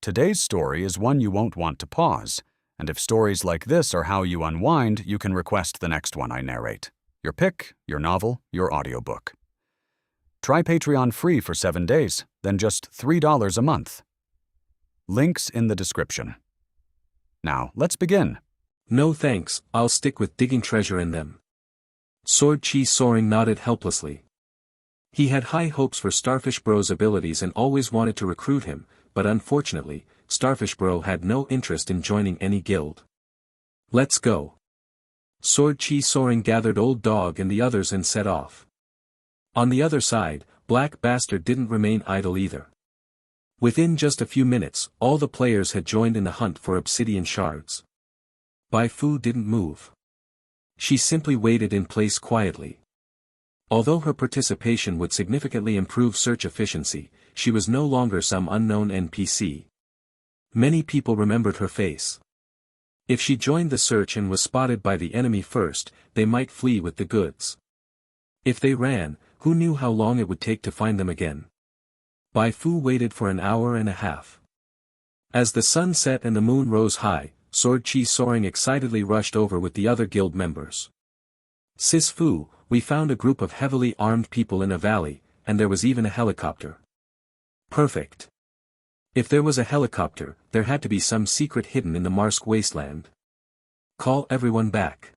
Today's story is one you won't want to pause, and if stories like this are how you unwind, you can request the next one I narrate. Your pick, your novel, your audiobook. Try Patreon free for 7 days, then just $3 a month. Links in the description. Now, let's begin. No thanks, I'll stick with digging treasure in them. Sword Chi Soaring nodded helplessly. He had high hopes for Starfish Bro's abilities and always wanted to recruit him, but unfortunately, Starfish Bro had no interest in joining any guild. Let's go. Sword Chi Soaring gathered Old Dog and the others and set off. On the other side, Black Bastard didn't remain idle either. Within just a few minutes, all the players had joined in the hunt for obsidian shards. Bai Fu didn't move. She simply waited in place quietly. Although her participation would significantly improve search efficiency, she was no longer some unknown NPC. Many people remembered her face. If she joined the search and was spotted by the enemy first, they might flee with the goods. If they ran, who knew how long it would take to find them again? Bai Fu waited for an hour and a half. As the sun set and the moon rose high, Sword Chi Soaring excitedly rushed over with the other guild members. Sis Fu, we found a group of heavily armed people in a valley, and there was even a helicopter. Perfect. If there was a helicopter, there had to be some secret hidden in the Marsk wasteland. Call everyone back.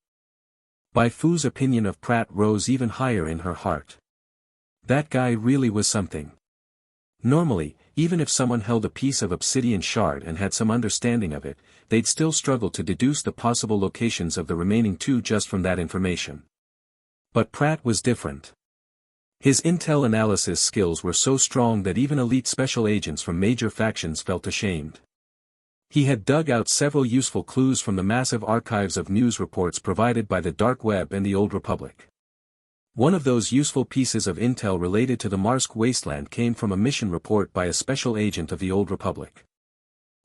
Bai Fu's opinion of Pratt rose even higher in her heart. That guy really was something. Normally, even if someone held a piece of obsidian shard and had some understanding of it, they'd still struggle to deduce the possible locations of the remaining two just from that information. But Pratt was different. His intel analysis skills were so strong that even elite special agents from major factions felt ashamed. He had dug out several useful clues from the massive archives of news reports provided by the Dark Web and the Old Republic. One of those useful pieces of intel related to the Marsk wasteland came from a mission report by a special agent of the Old Republic.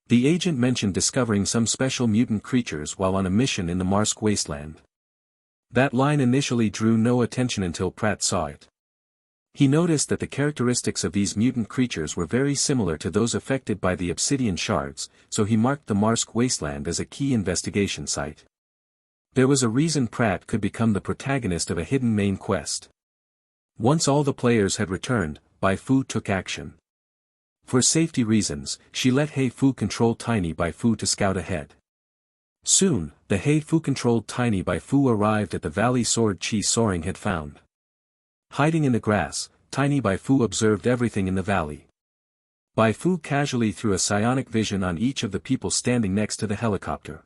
The agent mentioned discovering some special mutant creatures while on a mission in the Marsk wasteland. That line initially drew no attention until Pratt saw it. He noticed that the characteristics of these mutant creatures were very similar to those affected by the obsidian shards, so he marked the Marsk wasteland as a key investigation site. There was a reason Pratt could become the protagonist of a hidden main quest. Once all the players had returned, Bai Fu took action. For safety reasons, she let Hei Fu control Tiny Bai Fu to scout ahead. Soon, the Hei Fu controlled Tiny Bai Fu arrived at the valley Sword Chi Soaring had found. Hiding in the grass, Tiny Bai Fu observed everything in the valley. Bai Fu casually threw a psionic vision on each of the people standing next to the helicopter.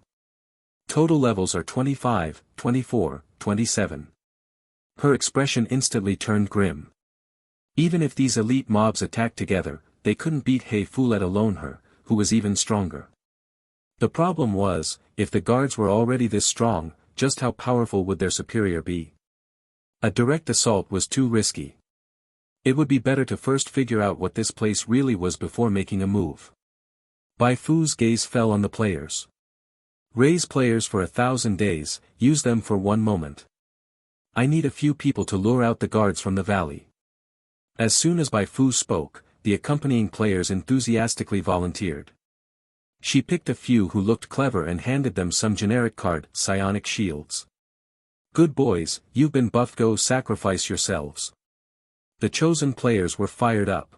Total levels are 25, 24, 27. Her expression instantly turned grim. Even if these elite mobs attacked together, they couldn't beat Hei Fu, let alone her, who was even stronger. The problem was, if the guards were already this strong, just how powerful would their superior be? A direct assault was too risky. It would be better to first figure out what this place really was before making a move. Bai Fu's gaze fell on the players. Raise players for 1,000 days, use them for 1 moment. I need a few people to lure out the guards from the valley. As soon as Bai Fu spoke, the accompanying players enthusiastically volunteered. She picked a few who looked clever and handed them some generic card, psionic shields. Good boys, you've been buffed, go sacrifice yourselves. The chosen players were fired up.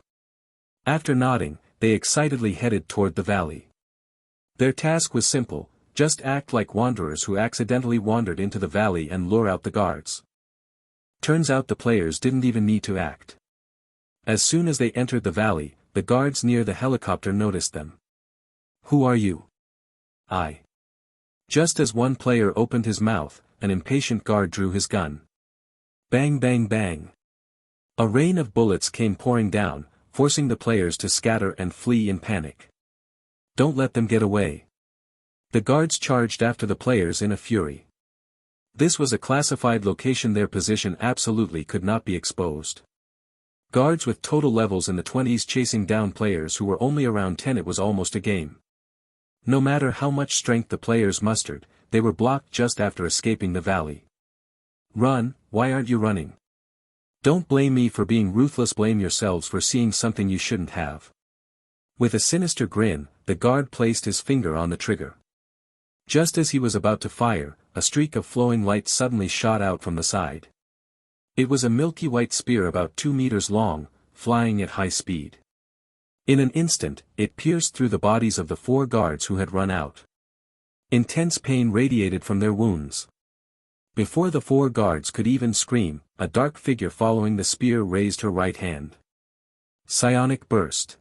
After nodding, they excitedly headed toward the valley. Their task was simple. Just act like wanderers who accidentally wandered into the valley and lure out the guards. Turns out the players didn't even need to act. As soon as they entered the valley, the guards near the helicopter noticed them. Who are you? I. Just as one player opened his mouth, an impatient guard drew his gun. Bang bang bang. A rain of bullets came pouring down, forcing the players to scatter and flee in panic. Don't let them get away. The guards charged after the players in a fury. This was a classified location, their position absolutely could not be exposed. Guards with total levels in the 20s chasing down players who were only around 10, it was almost a game. No matter how much strength the players mustered, they were blocked just after escaping the valley. Run, why aren't you running? Don't blame me for being ruthless, blame yourselves for seeing something you shouldn't have. With a sinister grin, the guard placed his finger on the trigger. Just as he was about to fire, a streak of flowing light suddenly shot out from the side. It was a milky white spear about 2 meters long, flying at high speed. In an instant, it pierced through the bodies of the 4 guards who had run out. Intense pain radiated from their wounds. Before the 4 guards could even scream, a dark figure following the spear raised her right hand. Psionic burst.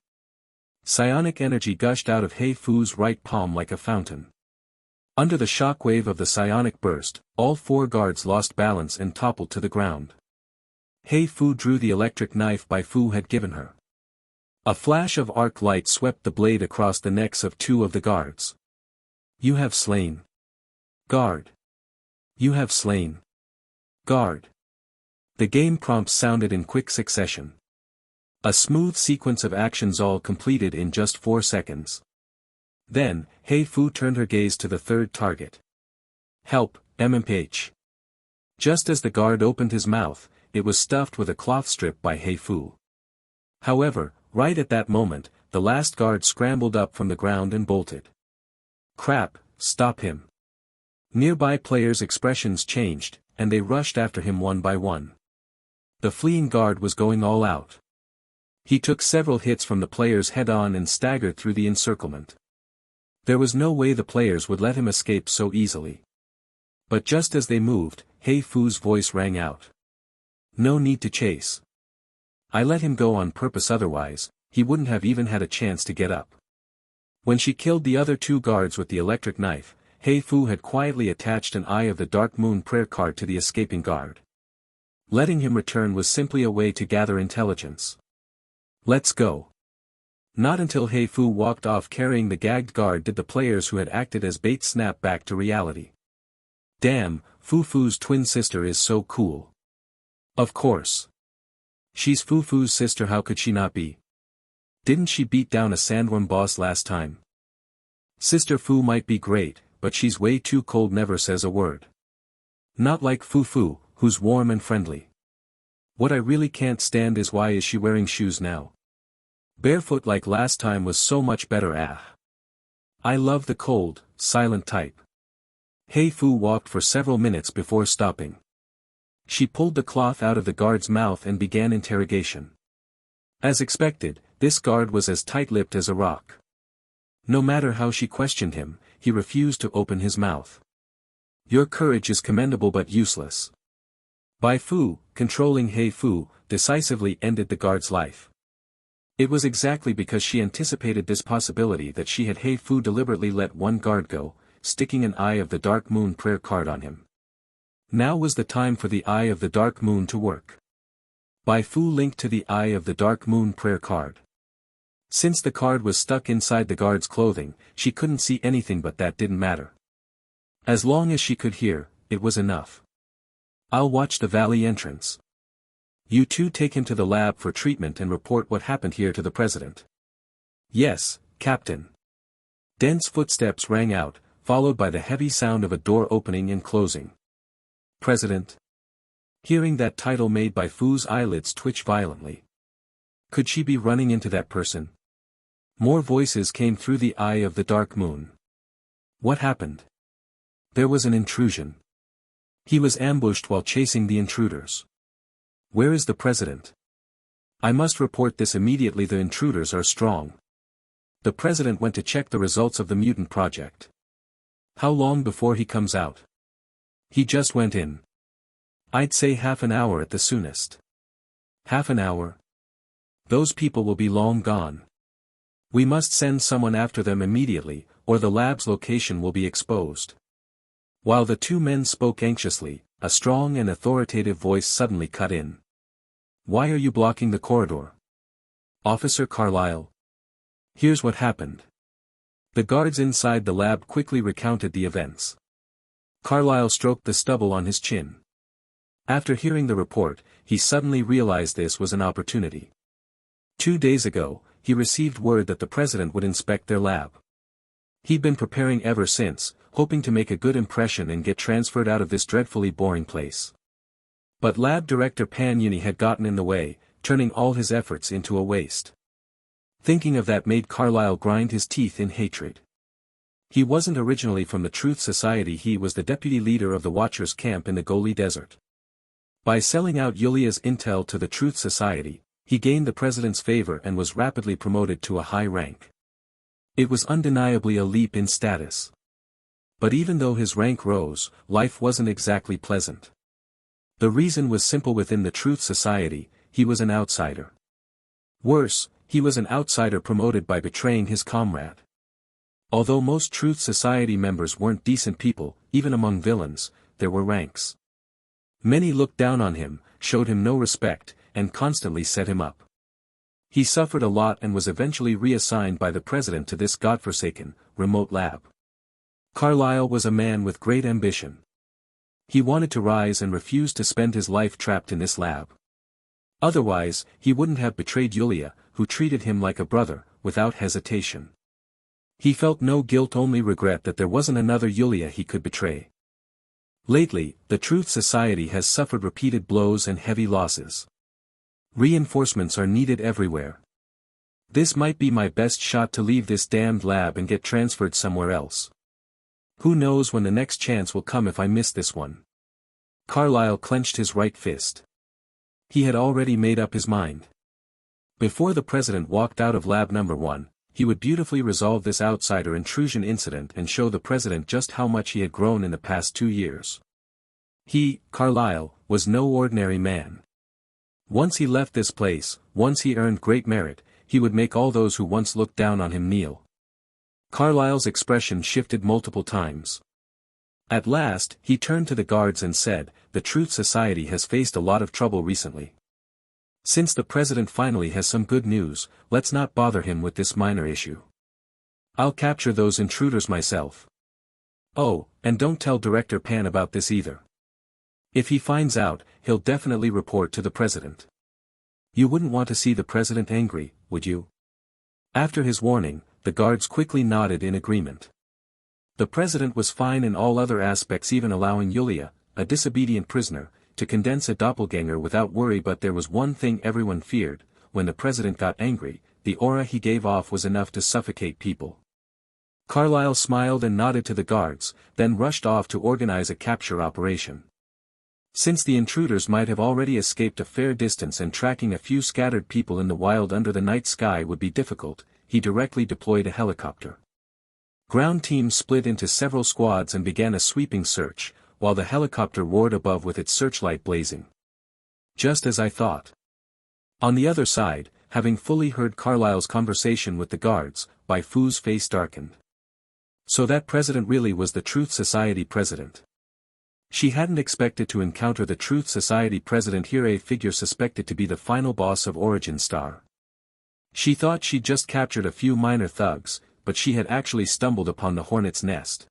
Psionic energy gushed out of Bai Fu's right palm like a fountain. Under the shockwave of the psionic burst, all 4 guards lost balance and toppled to the ground. Bai Fu drew the electric knife Bai Fu had given her. A flash of arc light swept the blade across the necks of 2 of the guards. You have slain. Guard. You have slain. Guard. The game prompts sounded in quick succession. A smooth sequence of actions all completed in just 4 seconds. Then, Bai Fu turned her gaze to the 3rd target. Help, MMPH. Just as the guard opened his mouth, it was stuffed with a cloth strip by Bai Fu. However, right at that moment, the last guard scrambled up from the ground and bolted. Crap, stop him. Nearby players' expressions changed, and they rushed after him one by one. The fleeing guard was going all out. He took several hits from the players head-on and staggered through the encirclement. There was no way the players would let him escape so easily. But just as they moved, Bai Fu's voice rang out. No need to chase. I let him go on purpose, otherwise, he wouldn't have even had a chance to get up. When she killed the other 2 guards with the electric knife, Bai Fu had quietly attached an Eye of the Dark Moon prayer card to the escaping guard. Letting him return was simply a way to gather intelligence. Let's go. Not until Bai Fu walked off carrying the gagged guard did the players who had acted as bait snap back to reality. Damn, Fu's twin sister is so cool. Of course. She's Fu's sister, how could she not be? Didn't she beat down a sandworm boss last time? Sister Fu might be great, but she's way too cold, never says a word. Not like Fu, who's warm and friendly. What I really can't stand is why is she wearing shoes now? Barefoot like last time was so much better. I love the cold, silent type. Bai Fu walked for several minutes before stopping. She pulled the cloth out of the guard's mouth and began interrogation. As expected, this guard was as tight-lipped as a rock. No matter how she questioned him, he refused to open his mouth. Your courage is commendable but useless. Bai Fu, controlling Bai Fu, decisively ended the guard's life. It was exactly because she anticipated this possibility that she had Bai Fu deliberately let one guard go, sticking an Eye of the Dark Moon prayer card on him. Now was the time for the Eye of the Dark Moon to work. Bai Fu linked to the Eye of the Dark Moon prayer card. Since the card was stuck inside the guard's clothing, she couldn't see anything, but that didn't matter. As long as she could hear, it was enough. I'll watch the valley entrance. You 2 take him to the lab for treatment and report what happened here to the president. Yes, Captain. Dense footsteps rang out, followed by the heavy sound of a door opening and closing. President. Hearing that title made Bai Fu's eyelids twitch violently. Could she be running into that person? More voices came through the Eye of the Dark Moon. What happened? There was an intrusion. He was ambushed while chasing the intruders. Where is the president? I must report this immediately. The intruders are strong. The president went to check the results of the mutant project. How long before he comes out? He just went in. I'd say half an hour at the soonest. Half an hour? Those people will be long gone. We must send someone after them immediately, or the lab's location will be exposed. While the 2 men spoke anxiously, a strong and authoritative voice suddenly cut in. Why are you blocking the corridor? Officer Carlyle. Here's what happened. The guards inside the lab quickly recounted the events. Carlyle stroked the stubble on his chin. After hearing the report, he suddenly realized this was an opportunity. 2 days ago, he received word that the president would inspect their lab. He'd been preparing ever since, hoping to make a good impression and get transferred out of this dreadfully boring place. But lab director Pan Yuni had gotten in the way, turning all his efforts into a waste. Thinking of that made Carlyle grind his teeth in hatred. He wasn't originally from the Truth Society, he was the deputy leader of the Watchers camp in the Goli Desert. By selling out Yulia's intel to the Truth Society, he gained the president's favor and was rapidly promoted to a high rank. It was undeniably a leap in status. But even though his rank rose, life wasn't exactly pleasant. The reason was simple: within the Truth Society, he was an outsider. Worse, he was an outsider promoted by betraying his comrade. Although most Truth Society members weren't decent people, even among villains, there were ranks. Many looked down on him, showed him no respect, and constantly set him up. He suffered a lot and was eventually reassigned by the president to this godforsaken, remote lab. Carlyle was a man with great ambition. He wanted to rise and refused to spend his life trapped in this lab. Otherwise, he wouldn't have betrayed Yulia, who treated him like a brother, without hesitation. He felt no guilt, only regret that there wasn't another Yulia he could betray. Lately, the Truth Society has suffered repeated blows and heavy losses. Reinforcements are needed everywhere. This might be my best shot to leave this damned lab and get transferred somewhere else. Who knows when the next chance will come if I miss this one? Carlyle clenched his right fist. He had already made up his mind. Before the president walked out of Lab Number 1, he would beautifully resolve this outsider intrusion incident and show the president just how much he had grown in the past 2 years. He, Carlyle, was no ordinary man. Once he left this place, once he earned great merit, he would make all those who once looked down on him kneel. Carlyle's expression shifted multiple times. At last, he turned to the guards and said, "The Truth Society has faced a lot of trouble recently. Since the president finally has some good news, let's not bother him with this minor issue. I'll capture those intruders myself. Oh, and don't tell Director Pan about this either. If he finds out, he'll definitely report to the president." You wouldn't want to see the president angry, would you? After his warning, the guards quickly nodded in agreement. The president was fine in all other aspects, even allowing Yulia, a disobedient prisoner, to condense a doppelganger without worry, but there was one thing everyone feared: when the president got angry, the aura he gave off was enough to suffocate people. Carlyle smiled and nodded to the guards, then rushed off to organize a capture operation. Since the intruders might have already escaped a fair distance and tracking a few scattered people in the wild under the night sky would be difficult, he directly deployed a helicopter. Ground teams split into several squads and began a sweeping search, while the helicopter roared above with its searchlight blazing. Just as I thought. On the other side, having fully heard Carlyle's conversation with the guards, Bai Fu's face darkened. So that president really was the Truth Society president. She hadn't expected to encounter the Truth Society president here, a figure suspected to be the final boss of Origin Star. She thought she'd just captured a few minor thugs, but she had actually stumbled upon the hornet's nest.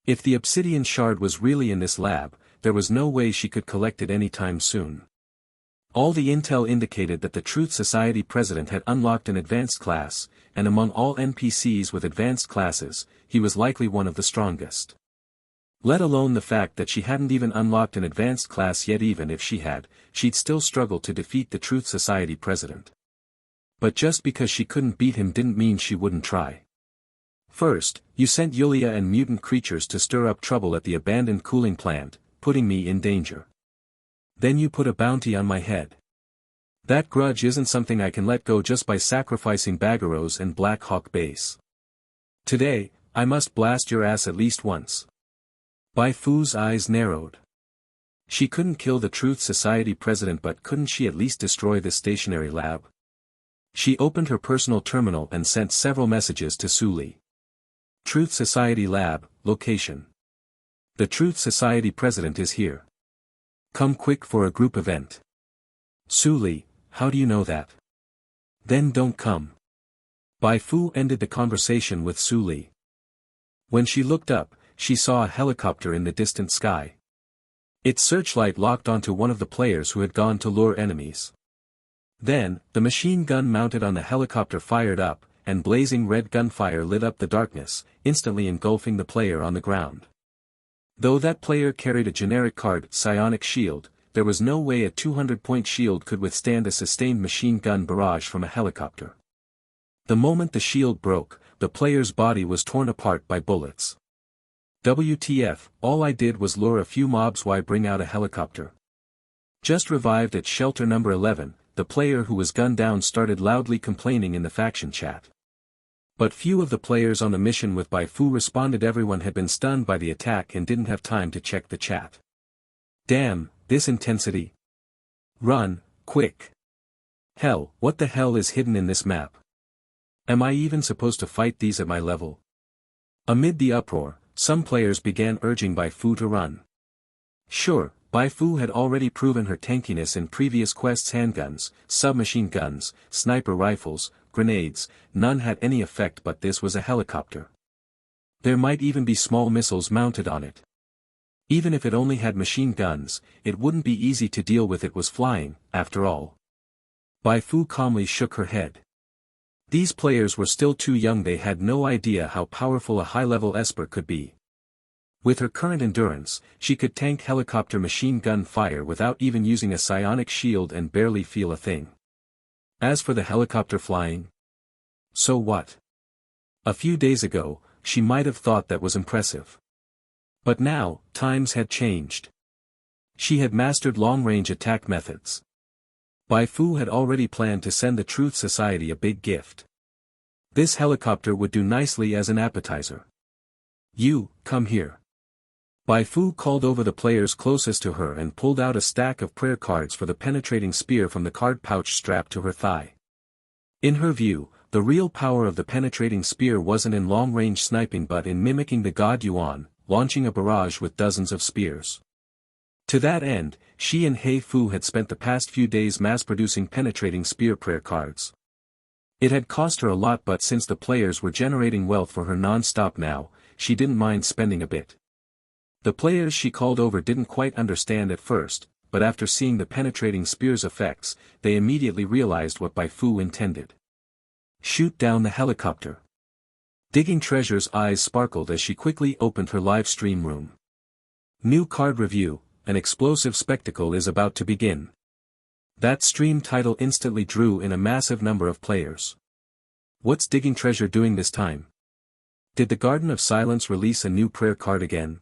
If the obsidian shard was really in this lab, there was no way she could collect it anytime soon. All the intel indicated that the Truth Society president had unlocked an advanced class, and among all NPCs with advanced classes, he was likely one of the strongest. Let alone the fact that she hadn't even unlocked an advanced class yet. Even if she had, she'd still struggle to defeat the Truth Society president. But just because she couldn't beat him didn't mean she wouldn't try. First, you sent Yulia and mutant creatures to stir up trouble at the abandoned cooling plant, putting me in danger. Then you put a bounty on my head. That grudge isn't something I can let go just by sacrificing Baggeros and Black Hawk Base. Today, I must blast your ass at least once. Bai Fu's eyes narrowed. She couldn't kill the Truth Society president, but couldn't she at least destroy this stationary lab? She opened her personal terminal and sent several messages to Suli. Truth Society Lab, location. The Truth Society president is here. Come quick for a group event. Suli, how do you know that? Then don't come. Bai Fu ended the conversation with Suli. When she looked up, she saw a helicopter in the distant sky. Its searchlight locked onto one of the players who had gone to lure enemies. Then, the machine gun mounted on the helicopter fired up, and blazing red gunfire lit up the darkness, instantly engulfing the player on the ground. Though that player carried a generic card psionic shield, there was no way a 200-point shield could withstand a sustained machine gun barrage from a helicopter. The moment the shield broke, the player's body was torn apart by bullets. WTF, all I did was lure a few mobs. Why bring out a helicopter? Just revived at shelter number 11, the player who was gunned down started loudly complaining in the faction chat. But few of the players on the mission with Bai Fu responded. Everyone had been stunned by the attack and didn't have time to check the chat. Damn, this intensity. Run, quick. Hell, what the hell is hidden in this map? Am I even supposed to fight these at my level? Amid the uproar, some players began urging Bai Fu to run. Sure, Bai Fu had already proven her tankiness in previous quests. Handguns, submachine guns, sniper rifles, grenades, none had any effect, but this was a helicopter. There might even be small missiles mounted on it. Even if it only had machine guns, it wouldn't be easy to deal with. It was flying, after all. Bai Fu calmly shook her head. These players were still too young. They had no idea how powerful a high-level Esper could be. With her current endurance, she could tank helicopter machine gun fire without even using a psionic shield and barely feel a thing. As for the helicopter flying, so what? A few days ago, she might have thought that was impressive. But now, times had changed. She had mastered long-range attack methods. Bai Fu had already planned to send the Truth Society a big gift. This helicopter would do nicely as an appetizer. You, come here. Bai Fu called over the players closest to her and pulled out a stack of prayer cards for the penetrating spear from the card pouch strapped to her thigh. In her view, the real power of the penetrating spear wasn't in long-range sniping but in mimicking the god Yuan, launching a barrage with dozens of spears. To that end, she and Bai Fu had spent the past few days mass-producing penetrating spear prayer cards. It had cost her a lot, but since the players were generating wealth for her non-stop now, she didn't mind spending a bit. The players she called over didn't quite understand at first, but after seeing the penetrating spear's effects, they immediately realized what Bai Fu intended. Shoot down the helicopter. Digging Treasure's eyes sparkled as she quickly opened her live stream room. New card review. An explosive spectacle is about to begin. That stream title instantly drew in a massive number of players. What's Digging Treasure doing this time? Did the Garden of Silence release a new prayer card again?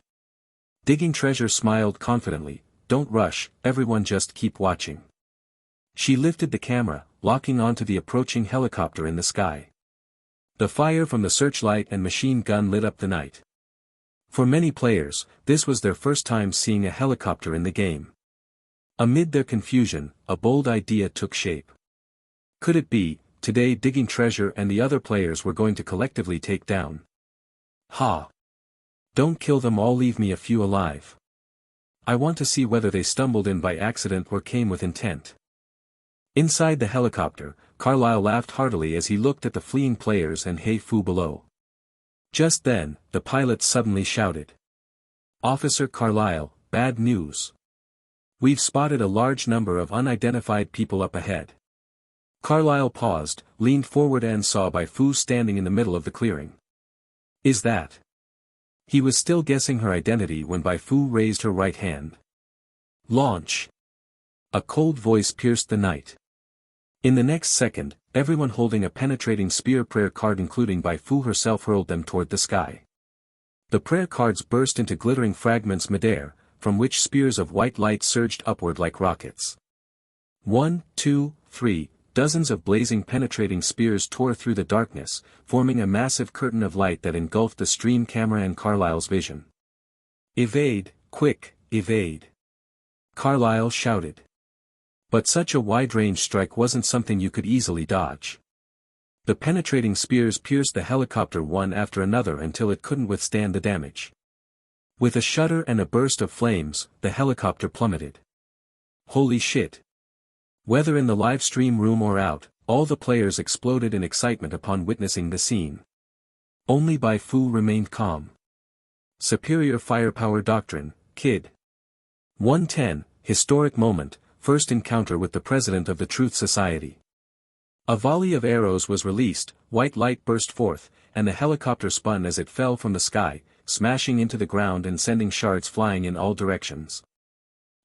Digging Treasure smiled confidently. Don't rush, everyone, just keep watching. She lifted the camera, locking onto the approaching helicopter in the sky. The fire from the searchlight and machine gun lit up the night. For many players, this was their first time seeing a helicopter in the game. Amid their confusion, a bold idea took shape. Could it be, today Digging Treasure and the other players were going to collectively take down? Ha! Don't kill them all, leave me a few alive. I want to see whether they stumbled in by accident or came with intent. Inside the helicopter, Carlyle laughed heartily as he looked at the fleeing players and Bai Fu below. Just then, the pilot suddenly shouted. Officer Carlyle, bad news. We've spotted a large number of unidentified people up ahead. Carlyle paused, leaned forward and saw Bai Fu standing in the middle of the clearing. Is that? He was still guessing her identity when Bai Fu raised her right hand. Launch. A cold voice pierced the night. In the next second, everyone holding a penetrating spear prayer card including Bai Fu herself hurled them toward the sky. The prayer cards burst into glittering fragments midair, from which spears of white light surged upward like rockets. 1, 2, 3, dozens of blazing penetrating spears tore through the darkness, forming a massive curtain of light that engulfed the stream camera and Carlyle's vision. Evade, quick, evade! Carlyle shouted. But such a wide-range strike wasn't something you could easily dodge. The penetrating spears pierced the helicopter one after another until it couldn't withstand the damage. With a shudder and a burst of flames, the helicopter plummeted. Holy shit! Whether in the live stream room or out, all the players exploded in excitement upon witnessing the scene. Only Bai Fu remained calm. Superior firepower doctrine, kid. 110, historic moment. First encounter with the President of the Truth Society. A volley of arrows was released, white light burst forth, and the helicopter spun as it fell from the sky, smashing into the ground and sending shards flying in all directions.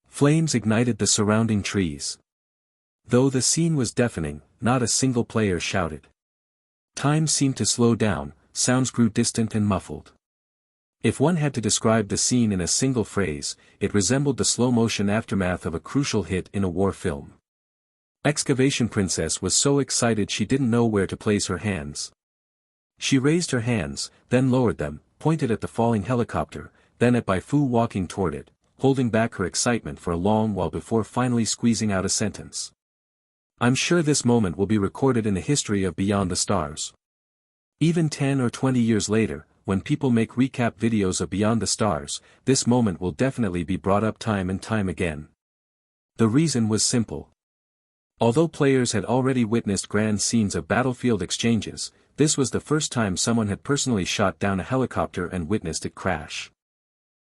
Flames ignited the surrounding trees. Though the scene was deafening, not a single player shouted. Time seemed to slow down, sounds grew distant and muffled. If one had to describe the scene in a single phrase, it resembled the slow-motion aftermath of a crucial hit in a war film. Excavation Princess was so excited she didn't know where to place her hands. She raised her hands, then lowered them, pointed at the falling helicopter, then at Bai Fu walking toward it, holding back her excitement for a long while before finally squeezing out a sentence. I'm sure this moment will be recorded in the history of Beyond the Stars. Even 10 or 20 years later, when people make recap videos of Beyond the Stars, this moment will definitely be brought up time and time again. The reason was simple. Although players had already witnessed grand scenes of battlefield exchanges, this was the first time someone had personally shot down a helicopter and witnessed it crash.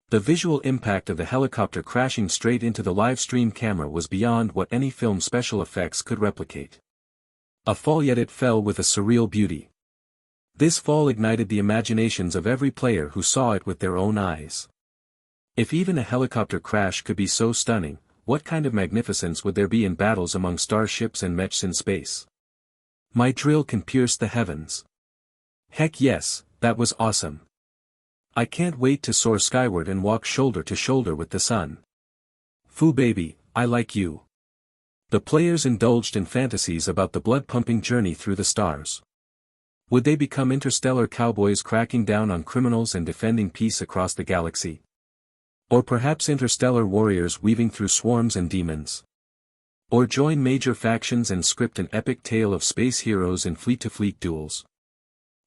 The visual impact of the helicopter crashing straight into the live stream camera was beyond what any film special effects could replicate. A fall, yet it fell with a surreal beauty. This fall ignited the imaginations of every player who saw it with their own eyes. If even a helicopter crash could be so stunning, what kind of magnificence would there be in battles among starships and mechs in space? My drill can pierce the heavens. Heck yes, that was awesome. I can't wait to soar skyward and walk shoulder to shoulder with the sun. Fu baby, I like you. The players indulged in fantasies about the blood-pumping journey through the stars. Would they become interstellar cowboys cracking down on criminals and defending peace across the galaxy? Or perhaps interstellar warriors weaving through swarms and demons? Or join major factions and script an epic tale of space heroes in fleet-to-fleet duels?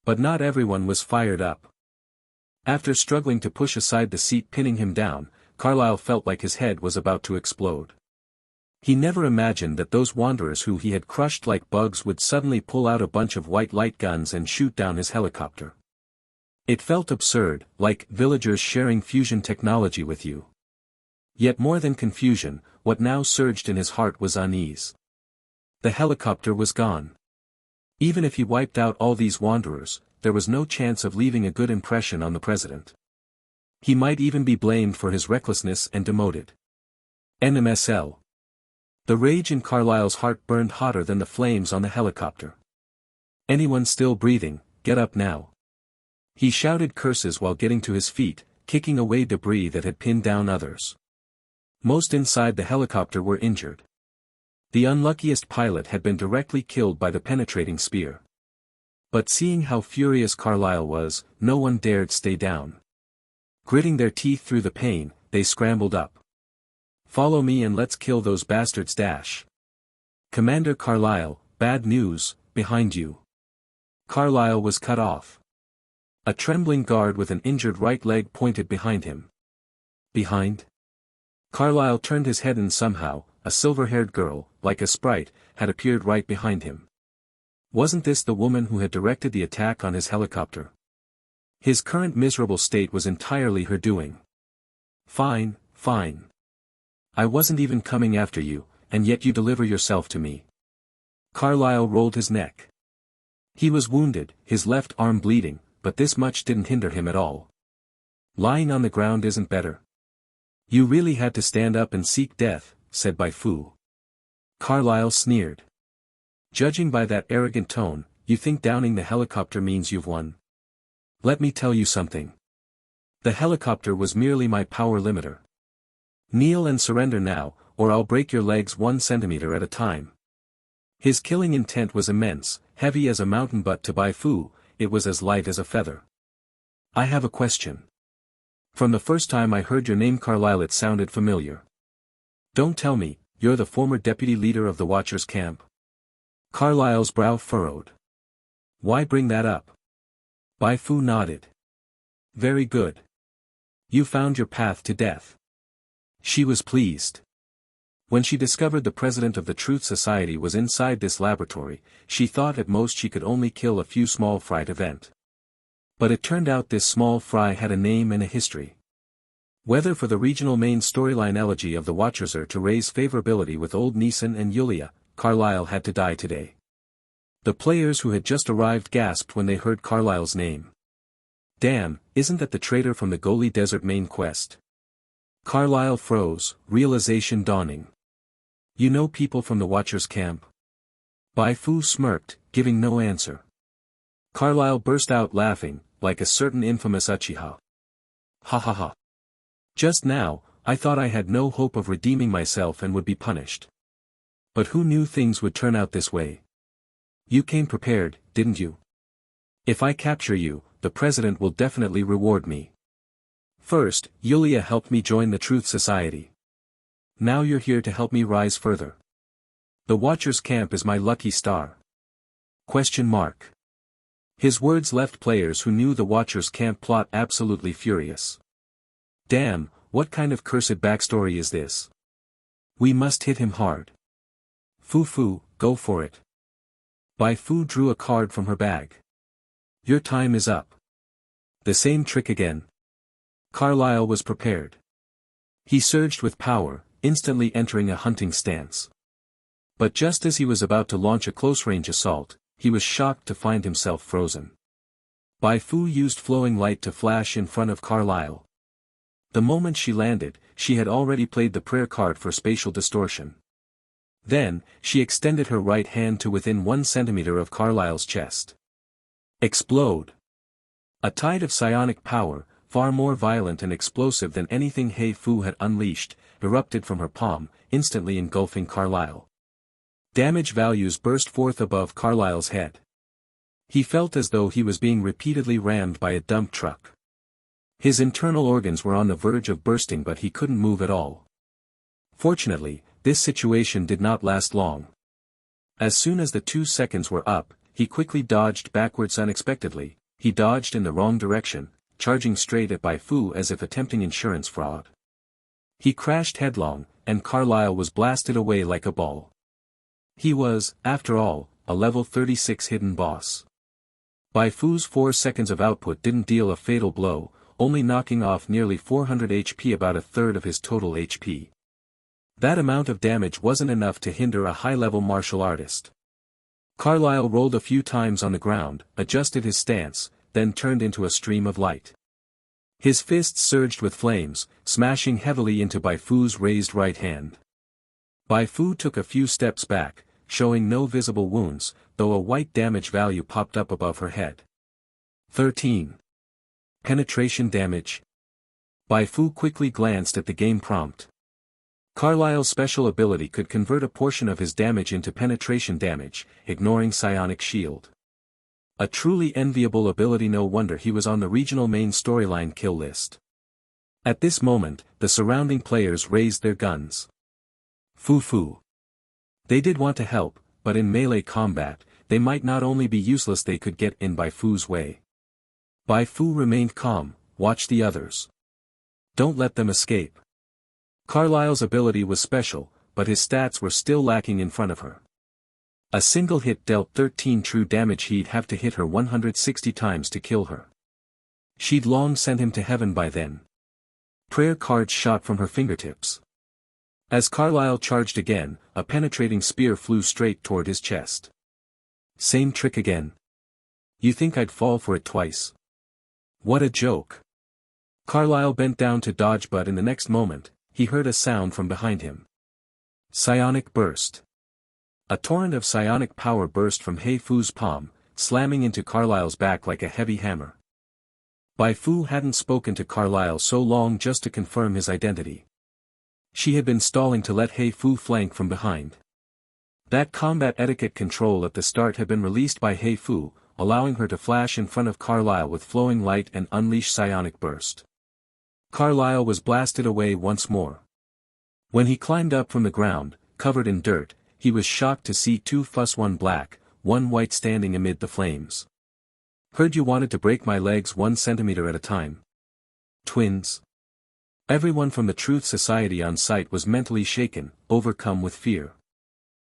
But not everyone was fired up. After struggling to push aside the seat pinning him down, Carlyle felt like his head was about to explode. He never imagined that those wanderers who he had crushed like bugs would suddenly pull out a bunch of white light guns and shoot down his helicopter. It felt absurd, like villagers sharing fusion technology with you. Yet more than confusion, what now surged in his heart was unease. The helicopter was gone. Even if he wiped out all these wanderers, there was no chance of leaving a good impression on the president. He might even be blamed for his recklessness and demoted. NMSL. The rage in Carlyle's heart burned hotter than the flames on the helicopter. Anyone still breathing, get up now. He shouted curses while getting to his feet, kicking away debris that had pinned down others. Most inside the helicopter were injured. The unluckiest pilot had been directly killed by the penetrating spear. But seeing how furious Carlyle was, no one dared stay down. Gritting their teeth through the pain, they scrambled up. Follow me and let's kill those bastards dash. Commander Carlyle, bad news, behind you. Carlyle was cut off. A trembling guard with an injured right leg pointed behind him. Behind? Carlyle turned his head and somehow, a silver-haired girl, like a sprite, had appeared right behind him. Wasn't this the woman who had directed the attack on his helicopter? His current miserable state was entirely her doing. Fine, fine. I wasn't even coming after you, and yet you deliver yourself to me. Carlyle rolled his neck. He was wounded, his left arm bleeding, but this much didn't hinder him at all. Lying on the ground isn't better. You really had to stand up and seek death, said Bai Fu. Carlyle sneered. Judging by that arrogant tone, you think downing the helicopter means you've won. Let me tell you something. The helicopter was merely my power limiter. Kneel and surrender now, or I'll break your legs 1 centimeter at a time. His killing intent was immense, heavy as a mountain, but to Bai Fu, it was as light as a feather. I have a question. From the first time I heard your name, Carlyle, it sounded familiar. Don't tell me, you're the former deputy leader of the Watchers camp? Carlyle's brow furrowed. Why bring that up? Bai Fu nodded. Very good. You found your path to death. She was pleased. When she discovered the president of the Truth Society was inside this laboratory, she thought at most she could only kill a few small fry at event. But it turned out this small fry had a name and a history. Whether for the regional main storyline elegy of the Watchers or to raise favorability with old Neeson and Yulia, Carlyle had to die today. The players who had just arrived gasped when they heard Carlyle's name. Damn, isn't that the traitor from the Goli Desert main quest? Carlyle froze, realization dawning. You know people from the Watchers camp? Bai Fu smirked, giving no answer. Carlyle burst out laughing, like a certain infamous Uchiha. Ha ha ha. Just now, I thought I had no hope of redeeming myself and would be punished. But who knew things would turn out this way? You came prepared, didn't you? If I capture you, the president will definitely reward me. First, Yulia helped me join the Truth Society. Now you're here to help me rise further. The Watcher's camp is my lucky star. Question mark. His words left players who knew the Watcher's camp plot absolutely furious. Damn, what kind of cursed backstory is this? We must hit him hard. Fu, go for it. Bai Fu drew a card from her bag. Your time is up. The same trick again. Carlyle was prepared. He surged with power, instantly entering a hunting stance. But just as he was about to launch a close-range assault, he was shocked to find himself frozen. Bai Fu used flowing light to flash in front of Carlyle. The moment she landed, she had already played the prayer card for spatial distortion. Then, she extended her right hand to within 1 centimeter of Carlyle's chest. Explode! A tide of psionic power, far more violent and explosive than anything Bai Fu had unleashed, erupted from her palm, instantly engulfing Carlyle. Damage values burst forth above Carlyle's head. He felt as though he was being repeatedly rammed by a dump truck. His internal organs were on the verge of bursting, but he couldn't move at all. Fortunately, this situation did not last long. As soon as the 2 seconds were up, he quickly dodged backwards unexpectedly. He dodged in the wrong direction, charging straight at Bai Fu as if attempting insurance fraud. He crashed headlong, and Carlyle was blasted away like a ball. He was, after all, a level 36 hidden boss. Bai Fu's 4 seconds of output didn't deal a fatal blow, only knocking off nearly 400 HP, about a third of his total HP. That amount of damage wasn't enough to hinder a high-level martial artist. Carlyle rolled a few times on the ground, adjusted his stance, then turned into a stream of light. His fists surged with flames, smashing heavily into Bai Fu's raised right hand. Bai Fu took a few steps back, showing no visible wounds, though a white damage value popped up above her head. 13. Penetration damage. Bai Fu quickly glanced at the game prompt. Carlyle's special ability could convert a portion of his damage into penetration damage, ignoring psionic shield. A truly enviable ability, no wonder he was on the regional main storyline kill list. At this moment, the surrounding players raised their guns. Fu. They did want to help, but in melee combat, they might not only be useless, they could get in Bai Fu's way. Bai Fu remained calm. Watch the others. Don't let them escape. Carlyle's ability was special, but his stats were still lacking in front of her. A single hit dealt 13 true damage. He'd have to hit her 160 times to kill her. She'd long sent him to heaven by then. Prayer cards shot from her fingertips. As Carlyle charged again, a penetrating spear flew straight toward his chest. Same trick again. You think I'd fall for it twice? What a joke. Carlyle bent down to dodge, but in the next moment, he heard a sound from behind him. Psionic burst. A torrent of psionic power burst from Bai Fu's palm, slamming into Carlyle's back like a heavy hammer. Bai Fu hadn't spoken to Carlyle so long just to confirm his identity. She had been stalling to let Bai Fu flank from behind. That combat etiquette control at the start had been released by Bai Fu, allowing her to flash in front of Carlyle with flowing light and unleash psionic burst. Carlyle was blasted away once more. When he climbed up from the ground, covered in dirt, he was shocked to see 2 fuss, 1 black, 1 white standing amid the flames. Heard you wanted to break my legs 1 centimeter at a time. Twins. Everyone from the Truth Society on site was mentally shaken, overcome with fear.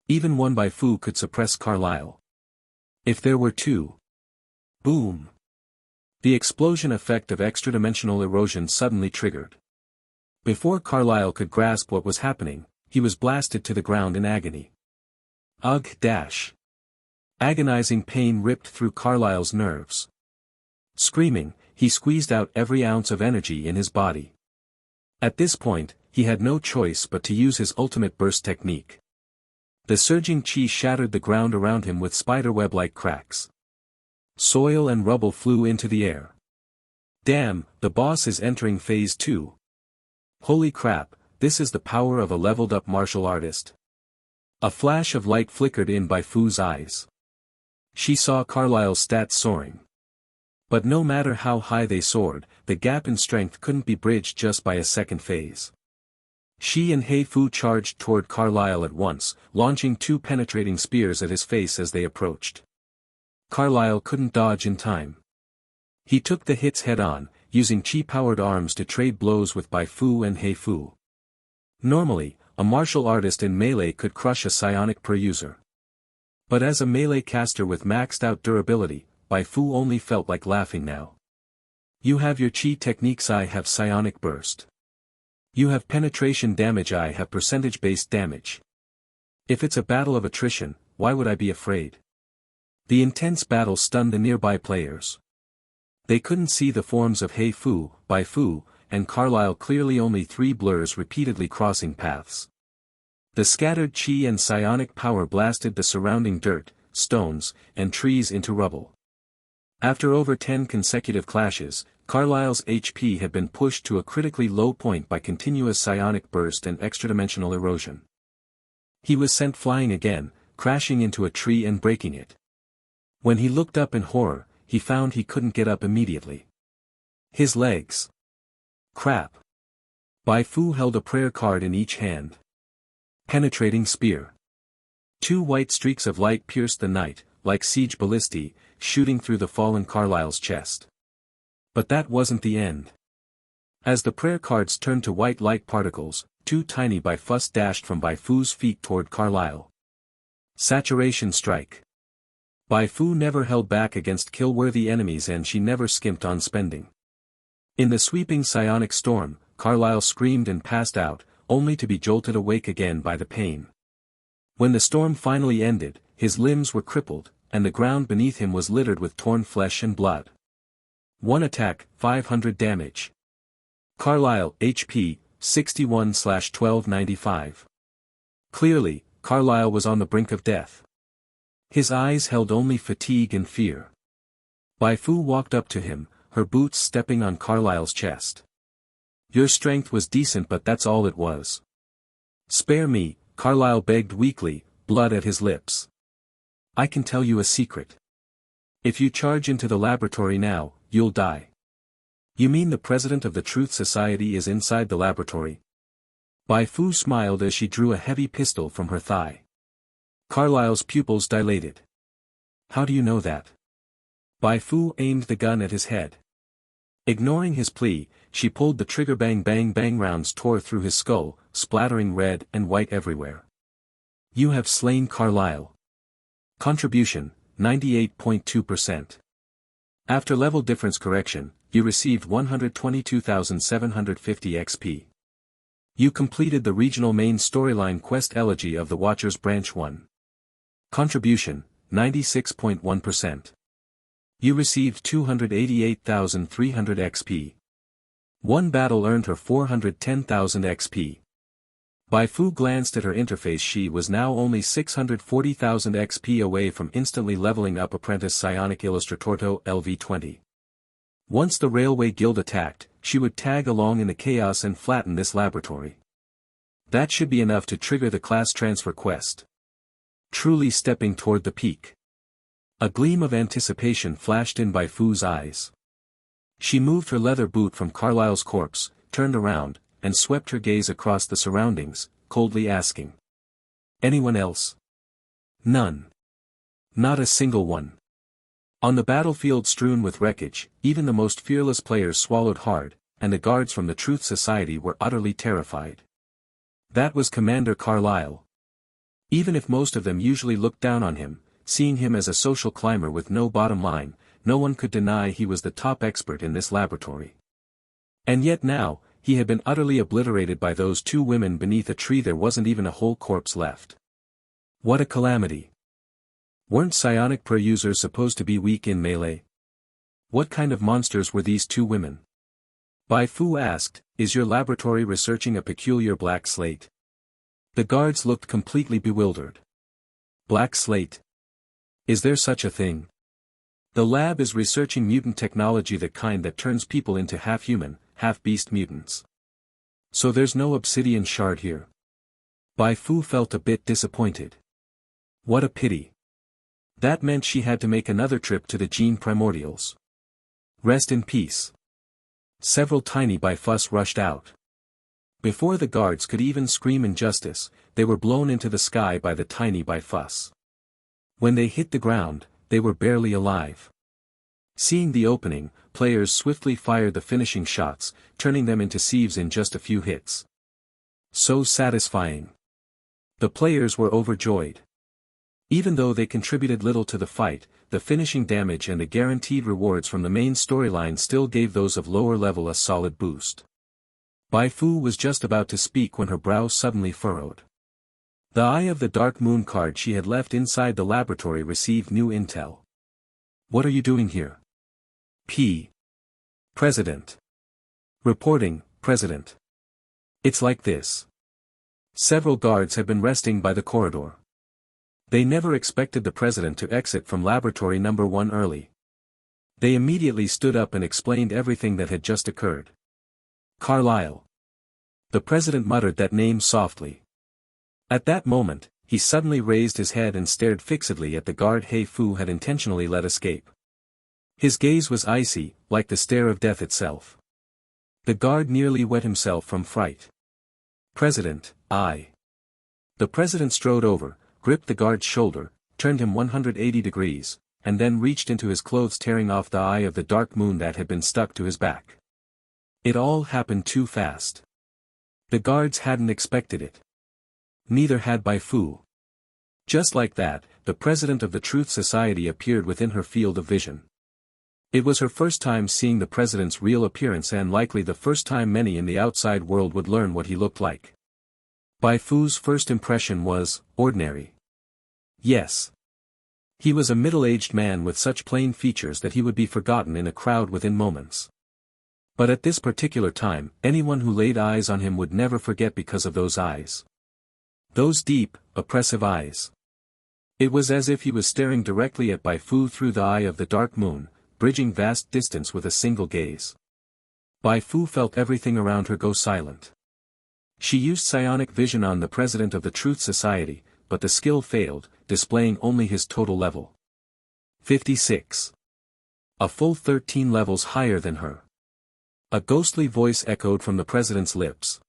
Even one Bai Fu could suppress Carlyle. If there were 2. Boom. The explosion effect of extra-dimensional erosion suddenly triggered. Before Carlyle could grasp what was happening, he was blasted to the ground in agony. Ugh! Agonizing pain ripped through Carlyle's nerves. Screaming, he squeezed out every ounce of energy in his body. At this point, he had no choice but to use his ultimate burst technique. The surging chi shattered the ground around him with spiderweb-like cracks. Soil and rubble flew into the air. Damn, the boss is entering phase 2. Holy crap, this is the power of a leveled-up martial artist. A flash of light flickered in Bai Fu's eyes. She saw Carlyle's stats soaring. But no matter how high they soared, the gap in strength couldn't be bridged just by a second phase. She and Bai Fu charged toward Carlyle at once, launching 2 penetrating spears at his face as they approached. Carlyle couldn't dodge in time. He took the hits head-on, using chi-powered arms to trade blows with Bai Fu and Bai Fu. Normally, a martial artist in melee could crush a psionic per user. But as a melee caster with maxed-out durability, Bai Fu only felt like laughing now. You have your chi techniques, I have psionic burst. You have penetration damage, I have percentage-based damage. If it's a battle of attrition, why would I be afraid? The intense battle stunned the nearby players. They couldn't see the forms of Bai Fu, and Carlyle, clearly only 3 blurs repeatedly crossing paths. The scattered chi and psionic power blasted the surrounding dirt, stones, and trees into rubble. After over 10 consecutive clashes, Carlyle's HP had been pushed to a critically low point by continuous psionic burst and extradimensional erosion. He was sent flying again, crashing into a tree and breaking it. When he looked up in horror, he found he couldn't get up immediately. His legs. Crap. Bai Fu held a prayer card in each hand. Penetrating spear. 2 white streaks of light pierced the night, like siege ballistae, shooting through the fallen Carlyle's chest. But that wasn't the end. As the prayer cards turned to white light particles, 2 tiny Bai Fus dashed from Bai Fu's feet toward Carlyle. Saturation strike. Bai Fu never held back against kill-worthy enemies, and she never skimped on spending. In the sweeping psionic storm, Carlyle screamed and passed out, only to be jolted awake again by the pain. When the storm finally ended, his limbs were crippled, and the ground beneath him was littered with torn flesh and blood. 1 attack, 500 damage. Carlyle, HP, 61/1295. Clearly, Carlyle was on the brink of death. His eyes held only fatigue and fear. Bai Fu walked up to him, her boots stepping on Carlyle's chest. Your strength was decent, but that's all it was. Spare me, Carlyle begged weakly, blood at his lips. I can tell you a secret. If you charge into the laboratory now, you'll die. You mean the president of the Truth Society is inside the laboratory? Bai Fu smiled as she drew a heavy pistol from her thigh. Carlyle's pupils dilated. How do you know that? Bai Fu aimed the gun at his head. Ignoring his plea, she pulled the trigger. Bang bang bang, rounds tore through his skull, splattering red and white everywhere. You have slain Carlyle. Contribution, 98.2%. After level difference correction, you received 122,750 XP. You completed the regional main storyline quest Elegy of the Watchers Branch 1. Contribution, 96.1%. You received 288,300 XP. One battle earned her 410,000 XP. Bai Fu glanced at her interface. She was now only 640,000 XP away from instantly leveling up Apprentice Psionic Illustratorto LV20. Once the Railway Guild attacked, she would tag along in the chaos and flatten this laboratory. That should be enough to trigger the class transfer quest. Truly stepping toward the peak. A gleam of anticipation flashed in Bai Fu's eyes. She moved her leather boot from Carlyle's corpse, turned around, and swept her gaze across the surroundings, coldly asking. Anyone else? None. Not a single one. On the battlefield strewn with wreckage, even the most fearless players swallowed hard, and the guards from the Truth Society were utterly terrified. That was Commander Carlyle. Even if most of them usually looked down on him, seeing him as a social climber with no bottom line, no one could deny he was the top expert in this laboratory. And yet now, he had been utterly obliterated by those 2 women beneath a tree. There wasn't even a whole corpse left. What a calamity. Weren't psionic per users supposed to be weak in melee? What kind of monsters were these 2 women? Bai Fu asked, is your laboratory researching a peculiar black slate? The guards looked completely bewildered. Black slate? Is there such a thing? The lab is researching mutant technology, the kind that turns people into half-human, half-beast mutants. So there's no obsidian shard here. Bai Fu felt a bit disappointed. What a pity. That meant she had to make another trip to the gene primordials. Rest in peace. Several tiny Bai Fus rushed out. Before the guards could even scream injustice, they were blown into the sky by the tiny Bai Fus. When they hit the ground, they were barely alive. Seeing the opening, players swiftly fired the finishing shots, turning them into sieves in just a few hits. So satisfying. The players were overjoyed. Even though they contributed little to the fight, the finishing damage and the guaranteed rewards from the main storyline still gave those of lower level a solid boost. Bai Fu was just about to speak when her brow suddenly furrowed. The Eye of the Dark Moon card she had left inside the laboratory received new intel. What are you doing here? President. Reporting, President. It's like this. Several guards have been resting by the corridor. They never expected the President to exit from Laboratory Number 1 early. They immediately stood up and explained everything that had just occurred. Carlyle. The President muttered that name softly. At that moment, he suddenly raised his head and stared fixedly at the guard Bai Fu had intentionally let escape. His gaze was icy, like the stare of death itself. The guard nearly wet himself from fright. President, I. The President strode over, gripped the guard's shoulder, turned him 180 degrees, and then reached into his clothes, tearing off the Eye of the Dark Moon that had been stuck to his back. It all happened too fast. The guards hadn't expected it. Neither had Bai Fu. Just like that, the President of the Truth Society appeared within her field of vision. It was her first time seeing the President's real appearance, and likely the first time many in the outside world would learn what he looked like. Bai Fu's first impression was ordinary. Yes. He was a middle-aged man with such plain features that he would be forgotten in a crowd within moments. But at this particular time, anyone who laid eyes on him would never forget because of those eyes. Those deep, oppressive eyes. It was as if he was staring directly at Bai Fu through the Eye of the Dark Moon, bridging vast distance with a single gaze. Bai Fu felt everything around her go silent. She used psionic vision on the President of the Truth Society, but the skill failed, displaying only his total level. 56. A full 13 levels higher than her. A ghostly voice echoed from the President's lips.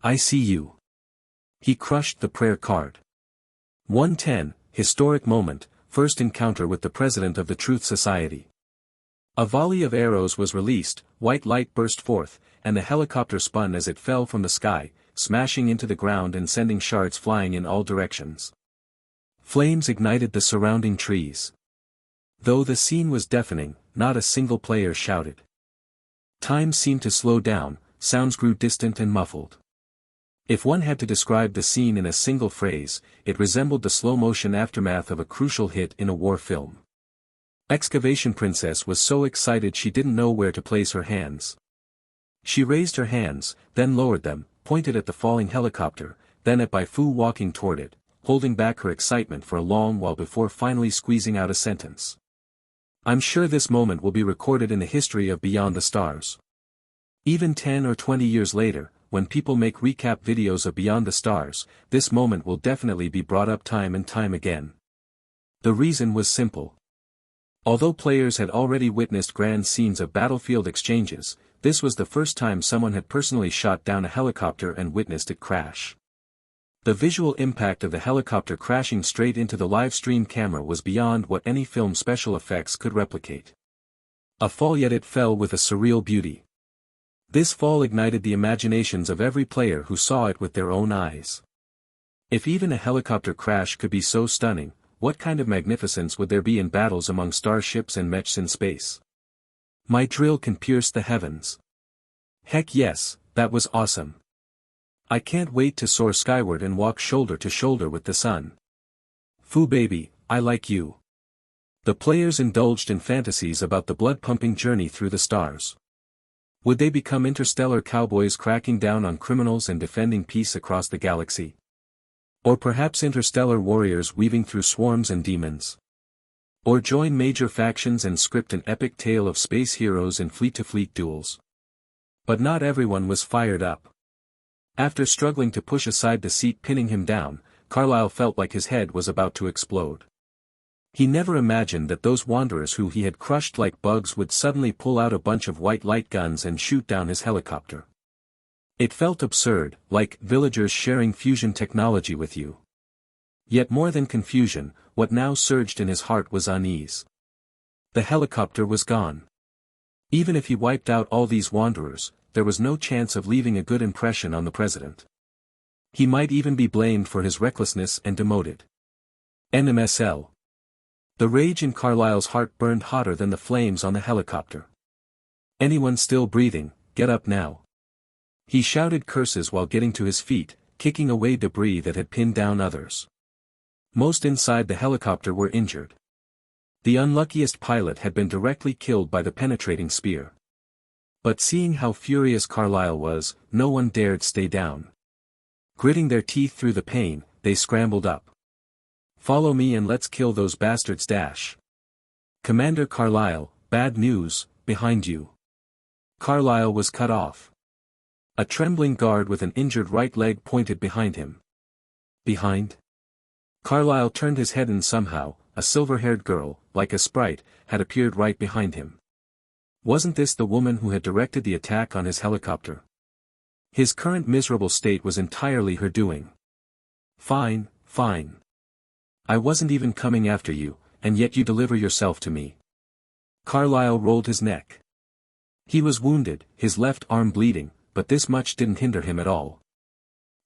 I see you. He crushed the prayer card. 110, historic moment, first encounter with the President of the Truth Society. A volley of arrows was released, white light burst forth, and the helicopter spun as it fell from the sky, smashing into the ground and sending shards flying in all directions. Flames ignited the surrounding trees. Though the scene was deafening, not a single player shouted. Time seemed to slow down, sounds grew distant and muffled. If one had to describe the scene in a single phrase, it resembled the slow-motion aftermath of a crucial hit in a war film. Excavation Princess was so excited she didn't know where to place her hands. She raised her hands, then lowered them, pointed at the falling helicopter, then at Bai Fu walking toward it, holding back her excitement for a long while before finally squeezing out a sentence. I'm sure this moment will be recorded in the history of Beyond the Stars. Even 10 or 20 years later, when people make recap videos of Beyond the Stars, this moment will definitely be brought up time and time again. The reason was simple. Although players had already witnessed grand scenes of battlefield exchanges, this was the first time someone had personally shot down a helicopter and witnessed it crash. The visual impact of the helicopter crashing straight into the live stream camera was beyond what any film special effects could replicate. A fall, yet it fell with a surreal beauty. This fall ignited the imaginations of every player who saw it with their own eyes. If even a helicopter crash could be so stunning, what kind of magnificence would there be in battles among starships and mechs in space? My drill can pierce the heavens. Heck yes, that was awesome. I can't wait to soar skyward and walk shoulder to shoulder with the sun. Fu baby, I like you. The players indulged in fantasies about the blood-pumping journey through the stars. Would they become interstellar cowboys cracking down on criminals and defending peace across the galaxy? Or perhaps interstellar warriors weaving through swarms and demons? Or join major factions and script an epic tale of space heroes in fleet-to-fleet duels. But not everyone was fired up. After struggling to push aside the seat pinning him down, Carlyle felt like his head was about to explode. He never imagined that those wanderers who he had crushed like bugs would suddenly pull out a bunch of white light guns and shoot down his helicopter. It felt absurd, like villagers sharing fusion technology with you. Yet more than confusion, what now surged in his heart was unease. The helicopter was gone. Even if he wiped out all these wanderers, there was no chance of leaving a good impression on the president. He might even be blamed for his recklessness and demoted. NMSL. The rage in Carlyle's heart burned hotter than the flames on the helicopter. Anyone still breathing, get up now. He shouted curses while getting to his feet, kicking away debris that had pinned down others. Most inside the helicopter were injured. The unluckiest pilot had been directly killed by the penetrating spear. But seeing how furious Carlyle was, no one dared stay down. Gritting their teeth through the pain, they scrambled up. Follow me and let's kill those bastards. Commander Carlyle, bad news, behind you. Carlyle was cut off. A trembling guard with an injured right leg pointed behind him. Behind? Carlyle turned his head and somehow, a silver-haired girl, like a sprite, had appeared right behind him. Wasn't this the woman who had directed the attack on his helicopter? His current miserable state was entirely her doing. Fine, fine. I wasn't even coming after you, and yet you deliver yourself to me. Carlyle rolled his neck. He was wounded, his left arm bleeding, but this much didn't hinder him at all.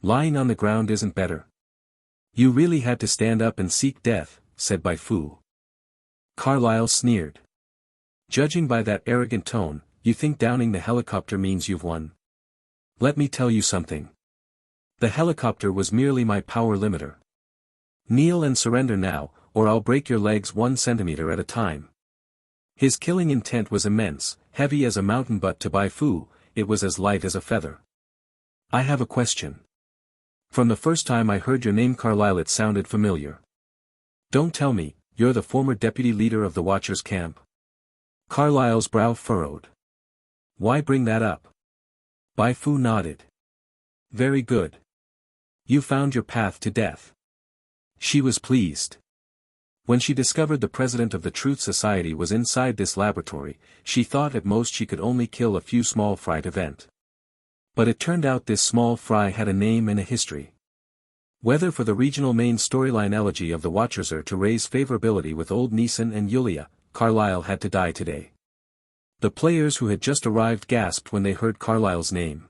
Lying on the ground isn't better. You really had to stand up and seek death, said Bai Fu. Carlyle sneered. Judging by that arrogant tone, you think downing the helicopter means you've won? Let me tell you something. The helicopter was merely my power limiter. Kneel and surrender now, or I'll break your legs 1 centimeter at a time. His killing intent was immense, heavy as a mountain, but to Bai Fu, it was as light as a feather. I have a question. From the first time I heard your name, Carlyle, it sounded familiar. Don't tell me, you're the former deputy leader of the Watchers camp? Carlyle's brow furrowed. Why bring that up? Bai Fu nodded. Very good. You found your path to death. She was pleased. When she discovered the president of the Truth Society was inside this laboratory, she thought at most she could only kill a few small fry to vent. But it turned out this small fry had a name and a history. Whether for the regional main storyline elegy of the Watchers or to raise favorability with old Neeson and Yulia, Carlyle had to die today. The players who had just arrived gasped when they heard Carlyle's name.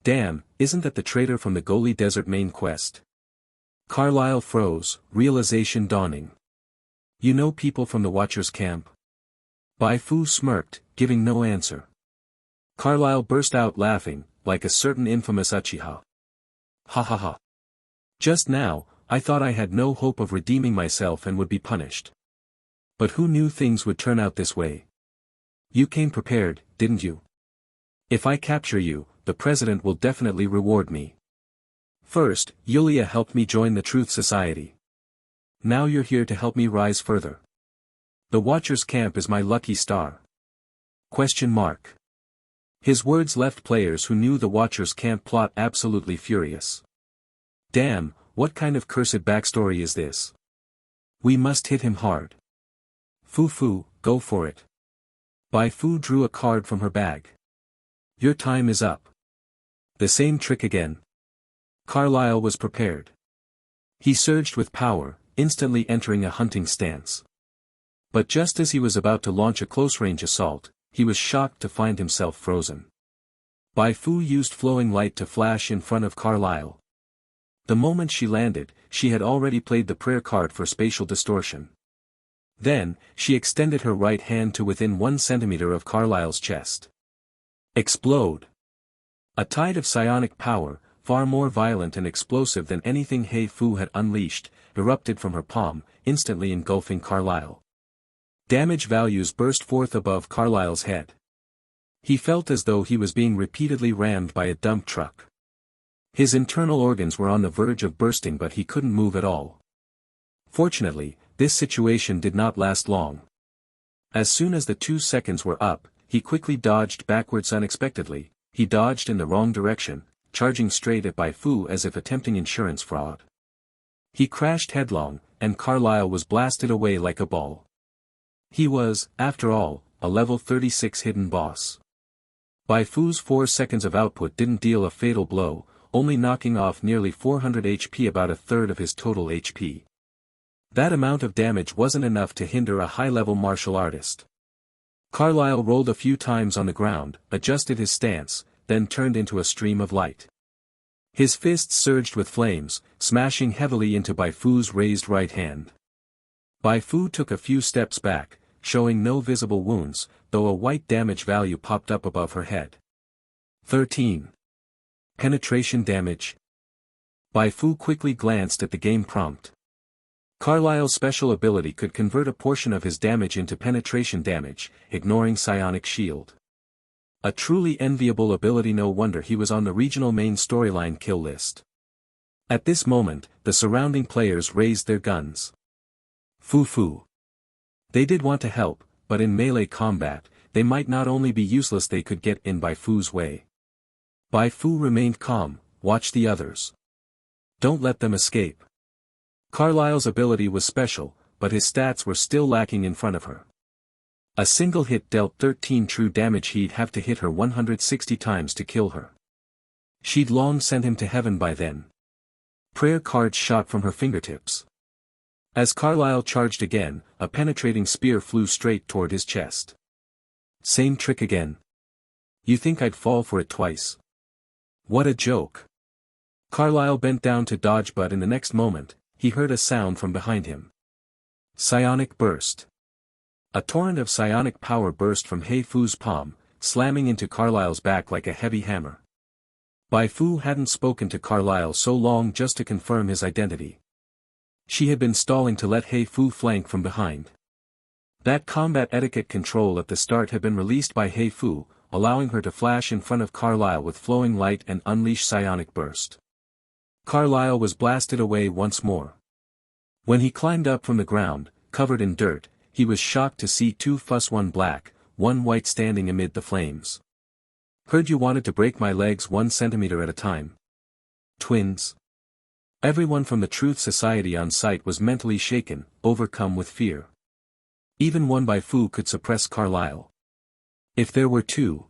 Damn, isn't that the traitor from the Goli Desert main quest? Carlyle froze, realization dawning. You know people from the Watchers camp? Bai Fu smirked, giving no answer. Carlyle burst out laughing, like a certain infamous Uchiha. Ha ha ha. Just now, I thought I had no hope of redeeming myself and would be punished. But who knew things would turn out this way? You came prepared, didn't you? If I capture you, the president will definitely reward me. First, Yulia helped me join the Truth Society. Now you're here to help me rise further. The Watchers camp is my lucky star. Question mark. His words left players who knew the Watchers camp plot absolutely furious. Damn, what kind of cursed backstory is this? We must hit him hard. Fu, go for it. Bai Fu drew a card from her bag. Your time is up. The same trick again. Carlyle was prepared. He surged with power, instantly entering a hunting stance. But just as he was about to launch a close-range assault, he was shocked to find himself frozen. Bai Fu used flowing light to flash in front of Carlyle. The moment she landed, she had already played the prayer card for spatial distortion. Then, she extended her right hand to within 1 centimeter of Carlyle's chest. Explode! A tide of psionic power, far more violent and explosive than anything Bai Fu had unleashed, erupted from her palm, instantly engulfing Carlyle. Damage values burst forth above Carlyle's head. He felt as though he was being repeatedly rammed by a dump truck. His internal organs were on the verge of bursting, but he couldn't move at all. Fortunately, this situation did not last long. As soon as the 2 seconds were up, he quickly dodged backwards unexpectedly. He dodged in the wrong direction, charging straight at Bai Fu as if attempting insurance fraud. He crashed headlong, and Carlyle was blasted away like a ball. He was, after all, a level 36 hidden boss. Bai Fu's 4 seconds of output didn't deal a fatal blow, only knocking off nearly 400 HP, about a third of his total HP. That amount of damage wasn't enough to hinder a high-level martial artist. Carlyle rolled a few times on the ground, adjusted his stance, then turned into a stream of light. His fists surged with flames, smashing heavily into Bai Fu's raised right hand. Bai Fu took a few steps back, showing no visible wounds, though a white damage value popped up above her head. 13. Penetration damage. Bai Fu quickly glanced at the game prompt. Carlyle's special ability could convert a portion of his damage into penetration damage, ignoring psionic shield. A truly enviable ability, no wonder he was on the regional main storyline kill list. At this moment, the surrounding players raised their guns. Fu. They did want to help, but in melee combat, they might not only be useless, they could get in Bai Fu's way. Bai Fu remained calm. Watch the others. Don't let them escape. Carlyle's ability was special, but his stats were still lacking in front of her. A single hit dealt 13 true damage. He'd have to hit her 160 times to kill her. She'd long sent him to heaven by then. Prayer cards shot from her fingertips. As Carlyle charged again, a penetrating spear flew straight toward his chest. Same trick again. You think I'd fall for it twice? What a joke. Carlyle bent down to dodge, but in the next moment, he heard a sound from behind him. Psionic burst. A torrent of psionic power burst from Bai Fu's palm, slamming into Carlyle's back like a heavy hammer. Bai Fu hadn't spoken to Carlyle so long just to confirm his identity. She had been stalling to let Bai Fu flank from behind. That combat etiquette control at the start had been released by Bai Fu, allowing her to flash in front of Carlyle with flowing light and unleash psionic burst. Carlyle was blasted away once more. When he climbed up from the ground, covered in dirt, he was shocked to see 2 fuss, 1 black, 1 white standing amid the flames. Heard you wanted to break my legs 1 centimeter at a time. Twins. Everyone from the Truth Society on site was mentally shaken, overcome with fear. Even one Bai Fu could suppress Carlyle. If there were 2.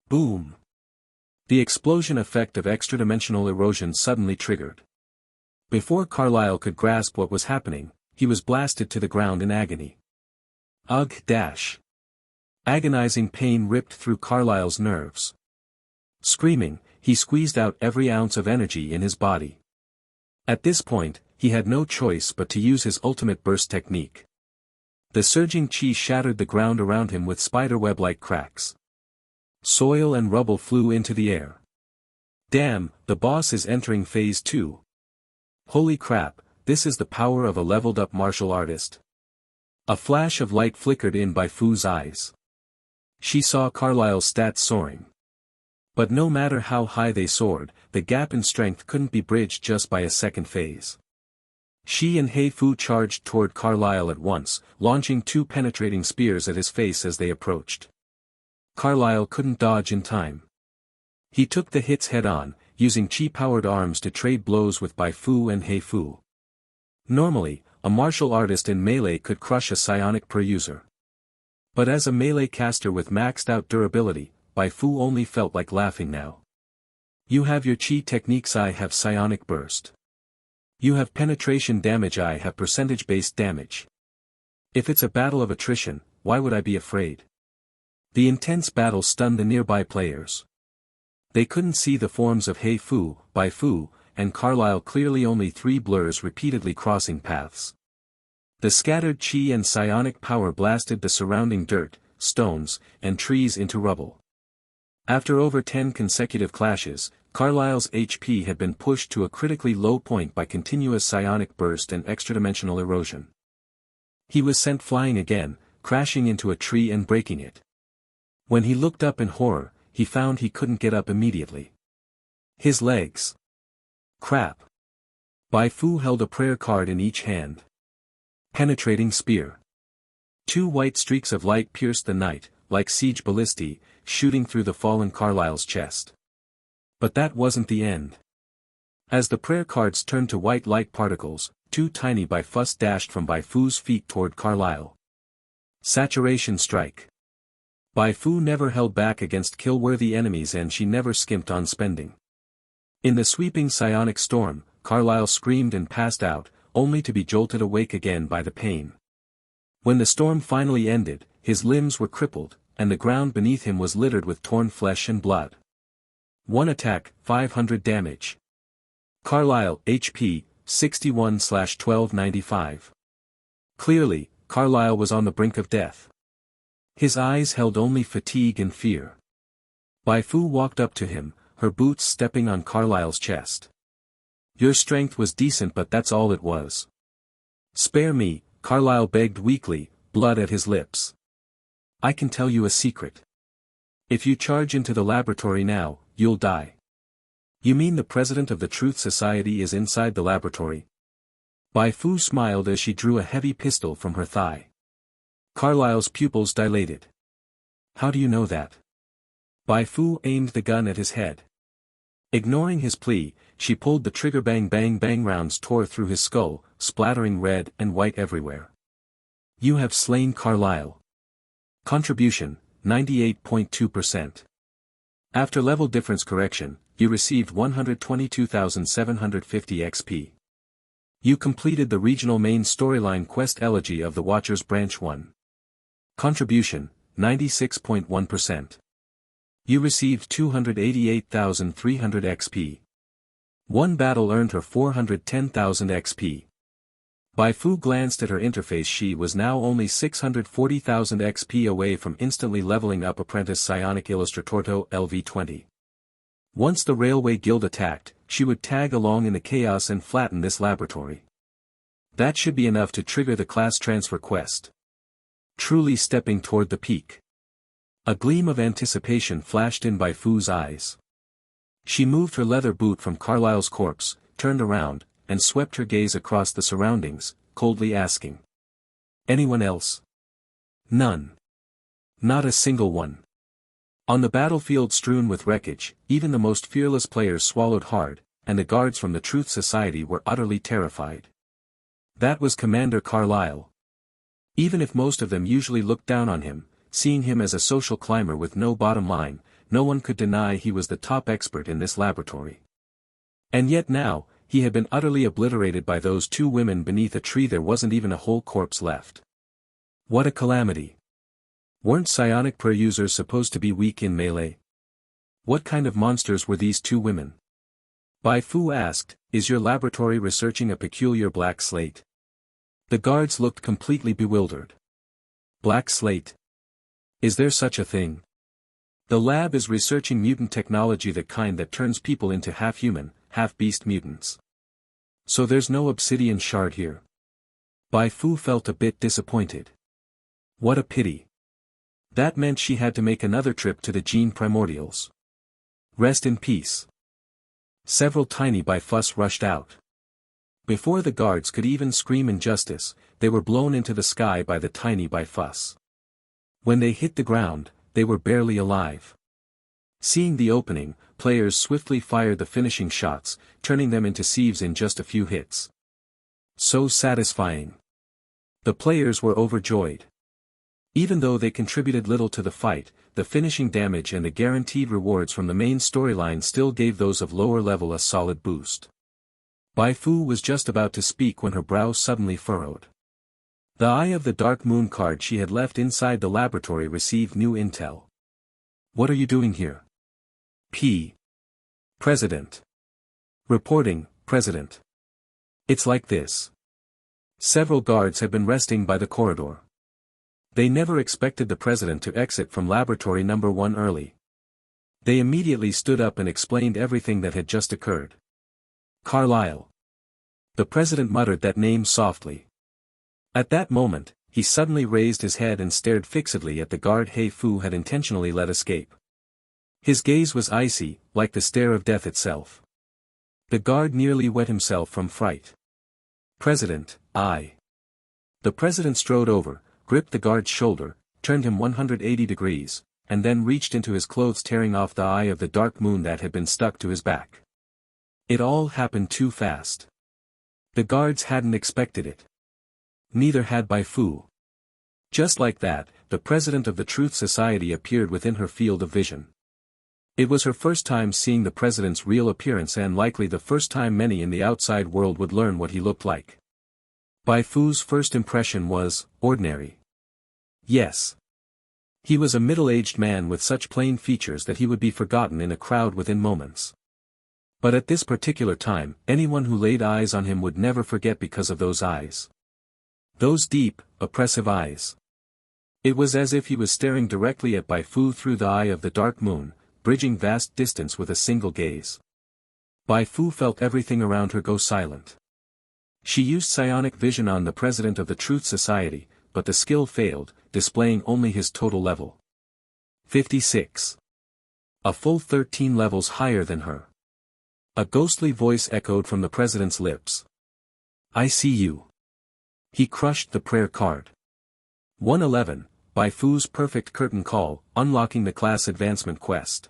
Boom. The explosion effect of extra-dimensional erosion suddenly triggered. Before Carlyle could grasp what was happening, he was blasted to the ground in agony. Ugh! Agonizing pain ripped through Carlyle's nerves. Screaming, he squeezed out every ounce of energy in his body. At this point, he had no choice but to use his ultimate burst technique. The surging chi shattered the ground around him with spiderweb-like cracks. Soil and rubble flew into the air. Damn, the boss is entering phase 2. Holy crap, this is the power of a leveled-up martial artist. A flash of light flickered in Bai Fu's eyes. She saw Carlyle's stats soaring. But no matter how high they soared, the gap in strength couldn't be bridged just by a second phase. She and Bai Fu charged toward Carlyle at once, launching 2 penetrating spears at his face as they approached. Carlyle couldn't dodge in time. He took the hits head-on, using chi-powered arms to trade blows with Bai Fu and Bai Fu. Normally, a martial artist in melee could crush a psionic per user. But as a melee caster with maxed-out durability, Bai Fu only felt like laughing now. You have your chi techniques, I have psionic burst. You have penetration damage, I have percentage-based damage. If it's a battle of attrition, why would I be afraid? The intense battle stunned the nearby players. They couldn't see the forms of Bai Fu, and Carlyle, clearly only 3 blurs repeatedly crossing paths. The scattered chi and psionic power blasted the surrounding dirt, stones, and trees into rubble. After over 10 consecutive clashes, Carlyle's HP had been pushed to a critically low point by continuous psionic burst and extra-dimensional erosion. He was sent flying again, crashing into a tree and breaking it. When he looked up in horror, he found he couldn't get up immediately. His legs. Crap. Bai Fu held a prayer card in each hand. Penetrating spear. 2 white streaks of light pierced the night, like siege ballistae, shooting through the fallen Carlyle's chest. But that wasn't the end. As the prayer cards turned to white light particles, 2 tiny Bai Fus dashed from Bai Fu's feet toward Carlyle. Saturation strike. Bai Fu never held back against kill-worthy enemies and she never skimped on spending. In the sweeping psionic storm, Carlyle screamed and passed out, only to be jolted awake again by the pain. When the storm finally ended, his limbs were crippled, and the ground beneath him was littered with torn flesh and blood. 1 attack, 500 damage. Carlyle, HP, 61/1295. Clearly, Carlyle was on the brink of death. His eyes held only fatigue and fear. Bai Fu walked up to him, her boots stepping on Carlyle's chest. Your strength was decent, but that's all it was. Spare me, Carlyle begged weakly, blood at his lips. I can tell you a secret. If you charge into the laboratory now, you'll die. You mean the president of the Truth Society is inside the laboratory? Bai Fu smiled as she drew a heavy pistol from her thigh. Carlyle's pupils dilated. How do you know that? Bai Fu aimed the gun at his head. Ignoring his plea, she pulled the trigger. Bang bang bang, rounds tore through his skull, splattering red and white everywhere. You have slain Carlyle. Contribution, 98.2%. After level difference correction, you received 122,750 XP. You completed the regional main storyline quest Elegy of the Watchers Branch 1. Contribution, 96.1%. You received 288,300 XP. One battle earned her 410,000 XP. Bai Fu glanced at her interface. She was now only 640,000 XP away from instantly leveling up Apprentice Psionic Illustratorto LV20. Once the Railway Guild attacked, she would tag along in the chaos and flatten this laboratory. That should be enough to trigger the class transfer quest. Truly stepping toward the peak. A gleam of anticipation flashed in Bai Fu's eyes. She moved her leather boot from Carlyle's corpse, turned around, and swept her gaze across the surroundings, coldly asking. Anyone else? None. Not a single one. On the battlefield strewn with wreckage, even the most fearless players swallowed hard, and the guards from the Truth Society were utterly terrified. That was Commander Carlyle. Even if most of them usually looked down on him, seeing him as a social climber with no bottom line, no one could deny he was the top expert in this laboratory. And yet now, he had been utterly obliterated by those 2 women beneath a tree. There wasn't even a whole corpse left. What a calamity. Weren't psionic prayer users supposed to be weak in melee? What kind of monsters were these 2 women? Bai Fu asked, is your laboratory researching a peculiar black slate? The guards looked completely bewildered. Black slate? Is there such a thing? The lab is researching mutant technology, the kind that turns people into half-human, half-beast mutants. So there's no obsidian shard here. Bai Fu felt a bit disappointed. What a pity. That meant she had to make another trip to the gene primordials. Rest in peace. Several tiny Bai Fus rushed out. Before the guards could even scream injustice, they were blown into the sky by the tiny Bai Fus. When they hit the ground, they were barely alive. Seeing the opening, players swiftly fired the finishing shots, turning them into sieves in just a few hits. So satisfying. The players were overjoyed. Even though they contributed little to the fight, the finishing damage and the guaranteed rewards from the main storyline still gave those of lower level a solid boost. Bai Fu was just about to speak when her brow suddenly furrowed. The Eye of the Dark Moon card she had left inside the laboratory received new intel. What are you doing here? P. President. Reporting, President. It's like this. Several guards had been resting by the corridor. They never expected the president to exit from laboratory number 1 early. They immediately stood up and explained everything that had just occurred. Carlyle. The president muttered that name softly. At that moment, he suddenly raised his head and stared fixedly at the guard Bai Fu had intentionally let escape. His gaze was icy, like the stare of death itself. The guard nearly wet himself from fright. President, I. The president strode over, gripped the guard's shoulder, turned him 180 degrees, and then reached into his clothes, tearing off the eye of the dark moon that had been stuck to his back. It all happened too fast. The guards hadn't expected it. Neither had Bai Fu. Just like that, the president of the Truth Society appeared within her field of vision. It was her first time seeing the president's real appearance, and likely the first time many in the outside world would learn what he looked like. Bai Fu's first impression was ordinary. Yes. He was a middle-aged man with such plain features that he would be forgotten in a crowd within moments. But at this particular time, anyone who laid eyes on him would never forget, because of those eyes. Those deep, oppressive eyes. It was as if he was staring directly at Bai Fu through the eye of the dark moon, bridging vast distance with a single gaze. Bai Fu felt everything around her go silent. She used psionic vision on the president of the Truth Society, but the skill failed, displaying only his total level. 56. A full 13 levels higher than her. A ghostly voice echoed from the president's lips. I see you. He crushed the prayer card. 111, Bai Fu's perfect curtain call, unlocking the class advancement quest.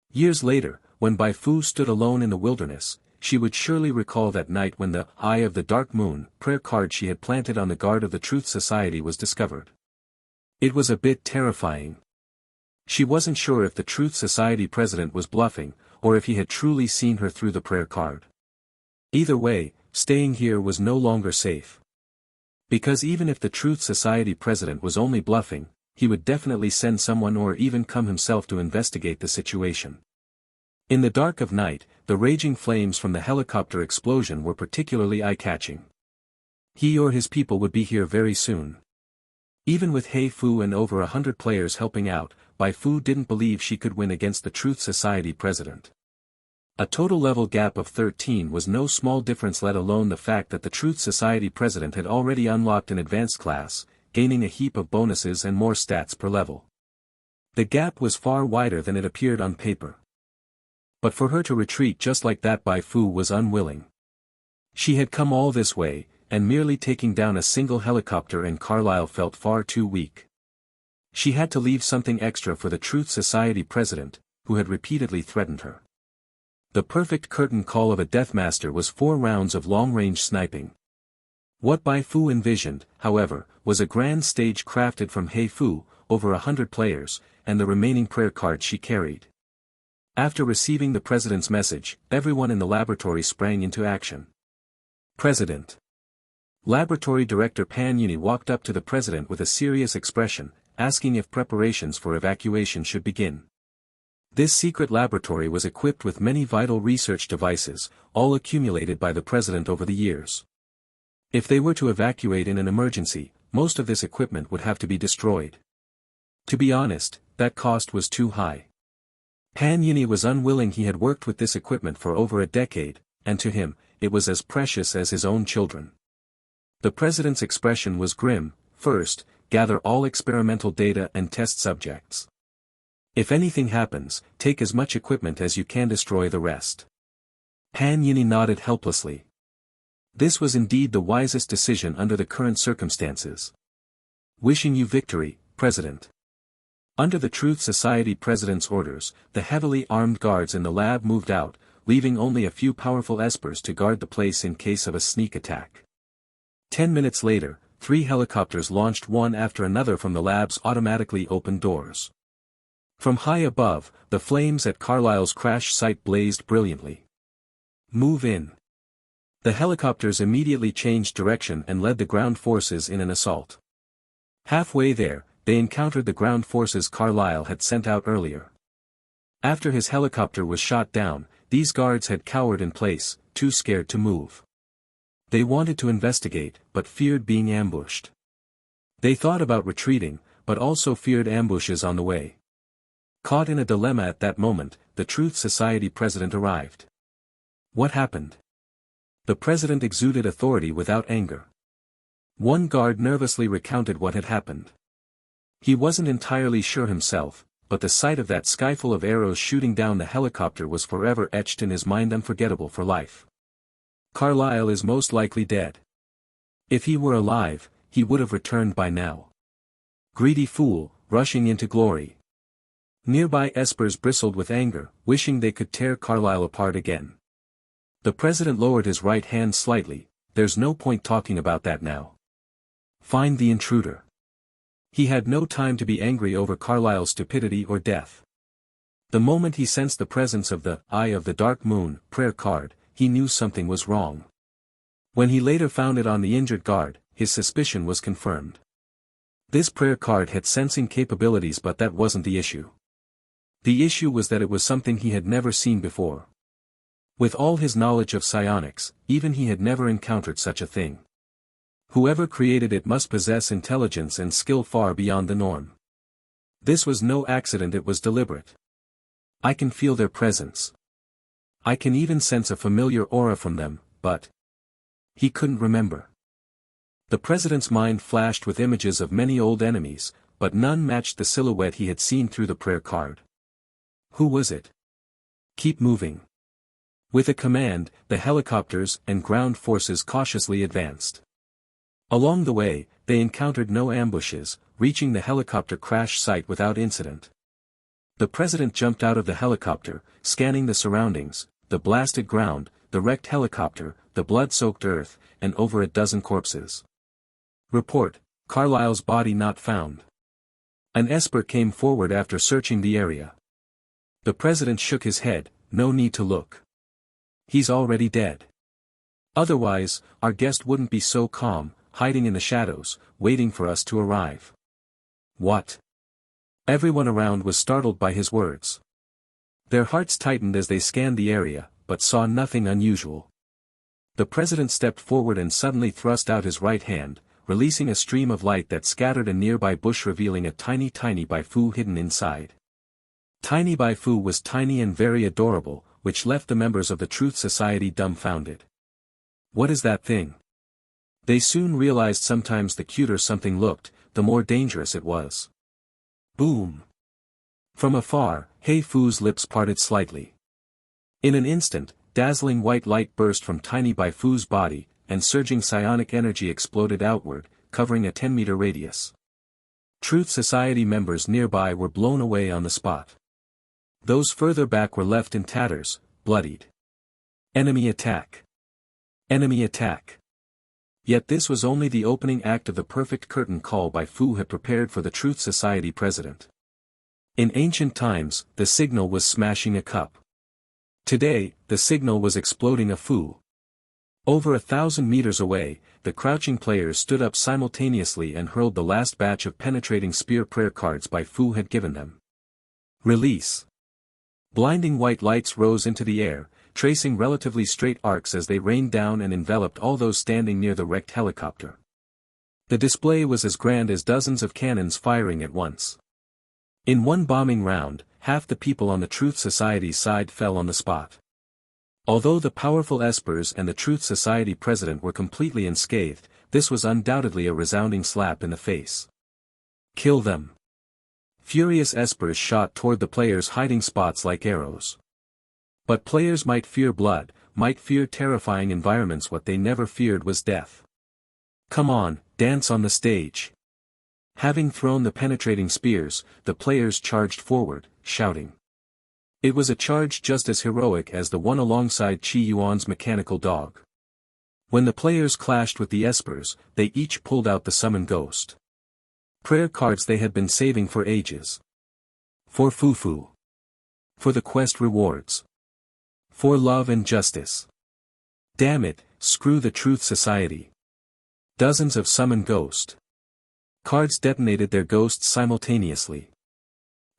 Years later, when Bai Fu stood alone in the wilderness, she would surely recall that night when the Eye of the Dark Moon prayer card she had planted on the guard of the Truth Society was discovered. It was a bit terrifying. She wasn't sure if the Truth Society president was bluffing, or if he had truly seen her through the prayer card. Either way, staying here was no longer safe. Because even if the Truth Society president was only bluffing, he would definitely send someone or even come himself to investigate the situation. In the dark of night, the raging flames from the helicopter explosion were particularly eye-catching. He or his people would be here very soon. Even with Bai Fu and over 100 players helping out, Bai Fu didn't believe she could win against the Truth Society president. A total level gap of 13 was no small difference, let alone the fact that the Truth Society president had already unlocked an advanced class, gaining a heap of bonuses and more stats per level. The gap was far wider than it appeared on paper. But for her to retreat just like that, Bai Fu was unwilling. She had come all this way, and merely taking down a single helicopter and Carlyle felt far too weak. She had to leave something extra for the Truth Society president, who had repeatedly threatened her. The perfect curtain call of a Deathmaster was 4 rounds of long-range sniping. What Bai Fu envisioned, however, was a grand stage crafted from Bai Fu, over 100 players, and the remaining prayer card she carried. After receiving the president's message, everyone in the laboratory sprang into action. President. Laboratory Director Pan Yuni walked up to the president with a serious expression, asking if preparations for evacuation should begin. This secret laboratory was equipped with many vital research devices, all accumulated by the president over the years. If they were to evacuate in an emergency, most of this equipment would have to be destroyed. To be honest, that cost was too high. Pan Yuni was unwilling. He had worked with this equipment for over a decade, and to him, it was as precious as his own children. The president's expression was grim. First, gather all experimental data and test subjects. If anything happens, take as much equipment as you can, destroy the rest. Pan Yuni nodded helplessly. This was indeed the wisest decision under the current circumstances. Wishing you victory, President. Under the Truth Society president's orders, the heavily armed guards in the lab moved out, leaving only a few powerful espers to guard the place in case of a sneak attack. 10 minutes later, 3 helicopters launched one after another from the lab's automatically opened doors. From high above, the flames at Carlyle's crash site blazed brilliantly. Move in. The helicopters immediately changed direction and led the ground forces in an assault. Halfway there, they encountered the ground forces Carlyle had sent out earlier. After his helicopter was shot down, these guards had cowered in place, too scared to move. They wanted to investigate, but feared being ambushed. They thought about retreating, but also feared ambushes on the way. Caught in a dilemma at that moment, the Truth Society president arrived. What happened? The president exuded authority without anger. One guard nervously recounted what had happened. He wasn't entirely sure himself, but the sight of that skyful of arrows shooting down the helicopter was forever etched in his mind, unforgettable for life. Carlyle is most likely dead. If he were alive, he would have returned by now. Greedy fool, rushing into glory. Nearby espers bristled with anger, wishing they could tear Carlyle apart again. The president lowered his right hand slightly. There's no point talking about that now. Find the intruder. He had no time to be angry over Carlyle's stupidity or death. The moment he sensed the presence of the Eye of the Dark Moon prayer card, he knew something was wrong. When he later found it on the injured guard, his suspicion was confirmed. This prayer card had sensing capabilities, but that wasn't the issue. The issue was that it was something he had never seen before. With all his knowledge of psionics, even he had never encountered such a thing. Whoever created it must possess intelligence and skill far beyond the norm. This was no accident, it was deliberate. I can feel their presence. I can even sense a familiar aura from them, but he couldn't remember. The president's mind flashed with images of many old enemies, but none matched the silhouette he had seen through the prayer card. Who was it? Keep moving. With a command, the helicopters and ground forces cautiously advanced. Along the way, they encountered no ambushes, reaching the helicopter crash site without incident. The president jumped out of the helicopter, scanning the surroundings, the blasted ground, the wrecked helicopter, the blood-soaked earth, and over a dozen corpses. Report: Carlyle's body not found. An esper came forward after searching the area. The president shook his head. No need to look. He's already dead. Otherwise, our guest wouldn't be so calm, hiding in the shadows, waiting for us to arrive. What? Everyone around was startled by his words. Their hearts tightened as they scanned the area, but saw nothing unusual. The president stepped forward and suddenly thrust out his right hand, releasing a stream of light that scattered a nearby bush, revealing a tiny Bai Fu hidden inside. Tiny Bai Fu was tiny and very adorable, which left the members of the Truth Society dumbfounded. What is that thing? They soon realized sometimes the cuter something looked, the more dangerous it was. Boom! From afar, Bai Fu's lips parted slightly. In an instant, dazzling white light burst from Tiny Bai Fu's body, and surging psionic energy exploded outward, covering a 10-meter radius. Truth Society members nearby were blown away on the spot. Those further back were left in tatters, bloodied. Enemy attack! Enemy attack! Yet this was only the opening act of the perfect curtain call Bai Fu had prepared for the Truth Society president. In ancient times, the signal was smashing a cup. Today, the signal was exploding a Fu. Over 1,000 meters away, the crouching players stood up simultaneously and hurled the last batch of penetrating spear prayer cards Bai Fu had given them. Release! Blinding white lights rose into the air, tracing relatively straight arcs as they rained down and enveloped all those standing near the wrecked helicopter. The display was as grand as dozens of cannons firing at once. In one bombing round, half the people on the Truth Society side fell on the spot. Although the powerful espers and the Truth Society president were completely unscathed, this was undoubtedly a resounding slap in the face. Kill them! Furious espers shot toward the players' hiding spots like arrows. But players might fear blood, might fear terrifying environments. What they never feared was death. Come on, dance on the stage. Having thrown the penetrating spears, the players charged forward, shouting. It was a charge just as heroic as the one alongside Qi Yuan's mechanical dog. When the players clashed with the espers, they each pulled out the summon ghost. Prayer cards they had been saving for ages. For Fufu. For the quest rewards. For love and justice. Damn it, screw the Truth Society. Dozens of summon ghost. Cards detonated their ghosts simultaneously.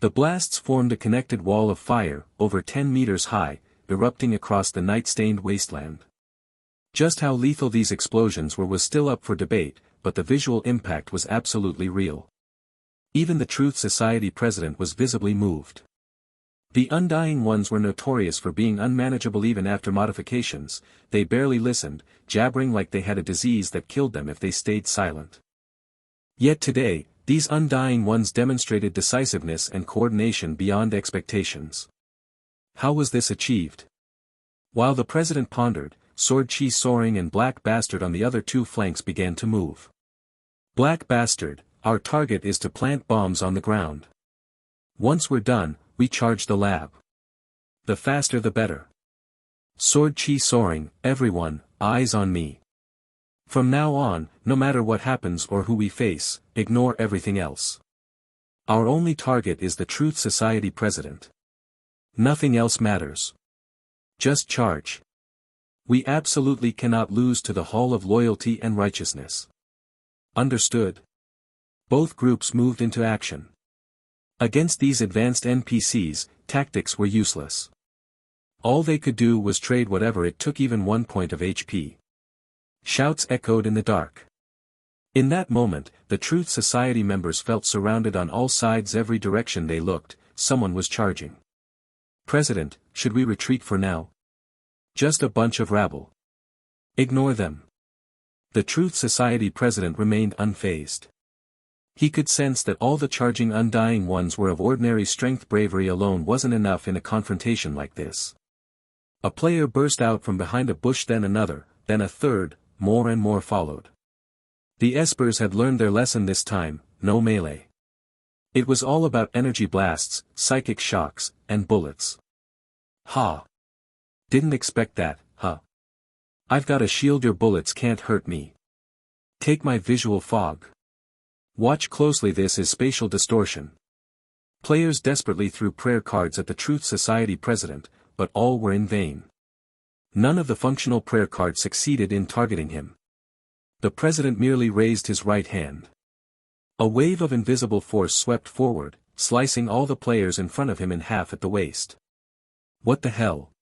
The blasts formed a connected wall of fire, over 10 meters high, erupting across the night-stained wasteland. Just how lethal these explosions were was still up for debate, but the visual impact was absolutely real. Even the Truth Society president was visibly moved. The Undying Ones were notorious for being unmanageable even after modifications. They barely listened, jabbering like they had a disease that killed them if they stayed silent. Yet today, these Undying Ones demonstrated decisiveness and coordination beyond expectations. How was this achieved? While the president pondered, Sword Chi Soaring and Black Bastard on the other two flanks began to move. Black bastard, our target is to plant bombs on the ground. Once we're done, we charge the lab. The faster the better. Sword chi soaring, everyone, eyes on me. From now on, no matter what happens or who we face, ignore everything else. Our only target is the Truth Society president. Nothing else matters. Just charge. We absolutely cannot lose to the Hall of Loyalty and Righteousness. Understood? Both groups moved into action. Against these advanced NPCs, tactics were useless. All they could do was trade whatever it took, even 1 point of HP. Shouts echoed in the dark. In that moment, the Truth Society members felt surrounded on all sides. Every direction they looked, someone was charging. President, should we retreat for now? Just a bunch of rabble. Ignore them. The Truth Society president remained unfazed. He could sense that all the charging Undying Ones were of ordinary strength. Bravery alone wasn't enough in a confrontation like this. A player burst out from behind a bush, then another, then a third, more and more followed. The Espers had learned their lesson this time, no melee. It was all about energy blasts, psychic shocks, and bullets. Ha! Didn't expect that, huh? I've got a shield, your bullets can't hurt me. Take my visual fog. Watch closely, this is spatial distortion. Players desperately threw prayer cards at the Truth Society president, but all were in vain. None of the functional prayer cards succeeded in targeting him. The president merely raised his right hand. A wave of invisible force swept forward, slicing all the players in front of him in half at the waist. What the hell?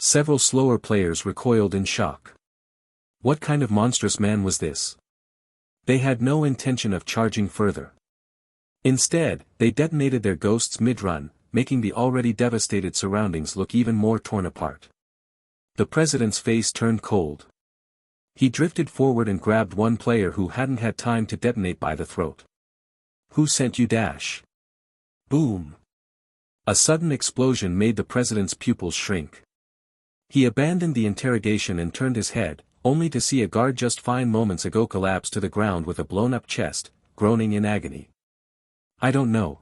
Several slower players recoiled in shock. What kind of monstrous man was this? They had no intention of charging further. Instead, they detonated their ghosts mid-run, making the already devastated surroundings look even more torn apart. The president's face turned cold. He drifted forward and grabbed one player who hadn't had time to detonate by the throat. Who sent you? Dash. Boom. A sudden explosion made the president's pupils shrink. He abandoned the interrogation and turned his head, only to see a guard just fine moments ago collapse to the ground with a blown-up chest, groaning in agony. I don't know.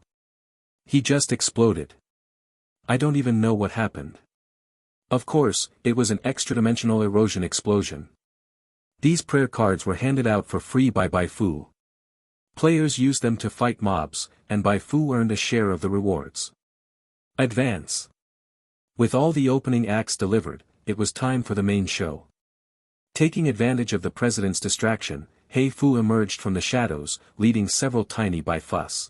He just exploded. I don't even know what happened. Of course, it was an extra-dimensional erosion explosion. These prayer cards were handed out for free by Bai Fu. Players used them to fight mobs, and Bai Fu earned a share of the rewards. Advance. With all the opening acts delivered, it was time for the main show. Taking advantage of the president's distraction, Bai Fu emerged from the shadows, leading several Tiny Bai Fuss.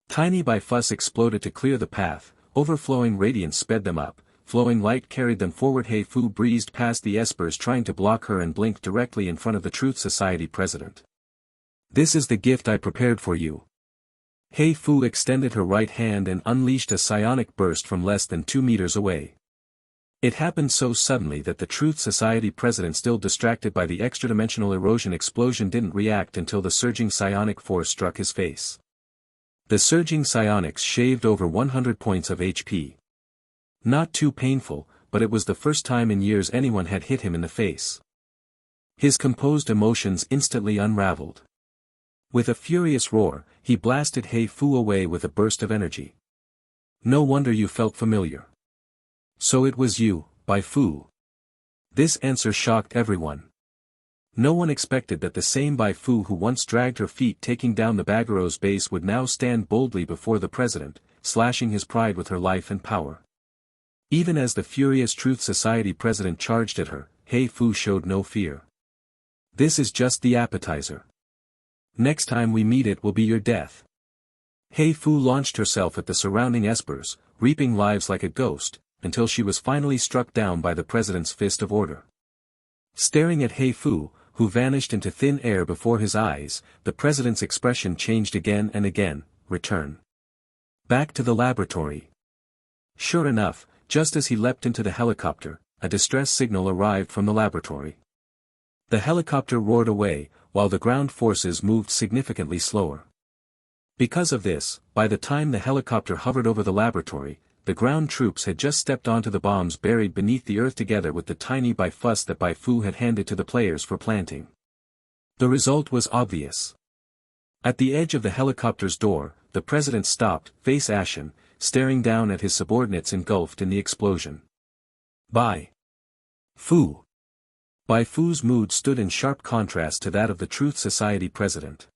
Tiny Bai Fuss exploded to clear the path, overflowing radiance sped them up, flowing light carried them forward. Bai Fu breezed past the Espers trying to block her and blinked directly in front of the Truth Society president. This is the gift I prepared for you. Bai Fu extended her right hand and unleashed a psionic burst from less than 2 meters away. It happened so suddenly that the Truth Society president, still distracted by the extra-dimensional erosion explosion, didn't react until the surging psionic force struck his face. The surging psionics shaved over 100 points of HP. Not too painful, but it was the first time in years anyone had hit him in the face. His composed emotions instantly unraveled. With a furious roar, he blasted Bai Fu away with a burst of energy. No wonder you felt familiar. So it was you, Bai Fu. This answer shocked everyone. No one expected that the same Bai Fu who once dragged her feet taking down the Baghero's base would now stand boldly before the president, slashing his pride with her life and power. Even as the furious Truth Society president charged at her, Bai Fu showed no fear. This is just the appetizer. Next time we meet it will be your death. Bai Fu launched herself at the surrounding Espers, reaping lives like a ghost, until she was finally struck down by the president's fist of order. Staring at Bai Fu, who vanished into thin air before his eyes, the president's expression changed again and again. Return. Back to the laboratory. Sure enough, just as he leapt into the helicopter, a distress signal arrived from the laboratory. The helicopter roared away, while the ground forces moved significantly slower. Because of this, by the time the helicopter hovered over the laboratory, the ground troops had just stepped onto the bombs buried beneath the earth together with the Tiny Bai Fuss that Bai Fu had handed to the players for planting. The result was obvious. At the edge of the helicopter's door, the president stopped, face ashen, staring down at his subordinates engulfed in the explosion. Bai Fu. Bai Fu's mood stood in sharp contrast to that of the Truth Society president.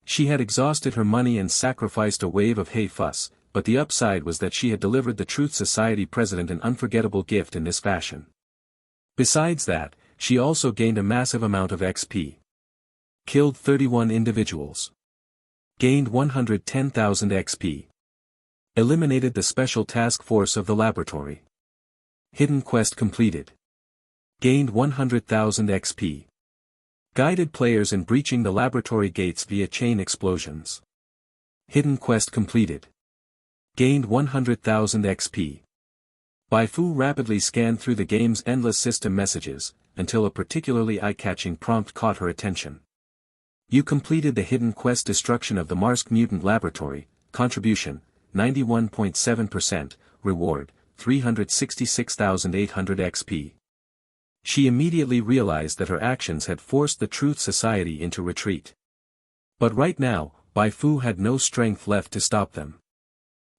She had exhausted her money and sacrificed a wave of hay fuss, but the upside was that she had delivered the Truth Society president an unforgettable gift in this fashion. Besides that, she also gained a massive amount of XP. Killed 31 individuals. Gained 110,000 XP. Eliminated the special task force of the laboratory. Hidden quest completed. Gained 100,000 XP. Guided players in breaching the laboratory gates via chain explosions. Hidden quest completed. Gained 100,000 XP. Bai Fu rapidly scanned through the game's endless system messages, until a particularly eye-catching prompt caught her attention. You completed the hidden quest Destruction of the Marsk Mutant Laboratory, contribution, 91.7%, reward, 366,800 XP. She immediately realized that her actions had forced the Truth Society into retreat. But right now, Bai Fu had no strength left to stop them.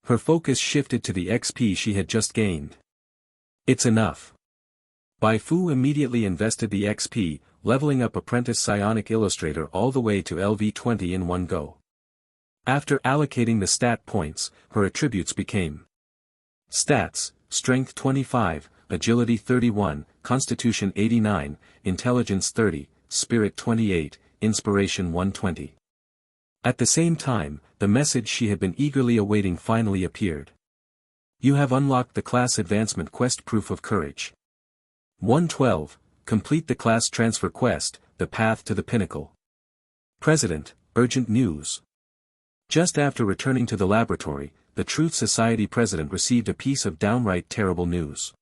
Her focus shifted to the XP she had just gained. It's enough. Bai Fu immediately invested the XP, leveling up Apprentice Psionic Illustrator all the way to LV20 in one go. After allocating the stat points, her attributes became Stats, Strength 25, Agility 31, Constitution 89, Intelligence 30, Spirit 28, Inspiration 120. At the same time, the message she had been eagerly awaiting finally appeared. You have unlocked the Class Advancement Quest Proof of Courage. 112, complete the class transfer quest, The Path to the Pinnacle. President, urgent news. Just after returning to the laboratory, the Truth Society president received a piece of downright terrible news.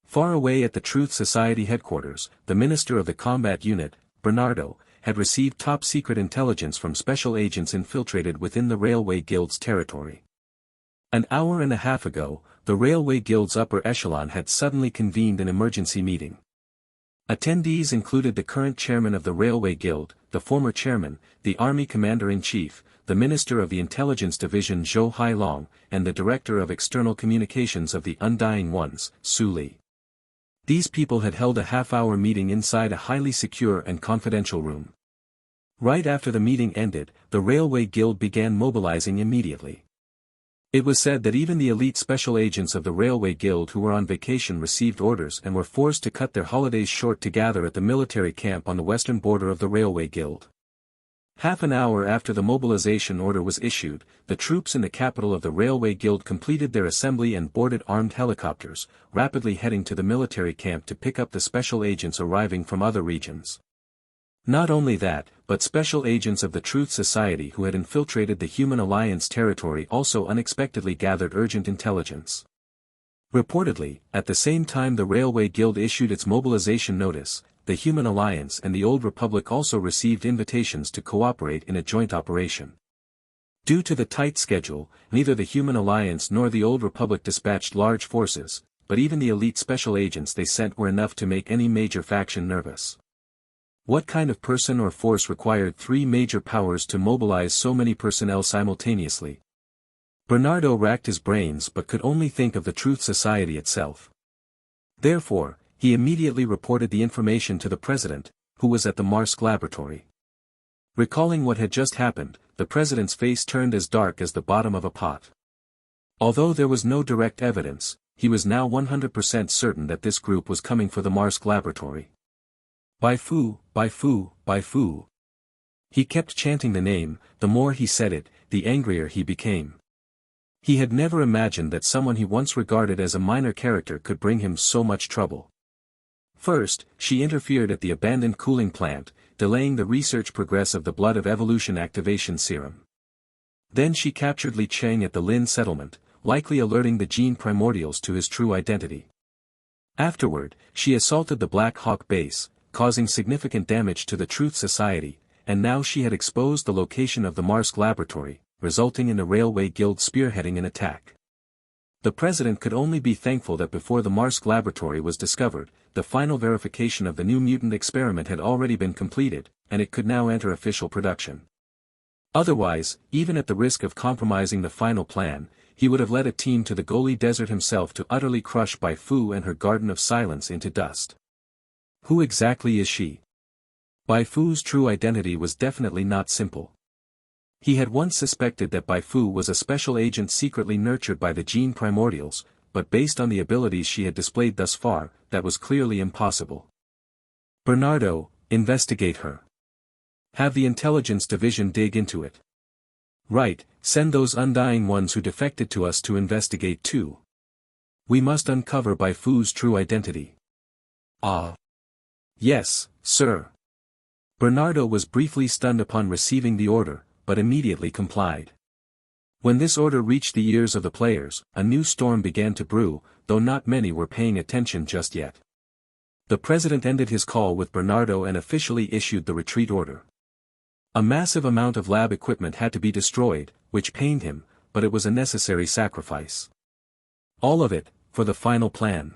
Far away at the Truth Society headquarters, the minister of the combat unit, Bernardo, had received top-secret intelligence from special agents infiltrated within the Railway Guild's territory. An hour and a half ago, the Railway Guild's upper echelon had suddenly convened an emergency meeting. Attendees included the current chairman of the Railway Guild, the former chairman, the army commander-in-chief, the minister of the intelligence division Zhou Hailong, and the director of external communications of the Undying Ones, Su Li. These people had held a half-hour meeting inside a highly secure and confidential room. Right after the meeting ended, the Railway Guild began mobilizing immediately. It was said that even the elite special agents of the Railway Guild who were on vacation received orders and were forced to cut their holidays short to gather at the military camp on the western border of the Railway Guild. Half an hour after the mobilization order was issued, the troops in the capital of the Railway Guild completed their assembly and boarded armed helicopters, rapidly heading to the military camp to pick up the special agents arriving from other regions. Not only that, but special agents of the Truth Society who had infiltrated the Human Alliance territory also unexpectedly gathered urgent intelligence. Reportedly, at the same time the Railway Guild issued its mobilization notice, the Human Alliance and the Old Republic also received invitations to cooperate in a joint operation. Due to the tight schedule, neither the Human Alliance nor the Old Republic dispatched large forces, but even the elite special agents they sent were enough to make any major faction nervous. What kind of person or force required three major powers to mobilize so many personnel simultaneously? Bernardo racked his brains but could only think of the Truth Society itself. Therefore, he immediately reported the information to the president, who was at the Marsk laboratory. Recalling what had just happened, the president's face turned as dark as the bottom of a pot. Although there was no direct evidence, he was now 100% certain that this group was coming for the Marsk laboratory. Bai Fu, Bai Fu, Bai Fu. He kept chanting the name, the more he said it, the angrier he became. He had never imagined that someone he once regarded as a minor character could bring him so much trouble. First, she interfered at the abandoned cooling plant, delaying the research progress of the Blood of Evolution activation serum. Then she captured Li Cheng at the Lin settlement, likely alerting the gene primordials to his true identity. Afterward, she assaulted the Black Hawk base, causing significant damage to the Truth Society, and now she had exposed the location of the Marsk laboratory, resulting in the Railway Guild spearheading an attack. The president could only be thankful that before the Marsk laboratory was discovered, the final verification of the new mutant experiment had already been completed, and it could now enter official production. Otherwise, even at the risk of compromising the final plan, he would have led a team to the Goli Desert himself to utterly crush Bai Fu and her Garden of Silence into dust. Who exactly is she? Bai Fu's true identity was definitely not simple. He had once suspected that Bai Fu was a special agent secretly nurtured by the gene primordials, but based on the abilities she had displayed thus far, that was clearly impossible. Bernardo, investigate her. Have the intelligence division dig into it. Right, send those undying ones who defected to us to investigate too. We must uncover Bai Fu's true identity. Ah. Yes, sir. Bernardo was briefly stunned upon receiving the order, but immediately complied. When this order reached the ears of the players, a new storm began to brew, though not many were paying attention just yet. The president ended his call with Bernardo and officially issued the retreat order. A massive amount of lab equipment had to be destroyed, which pained him, but it was a necessary sacrifice. All of it, for the final plan.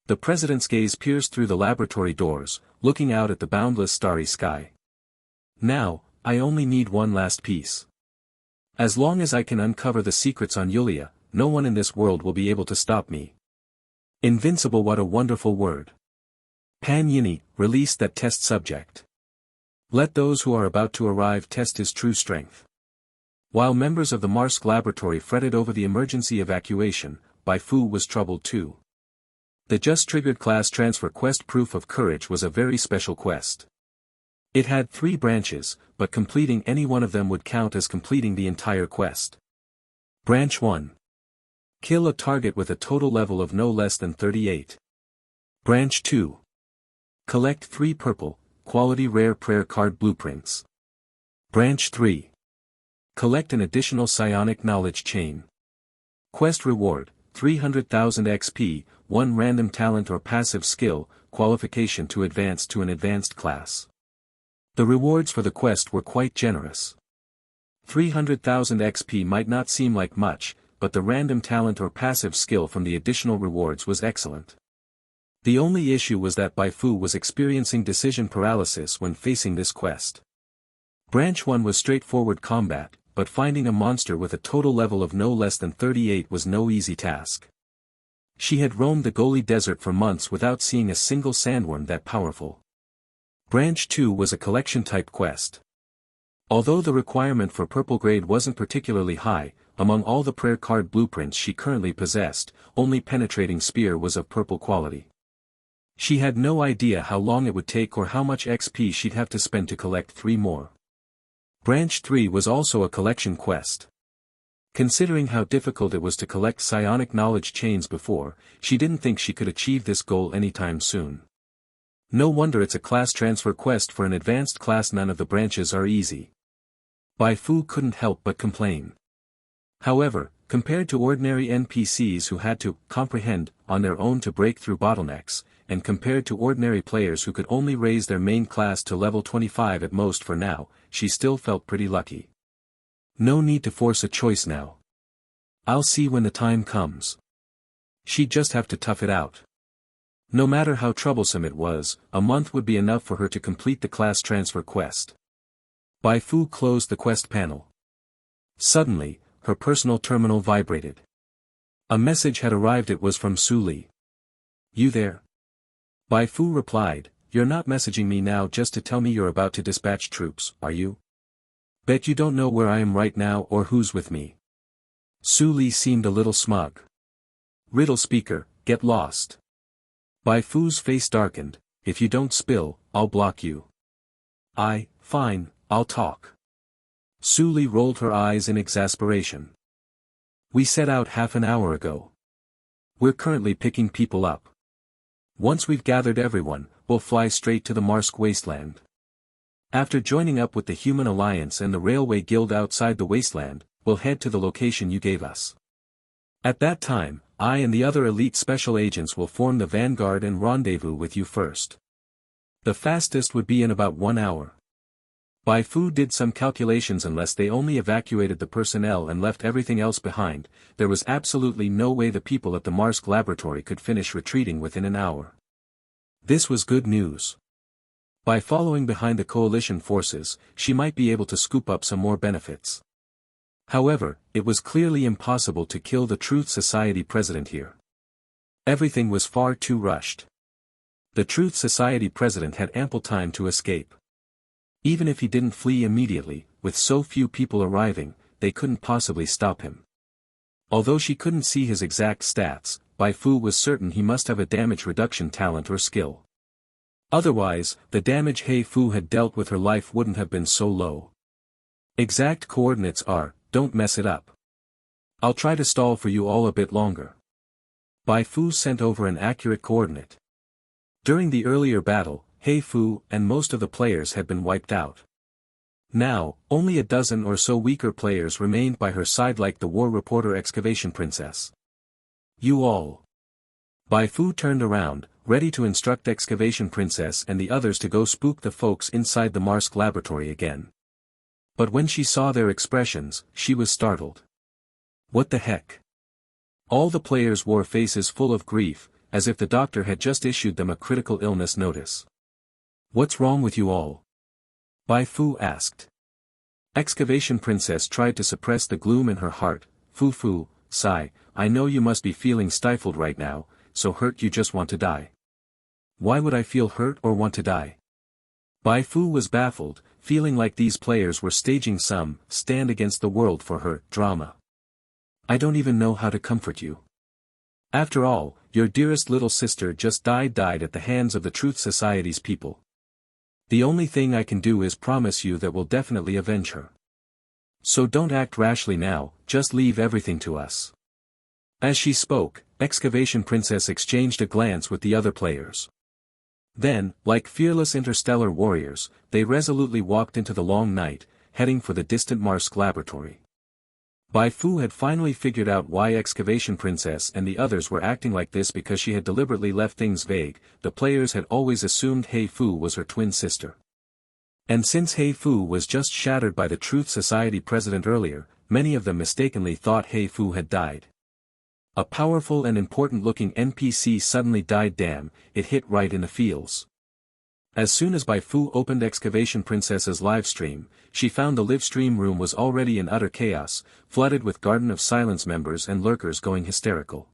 The president's gaze pierced through the laboratory doors, looking out at the boundless starry sky. Now, I only need one last piece. As long as I can uncover the secrets on Yulia, no one in this world will be able to stop me. Invincible, what a wonderful word. Pan Yini, release that test subject. Let those who are about to arrive test his true strength. While members of the Marsk laboratory fretted over the emergency evacuation, Bai Fu was troubled too. The just-triggered class transfer quest Proof of Courage was a very special quest. It had 3 branches, but completing any one of them would count as completing the entire quest. Branch 1. Kill a target with a total level of no less than 38. Branch 2. Collect 3 purple, quality rare prayer card blueprints. Branch 3. Collect an additional psionic knowledge chain. Quest reward, 300,000 XP, 1 random talent or passive skill, qualification to advance to an advanced class. The rewards for the quest were quite generous. 300,000 XP might not seem like much, but the random talent or passive skill from the additional rewards was excellent. The only issue was that Bai Fu was experiencing decision paralysis when facing this quest. Branch 1 was straightforward combat, but finding a monster with a total level of no less than 38 was no easy task. She had roamed the Goli Desert for months without seeing a single sandworm that powerful. Branch 2 was a collection-type quest. Although the requirement for purple grade wasn't particularly high, among all the prayer card blueprints she currently possessed, only Penetrating Spear was of purple quality. She had no idea how long it would take or how much XP she'd have to spend to collect 3 more. Branch 3 was also a collection quest. Considering how difficult it was to collect psionic knowledge chains before, she didn't think she could achieve this goal anytime soon. No wonder it's a class transfer quest for an advanced class. None of the branches are easy. Bai Fu couldn't help but complain. However, compared to ordinary NPCs who had to comprehend on their own to break through bottlenecks, and compared to ordinary players who could only raise their main class to level 25 at most for now, she still felt pretty lucky. No need to force a choice now. I'll see when the time comes. She'd just have to tough it out. No matter how troublesome it was, a month would be enough for her to complete the class transfer quest. Bai Fu closed the quest panel. Suddenly, her personal terminal vibrated. A message had arrived. It was from Su Li. You there? Bai Fu replied, You're not messaging me now just to tell me you're about to dispatch troops, are you? Bet you don't know where I am right now or who's with me. Su Li seemed a little smug. Riddle speaker, get lost. Bai Fu's face darkened. If you don't spill, I'll block you. Fine, I'll talk. Su Li rolled her eyes in exasperation. We set out half an hour ago. We're currently picking people up. Once we've gathered everyone, we'll fly straight to the Marsk wasteland. After joining up with the Human Alliance and the Railway Guild outside the wasteland, we'll head to the location you gave us. At that time, I and the other elite special agents will form the vanguard and rendezvous with you first. The fastest would be in about 1 hour. Bai Fu did some calculations. Unless they only evacuated the personnel and left everything else behind, there was absolutely no way the people at the Marsk laboratory could finish retreating within an hour. This was good news. By following behind the coalition forces, she might be able to scoop up some more benefits. However, it was clearly impossible to kill the Truth Society president here. Everything was far too rushed. The Truth Society president had ample time to escape. Even if he didn't flee immediately, with so few people arriving, they couldn't possibly stop him. Although she couldn't see his exact stats, Bai Fu was certain he must have a damage reduction talent or skill. Otherwise, the damage He Fu had dealt with her life wouldn't have been so low. Exact coordinates are, don't mess it up. I'll try to stall for you all a bit longer. Bai Fu sent over an accurate coordinate. During the earlier battle, He Fu and most of the players had been wiped out. Now, only a dozen or so weaker players remained by her side like the war reporter Excavation Princess. You all. Bai Fu turned around, ready to instruct Excavation Princess and the others to go spook the folks inside the Marsk laboratory again. But when she saw their expressions, she was startled. What the heck? All the players wore faces full of grief, as if the doctor had just issued them a critical illness notice. What's wrong with you all? Bai Fu asked. Excavation Princess tried to suppress the gloom in her heart. Fu, sigh, I know you must be feeling stifled right now, so hurt you just want to die. Why would I feel hurt or want to die? Bai Fu was baffled, feeling like these players were staging some stand against the world for her drama. I don't even know how to comfort you. After all, your dearest little sister just died at the hands of the Truth Society's people. The only thing I can do is promise you that we'll definitely avenge her. So don't act rashly now, just leave everything to us. As she spoke, Excavation Princess exchanged a glance with the other players. Then, like fearless interstellar warriors, they resolutely walked into the long night, heading for the distant Marsk laboratory. Bai Fu had finally figured out why Excavation Princess and the others were acting like this because she had deliberately left things vague. The players had always assumed He Fu was her twin sister. And since He Fu was just shattered by the Truth Society president earlier, many of them mistakenly thought He Fu had died. A powerful and important-looking NPC suddenly died. Damn, it hit right in the feels. As soon as Bai Fu opened Excavation Princess's livestream, she found the livestream room was already in utter chaos, flooded with Garden of Silence members and lurkers going hysterical.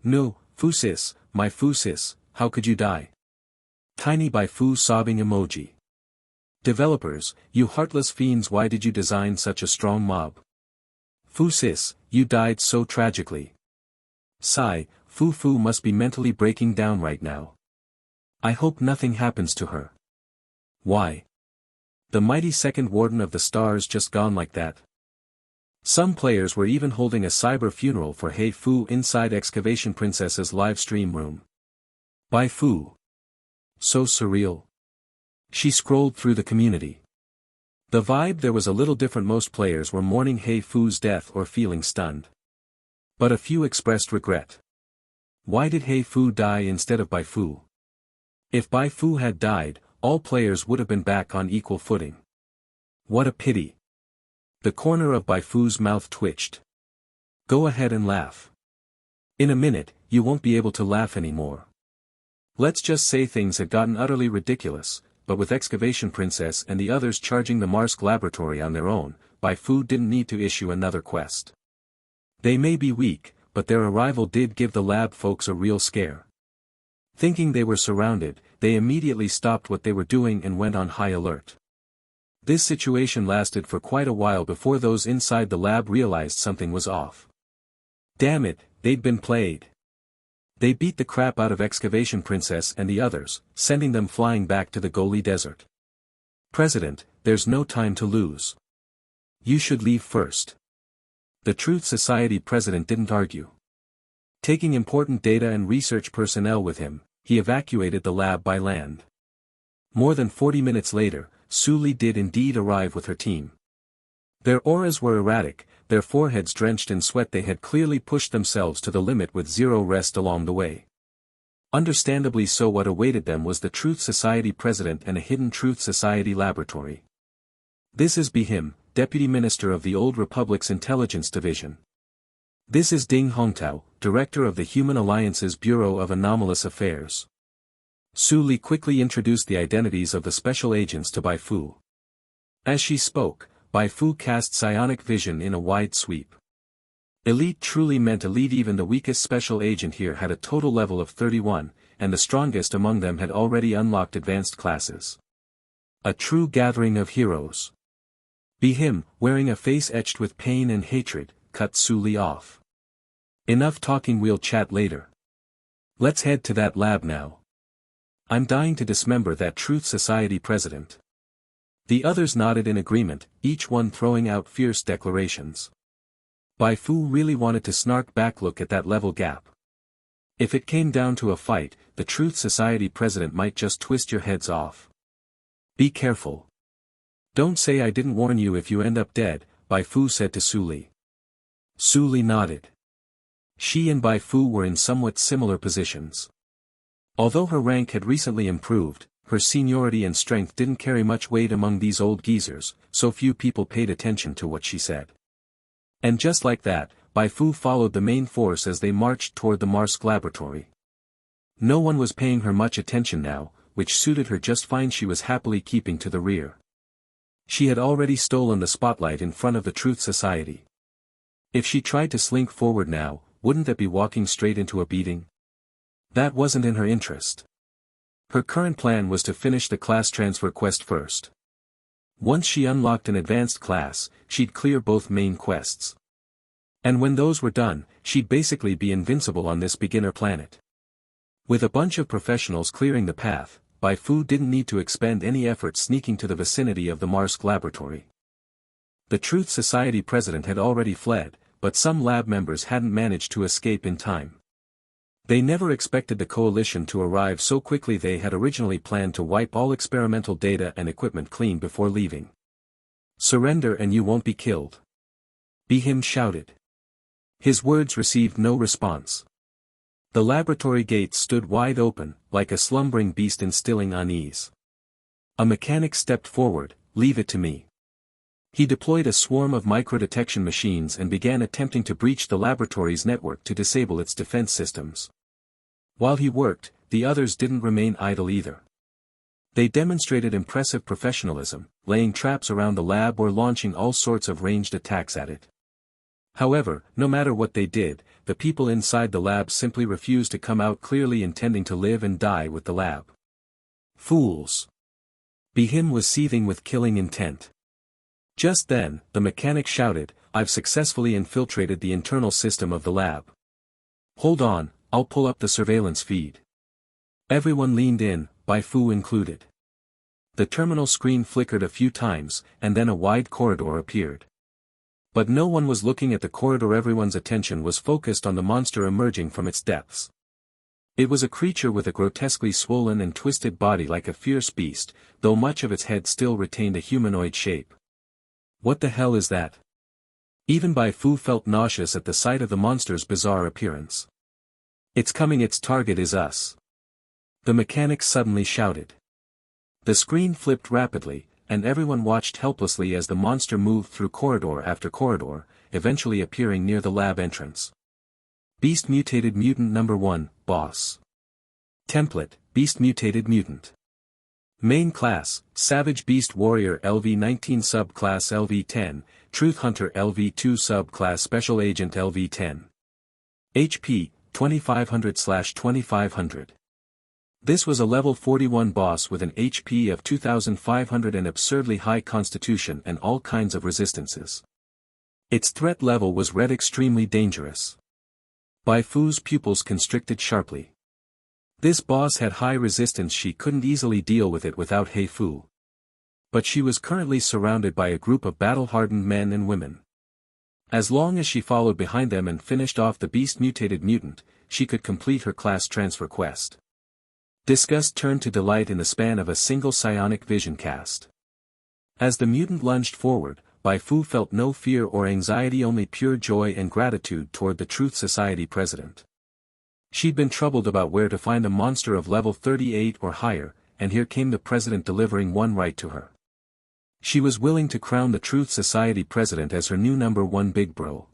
No, Fu sis, my Fu sis, how could you die? Tiny Bai Fu sobbing emoji. Developers, you heartless fiends, why did you design such a strong mob? Fu sis, you died so tragically. Sigh, Fu must be mentally breaking down right now. I hope nothing happens to her. Why? The mighty second warden of the stars just gone like that. Some players were even holding a cyber funeral for He Fu inside Excavation Princess's live stream room. Bai Fu. So surreal. She scrolled through the community. The vibe there was a little different. Most players were mourning He Fu's death or feeling stunned. But a few expressed regret. Why did He Fu die instead of Bai Fu? If Bai Fu had died, all players would have been back on equal footing. What a pity. The corner of Bai Fu's mouth twitched. Go ahead and laugh. In a minute, you won't be able to laugh anymore. Let's just say things had gotten utterly ridiculous, but with Excavation Princess and the others charging the Marsk laboratory on their own, Bai Fu didn't need to issue another quest. They may be weak, but their arrival did give the lab folks a real scare. Thinking they were surrounded, they immediately stopped what they were doing and went on high alert. This situation lasted for quite a while before those inside the lab realized something was off. Damn it, they'd been played. They beat the crap out of Excavation Princess and the others, sending them flying back to the Goli Desert. President, there's no time to lose. You should leave first. The Truth Society president didn't argue. Taking important data and research personnel with him, he evacuated the lab by land. More than 40 minutes later, Su Li did indeed arrive with her team. Their auras were erratic, their foreheads drenched in sweat. They had clearly pushed themselves to the limit with zero rest along the way. Understandably so. What awaited them was the Truth Society president and a hidden Truth Society laboratory. This is Bihim, Deputy Minister of the Old Republic's Intelligence Division. This is Ding Hongtao, Director of the Human Alliance's Bureau of Anomalous Affairs. Su Li quickly introduced the identities of the special agents to Bai Fu. As she spoke, Bai Fu cast psionic vision in a wide sweep. Elite truly meant elite. Even the weakest special agent here had a total level of 31, and the strongest among them had already unlocked advanced classes. A true gathering of heroes. Be him, wearing a face etched with pain and hatred, cut Su Li off. Enough talking, we'll chat later. Let's head to that lab now. I'm dying to dismember that Truth Society president. The others nodded in agreement, each one throwing out fierce declarations. Bai Fu really wanted to snark back. Look at that level gap. If it came down to a fight, the Truth Society president might just twist your heads off. Be careful. Don't say I didn't warn you if you end up dead, Bai Fu said to Su Li. Su Li nodded. She and Bai Fu were in somewhat similar positions. Although her rank had recently improved, her seniority and strength didn't carry much weight among these old geezers, so few people paid attention to what she said. And just like that, Bai Fu followed the main force as they marched toward the Marsk laboratory. No one was paying her much attention now, which suited her just fine. She was happily keeping to the rear. She had already stolen the spotlight in front of the Truth Society. If she tried to slink forward now, wouldn't that be walking straight into a beating? That wasn't in her interest. Her current plan was to finish the class transfer quest first. Once she unlocked an advanced class, she'd clear both main quests. And when those were done, she'd basically be invincible on this beginner planet. With a bunch of professionals clearing the path, Bai Fu didn't need to expend any effort sneaking to the vicinity of the Marsk laboratory. The Truth Society president had already fled, but some lab members hadn't managed to escape in time. They never expected the coalition to arrive so quickly. They had originally planned to wipe all experimental data and equipment clean before leaving. Surrender and you won't be killed. Be him shouted. His words received no response. The laboratory gates stood wide open, like a slumbering beast instilling unease. A mechanic stepped forward. Leave it to me. He deployed a swarm of micro-detection machines and began attempting to breach the laboratory's network to disable its defense systems. While he worked, the others didn't remain idle either. They demonstrated impressive professionalism, laying traps around the lab or launching all sorts of ranged attacks at it. However, no matter what they did, the people inside the lab simply refused to come out, clearly intending to live and die with the lab. Fools! Be him was seething with killing intent. Just then, the mechanic shouted, I've successfully infiltrated the internal system of the lab. Hold on, I'll pull up the surveillance feed. Everyone leaned in, Bai Fu included. The terminal screen flickered a few times, and then a wide corridor appeared. But no one was looking at the corridor. Everyone's attention was focused on the monster emerging from its depths. It was a creature with a grotesquely swollen and twisted body like a fierce beast, though much of its head still retained a humanoid shape. What the hell is that? Even Bai Fu felt nauseous at the sight of the monster's bizarre appearance. It's coming, its target is us. The mechanic suddenly shouted. The screen flipped rapidly, and everyone watched helplessly as the monster moved through corridor after corridor, eventually appearing near the lab entrance. Beast Mutated Mutant Number 1, Boss. Template, Beast Mutated Mutant. Main Class, Savage Beast Warrior LV-19 Subclass LV-10, Truth Hunter LV-2 Subclass Special Agent LV-10. HP, 2500/2500. This was a level 41 boss with an HP of 2500 and absurdly high constitution and all kinds of resistances. Its threat level was red, extremely dangerous. Bai Fu's pupils constricted sharply. This boss had high resistance, she couldn't easily deal with it without He Fu. But she was currently surrounded by a group of battle-hardened men and women. As long as she followed behind them and finished off the beast-mutated mutant, she could complete her class transfer quest. Disgust turned to delight in the span of a single psionic vision cast. As the mutant lunged forward, Bai Fu felt no fear or anxiety, only pure joy and gratitude toward the Truth Society president. She'd been troubled about where to find a monster of level 38 or higher, and here came the president delivering one right to her. She was willing to crown the Truth Society president as her new number 1 big bro.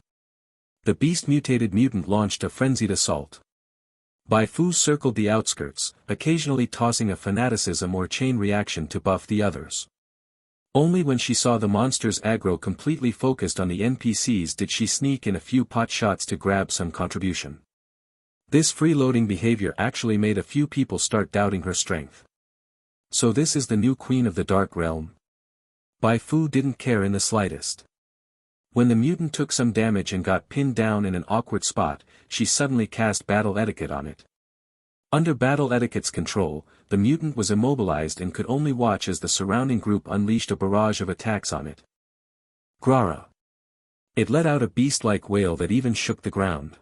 The beast-mutated mutant launched a frenzied assault. Bai Fu circled the outskirts, occasionally tossing a fanaticism or chain reaction to buff the others. Only when she saw the monster's aggro completely focused on the NPCs did she sneak in a few pot shots to grab some contribution. This freeloading behavior actually made a few people start doubting her strength. So this is the new queen of the Dark Realm? Bai Fu didn't care in the slightest. When the mutant took some damage and got pinned down in an awkward spot, she suddenly cast battle etiquette on it. Under battle etiquette's control, the mutant was immobilized and could only watch as the surrounding group unleashed a barrage of attacks on it. Grara. It let out a beast-like wail that even shook the ground.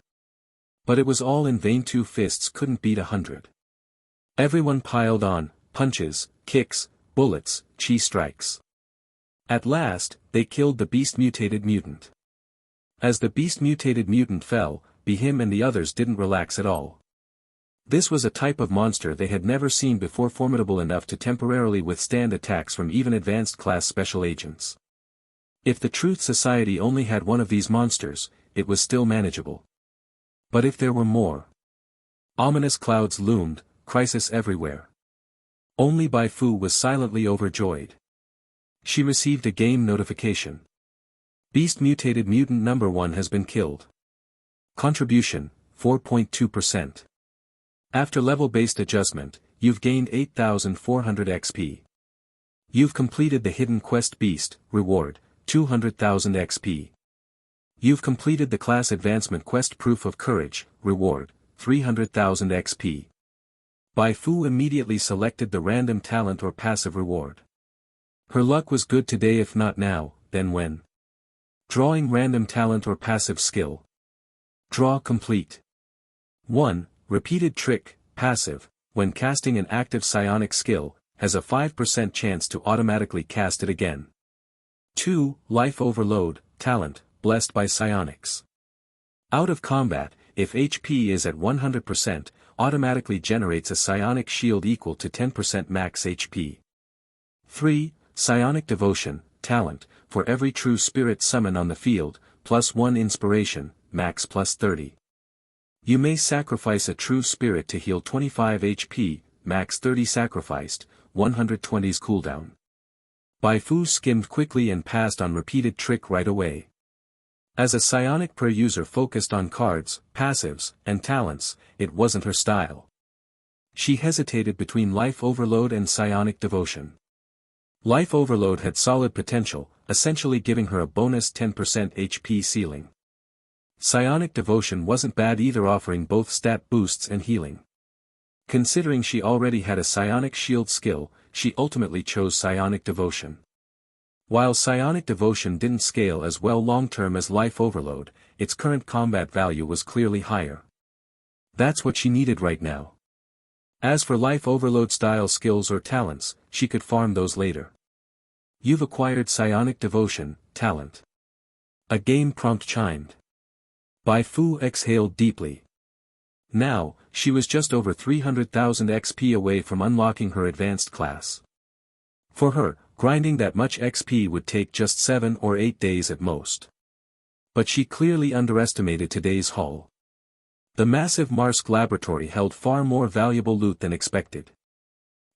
But it was all in vain. 2 fists couldn't beat 100. Everyone piled on, punches, kicks, bullets, chi strikes. At last, they killed the beast-mutated mutant. As the beast-mutated mutant fell, him and the others didn't relax at all. This was a type of monster they had never seen before, formidable enough to temporarily withstand attacks from even advanced-class special agents. If the Truth Society only had one of these monsters, it was still manageable. But if there were more? Ominous clouds loomed, crisis everywhere. Only Bai Fu was silently overjoyed. She received a game notification. Beast-mutated mutant number 1 has been killed. Contribution, 4.2%. After level-based adjustment, you've gained 8,400 XP. You've completed the hidden quest beast, reward, 200,000 XP. You've completed the class advancement quest proof of courage, reward, 300,000 XP. Bai Fu immediately selected the random talent or passive reward. Her luck was good today, if not now, then when? Drawing random talent or passive skill. Draw complete. 1. Repeated trick, passive, when casting an active psionic skill, has a 5% chance to automatically cast it again. 2. Life overload, talent, blessed by psionics. Out of combat, if HP is at 100%, automatically generates a psionic shield equal to 10% max HP. 3. Psionic devotion, talent, for every true spirit summon on the field, +1 inspiration, max +30. You may sacrifice a true spirit to heal 25 HP, max 30 sacrificed, 120's cooldown. Bai Fu skimmed quickly and passed on repeated trick right away. As a psionic prayer user focused on cards, passives, and talents, it wasn't her style. She hesitated between life overload and psionic devotion. Life overload had solid potential, essentially giving her a bonus 10% HP ceiling. Psionic devotion wasn't bad either, offering both stat boosts and healing. Considering she already had a psionic shield skill, she ultimately chose psionic devotion. While psionic devotion didn't scale as well long-term as life overload, its current combat value was clearly higher. That's what she needed right now. As for life overload style skills or talents, she could farm those later. You've acquired psionic devotion, talent. A game prompt chimed. Bai Fu exhaled deeply. Now, she was just over 300,000 XP away from unlocking her advanced class. For her, grinding that much XP would take just 7 or 8 days at most. But she clearly underestimated today's haul. The massive Marsk laboratory held far more valuable loot than expected.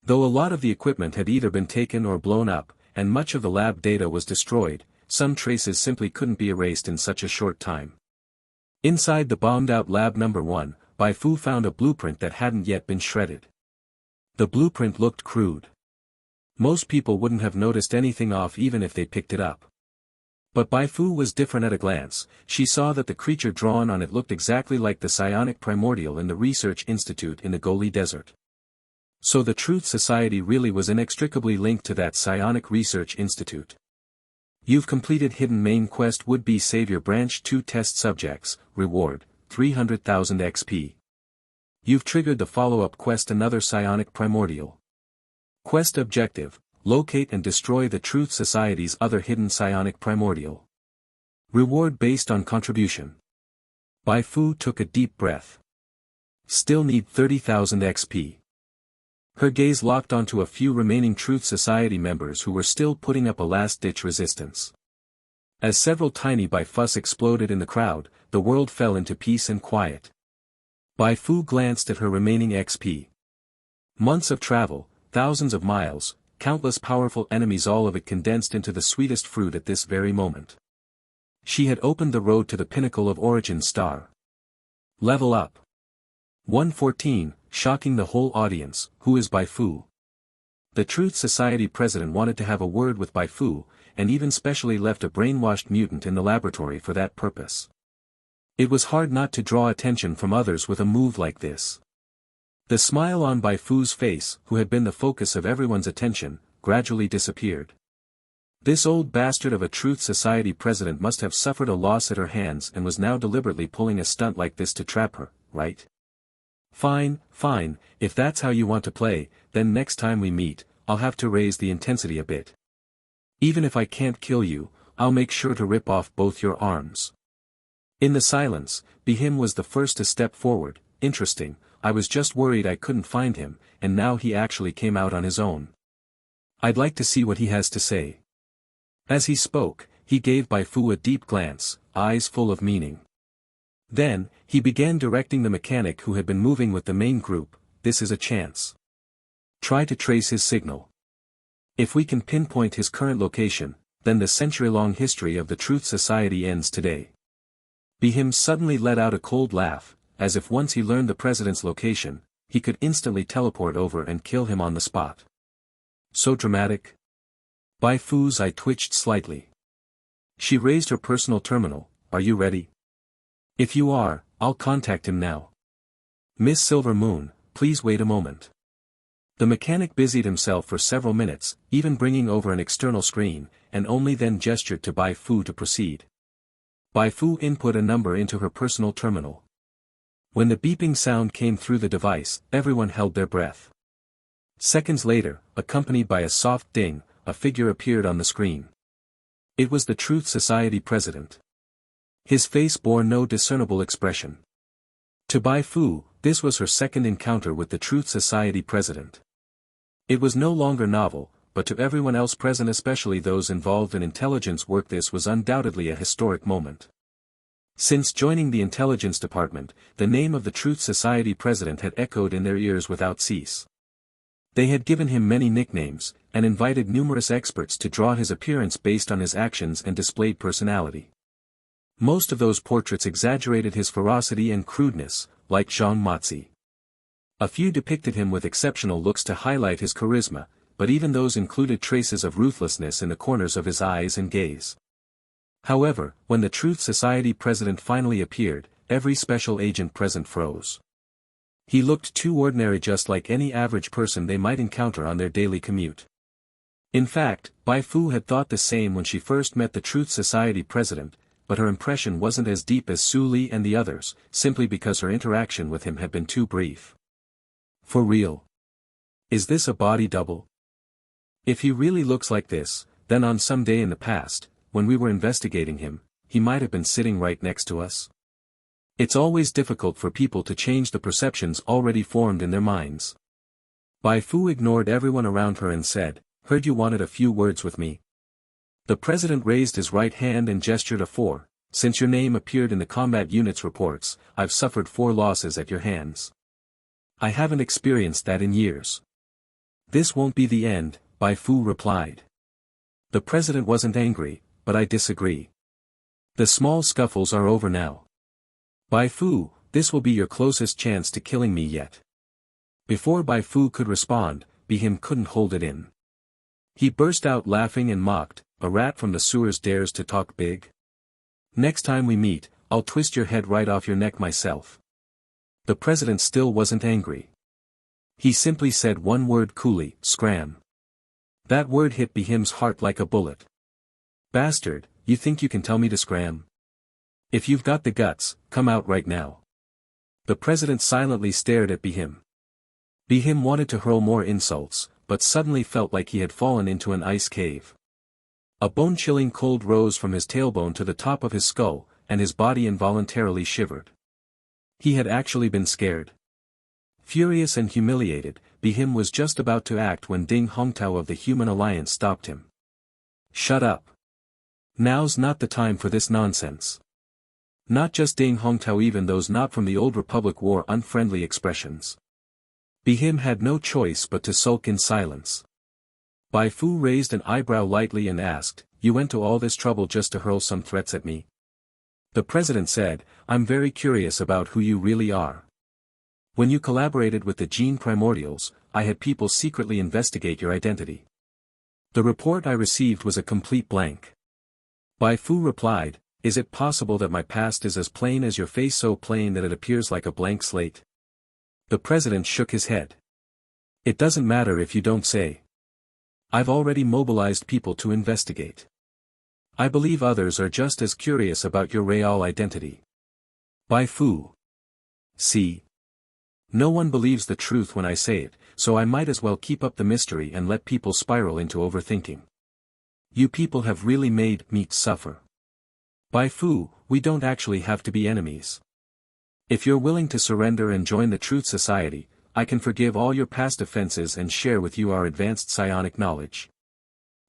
Though a lot of the equipment had either been taken or blown up, and much of the lab data was destroyed, some traces simply couldn't be erased in such a short time. Inside the bombed-out lab number 1, Bai Fu found a blueprint that hadn't yet been shredded. The blueprint looked crude. Most people wouldn't have noticed anything off even if they picked it up. But Bai Fu was different at a glance. She saw that the creature drawn on it looked exactly like the psionic primordial in the research institute in the Goli Desert. So the Truth Society really was inextricably linked to that psionic research institute. You've completed hidden main quest would-be savior branch 2 test subjects, reward, 300,000 XP. You've triggered the follow-up quest another psionic primordial. Quest objective, locate and destroy the Truth Society's other hidden psionic primordial. Reward based on contribution. Bai Fu took a deep breath. Still need 30,000 XP. Her gaze locked onto a few remaining Truth Society members who were still putting up a last-ditch resistance. As several tiny Bai Fus exploded in the crowd, the world fell into peace and quiet. Bai Fu glanced at her remaining XP. Months of travel, thousands of miles, countless powerful enemies, all of it condensed into the sweetest fruit at this very moment. She had opened the road to the pinnacle of Origin Star. Level up. 114, shocking the whole audience. Who is Bai Fu? The Truth Society president wanted to have a word with Bai Fu, and even specially left a brainwashed mutant in the laboratory for that purpose. It was hard not to draw attention from others with a move like this. The smile on Bai Fu's face, who had been the focus of everyone's attention, gradually disappeared. This old bastard of a Truth Society president must have suffered a loss at her hands and was now deliberately pulling a stunt like this to trap her, right? Fine, fine, if that's how you want to play, then next time we meet, I'll have to raise the intensity a bit. Even if I can't kill you, I'll make sure to rip off both your arms. In the silence, Bihim was the first to step forward. Interesting, I was just worried I couldn't find him, and now he actually came out on his own. I'd like to see what he has to say. As he spoke, he gave Bai Fu a deep glance, eyes full of meaning. Then, he began directing the mechanic who had been moving with the main group. This is a chance. Try to trace his signal. If we can pinpoint his current location, then the century-long history of the Truth Society ends today. Bihim suddenly let out a cold laugh, as if once he learned the president's location, he could instantly teleport over and kill him on the spot. So dramatic? Bai Fu's eye twitched slightly. She raised her personal terminal. Are you ready? If you are, I'll contact him now. Miss Silver Moon, please wait a moment. The mechanic busied himself for several minutes, even bringing over an external screen, and only then gestured to Bai Fu to proceed. Bai Fu input a number into her personal terminal. When the beeping sound came through the device, everyone held their breath. Seconds later, accompanied by a soft ding, a figure appeared on the screen. It was the Truth Society president. His face bore no discernible expression. To Bai Fu, this was her second encounter with the Truth Society president. It was no longer novel, but to everyone else present, especially those involved in intelligence work, this was undoubtedly a historic moment. Since joining the intelligence department, the name of the Truth Society president had echoed in their ears without cease. They had given him many nicknames, and invited numerous experts to draw his appearance based on his actions and displayed personality. Most of those portraits exaggerated his ferocity and crudeness, like Zhang Matzi. A few depicted him with exceptional looks to highlight his charisma, but even those included traces of ruthlessness in the corners of his eyes and gaze. However, when the Truth Society president finally appeared, every special agent present froze. He looked too ordinary, just like any average person they might encounter on their daily commute. In fact, Bai Fu had thought the same when she first met the Truth Society president, but her impression wasn't as deep as Su Li and the others, simply because her interaction with him had been too brief. For real? Is this a body double? If he really looks like this, then on some day in the past, when we were investigating him, he might have been sitting right next to us. It's always difficult for people to change the perceptions already formed in their minds. Bai Fu ignored everyone around her and said, "Heard you wanted a few words with me." The president raised his right hand and gestured a 4. "Since your name appeared in the combat unit's reports, I've suffered 4 losses at your hands. I haven't experienced that in years." "This won't be the end," Bai Fu replied. The president wasn't angry, but I disagree. The small scuffles are over now. Bai Fu, this will be your closest chance to killing me yet. Before Bai Fu could respond, Bihim couldn't hold it in. He burst out laughing and mocked, "A rat from the sewers dares to talk big? Next time we meet, I'll twist your head right off your neck myself." The president still wasn't angry. He simply said one word coolly, "Scram." That word hit Bihim's heart like a bullet. "Bastard, you think you can tell me to scram? If you've got the guts, come out right now." The president silently stared at Bihim. Bihim wanted to hurl more insults, but suddenly felt like he had fallen into an ice cave. A bone-chilling cold rose from his tailbone to the top of his skull, and his body involuntarily shivered. He had actually been scared. Furious and humiliated, Bihim was just about to act when Ding Hongtao of the Human Alliance stopped him. "Shut up. Now's not the time for this nonsense." Not just Deng Hongtao, even those not from the Old Republic wore unfriendly expressions. Bihim had no choice but to sulk in silence. Bai Fu raised an eyebrow lightly and asked, "You went to all this trouble just to hurl some threats at me?" The president said, "I'm very curious about who you really are. When you collaborated with the Gene Primordials, I had people secretly investigate your identity. The report I received was a complete blank." Bai Fu replied, "Is it possible that my past is as plain as your face, so plain that it appears like a blank slate?" The president shook his head. "It doesn't matter if you don't say. I've already mobilized people to investigate. I believe others are just as curious about your real identity." Bai Fu. See? No one believes the truth when I say it, so I might as well keep up the mystery and let people spiral into overthinking. You people have really made me suffer. Bai Fu, we don't actually have to be enemies. If you're willing to surrender and join the Truth Society, I can forgive all your past offenses and share with you our advanced psionic knowledge.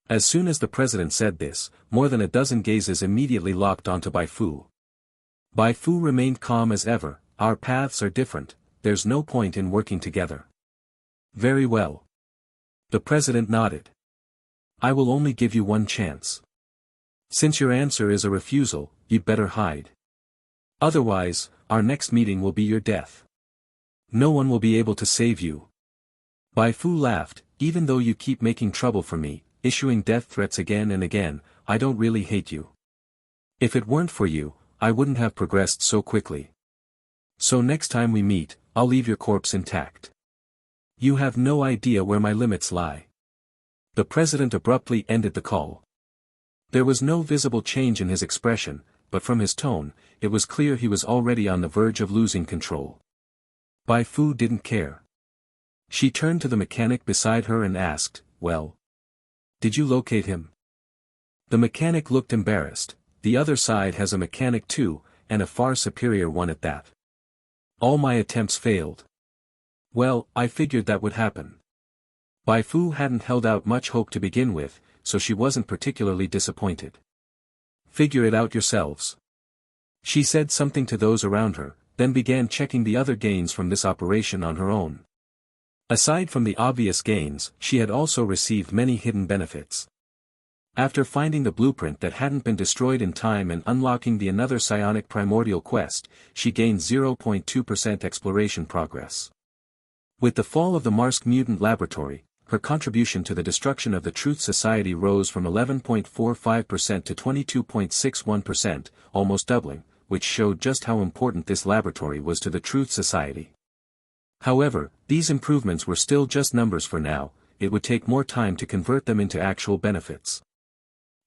As soon as the president said this, more than a dozen gazes immediately locked onto Bai Fu. Bai Fu remained calm as ever. "Our paths are different, there's no point in working together." "Very well." The president nodded. "I will only give you one chance. Since your answer is a refusal, you'd better hide. Otherwise, our next meeting will be your death. No one will be able to save you." Bai Fu laughed, "Even though you keep making trouble for me, issuing death threats again and again, I don't really hate you. If it weren't for you, I wouldn't have progressed so quickly. So next time we meet, I'll leave your corpse intact. You have no idea where my limits lie." The president abruptly ended the call. There was no visible change in his expression, but from his tone, it was clear he was already on the verge of losing control. Bai Fu didn't care. She turned to the mechanic beside her and asked, "Well? Did you locate him?" The mechanic looked embarrassed. "The other side has a mechanic too, and a far superior one at that. All my attempts failed." "Well, I figured that would happen." Bai Fu hadn't held out much hope to begin with, so she wasn't particularly disappointed. "Figure it out yourselves." She said something to those around her, then began checking the other gains from this operation on her own. Aside from the obvious gains, she had also received many hidden benefits. After finding the blueprint that hadn't been destroyed in time and unlocking the Another Psionic Primordial quest, she gained 0.2% exploration progress. With the fall of the Marsk Mutant Laboratory, her contribution to the destruction of the Truth Society rose from 11.45% to 22.61%, almost doubling, which showed just how important this laboratory was to the Truth Society. However, these improvements were still just numbers for now. It would take more time to convert them into actual benefits.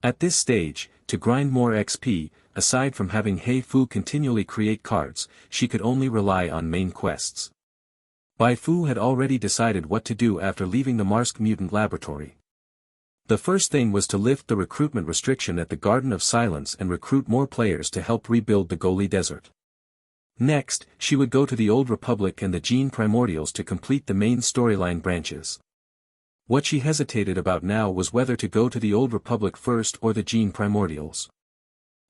At this stage, to grind more XP, aside from having Bai Fu continually create cards, she could only rely on main quests. Bai Fu had already decided what to do after leaving the Marsk Mutant Laboratory. The first thing was to lift the recruitment restriction at the Garden of Silence and recruit more players to help rebuild the Goli Desert. Next, she would go to the Old Republic and the Gene Primordials to complete the main storyline branches. What she hesitated about now was whether to go to the Old Republic first or the Gene Primordials.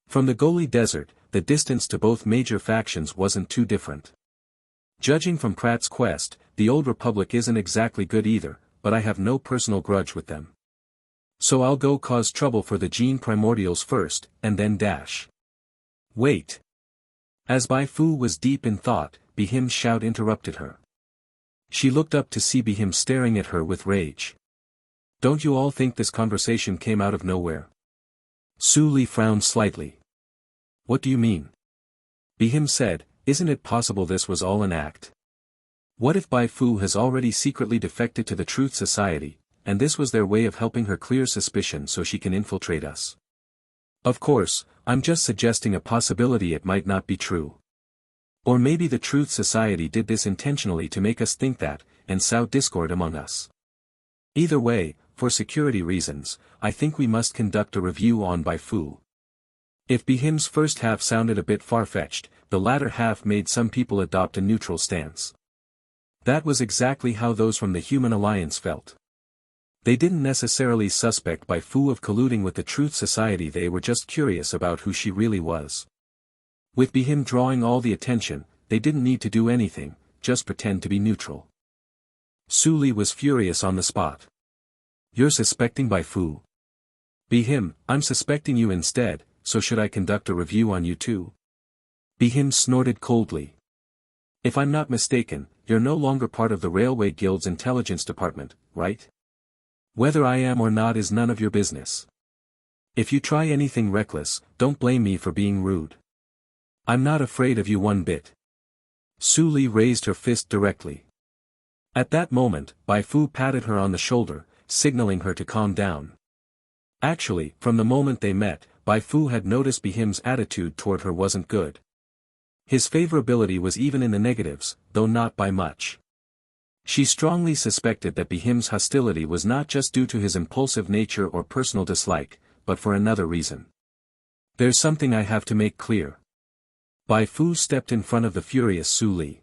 From the Goli Desert, the distance to both major factions wasn't too different. Judging from Pratt's quest, the Old Republic isn't exactly good either, but I have no personal grudge with them. So I'll go cause trouble for the Gene Primordials first, and then dash. Wait. As Bai Fu was deep in thought, Bihim's shout interrupted her. She looked up to see Bihim staring at her with rage. Don't you all think this conversation came out of nowhere? Su Li frowned slightly. What do you mean? Bihim said, isn't it possible this was all an act? What if Bai Fu has already secretly defected to the Truth Society, and this was their way of helping her clear suspicion so she can infiltrate us? Of course, I'm just suggesting a possibility it might not be true. Or maybe the Truth Society did this intentionally to make us think that, and sow discord among us. Either way, for security reasons, I think we must conduct a review on Bai Fu. If Bihim's first half sounded a bit far-fetched, the latter half made some people adopt a neutral stance. That was exactly how those from the Human Alliance felt. They didn't necessarily suspect Bai Fu of colluding with the Truth Society, they were just curious about who she really was. With Behim drawing all the attention, they didn't need to do anything, just pretend to be neutral. Su Li was furious on the spot. "You're suspecting Bai Fu. Behim, I'm suspecting you instead, so should I conduct a review on you too?" Behim snorted coldly. "If I'm not mistaken, you're no longer part of the Railway Guild's intelligence department, right? Whether I am or not is none of your business. If you try anything reckless, don't blame me for being rude. I'm not afraid of you one bit." Su Li raised her fist directly. At that moment, Bai Fu patted her on the shoulder, signaling her to calm down. Actually, from the moment they met, Bai Fu had noticed Behim's attitude toward her wasn't good. His favorability was even in the negatives, though not by much. She strongly suspected that Behim's hostility was not just due to his impulsive nature or personal dislike, but for another reason. "There's something I have to make clear." Bai Fu stepped in front of the furious Su Li.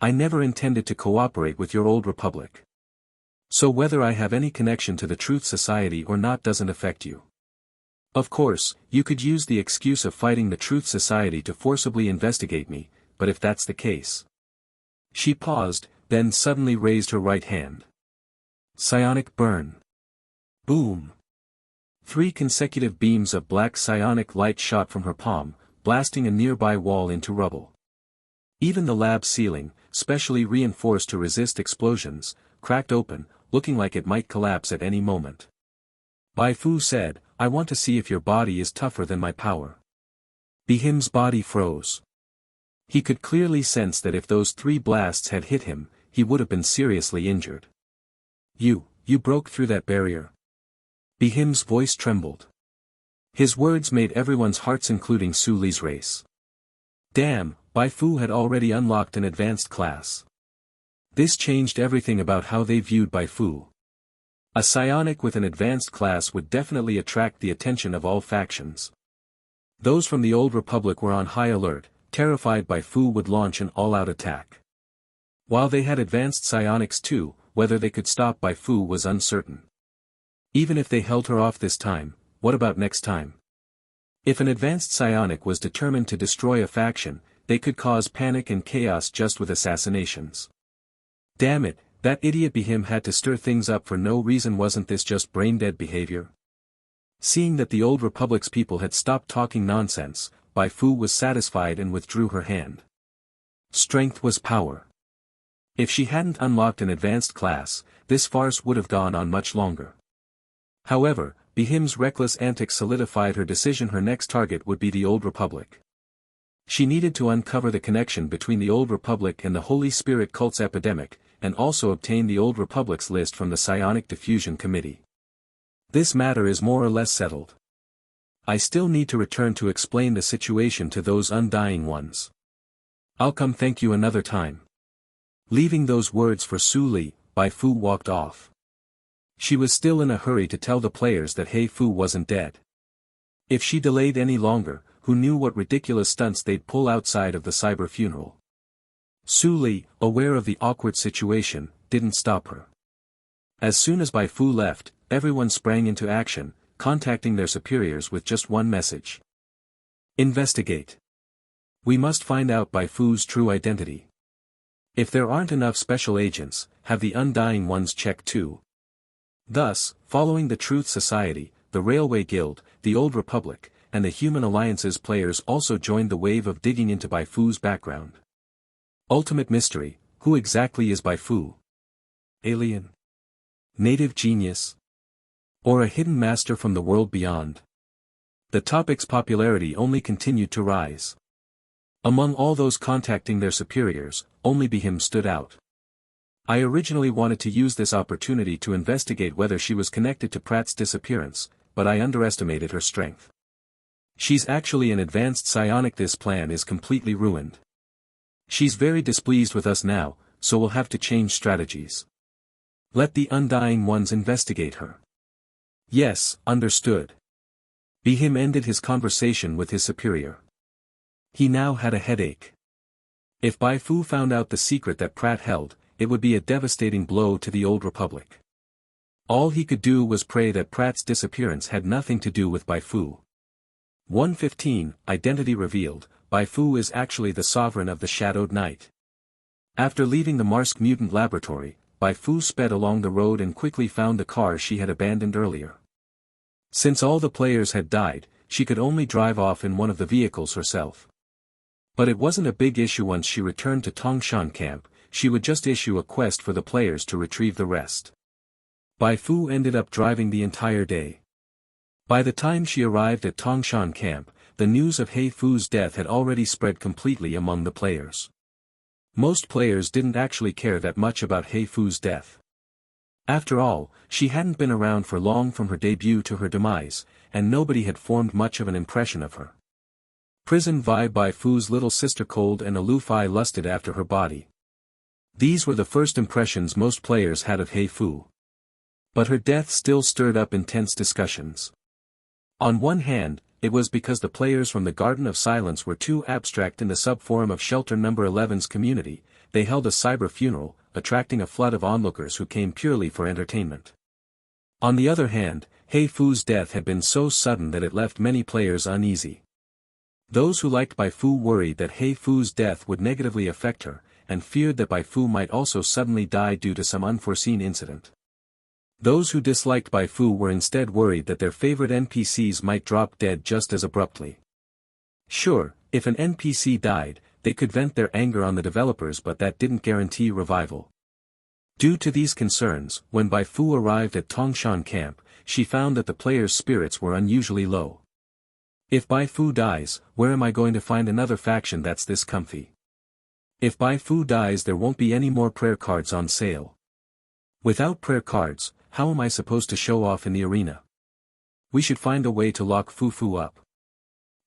"I never intended to cooperate with your old republic. So whether I have any connection to the Truth Society or not doesn't affect you. Of course, you could use the excuse of fighting the Truth Society to forcibly investigate me, but if that's the case..." She paused, then suddenly raised her right hand. Psionic burn. Boom. 3 consecutive beams of black psionic light shot from her palm, blasting a nearby wall into rubble. Even the lab ceiling, specially reinforced to resist explosions, cracked open, looking like it might collapse at any moment. Bai Fu said, "I want to see if your body is tougher than my power." Behim's body froze. He could clearly sense that if those 3 blasts had hit him, he would have been seriously injured. You broke through that barrier." Behim's voice trembled. His words made everyone's hearts including Su Li's race. Damn, Bai Fu had already unlocked an advanced class. This changed everything about how they viewed Bai Fu. A psionic with an advanced class would definitely attract the attention of all factions. Those from the Old Republic were on high alert, terrified Bai Fu would launch an all-out attack. While they had advanced psionics too, whether they could stop Bai Fu was uncertain. Even if they held her off this time, what about next time? If an advanced psionic was determined to destroy a faction, they could cause panic and chaos just with assassinations. Damn it, that idiot Behim had to stir things up for no reason. Wasn't this just brain-dead behavior? Seeing that the Old Republic's people had stopped talking nonsense, Bai Fu was satisfied and withdrew her hand. Strength was power. If she hadn't unlocked an advanced class, this farce would have gone on much longer. However, Behim's reckless antics solidified her decision. Her next target would be the Old Republic. She needed to uncover the connection between the Old Republic and the Holy Spirit cult's epidemic, and also obtain the Old Republic's list from the Psionic Diffusion Committee. This matter is more or less settled. I still need to return to explain the situation to those undying ones. I'll come thank you another time. Leaving those words for Su Li, Bai Fu walked off. She was still in a hurry to tell the players that Bai Fu wasn't dead. If she delayed any longer, who knew what ridiculous stunts they'd pull outside of the cyber funeral. Su Li, aware of the awkward situation, didn't stop her. As soon as Bai Fu left, everyone sprang into action, contacting their superiors with just one message. Investigate. We must find out Bai Fu's true identity. If there aren't enough special agents, have the undying ones check too. Thus, following the Truth Society, the Railway Guild, the Old Republic, and the Human Alliance's players also joined the wave of digging into Bai Fu's background. Ultimate mystery, who exactly is Bai Fu? Alien? Native genius? Or a hidden master from the world beyond? The topic's popularity only continued to rise. Among all those contacting their superiors, only Behim stood out. I originally wanted to use this opportunity to investigate whether she was connected to Pratt's disappearance, but I underestimated her strength. She's actually an advanced psionic. This plan is completely ruined. She's very displeased with us now, so we'll have to change strategies. Let the undying ones investigate her. Yes, understood. Behim ended his conversation with his superior. He now had a headache. If Bai Fu found out the secret that Pratt held, it would be a devastating blow to the Old Republic. All he could do was pray that Pratt's disappearance had nothing to do with Bai Fu. 115, identity revealed, Bai Fu is actually the sovereign of the Shadowed Night. After leaving the Marsk mutant laboratory, Bai Fu sped along the road and quickly found the car she had abandoned earlier. Since all the players had died, she could only drive off in one of the vehicles herself. But it wasn't a big issue. Once she returned to Tongshan camp, she would just issue a quest for the players to retrieve the rest. Bai Fu ended up driving the entire day. By the time she arrived at Tongshan camp, the news of Bai Fu's death had already spread completely among the players. Most players didn't actually care that much about Bai Fu's death. After all, she hadn't been around for long from her debut to her demise, and nobody had formed much of an impression of her. Prison vibe. Bai Fu's little sister cold and aloof eye lusted after her body. These were the first impressions most players had of Bai Fu. But her death still stirred up intense discussions. On one hand, it was because the players from the Garden of Silence were too abstract. In the sub-forum of Shelter No. 11's community, they held a cyber funeral, attracting a flood of onlookers who came purely for entertainment. On the other hand, Bai Fu's death had been so sudden that it left many players uneasy. Those who liked Bai Fu worried that Bai Fu's death would negatively affect her, and feared that Bai Fu might also suddenly die due to some unforeseen incident. Those who disliked Bai Fu were instead worried that their favorite NPCs might drop dead just as abruptly. Sure, if an NPC died, they could vent their anger on the developers, but that didn't guarantee revival. Due to these concerns, when Bai Fu arrived at Tongshan camp, she found that the players' spirits were unusually low. If Bai Fu dies, where am I going to find another faction that's this comfy? If Bai Fu dies, there won't be any more prayer cards on sale. Without prayer cards, how am I supposed to show off in the arena? We should find a way to lock Fu up.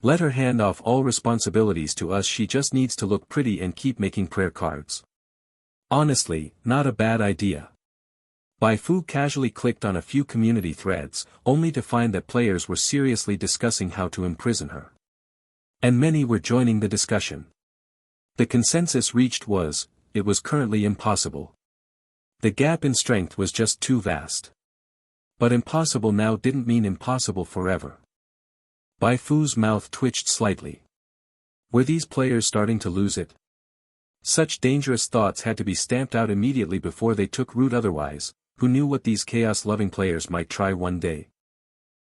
Let her hand off all responsibilities to us. She just needs to look pretty and keep making prayer cards. Honestly, not a bad idea. Bai Fu casually clicked on a few community threads, only to find that players were seriously discussing how to imprison her. And many were joining the discussion. The consensus reached was, it was currently impossible. The gap in strength was just too vast. But impossible now didn't mean impossible forever. Bai Fu's mouth twitched slightly. Were these players starting to lose it? Such dangerous thoughts had to be stamped out immediately before they took root. Otherwise, who knew what these chaos-loving players might try one day?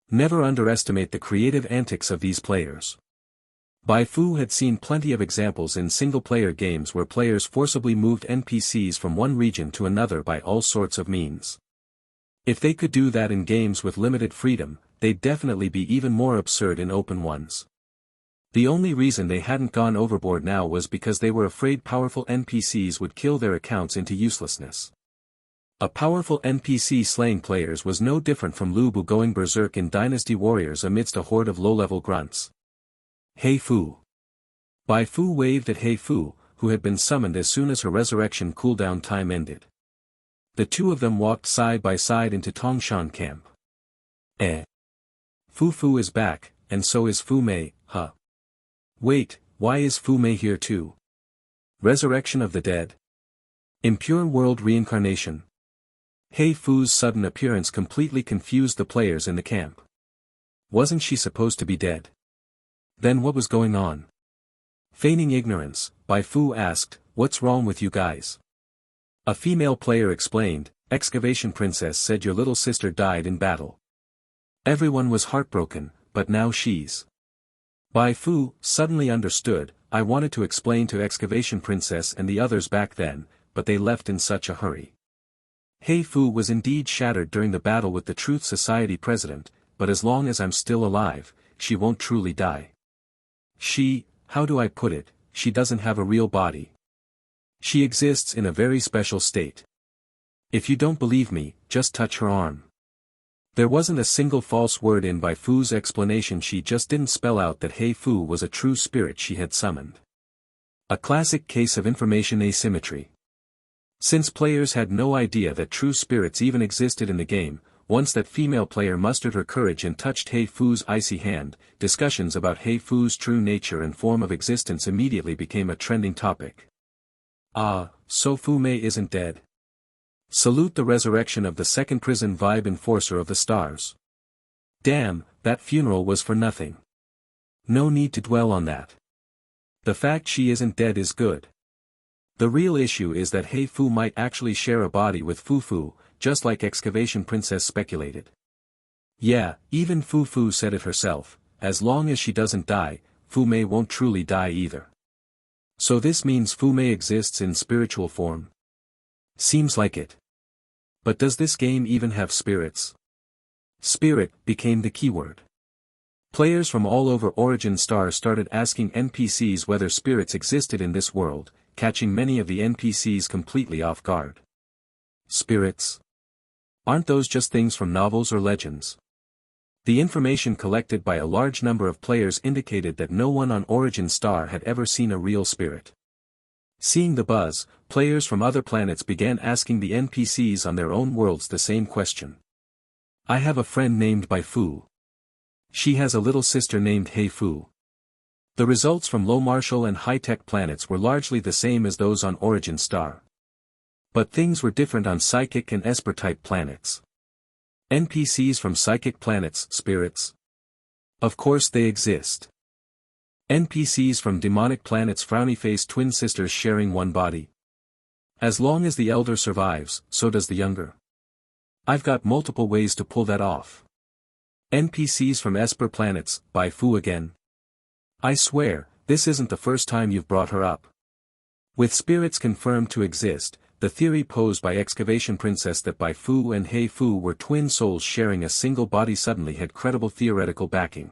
Never underestimate the creative antics of these players. Bai Fu had seen plenty of examples in single-player games where players forcibly moved NPCs from one region to another by all sorts of means. If they could do that in games with limited freedom, they'd definitely be even more absurd in open ones. The only reason they hadn't gone overboard now was because they were afraid powerful NPCs would kill their accounts into uselessness. A powerful NPC slaying players was no different from Lu Bu going berserk in Dynasty Warriors amidst a horde of low-level grunts. Bai Fu. Bai Fu waved at Bai Fu, who had been summoned as soon as her resurrection cooldown time ended. The two of them walked side by side into Tongshan camp. Fu is back, and so is Fu Mei, huh? Wait, why is Fu Mei here too? Resurrection of the dead? Impure world reincarnation? Bai Fu's sudden appearance completely confused the players in the camp. Wasn't she supposed to be dead? Then what was going on? Feigning ignorance, Bai Fu asked, "What's wrong with you guys?" A female player explained, "Excavation Princess said your little sister died in battle." Everyone was heartbroken, but now she's... Bai Fu suddenly understood. I wanted to explain to Excavation Princess and the others back then, but they left in such a hurry. Bai Fu was indeed shattered during the battle with the Truth Society president, but as long as I'm still alive, she won't truly die. How do I put it, she doesn't have a real body. She exists in a very special state. If you don't believe me, just touch her arm. There wasn't a single false word in Bai Fu's explanation. She just didn't spell out that Bai Fu was a true spirit she had summoned. A classic case of information asymmetry. Since players had no idea that true spirits even existed in the game, once that female player mustered her courage and touched Bai Fu's icy hand, discussions about Bai Fu's true nature and form of existence immediately became a trending topic. So Fu Mei isn't dead. Salute the resurrection of the second prison vibe enforcer of the stars. Damn, that funeral was for nothing. No need to dwell on that. The fact she isn't dead is good. The real issue is that Bai Fu might actually share a body with Fu Fu, just like Excavation Princess speculated. Yeah, even Fu Fu said it herself, as long as she doesn't die, Fu Mei won't truly die either. So this means Fu Mei exists in spiritual form? Seems like it. But does this game even have spirits? Spirit became the keyword. Players from all over Origin Star started asking NPCs whether spirits existed in this world, catching many of the NPCs completely off guard. Spirits? Aren't those just things from novels or legends? The information collected by a large number of players indicated that no one on Origin Star had ever seen a real spirit. Seeing the buzz, players from other planets began asking the NPCs on their own worlds the same question. I have a friend named Bai Fu. She has a little sister named Bai Fu. The results from low Martial and high-tech planets were largely the same as those on Origin Star. But things were different on Psychic and Esper-type planets. NPCs from Psychic planets, spirits? Of course they exist. NPCs from demonic planets, frowny-faced twin sisters sharing one body. As long as the elder survives, so does the younger. I've got multiple ways to pull that off. NPCs from Esper planets, Bai Fu again. I swear, this isn't the first time you've brought her up. With spirits confirmed to exist, the theory posed by Excavation Princess that Bai Fu and Bai Fu were twin souls sharing a single body suddenly had credible theoretical backing.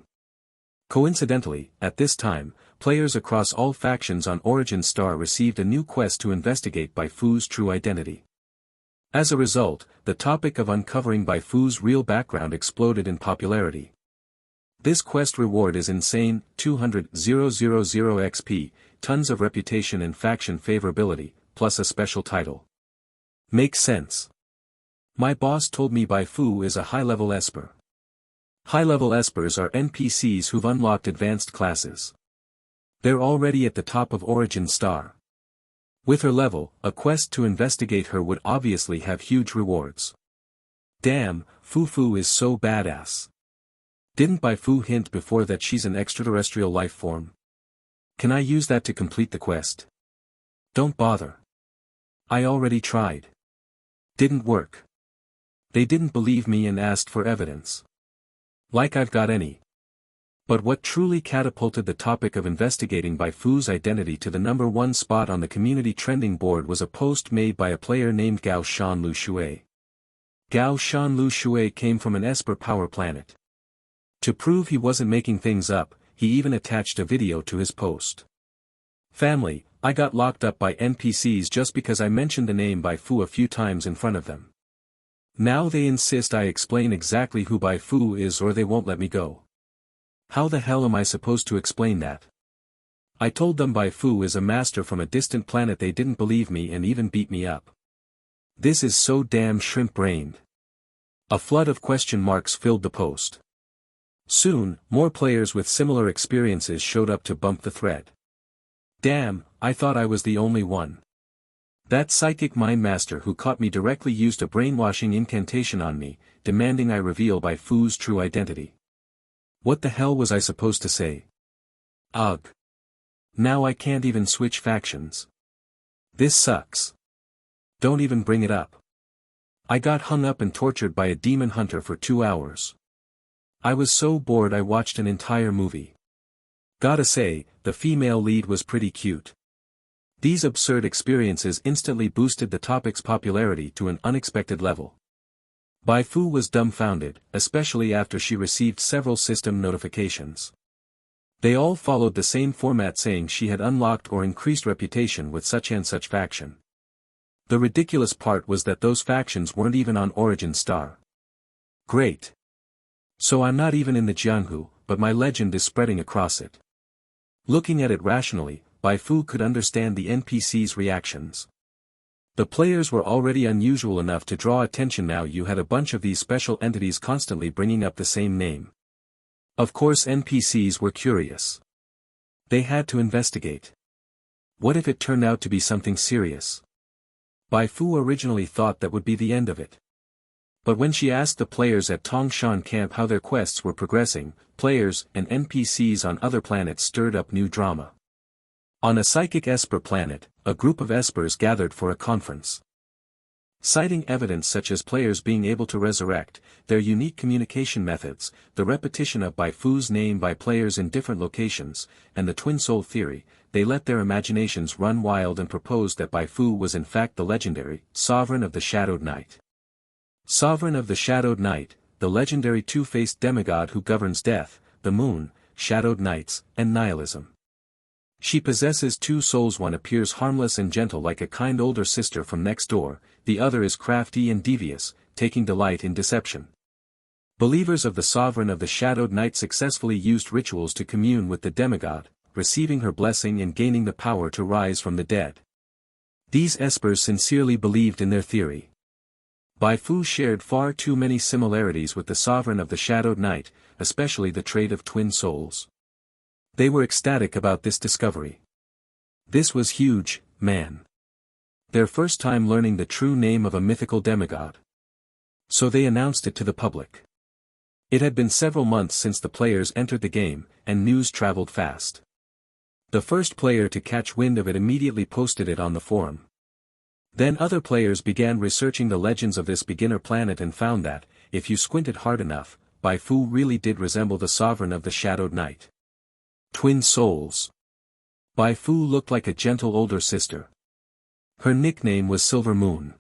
Coincidentally, at this time, players across all factions on Origin Star received a new quest to investigate Bai Fu's true identity. As a result, the topic of uncovering Bai Fu's real background exploded in popularity. This quest reward is insane, 200,000 XP, tons of reputation and faction favorability, plus a special title. Makes sense. My boss told me Bai Fu is a high-level Esper. High-level Espers are NPCs who've unlocked advanced classes. They're already at the top of Origin Star. With her level, a quest to investigate her would obviously have huge rewards. Damn, Fu Fu is so badass. Didn't Bai Fu hint before that she's an extraterrestrial life form? Can I use that to complete the quest? Don't bother. I already tried. Didn't work. They didn't believe me and asked for evidence. Like I've got any. But what truly catapulted the topic of investigating Bai Fu's identity to the #1 spot on the community trending board was a post made by a player named Gao Shan Lu Shui. Gao Shan Lu Shui came from an Esper power planet. To prove he wasn't making things up, he even attached a video to his post. Family, I got locked up by NPCs just because I mentioned the name Bai Fu a few times in front of them. Now they insist I explain exactly who Bai Fu is or they won't let me go. How the hell am I supposed to explain that? I told them Bai Fu is a master from a distant planet. They didn't believe me and even beat me up. This is so damn shrimp-brained. A flood of question marks filled the post. Soon, more players with similar experiences showed up to bump the thread. Damn, I thought I was the only one. That psychic mind master who caught me directly used a brainwashing incantation on me, demanding I reveal Bai Fu's true identity. What the hell was I supposed to say? Ugh. Now I can't even switch factions. This sucks. Don't even bring it up. I got hung up and tortured by a demon hunter for 2 hours. I was so bored I watched an entire movie. Gotta say, the female lead was pretty cute. These absurd experiences instantly boosted the topic's popularity to an unexpected level. Bai Fu was dumbfounded, especially after she received several system notifications. They all followed the same format saying she had unlocked or increased reputation with such and such faction. The ridiculous part was that those factions weren't even on Origin Star. Great. So I'm not even in the Jianghu, but my legend is spreading across it. Looking at it rationally, Bai Fu could understand the NPCs' reactions. The players were already unusual enough to draw attention. Now you had a bunch of these special entities constantly bringing up the same name. Of course NPCs were curious. They had to investigate. What if it turned out to be something serious? Bai Fu originally thought that would be the end of it. But when she asked the players at Tongshan Camp how their quests were progressing, players and NPCs on other planets stirred up new drama. On a psychic Esper planet, a group of Espers gathered for a conference. Citing evidence such as players being able to resurrect, their unique communication methods, the repetition of Bai Fu's name by players in different locations, and the twin soul theory, they let their imaginations run wild and proposed that Bai Fu was in fact the legendary Sovereign of the Shadowed Night. Sovereign of the Shadowed Night, the legendary two-faced demigod who governs death, the moon, shadowed nights, and nihilism. She possesses two souls, one appears harmless and gentle like a kind older sister from next door, the other is crafty and devious, taking delight in deception. Believers of the Sovereign of the Shadowed Night successfully used rituals to commune with the demigod, receiving her blessing and gaining the power to rise from the dead. These Espers sincerely believed in their theory. Bai Fu shared far too many similarities with the Sovereign of the Shadowed Night, especially the trait of twin souls. They were ecstatic about this discovery. This was huge, man. Their first time learning the true name of a mythical demigod. So they announced it to the public. It had been several months since the players entered the game, and news traveled fast. The first player to catch wind of it immediately posted it on the forum. Then other players began researching the legends of this beginner planet and found that, if you squinted hard enough, Bai Fu really did resemble the Sovereign of the Shadowed Night. Twin souls. Bai Fu looked like a gentle older sister. Her nickname was Silver Moon.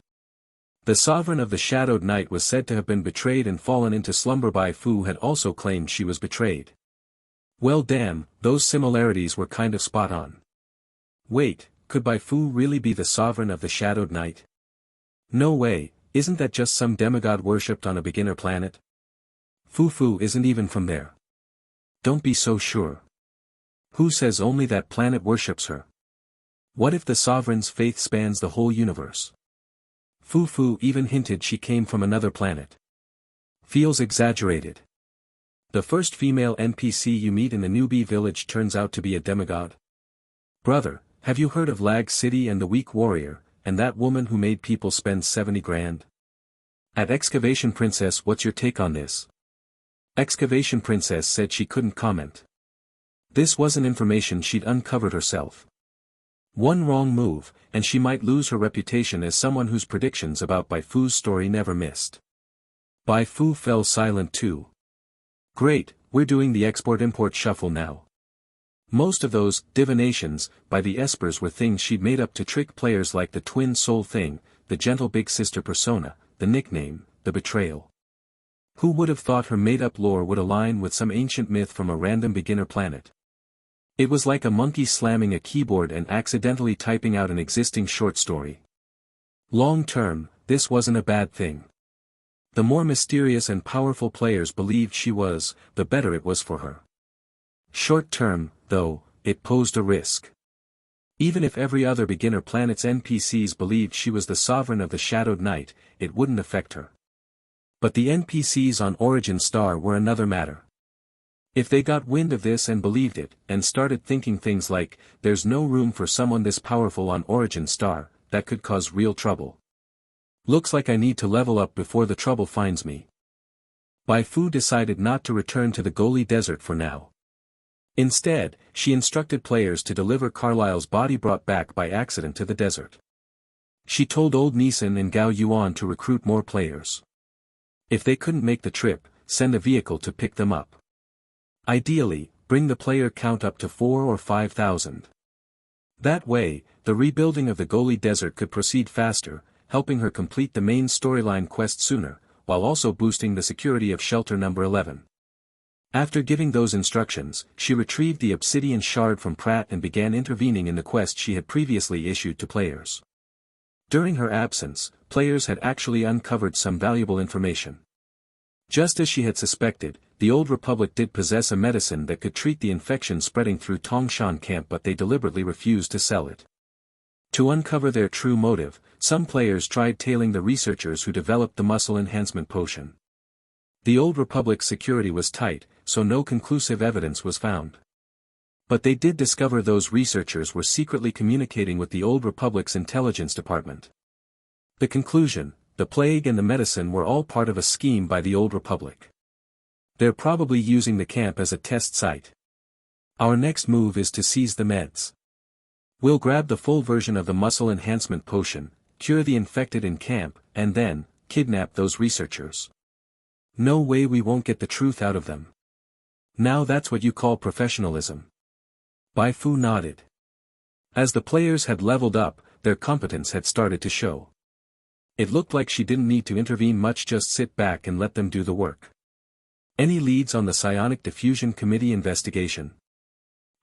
The Sovereign of the Shadowed Night was said to have been betrayed and fallen into slumber. Bai Fu had also claimed she was betrayed. Well damn, those similarities were kind of spot on. Wait, could Bai Fu really be the Sovereign of the Shadowed Night? No way, isn't that just some demigod worshipped on a beginner planet? Fu isn't even from there. Don't be so sure. Who says only that planet worships her? What if the Sovereign's faith spans the whole universe? Fu even hinted she came from another planet. Feels exaggerated. The first female NPC you meet in the newbie village turns out to be a demigod. Brother, have you heard of Lag City and the Weak Warrior, and that woman who made people spend 70 grand? At Excavation Princess, what's your take on this? Excavation Princess said she couldn't comment. This wasn't information she'd uncovered herself. One wrong move, and she might lose her reputation as someone whose predictions about Bai Fu's story never missed. Bai Fu fell silent too. Great, we're doing the export-import shuffle now. Most of those divinations by the Espers were things she'd made up to trick players, like the twin soul thing, the gentle big sister persona, the nickname, the betrayal. Who would have thought her made-up lore would align with some ancient myth from a random beginner planet? It was like a monkey slamming a keyboard and accidentally typing out an existing short story. Long term, this wasn't a bad thing. The more mysterious and powerful players believed she was, the better it was for her. Short term, though, it posed a risk. Even if every other beginner planet's NPCs believed she was the Sovereign of the Shadowed Night, it wouldn't affect her. But the NPCs on Origin Star were another matter. If they got wind of this and believed it, and started thinking things like, there's no room for someone this powerful on Origin Star, that could cause real trouble. Looks like I need to level up before the trouble finds me. Bai Fu decided not to return to the Goli Desert for now. Instead, she instructed players to deliver Carlyle's body brought back by accident to the desert. She told Old Neeson and Gao Yuan to recruit more players. If they couldn't make the trip, send a vehicle to pick them up. Ideally, bring the player count up to 4,000 or 5,000. That way, the rebuilding of the Goli Desert could proceed faster, helping her complete the main storyline quest sooner, while also boosting the security of Shelter Number 11. After giving those instructions, she retrieved the obsidian shard from Pratt and began intervening in the quest she had previously issued to players. During her absence, players had actually uncovered some valuable information. Just as she had suspected, the Old Republic did possess a medicine that could treat the infection spreading through Tongshan camp, but they deliberately refused to sell it. To uncover their true motive, some players tried tailing the researchers who developed the muscle enhancement potion. The Old Republic's security was tight, so no conclusive evidence was found. But they did discover those researchers were secretly communicating with the Old Republic's intelligence department. The conclusion: the plague and the medicine were all part of a scheme by the Old Republic. They're probably using the camp as a test site. Our next move is to seize the meds. We'll grab the full version of the muscle enhancement potion, cure the infected in camp, and then, kidnap those researchers. No way we won't get the truth out of them. Now that's what you call professionalism. Bai Fu nodded. As the players had leveled up, their competence had started to show. It looked like she didn't need to intervene much, just sit back and let them do the work. Any leads on the Psionic Diffusion Committee investigation?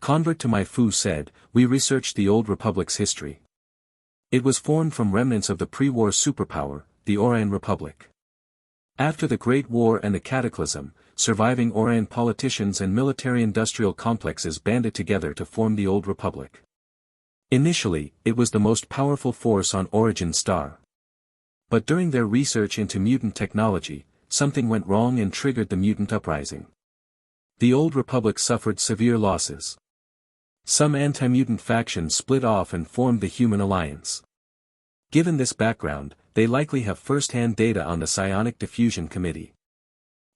Convert to Bai Fu said, we researched the Old Republic's history. It was formed from remnants of the pre-war superpower, the Orion Republic. After the Great War and the Cataclysm, surviving Orion politicians and military-industrial complexes banded together to form the Old Republic. Initially, it was the most powerful force on Origin Star. But during their research into mutant technology, something went wrong and triggered the mutant uprising. The Old Republic suffered severe losses. Some anti-mutant factions split off and formed the Human Alliance. Given this background, they likely have first-hand data on the Psionic Diffusion Committee.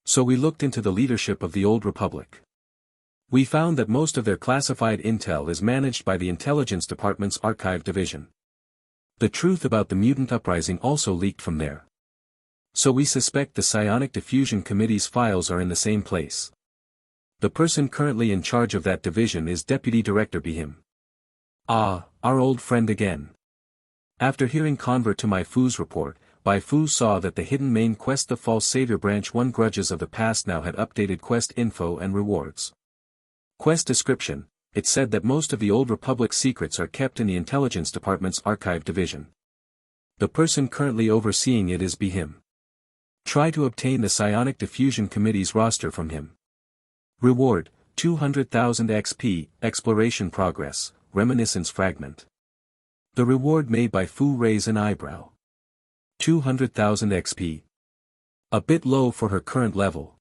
So we looked into the leadership of the Old Republic. We found that most of their classified intel is managed by the Intelligence Department's Archive Division. The truth about the mutant uprising also leaked from there. So we suspect the Psionic Diffusion Committee's files are in the same place. The person currently in charge of that division is Deputy Director Bihim. Ah, our old friend again. After hearing Convert to Bai Fu's report, Bai Fu saw that the hidden main quest, the False Savior Branch 1 Grudges of the Past, now had updated quest info and rewards. Quest description: it said that most of the Old Republic secrets are kept in the Intelligence Department's Archive Division. The person currently overseeing it is Bihim. Try to obtain the Psionic Diffusion Committee's roster from him. Reward: 200,000 XP, Exploration Progress, Reminiscence Fragment. The reward made Bai Fu raise an eyebrow. 200,000 XP. A bit low for her current level.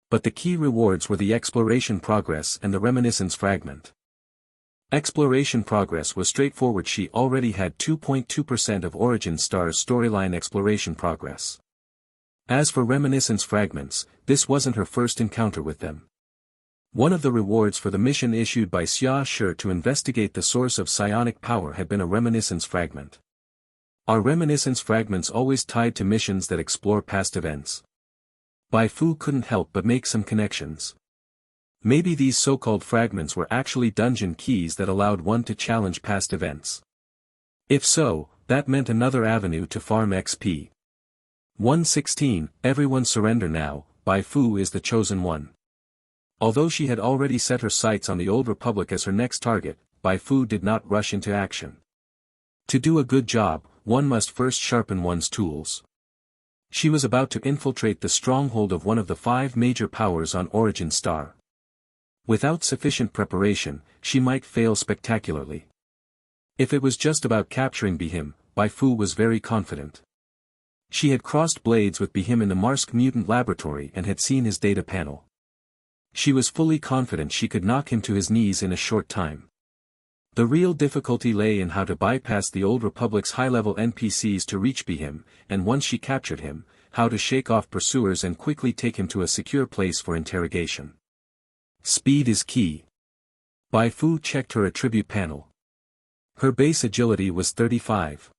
But the key rewards were the Exploration Progress and the Reminiscence Fragment. Exploration Progress was straightforward. She already had 2.2% of Origin Star's storyline Exploration Progress. As for Reminiscence Fragments, this wasn't her first encounter with them. One of the rewards for the mission issued by Xia Shi to investigate the source of psionic power had been a reminiscence fragment. Are reminiscence fragments always tied to missions that explore past events? Bai Fu couldn't help but make some connections. Maybe these so-called fragments were actually dungeon keys that allowed one to challenge past events. If so, that meant another avenue to farm XP. 116, everyone surrender now, Bai Fu is the chosen one. Although she had already set her sights on the Old Republic as her next target, Bai Fu did not rush into action. To do a good job, one must first sharpen one's tools. She was about to infiltrate the stronghold of one of the 5 major powers on Origin Star. Without sufficient preparation, she might fail spectacularly. If it was just about capturing Bihim, Bai Fu was very confident. She had crossed blades with Bihim in the Marsk Mutant Laboratory and had seen his data panel. She was fully confident she could knock him to his knees in a short time. The real difficulty lay in how to bypass the Old Republic's high-level NPCs to reach Bihim, and once she captured him, how to shake off pursuers and quickly take him to a secure place for interrogation. Speed is key. Bai Fu checked her attribute panel. Her base agility was 35.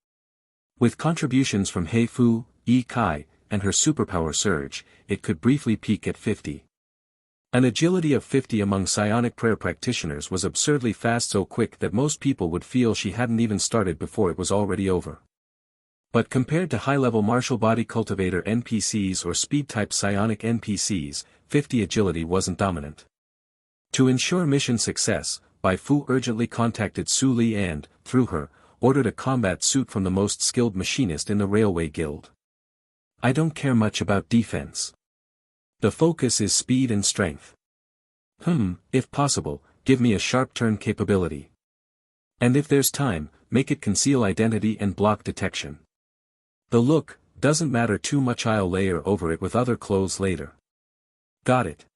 With contributions from He Fu, Yi Kai, and her superpower surge, it could briefly peak at 50. An agility of 50 among psionic prayer practitioners was absurdly fast, so quick that most people would feel she hadn't even started before it was already over. But compared to high-level martial body cultivator NPCs or speed-type psionic NPCs, 50 agility wasn't dominant. To ensure mission success, Bai Fu urgently contacted Su Li and, through her, ordered a combat suit from the most skilled machinist in the Railway Guild. I don't care much about defense. The focus is speed and strength. If possible, give me a sharp turn capability. And if there's time, make it conceal identity and block detection. The look doesn't matter too much, I'll layer over it with other clothes later. Got it.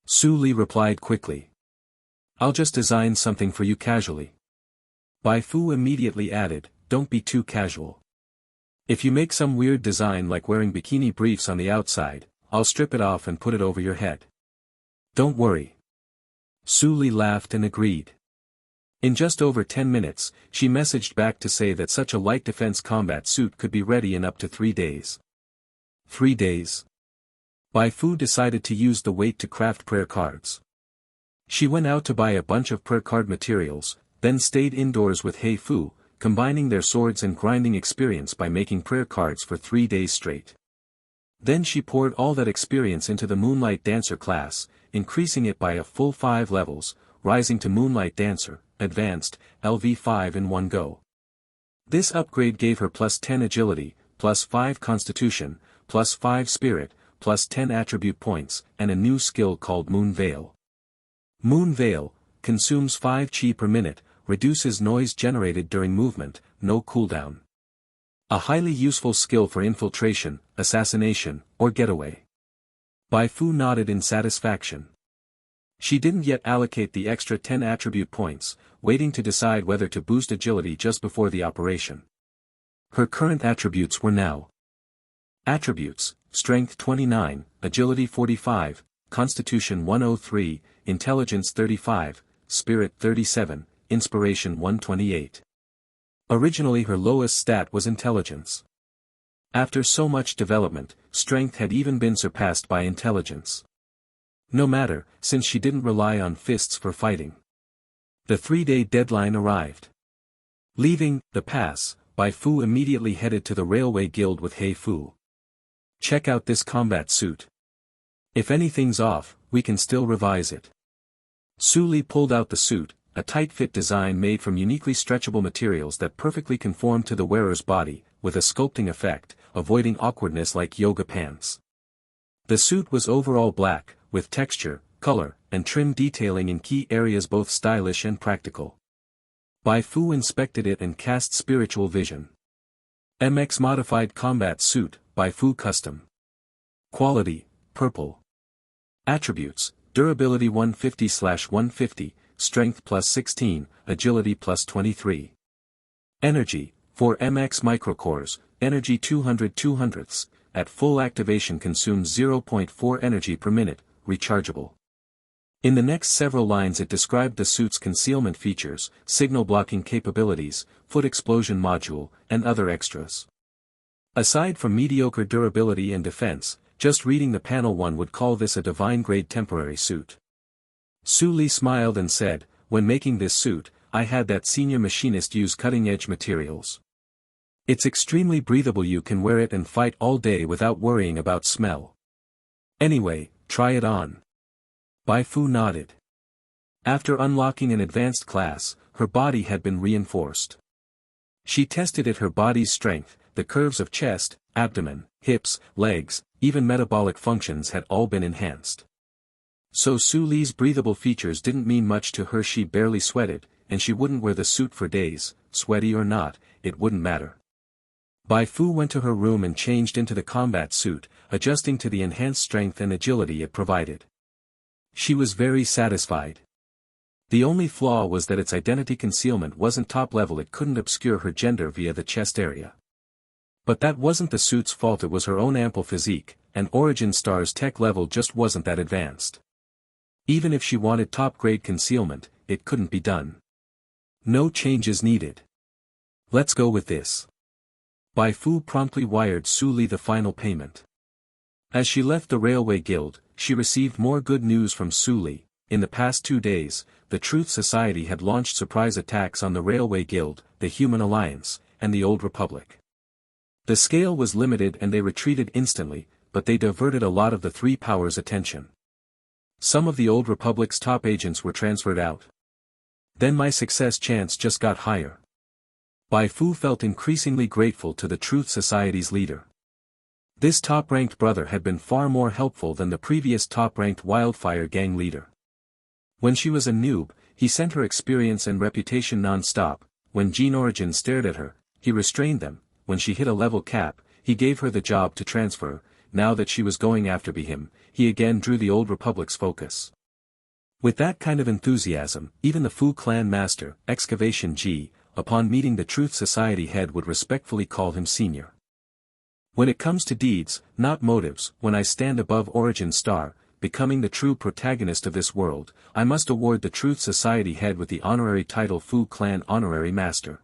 Su Li replied quickly. I'll just design something for you casually. Bai Fu immediately added, don't be too casual. If you make some weird design like wearing bikini briefs on the outside, I'll strip it off and put it over your head. Don't worry. Su Li laughed and agreed. In just over 10 minutes, she messaged back to say that such a light defense combat suit could be ready in up to 3 days. 3 days. Bai Fu decided to use the wait to craft prayer cards. She went out to buy a bunch of prayer card materials, then stayed indoors with Bai Fu, combining their swords and grinding experience by making prayer cards for 3 days straight. Then she poured all that experience into the Moonlight Dancer class, increasing it by a full 5 levels, rising to Moonlight Dancer, Advanced, LV5 in one go. This upgrade gave her plus 10 agility, plus 5 constitution, plus 5 spirit, plus 10 attribute points, and a new skill called Moon Veil. Moon Veil consumes 5 chi per minute, reduces noise generated during movement, no cooldown. A highly useful skill for infiltration, assassination, or getaway. Bai Fu nodded in satisfaction. She didn't yet allocate the extra 10 attribute points, waiting to decide whether to boost agility just before the operation. Her current attributes were now. Attributes: Strength 29, Agility 45, Constitution 103, Intelligence 35, Spirit 37, Inspiration 128. Originally her lowest stat was Intelligence. After so much development, Strength had even been surpassed by Intelligence. No matter, since she didn't rely on fists for fighting. The 3-day deadline arrived. Leaving the pass, Bai Fu immediately headed to the Railway Guild with Bai Fu. Check out this combat suit. If anything's off, we can still revise it. Su Li pulled out the suit, a tight-fit design made from uniquely stretchable materials that perfectly conformed to the wearer's body, with a sculpting effect, avoiding awkwardness like yoga pants. The suit was overall black, with texture, color, and trim detailing in key areas both stylish and practical. Bai Fu inspected it and cast spiritual vision. MX Modified Combat Suit, Bai Fu Custom. Quality, Purple. Attributes, Durability 150/150, Strength plus 16, Agility plus 23. Energy, 4 MX Microcores, Energy 200/200ths, at full activation consumes 0.4 energy per minute, rechargeable. In the next several lines it described the suit's concealment features, signal blocking capabilities, foot explosion module, and other extras. Aside from mediocre durability and defense, just reading the panel one would call this a divine-grade temporary suit. Su Li smiled and said, "When making this suit, I had that senior machinist use cutting-edge materials. It's extremely breathable, you can wear it and fight all day without worrying about smell. Anyway, try it on." Bai Fu nodded. After unlocking an advanced class, her body had been reinforced. She tested it, her body's strength, the curves of chest, abdomen, hips, legs, even metabolic functions had all been enhanced. So Su Li's breathable features didn't mean much to her, she barely sweated, and she wouldn't wear the suit for days, sweaty or not, it wouldn't matter. Bai Fu went to her room and changed into the combat suit, adjusting to the enhanced strength and agility it provided. She was very satisfied. The only flaw was that its identity concealment wasn't top level, it couldn't obscure her gender via the chest area. But that wasn't the suit's fault, it was her own ample physique, and Origin Star's tech level just wasn't that advanced. Even if she wanted top-grade concealment, it couldn't be done. No changes needed. Let's go with this. Bai Fu promptly wired Su Li the final payment. As she left the Railway Guild, she received more good news from Su Li. In the past 2 days, the Truth Society had launched surprise attacks on the Railway Guild, the Human Alliance, and the Old Republic. The scale was limited and they retreated instantly, but they diverted a lot of the Three Powers' attention. Some of the Old Republic's top agents were transferred out. Then my success chance just got higher. Bai Fu felt increasingly grateful to the Truth Society's leader. This top-ranked brother had been far more helpful than the previous top-ranked Wildfire Gang leader. When she was a noob, he sent her experience and reputation non-stop. When Gene Origin stared at her, he restrained them. When she hit a level cap, he gave her the job to transfer. Now that she was going after him, he again drew the Old Republic's focus. With that kind of enthusiasm, even the Fu clan master, Excavation G, upon meeting the Truth Society head would respectfully call him senior. When it comes to deeds, not motives, when I stand above Origin Star, becoming the true protagonist of this world, I must award the Truth Society head with the honorary title Fu Clan Honorary Master.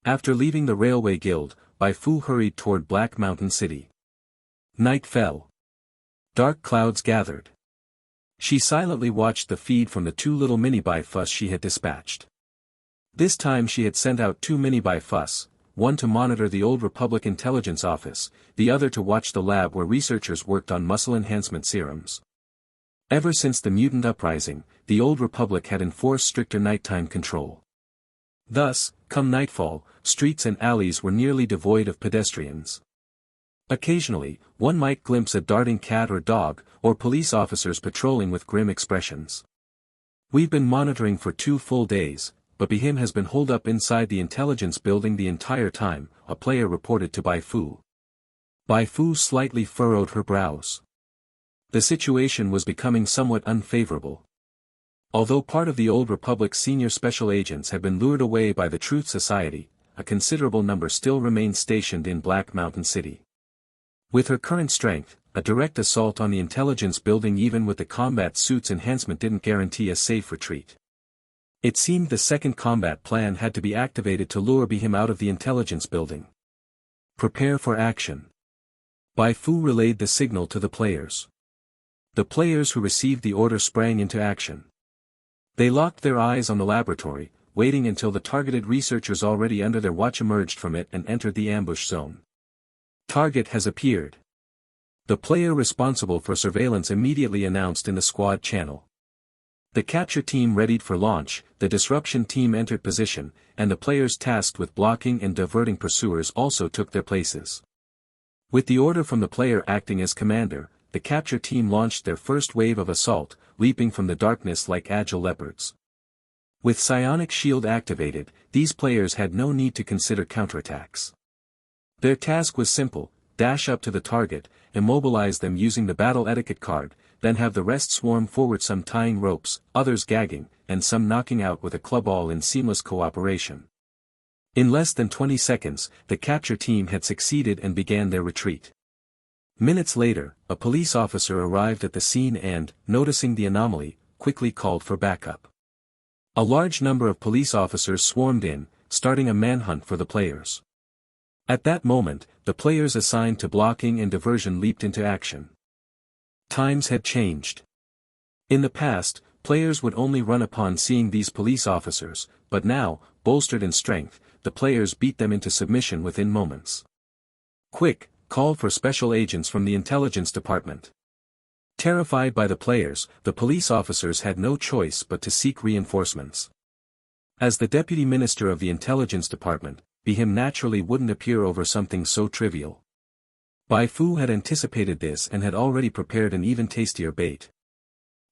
After leaving the Railway Guild, Bai Fu hurried toward Black Mountain City. Night fell. Dark clouds gathered. She silently watched the feed from the 2 little mini-Bai Fus she had dispatched. This time she had sent out 2 mini-Bai Fus, one to monitor the Old Republic Intelligence Office, the other to watch the lab where researchers worked on muscle enhancement serums. Ever since the mutant uprising, the Old Republic had enforced stricter nighttime control. Thus, come nightfall, streets and alleys were nearly devoid of pedestrians. Occasionally, one might glimpse a darting cat or dog, or police officers patrolling with grim expressions. We've been monitoring for 2 full days, but Bihim has been holed up inside the intelligence building the entire time, a player reported to Bai Fu. Bai Fu slightly furrowed her brows. The situation was becoming somewhat unfavorable. Although part of the Old Republic's senior special agents had been lured away by the Truth Society, a considerable number still remained stationed in Black Mountain City. With her current strength, a direct assault on the intelligence building even with the combat suit's enhancement didn't guarantee a safe retreat. It seemed the second combat plan had to be activated to lure Bihim out of the intelligence building. Prepare for action. Bai Fu relayed the signal to the players. The players who received the order sprang into action. They locked their eyes on the laboratory, waiting until the targeted researchers already under their watch emerged from it and entered the ambush zone. Target has appeared. The player responsible for surveillance immediately announced in the squad channel. The capture team readied for launch, the disruption team entered position, and the players tasked with blocking and diverting pursuers also took their places. With the order from the player acting as commander, the capture team launched their first wave of assault, leaping from the darkness like agile leopards. With psionic shield activated, these players had no need to consider counterattacks. Their task was simple: dash up to the target, immobilize them using the battle etiquette card, then have the rest swarm forward, some tying ropes, others gagging, and some knocking out with a club, all in seamless cooperation. In less than 20 seconds, the capture team had succeeded and began their retreat. Minutes later, a police officer arrived at the scene and, noticing the anomaly, quickly called for backup. A large number of police officers swarmed in, starting a manhunt for the players. At that moment, the players assigned to blocking and diversion leaped into action. Times had changed. In the past, players would only run upon seeing these police officers, but now, bolstered in strength, the players beat them into submission within moments. Quick, call for special agents from the intelligence department. Terrified by the players, the police officers had no choice but to seek reinforcements. As the deputy minister of the intelligence department, Bihim naturally wouldn't appear over something so trivial. Bai Fu had anticipated this and had already prepared an even tastier bait.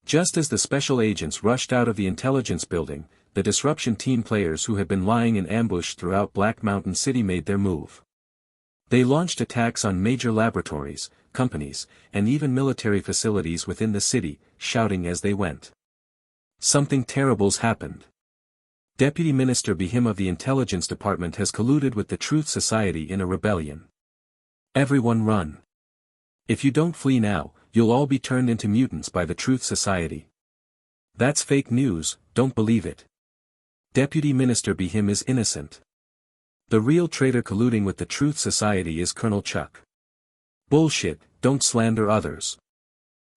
Just as the special agents rushed out of the intelligence building, the disruption team players who had been lying in ambush throughout Black Mountain City made their move. They launched attacks on major laboratories, companies, and even military facilities within the city, shouting as they went. Something terrible's happened. Deputy Minister Bihim of the Intelligence Department has colluded with the Truth Society in a rebellion. Everyone run. If you don't flee now, you'll all be turned into mutants by the Truth Society. That's fake news, don't believe it. Deputy Minister Bihim is innocent. The real traitor colluding with the Truth Society is Colonel Chuck. Bullshit, don't slander others.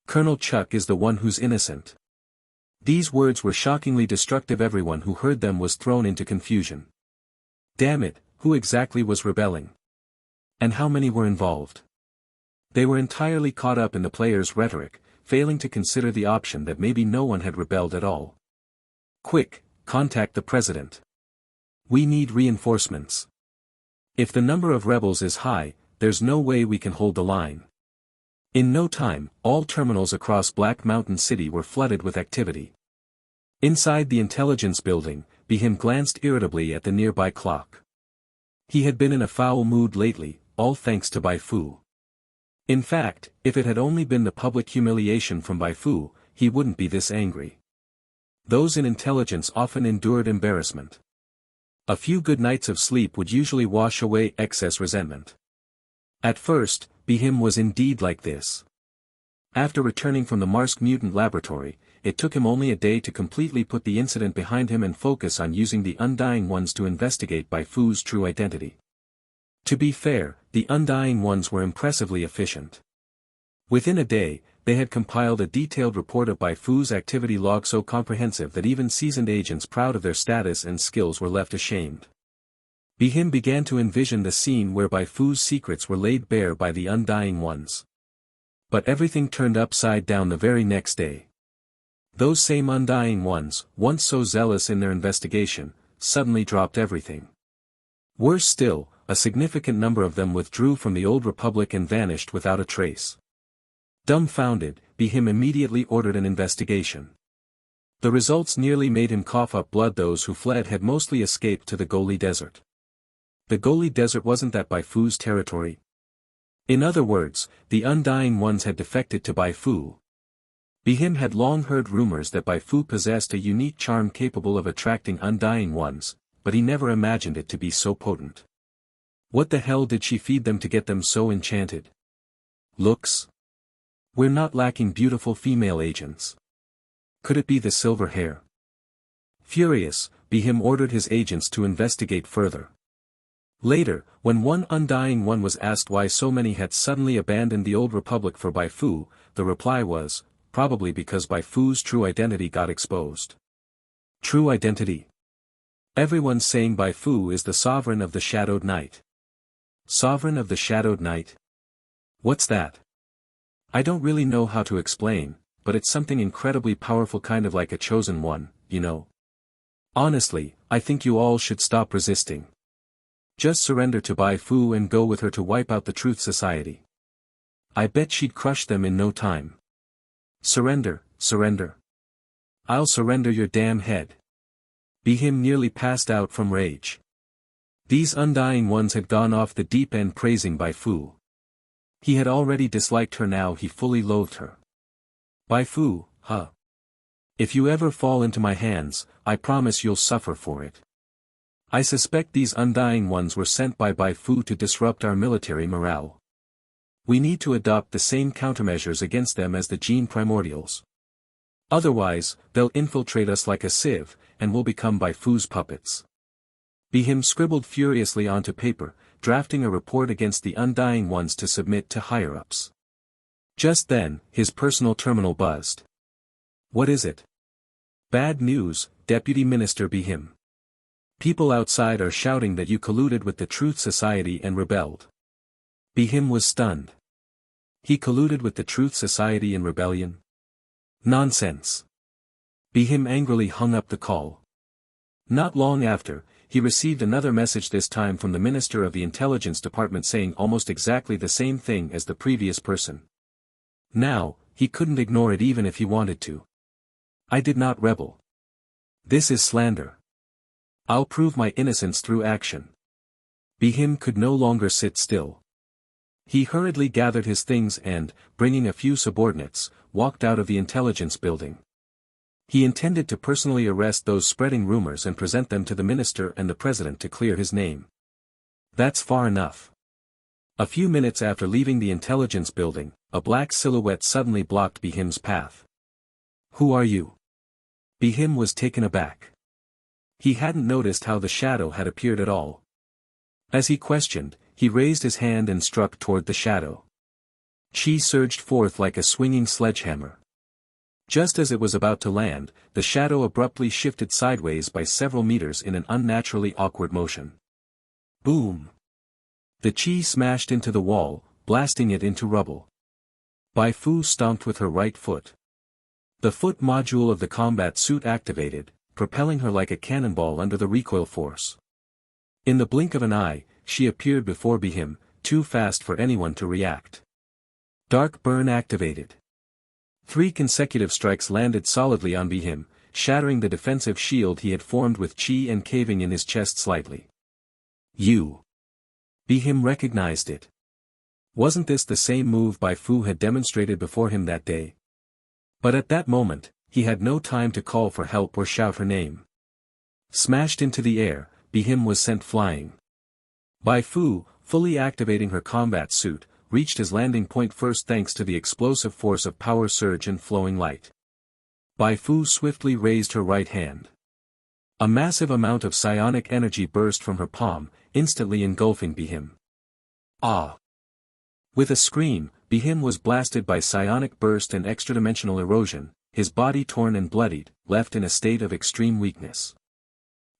Colonel Chuck is the one who's innocent. These words were shockingly destructive. Everyone who heard them was thrown into confusion. Damn it, who exactly was rebelling? And how many were involved? They were entirely caught up in the players' rhetoric, failing to consider the option that maybe no one had rebelled at all. Quick, contact the president. We need reinforcements. If the number of rebels is high, there's no way we can hold the line. In no time, all terminals across Black Mountain City were flooded with activity. Inside the intelligence building, Bihim glanced irritably at the nearby clock. He had been in a foul mood lately, all thanks to Bai Fu. In fact, if it had only been the public humiliation from Bai Fu, he wouldn't be this angry. Those in intelligence often endured embarrassment. A few good nights of sleep would usually wash away excess resentment. At first, Bihim was indeed like this. After returning from the Marsk mutant laboratory, it took him only a day to completely put the incident behind him and focus on using the Undying Ones to investigate Bai Fu's true identity. To be fair, the Undying Ones were impressively efficient. Within a day, they had compiled a detailed report of Bai Fu's activity log so comprehensive that even seasoned agents proud of their status and skills were left ashamed. Bihim began to envision the scene where Bai Fu's secrets were laid bare by the Undying Ones. But everything turned upside down the very next day. Those same Undying Ones, once so zealous in their investigation, suddenly dropped everything. Worse still, a significant number of them withdrew from the Old Republic and vanished without a trace. Dumbfounded, Bihim immediately ordered an investigation. The results nearly made him cough up blood. Those who fled had mostly escaped to the Goli Desert. The Goli Desert wasn't that Bai Fu's territory. In other words, the Undying Ones had defected to Bai Fu. Bihim had long heard rumors that Bai Fu possessed a unique charm capable of attracting Undying Ones, but he never imagined it to be so potent. What the hell did she feed them to get them so enchanted? Looks? We're not lacking beautiful female agents. Could it be the silver hair? Furious, Bihim ordered his agents to investigate further. Later, when one Undying One was asked why so many had suddenly abandoned the Old Republic for Bai Fu, the reply was, probably because Bai Fu's true identity got exposed. True identity? Everyone's saying Bai Fu is the sovereign of the Shadowed Night. Sovereign of the Shadowed Night? What's that? I don't really know how to explain, but it's something incredibly powerful, kind of like a chosen one, you know. Honestly, I think you all should stop resisting. Just surrender to Bai Fu and go with her to wipe out the Truth Society. I bet she'd crush them in no time. Surrender, surrender. I'll surrender your damn head. Bihim nearly passed out from rage. These Undying Ones had gone off the deep end praising Bai Fu. He had already disliked her, now he fully loathed her. Bai Fu, huh? If you ever fall into my hands, I promise you'll suffer for it. I suspect these Undying Ones were sent by Bai Fu to disrupt our military morale. We need to adopt the same countermeasures against them as the Gene Primordials. Otherwise, they'll infiltrate us like a sieve, and we'll become Bai Fu's puppets. Bihim scribbled furiously onto paper, drafting a report against the Undying Ones to submit to higher-ups. Just then, his personal terminal buzzed. What is it? Bad news, Deputy Minister Bihim. People outside are shouting that you colluded with the Truth Society and rebelled. Bihim was stunned. He colluded with the Truth Society in rebellion? Nonsense. Bihim angrily hung up the call. Not long after, he received another message, this time from the Minister of the Intelligence Department, saying almost exactly the same thing as the previous person. Now, he couldn't ignore it even if he wanted to. I did not rebel. This is slander. I'll prove my innocence through action. Bihim could no longer sit still. He hurriedly gathered his things and, bringing a few subordinates, walked out of the intelligence building. He intended to personally arrest those spreading rumors and present them to the minister and the president to clear his name. That's far enough. A few minutes after leaving the intelligence building, a black silhouette suddenly blocked Bihim's path. Who are you? Bihim was taken aback. He hadn't noticed how the shadow had appeared at all. As he questioned, he raised his hand and struck toward the shadow. Chi surged forth like a swinging sledgehammer. Just as it was about to land, the shadow abruptly shifted sideways by several meters in an unnaturally awkward motion. Boom! The chi smashed into the wall, blasting it into rubble. Bai Fu stomped with her right foot. The foot module of the combat suit activated, propelling her like a cannonball under the recoil force. In the blink of an eye, she appeared before Bihim, too fast for anyone to react. Dark burn activated. 3 consecutive strikes landed solidly on Bihim, shattering the defensive shield he had formed with chi and caving in his chest slightly. You. Bihim recognized it. Wasn't this the same move Bai Fu had demonstrated before him that day? But at that moment, he had no time to call for help or shout her name. Smashed into the air, Bihim was sent flying. Bai Fu, fully activating her combat suit, reached his landing point first thanks to the explosive force of power surge and flowing light. Bai Fu swiftly raised her right hand. A massive amount of psionic energy burst from her palm, instantly engulfing Bihim. Ah! With a scream, Bihim was blasted by psionic burst and extradimensional erosion, his body torn and bloodied, left in a state of extreme weakness.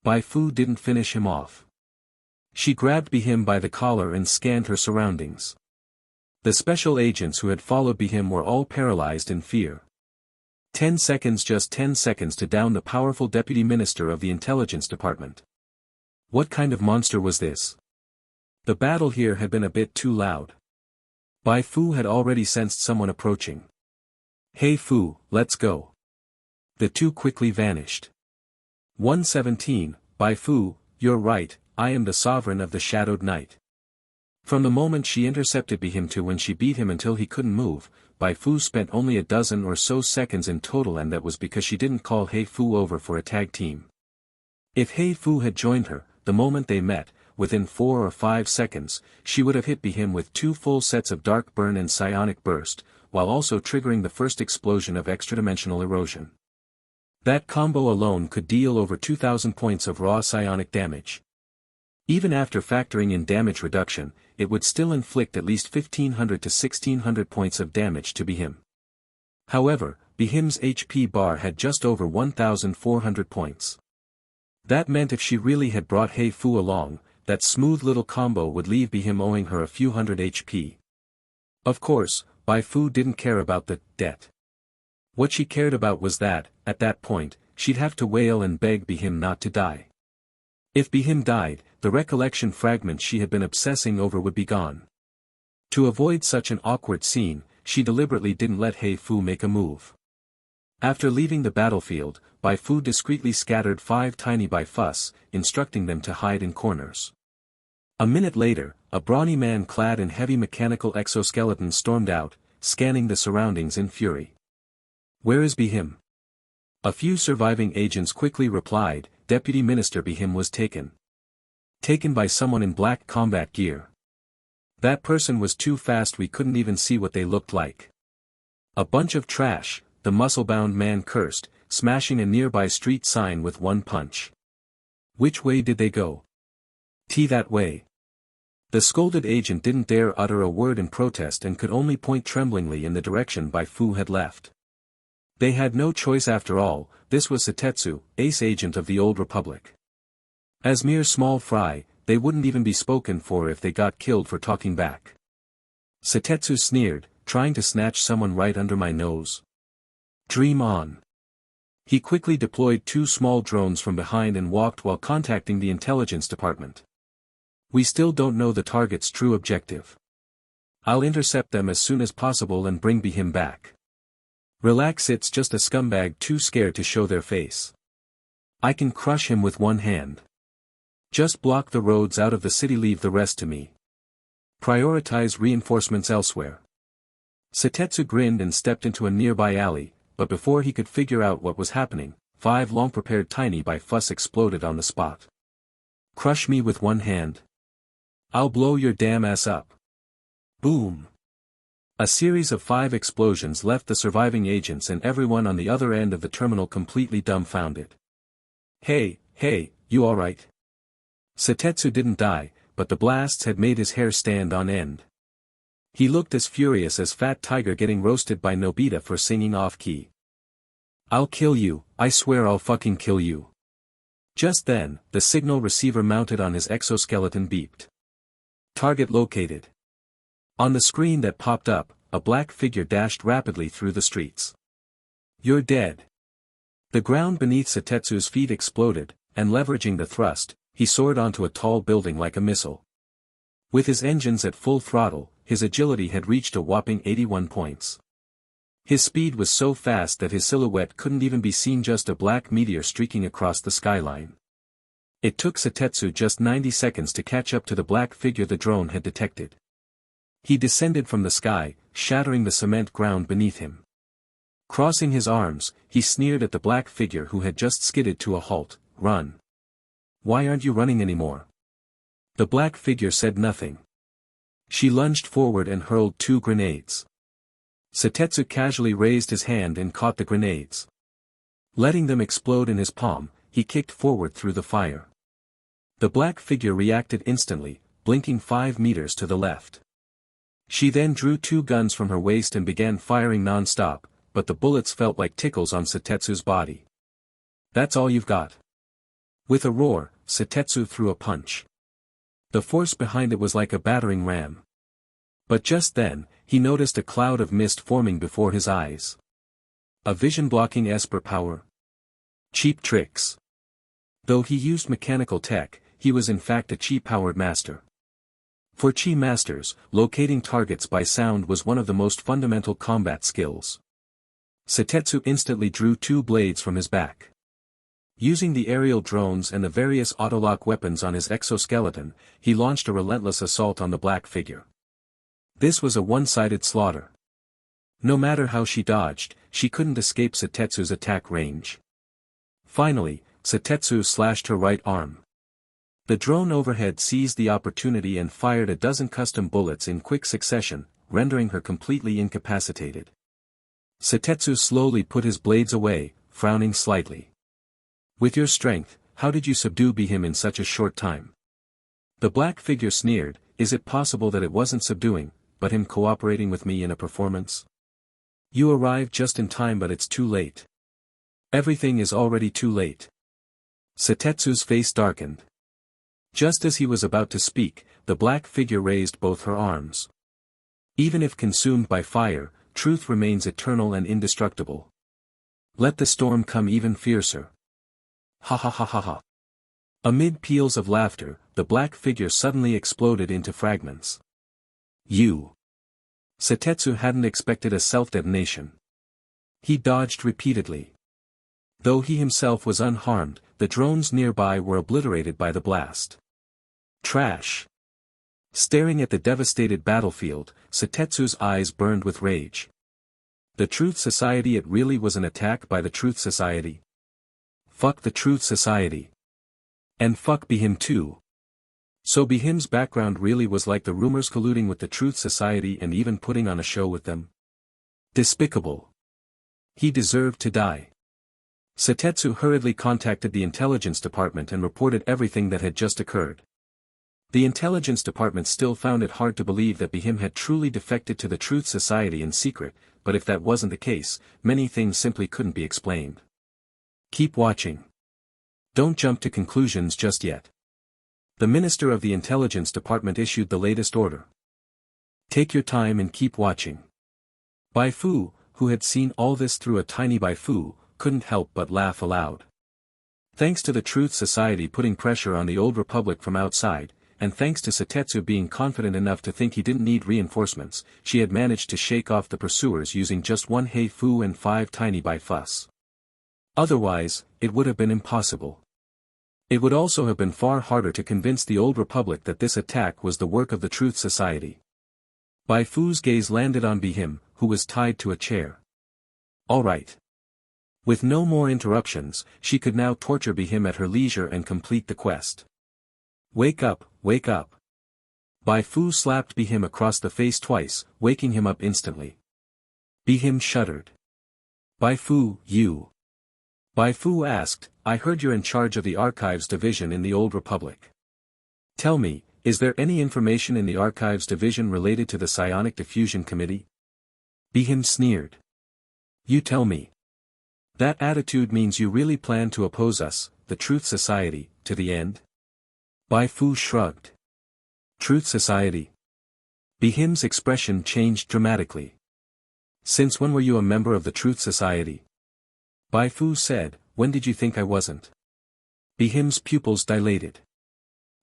Bai Fu didn't finish him off. She grabbed Bihim by the collar and scanned her surroundings. The special agents who had followed Bihim were all paralyzed in fear. 10 seconds, just 10 seconds to down the powerful deputy minister of the intelligence department. What kind of monster was this? The battle here had been a bit too loud. Bai Fu had already sensed someone approaching. Hey Fu, let's go. The two quickly vanished. 117, Bai Fu, you're right, I am the sovereign of the Shadowed Night. From the moment she intercepted Bihim to when she beat him until he couldn't move, Bai Fu spent only a dozen or so seconds in total, and that was because she didn't call Hey Fu over for a tag team. If Hey Fu had joined her, the moment they met, within 4 or 5 seconds, she would have hit Bihim with 2 full sets of Dark Burn and Psionic Burst, while also triggering the first explosion of extradimensional erosion. That combo alone could deal over 2,000 points of raw psionic damage. Even after factoring in damage reduction, it would still inflict at least 1,500 to 1,600 points of damage to Bihim. However, Bihim's HP bar had just over 1,400 points. That meant if she really had brought Hey Fu along, that smooth little combo would leave Bihim owing her a few hundred HP. Of course, Bai Fu didn't care about the debt. What she cared about was that, at that point, she'd have to wail and beg Bihim not to die. If Bihim died, the recollection fragment she had been obsessing over would be gone. To avoid such an awkward scene, she deliberately didn't let Hey Fu make a move. After leaving the battlefield, Bai Fu discreetly scattered 5 tiny Bai Fus, instructing them to hide in corners. A minute later, a brawny man clad in heavy mechanical exoskeleton stormed out, scanning the surroundings in fury. Where is Bihim? A few surviving agents quickly replied, Deputy Minister Bihim was taken. Taken by someone in black combat gear. That person was too fast, we couldn't even see what they looked like. A bunch of trash, the muscle-bound man cursed, smashing a nearby street sign with one punch. Which way did they go? That way. The scolded agent didn't dare utter a word in protest and could only point tremblingly in the direction Bai Fu had left. They had no choice after all, this was Satetsu, ace agent of the Old Republic. As mere small fry, they wouldn't even be spoken for if they got killed for talking back. Satetsu sneered, trying to snatch someone right under my nose. Dream on. He quickly deployed 2 small drones from behind and walked while contacting the intelligence department. We still don't know the target's true objective. I'll intercept them as soon as possible and bring Bihim back. Relax, it's just a scumbag too scared to show their face. I can crush him with one hand. Just block the roads out of the city, leave the rest to me. Prioritize reinforcements elsewhere. Satetsu grinned and stepped into a nearby alley, but before he could figure out what was happening, 5 long-prepared tiny Bai Fus exploded on the spot. Crush me with one hand. I'll blow your damn ass up. Boom. A series of 5 explosions left the surviving agents and everyone on the other end of the terminal completely dumbfounded. Hey, you alright? Satetsu didn't die, but the blasts had made his hair stand on end. He looked as furious as Fat Tiger getting roasted by Nobita for singing off-key. I'll kill you, I swear I'll fucking kill you. Just then, the signal receiver mounted on his exoskeleton beeped. Target located. On the screen that popped up, a black figure dashed rapidly through the streets. You're dead. The ground beneath Satetsu's feet exploded, and leveraging the thrust, he soared onto a tall building like a missile. With his engines at full throttle, his agility had reached a whopping 81 points. His speed was so fast that his silhouette couldn't even be seen, just a black meteor streaking across the skyline. It took Satetsu just 90 seconds to catch up to the black figure the drone had detected. He descended from the sky, shattering the cement ground beneath him. Crossing his arms, he sneered at the black figure who had just skidded to a halt. Run. Why aren't you running anymore? The black figure said nothing. She lunged forward and hurled 2 grenades. Satetsu casually raised his hand and caught the grenades. Letting them explode in his palm, he kicked forward through the fire. The black figure reacted instantly, blinking 5 meters to the left. She then drew 2 guns from her waist and began firing non-stop, but the bullets felt like tickles on Satetsu's body. "That's all you've got." With a roar, Satetsu threw a punch. The force behind it was like a battering ram. But just then, he noticed a cloud of mist forming before his eyes. A vision-blocking Esper power. Cheap tricks. Though he used mechanical tech, he was in fact a chi-powered master. For chi masters, locating targets by sound was one of the most fundamental combat skills. Satetsu instantly drew 2 blades from his back. Using the aerial drones and the various autolock weapons on his exoskeleton, he launched a relentless assault on the black figure. This was a one-sided slaughter. No matter how she dodged, she couldn't escape Satetsu's attack range. Finally, Satetsu slashed her right arm. The drone overhead seized the opportunity and fired a dozen custom bullets in quick succession, rendering her completely incapacitated. Satetsu slowly put his blades away, frowning slightly. "With your strength, how did you subdue him in such a short time?" The black figure sneered. "Is it possible that it wasn't subduing, but him cooperating with me in a performance? You arrived just in time, but it's too late. Everything is already too late." Satetsu's face darkened. Just as he was about to speak, the black figure raised both her arms. Even if consumed by fire, truth remains eternal and indestructible. Let the storm come even fiercer. Ha ha ha ha ha. Amid peals of laughter, the black figure suddenly exploded into fragments. Satetsu hadn't expected a self-detonation. He dodged repeatedly. Though he himself was unharmed, the drones nearby were obliterated by the blast. Trash. Staring at the devastated battlefield, Satetsu's eyes burned with rage. The Truth Society. It really was an attack by the Truth Society. Fuck the Truth Society. And fuck Bihim too. So Bihim's background really was like the rumors colluding with the Truth Society and even putting on a show with them. Despicable. He deserved to die. Satetsu hurriedly contacted the intelligence department and reported everything that had just occurred. The intelligence department still found it hard to believe that Bihim had truly defected to the Truth Society in secret, but if that wasn't the case, many things simply couldn't be explained. Keep watching. Don't jump to conclusions just yet. The Minister of the Intelligence Department issued the latest order. Take your time and keep watching. Bai Fu, who had seen all this through a tiny Bai Fu, couldn't help but laugh aloud. Thanks to the Truth Society putting pressure on the Old Republic from outside, and thanks to Satetsu being confident enough to think he didn't need reinforcements, she had managed to shake off the pursuers using just 1 Hei Fu and 5 tiny Bai Fus. Otherwise, it would have been impossible. It would also have been far harder to convince the Old Republic that this attack was the work of the Truth Society. Bai Fu's gaze landed on Bihim, who was tied to a chair. All right. With no more interruptions, she could now torture Bihim at her leisure and complete the quest. Wake up, wake up. Bai Fu slapped Bihim across the face twice, waking him up instantly. Bihim shuddered. Bai Fu, you. Bai Fu asked, I heard you're in charge of the Archives Division in the Old Republic. Tell me, is there any information in the Archives Division related to the Psionic Diffusion Committee? Bihim sneered. You tell me. That attitude means you really plan to oppose us, the Truth Society, to the end? Bai Fu shrugged. Truth Society? Bihim's expression changed dramatically. Since when were you a member of the Truth Society? Bai Fu said, when did you think I wasn't? Bihim's pupils dilated.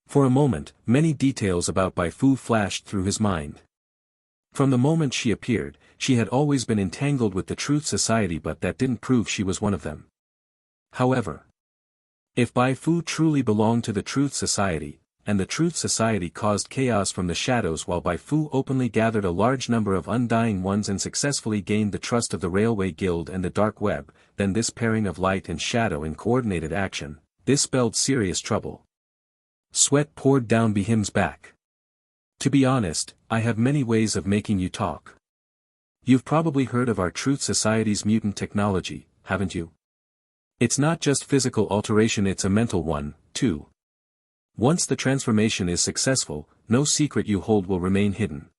For a moment, many details about Bai Fu flashed through his mind. From the moment she appeared, she had always been entangled with the Truth Society, but that didn't prove she was one of them. However, if Bai Fu truly belonged to the Truth Society, and the Truth Society caused chaos from the shadows while Bai Fu openly gathered a large number of undying ones and successfully gained the trust of the Railway Guild and the Dark Web, then this pairing of light and shadow in coordinated action, this spelled serious trouble. Sweat poured down Bihim's back. To be honest, I have many ways of making you talk. You've probably heard of our Truth Society's mutant technology, haven't you? It's not just physical alteration, it's a mental one, too. Once the transformation is successful, no secret you hold will remain hidden.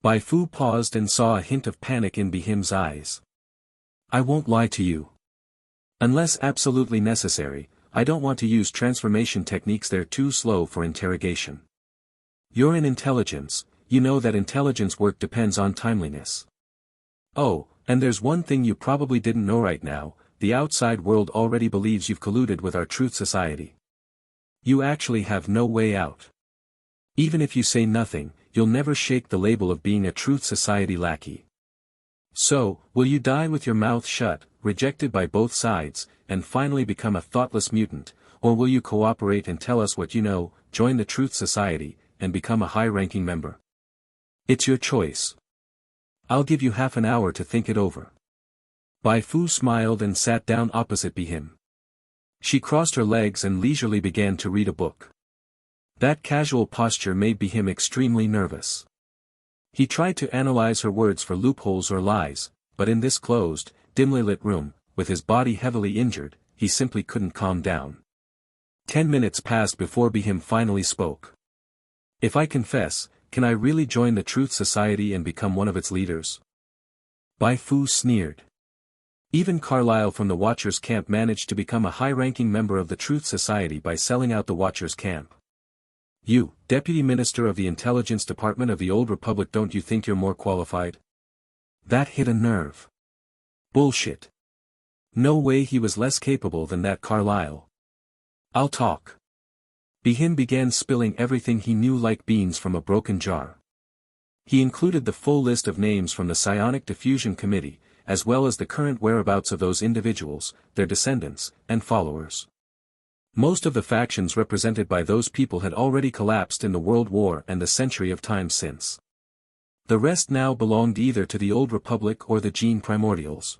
Bai Fu paused and saw a hint of panic in Bihim's eyes. I won't lie to you. Unless absolutely necessary, I don't want to use transformation techniques, they're too slow for interrogation. You're in intelligence, you know that intelligence work depends on timeliness. Oh, and there's one thing you probably didn't know right now, the outside world already believes you've colluded with our Truth Society. You actually have no way out. Even if you say nothing, you'll never shake the label of being a Truth Society lackey. So, will you die with your mouth shut, rejected by both sides, and finally become a thoughtless mutant, or will you cooperate and tell us what you know, join the Truth Society, and become a high-ranking member? It's your choice. I'll give you half an hour to think it over. Bai Fu smiled and sat down opposite Bihim. She crossed her legs and leisurely began to read a book. That casual posture made Bihim extremely nervous. He tried to analyze her words for loopholes or lies, but in this closed, dimly lit room, with his body heavily injured, he simply couldn't calm down. 10 minutes passed before Bihim finally spoke. If I confess, can I really join the Truth Society and become one of its leaders? Bai Fu sneered. Even Carlyle from the Watchers' Camp managed to become a high-ranking member of the Truth Society by selling out the Watchers' Camp. You, Deputy Minister of the Intelligence Department of the Old Republic, don't you think you're more qualified? That hit a nerve. Bullshit. No way he was less capable than that Carlyle. I'll talk. Bihim began spilling everything he knew like beans from a broken jar. He included the full list of names from the Psionic Diffusion Committee, as well as the current whereabouts of those individuals, their descendants, and followers. Most of the factions represented by those people had already collapsed in the World War and the century of time since. The rest now belonged either to the Old Republic or the Gene Primordials.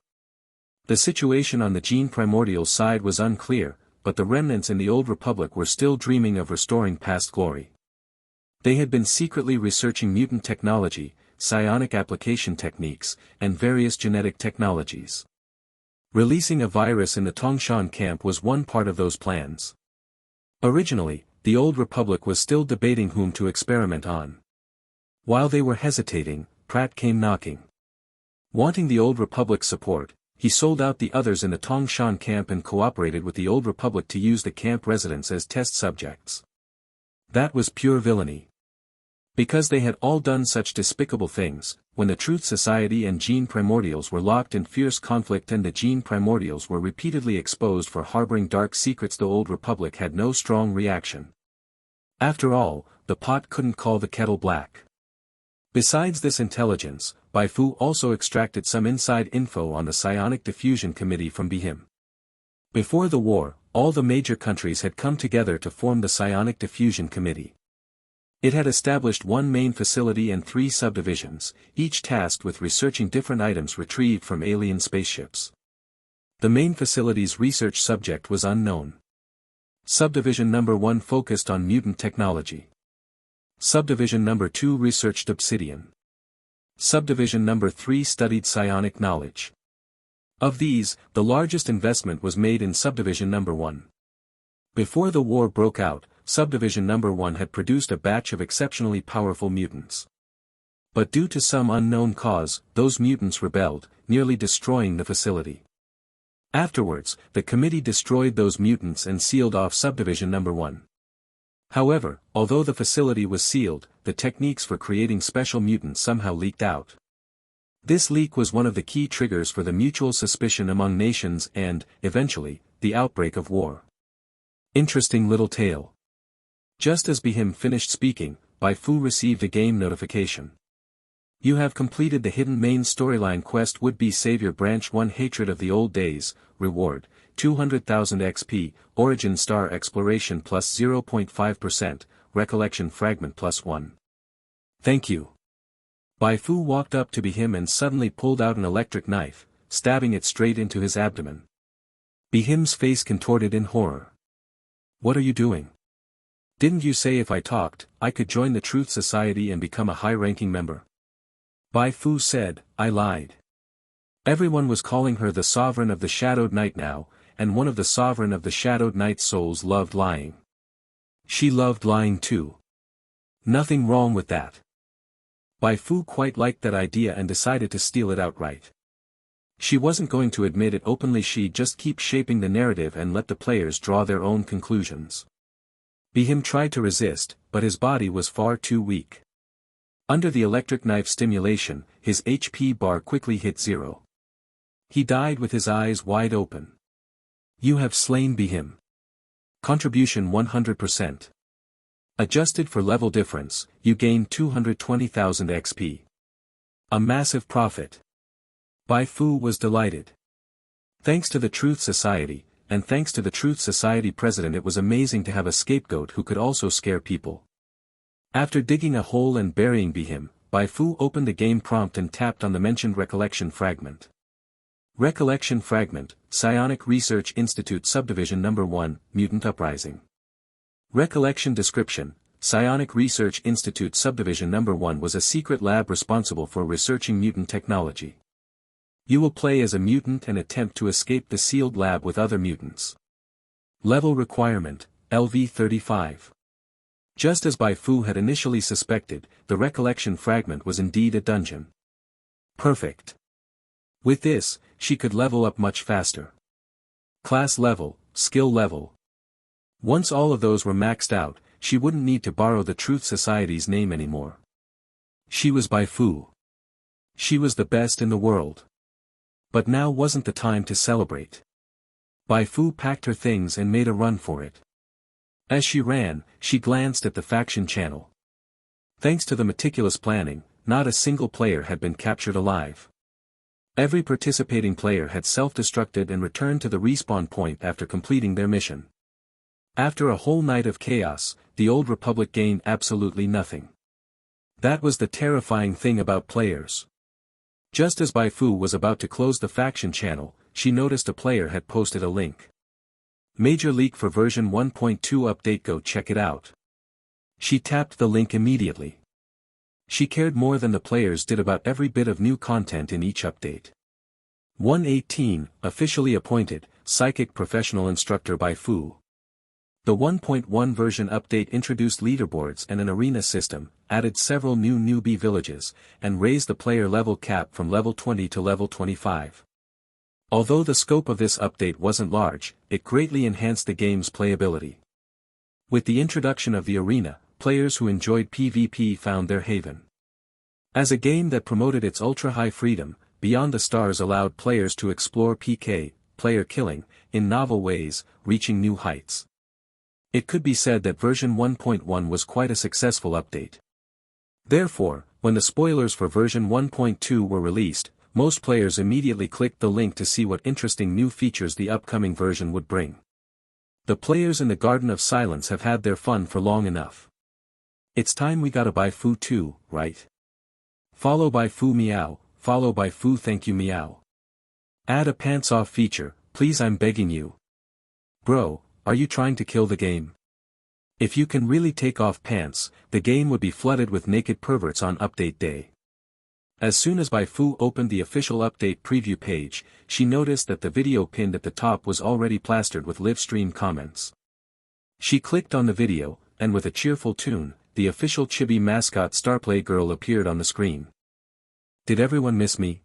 The situation on the Gene Primordials side was unclear, but the remnants in the Old Republic were still dreaming of restoring past glory. They had been secretly researching mutant technology, psionic application techniques, and various genetic technologies. Releasing a virus in the Tongshan camp was one part of those plans. Originally, the Old Republic was still debating whom to experiment on. While they were hesitating, Pratt came knocking. Wanting the Old Republic's support, he sold out the others in the Tongshan camp and cooperated with the Old Republic to use the camp residents as test subjects. That was pure villainy. Because they had all done such despicable things, when the Truth Society and Gene Primordials were locked in fierce conflict and the Gene Primordials were repeatedly exposed for harboring dark secrets, the Old Republic had no strong reaction. After all, the pot couldn't call the kettle black. Besides this intelligence, Bai Fu also extracted some inside info on the Psionic Diffusion Committee from Bihim. Before the war, all the major countries had come together to form the Psionic Diffusion Committee. It had established one main facility and 3 subdivisions, each tasked with researching different items retrieved from alien spaceships. The main facility's research subject was unknown. Subdivision number 1 focused on mutant technology. Subdivision number 2 researched obsidian. Subdivision number 3 studied psionic knowledge. Of these, the largest investment was made in subdivision number 1. Before the war broke out, Subdivision number 1 had produced a batch of exceptionally powerful mutants. But due to some unknown cause, those mutants rebelled, nearly destroying the facility. Afterwards, the committee destroyed those mutants and sealed off Subdivision number 1. However, although the facility was sealed, the techniques for creating special mutants somehow leaked out. This leak was one of the key triggers for the mutual suspicion among nations and, eventually, the outbreak of war. Interesting little tale. Just as Bihim finished speaking, Bai Fu received a game notification. You have completed the hidden main storyline quest Would-Be Savior Branch 1 Hatred of the Old Days, Reward, 200,000 XP, Origin Star Exploration plus 0.5%, Recollection Fragment plus 1. Thank you. Bai Fu walked up to Bihim and suddenly pulled out an electric knife, stabbing it straight into his abdomen. Bihim's face contorted in horror. What are you doing? Didn't you say if I talked, I could join the Truth Society and become a high-ranking member? Bai Fu said, I lied. Everyone was calling her the Sovereign of the Shadowed Knight now, and one of the Sovereign of the Shadowed Knight's souls loved lying. She loved lying too. Nothing wrong with that. Bai Fu quite liked that idea and decided to steal it outright. She wasn't going to admit it openly, she'd just keep shaping the narrative and let the players draw their own conclusions. Bihim tried to resist, but his body was far too weak. Under the electric knife stimulation, his HP bar quickly hit 0. He died with his eyes wide open. You have slain Bihim. Contribution 100%. Adjusted for level difference, you gain 220,000 XP. A massive profit. Bai Fu was delighted. Thanks to the Truth Society, and thanks to the Truth Society president, it was amazing to have a scapegoat who could also scare people. After digging a hole and burying Bihim, Bai Fu opened the game prompt and tapped on the mentioned recollection fragment. Recollection Fragment, Psionic Research Institute Subdivision No. 1, Mutant Uprising. Recollection Description, Psionic Research Institute Subdivision No. 1 was a secret lab responsible for researching mutant technology. You will play as a mutant and attempt to escape the sealed lab with other mutants. Level Requirement, LV35. Just as Bai Fu had initially suspected, the recollection fragment was indeed a dungeon. Perfect. With this, she could level up much faster. Class level, skill level. Once all of those were maxed out, she wouldn't need to borrow the Truth Society's name anymore. She was Bai Fu. She was the best in the world. But now wasn't the time to celebrate. Bai Fu packed her things and made a run for it. As she ran, she glanced at the faction channel. Thanks to the meticulous planning, not a single player had been captured alive. Every participating player had self-destructed and returned to the respawn point after completing their mission. After a whole night of chaos, the Old Republic gained absolutely nothing. That was the terrifying thing about players. Just as Bai Fu was about to close the faction channel, she noticed a player had posted a link. Major leak for version 1.2 update, go check it out. She tapped the link immediately. She cared more than the players did about every bit of new content in each update. 118, officially appointed, Psychic Professional Instructor Bai Fu. The 1.1 version update introduced leaderboards and an arena system, added several new newbie villages, and raised the player level cap from level 20 to level 25. Although the scope of this update wasn't large, it greatly enhanced the game's playability. With the introduction of the arena, players who enjoyed PvP found their haven. As a game that promoted its ultra-high freedom, Beyond the Stars allowed players to explore PK, player killing, in novel ways, reaching new heights. It could be said that version 1.1 was quite a successful update. Therefore, when the spoilers for version 1.2 were released, most players immediately clicked the link to see what interesting new features the upcoming version would bring. The players in the Garden of Silence have had their fun for long enough. It's time we got a Bai Fu too, right? Follow Bai Fu meow, follow Bai Fu thank you meow. Add a pants off feature, please, I'm begging you. Bro, are you trying to kill the game? If you can really take off pants, the game would be flooded with naked perverts on update day. As soon as Bai Fu opened the official update preview page, she noticed that the video pinned at the top was already plastered with live stream comments. She clicked on the video, and with a cheerful tune, the official chibi mascot Starplay Girl appeared on the screen. Did everyone miss me?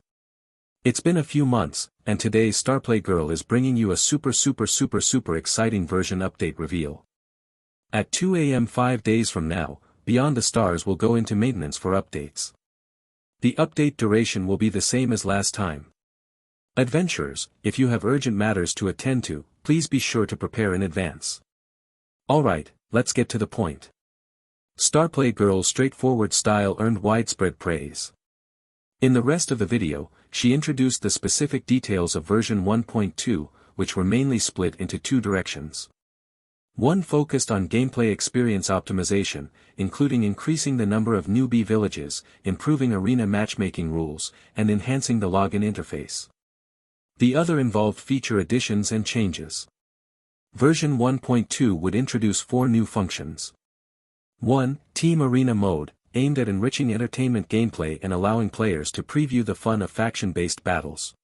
It's been a few months, and today's Starplay Girl is bringing you a super exciting version update reveal. At 2 AM 5 days from now, Beyond the Stars will go into maintenance for updates. The update duration will be the same as last time. Adventurers, if you have urgent matters to attend to, please be sure to prepare in advance. Alright, let's get to the point. Starplay Girl's straightforward style earned widespread praise. In the rest of the video, she introduced the specific details of version 1.2, which were mainly split into two directions. One focused on gameplay experience optimization, including increasing the number of newbie villages, improving arena matchmaking rules, and enhancing the login interface. The other involved feature additions and changes. Version 1.2 would introduce 4 new functions. 1. Team Arena Mode, aimed at enriching entertainment gameplay and allowing players to preview the fun of faction-based battles.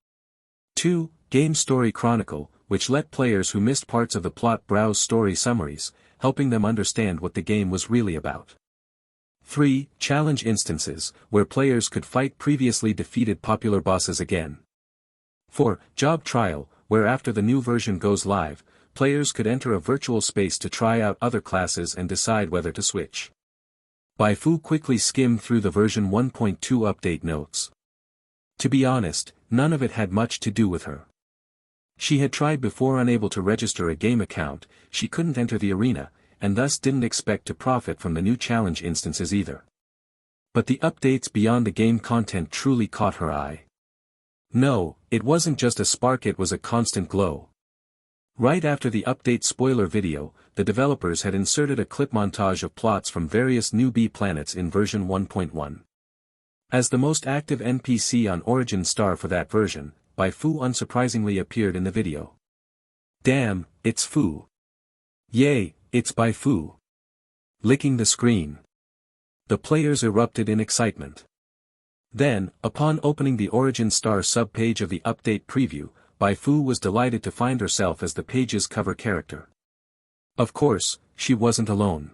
2. Game Story Chronicle, which let players who missed parts of the plot browse story summaries, helping them understand what the game was really about. 3. Challenge Instances, where players could fight previously defeated popular bosses again. 4. Job Trial, where after the new version goes live, players could enter a virtual space to try out other classes and decide whether to switch. Bai Fu quickly skimmed through the version 1.2 update notes. To be honest, none of it had much to do with her. She had tried before. Unable to register a game account, she couldn't enter the arena, and thus didn't expect to profit from the new challenge instances either. But the updates beyond the game content truly caught her eye. No, it wasn't just a spark, it was a constant glow. Right after the update spoiler video, the developers had inserted a clip montage of plots from various newbie planets in version 1.1. As the most active NPC on Origin Star for that version, Bai Fu unsurprisingly appeared in the video. Damn, it's Fu. Yay, it's Bai Fu. Licking the screen. The players erupted in excitement. Then, upon opening the Origin Star subpage of the update preview, Bai Fu was delighted to find herself as the page's cover character. Of course, she wasn't alone.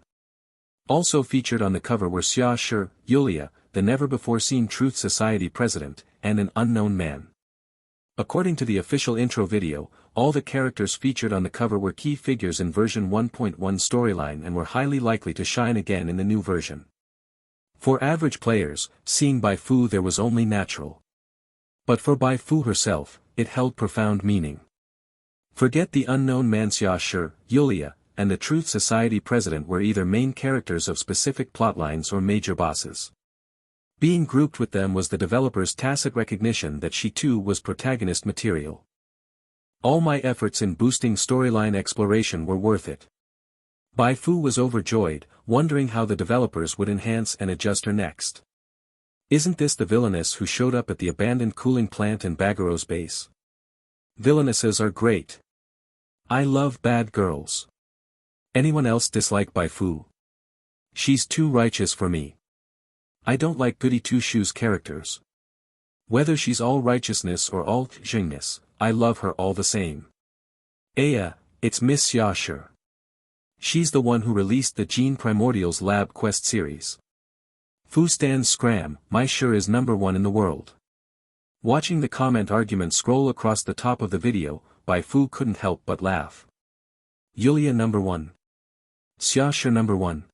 Also featured on the cover were Xia Shi, Yulia, the never-before-seen Truth Society president, and an unknown man. According to the official intro video, all the characters featured on the cover were key figures in version 1.1 storyline and were highly likely to shine again in the new version. For average players, seeing Bai Fu there was only natural. But for Bai Fu herself, it held profound meaning. Forget the unknown man. Xia Shi, Yulia, and the Truth Society president were either main characters of specific plotlines or major bosses. Being grouped with them was the developers' tacit recognition that she too was protagonist material. All my efforts in boosting storyline exploration were worth it. Bai Fu was overjoyed, wondering how the developers would enhance and adjust her next. Isn't this the villainess who showed up at the abandoned cooling plant in Baghero's base? Villainesses are great. I love bad girls. Anyone else dislike Bai Fu? She's too righteous for me. I don't like goody two-shoes characters. Whether she's all righteousness or all jingness, I love her all the same. It's Miss Xia Shi. She's the one who released the Gene Primordials Lab Quest series. Fu stands scram, my Shi is #1 in the world. Watching the comment argument scroll across the top of the video, Bai Fu couldn't help but laugh. Yulia #1. Xia Shi #1.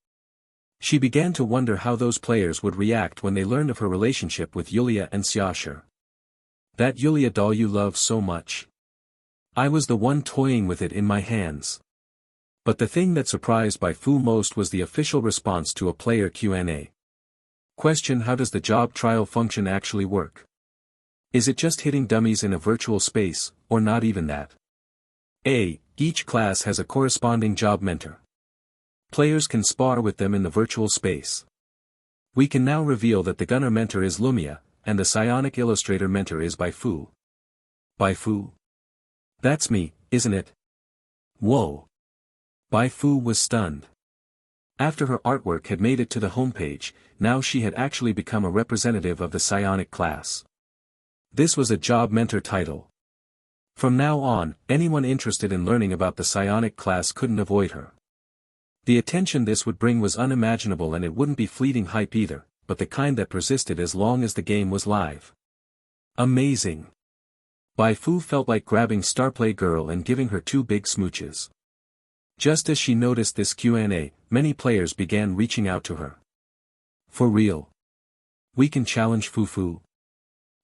She began to wonder how those players would react when they learned of her relationship with Yulia and Xia Shi. That Yulia doll you love so much. I was the one toying with it in my hands. But the thing that surprised Bai Fu most was the official response to a player Q&A. Question: how does the job trial function actually work? Is it just hitting dummies in a virtual space, or not even that? Each class has a corresponding job mentor. Players can spar with them in the virtual space. We can now reveal that the gunner mentor is Lumia, and the psionic illustrator mentor is Bai Fu. Bai Fu? That's me, isn't it? Whoa! Bai Fu was stunned. After her artwork had made it to the homepage, now she had actually become a representative of the psionic class. This was a job mentor title. From now on, anyone interested in learning about the psionic class couldn't avoid her. The attention this would bring was unimaginable, and it wouldn't be fleeting hype either, but the kind that persisted as long as the game was live. Amazing. Bai Fu felt like grabbing Starplay Girl and giving her 2 big smooches. Just as she noticed this Q&A, many players began reaching out to her. For real. We can challenge Fu.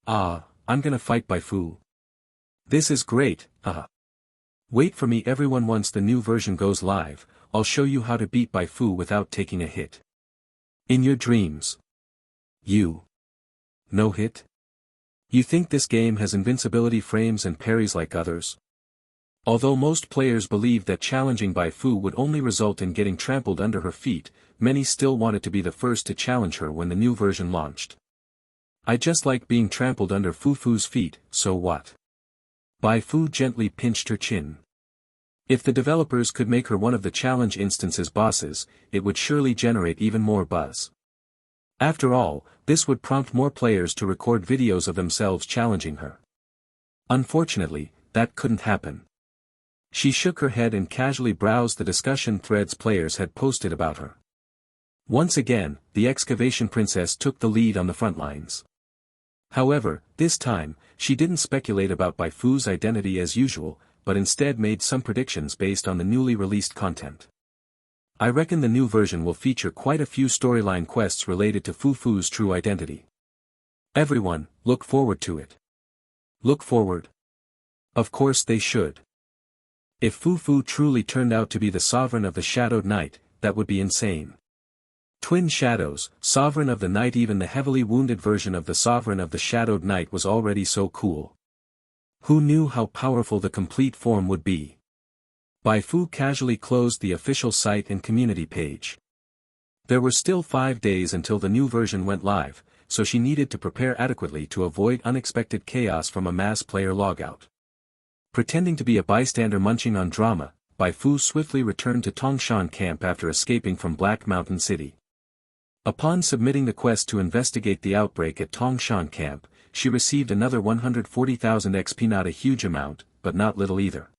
I'm gonna fight Bai Fu. This is great, Wait for me everyone, once the new version goes live, I'll show you how to beat Bai Fu without taking a hit. In your dreams. You. No hit? You think this game has invincibility frames and parries like others? Although most players believed that challenging Bai Fu would only result in getting trampled under her feet, many still wanted to be the first to challenge her when the new version launched. I just like being trampled under Fu's feet, so what? Bai Fu gently pinched her chin. If the developers could make her one of the challenge instance's bosses, it would surely generate even more buzz. After all, this would prompt more players to record videos of themselves challenging her. Unfortunately, that couldn't happen. She shook her head and casually browsed the discussion threads players had posted about her. Once again, the excavation princess took the lead on the front lines. However, this time, she didn't speculate about Bai Fu's identity as usual, but instead made some predictions based on the newly released content. I reckon the new version will feature quite a few storyline quests related to Fu's true identity. Everyone, look forward to it. Look forward? Of course they should. If Fu truly turned out to be the sovereign of the Shadowed Knight, that would be insane. Twin Shadows, Sovereign of the Night. Even the heavily wounded version of the Sovereign of the Shadowed Knight was already so cool. Who knew how powerful the complete form would be? Bai Fu casually closed the official site and community page. There were still 5 days until the new version went live, so she needed to prepare adequately to avoid unexpected chaos from a mass player logout. Pretending to be a bystander munching on drama, Bai Fu swiftly returned to Tongshan camp after escaping from Black Mountain City. Upon submitting the quest to investigate the outbreak at Tongshan camp, she received another 140,000 XP. Not a huge amount, but not little either.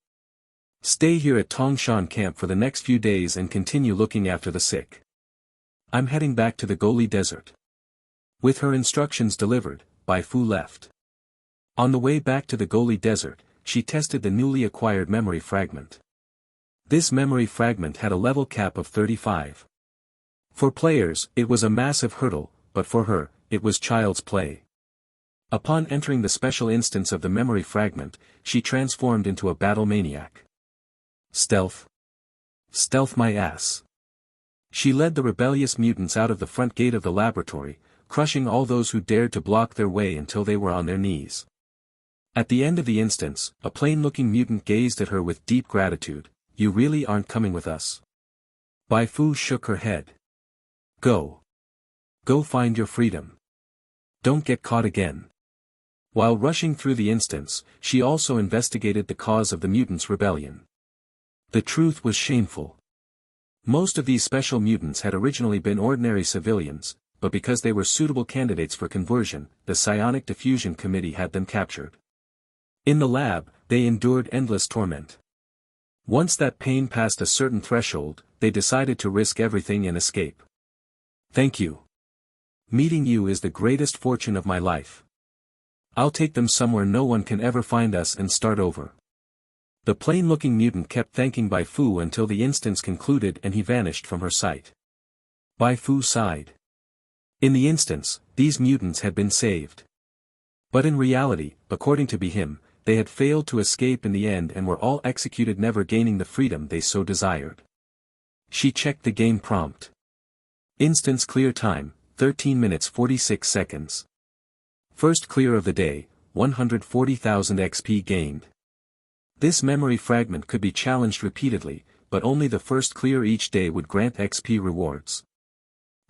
Stay here at Tongshan camp for the next few days and continue looking after the sick. I'm heading back to the Goli Desert. With her instructions delivered, Bai Fu left. On the way back to the Goli Desert, she tested the newly acquired memory fragment. This memory fragment had a level cap of 35. For players, it was a massive hurdle, but for her, it was child's play. Upon entering the special instance of the memory fragment, she transformed into a battle maniac. Stealth? Stealth my ass. She led the rebellious mutants out of the front gate of the laboratory, crushing all those who dared to block their way until they were on their knees. At the end of the instance, a plain-looking mutant gazed at her with deep gratitude. You really aren't coming with us? Bai Fu shook her head. Go. Go find your freedom. Don't get caught again. While rushing through the instance, she also investigated the cause of the mutants' rebellion. The truth was shameful. Most of these special mutants had originally been ordinary civilians, but because they were suitable candidates for conversion, the Psionic Diffusion Committee had them captured. In the lab, they endured endless torment. Once that pain passed a certain threshold, they decided to risk everything and escape. Thank you. Meeting you is the greatest fortune of my life. I'll take them somewhere no one can ever find us and start over. The plain-looking mutant kept thanking Bai Fu until the instance concluded and he vanished from her sight. Bai Fu sighed. In the instance, these mutants had been saved. But in reality, according to him, they had failed to escape in the end and were all executed, never gaining the freedom they so desired. She checked the game prompt. Instance clear time, 13 minutes 46 seconds. First clear of the day, 140,000 XP gained. This memory fragment could be challenged repeatedly, but only the first clear each day would grant XP rewards.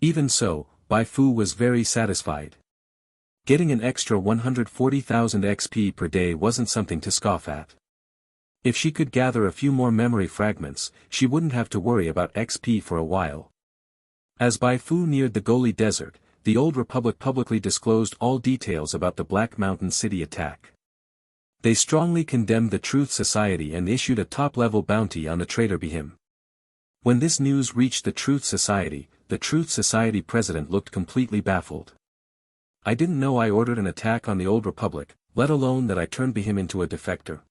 Even so, Bai Fu was very satisfied. Getting an extra 140,000 XP per day wasn't something to scoff at. If she could gather a few more memory fragments, she wouldn't have to worry about XP for a while. As Bai Fu neared the Goli Desert, the Old Republic publicly disclosed all details about the Black Mountain City attack. They strongly condemned the Truth Society and issued a top-level bounty on the traitor Bihim. When this news reached the Truth Society president looked completely baffled. I didn't know I ordered an attack on the Old Republic, let alone that I turned Bihim into a defector.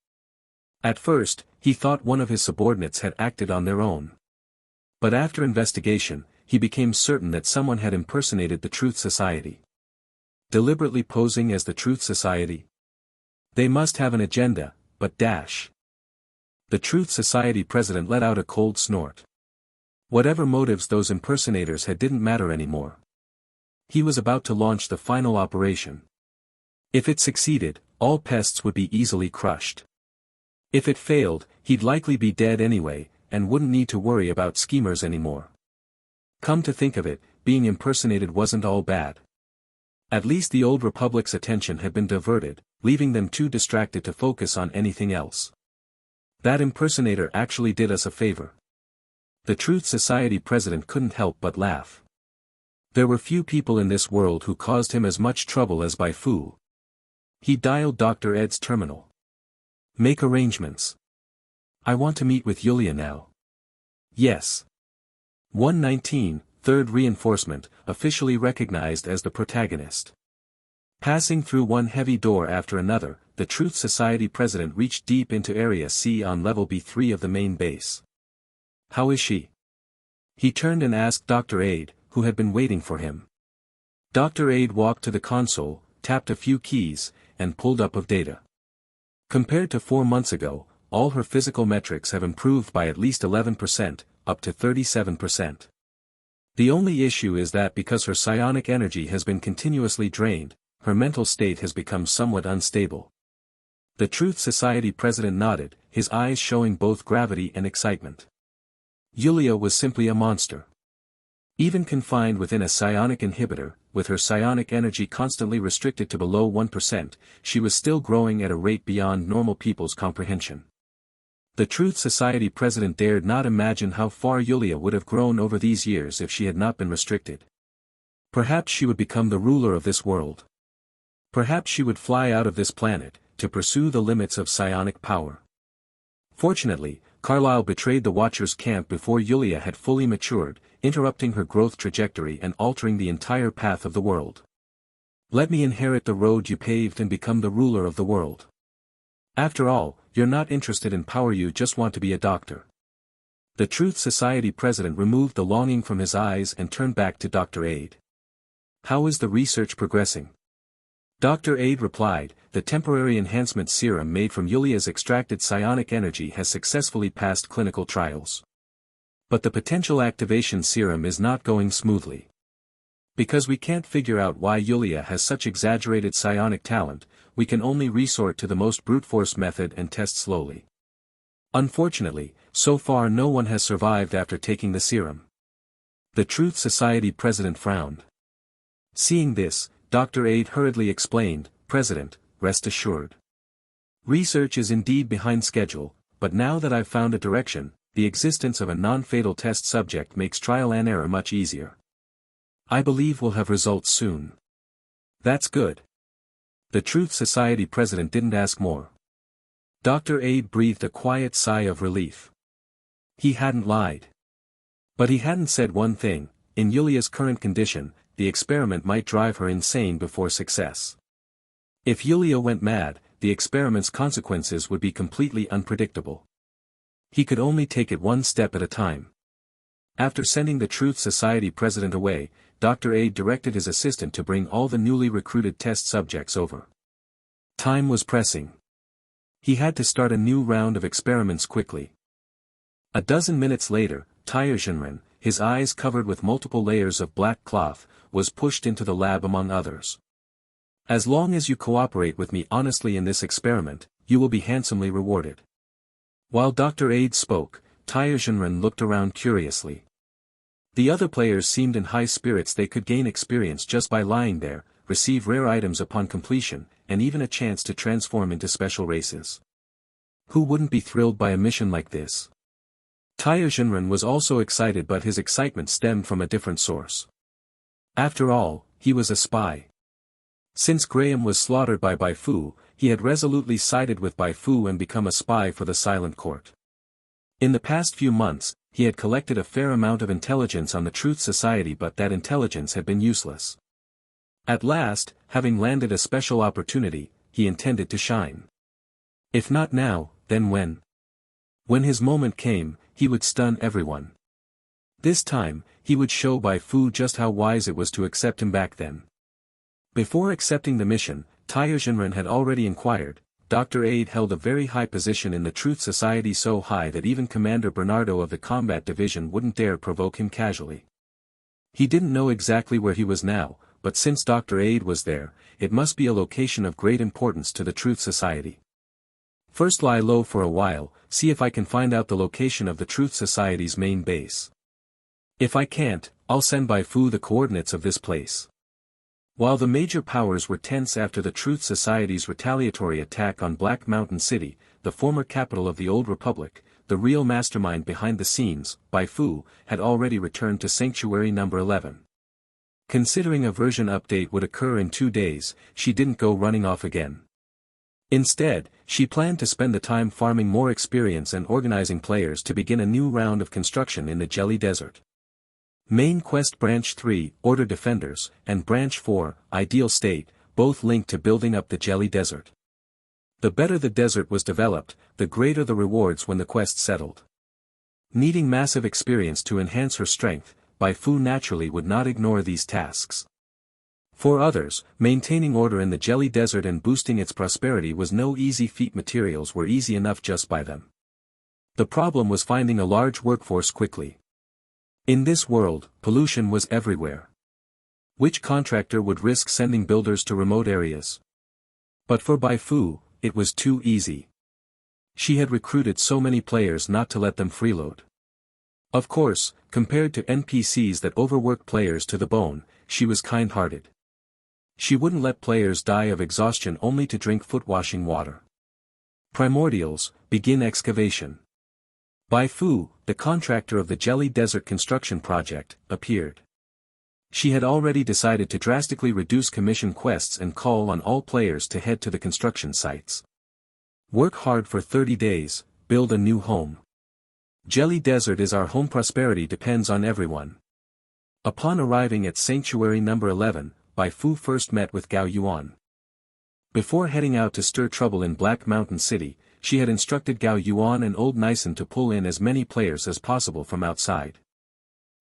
At first, he thought one of his subordinates had acted on their own. But after investigation, he became certain that someone had impersonated the Truth Society. Deliberately posing as the Truth Society? They must have an agenda, but dash. The Truth Society president let out a cold snort. Whatever motives those impersonators had didn't matter anymore. He was about to launch the final operation. If it succeeded, all pests would be easily crushed. If it failed, he'd likely be dead anyway, and wouldn't need to worry about schemers anymore. Come to think of it, being impersonated wasn't all bad. At least the Old Republic's attention had been diverted, leaving them too distracted to focus on anything else. That impersonator actually did us a favor. The Truth Society president couldn't help but laugh. There were few people in this world who caused him as much trouble as Bai Fu. He dialed Dr. Ed's terminal. Make arrangements. I want to meet with Yulia now. Yes. 119, third reinforcement, officially recognized as the protagonist. Passing through one heavy door after another, the Truth Society president reached deep into Area C on level B3 of the main base. How is she? He turned and asked Dr. Aid, who had been waiting for him. Dr. Aid walked to the console, tapped a few keys, and pulled up of data. Compared to 4 months ago, all her physical metrics have improved by at least 11%, up to 37%. The only issue is that because her psionic energy has been continuously drained, her mental state has become somewhat unstable. The Truth Society president nodded, his eyes showing both gravity and excitement. Yulia was simply a monster. Even confined within a psionic inhibitor, with her psionic energy constantly restricted to below 1%, she was still growing at a rate beyond normal people's comprehension. The Truth Society president dared not imagine how far Yulia would have grown over these years if she had not been restricted. Perhaps she would become the ruler of this world. Perhaps she would fly out of this planet, to pursue the limits of psionic power. Fortunately, Carlyle betrayed the Watcher's camp before Yulia had fully matured, interrupting her growth trajectory and altering the entire path of the world. Let me inherit the road you paved and become the ruler of the world. After all, you're not interested in power, you just want to be a doctor. The Truth Society president removed the longing from his eyes and turned back to Dr. Aid. How is the research progressing? Dr. Aid replied, the temporary enhancement serum made from Yulia's extracted psionic energy has successfully passed clinical trials. But the potential activation serum is not going smoothly. Because we can't figure out why Yulia has such exaggerated psionic talent, we can only resort to the most brute force method and test slowly. Unfortunately, so far no one has survived after taking the serum. The Truth Society president frowned. Seeing this, Dr. Aid hurriedly explained, President, rest assured. Research is indeed behind schedule, but now that I've found a direction, the existence of a non-fatal test subject makes trial and error much easier. I believe we'll have results soon. That's good. The Truth Society president didn't ask more. Dr. Aid breathed a quiet sigh of relief. He hadn't lied. But he hadn't said one thing: in Yulia's current condition, the experiment might drive her insane before success. If Yulia went mad, the experiment's consequences would be completely unpredictable. He could only take it one step at a time. After sending the Truth Society president away, Dr. Aid directed his assistant to bring all the newly recruited test subjects over. Time was pressing. He had to start a new round of experiments quickly. A dozen minutes later, Taiyuan, his eyes covered with multiple layers of black cloth, was pushed into the lab among others. As long as you cooperate with me honestly in this experiment, you will be handsomely rewarded. While Dr. Aid spoke, Taiyuan looked around curiously. The other players seemed in high spirits. They could gain experience just by lying there, receive rare items upon completion, and even a chance to transform into special races. Who wouldn't be thrilled by a mission like this? Taiyuan was also excited, but his excitement stemmed from a different source. After all, he was a spy. Since Graham was slaughtered by Bai Fu, he had resolutely sided with Bai Fu and become a spy for the Silent Court. In the past few months, he had collected a fair amount of intelligence on the Truth Society, but that intelligence had been useless. At last, having landed a special opportunity, he intended to shine. If not now, then when? When his moment came, he would stun everyone. This time, he would show Bai Fu just how wise it was to accept him back then. Before accepting the mission, Taiyuan had already inquired. Dr. Aid held a very high position in the Truth Society, so high that even Commander Bernardo of the Combat Division wouldn't dare provoke him casually. He didn't know exactly where he was now, but since Dr. Aid was there, it must be a location of great importance to the Truth Society. First lie low for a while, see if I can find out the location of the Truth Society's main base. If I can't, I'll send Bai Fu the coordinates of this place. While the major powers were tense after the Truth Society's retaliatory attack on Black Mountain City, the the former capital of the Old Republic, the real mastermind behind the scenes, Bai Fu, had already returned to Sanctuary number 11. Considering a version update would occur in 2 days, she didn't go running off again. Instead, she planned to spend the time farming more experience and organizing players to begin a new round of construction in the Jelly Desert. Main Quest Branch 3, Order Defenders, and Branch 4, Ideal State, both linked to building up the Jelly Desert. The better the desert was developed, the greater the rewards when the quest settled. Needing massive experience to enhance her strength, Bai Fu naturally would not ignore these tasks. For others, maintaining order in the Jelly Desert and boosting its prosperity was no easy feat. Materials were easy enough just by them. The problem was finding a large workforce quickly. In this world, pollution was everywhere. Which contractor would risk sending builders to remote areas? But for Bai Fu, it was too easy. She had recruited so many players not to let them freeload. Of course, compared to NPCs that overwork players to the bone, she was kind-hearted. She wouldn't let players die of exhaustion only to drink foot-washing water. Primordials, begin excavation. Bai Fu, the contractor of the Jelly Desert construction project, appeared. She had already decided to drastically reduce commission quests and call on all players to head to the construction sites. Work hard for 30 days, build a new home. Jelly Desert is our home. Prosperity depends on everyone. Upon arriving at Sanctuary number 11, Bai Fu first met with Gao Yuan. Before heading out to stir trouble in Black Mountain City, she had instructed Gao Yuan and Old Nison to pull in as many players as possible from outside.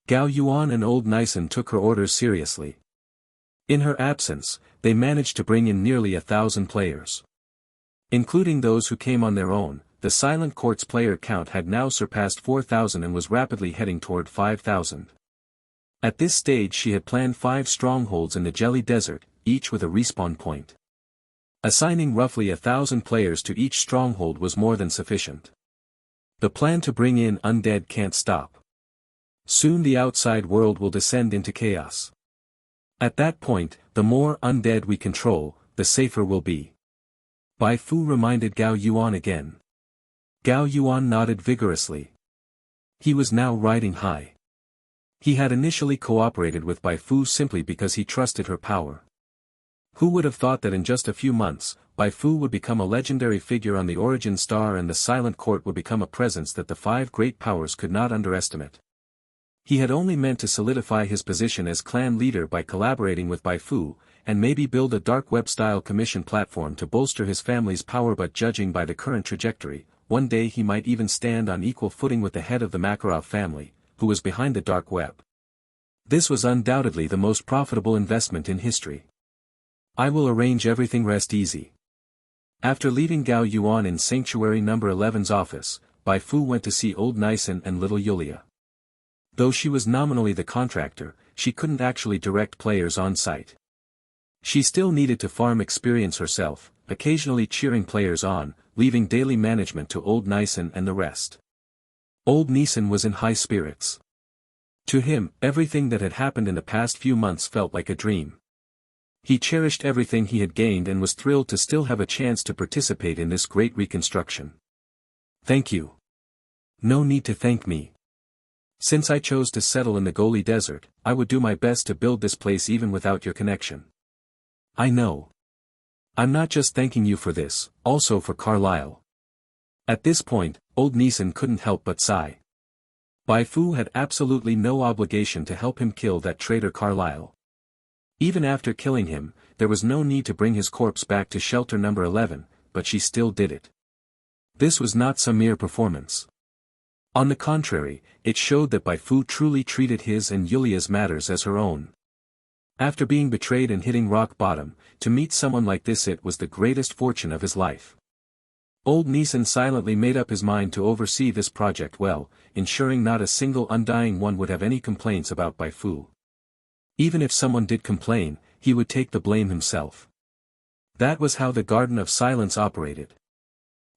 Gao Yuan and Old Nison took her orders seriously. In her absence, they managed to bring in nearly 1,000 players. Including those who came on their own, the Silent Court's player count had now surpassed 4,000 and was rapidly heading toward 5,000. At this stage she had planned 5 strongholds in the Jelly Desert, each with a respawn point. Assigning roughly 1,000 players to each stronghold was more than sufficient. The plan to bring in undead can't stop. Soon the outside world will descend into chaos. At that point, the more undead we control, the safer we'll be. Bai Fu reminded Gao Yuan again. Gao Yuan nodded vigorously. He was now riding high. He had initially cooperated with Bai Fu simply because he trusted her power. Who would have thought that in just a few months, Bai Fu would become a legendary figure on the Origin Star and the Silent Court would become a presence that the 5 great powers could not underestimate. He had only meant to solidify his position as clan leader by collaborating with Bai Fu, and maybe build a dark web-style commission platform to bolster his family's power, but judging by the current trajectory, one day he might even stand on equal footing with the head of the Makarov family, who was behind the dark web. This was undoubtedly the most profitable investment in history. I will arrange everything, rest easy. After leaving Gao Yuan in Sanctuary number 11's office, Bai Fu went to see Old Nison and little Yulia. Though she was nominally the contractor, she couldn't actually direct players on site. She still needed to farm experience herself, occasionally cheering players on, leaving daily management to Old Nison and the rest. Old Nison was in high spirits. To him, everything that had happened in the past few months felt like a dream. He cherished everything he had gained and was thrilled to still have a chance to participate in this great reconstruction. Thank you. No need to thank me. Since I chose to settle in the Goli Desert, I would do my best to build this place even without your connection. I know. I'm not just thanking you for this, also for Carlyle. At this point, Old Nison couldn't help but sigh. Bai Fu had absolutely no obligation to help him kill that traitor Carlyle. Even after killing him, there was no need to bring his corpse back to shelter number 11, but she still did it. This was not some mere performance. On the contrary, it showed that Bai Fu truly treated his and Yulia's matters as her own. After being betrayed and hitting rock bottom, to meet someone like this, it was the greatest fortune of his life. Old Nison silently made up his mind to oversee this project well, ensuring not a single undying one would have any complaints about Bai Fu. Even if someone did complain, he would take the blame himself. That was how the Garden of Silence operated.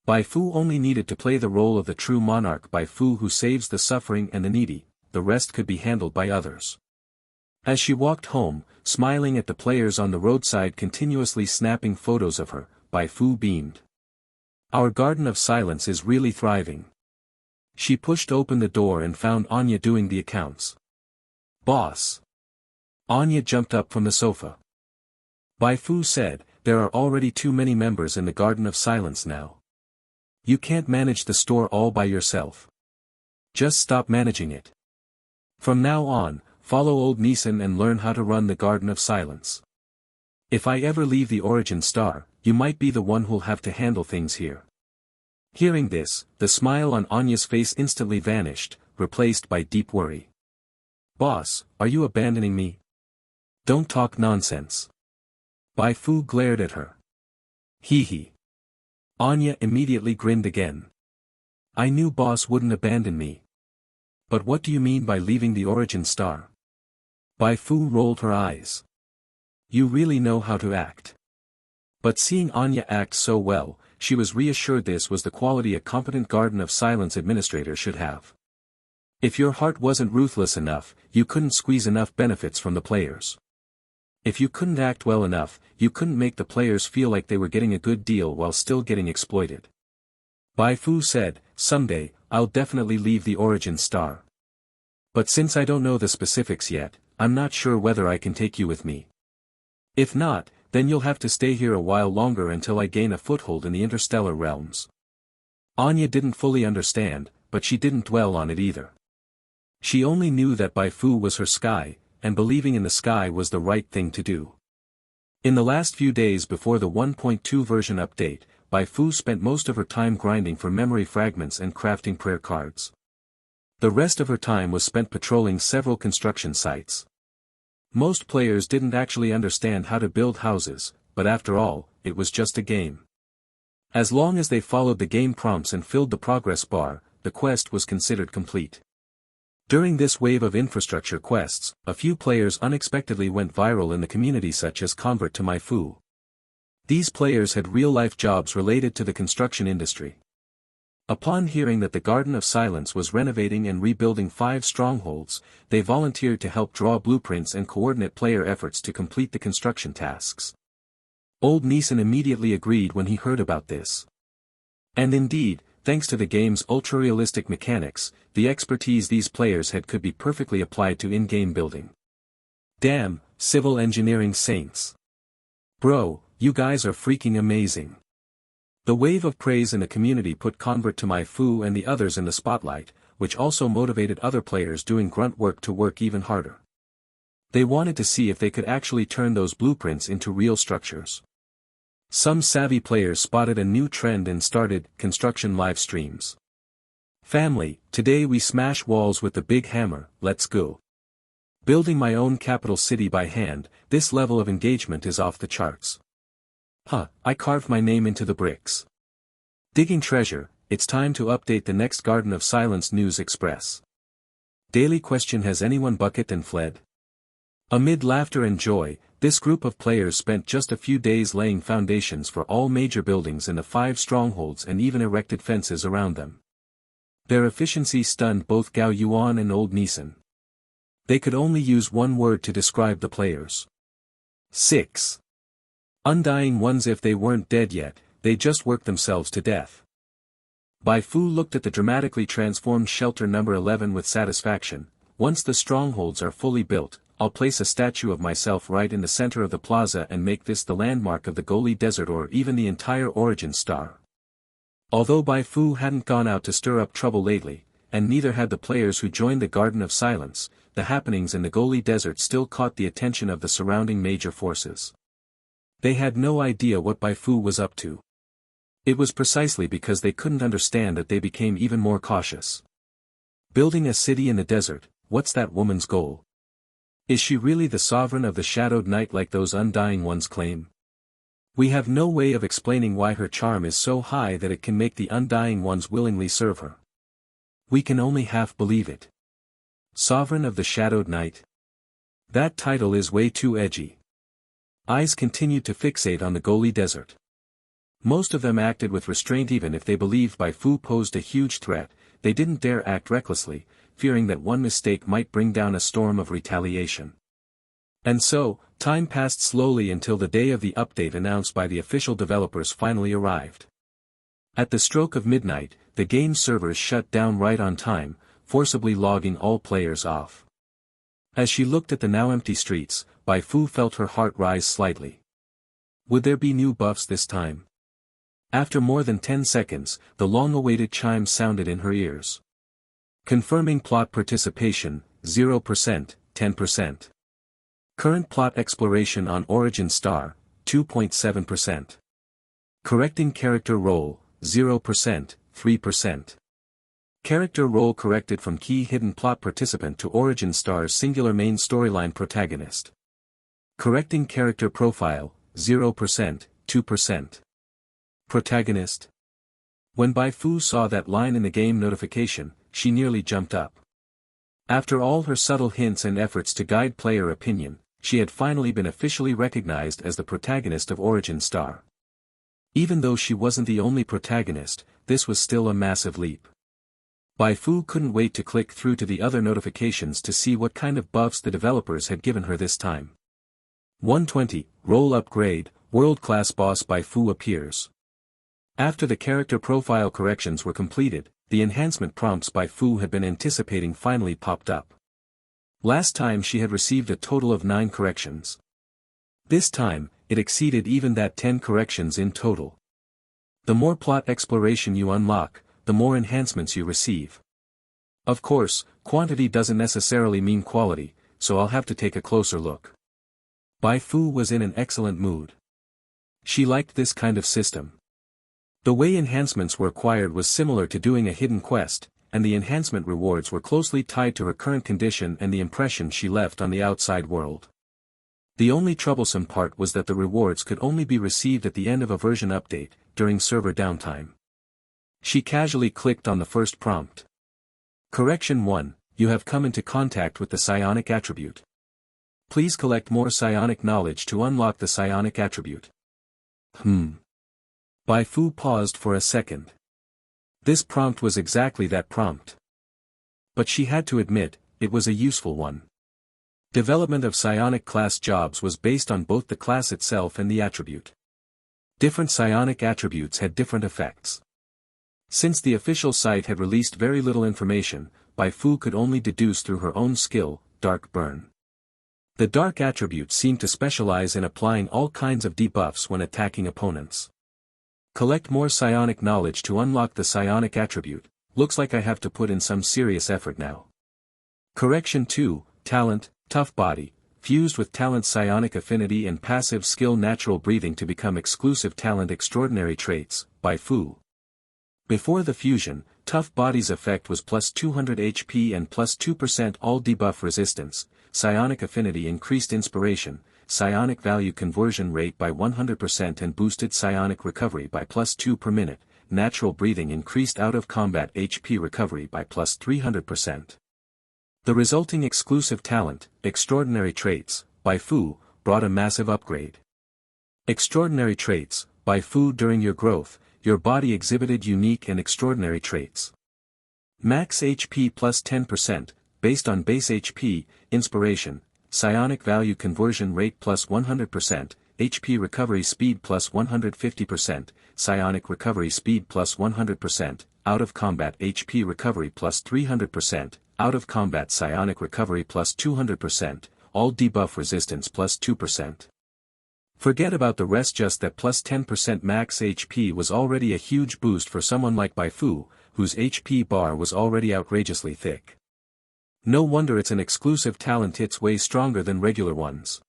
Bai Fu only needed to play the role of the true monarch, Bai Fu who saves the suffering and the needy, the rest could be handled by others. As she walked home, smiling at the players on the roadside continuously snapping photos of her, Bai Fu beamed. Our Garden of Silence is really thriving. She pushed open the door and found Anya doing the accounts. Boss. Anya jumped up from the sofa. Bai Fu said, there are already too many members in the Garden of Silence now. You can't manage the store all by yourself. Just stop managing it. From now on, follow old Neeson and learn how to run the Garden of Silence. If I ever leave the Origin Star, you might be the one who'll have to handle things here. Hearing this, the smile on Anya's face instantly vanished, replaced by deep worry. Boss, are you abandoning me? Don't talk nonsense. Bai Fu glared at her. Hee hee. Anya immediately grinned again. I knew Boss wouldn't abandon me. But what do you mean by leaving the Origin Star? Bai Fu rolled her eyes. You really know how to act. But seeing Anya act so well, she was reassured this was the quality a competent Garden of Silence administrator should have. If your heart wasn't ruthless enough, you couldn't squeeze enough benefits from the players. If you couldn't act well enough, you couldn't make the players feel like they were getting a good deal while still getting exploited. Bai Fu said, someday, I'll definitely leave the Origin Star. But since I don't know the specifics yet, I'm not sure whether I can take you with me. If not, then you'll have to stay here a while longer until I gain a foothold in the interstellar realms. Anya didn't fully understand, but she didn't dwell on it either. She only knew that Bai Fu was her sky, and believing in the sky was the right thing to do. In the last few days before the 1.2 version update, Bai Fu spent most of her time grinding for memory fragments and crafting prayer cards. The rest of her time was spent patrolling several construction sites. Most players didn't actually understand how to build houses, but after all, it was just a game. As long as they followed the game prompts and filled the progress bar, the quest was considered complete. During this wave of infrastructure quests, a few players unexpectedly went viral in the community, such as Convert to Bai Fu. These players had real-life jobs related to the construction industry. Upon hearing that the Garden of Silence was renovating and rebuilding 5 strongholds, they volunteered to help draw blueprints and coordinate player efforts to complete the construction tasks. Old Neeson immediately agreed when he heard about this. And indeed, thanks to the game's ultra-realistic mechanics, the expertise these players had could be perfectly applied to in-game building. Damn, civil engineering saints. Bro, you guys are freaking amazing. The wave of praise in the community put Convert to Bai Fu and the others in the spotlight, which also motivated other players doing grunt work to work even harder. They wanted to see if they could actually turn those blueprints into real structures. Some savvy players spotted a new trend and started construction live streams. Family, today we smash walls with the big hammer, let's go. Building my own capital city by hand, this level of engagement is off the charts. I carved my name into the bricks. Digging treasure, it's time to update the next Garden of Silence News Express. Daily question: has anyone bucket and fled? Amid laughter and joy, this group of players spent just a few days laying foundations for all major buildings in the 5 strongholds and even erected fences around them. Their efficiency stunned both Gao Yuan and Old Neeson. They could only use one word to describe the players. 6. Undying ones. If they weren't dead yet, they just worked themselves to death. Bai Fu looked at the dramatically transformed shelter number 11 with satisfaction. Once the strongholds are fully built, I'll place a statue of myself right in the center of the plaza and make this the landmark of the Goli Desert or even the entire Origin Star. Although Bai Fu hadn't gone out to stir up trouble lately, and neither had the players who joined the Garden of Silence, the happenings in the Goli Desert still caught the attention of the surrounding major forces. They had no idea what Bai Fu was up to. It was precisely because they couldn't understand that they became even more cautious. Building a city in the desert, what's that woman's goal? Is she really the sovereign of the Shadowed Night like those Undying ones claim? We have no way of explaining why her charm is so high that it can make the Undying ones willingly serve her. We can only half believe it. Sovereign of the Shadowed Night? That title is way too edgy. Eyes continued to fixate on the Goli Desert. Most of them acted with restraint. Even if they believed Bai Fu posed a huge threat, they didn't dare act recklessly, fearing that one mistake might bring down a storm of retaliation. And so, time passed slowly until the day of the update announced by the official developers finally arrived. At the stroke of midnight, the game servers shut down right on time, forcibly logging all players off. As she looked at the now empty streets, Bai Fu felt her heart rise slightly. Would there be new buffs this time? After more than 10 seconds, the long-awaited chime sounded in her ears. Confirming plot participation, 0%, 10%. Current plot exploration on Origin Star, 2.7%. Correcting character role, 0%, 3%. Character role corrected from key hidden plot participant to Origin Star's singular main storyline protagonist. Correcting character profile, 0%, 2%. Protagonist. When Bai Fu saw that line in the game notification, she nearly jumped up. After all her subtle hints and efforts to guide player opinion, she had finally been officially recognized as the protagonist of Origin Star. Even though she wasn't the only protagonist, this was still a massive leap. Bai Fu couldn't wait to click through to the other notifications to see what kind of buffs the developers had given her this time. 120, Role Upgrade, World-Class Boss Bai Fu appears. After the character profile corrections were completed, the enhancement prompts Bai Fu had been anticipating finally popped up. Last time she had received a total of 9 corrections. This time, it exceeded even that 10 corrections in total. The more plot exploration you unlock, the more enhancements you receive. Of course, quantity doesn't necessarily mean quality, so I'll have to take a closer look. Bai Fu was in an excellent mood. She liked this kind of system. The way enhancements were acquired was similar to doing a hidden quest, and the enhancement rewards were closely tied to her current condition and the impression she left on the outside world. The only troublesome part was that the rewards could only be received at the end of a version update, during server downtime. She casually clicked on the first prompt. Correction 1, you have come into contact with the psionic attribute. Please collect more psionic knowledge to unlock the psionic attribute. Bai Fu paused for a second. This prompt was exactly that prompt. But she had to admit, it was a useful one. Development of psionic class jobs was based on both the class itself and the attribute. Different psionic attributes had different effects. Since the official site had released very little information, Bai Fu could only deduce through her own skill, Dark Burn. The dark attribute seemed to specialize in applying all kinds of debuffs when attacking opponents. Collect more psionic knowledge to unlock the psionic attribute, looks like I have to put in some serious effort now. Correction 2, Talent, Tough Body, fused with talent psionic affinity and passive skill natural breathing to become exclusive talent extraordinary traits, Bai Fu. Before the fusion, Tough Body's effect was plus 200 HP and plus 2% all debuff resistance, psionic affinity increased inspiration, psionic value conversion rate by 100% and boosted psionic recovery by plus 2 per minute, natural breathing increased out of combat HP recovery by plus 300%. The resulting exclusive talent, Extraordinary Traits, Bai Fu, brought a massive upgrade. Extraordinary Traits, Bai Fu during your growth, your body exhibited unique and extraordinary traits. Max HP plus 10%, based on base HP, inspiration, psionic value conversion rate plus 100%, HP recovery speed plus 150%, psionic recovery speed plus 100%, out of combat HP recovery plus 300%, out of combat psionic recovery plus 200%, all debuff resistance plus 2%. Forget about the rest, just that plus 10% max HP was already a huge boost for someone like Bai Fu, whose HP bar was already outrageously thick. No wonder it's an exclusive talent hits way stronger than regular ones.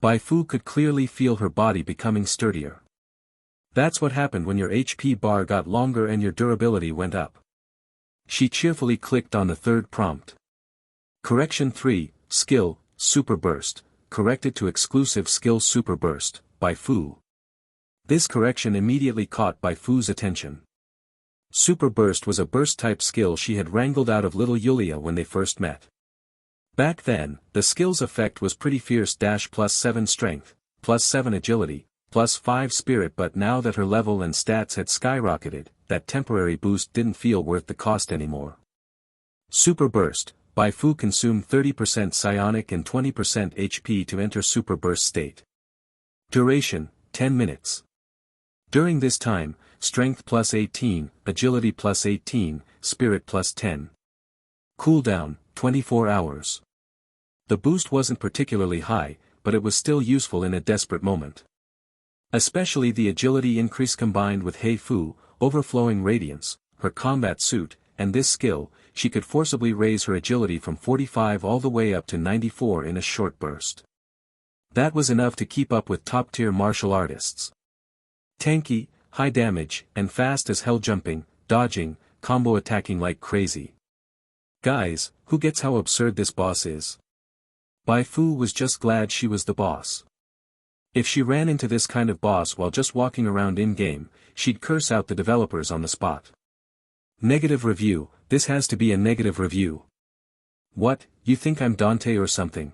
Bai Fu could clearly feel her body becoming sturdier. That's what happened when your HP bar got longer and your durability went up. She cheerfully clicked on the third prompt. Correction 3, Skill, Super Burst, corrected to exclusive skill Super Burst, Bai Fu. This correction immediately caught Bai Fu's attention. Super Burst was a burst-type skill she had wrangled out of little Yulia when they first met. Back then, the skill's effect was pretty fierce plus 7 strength, plus 7 agility, plus 5 spirit, but now that her level and stats had skyrocketed, that temporary boost didn't feel worth the cost anymore. Super Burst, Bai Fu consumed 30% psionic and 20% HP to enter Super Burst state. Duration, 10 minutes. During this time, strength plus 18, agility plus 18, spirit plus 10. Cooldown, 24 hours. The boost wasn't particularly high, but it was still useful in a desperate moment. Especially the agility increase combined with Bai Fu, overflowing radiance, her combat suit, and this skill, she could forcibly raise her agility from 45 all the way up to 94 in a short burst. That was enough to keep up with top-tier martial artists. Tanky, high damage, and fast as hell jumping, dodging, combo attacking like crazy. Guys, who gets how absurd this boss is? Bai Fu was just glad she was the boss. If she ran into this kind of boss while just walking around in-game, she'd curse out the developers on the spot. Negative review, this has to be a negative review. What, you think I'm Dante or something?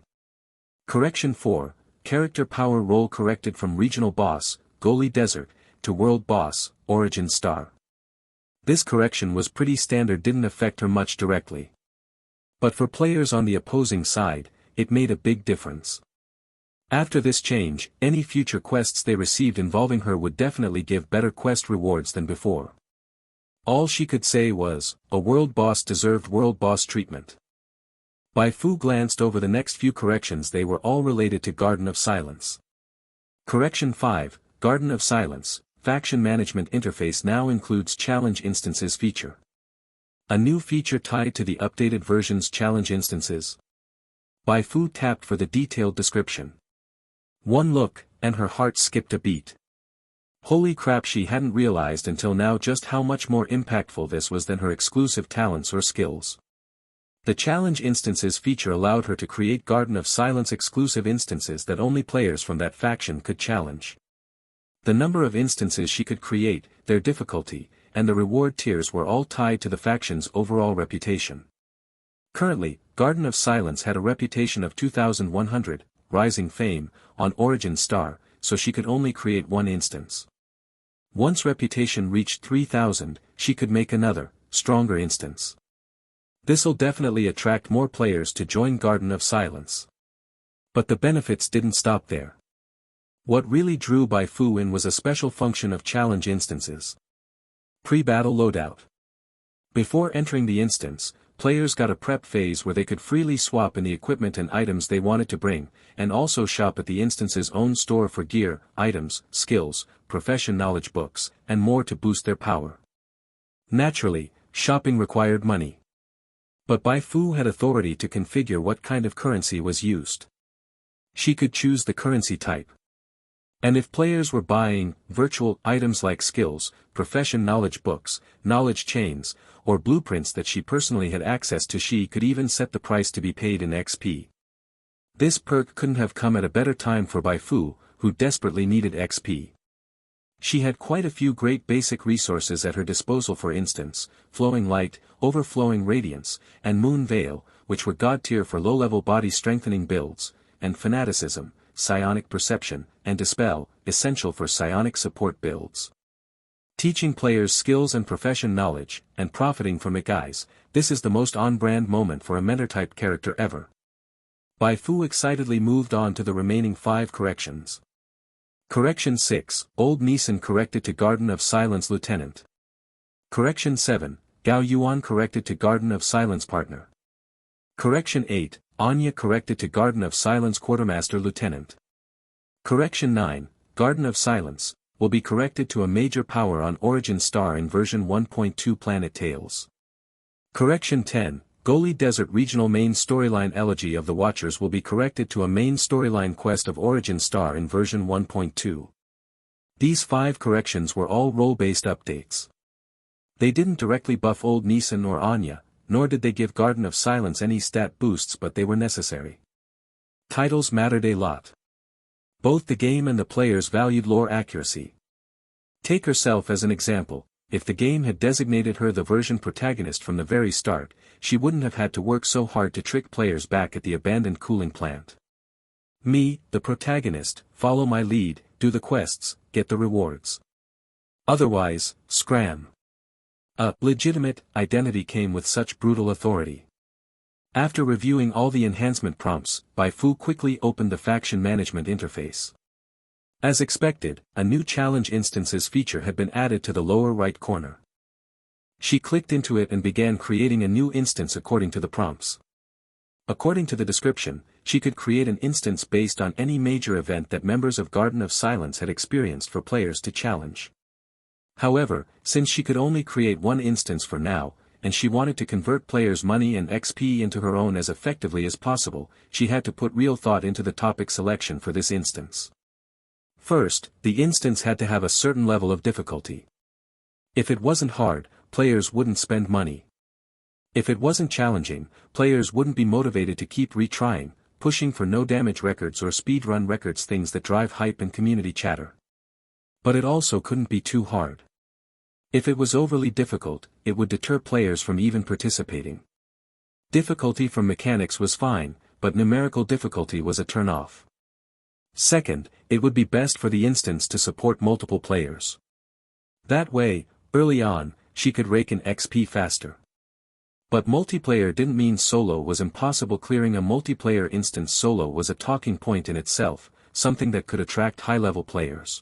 Correction 4, character power roll corrected from regional boss, Goalie Desert, to world boss, Origin Star. This correction was pretty standard, didn't affect her much directly. But for players on the opposing side, it made a big difference. After this change, any future quests they received involving her would definitely give better quest rewards than before. All she could say was, a world boss deserved world boss treatment. Bai Fu glanced over the next few corrections. They were all related to Garden of Silence. Correction 5, Garden of Silence, Faction Management Interface now includes Challenge Instances feature. A new feature tied to the updated version's challenge instances. Bai Fu tapped for the detailed description. One look, and her heart skipped a beat. Holy crap, she hadn't realized until now just how much more impactful this was than her exclusive talents or skills. The challenge instances feature allowed her to create Garden of Silence exclusive instances that only players from that faction could challenge. The number of instances she could create, their difficulty, and the reward tiers were all tied to the faction's overall reputation. Currently, Garden of Silence had a reputation of 2,100, rising fame, on Origin Star, so she could only create one instance. Once reputation reached 3,000, she could make another, stronger instance. This'll definitely attract more players to join Garden of Silence. But the benefits didn't stop there. What really drew Bai Fu in was a special function of challenge instances. Pre-battle loadout. Before entering the instance, players got a prep phase where they could freely swap in the equipment and items they wanted to bring, and also shop at the instance's own store for gear, items, skills, profession knowledge books, and more to boost their power. Naturally, shopping required money. But Bai Fu had authority to configure what kind of currency was used. She could choose the currency type. And if players were buying virtual items like skills, profession knowledge books, knowledge chains, or blueprints that she personally had access to, she could even set the price to be paid in XP. This perk couldn't have come at a better time for Bai Fu, who desperately needed XP. She had quite a few great basic resources at her disposal, for instance, Flowing Light, Overflowing Radiance, and Moon Veil, which were god tier for low-level body strengthening builds, and Fanaticism, Psionic Perception, and Dispel, essential for psionic support builds. Teaching players skills and profession knowledge, and profiting from it, guys, this is the most on-brand moment for a mentor-type character ever. Bai Fu excitedly moved on to the remaining 5 corrections. Correction 6, Old Neeson corrected to Garden of Silence Lieutenant. Correction 7, Gao Yuan corrected to Garden of Silence Partner. Correction 8, Anya corrected to Garden of Silence Quartermaster Lieutenant. Correction 9, Garden of Silence, will be corrected to a major power on Origin Star in version 1.2 Planet Tales. Correction 10, Goalie Desert Regional Main Storyline Elegy of the Watchers will be corrected to a main storyline quest of Origin Star in version 1.2. These 5 corrections were all role-based updates. They didn't directly buff Old Neeson or Anya, nor did they give Garden of Silence any stat boosts, but they were necessary. Titles mattered a lot. Both the game and the players valued lore accuracy. Take herself as an example. If the game had designated her the version protagonist from the very start, she wouldn't have had to work so hard to trick players back at the abandoned cooling plant. Me, the protagonist, follow my lead, do the quests, get the rewards. Otherwise, scram. A legitimate identity came with such brutal authority. After reviewing all the enhancement prompts, Bai Fu quickly opened the faction management interface. As expected, a new challenge instances feature had been added to the lower right corner. She clicked into it and began creating a new instance according to the prompts. According to the description, she could create an instance based on any major event that members of Garden of Silence had experienced for players to challenge. However, since she could only create one instance for now, and she wanted to convert players' money and XP into her own as effectively as possible, she had to put real thought into the topic selection for this instance. First, the instance had to have a certain level of difficulty. If it wasn't hard, players wouldn't spend money. If it wasn't challenging, players wouldn't be motivated to keep retrying, pushing for no damage records or speedrun records, things that drive hype and community chatter. But it also couldn't be too hard. If it was overly difficult, it would deter players from even participating. Difficulty from mechanics was fine, but numerical difficulty was a turn-off. Second, it would be best for the instance to support multiple players. That way, early on, she could rake in XP faster. But multiplayer didn't mean solo was impossible. Clearing a multiplayer instance solo was a talking point in itself, something that could attract high-level players.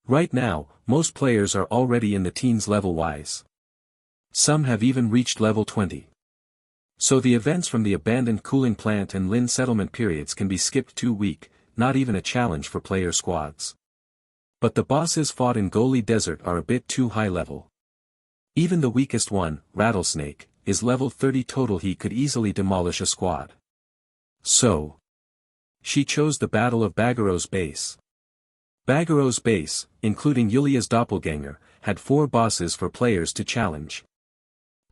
Right now, most players are already in the teens level-wise. Some have even reached level 20. So the events from the abandoned cooling plant and Lin settlement periods can be skipped. Too weak, not even a challenge for player squads. But the bosses fought in Goli Desert are a bit too high level. Even the weakest one, Rattlesnake, is level 30 total. He could easily demolish a squad. So, she chose the Battle of Baghero's base. Baghero's base, including Yulia's doppelganger, had 4 bosses for players to challenge.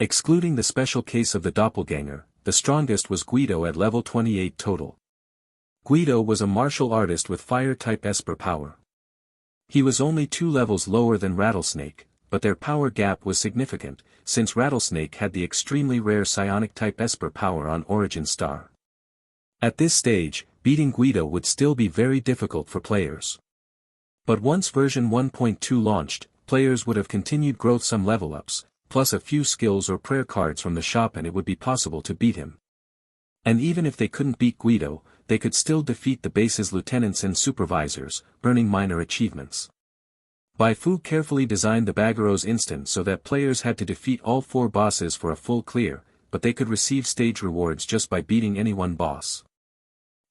Excluding the special case of the doppelganger, the strongest was Guido at level 28 total. Guido was a martial artist with fire-type Esper power. He was only 2 levels lower than Rattlesnake, but their power gap was significant, since Rattlesnake had the extremely rare psionic-type Esper power on Origin Star. At this stage, beating Guido would still be very difficult for players. But once version 1.2 launched, players would have continued growth, some level-ups, plus a few skills or prayer cards from the shop, and it would be possible to beat him. And even if they couldn't beat Guido, they could still defeat the base's lieutenants and supervisors, earning minor achievements. Bai Fu carefully designed the Baghero's instance so that players had to defeat all 4 bosses for a full clear, but they could receive stage rewards just by beating any one boss.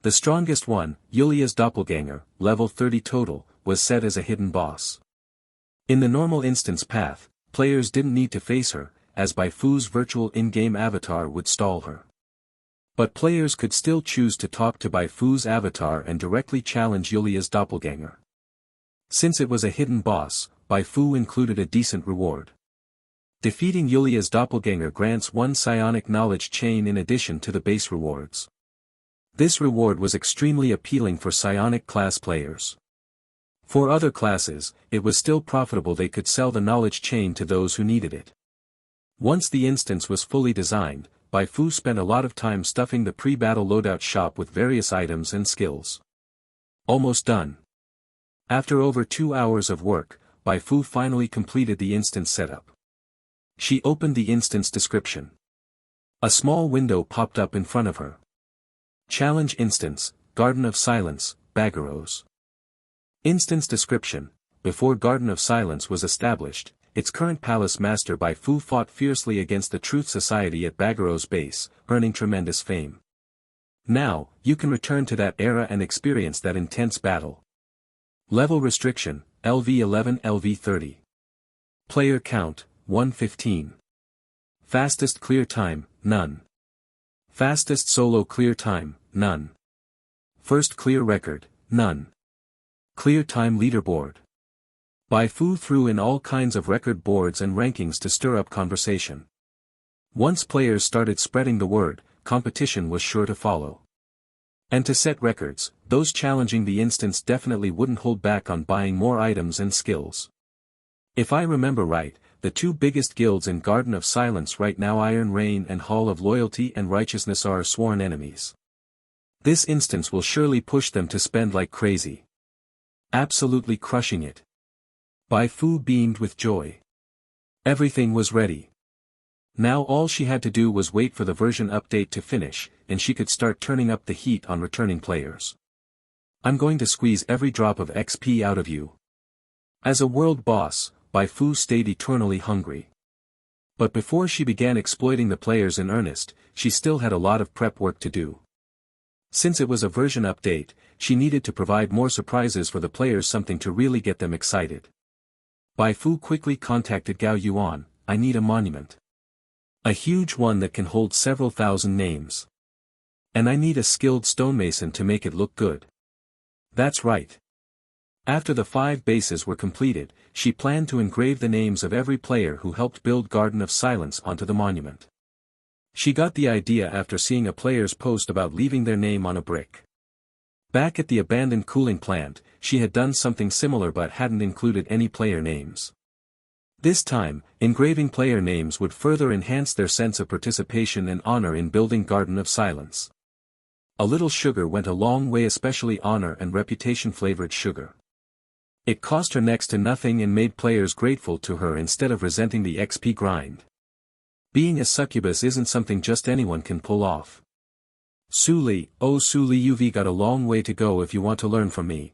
The strongest one, Yulia's doppelganger, level 30 total, was set as a hidden boss. In the normal instance path, players didn't need to face her, as Bai Fu's virtual in-game avatar would stall her. But players could still choose to talk to Bai Fu's avatar and directly challenge Yulia's doppelganger. Since it was a hidden boss, Bai Fu included a decent reward. Defeating Yulia's doppelganger grants 1 psionic knowledge chain in addition to the base rewards. This reward was extremely appealing for psionic class players. For other classes, it was still profitable. They could sell the knowledge chain to those who needed it. Once the instance was fully designed, Bai Fu spent a lot of time stuffing the pre-battle loadout shop with various items and skills. Almost done. After over 2 hours of work, Bai Fu finally completed the instance setup. She opened the instance description. A small window popped up in front of her. Challenge instance, Garden of Silence, Baghero's. Instance description: before Garden of Silence was established, its current palace master Bai Fu fought fiercely against the Truth Society at Baghero's base, earning tremendous fame. Now, you can return to that era and experience that intense battle. Level restriction, LV11 LV30. Player count, 115. Fastest clear time, none. Fastest solo clear time, none. First clear record, none. Clear time leaderboard. Bai Fu threw in all kinds of record boards and rankings to stir up conversation. Once players started spreading the word, competition was sure to follow. And to set records, those challenging the instance definitely wouldn't hold back on buying more items and skills. If I remember right, the 2 biggest guilds in Garden of Silence right now, Iron Rain and Hall of Loyalty and Righteousness, are sworn enemies. This instance will surely push them to spend like crazy. Absolutely crushing it. Bai Fu beamed with joy. Everything was ready. Now all she had to do was wait for the version update to finish, and she could start turning up the heat on returning players. I'm going to squeeze every drop of XP out of you. As a world boss, Bai Fu stayed eternally hungry. But before she began exploiting the players in earnest, she still had a lot of prep work to do. Since it was a version update, she needed to provide more surprises for the players, something to really get them excited. Bai Fu quickly contacted Gao Yuan. I need a monument. A huge one that can hold several thousand names. And I need a skilled stonemason to make it look good. That's right. After the 5 bases were completed, she planned to engrave the names of every player who helped build Garden of Silence onto the monument. She got the idea after seeing a player's post about leaving their name on a brick. Back at the abandoned cooling plant, she had done something similar but hadn't included any player names. This time, engraving player names would further enhance their sense of participation and honor in building Garden of Silence. A little sugar went a long way, especially honor and reputation-flavored sugar. It cost her next to nothing and made players grateful to her instead of resenting the XP grind. Being a succubus isn't something just anyone can pull off. Su Li, oh Su Li, you've got a long way to go if you want to learn from me.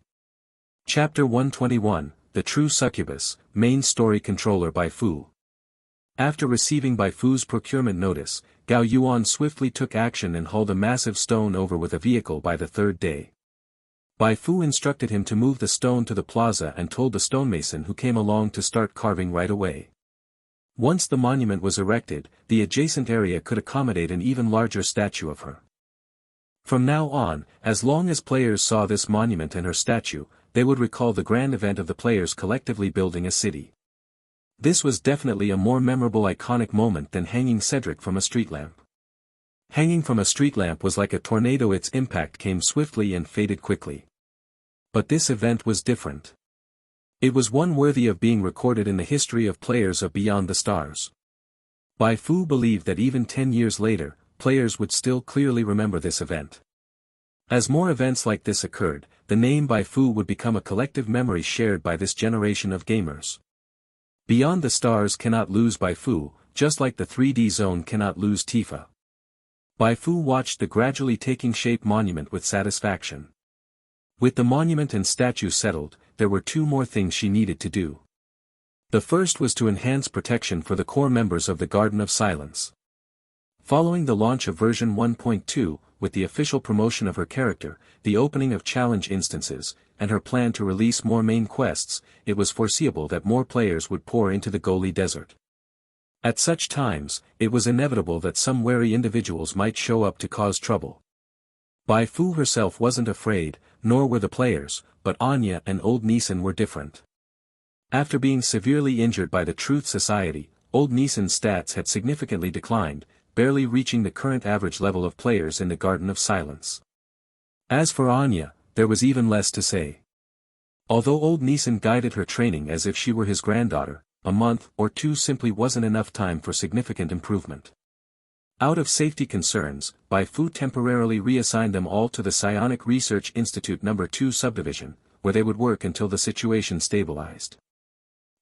Chapter 121, The True Succubus, Main Story Controller Bai Fu. After receiving Bai Fu's procurement notice, Gao Yuan swiftly took action and hauled a massive stone over with a vehicle by the 3rd day. Bai Fu instructed him to move the stone to the plaza and told the stonemason who came along to start carving right away. Once the monument was erected, the adjacent area could accommodate an even larger statue of her. From now on, as long as players saw this monument and her statue, they would recall the grand event of the players collectively building a city. This was definitely a more memorable, iconic moment than hanging Cedric from a street lamp. Hanging from a street lamp was like a tornado, its impact came swiftly and faded quickly. But this event was different. It was one worthy of being recorded in the history of players of Beyond the Stars. Bai Fu believed that even 10 years later, players would still clearly remember this event. As more events like this occurred, the name Bai Fu would become a collective memory shared by this generation of gamers. Beyond the Stars cannot lose Bai Fu, just like the 3D zone cannot lose Tifa. Bai Fu watched the gradually taking shape monument with satisfaction. With the monument and statue settled, there were 2 more things she needed to do. The first was to enhance protection for the core members of the Garden of Silence. Following the launch of version 1.2, with the official promotion of her character, the opening of challenge instances, and her plan to release more main quests, it was foreseeable that more players would pour into the Goli Desert. At such times, it was inevitable that some wary individuals might show up to cause trouble. Bai Fu herself wasn't afraid, nor were the players, but Anya and Old Neeson were different. After being severely injured by the Truth Society, Old Neeson's stats had significantly declined, barely reaching the current average level of players in the Garden of Silence. As for Anya, there was even less to say. Although Old Neeson guided her training as if she were his granddaughter, a month or 2 simply wasn't enough time for significant improvement. Out of safety concerns, Bai Fu temporarily reassigned them all to the Psionic Research Institute No. 2 subdivision, where they would work until the situation stabilized.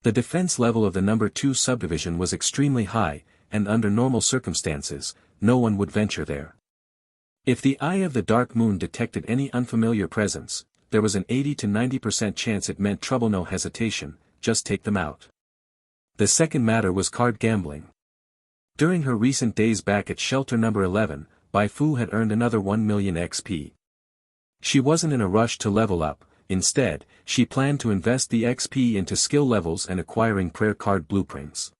The defense level of the No. 2 subdivision was extremely high, and under normal circumstances, no one would venture there. If the Eye of the Dark Moon detected any unfamiliar presence, there was an 80 to 90% chance it meant trouble. No hesitation, just take them out. The second matter was card gambling. During her recent days back at Shelter No. 11, Bai Fu had earned another 1 million XP. She wasn't in a rush to level up, instead, she planned to invest the XP into skill levels and acquiring prayer card blueprints.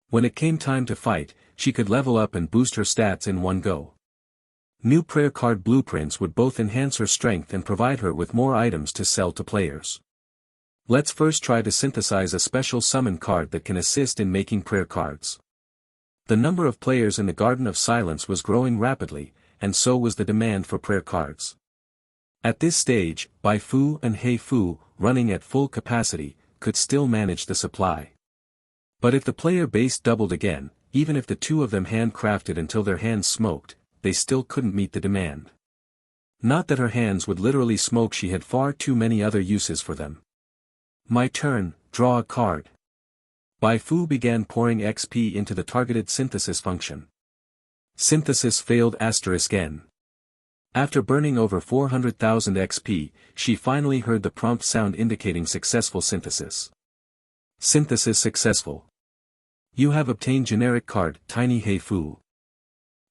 When it came time to fight, she could level up and boost her stats in one go. New prayer card blueprints would both enhance her strength and provide her with more items to sell to players. Let's first try to synthesize a special summon card that can assist in making prayer cards. The number of players in the Garden of Silence was growing rapidly, and so was the demand for prayer cards. At this stage, Bai Fu and Hei Fu, running at full capacity, could still manage the supply. But if the player base doubled again, even if the 2 of them handcrafted until their hands smoked, they still couldn't meet the demand. Not that her hands would literally smoke, she had far too many other uses for them. My turn, draw a card. Bai Fu began pouring XP into the targeted synthesis function. Synthesis failed *n. After burning over 400,000 XP, she finally heard the prompt sound indicating successful synthesis. Synthesis successful. You have obtained generic card, Tiny Bai Fu.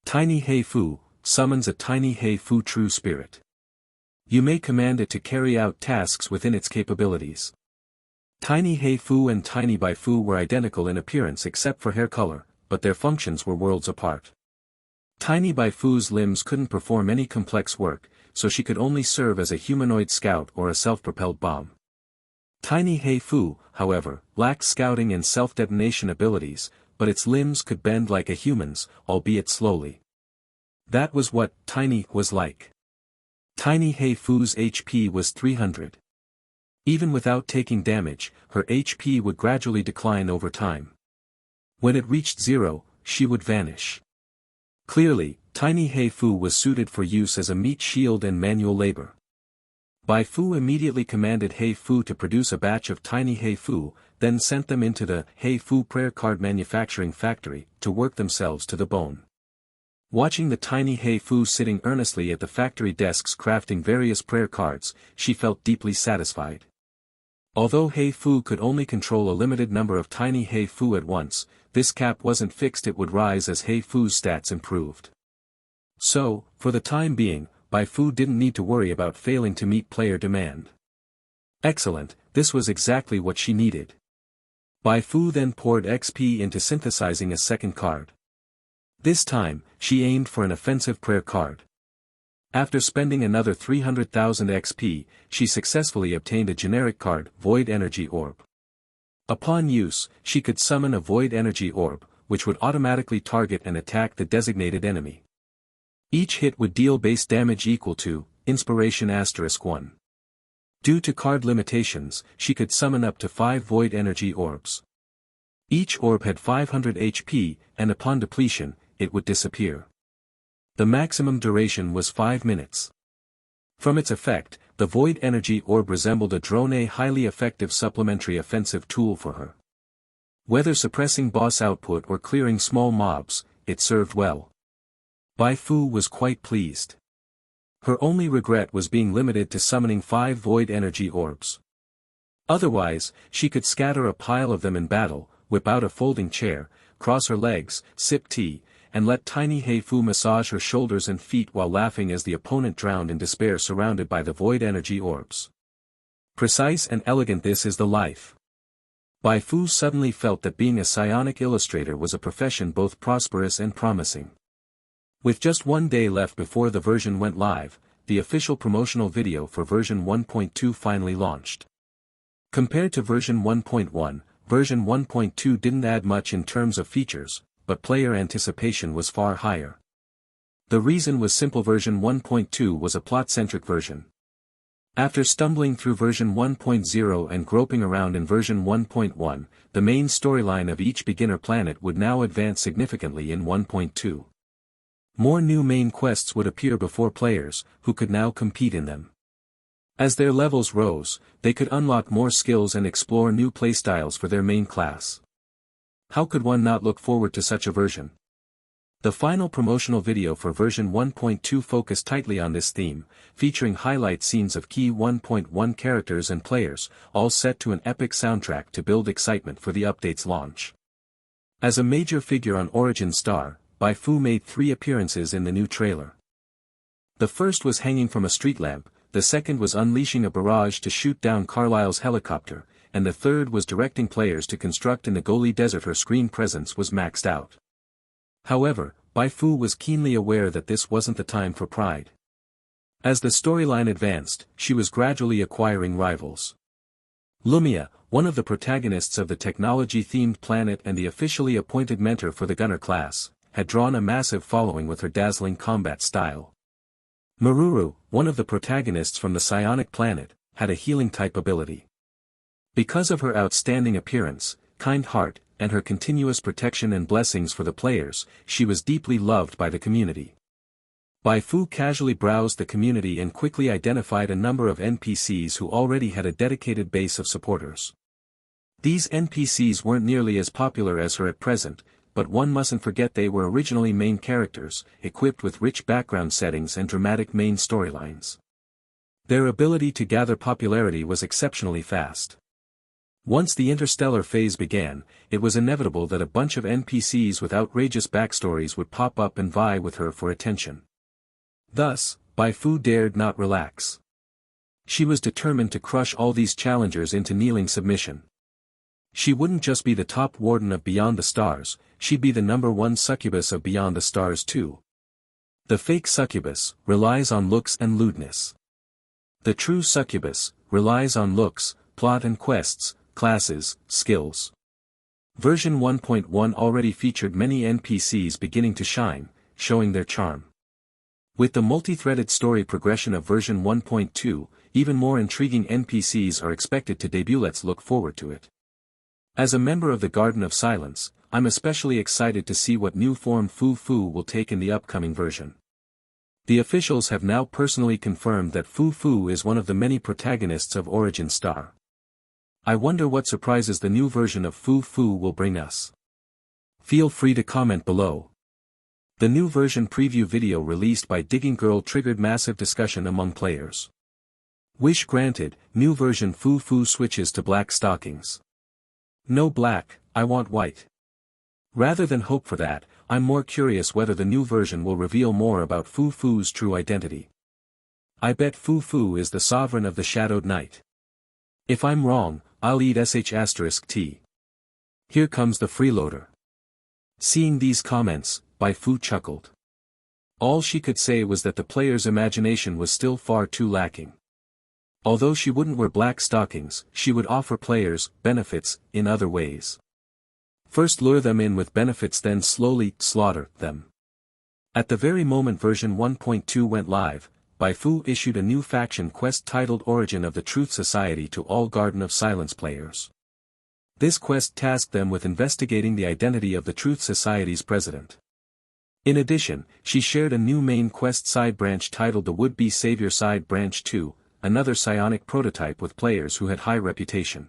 Tiny Bai Fu summons a Tiny Bai Fu true spirit. You may command it to carry out tasks within its capabilities. Tiny Bai Fu and Tiny Bai Fu were identical in appearance except for hair color, but their functions were worlds apart. Tiny Bai Fu's limbs couldn't perform any complex work, so she could only serve as a humanoid scout or a self-propelled bomb. Tiny Bai Fu, however, lacked scouting and self-detonation abilities, but its limbs could bend like a human's, albeit slowly. That was what Tiny was like. Tiny Bai Fu's HP was 300. Even without taking damage, her HP would gradually decline over time. When it reached 0, she would vanish. Clearly, Tiny Bai Fu was suited for use as a meat shield and manual labor. Bai Fu immediately commanded Bai Fu to produce a batch of Tiny Bai Fu, then sent them into the Bai Fu prayer card manufacturing factory to work themselves to the bone. Watching the Tiny Bai Fu sitting earnestly at the factory desks crafting various prayer cards, she felt deeply satisfied. Although Bai Fu could only control a limited number of Tiny Bai Fu at once, this cap wasn't fixed, it would rise as Bai Fu's stats improved. So, for the time being, Bai Fu didn't need to worry about failing to meet player demand. Excellent, this was exactly what she needed. Bai Fu then poured XP into synthesizing a second card. This time, she aimed for an offensive prayer card. After spending another 300,000 XP, she successfully obtained a generic card, Void Energy Orb. Upon use, she could summon a Void Energy Orb, which would automatically target and attack the designated enemy. Each hit would deal base damage equal to Inspiration *1. Due to card limitations, she could summon up to 5 Void Energy Orbs. Each orb had 500 HP, and upon depletion, it would disappear. The maximum duration was 5 minutes. From its effect, the Void Energy Orb resembled a drone, a highly effective supplementary offensive tool for her. Whether suppressing boss output or clearing small mobs, it served well. Bai Fu was quite pleased. Her only regret was being limited to summoning 5 Void Energy Orbs. Otherwise, she could scatter a pile of them in battle, whip out a folding chair, cross her legs, sip tea, and let Tiny Bai Fu massage her shoulders and feet while laughing as the opponent drowned in despair surrounded by the Void Energy Orbs. Precise and elegant, this is the life. Bai Fu suddenly felt that being a psionic illustrator was a profession both prosperous and promising. With just 1 day left before the version went live, the official promotional video for version 1.2 finally launched. Compared to version 1.1, version 1.2 didn't add much in terms of features, but player anticipation was far higher. The reason was simple: version 1.2 was a plot-centric version. After stumbling through version 1.0 and groping around in version 1.1, the main storyline of each beginner planet would now advance significantly in 1.2. More new main quests would appear before players, who could now compete in them. As their levels rose, they could unlock more skills and explore new playstyles for their main class. How could one not look forward to such a version? The final promotional video for version 1.2 focused tightly on this theme, featuring highlight scenes of key 1.1 characters and players, all set to an epic soundtrack to build excitement for the update's launch. As a major figure on Origin Star, Bai Fu made 3 appearances in the new trailer. The first was hanging from a street lamp, the second was unleashing a barrage to shoot down Carlisle's helicopter, and the third was directing players to construct in the Goli Desert. Her screen presence was maxed out. However, Bai Fu was keenly aware that this wasn't the time for pride. As the storyline advanced, she was gradually acquiring rivals. Lumia, one of the protagonists of the technology-themed planet and the officially appointed mentor for the gunner class, had drawn a massive following with her dazzling combat style. Maruru, one of the protagonists from the psionic planet, had a healing-type ability. Because of her outstanding appearance, kind heart, and her continuous protection and blessings for the players, she was deeply loved by the community. Bai Fu casually browsed the community and quickly identified a number of NPCs who already had a dedicated base of supporters. These NPCs weren't nearly as popular as her at present, but one mustn't forget they were originally main characters, equipped with rich background settings and dramatic main storylines. Their ability to gather popularity was exceptionally fast. Once the interstellar phase began, it was inevitable that a bunch of NPCs with outrageous backstories would pop up and vie with her for attention. Thus, Bai Fu dared not relax. She was determined to crush all these challengers into kneeling submission. She wouldn't just be the top warden of Beyond the Stars, she'd be the #1 succubus of Beyond the Stars too. The fake succubus relies on looks and lewdness. The true succubus relies on looks, plot and quests, classes, skills. Version 1.1 already featured many NPCs beginning to shine, showing their charm. With the multi-threaded story progression of version 1.2, even more intriguing NPCs are expected to debut. Let's look forward to it. As a member of the Garden of Silence, I'm especially excited to see what new form Fu Fu will take in the upcoming version. The officials have now personally confirmed that Fu Fu is one of the many protagonists of Origin Star. I wonder what surprises the new version of Fu Fu will bring us. Feel free to comment below. The new version preview video released by Digging Girl triggered massive discussion among players. Wish granted, new version Fu Fu switches to black stockings. No black, I want white. Rather than hope for that, I'm more curious whether the new version will reveal more about Fu Fu's true identity. I bet Fu Fu is the sovereign of the Shadowed Night. If I'm wrong, I'll eat *T. Here comes the freeloader. Seeing these comments, Bai Fu chuckled. All she could say was that the player's imagination was still far too lacking. Although she wouldn't wear black stockings, she would offer players benefits in other ways. First lure them in with benefits, then slowly slaughter them. At the very moment version 1.2 went live, Bai Fu issued a new faction quest titled Origin of the Truth Society to all Garden of Silence players. This quest tasked them with investigating the identity of the Truth Society's president. In addition, she shared a new main quest side branch titled the Would-Be Savior Side Branch 2, another psionic prototype with players who had high reputation.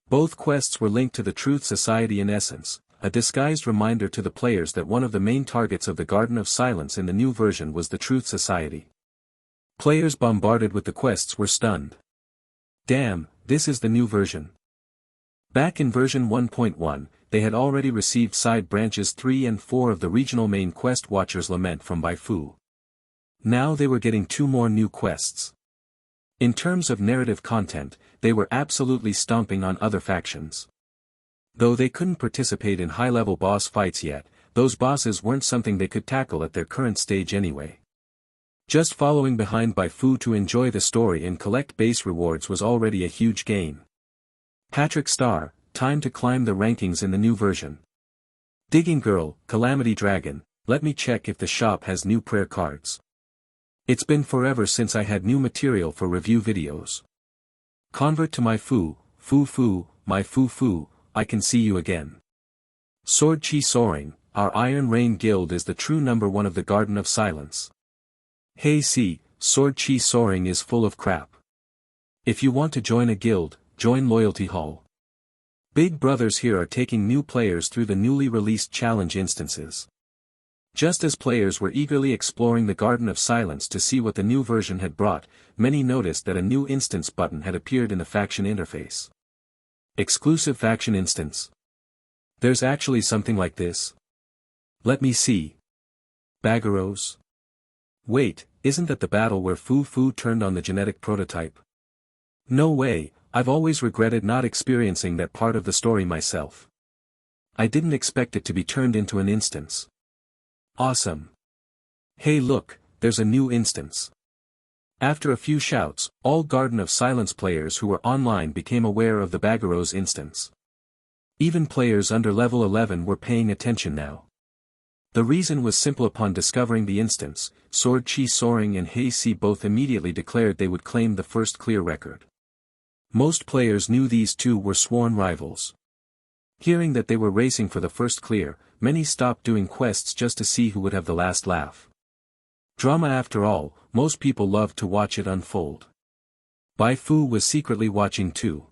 Both quests were linked to the Truth Society in essence, a disguised reminder to the players that one of the main targets of the Garden of Silence in the new version was the Truth Society. Players bombarded with the quests were stunned. Damn, this is the new version. Back in version 1.1, they had already received side branches 3 and 4 of the regional main quest Watcher's Lament from Bai Fu. Now they were getting 2 more new quests. In terms of narrative content, they were absolutely stomping on other factions. Though they couldn't participate in high-level boss fights yet, those bosses weren't something they could tackle at their current stage anyway. Just following behind Bai Fu to enjoy the story and collect base rewards was already a huge gain. Patrick Star, time to climb the rankings in the new version. Digging Girl, Calamity Dragon, let me check if the shop has new prayer cards. It's been forever since I had new material for review videos. Convert to my Fu, my Fu, I can see you again. Sword Chi Soaring, our Iron Rain Guild is the true #1 of the Garden of Silence. Hey see, Sword Chi Soaring is full of crap. If you want to join a guild, join Loyalty Hall. Big brothers here are taking new players through the newly released challenge instances. Just as players were eagerly exploring the Garden of Silence to see what the new version had brought, many noticed that a new instance button had appeared in the faction interface. Exclusive faction instance. There's actually something like this. Let me see. Baggeros. Wait, isn't that the battle where Fu Fu turned on the genetic prototype? No way, I've always regretted not experiencing that part of the story myself. I didn't expect it to be turned into an instance. Awesome. Hey look, there's a new instance. After a few shouts, all Garden of Silence players who were online became aware of the Baggeros instance. Even players under level 11 were paying attention now. The reason was simple. Upon discovering the instance, Sword Chi Soaring and Hei Si both immediately declared they would claim the first clear record. Most players knew these two were sworn rivals. Hearing that they were racing for the first clear, many stopped doing quests just to see who would have the last laugh. Drama after all, most people loved to watch it unfold. Bai Fu was secretly watching too.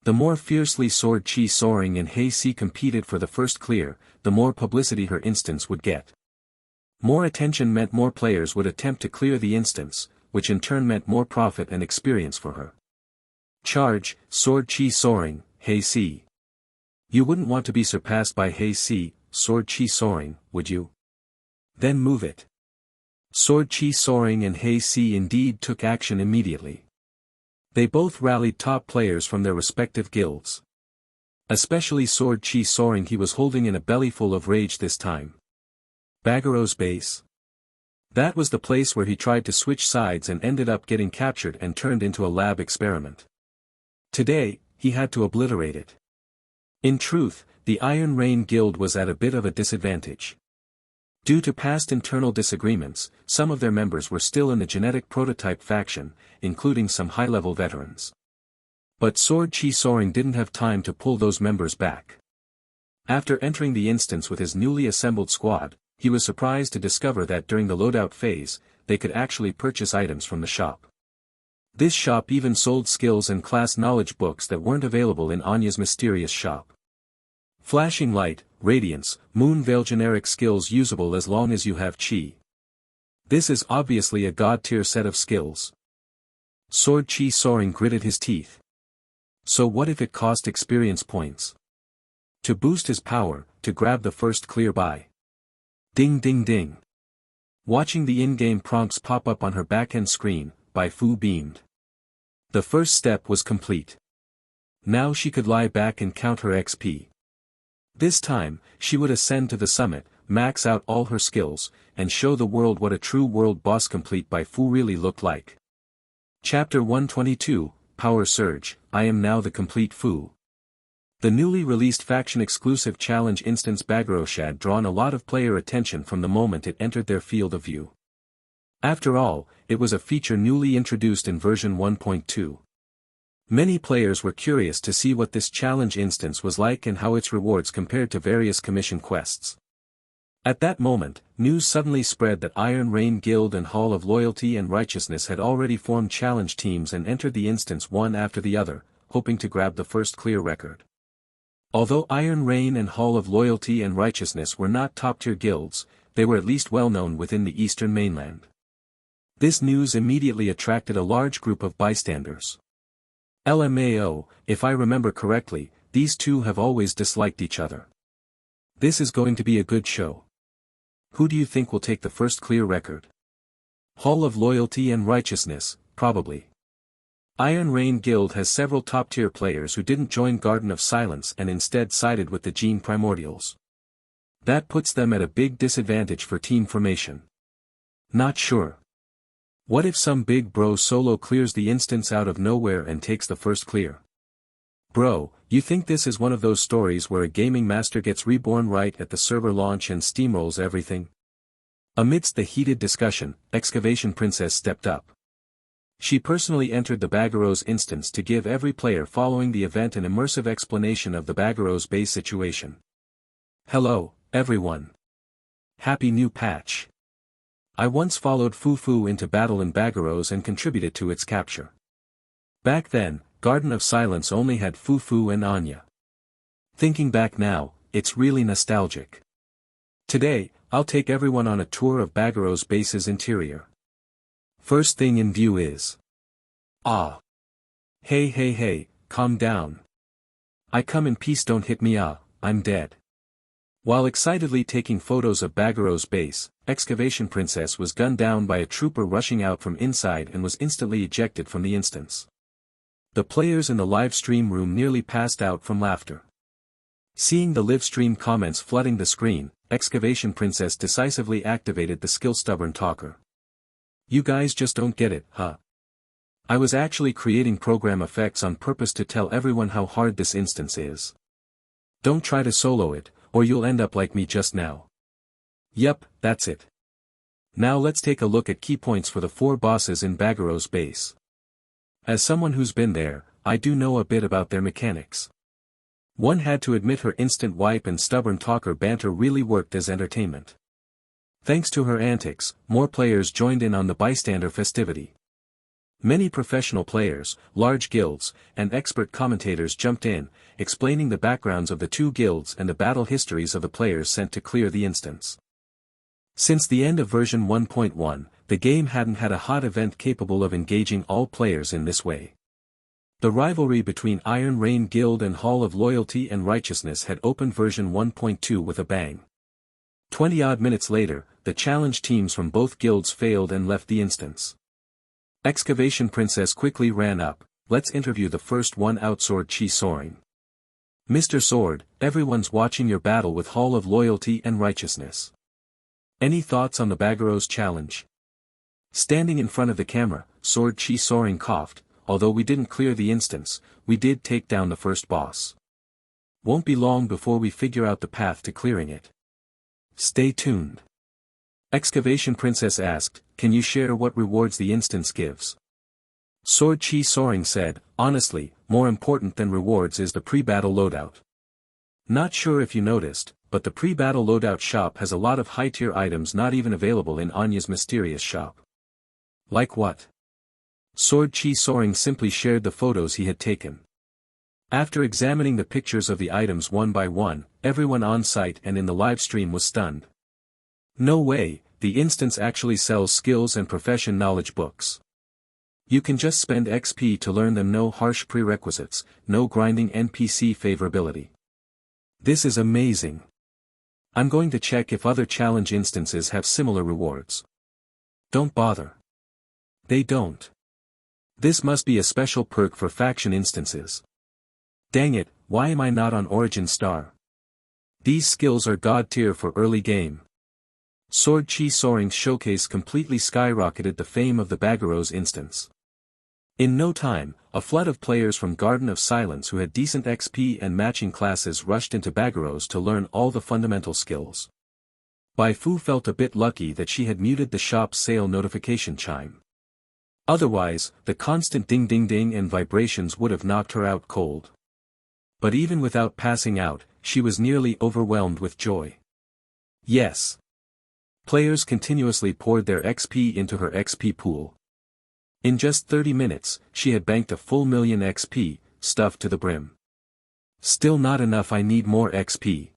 The more fiercely Sword Chi Soaring and Hei Si competed for the first clear, the more publicity her instance would get. More attention meant more players would attempt to clear the instance, which in turn meant more profit and experience for her. Charge, Sword Chi Soaring, Hei Si. You wouldn't want to be surpassed by Hei Si, Sword Chi Soaring, would you? Then move it. Sword Chi Soaring and Hei Si indeed took action immediately. They both rallied top players from their respective guilds. Especially Sword Chi Soaring, he was holding in a bellyful of rage this time. Baghero's base. That was the place where he tried to switch sides and ended up getting captured and turned into a lab experiment. Today, he had to obliterate it. In truth, the Iron Rain Guild was at a bit of a disadvantage. Due to past internal disagreements, some of their members were still in the genetic prototype faction, including some high-level veterans. But Sword Chi Soaring didn't have time to pull those members back. After entering the instance with his newly assembled squad, he was surprised to discover that during the loadout phase, they could actually purchase items from the shop. This shop even sold skills and class knowledge books that weren't available in Anya's mysterious shop. Flashing Light, Radiance, Moon Veil, generic skills usable as long as you have Chi. This is obviously a god-tier set of skills. Sword Chi Soaring gritted his teeth. So what if it cost experience points? To boost his power, to grab the first clear buy. Ding ding ding. Watching the in-game prompts pop up on her back-end screen, Bai Fu beamed. The first step was complete. Now she could lie back and count her XP. This time, she would ascend to the summit, max out all her skills, and show the world what a true world boss complete Bai Fu really looked like. Chapter 122, Power Surge, I am now the complete Fu. The newly released faction-exclusive challenge instance Bagherosh had drawn a lot of player attention from the moment it entered their field of view. After all, it was a feature newly introduced in version 1.2. Many players were curious to see what this challenge instance was like and how its rewards compared to various commission quests. At that moment, news suddenly spread that Iron Rain Guild and Hall of Loyalty and Righteousness had already formed challenge teams and entered the instance one after the other, hoping to grab the first clear record. Although Iron Rain and Hall of Loyalty and Righteousness were not top-tier guilds, they were at least well-known within the Eastern mainland. This news immediately attracted a large group of bystanders. LMAO, if I remember correctly, these two have always disliked each other. This is going to be a good show. Who do you think will take the first clear record? Hall of Loyalty and Righteousness, probably. Iron Rain Guild has several top-tier players who didn't join Garden of Silence and instead sided with the Gene Primordials. That puts them at a big disadvantage for team formation. Not sure. What if some big bro solo clears the instance out of nowhere and takes the first clear? Bro, you think this is one of those stories where a gaming master gets reborn right at the server launch and steamrolls everything? Amidst the heated discussion, Excavation Princess stepped up. She personally entered the Baghero's instance to give every player following the event an immersive explanation of the Baghero's base situation. Hello, everyone. Happy new patch. I once followed Fu into battle in Baghero's and contributed to its capture. Back then, Garden of Silence only had Fu and Anya. Thinking back now, it's really nostalgic. Today, I'll take everyone on a tour of Baghero's base's interior. First thing in view is... Hey, calm down. I come in peace, don't hit me, I'm dead. While excitedly taking photos of Baghero's base, Excavation Princess was gunned down by a trooper rushing out from inside and was instantly ejected from the instance. The players in the live stream room nearly passed out from laughter. Seeing the live stream comments flooding the screen, Excavation Princess decisively activated the skill Stubborn Talker. You guys just don't get it, huh? I was actually creating program effects on purpose to tell everyone how hard this instance is. Don't try to solo it, or you'll end up like me just now. Yep, that's it. Now let's take a look at key points for the 4 bosses in Baghero's base. As someone who's been there, I do know a bit about their mechanics. One had to admit her instant wipe and Stubborn Talker banter really worked as entertainment. Thanks to her antics, more players joined in on the bystander festivity. Many professional players, large guilds, and expert commentators jumped in, explaining the backgrounds of the two guilds and the battle histories of the players sent to clear the instance. Since the end of version 1.1, the game hadn't had a hot event capable of engaging all players in this way. The rivalry between Iron Rain Guild and Hall of Loyalty and Righteousness had opened version 1.2 with a bang. 20-odd minutes later, the challenge teams from both guilds failed and left the instance. Excavation Princess quickly ran up. Let's interview the first one out. Sword Chi Soaring. Mr. Sword, everyone's watching your battle with Hall of Loyalty and Righteousness. Any thoughts on the Baghero's challenge? Standing in front of the camera, Sword Chi Soaring coughed. Although we didn't clear the instance, we did take down the first boss. Won't be long before we figure out the path to clearing it. Stay tuned. Excavation Princess asked, can you share what rewards the instance gives? Sword Chi Soaring said, honestly, more important than rewards is the pre-battle loadout. Not sure if you noticed, but the pre-battle loadout shop has a lot of high-tier items not even available in Anya's mysterious shop. Like what? Sword Chi Soaring simply shared the photos he had taken. After examining the pictures of the items one by one, everyone on site and in the live stream was stunned. No way, the instance actually sells skills and profession knowledge books. You can just spend XP to learn them. No harsh prerequisites, no grinding NPC favorability. This is amazing. I'm going to check if other challenge instances have similar rewards. Don't bother. They don't. This must be a special perk for faction instances. Dang it, why am I not on Origin Star? These skills are god tier for early game. Sword Chi Soaring's showcase completely skyrocketed the fame of the Baghero's instance. In no time, a flood of players from Garden of Silence who had decent XP and matching classes rushed into Baghero's to learn all the fundamental skills. Bai Fu felt a bit lucky that she had muted the shop's sale notification chime. Otherwise, the constant ding-ding-ding and vibrations would have knocked her out cold. But even without passing out, she was nearly overwhelmed with joy. Yes. Players continuously poured their XP into her XP pool. In just 30 minutes, she had banked a full 1,000,000 XP, stuffed to the brim. Still not enough. I need more XP.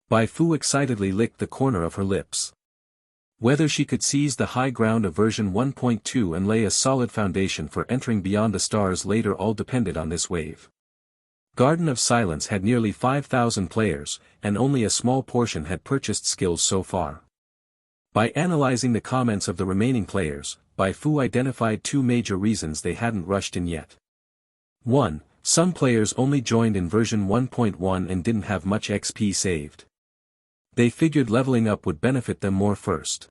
Bai Fu excitedly licked the corner of her lips. Whether she could seize the high ground of version 1.2 and lay a solid foundation for entering Beyond the Stars later all depended on this wave. Garden of Silence had nearly 5,000 players, and only a small portion had purchased skills so far. By analyzing the comments of the remaining players, Bai Fu identified two major reasons they hadn't rushed in yet. 1. Some players only joined in version 1.1 and didn't have much XP saved. They figured leveling up would benefit them more first.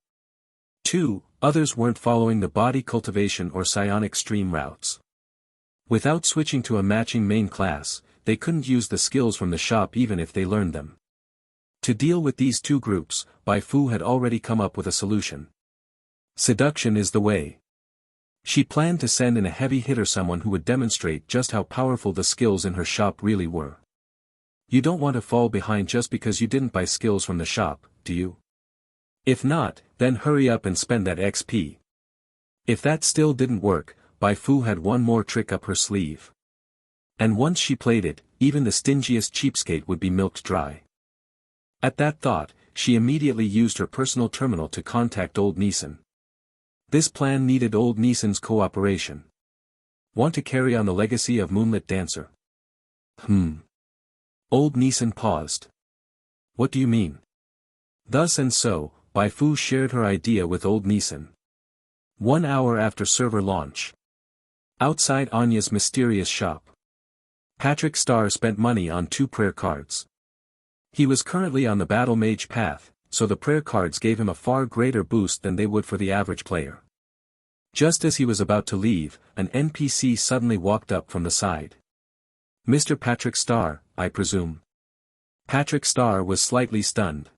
2. Others weren't following the body cultivation or psionic stream routes. Without switching to a matching main class, they couldn't use the skills from the shop even if they learned them. To deal with these two groups, Bai Fu had already come up with a solution. Seduction is the way. She planned to send in a heavy hitter, someone who would demonstrate just how powerful the skills in her shop really were. You don't want to fall behind just because you didn't buy skills from the shop, do you? If not, then hurry up and spend that XP. If that still didn't work, Bai Fu had one more trick up her sleeve. And once she played it, even the stingiest cheapskate would be milked dry. At that thought, she immediately used her personal terminal to contact Old Neeson. This plan needed Old Neeson's cooperation. Want to carry on the legacy of Moonlit Dancer? Old Neeson paused. What do you mean? Thus and so, Bai Fu shared her idea with Old Neeson. 1 hour after server launch. Outside Anya's mysterious shop. Patrick Star spent money on 2 prayer cards. He was currently on the Battle Mage path, so the prayer cards gave him a far greater boost than they would for the average player. Just as he was about to leave, an NPC suddenly walked up from the side. Mr. Patrick Star, I presume. Patrick Star was slightly stunned.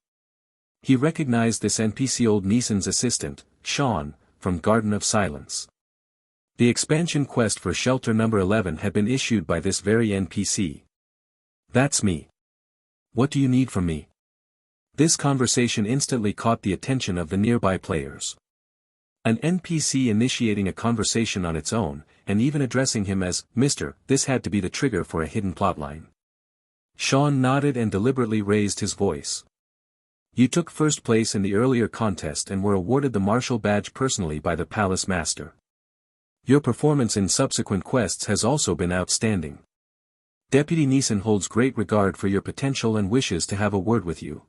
He recognized this NPC, Old Neeson's assistant, Sean, from Garden of Silence. The expansion quest for Shelter Number 11 had been issued by this very NPC. That's me. What do you need from me? This conversation instantly caught the attention of the nearby players. An NPC initiating a conversation on its own, and even addressing him as, Mr. This had to be the trigger for a hidden plotline. Sean nodded and deliberately raised his voice. You took first place in the earlier contest and were awarded the Marshal Badge personally by the Palace Master. Your performance in subsequent quests has also been outstanding. Deputy Neeson holds great regard for your potential and wishes to have a word with you.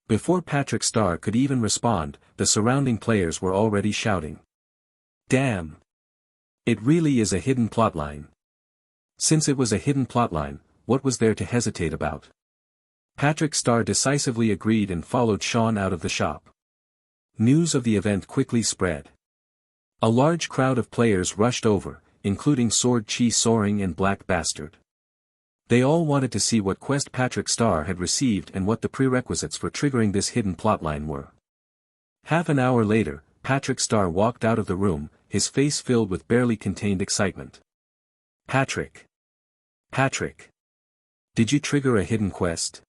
Before Patrick Star could even respond, the surrounding players were already shouting. Damn! It really is a hidden plotline. Since it was a hidden plotline, what was there to hesitate about? Patrick Star decisively agreed and followed Sean out of the shop. News of the event quickly spread. A large crowd of players rushed over, including Sword Chi Soaring and Black Bastard. They all wanted to see what quest Patrick Star had received and what the prerequisites for triggering this hidden plotline were. Half an hour later, Patrick Star walked out of the room, his face filled with barely contained excitement. Patrick. Did you trigger a hidden quest?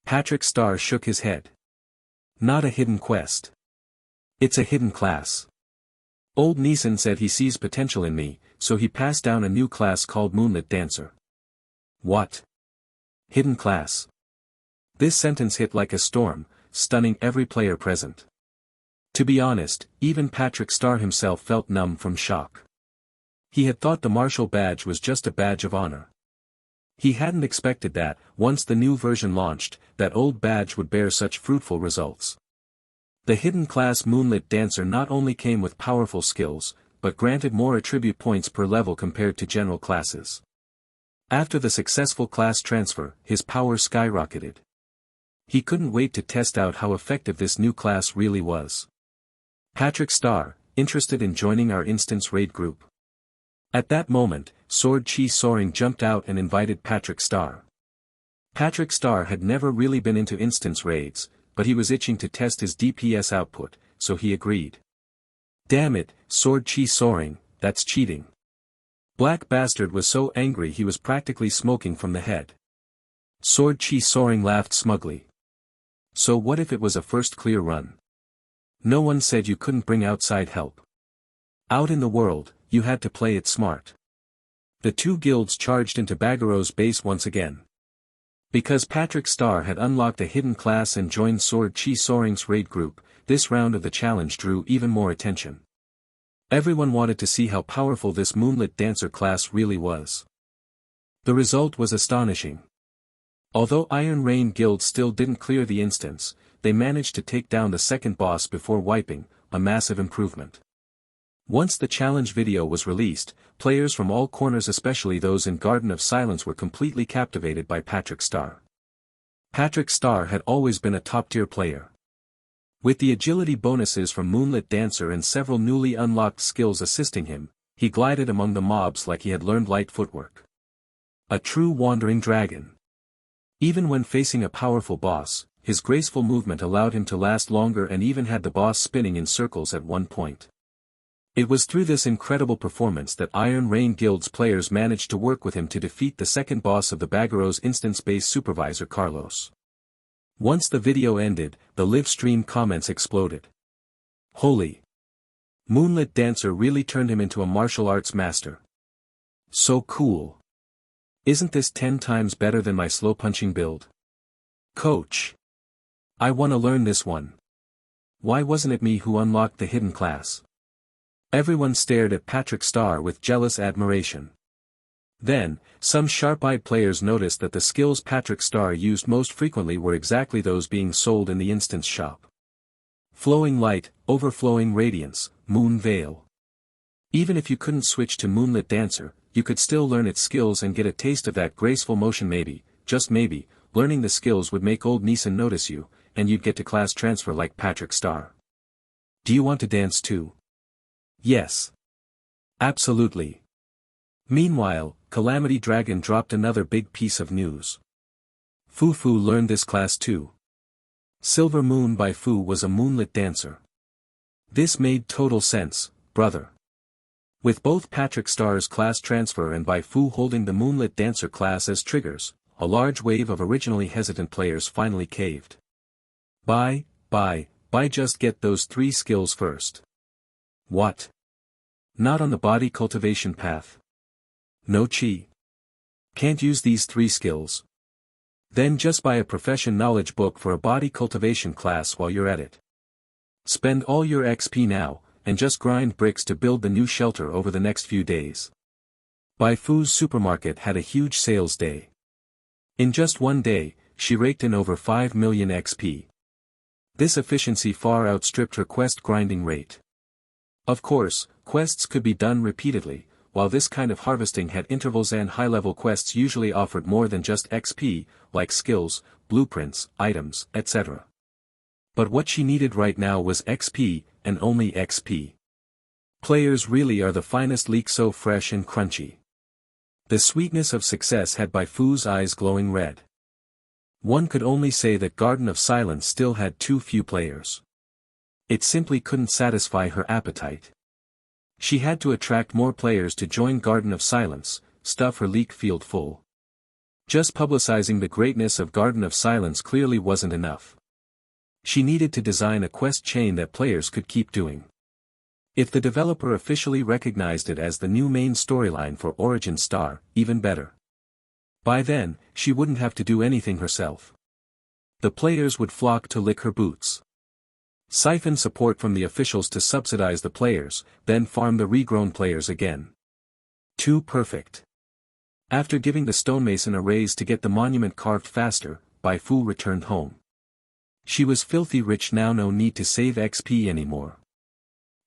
Patrick Star shook his head. Not a hidden quest. It's a hidden class. Old Neeson said he sees potential in me, so he passed down a new class called Moonlit Dancer. What? Hidden class. This sentence hit like a storm, stunning every player present. To be honest, even Patrick Star himself felt numb from shock. He had thought the Marshal Badge was just a badge of honor. He hadn't expected that, once the new version launched, that old badge would bear such fruitful results. The hidden class Moonlit Dancer not only came with powerful skills, but granted more attribute points per level compared to general classes. After the successful class transfer, his power skyrocketed. He couldn't wait to test out how effective this new class really was. Patrick Star, interested in joining our instance raid group? At that moment, Sword Chi Soaring jumped out and invited Patrick Star. Patrick Star had never really been into instance raids, but he was itching to test his DPS output, so he agreed. Damn it, Sword Chi Soaring, that's cheating. Black Bastard was so angry he was practically smoking from the head. Sword Chi Soaring laughed smugly. So what if it was a first clear run? No one said you couldn't bring outside help. Out in the world, you had to play it smart. The two guilds charged into Bagaro's base once again. Because Patrick Star had unlocked a hidden class and joined Sword Chi Soaring's raid group, this round of the challenge drew even more attention. Everyone wanted to see how powerful this Moonlit Dancer class really was. The result was astonishing. Although Iron Rain Guild still didn't clear the instance, they managed to take down the second boss before wiping, a massive improvement. Once the challenge video was released, players from all corners, especially those in Garden of Silence, were completely captivated by Patrick Star. Patrick Star had always been a top-tier player. With the agility bonuses from Moonlit Dancer and several newly unlocked skills assisting him, he glided among the mobs like he had learned light footwork. A true wandering dragon. Even when facing a powerful boss, his graceful movement allowed him to last longer and even had the boss spinning in circles at one point. It was through this incredible performance that Iron Rain Guild's players managed to work with him to defeat the second boss of the Bagaro's instance-based supervisor Carlos. Once the video ended, the live stream comments exploded. Holy! Moonlit Dancer really turned him into a martial arts master. So cool! Isn't this 10 times better than my slow punching build? Coach! I wanna learn this one. Why wasn't it me who unlocked the hidden class? Everyone stared at Patrick Star with jealous admiration. Then, some sharp-eyed players noticed that the skills Patrick Star used most frequently were exactly those being sold in the instance shop. Flowing Light, Overflowing Radiance, Moon Veil. Even if you couldn't switch to Moonlit Dancer, you could still learn its skills and get a taste of that graceful motion. Maybe, just maybe, learning the skills would make old Neeson notice you, and you'd get to class transfer like Patrick Star. Do you want to dance too? Yes. Absolutely. Meanwhile, Calamity Dragon dropped another big piece of news. Fu learned this class too. Silver Moon Bai Fu was a Moonlit Dancer. This made total sense, brother. With both Patrick Star's class transfer and Bai Fu holding the Moonlit Dancer class as triggers, a large wave of originally hesitant players finally caved. Bai, just get those 3 skills first. What? Not on the body cultivation path. No chi. Can't use these 3 skills. Then just buy a profession knowledge book for a body cultivation class while you're at it. Spend all your XP now, and just grind bricks to build the new shelter over the next few days. Bai Fu's supermarket had a huge sales day. In just one day, she raked in over 5 million XP. This efficiency far outstripped her quest grinding rate. Of course, quests could be done repeatedly, while this kind of harvesting had intervals, and high-level quests usually offered more than just XP, like skills, blueprints, items, etc. But what she needed right now was XP, and only XP. Players really are the finest leek, so fresh and crunchy. The sweetness of success had Bai Fu's eyes glowing red. One could only say that Garden of Silence still had too few players. It simply couldn't satisfy her appetite. She had to attract more players to join Garden of Silence, stuff her leak field full. Just publicizing the greatness of Garden of Silence clearly wasn't enough. She needed to design a quest chain that players could keep doing. If the developer officially recognized it as the new main storyline for Origin Star, even better. By then, she wouldn't have to do anything herself. The players would flock to lick her boots. Siphon support from the officials to subsidize the players, then farm the regrown players again. Too perfect. After giving the stonemason a raise to get the monument carved faster, Bai Fu returned home. She was filthy rich now, no need to save XP anymore.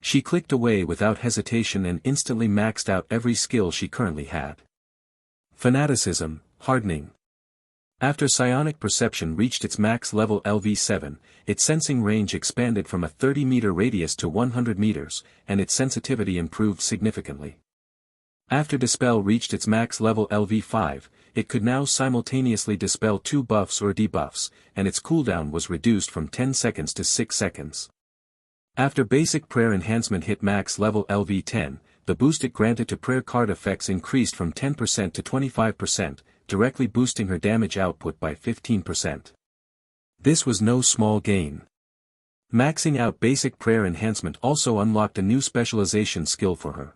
She clicked away without hesitation and instantly maxed out every skill she currently had. Fanaticism, hardening. After psionic perception reached its max level LV7, its sensing range expanded from a 30-meter radius to 100 meters, and its sensitivity improved significantly. After dispel reached its max level LV5, it could now simultaneously dispel 2 buffs or debuffs, and its cooldown was reduced from 10 seconds to 6 seconds. After basic prayer enhancement hit max level LV10, the boost it granted to prayer card effects increased from 10% to 25%, directly boosting her damage output by 15%. This was no small gain. Maxing out basic prayer enhancement also unlocked a new specialization skill for her.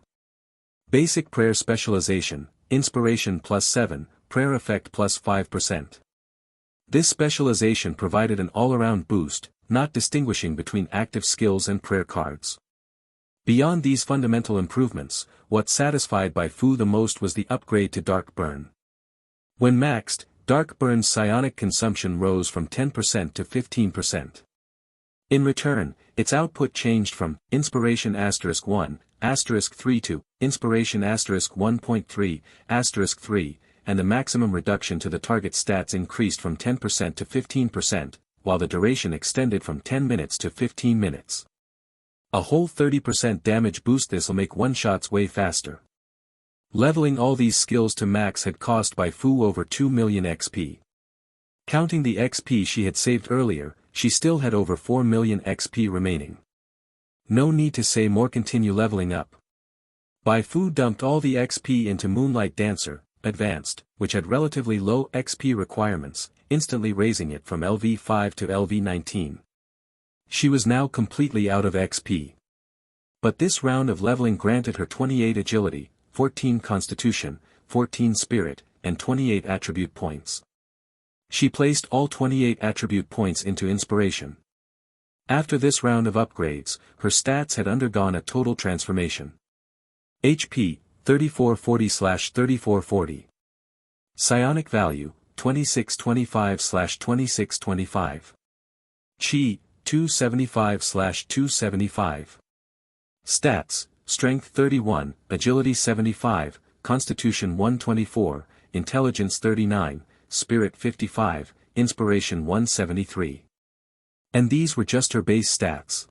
Basic prayer specialization, inspiration +7, prayer effect +5%. This specialization provided an all-around boost, not distinguishing between active skills and prayer cards. Beyond these fundamental improvements, what satisfied Bai Fu the most was the upgrade to Dark Burn. When maxed, Dark Burn's psionic consumption rose from 10% to 15%. In return, its output changed from Inspiration *1, *3 to Inspiration *1.3, *3, and the maximum reduction to the target stats increased from 10% to 15%, while the duration extended from 10 minutes to 15 minutes. A whole 30% damage boost. This'll make one-shots way faster. Leveling all these skills to max had cost Bai Fu over 2 million XP. Counting the XP she had saved earlier, she still had over 4 million XP remaining. No need to say more. Continue leveling up. Bai Fu dumped all the XP into Moonlight Dancer, Advanced, which had relatively low XP requirements, instantly raising it from LV5 to LV19. She was now completely out of XP. But this round of leveling granted her 28 agility, 14 constitution, 14 spirit, and 28 attribute points. She placed all 28 attribute points into inspiration. After this round of upgrades, her stats had undergone a total transformation. HP, 3440/3440. Psionic value, 2625/2625. Chi, 275/275. Stats, Strength 31, Agility 75, Constitution 124, Intelligence 39, Spirit 55, Inspiration 173. And these were just her base stats.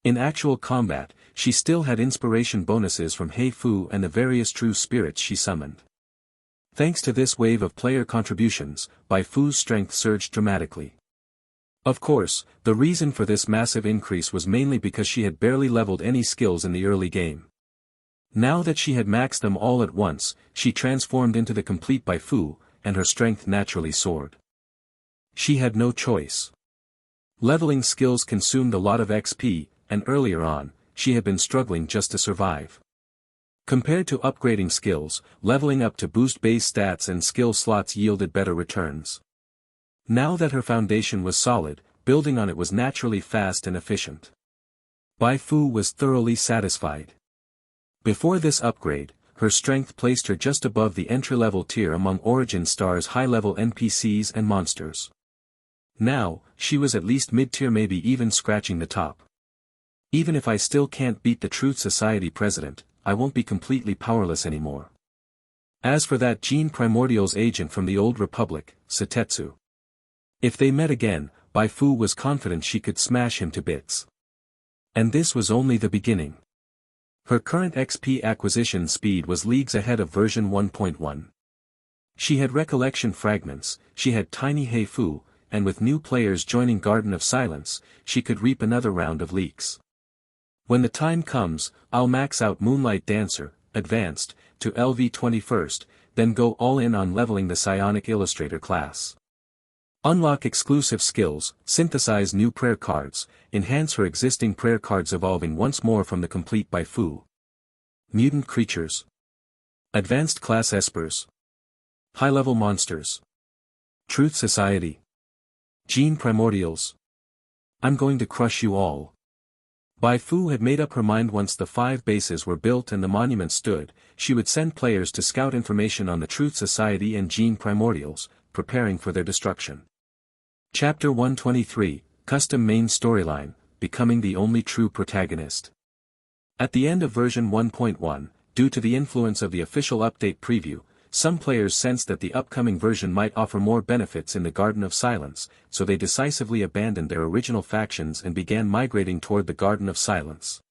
In actual combat, she still had inspiration bonuses from Bai Fu and the various true spirits she summoned. Thanks to this wave of player contributions, Bai Fu's strength surged dramatically. Of course, the reason for this massive increase was mainly because she had barely leveled any skills in the early game. Now that she had maxed them all at once, she transformed into the complete Bai Fu, and her strength naturally soared. She had no choice. Leveling skills consumed a lot of XP, and earlier on, she had been struggling just to survive. Compared to upgrading skills, leveling up to boost base stats and skill slots yielded better returns. Now that her foundation was solid, building on it was naturally fast and efficient. Bai Fu was thoroughly satisfied. Before this upgrade, her strength placed her just above the entry-level tier among Origin Star's high-level NPCs and monsters. Now, she was at least mid-tier, maybe even scratching the top. Even if I still can't beat the Truth Society president, I won't be completely powerless anymore. As for that Gene Primordial's agent from the Old Republic, Satetsu. If they met again, Bai Fu was confident she could smash him to bits. And this was only the beginning. Her current XP acquisition speed was leagues ahead of version 1.1. She had recollection fragments, she had tiny Hei Fu, and with new players joining Garden of Silence, she could reap another round of leaks. When the time comes, I'll max out Moonlight Dancer, Advanced, to LV 21st, then go all in on leveling the Psionic Illustrator class. Unlock exclusive skills, synthesize new prayer cards, enhance her existing prayer cards evolving once more from the complete Bai Fu. Mutant creatures. Advanced class espers. High-level monsters. Truth Society. Gene Primordials. I'm going to crush you all. Bai Fu had made up her mind once the 5 bases were built and the monument stood, she would send players to scout information on the Truth Society and Gene Primordials, preparing for their destruction. Chapter 123, Custom Main Storyline, Becoming the Only True Protagonist. At the end of version 1.1, due to the influence of the official update preview, some players sensed that the upcoming version might offer more benefits in the Garden of Silence, so they decisively abandoned their original factions and began migrating toward the Garden of Silence.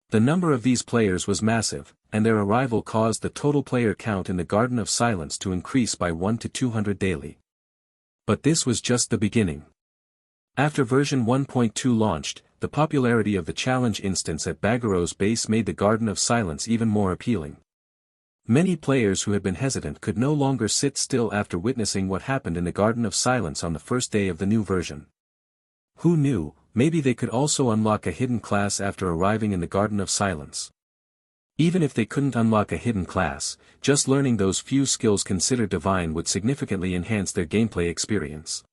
The number of these players was massive, and their arrival caused the total player count in the Garden of Silence to increase by 1 to 200 daily. But this was just the beginning. After version 1.2 launched, the popularity of the challenge instance at Baghero's base made the Garden of Silence even more appealing. Many players who had been hesitant could no longer sit still after witnessing what happened in the Garden of Silence on the first day of the new version. Who knew, maybe they could also unlock a hidden class after arriving in the Garden of Silence. Even if they couldn't unlock a hidden class, just learning those few skills considered divine would significantly enhance their gameplay experience.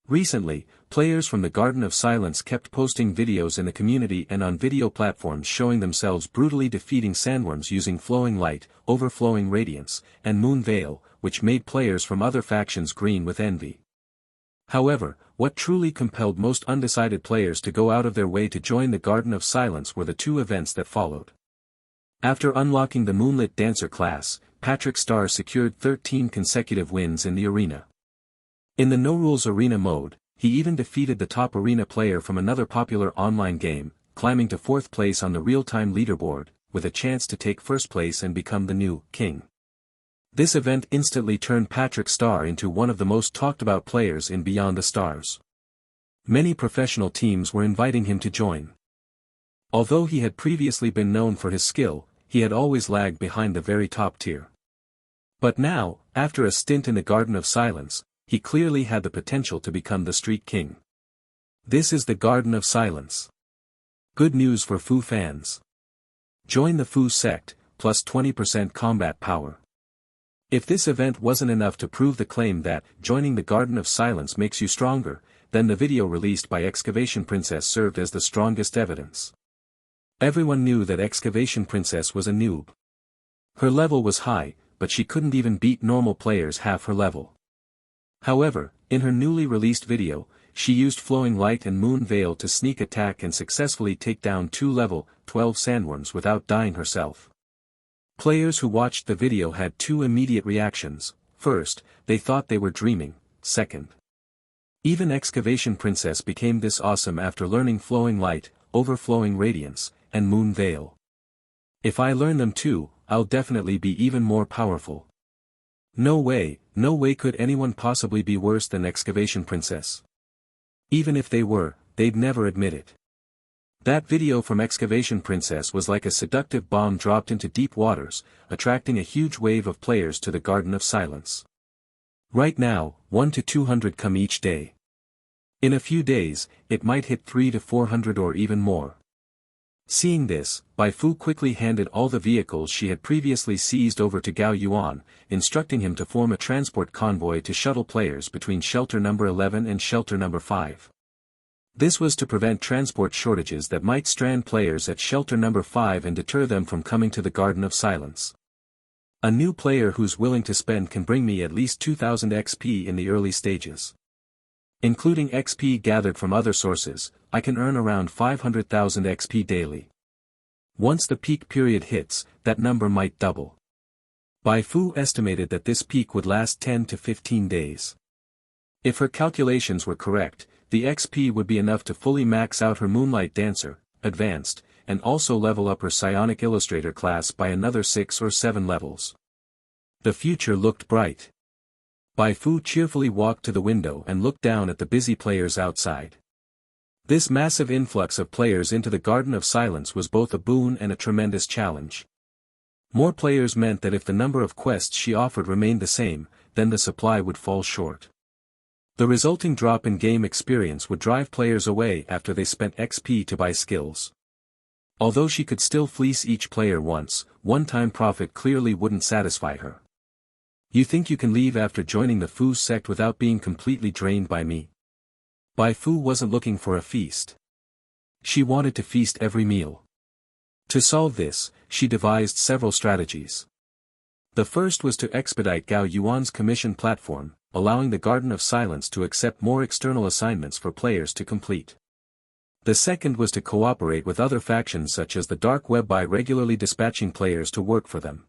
Recently, players from the Garden of Silence kept posting videos in the community and on video platforms showing themselves brutally defeating sandworms using Flowing Light, Overflowing Radiance, and Moon Veil, which made players from other factions green with envy. However, what truly compelled most undecided players to go out of their way to join the Garden of Silence were the 2 events that followed. After unlocking the Moonlit Dancer class, Patrick Star secured 13 consecutive wins in the arena. In the no-rules arena mode, he even defeated the top arena player from another popular online game, climbing to 4th place on the real-time leaderboard, with a chance to take 1st place and become the new king. This event instantly turned Patrick Star into one of the most talked-about players in Beyond the Stars. Many professional teams were inviting him to join. Although he had previously been known for his skill, he had always lagged behind the very top tier. But now, after a stint in the Garden of Silence, he clearly had the potential to become the Street King. This is the Garden of Silence. Good news for Fu fans. Join the Fu sect, plus 20% combat power. If this event wasn't enough to prove the claim that joining the Garden of Silence makes you stronger, then the video released by Excavation Princess served as the strongest evidence. Everyone knew that Excavation Princess was a noob. Her level was high, but she couldn't even beat normal players half her level. However, in her newly released video, she used Flowing Light and Moon Veil to sneak attack and successfully take down 2 level 12 sandworms without dying herself. Players who watched the video had 2 immediate reactions. First, they thought they were dreaming. Second, even Excavation Princess became this awesome after learning Flowing Light, Overflowing Radiance, and Moon Veil. If I learn them too, I'll definitely be even more powerful. No way could anyone possibly be worse than Excavation Princess. Even if they were, they'd never admit it. That video from Excavation Princess was like a seductive bomb dropped into deep waters, attracting a huge wave of players to the Garden of Silence. Right now, 1 to 200 come each day. In a few days, it might hit 3 to 400 or even more. Seeing this, Bai Fu quickly handed all the vehicles she had previously seized over to Gao Yuan, instructing him to form a transport convoy to shuttle players between shelter number 11 and shelter number 5. This was to prevent transport shortages that might strand players at shelter number 5 and deter them from coming to the Garden of Silence. A new player who's willing to spend can bring me at least 2000 XP in the early stages. Including XP gathered from other sources, I can earn around 500,000 XP daily. Once the peak period hits, that number might double. Bai Fu estimated that this peak would last 10 to 15 days. If her calculations were correct, the XP would be enough to fully max out her Moonlight Dancer, Advanced, and also level up her Psionic Illustrator class by another 6 or 7 levels. The future looked bright. Bai Fu cheerfully walked to the window and looked down at the busy players outside. This massive influx of players into the Garden of Silence was both a boon and a tremendous challenge. More players meant that if the number of quests she offered remained the same, then the supply would fall short. The resulting drop in game experience would drive players away after they spent XP to buy skills. Although she could still fleece each player once, one-time profit clearly wouldn't satisfy her. You think you can leave after joining the Fu sect without being completely drained by me? Bai Fu wasn't looking for a feast. She wanted to feast every meal. To solve this, she devised several strategies. The first was to expedite Gao Yuan's commission platform, allowing the Garden of Silence to accept more external assignments for players to complete. The second was to cooperate with other factions such as the Dark Web by regularly dispatching players to work for them.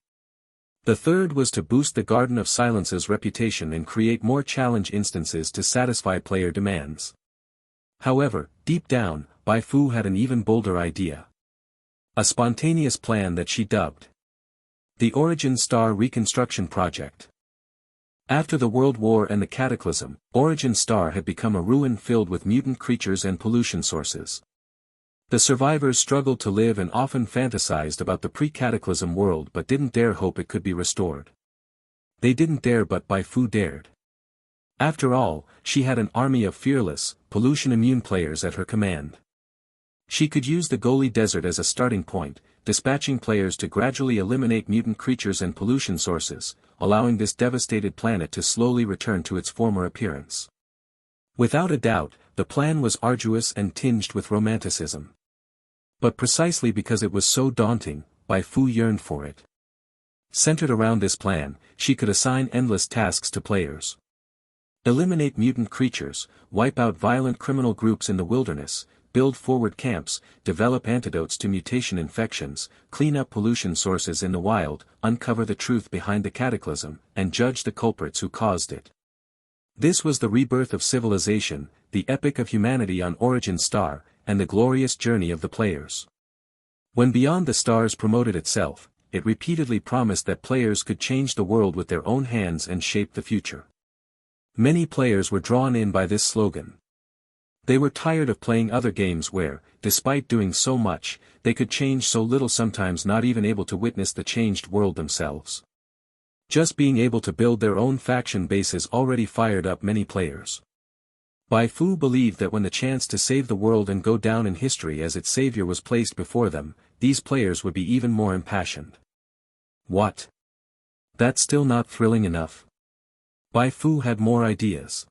The third was to boost the Garden of Silence's reputation and create more challenge instances to satisfy player demands. However, deep down, Bai Fu had an even bolder idea. A spontaneous plan that she dubbed the Origin Star Reconstruction Project. After the World War and the Cataclysm, Origin Star had become a ruin filled with mutant creatures and pollution sources. The survivors struggled to live and often fantasized about the pre-cataclysm world but didn't dare hope it could be restored. They didn't dare, but Bai Fu dared. After all, she had an army of fearless, pollution-immune players at her command. She could use the Goli Desert as a starting point, dispatching players to gradually eliminate mutant creatures and pollution sources, allowing this devastated planet to slowly return to its former appearance. Without a doubt, the plan was arduous and tinged with romanticism. But precisely because it was so daunting, Bai Fu yearned for it. Centered around this plan, she could assign endless tasks to players. Eliminate mutant creatures, wipe out violent criminal groups in the wilderness, build forward camps, develop antidotes to mutation infections, clean up pollution sources in the wild, uncover the truth behind the cataclysm, and judge the culprits who caused it. This was the rebirth of civilization, the epic of humanity on Origin Star, and the glorious journey of the players. When Beyond the Stars promoted itself, it repeatedly promised that players could change the world with their own hands and shape the future. Many players were drawn in by this slogan. They were tired of playing other games where, despite doing so much, they could change so little, sometimes not even able to witness the changed world themselves. Just being able to build their own faction bases already fired up many players. Bai Fu believed that when the chance to save the world and go down in history as its savior was placed before them, these players would be even more impassioned. What? That's still not thrilling enough? Bai Fu had more ideas.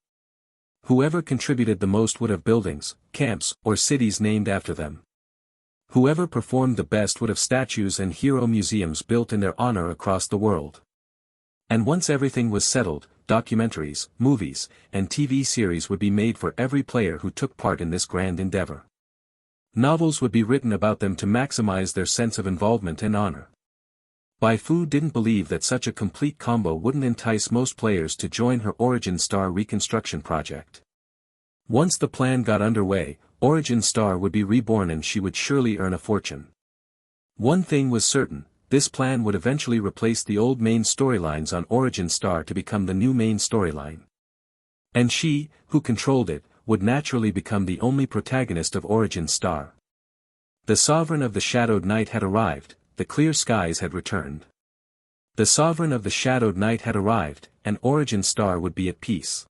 Whoever contributed the most would have buildings, camps, or cities named after them. Whoever performed the best would have statues and hero museums built in their honor across the world. And once everything was settled, documentaries, movies, and TV series would be made for every player who took part in this grand endeavor. Novels would be written about them to maximize their sense of involvement and honor. Bai Fu didn't believe that such a complete combo wouldn't entice most players to join her Origin Star Reconstruction Project. Once the plan got underway, Origin Star would be reborn and she would surely earn a fortune. One thing was certain: this plan would eventually replace the old main storylines on Origin Star to become the new main storyline. And she, who controlled it, would naturally become the only protagonist of Origin Star. The Sovereign of the Shadowed Night had arrived, the clear skies had returned. The Sovereign of the Shadowed Night had arrived, and Origin Star would be at peace.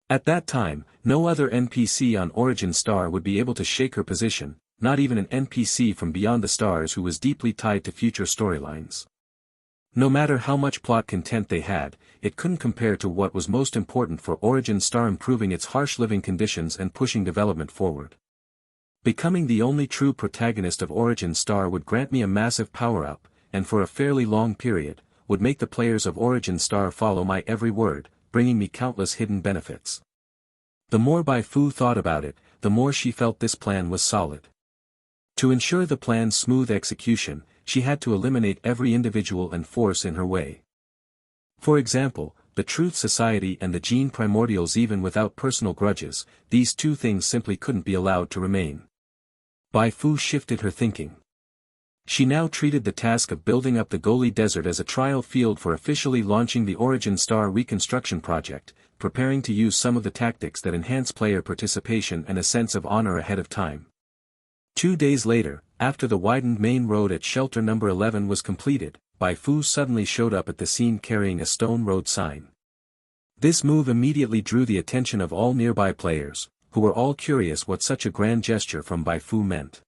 At that time, no other NPC on Origin Star would be able to shake her position, not even an NPC from beyond the stars who was deeply tied to future storylines. No matter how much plot content they had, it couldn't compare to what was most important for Origin Star: improving its harsh living conditions and pushing development forward. Becoming the only true protagonist of Origin Star would grant me a massive power-up, and for a fairly long period, would make the players of Origin Star follow my every word, bringing me countless hidden benefits. The more Bai Fu thought about it, the more she felt this plan was solid. To ensure the plan's smooth execution, she had to eliminate every individual and force in her way. For example, the Truth Society and the Gene Primordials. Even without personal grudges, these two things simply couldn't be allowed to remain. Bai Fu shifted her thinking. She now treated the task of building up the Goli Desert as a trial field for officially launching the Origin Star reconstruction project, preparing to use some of the tactics that enhance player participation and a sense of honor ahead of time. 2 days later, after the widened main road at Shelter Number 11 was completed, Bai Fu suddenly showed up at the scene carrying a stone road sign. This move immediately drew the attention of all nearby players, who were all curious what such a grand gesture from Bai Fu meant.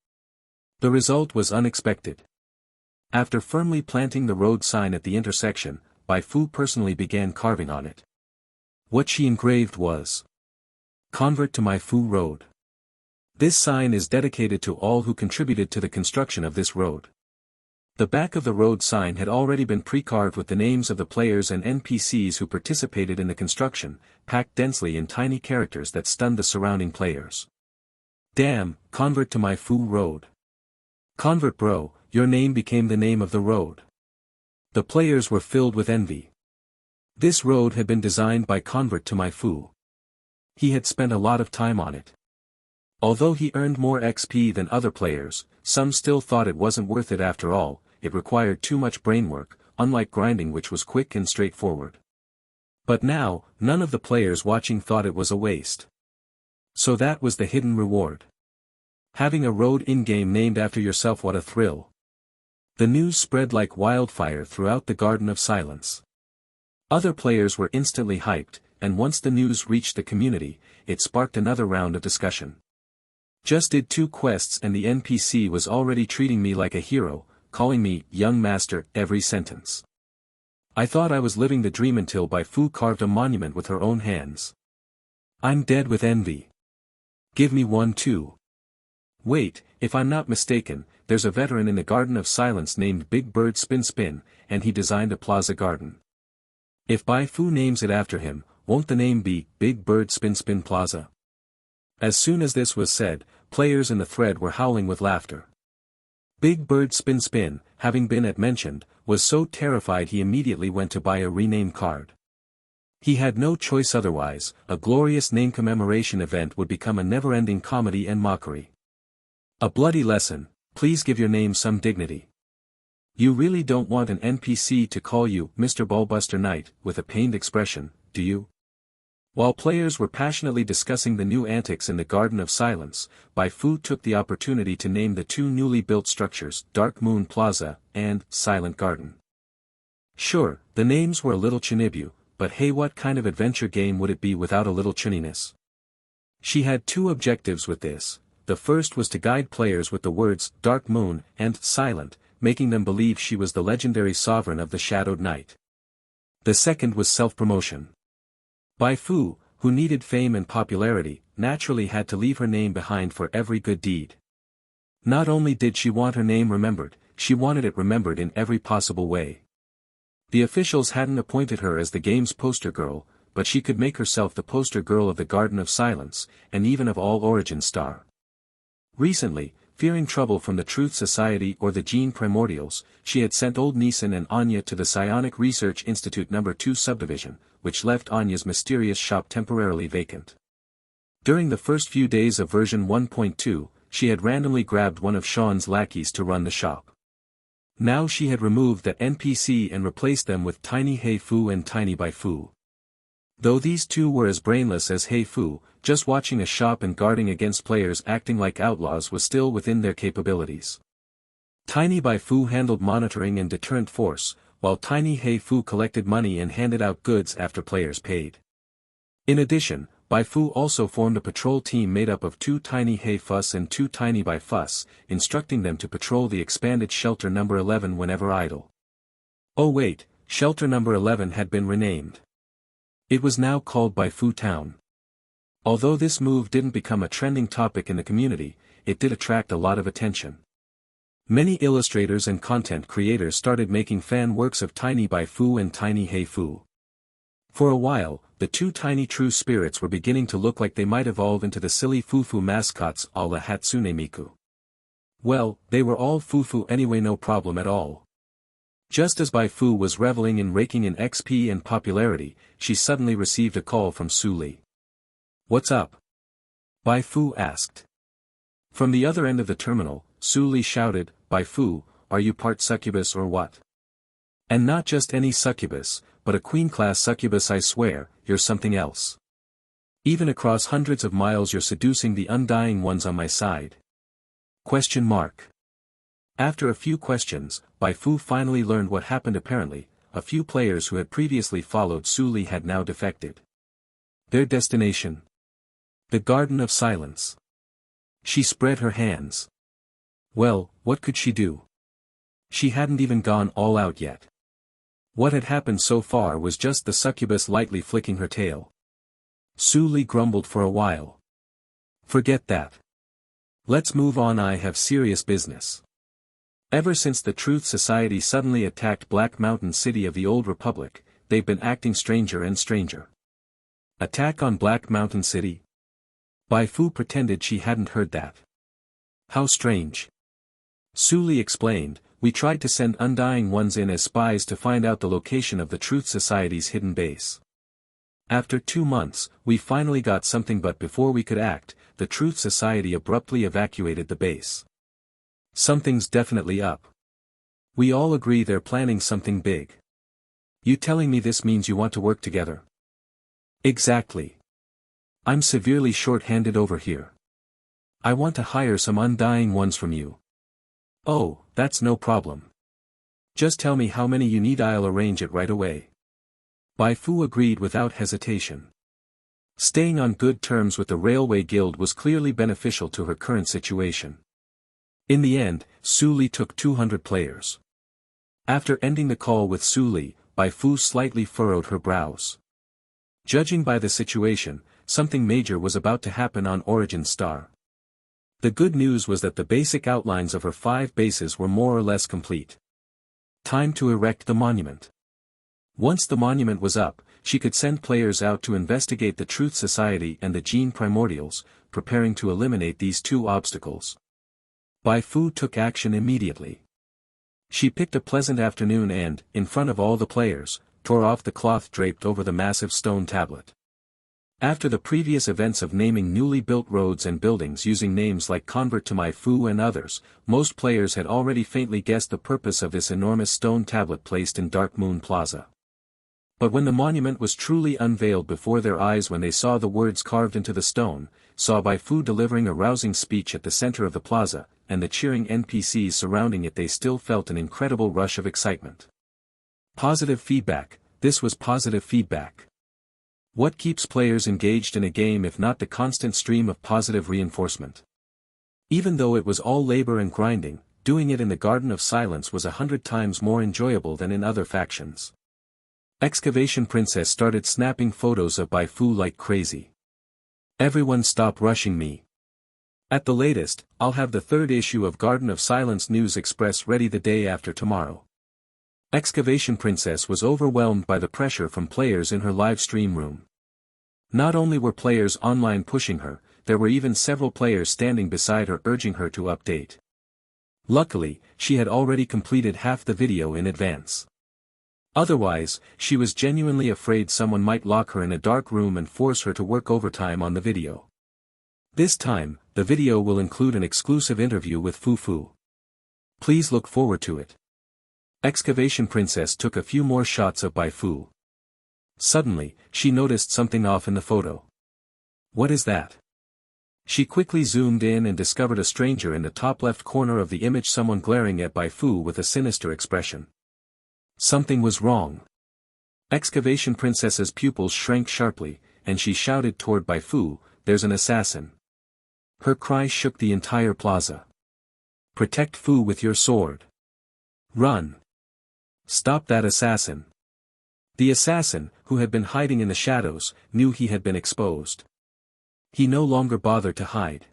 The result was unexpected. After firmly planting the road sign at the intersection, Bai Fu personally began carving on it. What she engraved was, "Convert to my Fu Road." This sign is dedicated to all who contributed to the construction of this road. The back of the road sign had already been pre-carved with the names of the players and NPCs who participated in the construction, packed densely in tiny characters that stunned the surrounding players. "Damn, convert to my Fu Road. Convert bro, your name became the name of the road." The players were filled with envy. This road had been designed by Convert to my Fu. He had spent a lot of time on it. Although he earned more XP than other players, some still thought it wasn't worth it after all. It required too much brain work, unlike grinding, which was quick and straightforward. But now, none of the players watching thought it was a waste. So that was the hidden reward. Having a road in-game named after yourself, what a thrill. The news spread like wildfire throughout the Garden of Silence. Other players were instantly hyped, and once the news reached the community, it sparked another round of discussion. Just did 2 quests and the NPC was already treating me like a hero, calling me young master every sentence. I thought I was living the dream until Bai Fu carved a monument with her own hands. I'm dead with envy. Give me one too. Wait, if I'm not mistaken, there's a veteran in the Garden of Silence named Big Bird Spin Spin, and he designed a plaza garden. If Bai Fu names it after him, won't the name be Big Bird Spin Spin Plaza? As soon as this was said, players in the thread were howling with laughter. Big Bird Spin Spin, having been mentioned, was so terrified he immediately went to buy a rename card. He had no choice otherwise. A glorious name commemoration event would become a never-ending comedy and mockery. A bloody lesson, please give your name some dignity. You really don't want an NPC to call you Mr. Ballbuster Knight, with a pained expression, do you? While players were passionately discussing the new antics in the Garden of Silence, Bai Fu took the opportunity to name the 2 newly built structures Dark Moon Plaza and Silent Garden. Sure, the names were a little chinibu, but hey, what kind of adventure game would it be without a little chuniness? She had 2 objectives with this. The first was to guide players with the words Dark Moon and Silent, making them believe she was the legendary sovereign of the Shadowed Night. The second was self-promotion. Bai Fu, who needed fame and popularity, naturally had to leave her name behind for every good deed. Not only did she want her name remembered, she wanted it remembered in every possible way. The officials hadn't appointed her as the game's poster girl, but she could make herself the poster girl of the Garden of Silence, and even of all Origin Star. Recently, fearing trouble from the Truth Society or the Gene Primordials, she had sent old Neeson and Anya to the Psionic Research Institute No. 2 subdivision, which left Anya's mysterious shop temporarily vacant. During the first few days of version 1.2, she had randomly grabbed one of Sean's lackeys to run the shop. Now she had removed that NPC and replaced them with Tiny Hei Fu and Tiny Bai Fu. Though these 2 were as brainless as Hei Fu, just watching a shop and guarding against players acting like outlaws was still within their capabilities. Tiny Bai Fu handled monitoring and deterrent force, while Tiny Hei Fu collected money and handed out goods after players paid. In addition, Bai Fu also formed a patrol team made up of 2 tiny Hey Fuss and 2 tiny Bai Fuss, instructing them to patrol the expanded shelter number 11 whenever idle. Oh wait, shelter number 11 had been renamed. It was now called Bai Fu Town. Although this move didn't become a trending topic in the community, it did attract a lot of attention. Many illustrators and content creators started making fan works of Tiny Bai Fu and Tiny Hey Fu. For a while, the 2 tiny true spirits were beginning to look like they might evolve into the silly Fufu mascots a la Hatsune Miku. Well, they were all Fufu anyway, no problem at all. Just as Bai Fu was reveling in raking in XP and popularity, she suddenly received a call from Su Li. "What's up?" Bai Fu asked. From the other end of the terminal, Su Li shouted, "Bai Fu, are you part succubus or what? And not just any succubus, but a queen-class succubus, I swear, you're something else. Even across hundreds of miles you're seducing the undying ones on my side." Question mark. After a few questions, Bai Fu finally learned what happened. Apparently, a few players who had previously followed Su Li had now defected. Their destination? The Garden of Silence. She spread her hands. Well, what could she do? She hadn't even gone all out yet. What had happened so far was just the succubus lightly flicking her tail. Su Li grumbled for a while. "Forget that. Let's move on, I have serious business." Ever since the Truth Society suddenly attacked Black Mountain City of the Old Republic, they've been acting stranger and stranger. Attack on Black Mountain City? Bai Fu pretended she hadn't heard that. How strange. Su Li explained, "We tried to send Undying Ones in as spies to find out the location of the Truth Society's hidden base. After 2 months, we finally got something, but before we could act, the Truth Society abruptly evacuated the base. Something's definitely up. We all agree they're planning something big. You telling me this means you want to work together?" "Exactly. I'm severely short-handed over here. I want to hire some Undying Ones from you." "Oh, that's no problem. Just tell me how many you need, I'll arrange it right away." Bai Fu agreed without hesitation. Staying on good terms with the Railway Guild was clearly beneficial to her current situation. In the end, Su Li took 200 players. After ending the call with Su Li, Bai Fu slightly furrowed her brows. Judging by the situation, something major was about to happen on Origin Star. The good news was that the basic outlines of her 5 bases were more or less complete. Time to erect the monument. Once the monument was up, she could send players out to investigate the Truth Society and the Gene Primordials, preparing to eliminate these 2 obstacles. Bai Fu took action immediately. She picked a pleasant afternoon and, in front of all the players, tore off the cloth draped over the massive stone tablet. After the previous events of naming newly built roads and buildings using names like Convert to My Fu and others, most players had already faintly guessed the purpose of this enormous stone tablet placed in Dark Moon Plaza. But when the monument was truly unveiled before their eyes, when they saw the words carved into the stone, saw Bai Fu delivering a rousing speech at the center of the plaza, and the cheering NPCs surrounding it, they still felt an incredible rush of excitement. Positive feedback. This was positive feedback. What keeps players engaged in a game if not the constant stream of positive reinforcement? Even though it was all labor and grinding, doing it in the Garden of Silence was 100 times more enjoyable than in other factions. Excavation Princess started snapping photos of Bai Fu like crazy. "Everyone stop rushing me. At the latest, I'll have the 3rd issue of Garden of Silence News Express ready the day after tomorrow." Excavation Princess was overwhelmed by the pressure from players in her live stream room. Not only were players online pushing her, there were even several players standing beside her urging her to update. Luckily, she had already completed half the video in advance. Otherwise, she was genuinely afraid someone might lock her in a dark room and force her to work overtime on the video. This time, the video will include an exclusive interview with Fufu. Please look forward to it. Excavation Princess took a few more shots of Bai Fu. Suddenly, she noticed something off in the photo. What is that? She quickly zoomed in and discovered a stranger in the top left corner of the image, someone glaring at Bai Fu with a sinister expression. Something was wrong. Excavation Princess's pupils shrank sharply, and she shouted toward Bai Fu, "There's an assassin." Her cry shook the entire plaza. "Protect Fu with your sword. Run. Stop that assassin." The assassin, who had been hiding in the shadows, knew he had been exposed. He no longer bothered to hide.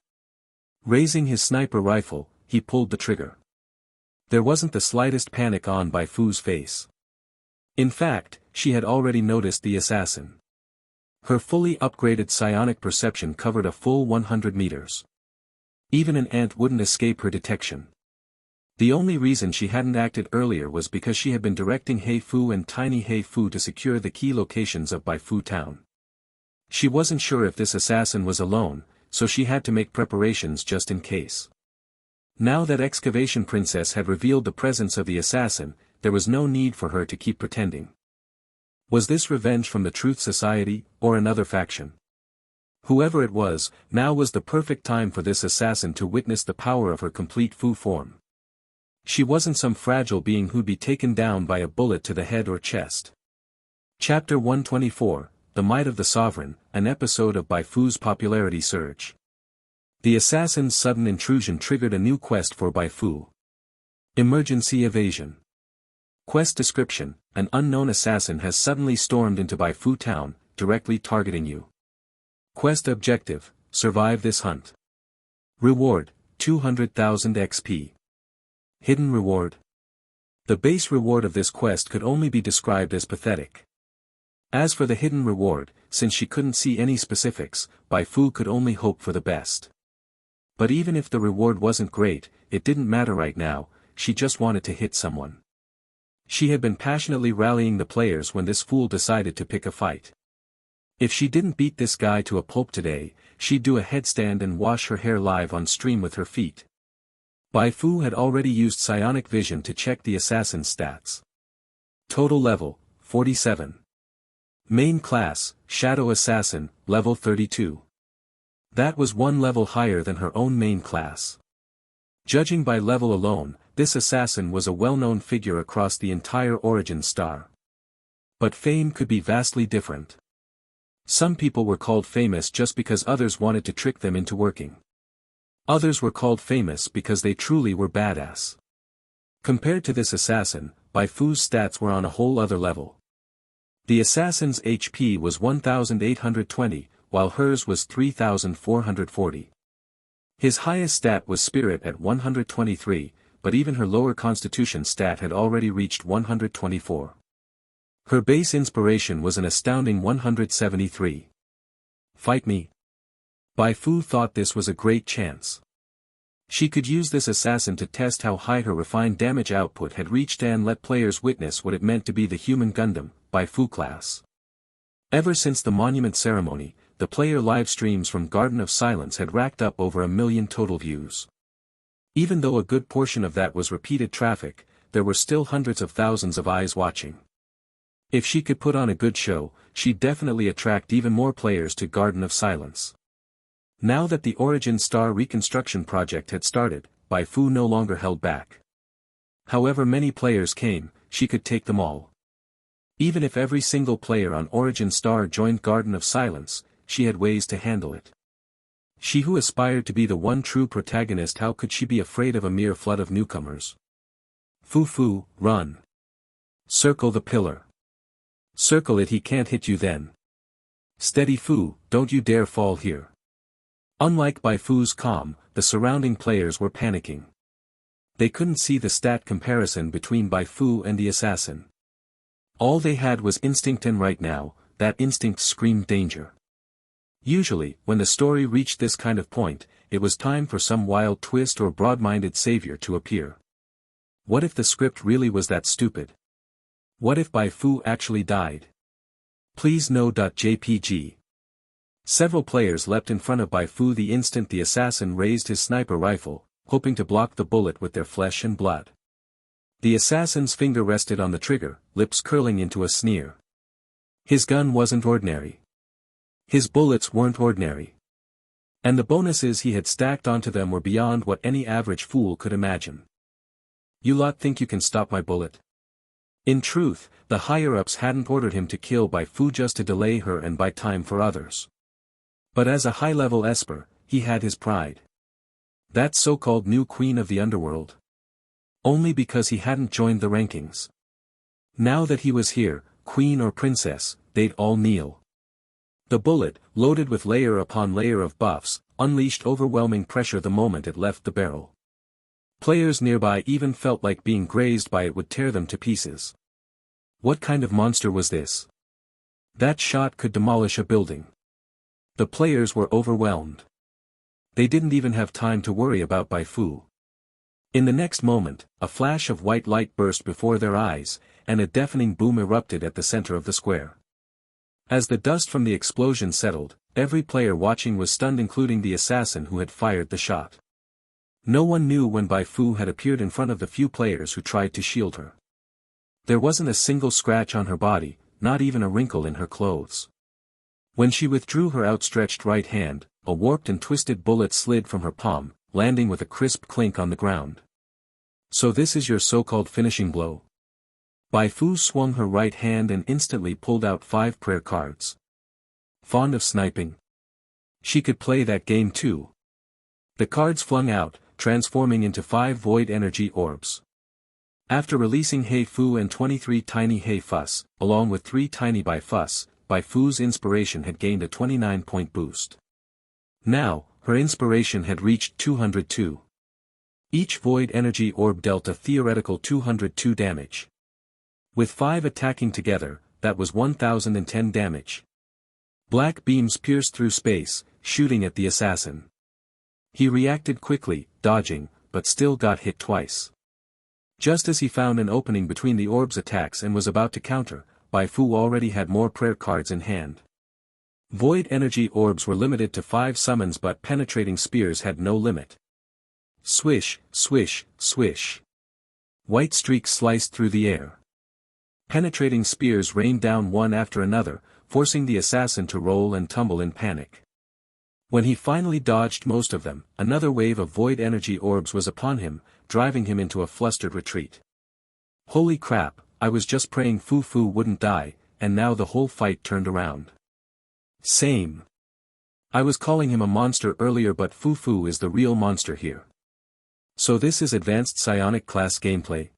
Raising his sniper rifle, he pulled the trigger. There wasn't the slightest panic on Bai Fu's face. In fact, she had already noticed the assassin. Her fully upgraded psionic perception covered a full 100 meters. Even an ant wouldn't escape her detection. The only reason she hadn't acted earlier was because she had been directing He Fu and Tiny He Fu to secure the key locations of Bai Fu town. She wasn't sure if this assassin was alone, so she had to make preparations just in case. Now that Excavation Princess had revealed the presence of the assassin, there was no need for her to keep pretending. Was this revenge from the Truth Society, or another faction? Whoever it was, now was the perfect time for this assassin to witness the power of her complete Fu form. She wasn't some fragile being who'd be taken down by a bullet to the head or chest. Chapter 124, The Might of the Sovereign, an episode of Bai Fu's popularity surge. The assassin's sudden intrusion triggered a new quest for Bai Fu. Emergency evasion. Quest description: an unknown assassin has suddenly stormed into Bai Fu town, directly targeting you. Quest objective: survive this hunt. Reward: 200,000 XP. Hidden reward. The base reward of this quest could only be described as pathetic. As for the hidden reward, since she couldn't see any specifics, Bai Fu could only hope for the best. But even if the reward wasn't great, it didn't matter right now, she just wanted to hit someone. She had been passionately rallying the players when this fool decided to pick a fight. If she didn't beat this guy to a pulp today, she'd do a headstand and wash her hair live on stream with her feet. Bai Fu had already used psionic vision to check the assassin's stats. Total level, 47. Main class, Shadow Assassin, level 32. That was one level higher than her own main class. Judging by level alone, this assassin was a well-known figure across the entire Origin star. But fame could be vastly different. Some people were called famous just because others wanted to trick them into working. Others were called famous because they truly were badass. Compared to this assassin, Bai Fu's stats were on a whole other level. The assassin's HP was 1,820, while hers was 3,440. His highest stat was Spirit at 123, but even her lower Constitution stat had already reached 124. Her base Inspiration was an astounding 173. Fight me. Bai Fu thought this was a great chance. She could use this assassin to test how high her refined damage output had reached and let players witness what it meant to be the human Gundam, Bai Fu class. Ever since the Monument Ceremony, the player live streams from Garden of Silence had racked up over 1 million total views. Even though a good portion of that was repeated traffic, there were still hundreds of thousands of eyes watching. If she could put on a good show, she'd definitely attract even more players to Garden of Silence. Now that the Origin Star reconstruction project had started, Bai Fu no longer held back. However many players came, she could take them all. Even if every single player on Origin Star joined Garden of Silence, she had ways to handle it. She who aspired to be the one true protagonist, how could she be afraid of a mere flood of newcomers? Fu, run. Circle the pillar. Circle it, he can't hit you then. Steady Fu, don't you dare fall here. Unlike Bai Fu's calm, the surrounding players were panicking. They couldn't see the stat comparison between Bai Fu and the assassin. All they had was instinct, and right now, that instinct screamed danger. Usually, when the story reached this kind of point, it was time for some wild twist or broad-minded savior to appear. What if the script really was that stupid? What if Bai Fu actually died? Please no. JPG. Several players leapt in front of Bai Fu the instant the assassin raised his sniper rifle, hoping to block the bullet with their flesh and blood. The assassin's finger rested on the trigger, lips curling into a sneer. His gun wasn't ordinary. His bullets weren't ordinary. And the bonuses he had stacked onto them were beyond what any average fool could imagine. You lot think you can stop my bullet? In truth, the higher-ups hadn't ordered him to kill Bai Fu just to delay her and buy time for others. But as a high-level Esper, he had his pride. That so-called new queen of the underworld. Only because he hadn't joined the rankings. Now that he was here, queen or princess, they'd all kneel. The bullet, loaded with layer upon layer of buffs, unleashed overwhelming pressure the moment it left the barrel. Players nearby even felt like being grazed by it would tear them to pieces. What kind of monster was this? That shot could demolish a building. The players were overwhelmed. They didn't even have time to worry about Bai Fu. In the next moment, a flash of white light burst before their eyes, and a deafening boom erupted at the center of the square. As the dust from the explosion settled, every player watching was stunned, including the assassin who had fired the shot. No one knew when Bai Fu had appeared in front of the few players who tried to shield her. There wasn't a single scratch on her body, not even a wrinkle in her clothes. When she withdrew her outstretched right hand, a warped and twisted bullet slid from her palm, landing with a crisp clink on the ground. So this is your so-called finishing blow? Bai Fu swung her right hand and instantly pulled out 5 prayer cards. Fond of sniping? She could play that game too. The cards flung out, transforming into 5 void energy orbs. After releasing Hey Fu and 23 tiny Hey Fuss, along with 3 tiny Bai Fuss, Bai Fu's inspiration had gained a 29-point boost. Now, her inspiration had reached 202. Each void energy orb dealt a theoretical 202 damage. With 5 attacking together, that was 1010 damage. Black beams pierced through space, shooting at the assassin. He reacted quickly, dodging, but still got hit twice. Just as he found an opening between the orb's attacks and was about to counter, Bai Fu already had more prayer cards in hand. Void energy orbs were limited to 5 summons, but penetrating spears had no limit. Swish, swish, swish. White streaks sliced through the air. Penetrating spears rained down one after another, forcing the assassin to roll and tumble in panic. When he finally dodged most of them, another wave of void energy orbs was upon him, driving him into a flustered retreat. Holy crap, I was just praying Fu Fu wouldn't die, and now the whole fight turned around. Same. I was calling him a monster earlier, but Fu Fu is the real monster here. So this is advanced psionic class gameplay.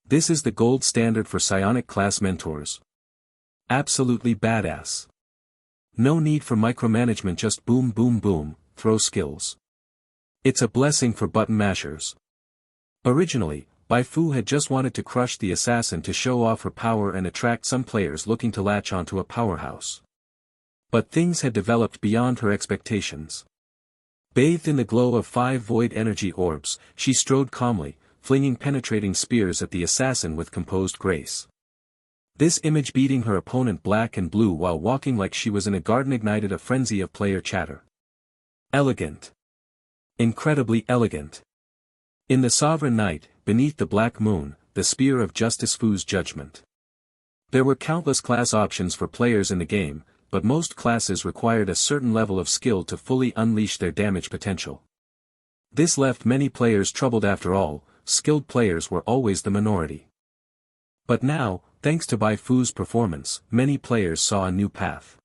This is the gold standard for psionic class mentors. Absolutely badass. No need for micromanagement, just boom boom boom, throw skills. It's a blessing for button mashers. Originally, Bai Fu had just wanted to crush the assassin to show off her power and attract some players looking to latch onto a powerhouse. But things had developed beyond her expectations. Bathed in the glow of 5 void energy orbs, she strode calmly, flinging penetrating spears at the assassin with composed grace. This image beating her opponent black and blue while walking like she was in a garden ignited a frenzy of player chatter. Elegant. Incredibly elegant. In the sovereign night, beneath the black moon, the spear of Justice Fu's judgment. There were countless class options for players in the game, but most classes required a certain level of skill to fully unleash their damage potential. This left many players troubled. After all, skilled players were always the minority. But now, thanks to Bai Fu's performance, many players saw a new path.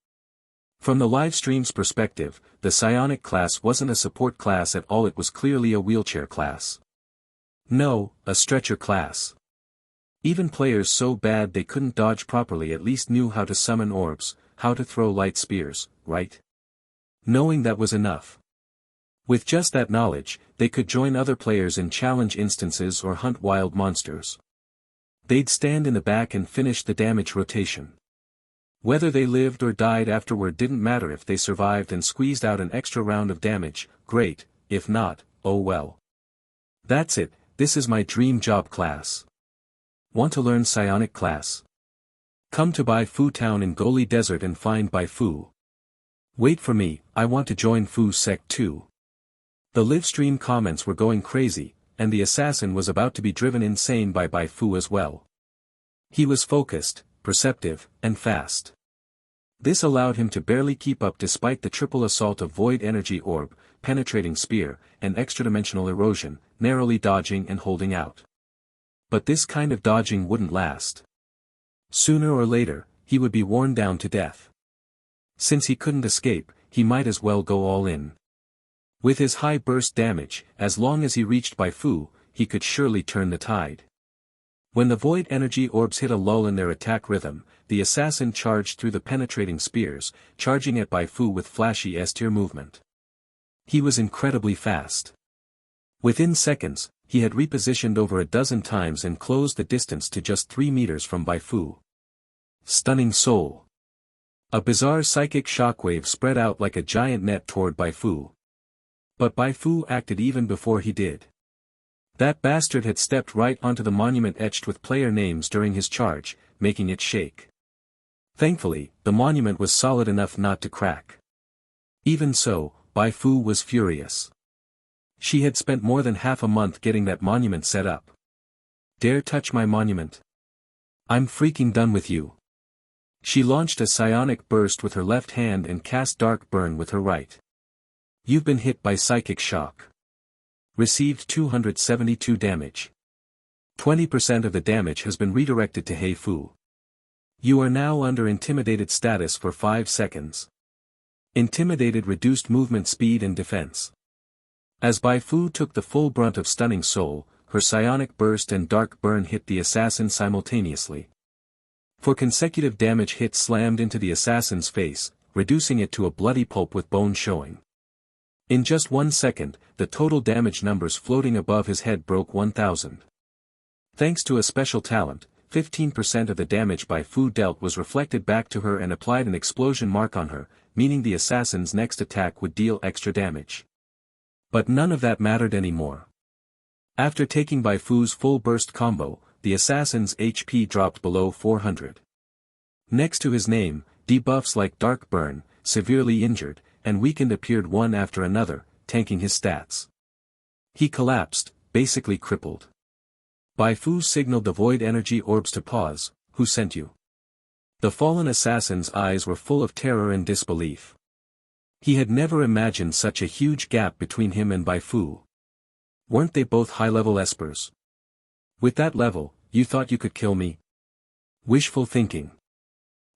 From the livestream's perspective, the psionic class wasn't a support class at all, it was clearly a wheelchair class. No, a stretcher class. Even players so bad they couldn't dodge properly at least knew how to summon orbs, how to throw light spears, right? Knowing that was enough. With just that knowledge, they could join other players in challenge instances or hunt wild monsters. They'd stand in the back and finish the damage rotation. Whether they lived or died afterward didn't matter. If they survived and squeezed out an extra round of damage, great, if not, oh well. That's it, this is my dream job class. Want to learn psionic class? Come to Bai Fu Town in Goli Desert and find Bai Fu. Wait for me, I want to join Fu's sect too. The livestream comments were going crazy, and the assassin was about to be driven insane by Bai Fu as well. He was focused, perceptive, and fast. This allowed him to barely keep up despite the triple assault of void energy orb, penetrating spear, and extra-dimensional erosion, narrowly dodging and holding out. But this kind of dodging wouldn't last. Sooner or later, he would be worn down to death. Since he couldn't escape, he might as well go all in. With his high burst damage, as long as he reached Bai Fu, he could surely turn the tide. When the void energy orbs hit a lull in their attack rhythm, the assassin charged through the penetrating spears, charging at Bai Fu with flashy S-tier movement. He was incredibly fast. Within seconds, he had repositioned over a dozen times and closed the distance to just 3 meters from Bai Fu. Stunning Soul. A bizarre psychic shockwave spread out like a giant net toward Bai Fu. But Bai Fu acted even before he did. That bastard had stepped right onto the monument etched with player names during his charge, making it shake. Thankfully, the monument was solid enough not to crack. Even so, Bai Fu was furious. She had spent more than half a month getting that monument set up. Dare touch my monument? I'm freaking done with you. She launched a psionic burst with her left hand and cast Dark Burn with her right. You've been hit by psychic shock. Received 272 damage. 20% of the damage has been redirected to Bai Fu. You are now under intimidated status for 5 seconds. Intimidated reduced movement speed and defense. As Bai Fu took the full brunt of Stunning Soul, her psionic burst and Dark Burn hit the assassin simultaneously. 4 consecutive damage hits slammed into the assassin's face, reducing it to a bloody pulp with bone showing. In just 1 second, the total damage numbers floating above his head broke 1,000. Thanks to a special talent, 15% of the damage Bai Fu dealt was reflected back to her and applied an explosion mark on her, meaning the assassin's next attack would deal extra damage. But none of that mattered anymore. After taking Bai Fu's full burst combo, the assassin's HP dropped below 400. Next to his name, debuffs like Dark Burn, Severely Injured, and Weakened appeared one after another, tanking his stats. He collapsed, basically crippled. Bai Fu signaled the void energy orbs to pause. Who sent you? The fallen assassin's eyes were full of terror and disbelief. He had never imagined such a huge gap between him and Bai Fu. Weren't they both high-level espers? With that level, you thought you could kill me? Wishful thinking.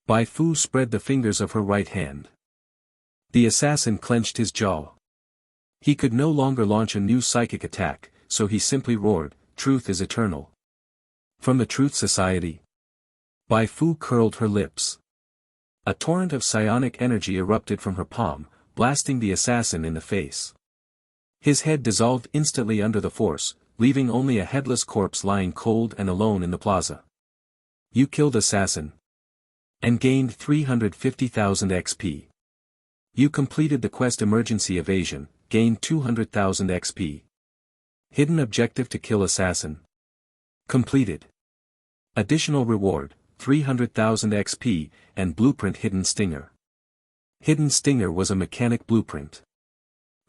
Bai Fu spread the fingers of her right hand. The assassin clenched his jaw. He could no longer launch a new psychic attack, so he simply roared, "Truth is eternal." From the Truth Society. Bai Fu curled her lips. A torrent of psionic energy erupted from her palm, blasting the assassin in the face. His head dissolved instantly under the force, leaving only a headless corpse lying cold and alone in the plaza. You killed assassin. And gained 350,000 XP. You completed the quest Emergency Evasion, gained 200,000 XP. Hidden objective to kill assassin. Completed. Additional reward, 300,000 XP, and Blueprint Hidden Stinger. Hidden Stinger was a mechanic blueprint.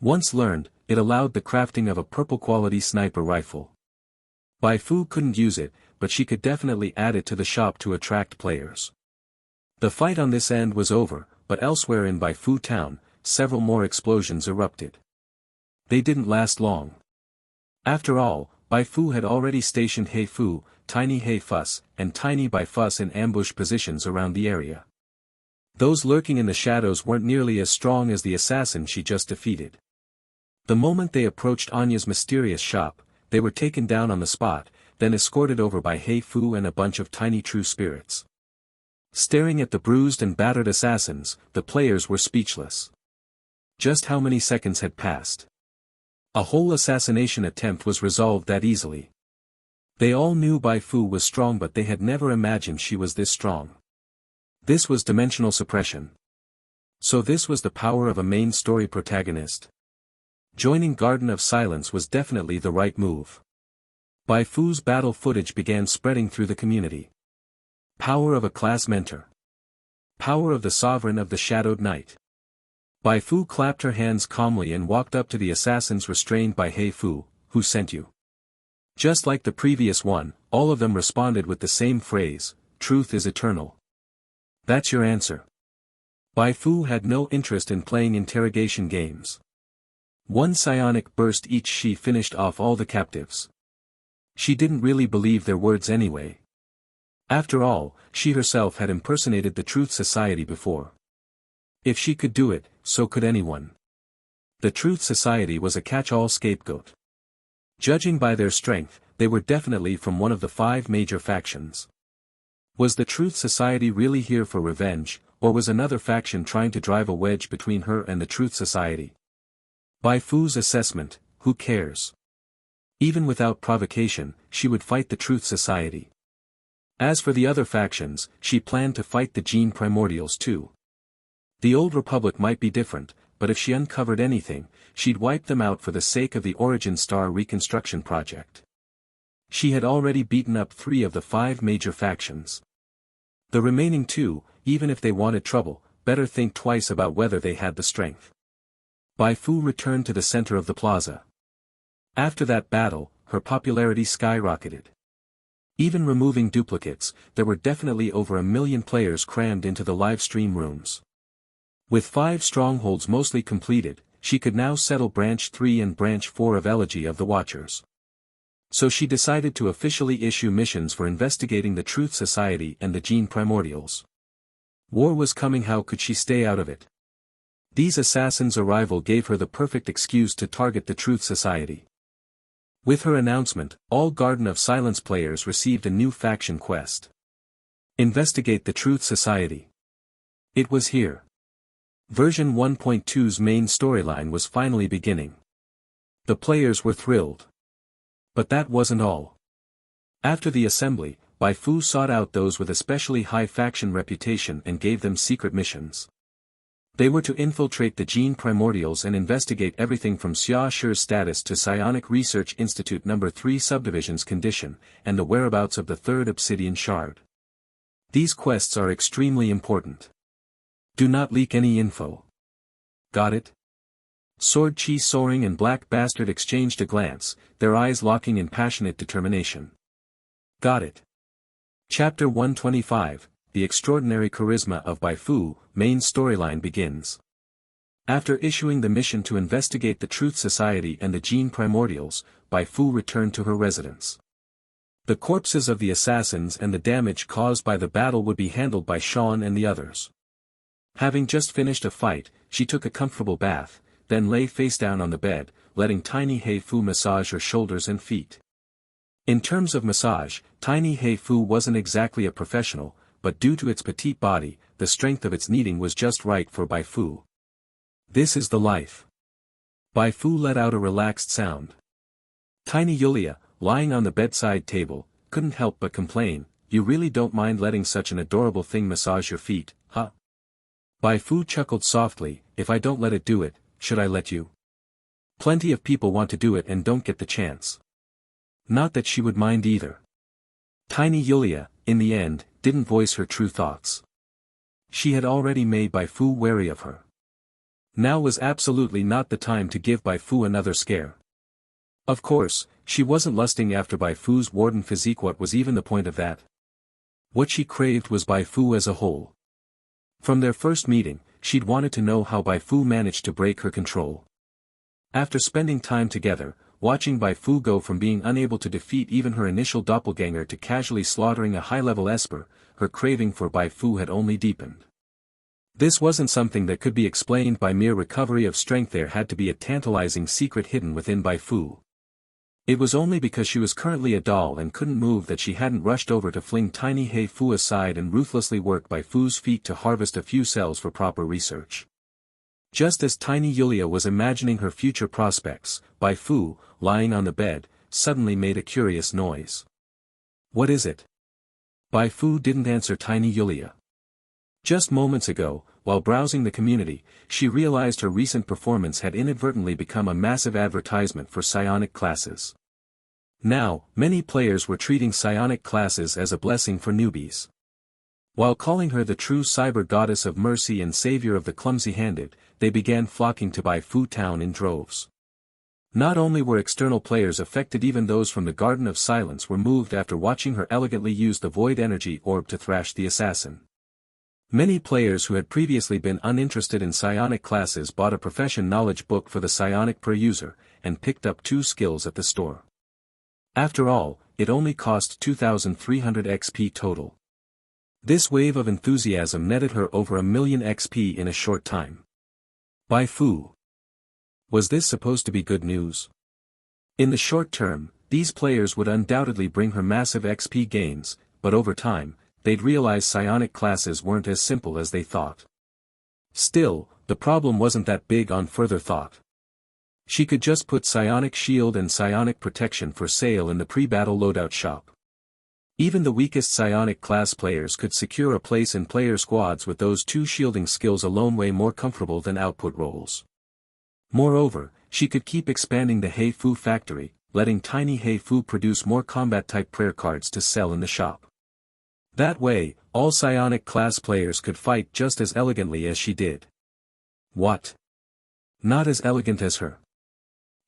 Once learned, it allowed the crafting of a purple-quality sniper rifle. Bai Fu couldn't use it, but she could definitely add it to the shop to attract players. The fight on this end was over, but elsewhere in Bai Fu town, several more explosions erupted. They didn't last long. After all, Bai Fu had already stationed Bai Fu, Tiny Bai Fuss, and Tiny Bai Fuss in ambush positions around the area. Those lurking in the shadows weren't nearly as strong as the assassin she just defeated. The moment they approached Anya's mysterious shop, they were taken down on the spot, then escorted over by Bai Fu and a bunch of tiny true spirits. Staring at the bruised and battered assassins, the players were speechless. Just how many seconds had passed? A whole assassination attempt was resolved that easily. They all knew Bai Fu was strong, but they had never imagined she was this strong. This was dimensional suppression. So this was the power of a main story protagonist. Joining Garden of Silence was definitely the right move. Bai Fu's battle footage began spreading through the community. Power of a class mentor. Power of the sovereign of the shadowed night. Bai Fu clapped her hands calmly and walked up to the assassins restrained by Bai Fu. Who sent you? Just like the previous one, all of them responded with the same phrase, truth is eternal. That's your answer. Bai Fu had no interest in playing interrogation games. One psionic burst each, she finished off all the captives. She didn't really believe their words anyway. After all, she herself had impersonated the Truth Society before. If she could do it, so could anyone. The Truth Society was a catch-all scapegoat. Judging by their strength, they were definitely from one of the 5 major factions. Was the Truth Society really here for revenge, or was another faction trying to drive a wedge between her and the Truth Society? Bai Fu's assessment: who cares? Even without provocation, she would fight the Truth Society. As for the other factions, she planned to fight the Gene Primordials too. The Old Republic might be different, but if she uncovered anything, she'd wipe them out for the sake of the Origin Star reconstruction project. She had already beaten up 3 of the 5 major factions. The remaining 2, even if they wanted trouble, better think twice about whether they had the strength. Bai Fu returned to the center of the plaza. After that battle, her popularity skyrocketed. Even removing duplicates, there were definitely over 1 million players crammed into the live stream rooms. With 5 strongholds mostly completed, she could now settle Branch 3 and Branch 4 of Elegy of the Watchers. So she decided to officially issue missions for investigating the Truth Society and the Gene Primordials. War was coming, how could she stay out of it? These assassins' arrival gave her the perfect excuse to target the Truth Society. With her announcement, all Garden of Silence players received a new faction quest. Investigate the Truth Society. It was here. Version 1.2's main storyline was finally beginning. The players were thrilled. But that wasn't all. After the assembly, Bai Fu sought out those with especially high faction reputation and gave them secret missions. They were to infiltrate the Gene Primordials and investigate everything from Xia Shi's status to Psionic Research Institute No. 3 Subdivision's condition, and the whereabouts of the 3rd Obsidian Shard. These quests are extremely important. Do not leak any info. Got it? Sword Chi Soaring and Black Bastard exchanged a glance, their eyes locking in passionate determination. Got it. Chapter 125, The Extraordinary Charisma of Bai Fu, main storyline begins. After issuing the mission to investigate the Truth Society and the Gene Primordials, Bai Fu returned to her residence. The corpses of the assassins and the damage caused by the battle would be handled by Sean and the others. Having just finished a fight, she took a comfortable bath, then lay face down on the bed, letting Tiny Hei Fu massage her shoulders and feet. In terms of massage, Tiny Hei Fu wasn't exactly a professional, but due to its petite body, the strength of its kneading was just right for Bai Fu. This is the life. Bai Fu let out a relaxed sound. Tiny Yulia, lying on the bedside table, couldn't help but complain, "You really don't mind letting such an adorable thing massage your feet, huh?" Bai Fu chuckled softly, "If I don't let it do it, should I let you? Plenty of people want to do it and don't get the chance." Not that she would mind either. Tiny Yulia, in the end, didn't voice her true thoughts. She had already made Bai Fu wary of her. Now was absolutely not the time to give Bai Fu another scare. Of course, she wasn't lusting after Bai Fu's warden physique. What was even the point of that? What she craved was Bai Fu as a whole. From their first meeting, she'd wanted to know how Bai Fu managed to break her control. After spending time together, watching Bai Fu go from being unable to defeat even her initial doppelganger to casually slaughtering a high-level Esper, her craving for Bai Fu had only deepened. This wasn't something that could be explained by mere recovery of strength. There had to be a tantalizing secret hidden within Bai Fu. It was only because she was currently a doll and couldn't move that she hadn't rushed over to fling Tiny Hei Fu aside and ruthlessly work Bai Fu's feet to harvest a few cells for proper research. Just as Tiny Yulia was imagining her future prospects, Bai Fu, lying on the bed, suddenly made a curious noise. "What is it?" Bai Fu didn't answer Tiny Yulia. Just moments ago, while browsing the community, she realized her recent performance had inadvertently become a massive advertisement for psionic classes. Now, many players were treating psionic classes as a blessing for newbies. While calling her the true cyber goddess of mercy and savior of the clumsy-handed, they began flocking to Bai Fu Town in droves. Not only were external players affected, even those from the Garden of Silence were moved after watching her elegantly use the Void Energy Orb to thrash the assassin. Many players who had previously been uninterested in psionic classes bought a profession knowledge book for the psionic per user, and picked up 2 skills at the store. After all, it only cost 2,300 XP total. This wave of enthusiasm netted her over 1,000,000 XP in a short time. Bai Fu. Was this supposed to be good news? In the short term, these players would undoubtedly bring her massive XP gains, but over time, they'd realize psionic classes weren't as simple as they thought. Still, the problem wasn't that big on further thought. She could just put psionic shield and psionic protection for sale in the pre-battle loadout shop. Even the weakest psionic class players could secure a place in player squads with those two shielding skills alone way more comfortable than output roles. Moreover, she could keep expanding the Bai Fu factory, letting tiny Bai Fu produce more combat-type prayer cards to sell in the shop. That way, all psionic class players could fight just as elegantly as she did. What? Not as elegant as her.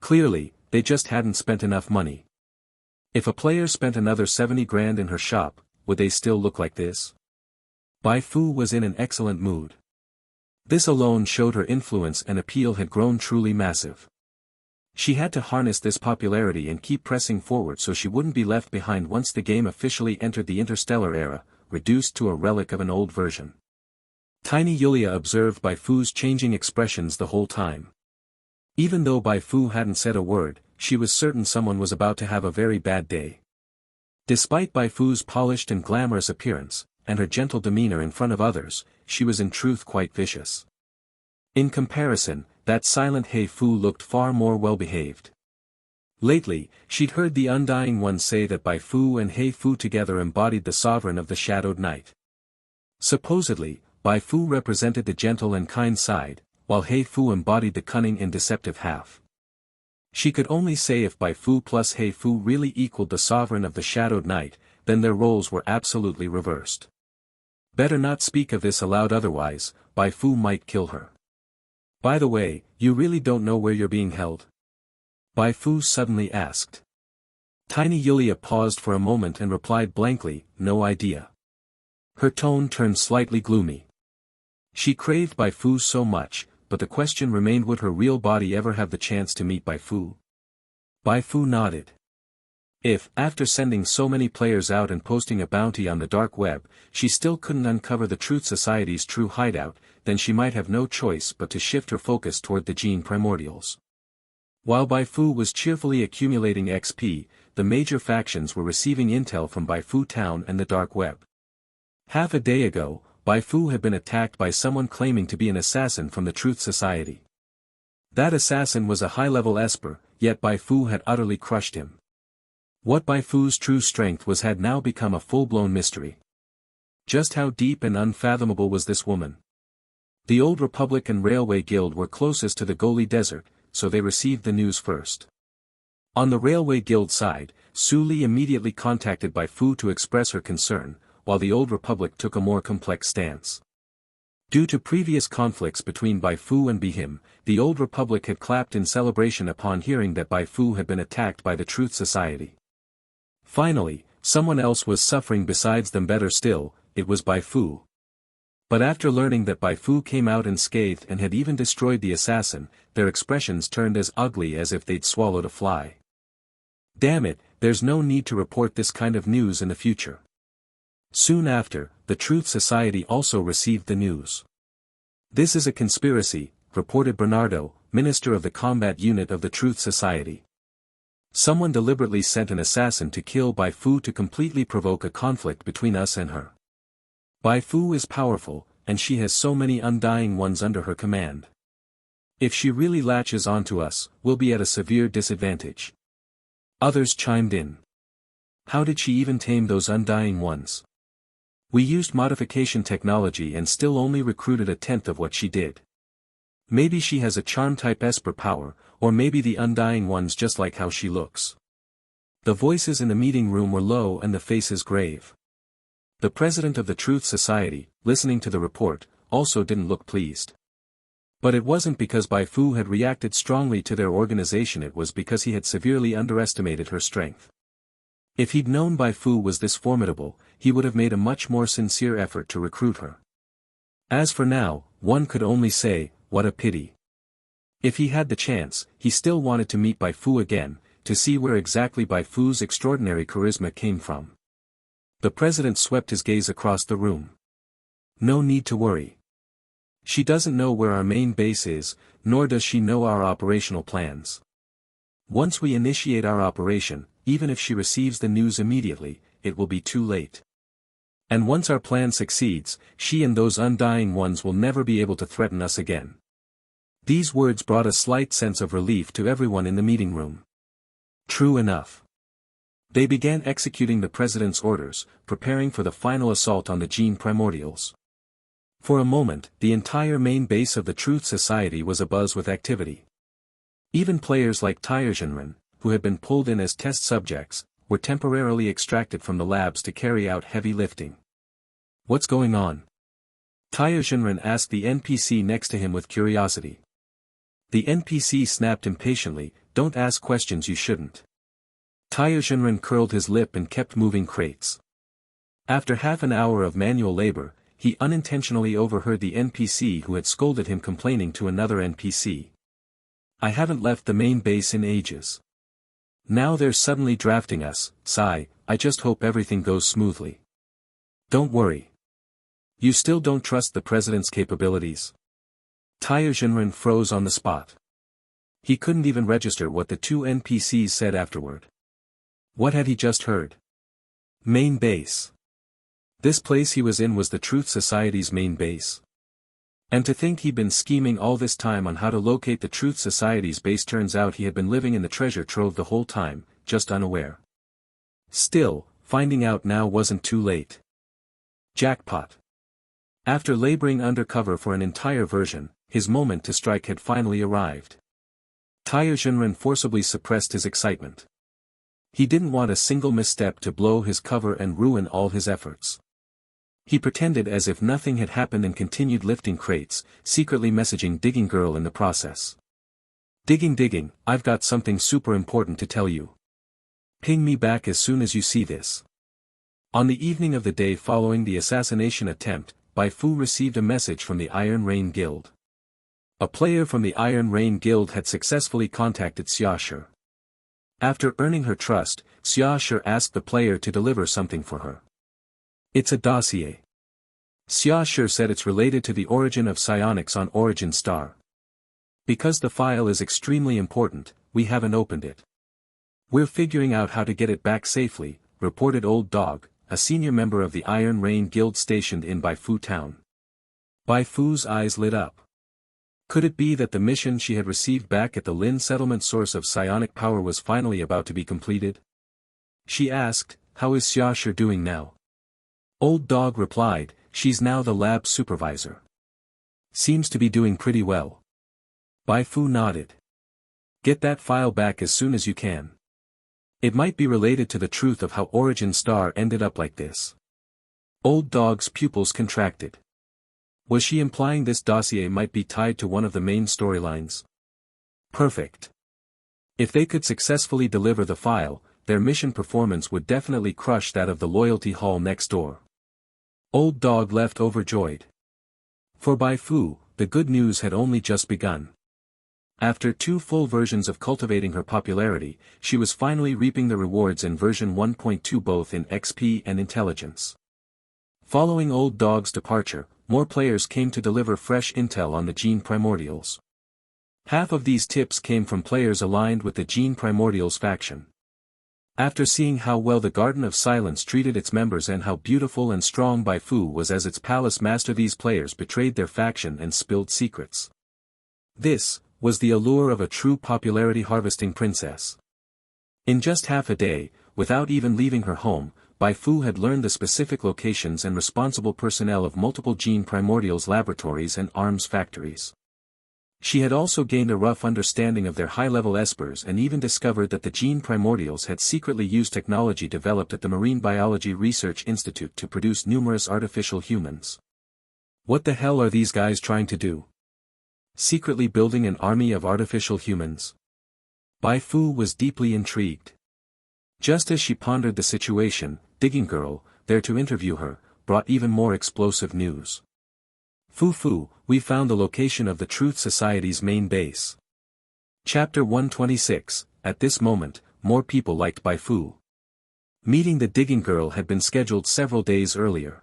Clearly, they just hadn't spent enough money. If a player spent another 70 grand in her shop, would they still look like this? Bai Fu was in an excellent mood. This alone showed her influence and appeal had grown truly massive. She had to harness this popularity and keep pressing forward so she wouldn't be left behind once the game officially entered the interstellar era, reduced to a relic of an old version. Tiny Yulia observed Bai Fu's changing expressions the whole time. Even though Bai Fu hadn't said a word, she was certain someone was about to have a very bad day. Despite Bai Fu's polished and glamorous appearance, and her gentle demeanor in front of others, she was in truth quite vicious. In comparison, that silent Bai Fu looked far more well-behaved. Lately, she'd heard the Undying One say that Bai Fu and Bai Fu together embodied the sovereign of the Shadowed Night. Supposedly, Bai Fu represented the gentle and kind side, while Bai Fu embodied the cunning and deceptive half. She could only say if Bai Fu plus Bai Fu really equaled the sovereign of the Shadowed Night, then their roles were absolutely reversed. Better not speak of this aloud, otherwise, Bai Fu might kill her. By the way, you really don't know where you're being held? Bai Fu suddenly asked. Tiny Yulia paused for a moment and replied blankly, no idea. Her tone turned slightly gloomy. She craved Bai Fu so much, but the question remained, would her real body ever have the chance to meet Bai Fu? Bai Fu nodded. If, after sending so many players out and posting a bounty on the dark web, she still couldn't uncover the Truth Society's true hideout, then she might have no choice but to shift her focus toward the gene primordials. While Bai Fu was cheerfully accumulating XP, the major factions were receiving intel from Bai Fu Town and the dark web. Half a day ago, Bai Fu had been attacked by someone claiming to be an assassin from the Truth Society. That assassin was a high-level esper, yet Bai Fu had utterly crushed him. What Bai Fu's true strength was had now become a full-blown mystery. Just how deep and unfathomable was this woman? The Old Republic and Railway Guild were closest to the Goli Desert, so they received the news first. On the Railway Guild side, Su Li immediately contacted Bai Fu to express her concern, while the Old Republic took a more complex stance. Due to previous conflicts between Bai Fu and Bihim, the Old Republic had clapped in celebration upon hearing that Bai Fu had been attacked by the Truth Society. Finally, someone else was suffering besides them. Better still, it was Bai Fu. But after learning that Bai Fu came out unscathed and had even destroyed the assassin, their expressions turned as ugly as if they'd swallowed a fly. Damn it, there's no need to report this kind of news in the future. Soon after, the Truth Society also received the news. This is a conspiracy, reported Bernardo, minister of the combat unit of the Truth Society. Someone deliberately sent an assassin to kill Bai Fu to completely provoke a conflict between us and her. Bai Fu is powerful, and she has so many Undying Ones under her command. If she really latches onto us, we'll be at a severe disadvantage. Others chimed in. How did she even tame those Undying Ones? We used modification technology and still only recruited a tenth of what she did. Maybe she has a charm-type esper power, or maybe the Undying Ones just like how she looks. The voices in the meeting room were low and the faces grave. The president of the Truth Society, listening to the report, also didn't look pleased. But it wasn't because Bai Fu had reacted strongly to their organization, it was because he had severely underestimated her strength. If he'd known Bai Fu was this formidable, he would have made a much more sincere effort to recruit her. As for now, one could only say, what a pity. If he had the chance, he still wanted to meet Bai Fu again, to see where exactly Bai Fu's extraordinary charisma came from. The president swept his gaze across the room. No need to worry. She doesn't know where our main base is, nor does she know our operational plans. Once we initiate our operation, even if she receives the news immediately, it will be too late. And once our plan succeeds, she and those undying ones will never be able to threaten us again. These words brought a slight sense of relief to everyone in the meeting room. True enough. They began executing the president's orders, preparing for the final assault on the gene primordials. For a moment, the entire main base of the Truth Society was abuzz with activity. Even players like Taiyuanren, who had been pulled in as test subjects, were temporarily extracted from the labs to carry out heavy lifting. What's going on? Taiyuanren asked the NPC next to him with curiosity. The NPC snapped impatiently, "Don't ask questions you shouldn't." Taiyuanren curled his lip and kept moving crates. After half an hour of manual labor, he unintentionally overheard the NPC who had scolded him complaining to another NPC. "I haven't left the main base in ages. Now they're suddenly drafting us, sigh, I just hope everything goes smoothly." "Don't worry. You still don't trust the president's capabilities?" Taiyuanren froze on the spot. He couldn't even register what the two NPCs said afterward. What had he just heard? Main base. This place he was in was the Truth Society's main base. And to think he'd been scheming all this time on how to locate the Truth Society's base, turns out he had been living in the treasure trove the whole time, just unaware. Still, finding out now wasn't too late. Jackpot. After laboring undercover for an entire version, his moment to strike had finally arrived. Taiyuanren forcibly suppressed his excitement. He didn't want a single misstep to blow his cover and ruin all his efforts. He pretended as if nothing had happened and continued lifting crates, secretly messaging Digging Girl in the process. Digging, I've got something super important to tell you. Ping me back as soon as you see this." On the evening of the day following the assassination attempt, Bai Fu received a message from the Iron Rain Guild. A player from the Iron Rain Guild had successfully contacted Xiaoshi. After earning her trust, Xiaoshi asked the player to deliver something for her. "It's a dossier." Xiaoshi said it's related to the origin of psionics on Origin Star. "Because the file is extremely important, we haven't opened it. We're figuring out how to get it back safely," reported Old Dog, a senior member of the Iron Rain Guild stationed in Bai Fu Town. Bai Fu's eyes lit up. Could it be that the mission she had received back at the Lin settlement source of psionic power was finally about to be completed? She asked, "How is Xiaoshi doing now?" Old Dog replied, "She's now the lab supervisor. Seems to be doing pretty well." Bai Fu nodded. "Get that file back as soon as you can. It might be related to the truth of how Origin Star ended up like this." Old Dog's pupils contracted. Was she implying this dossier might be tied to one of the main storylines? Perfect. If they could successfully deliver the file, their mission performance would definitely crush that of the Loyalty Hall next door. Old Dog left overjoyed. For Bai Fu, the good news had only just begun. After 2 full versions of cultivating her popularity, she was finally reaping the rewards in version 1.2 both in XP and intelligence. Following Old Dog's departure, more players came to deliver fresh intel on the Gene Primordials. Half of these tips came from players aligned with the Gene Primordials faction. After seeing how well the Garden of Silence treated its members and how beautiful and strong Bai Fu was as its palace master, these players betrayed their faction and spilled secrets. This was the allure of a true popularity harvesting princess. In just half a day, without even leaving her home, Bai Fu had learned the specific locations and responsible personnel of multiple Gene Primordials laboratories and arms factories. She had also gained a rough understanding of their high-level espers and even discovered that the Gene Primordials had secretly used technology developed at the Marine Biology Research Institute to produce numerous artificial humans. What the hell are these guys trying to do? Secretly building an army of artificial humans? Bai Fu was deeply intrigued. Just as she pondered the situation, Digging Girl, there to interview her, brought even more explosive news. "Fu, we found the location of the Truth Society's main base." Chapter 126. At this moment, more people liked Bai Fu. Meeting the digging girl had been scheduled several days earlier.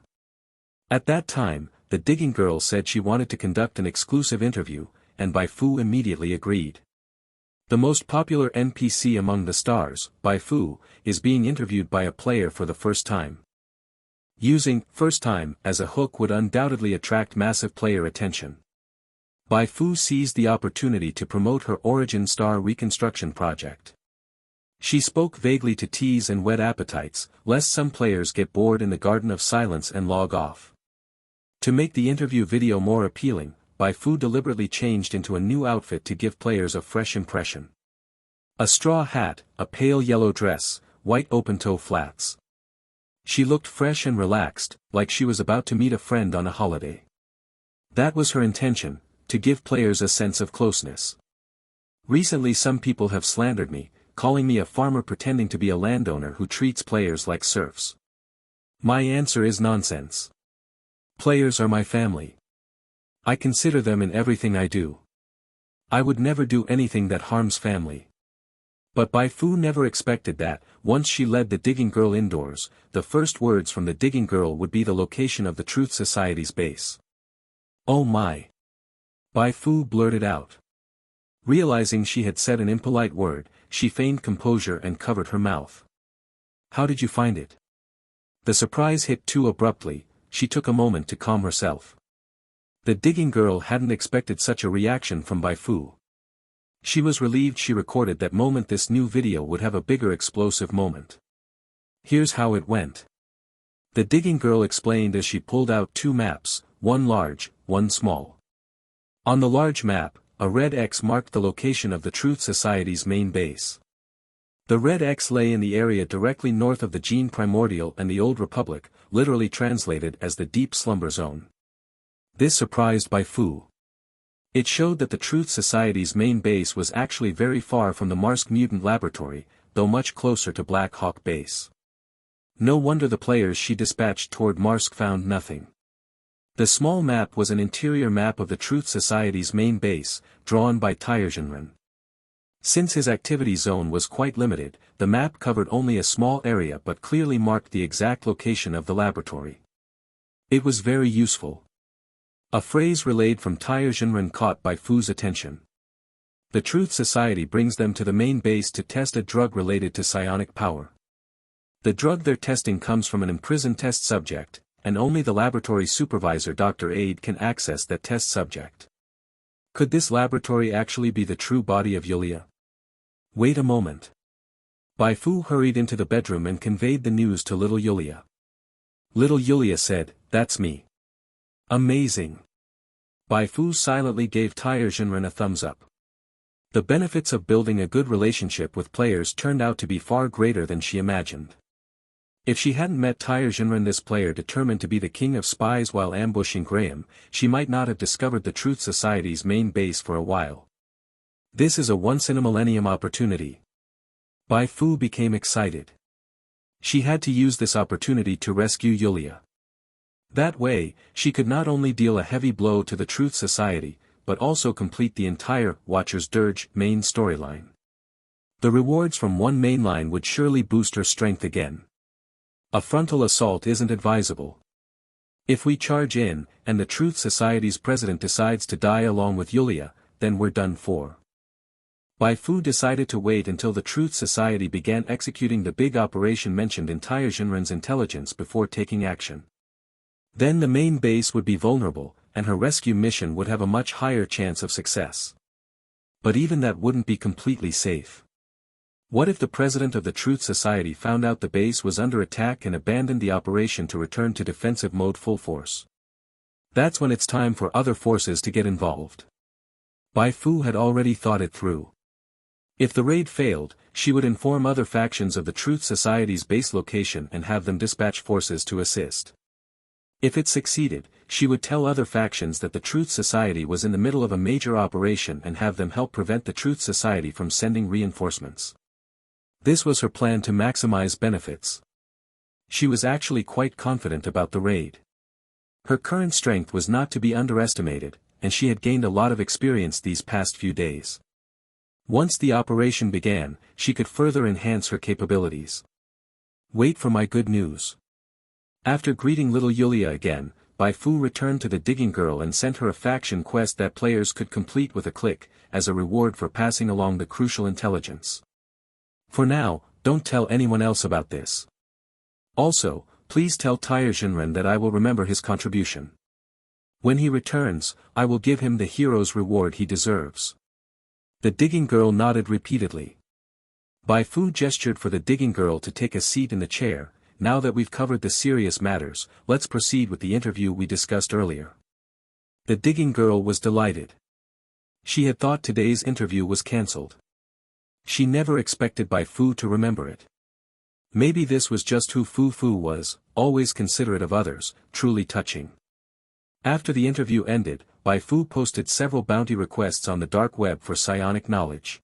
At that time, the digging girl said she wanted to conduct an exclusive interview, and Bai Fu immediately agreed. The most popular NPC among the stars, Bai Fu, is being interviewed by a player for the first time. Using "first time" as a hook would undoubtedly attract massive player attention. Bai Fu seized the opportunity to promote her origin star reconstruction project. She spoke vaguely to tease and whet appetites, lest some players get bored in the Garden of Silence and log off. To make the interview video more appealing, Bai Fu deliberately changed into a new outfit to give players a fresh impression. A straw hat, a pale yellow dress, white open-toe flats. She looked fresh and relaxed, like she was about to meet a friend on a holiday. That was her intention, to give players a sense of closeness. Recently some people have slandered me, calling me a farmer pretending to be a landowner who treats players like serfs. My answer is nonsense. Players are my family. I consider them in everything I do. I would never do anything that harms family. But Bai Fu never expected that, once she led the digging girl indoors, the first words from the digging girl would be the location of the Truth Society's base. "Oh my!" Bai Fu blurted out. Realizing she had said an impolite word, she feigned composure and covered her mouth. "How did you find it?" The surprise hit too abruptly. She took a moment to calm herself. The digging girl hadn't expected such a reaction from Bai Fu. She was relieved she recorded that moment. This new video would have a bigger explosive moment. Here's how it went. The digging girl explained as she pulled out two maps, one large, one small. On the large map, a red X marked the location of the Truth Society's main base. The red X lay in the area directly north of the Gene Primordial and the Old Republic, literally translated as the Deep Slumber Zone. This surprised Bai Fu. It showed that the Truth Society's main base was actually very far from the Marsk Mutant Laboratory, though much closer to Black Hawk Base. No wonder the players she dispatched toward Marsk found nothing. The small map was an interior map of the Truth Society's main base, drawn by Taiyuanren. Since his activity zone was quite limited, the map covered only a small area but clearly marked the exact location of the laboratory. It was very useful. A phrase relayed from Taiyuanren caught Bai Fu's attention. The Truth Society brings them to the main base to test a drug related to psionic power. The drug they're testing comes from an imprisoned test subject, and only the laboratory supervisor Dr. Aide can access that test subject. Could this laboratory actually be the true body of Yulia? Wait a moment. Bai Fu hurried into the bedroom and conveyed the news to little Yulia. Little Yulia said, "That's me." Amazing. Bai Fu silently gave Taiyuanren a thumbs up. The benefits of building a good relationship with players turned out to be far greater than she imagined. If she hadn't met Taiyuanren, this player determined to be the king of spies while ambushing Graham, she might not have discovered the Truth Society's main base for a while. This is a once-in-a-millennium opportunity. Bai Fu became excited. She had to use this opportunity to rescue Yulia. That way, she could not only deal a heavy blow to the Truth Society, but also complete the entire Watcher's Dirge main storyline. The rewards from one main line would surely boost her strength again. A frontal assault isn't advisable. If we charge in, and the Truth Society's president decides to die along with Yulia, then we're done for. Bai Fu decided to wait until the Truth Society began executing the big operation mentioned in Taiyuanren's intelligence before taking action. Then the main base would be vulnerable, and her rescue mission would have a much higher chance of success. But even that wouldn't be completely safe. What if the president of the Truth Society found out the base was under attack and abandoned the operation to return to defensive mode full force? That's when it's time for other forces to get involved. Bai Fu had already thought it through. If the raid failed, she would inform other factions of the Truth Society's base location and have them dispatch forces to assist. If it succeeded, she would tell other factions that the Truth Society was in the middle of a major operation and have them help prevent the Truth Society from sending reinforcements. This was her plan to maximize benefits. She was actually quite confident about the raid. Her current strength was not to be underestimated, and she had gained a lot of experience these past few days. Once the operation began, she could further enhance her capabilities. Wait for my good news. After greeting little Yulia again, Bai Fu returned to the digging girl and sent her a faction quest that players could complete with a click, as a reward for passing along the crucial intelligence. For now, don't tell anyone else about this. Also, please tell Tire Jinren that I will remember his contribution. When he returns, I will give him the hero's reward he deserves. The digging girl nodded repeatedly. Bai Fu gestured for the digging girl to take a seat in the chair. Now that we've covered the serious matters, let's proceed with the interview we discussed earlier. The digging girl was delighted. She had thought today's interview was cancelled. She never expected Bai Fu to remember it. Maybe this was just who Fu was, always considerate of others, truly touching. After the interview ended, Bai Fu posted several bounty requests on the dark web for psionic knowledge.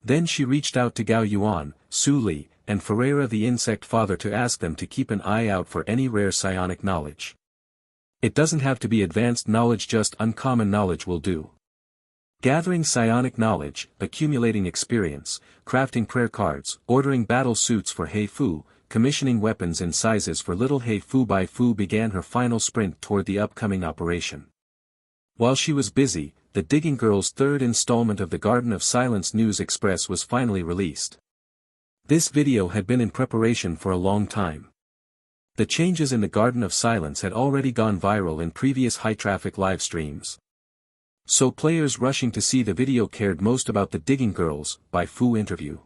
Then she reached out to Gao Yuan, Su Li, and Ferreira the insect father to ask them to keep an eye out for any rare psionic knowledge. It doesn't have to be advanced knowledge, just uncommon knowledge will do. Gathering psionic knowledge, accumulating experience, crafting prayer cards, ordering battle suits for He Fu, commissioning weapons in sizes for little He Fu. Bai Fu began her final sprint toward the upcoming operation. While she was busy, the digging girl's third installment of the Garden of Silence News Express was finally released. This video had been in preparation for a long time. The changes in the Garden of Silence had already gone viral in previous high-traffic live streams. So players rushing to see the video cared most about the digging girl's Bai Fu interview.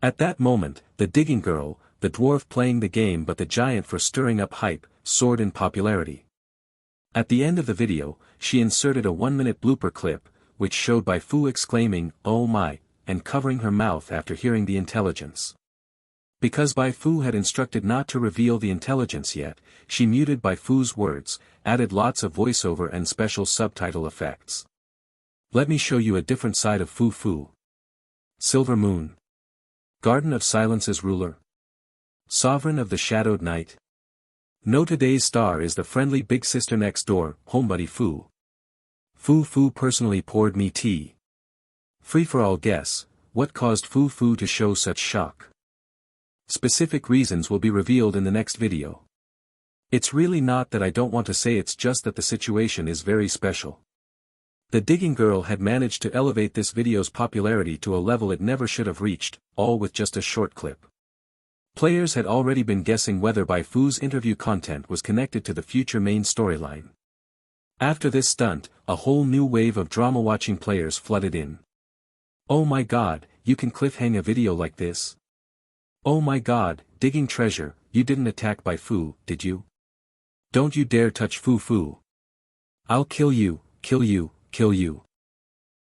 At that moment, the digging girl, the dwarf playing the game but the giant for stirring up hype, soared in popularity. At the end of the video, she inserted a 1-minute blooper clip, which showed Bai Fu exclaiming, "Oh my," and covering her mouth after hearing the intelligence. Because Bai Fu had instructed not to reveal the intelligence yet, she muted Bai Fu's words, added lots of voiceover and special subtitle effects. Let me show you a different side of Fu. Silver Moon. Garden of Silence's ruler. Sovereign of the Shadowed Night. No, today's star is the friendly big sister next door, homebuddy Fu. Fu personally poured me tea. Free for all guess, what caused Fu to show such shock? Specific reasons will be revealed in the next video. It's really not that I don't want to say, it's just that the situation is very special. The digging girl had managed to elevate this video's popularity to a level it never should have reached, all with just a short clip. Players had already been guessing whether Bai Fu's interview content was connected to the future main storyline. After this stunt, a whole new wave of drama-watching players flooded in. Oh my god, you can cliffhang a video like this? Oh my god, digging treasure, you didn't attack Bai Fu, did you? Don't you dare touch Fu. I'll kill you, kill you.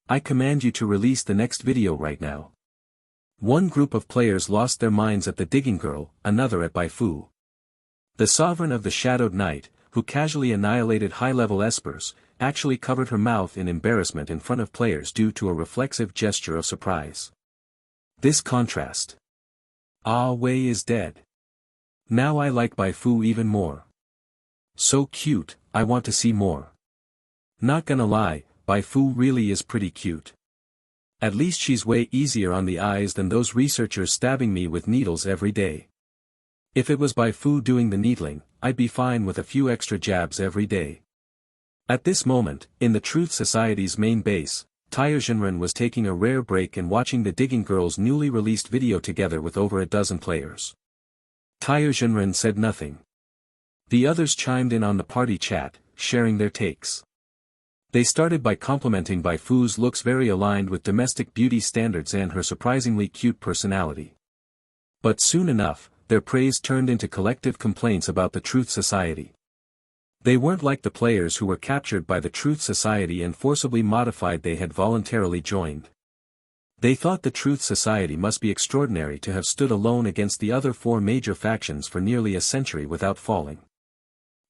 I command you to release the next video right now. One group of players lost their minds at the digging girl, another at Bai Fu. The sovereign of the Shadowed Night, who casually annihilated high-level espers, actually covered her mouth in embarrassment in front of players due to a reflexive gesture of surprise. This contrast. Ah Wei is dead. Now I like Bai Fu even more. So cute, I want to see more. Not gonna lie, Bai Fu really is pretty cute. At least she's way easier on the eyes than those researchers stabbing me with needles every day. If it was Bai Fu doing the needling, I'd be fine with a few extra jabs every day. At this moment, in the Truth Society's main base, Tire Jinren was taking a rare break and watching the digging girl's newly released video together with over a dozen players. Tire Jinren said nothing. The others chimed in on the party chat, sharing their takes. They started by complimenting Bai Fu's looks very aligned with domestic beauty standards and her surprisingly cute personality. But soon enough, their praise turned into collective complaints about the Truth Society. They weren't like the players who were captured by the Truth Society and forcibly modified they had voluntarily joined. They thought the Truth Society must be extraordinary to have stood alone against the other four major factions for nearly a century without falling.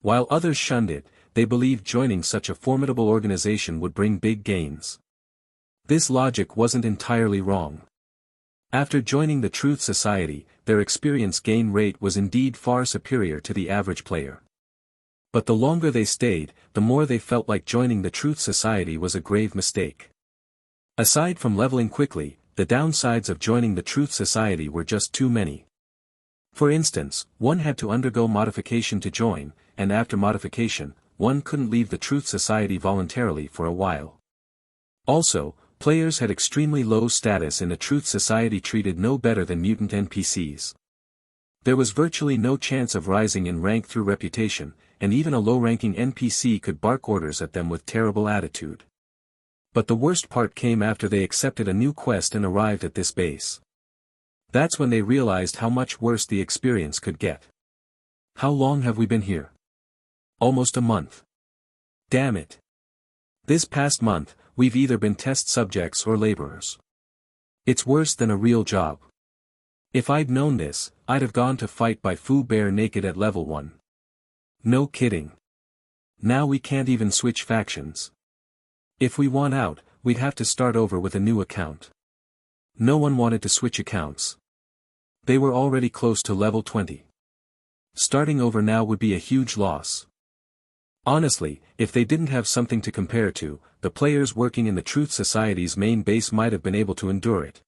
While others shunned it, they believed joining such a formidable organization would bring big gains. This logic wasn't entirely wrong. After joining the Truth Society, their experience gain rate was indeed far superior to the average player. But the longer they stayed, the more they felt like joining the Truth Society was a grave mistake. Aside from leveling quickly, the downsides of joining the Truth Society were just too many. For instance, one had to undergo modification to join, and after modification, one couldn't leave the Truth Society voluntarily for a while. Also, players had extremely low status in the Truth Society, treated no better than mutant NPCs. There was virtually no chance of rising in rank through reputation, and even a low-ranking NPC could bark orders at them with terrible attitude. But the worst part came after they accepted a new quest and arrived at this base. That's when they realized how much worse the experience could get. How long have we been here? Almost a month. Damn it. This past month, we've either been test subjects or laborers. It's worse than a real job. If I'd known this, I'd have gone to fight Bai Fu bare naked at level 1. No kidding. Now we can't even switch factions. If we want out, we'd have to start over with a new account. No one wanted to switch accounts. They were already close to level 20. Starting over now would be a huge loss. Honestly, if they didn't have something to compare to, the players working in the Truth Society's main base might have been able to endure it.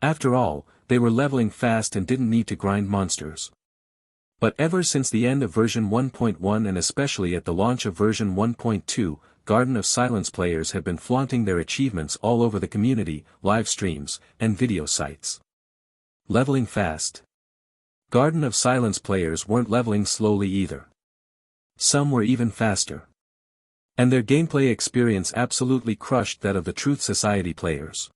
After all, they were leveling fast and didn't need to grind monsters. But ever since the end of version 1.1 and especially at the launch of version 1.2, Garden of Silence players have been flaunting their achievements all over the community, live streams, and video sites. Leveling fast. Garden of Silence players weren't leveling slowly either. Some were even faster. And their gameplay experience absolutely crushed that of the Truth Society players.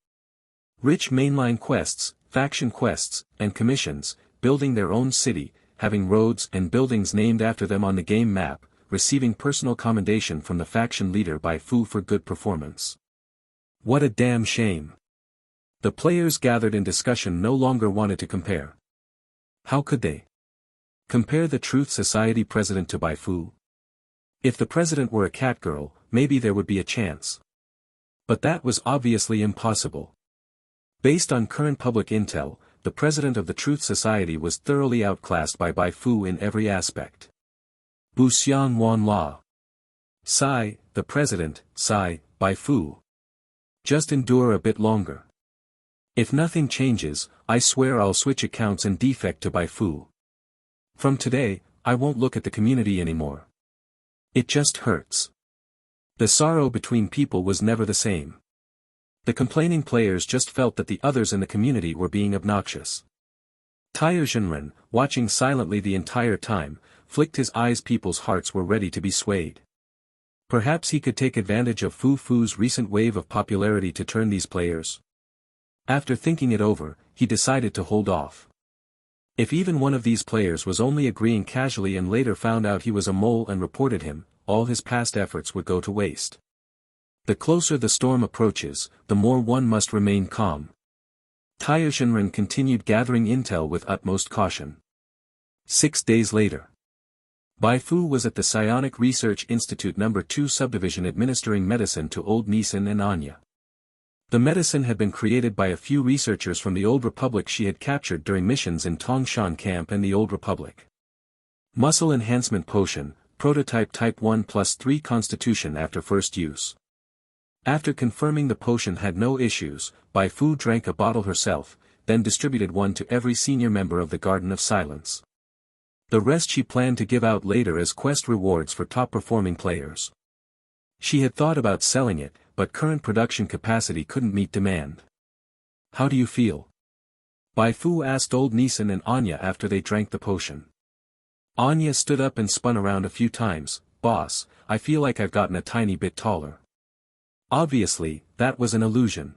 Rich mainline quests, faction quests, and commissions, building their own city, having roads and buildings named after them on the game map, receiving personal commendation from the faction leader Bai Fu for good performance. What a damn shame. The players gathered in discussion no longer wanted to compare. How could they? Compare the Truth Society president to Bai Fu? If the president were a catgirl, maybe there would be a chance. But that was obviously impossible. Based on current public intel, the president of the Truth Society was thoroughly outclassed by Bai Fu in every aspect. Bu Xian Wan La. Sigh, the president, sigh, Bai Fu. Just endure a bit longer. If nothing changes, I swear I'll switch accounts and defect to Bai Fu. From today, I won't look at the community anymore. It just hurts. The sorrow between people was never the same. The complaining players just felt that the others in the community were being obnoxious. Taiyu Zhenren, watching silently the entire time, flicked his eyes. People's hearts were ready to be swayed. Perhaps he could take advantage of Fu Fu's recent wave of popularity to turn these players. After thinking it over, he decided to hold off. If even one of these players was only agreeing casually and later found out he was a mole and reported him, all his past efforts would go to waste. The closer the storm approaches, the more one must remain calm. Taiyu Zhenren continued gathering intel with utmost caution. 6 days later. Bai Fu was at the Psionic Research Institute No. 2 subdivision administering medicine to Old Nisan and Anya. The medicine had been created by a few researchers from the Old Republic she had captured during missions in Tongshan Camp and the Old Republic. Muscle Enhancement Potion, Prototype Type 1+3 Constitution after first use. After confirming the potion had no issues, Bai Fu drank a bottle herself, then distributed one to every senior member of the Garden of Silence. The rest she planned to give out later as quest rewards for top-performing players. She had thought about selling it, but current production capacity couldn't meet demand. How do you feel? Bai Fu asked Old Nisan and Anya after they drank the potion. Anya stood up and spun around a few times. Boss, I feel like I've gotten a tiny bit taller. Obviously, that was an illusion.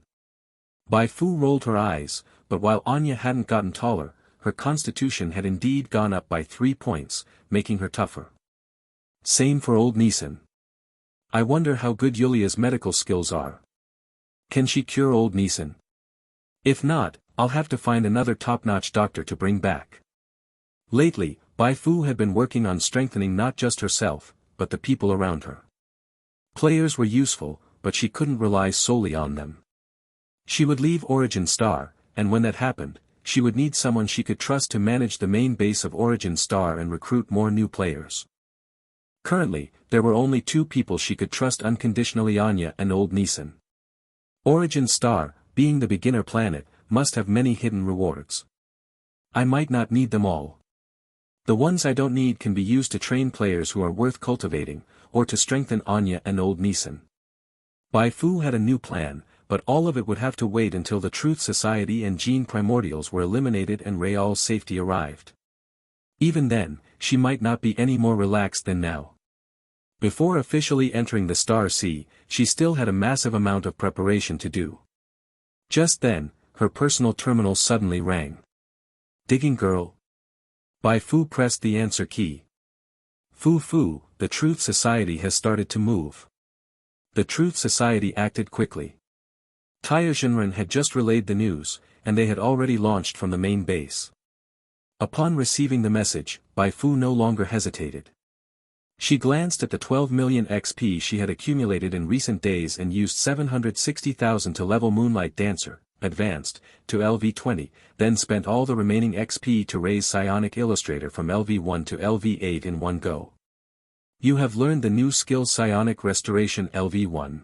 Bai Fu rolled her eyes, but while Anya hadn't gotten taller, her constitution had indeed gone up by 3 points, making her tougher. Same for Old Nisan. I wonder how good Yulia's medical skills are. Can she cure Old Nisan? If not, I'll have to find another top-notch doctor to bring back. Lately, Bai Fu had been working on strengthening not just herself, but the people around her. Players were useful, but she couldn't rely solely on them. She would leave Origin Star, and when that happened, she would need someone she could trust to manage the main base of Origin Star and recruit more new players. Currently, there were only 2 people she could trust unconditionally: Anya and Old Nisan. Origin Star, being the beginner planet, must have many hidden rewards. I might not need them all. The ones I don't need can be used to train players who are worth cultivating, or to strengthen Anya and Old Neeson. Bai Fu had a new plan, but all of it would have to wait until the Truth Society and Gene Primordials were eliminated and Rayal's safety arrived. Even then, she might not be any more relaxed than now. Before officially entering the Star Sea, she still had a massive amount of preparation to do. Just then, her personal terminal suddenly rang. Digging girl. Bai Fu pressed the answer key. Fu, the Truth Society has started to move. The Truth Society acted quickly. Taya Shinran had just relayed the news, and they had already launched from the main base. Upon receiving the message, Bai Fu no longer hesitated. She glanced at the 12 million XP she had accumulated in recent days and used 760,000 to level Moonlight Dancer, Advanced, to LV20, then spent all the remaining XP to raise Psionic Illustrator from LV1 to LV8 in one go. You have learned the new skill Psionic Restoration LV1.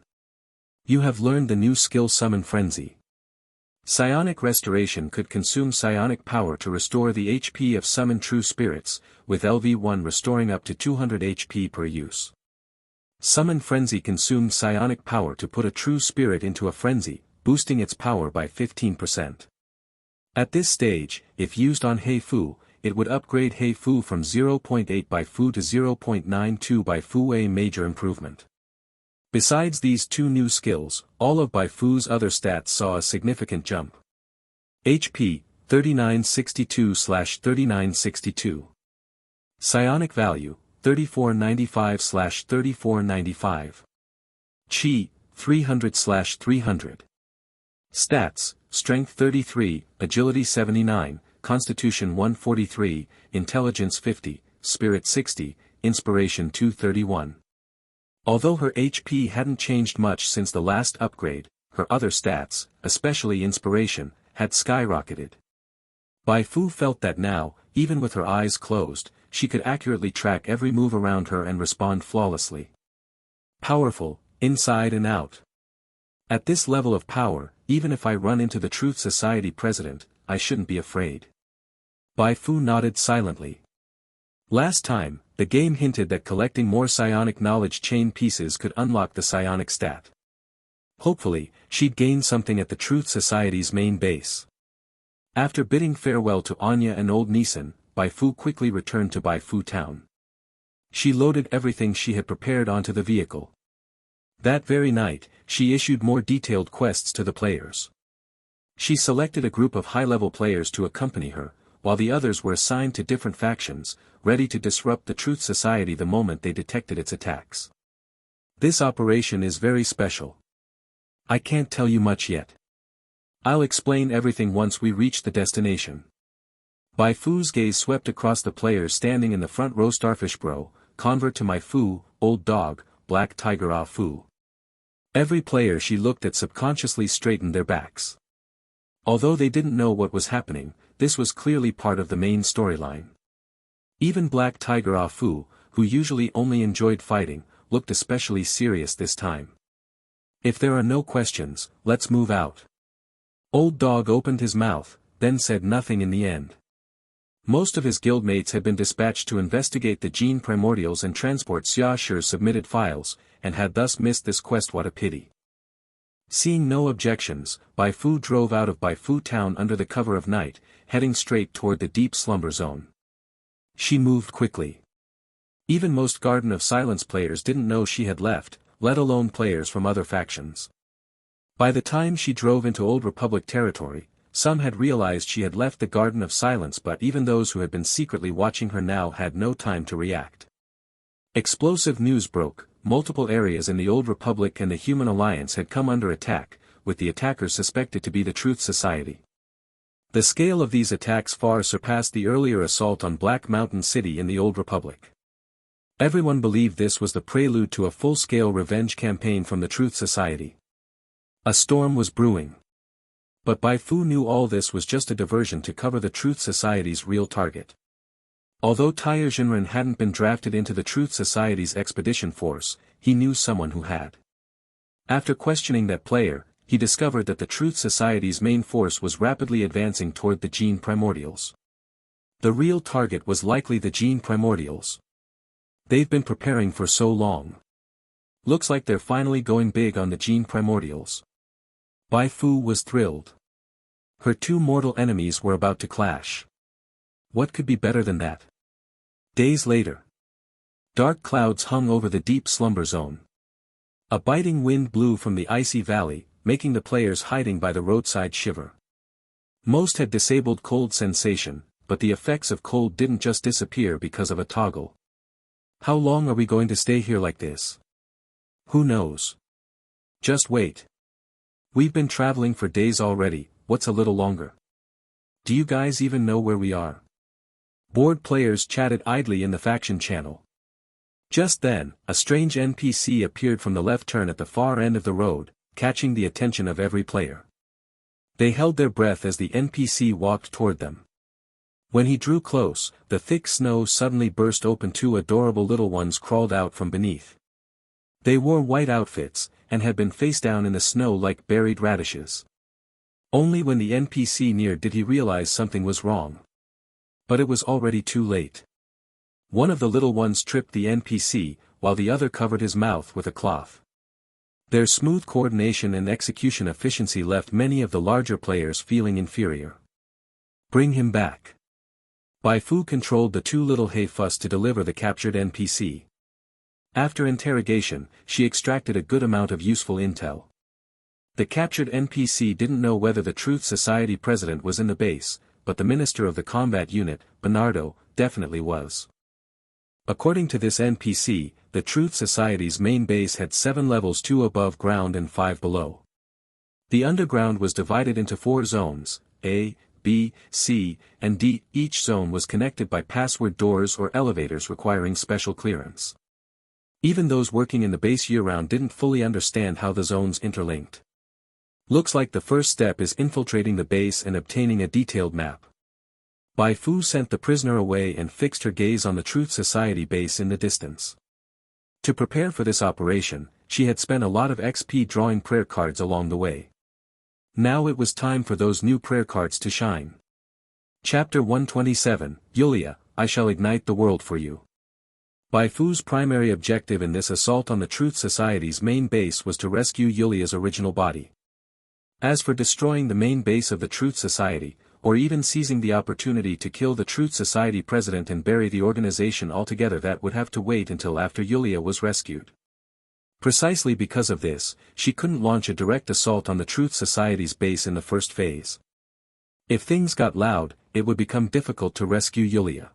You have learned the new skill Summon Frenzy. Psionic Restoration could consume psionic power to restore the HP of Summon True Spirits, with LV1 restoring up to 200 HP per use. Summon Frenzy consumed psionic power to put a true spirit into a frenzy, boosting its power by 15%. At this stage, if used on Bai Fu, it would upgrade Bai Fu from 0.8 Bai Fu to 0.92 Bai Fu, a major improvement. Besides these two new skills, all of Bai Fu's other stats saw a significant jump. HP, 3962/3962. Psionic value, 3495/3495. Chi, 300/300. Stats, Strength 33, Agility 79, Constitution 143, Intelligence 50, Spirit 60, Inspiration 231. Although her HP hadn't changed much since the last upgrade, her other stats, especially Inspiration, had skyrocketed. Bai Fu felt that now, even with her eyes closed, she could accurately track every move around her and respond flawlessly. Powerful, inside and out. At this level of power, even if I run into the Truth Society president, I shouldn't be afraid. Bai Fu nodded silently. Last time, the game hinted that collecting more psionic knowledge chain pieces could unlock the psionic stat. Hopefully, she'd gain something at the Truth Society's main base. After bidding farewell to Anya and Old Neeson, Bai Fu quickly returned to Bai Fu town. She loaded everything she had prepared onto the vehicle. That very night, she issued more detailed quests to the players. She selected a group of high-level players to accompany her, while the others were assigned to different factions, ready to disrupt the Truth Society the moment they detected its attacks. This operation is very special. I can't tell you much yet. I'll explain everything once we reach the destination. Bai Fu's gaze swept across the players standing in the front row. Starfish Bro, Convert to My Fu, Old Dog, Black Tiger Ah Fu. Every player she looked at subconsciously straightened their backs. Although they didn't know what was happening, this was clearly part of the main storyline. Even Black Tiger Ah Fu, who usually only enjoyed fighting, looked especially serious this time. If there are no questions, let's move out. Old Dog opened his mouth, then said nothing in the end. Most of his guildmates had been dispatched to investigate the Gene Primordials and transport Xia Shi's submitted files, and had thus missed this quest. What a pity. Seeing no objections, Bai Fu drove out of Bai Fu town under the cover of night, heading straight toward the deep slumber zone. She moved quickly. Even most Garden of Silence players didn't know she had left, let alone players from other factions. By the time she drove into Old Republic territory, some had realized she had left the Garden of Silence, but even those who had been secretly watching her now had no time to react. Explosive news broke. Multiple areas in the Old Republic and the Human Alliance had come under attack, with the attackers suspected to be the Truth Society. The scale of these attacks far surpassed the earlier assault on Black Mountain City in the Old Republic. Everyone believed this was the prelude to a full-scale revenge campaign from the Truth Society. A storm was brewing. But Bai Fu knew all this was just a diversion to cover the Truth Society's real target. Although Taya Jinren hadn't been drafted into the Truth Society's expedition force, he knew someone who had. After questioning that player, he discovered that the Truth Society's main force was rapidly advancing toward the Gene Primordials. The real target was likely the Gene Primordials. They've been preparing for so long. Looks like they're finally going big on the Gene Primordials. Bai Fu was thrilled. Her two mortal enemies were about to clash. What could be better than that? Days later. Dark clouds hung over the deep slumber zone. A biting wind blew from the icy valley, making the players hiding by the roadside shiver. Most had disabled cold sensation, but the effects of cold didn't just disappear because of a toggle. How long are we going to stay here like this? Who knows? Just wait. We've been traveling for days already, what's a little longer? Do you guys even know where we are? Bored players chatted idly in the faction channel. Just then, a strange NPC appeared from the left turn at the far end of the road, catching the attention of every player. They held their breath as the NPC walked toward them. When he drew close, the thick snow suddenly burst open. Two adorable little ones crawled out from beneath. They wore white outfits, and had been face down in the snow like buried radishes. Only when the NPC neared did he realize something was wrong. But it was already too late. One of the little ones tripped the NPC, while the other covered his mouth with a cloth. Their smooth coordination and execution efficiency left many of the larger players feeling inferior. Bring him back. Bai Fu controlled the two little Heifus to deliver the captured NPC. After interrogation, she extracted a good amount of useful intel. The captured NPC didn't know whether the Truth Society president was in the base, but the minister of the combat unit, Bernardo, definitely was. According to this NPC, the Truth Society's main base had 7 levels, 2 above ground and 5 below. The underground was divided into 4 zones, A, B, C, and D. Each zone was connected by password doors or elevators requiring special clearance. Even those working in the base year-round didn't fully understand how the zones interlinked. Looks like the first step is infiltrating the base and obtaining a detailed map. Bai Fu sent the prisoner away and fixed her gaze on the Truth Society base in the distance. To prepare for this operation, she had spent a lot of XP drawing prayer cards along the way. Now it was time for those new prayer cards to shine. Chapter 127, Yulia, I shall ignite the world for you. Bai Fu's primary objective in this assault on the Truth Society's main base was to rescue Yulia's original body. As for destroying the main base of the Truth Society, or even seizing the opportunity to kill the Truth Society president and bury the organization altogether, that would have to wait until after Yulia was rescued. Precisely because of this, she couldn't launch a direct assault on the Truth Society's base in the first phase. If things got loud, it would become difficult to rescue Yulia.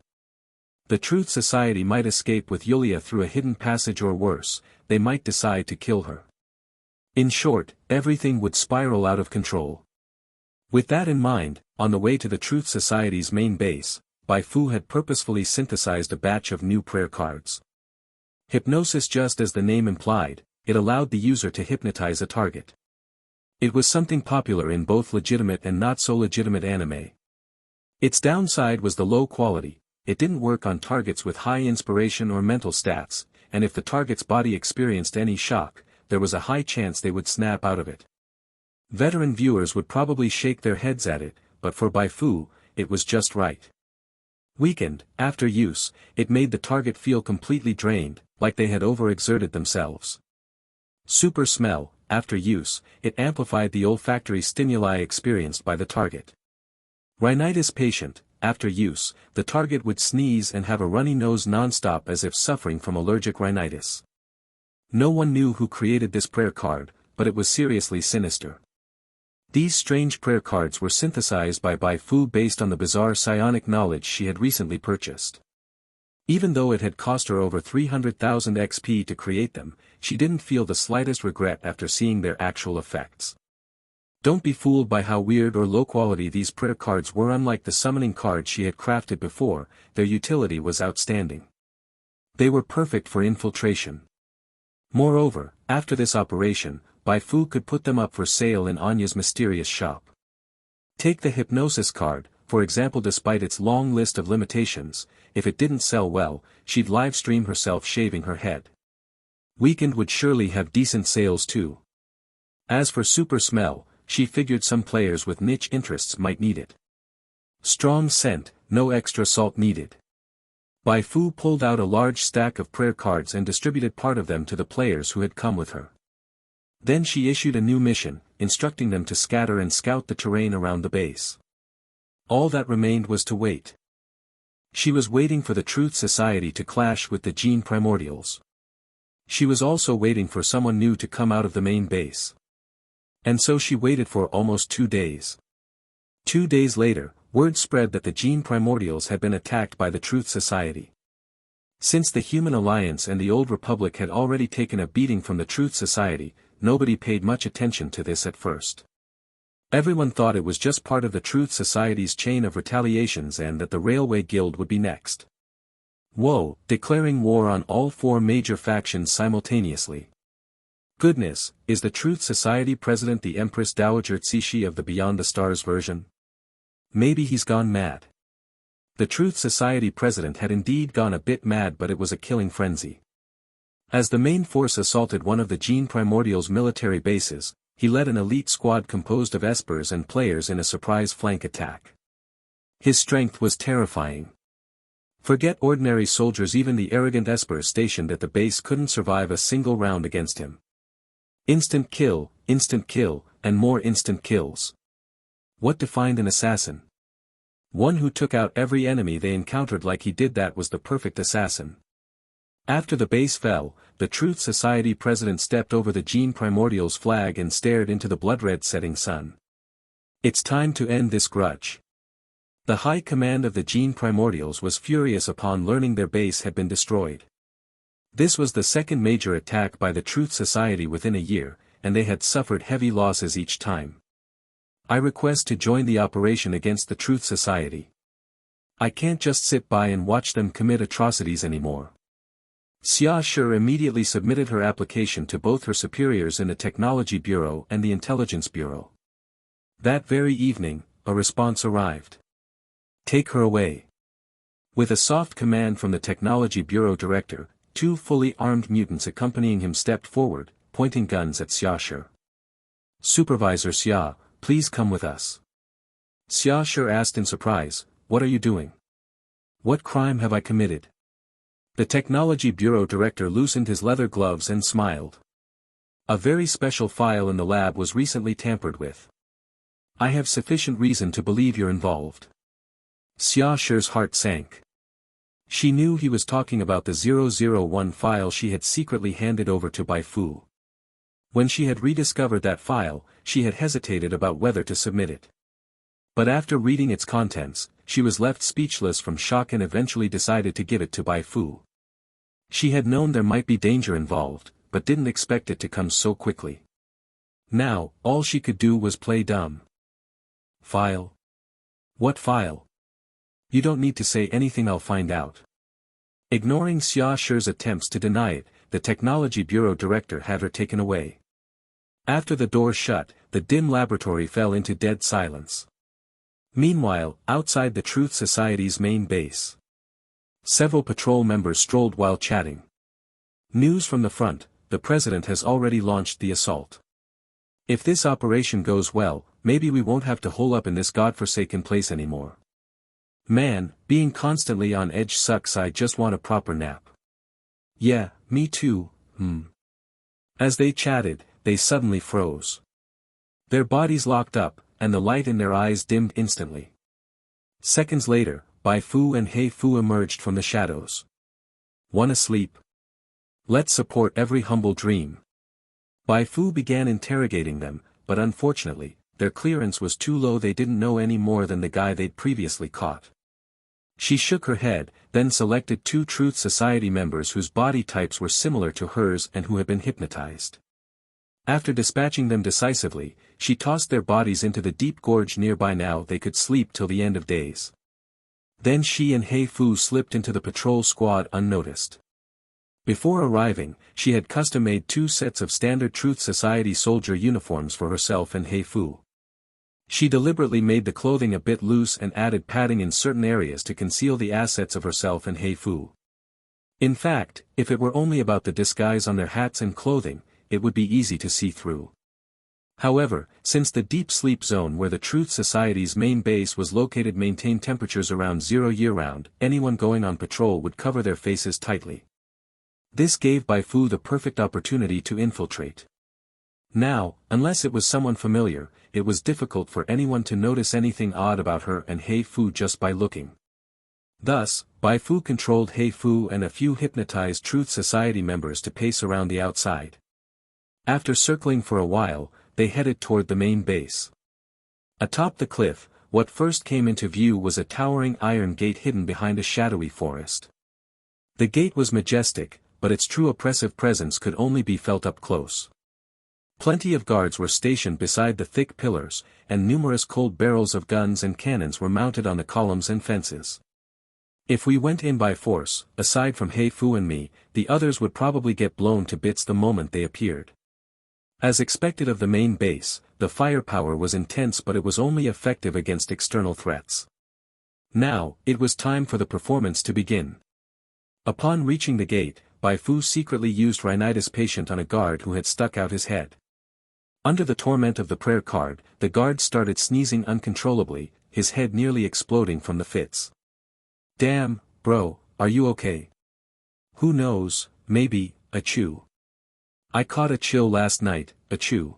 The Truth Society might escape with Yulia through a hidden passage, or worse, they might decide to kill her. In short, everything would spiral out of control. With that in mind, on the way to the Truth Society's main base, Bai Fu had purposefully synthesized a batch of new prayer cards. Hypnosis, just as the name implied, it allowed the user to hypnotize a target. It was something popular in both legitimate and not-so-legitimate anime. Its downside was the low quality. It didn't work on targets with high inspiration or mental stats, and if the target's body experienced any shock, there was a high chance they would snap out of it. Veteran viewers would probably shake their heads at it, but for Bai Fu, it was just right. Weakened, after use, it made the target feel completely drained, like they had overexerted themselves. Super smell, after use, it amplified the olfactory stimuli experienced by the target. Rhinitis patient, after use, the target would sneeze and have a runny nose non-stop as if suffering from allergic rhinitis. No one knew who created this prayer card, but it was seriously sinister. These strange prayer cards were synthesized by Bai Fu based on the bizarre psionic knowledge she had recently purchased. Even though it had cost her over 300,000 XP to create them, she didn't feel the slightest regret after seeing their actual effects. Don't be fooled by how weird or low quality these prayer cards were. Unlike the summoning cards she had crafted before, their utility was outstanding. They were perfect for infiltration. Moreover, after this operation, Bai Fu could put them up for sale in Anya's mysterious shop. Take the hypnosis card, for example. Despite its long list of limitations, if it didn't sell well, she'd live stream herself shaving her head. Weakened would surely have decent sales too. As for super smell, she figured some players with niche interests might need it. Strong scent, no extra salt needed. Bai Fu pulled out a large stack of prayer cards and distributed part of them to the players who had come with her. Then she issued a new mission, instructing them to scatter and scout the terrain around the base. All that remained was to wait. She was waiting for the Truth Society to clash with the Gene Primordials. She was also waiting for someone new to come out of the main base. And so she waited for almost 2 days. 2 days later, word spread that the Gene Primordials had been attacked by the Truth Society. Since the Human Alliance and the Old Republic had already taken a beating from the Truth Society, nobody paid much attention to this at first. Everyone thought it was just part of the Truth Society's chain of retaliations and that the Railway Guild would be next. Whoa, declaring war on all 4 major factions simultaneously. Goodness, is the Truth Society president the Empress Dowager Cixi of the Beyond the Stars version? Maybe he's gone mad. The Truth Society president had indeed gone a bit mad, but it was a killing frenzy. As the main force assaulted one of the Gene Primordial's military bases, he led an elite squad composed of espers and players in a surprise flank attack. His strength was terrifying. Forget ordinary soldiers, even the arrogant espers stationed at the base couldn't survive a single round against him. Instant kill, and more instant kills. What defined an assassin? One who took out every enemy they encountered like he did. That was the perfect assassin. After the base fell, the Truth Society president stepped over the Gene Primordial's flag and stared into the blood-red setting sun. It's time to end this grudge. The high command of the Gene Primordials was furious upon learning their base had been destroyed. This was the second major attack by the Truth Society within a year, and they had suffered heavy losses each time. I request to join the operation against the Truth Society. I can't just sit by and watch them commit atrocities anymore. Xia Shi immediately submitted her application to both her superiors in the Technology Bureau and the Intelligence Bureau. That very evening, a response arrived. Take her away. With a soft command from the Technology Bureau director, 2 fully armed mutants accompanying him stepped forward, pointing guns at Xia Shi. Supervisor Xia, please come with us. Xia Shi asked in surprise, what are you doing? What crime have I committed? The Technology Bureau director loosened his leather gloves and smiled. A very special file in the lab was recently tampered with. I have sufficient reason to believe you're involved. Xia Shi's heart sank. She knew he was talking about the 001 file she had secretly handed over to Bai Fu. When she had rediscovered that file, she had hesitated about whether to submit it. But after reading its contents, she was left speechless from shock and eventually decided to give it to Bai Fu. She had known there might be danger involved, but didn't expect it to come so quickly. Now, all she could do was play dumb. File? What file? You don't need to say anything, I'll find out. Ignoring Xia Shi's attempts to deny it, the Technology Bureau director had her taken away. After the door shut, the dim laboratory fell into dead silence. Meanwhile, outside the Truth Society's main base, several patrol members strolled while chatting. News from the front, the president has already launched the assault. If this operation goes well, maybe we won't have to hole up in this godforsaken place anymore. Man, being constantly on edge sucks, I just want a proper nap. Yeah, me too, As they chatted, they suddenly froze. Their bodies locked up, and the light in their eyes dimmed instantly. Seconds later, Bai Fu and He Fu emerged from the shadows. One asleep? Let's support every humble dream. Bai Fu began interrogating them, but unfortunately, their clearance was too low. They didn't know any more than the guy they'd previously caught. She shook her head, then selected 2 Truth Society members whose body types were similar to hers and who had been hypnotized. After dispatching them decisively, she tossed their bodies into the deep gorge nearby. Now they could sleep till the end of days. Then she and He Fu slipped into the patrol squad unnoticed. Before arriving, she had custom-made 2 sets of standard Truth Society soldier uniforms for herself and He Fu. She deliberately made the clothing a bit loose and added padding in certain areas to conceal the assets of herself and He Fu. In fact, if it were only about the disguise on their hats and clothing, it would be easy to see through. However, since the deep sleep zone where the Truth Society's main base was located maintained temperatures around 0 year-round, anyone going on patrol would cover their faces tightly. This gave Bai Fu the perfect opportunity to infiltrate. Now, unless it was someone familiar, it was difficult for anyone to notice anything odd about her and Bai Fu just by looking. Thus, Bai Fu controlled Bai Fu and a few hypnotized Truth Society members to pace around the outside. After circling for a while, they headed toward the main base. Atop the cliff, what first came into view was a towering iron gate hidden behind a shadowy forest. The gate was majestic, but its true oppressive presence could only be felt up close. Plenty of guards were stationed beside the thick pillars, and numerous cold barrels of guns and cannons were mounted on the columns and fences. If we went in by force, aside from Bai Fu and me, the others would probably get blown to bits the moment they appeared. As expected of the main base, the firepower was intense, but it was only effective against external threats. Now, it was time for the performance to begin. Upon reaching the gate, Bai Fu secretly used rhinitis patient on a guard who had stuck out his head. Under the torment of the prayer card, the guard started sneezing uncontrollably, his head nearly exploding from the fits. "Damn, bro, are you okay?" "Who knows, maybe, achoo. I caught a chill last night, achoo."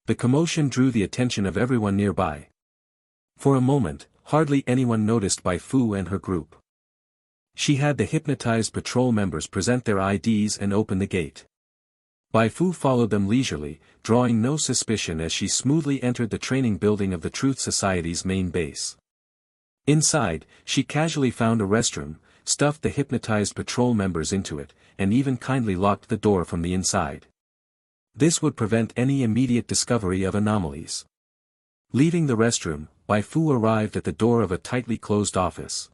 The commotion drew the attention of everyone nearby. For a moment, hardly anyone noticed Bai Fu and her group. She had the hypnotized patrol members present their IDs and open the gate. Bai Fu followed them leisurely, drawing no suspicion as she smoothly entered the training building of the Truth Society's main base. Inside, she casually found a restroom, stuffed the hypnotized patrol members into it, and even kindly locked the door from the inside. This would prevent any immediate discovery of anomalies. Leaving the restroom, Bai Fu arrived at the door of a tightly closed office.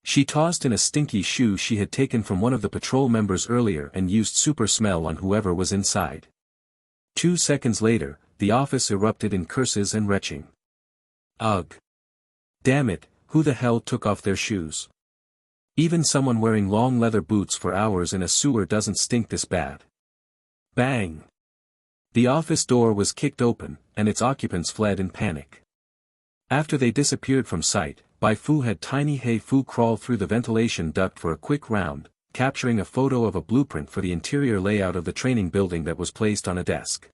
She tossed in a stinky shoe she had taken from one of the patrol members earlier and used super smell on whoever was inside. 2 seconds later, the office erupted in curses and retching. Ugh. Damn it, who the hell took off their shoes? Even someone wearing long leather boots for hours in a sewer doesn't stink this bad. Bang! The office door was kicked open, and its occupants fled in panic. After they disappeared from sight, Bai Fu had tiny Bai Fu crawl through the ventilation duct for a quick round, capturing a photo of a blueprint for the interior layout of the training building that was placed on a desk.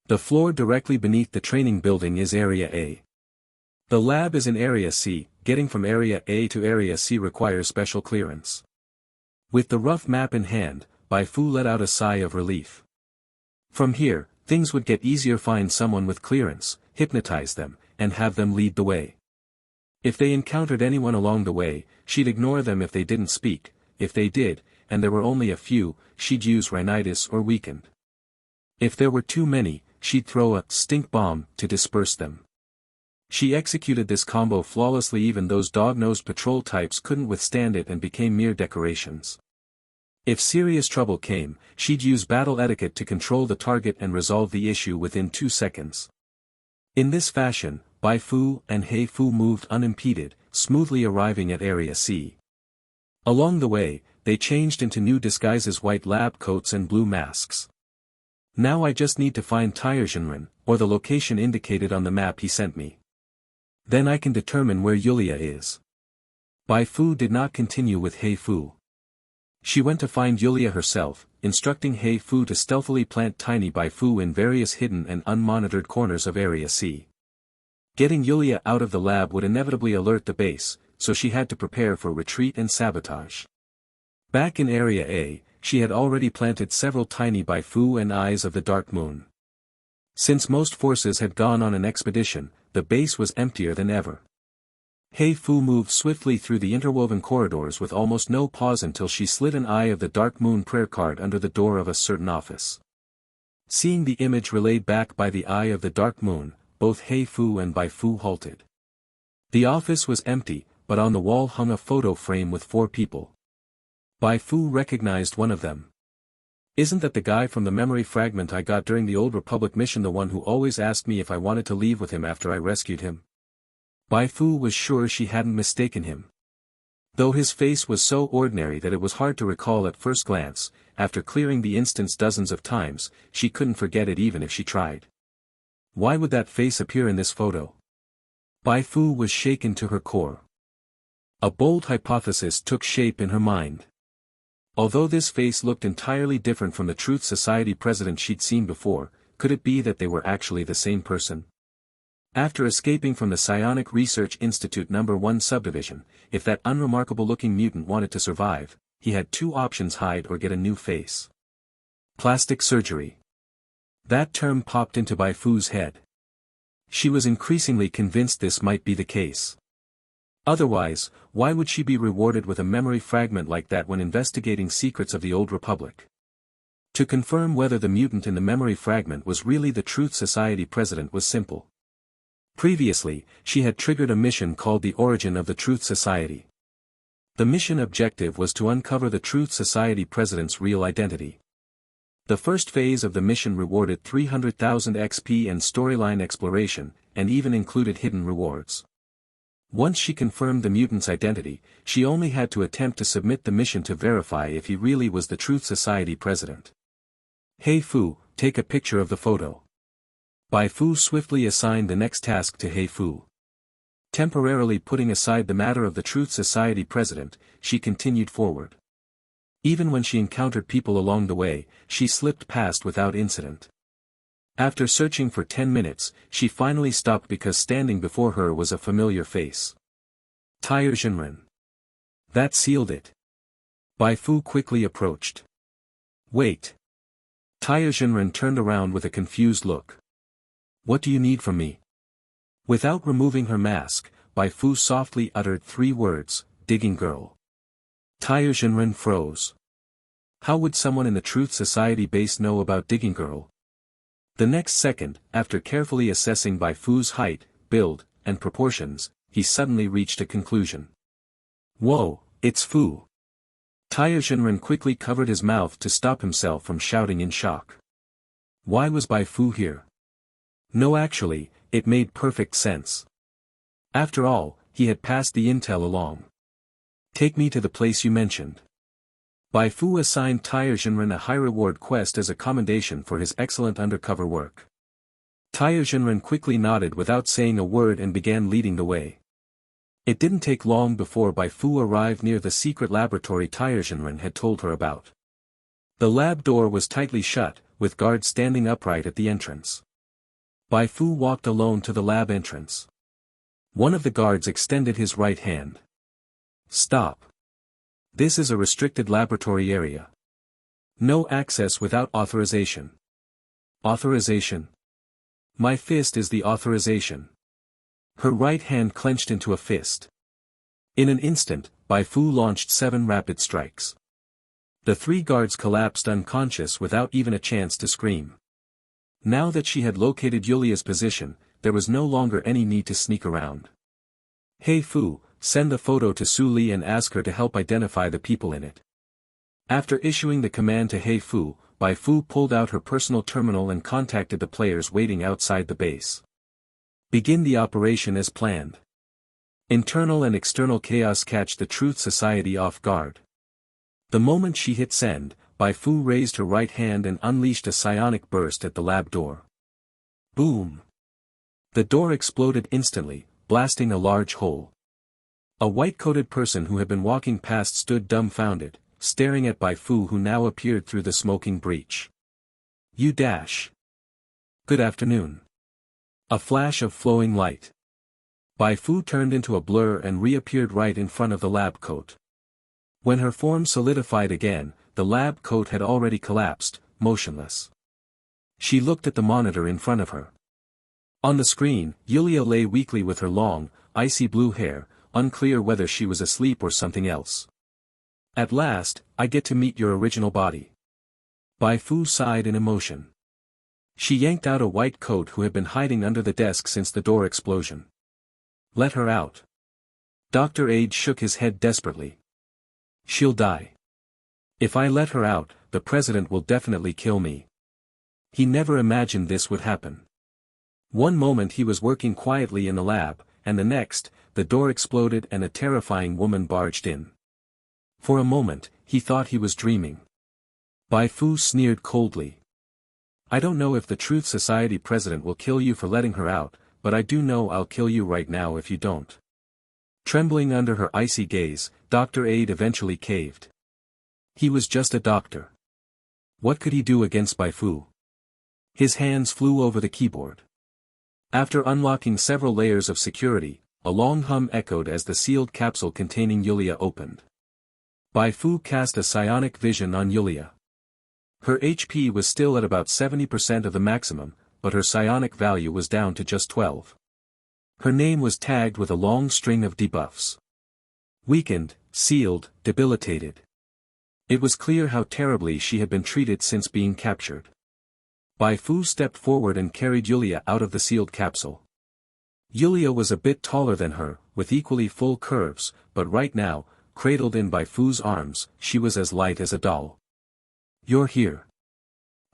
The floor directly beneath the training building is Area A. The lab is in Area C. Getting from Area A to Area C requires special clearance. With the rough map in hand, Bai Fu let out a sigh of relief. From here, things would get easier. Find someone with clearance, hypnotize them, and have them lead the way. If they encountered anyone along the way, she'd ignore them if they didn't speak. If they did, and there were only a few, she'd use rhinitis or weakened. If there were too many, she'd throw a stink bomb to disperse them. She executed this combo flawlessly. Even those dog-nosed patrol types couldn't withstand it and became mere decorations. If serious trouble came, she'd use battle etiquette to control the target and resolve the issue within 2 seconds. In this fashion, Bai Fu and Bai Fu moved unimpeded, smoothly arriving at Area C. Along the way, they changed into new disguises: white lab coats and blue masks. Now I just need to find Taiyuanren, or the location indicated on the map he sent me. Then I can determine where Yulia is. Bai Fu did not continue with Bai Fu. She went to find Yulia herself, instructing Bai Fu to stealthily plant tiny Bai Fu in various hidden and unmonitored corners of Area C. Getting Yulia out of the lab would inevitably alert the base, so she had to prepare for retreat and sabotage. Back in Area A, she had already planted several tiny Bai Fu and Eyes of the Dark Moon. Since most forces had gone on an expedition, the base was emptier than ever. Bai Fu moved swiftly through the interwoven corridors with almost no pause until she slid an Eye of the Dark Moon prayer card under the door of a certain office. Seeing the image relayed back by the Eye of the Dark Moon, both Bai Fu and Bai Fu halted. The office was empty, but on the wall hung a photo frame with 4 people. Bai Fu recognized one of them. "Isn't that the guy from the memory fragment I got during the Old Republic mission, the one who always asked me if I wanted to leave with him after I rescued him?" Bai Fu was sure she hadn't mistaken him. Though his face was so ordinary that it was hard to recall at first glance, after clearing the instance dozens of times, she couldn't forget it even if she tried. Why would that face appear in this photo? Bai Fu was shaken to her core. A bold hypothesis took shape in her mind. Although this face looked entirely different from the Truth Society president she'd seen before, could it be that they were actually the same person? After escaping from the Psionic Research Institute No. 1 subdivision, if that unremarkable-looking mutant wanted to survive, he had two options: hide or get a new face. Plastic surgery. That term popped into Bai Fu's head. She was increasingly convinced this might be the case. Otherwise, why would she be rewarded with a memory fragment like that when investigating secrets of the Old Republic? To confirm whether the mutant in the memory fragment was really the Truth Society president was simple. Previously, she had triggered a mission called the Origin of the Truth Society. The mission objective was to uncover the Truth Society president's real identity. The first phase of the mission rewarded 300,000 XP and storyline exploration, and even included hidden rewards. Once she confirmed the mutant's identity, she only had to attempt to submit the mission to verify if he really was the Truth Society president. Hey Fu, take a picture of the photo. Bai Fu swiftly assigned the next task to Hey Fu. Temporarily putting aside the matter of the Truth Society president, she continued forward. Even when she encountered people along the way, she slipped past without incident. After searching for 10 minutes, she finally stopped because standing before her was a familiar face. Tire Jinren. That sealed it. Bai Fu quickly approached. Wait. Tire Jinren turned around with a confused look. What do you need from me? Without removing her mask, Bai Fu softly uttered 3 words, digging girl. Tire Jinren froze. How would someone in the Truth Society base know about digging girl? The next second, after carefully assessing Bai Fu's height, build, and proportions, he suddenly reached a conclusion. Whoa, it's Fu. Tire Jinren quickly covered his mouth to stop himself from shouting in shock. Why was Bai Fu here? No, actually, it made perfect sense. After all, he had passed the intel along. Take me to the place you mentioned. Bai Fu assigned Tire Jinren a high-reward quest as a commendation for his excellent undercover work. Tire Jinren quickly nodded without saying a word and began leading the way. It didn't take long before Bai Fu arrived near the secret laboratory Tire Jinren had told her about. The lab door was tightly shut, with guards standing upright at the entrance. Bai Fu walked alone to the lab entrance. One of the guards extended his right hand. Stop. This is a restricted laboratory area. No access without authorization. Authorization? My fist is the authorization. Her right hand clenched into a fist. In an instant, Bai Fu launched 7 rapid strikes. The 3 guards collapsed unconscious without even a chance to scream. Now that she had located Yulia's position, there was no longer any need to sneak around. Hey Fu, send the photo to Su Li and ask her to help identify the people in it. After issuing the command to Hey Fu, Bai Fu pulled out her personal terminal and contacted the players waiting outside the base. Begin the operation as planned. Internal and external chaos catch the Truth Society off guard. The moment she hit send, Bai Fu raised her right hand and unleashed a psionic burst at the lab door. Boom! The door exploded instantly, blasting a large hole. A white-coated person who had been walking past stood dumbfounded, staring at Bai Fu, who now appeared through the smoking breach. You dash. Good afternoon. A flash of flowing light. Bai Fu turned into a blur and reappeared right in front of the lab coat. When her form solidified again, the lab coat had already collapsed, motionless. She looked at the monitor in front of her. On the screen, Yulia lay weakly with her long, icy blue hair, unclear whether she was asleep or something else. At last, I get to meet your original body. Bai Fu sighed in emotion. She yanked out a white coat who had been hiding under the desk since the door explosion. Let her out. Dr. Ade shook his head desperately. She'll die. If I let her out, the president will definitely kill me. He never imagined this would happen. One moment he was working quietly in the lab, and the next, the door exploded and a terrifying woman barged in. For a moment, he thought he was dreaming. Bai Fu sneered coldly. I don't know if the Truth Society president will kill you for letting her out, but I do know I'll kill you right now if you don't. Trembling under her icy gaze, Dr. Aid eventually caved. He was just a doctor. What could he do against Bai Fu? His hands flew over the keyboard. After unlocking several layers of security, a long hum echoed as the sealed capsule containing Yulia opened. Bai Fu cast a psionic vision on Yulia. Her HP was still at about 70% of the maximum, but her psionic value was down to just 12. Her name was tagged with a long string of debuffs. Weakened, sealed, debilitated. It was clear how terribly she had been treated since being captured. Bai Fu stepped forward and carried Yulia out of the sealed capsule. Yulia was a bit taller than her, with equally full curves, but right now, cradled in Bai Fu's arms, she was as light as a doll. You're here.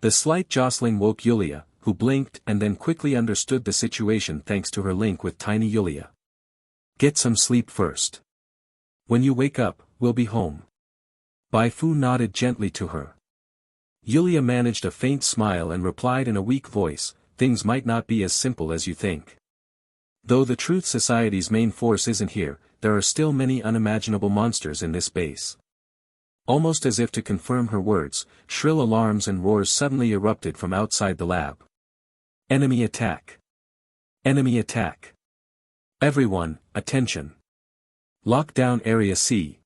The slight jostling woke Yulia, who blinked and then quickly understood the situation thanks to her link with tiny Yulia. Get some sleep first. When you wake up, we'll be home. Bai Fu nodded gently to her. Yulia managed a faint smile and replied in a weak voice, things might not be as simple as you think. Though the Truth Society's main force isn't here, there are still many unimaginable monsters in this base. Almost as if to confirm her words, shrill alarms and roars suddenly erupted from outside the lab. Enemy attack! Enemy attack! Everyone, attention! Lockdown Area C.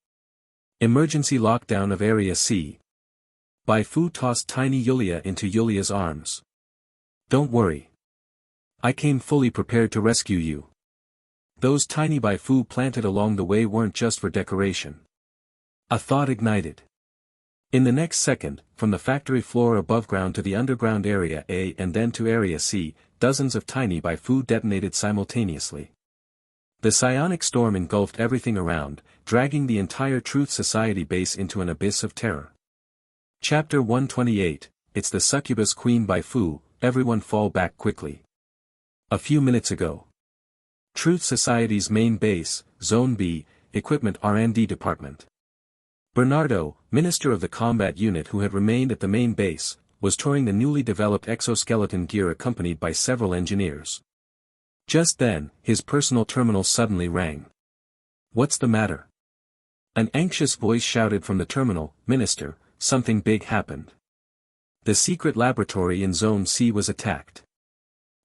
Emergency lockdown of Area C. Bai Fu tossed tiny Yulia into Yulia's arms. Don't worry. I came fully prepared to rescue you. Those tiny Bai Fu planted along the way weren't just for decoration. A thought ignited. In the next second, from the factory floor above ground to the underground Area A and then to Area C, dozens of tiny Bai Fu detonated simultaneously. The psionic storm engulfed everything around, dragging the entire Truth Society base into an abyss of terror. Chapter 128, It's the Succubus Queen Bai Fu, everyone fall back quickly. A few minutes ago. Truth Society's main base, Zone B, Equipment R&D Department. Bernardo, Minister of the Combat Unit who had remained at the main base, was touring the newly developed exoskeleton gear accompanied by several engineers. Just then, his personal terminal suddenly rang. What's the matter? An anxious voice shouted from the terminal, Minister, something big happened. The secret laboratory in Zone C was attacked.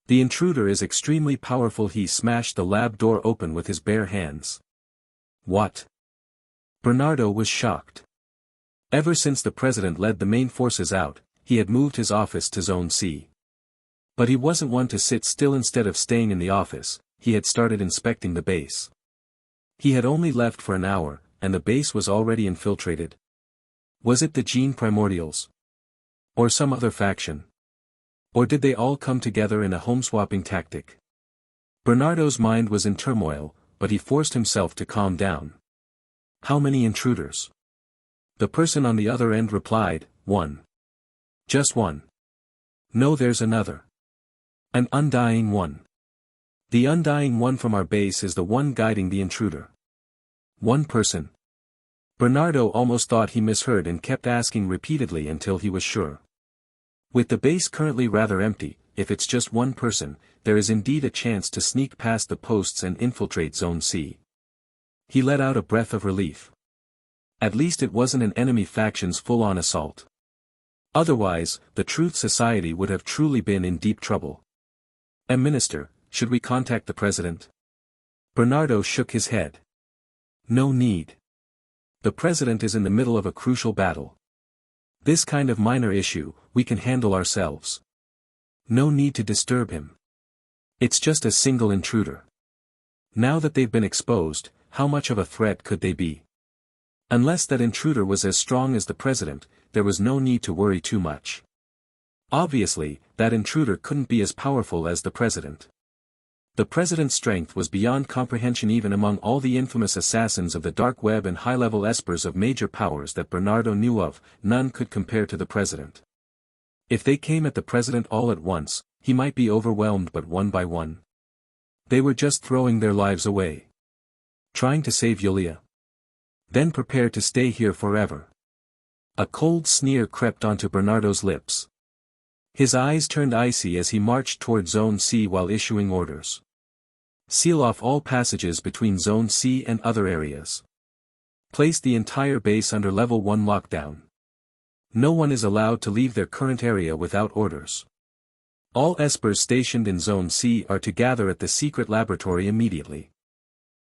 The intruder is extremely powerful. He smashed the lab door open with his bare hands. What? Bernardo was shocked. Ever since the president led the main forces out, he had moved his office to Zone C. But he wasn't one to sit still. Instead of staying in the office, he had started inspecting the base. He had only left for an hour, and the base was already infiltrated. Was it the Gene Primordials? Or some other faction? Or did they all come together in a home-swapping tactic? Bernardo's mind was in turmoil, but he forced himself to calm down. How many intruders? The person on the other end replied, one. Just one. No, there's another. An undying one. The undying one from our base is the one guiding the intruder. One person. Bernardo almost thought he misheard and kept asking repeatedly until he was sure. With the base currently rather empty, if it's just one person, there is indeed a chance to sneak past the posts and infiltrate Zone C. He let out a breath of relief. At least it wasn't an enemy faction's full-on assault. Otherwise, the Truth Society would have truly been in deep trouble. Minister, should we contact the president? Bernardo shook his head. No need. The president is in the middle of a crucial battle. This kind of minor issue, we can handle ourselves. No need to disturb him. It's just a single intruder. Now that they've been exposed, how much of a threat could they be? Unless that intruder was as strong as the president, there was no need to worry too much. Obviously, that intruder couldn't be as powerful as the president. The president's strength was beyond comprehension even among all the infamous assassins of the dark web and high-level espers of major powers that Bernardo knew of, none could compare to the president. If they came at the president all at once, he might be overwhelmed, but one by one. They were just throwing their lives away. Trying to save Yulia. Then prepare to stay here forever. A cold sneer crept onto Bernardo's lips. His eyes turned icy as he marched toward Zone C while issuing orders. Seal off all passages between Zone C and other areas. Place the entire base under Level 1 lockdown. No one is allowed to leave their current area without orders. All espers stationed in Zone C are to gather at the secret laboratory immediately.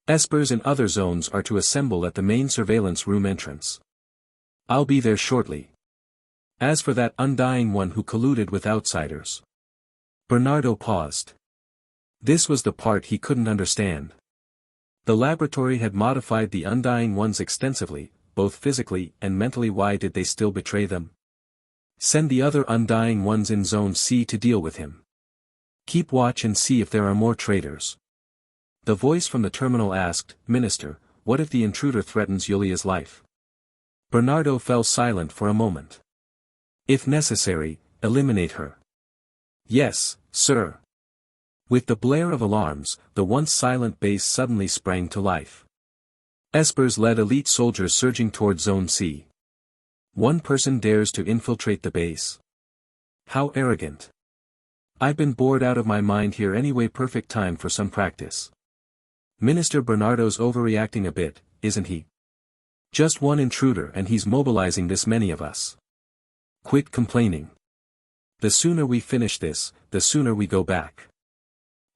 Espers in other zones are to assemble at the main surveillance room entrance. I'll be there shortly. As for that undying one who colluded with outsiders. Bernardo paused. This was the part he couldn't understand. The laboratory had modified the undying ones extensively, both physically and mentally. Why did they still betray them? Send the other undying ones in Zone C to deal with him. Keep watch and see if there are more traitors. The voice from the terminal asked, Minister, what if the intruder threatens Yulia's life? Bernardo fell silent for a moment. If necessary, eliminate her. Yes, sir. With the blare of alarms, the once silent base suddenly sprang to life. Espers led elite soldiers surging toward Zone C. One person dares to infiltrate the base. How arrogant. I've been bored out of my mind here anyway. Perfect time for some practice. Minister Bernardo's overreacting a bit, isn't he? Just one intruder and he's mobilizing this many of us. Quit complaining. The sooner we finish this, the sooner we go back.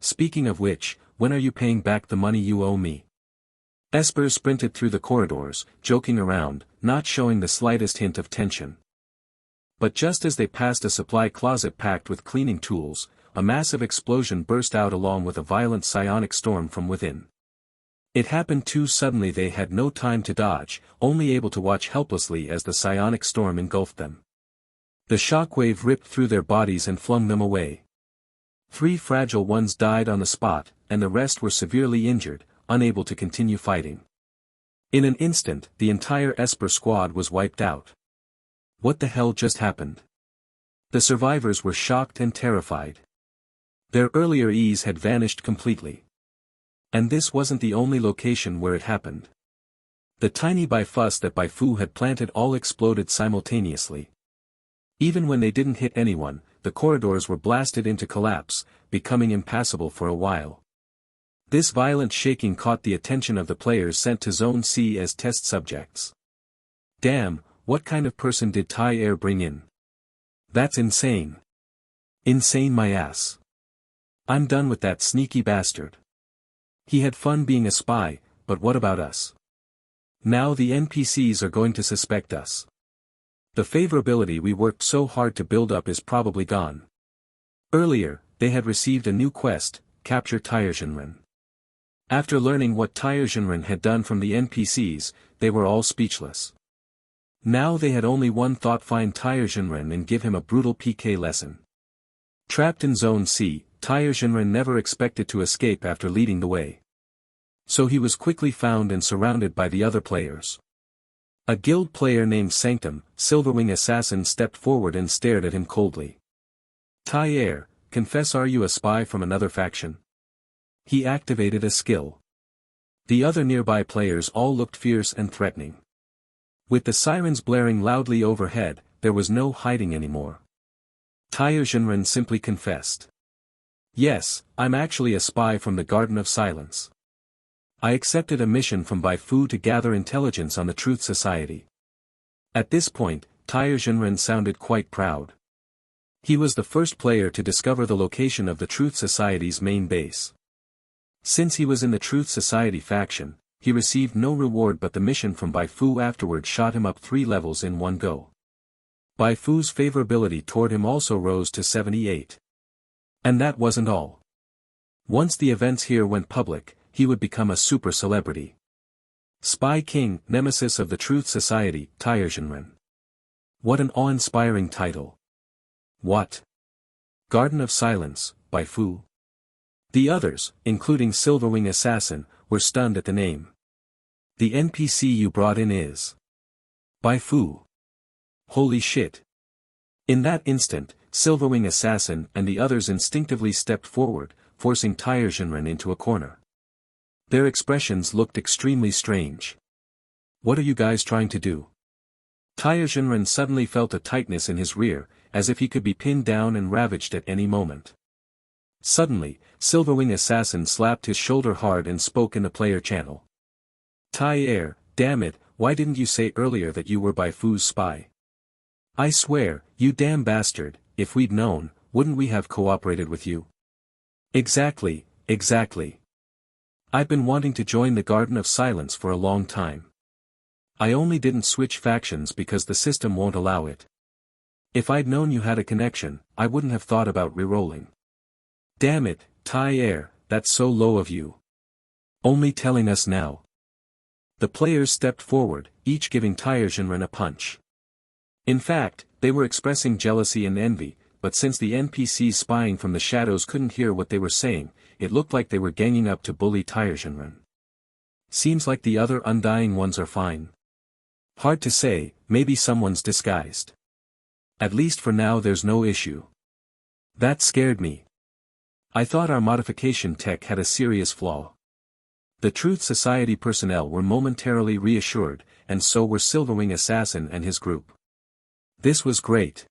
Speaking of which, when are you paying back the money you owe me? Esper sprinted through the corridors, joking around, not showing the slightest hint of tension. But just as they passed a supply closet packed with cleaning tools, a massive explosion burst out along with a violent psionic storm from within. It happened too suddenly. They had no time to dodge, only able to watch helplessly as the psionic storm engulfed them. The shockwave ripped through their bodies and flung them away. 3 fragile ones died on the spot, and the rest were severely injured, unable to continue fighting. In an instant, the entire Esper squad was wiped out. What the hell just happened? The survivors were shocked and terrified. Their earlier ease had vanished completely. And this wasn't the only location where it happened. The tiny Bai Fu had planted all exploded simultaneously. Even when they didn't hit anyone, the corridors were blasted into collapse, becoming impassable for a while. This violent shaking caught the attention of the players sent to Zone C as test subjects. Damn, what kind of person did Tai Air bring in? That's insane. Insane my ass. I'm done with that sneaky bastard. He had fun being a spy, but what about us? Now the NPCs are going to suspect us. The favorability we worked so hard to build up is probably gone. Earlier, they had received a new quest, capture Taiyuanren. After learning what Taiyuanren had done from the NPCs, they were all speechless. Now they had only one thought: find Taiyuanren and give him a brutal PK lesson. Trapped in Zone C, Taiyuanren never expected to escape after leading the way. So he was quickly found and surrounded by the other players. A guild player named Sanctum, Silverwing Assassin, stepped forward and stared at him coldly. Tai Air, confess, are you a spy from another faction? He activated a skill. The other nearby players all looked fierce and threatening. With the sirens blaring loudly overhead, there was no hiding anymore. Taiyuanren simply confessed. Yes, I'm actually a spy from the Garden of Silence. I accepted a mission from Bai Fu to gather intelligence on the Truth Society. At this point, Taiyuanren sounded quite proud. He was the first player to discover the location of the Truth Society's main base. Since he was in the Truth Society faction, he received no reward, but the mission from Bai Fu afterward shot him up 3 levels in one go. Bai Fu's favorability toward him also rose to 78. And that wasn't all. Once the events here went public, he would become a super celebrity. Spy King, Nemesis of the Truth Society, Taiyuanren. What an awe-inspiring title. What? Garden of Silence, Bai Fu. The others, including Silverwing Assassin, were stunned at the name. The NPC you brought in is Bai Fu. Holy shit. In that instant, Silverwing Assassin and the others instinctively stepped forward, forcing Taiyuanren into a corner. Their expressions looked extremely strange. What are you guys trying to do? Taiyuanren suddenly felt a tightness in his rear, as if he could be pinned down and ravaged at any moment. Suddenly, Silverwing Assassin slapped his shoulder hard and spoke in the player channel. Tai Air, damn it, why didn't you say earlier that you were Bai Fu's spy? I swear, you damn bastard, if we'd known, wouldn't we have cooperated with you? Exactly, exactly. I've been wanting to join the Garden of Silence for a long time. I only didn't switch factions because the system won't allow it. If I'd known you had a connection, I wouldn't have thought about re-rolling. Damn it, Tai Air, that's so low of you. Only telling us now. The players stepped forward, each giving Taiyuan a punch. In fact, they were expressing jealousy and envy, but since the NPCs spying from the shadows couldn't hear what they were saying, it looked like they were ganging up to bully Taiyuan. Seems like the other Undying ones are fine. Hard to say, maybe someone's disguised. At least for now there's no issue. That scared me. I thought our modification tech had a serious flaw. The Truth Society personnel were momentarily reassured, and so were Silverwing Assassin and his group. This was great.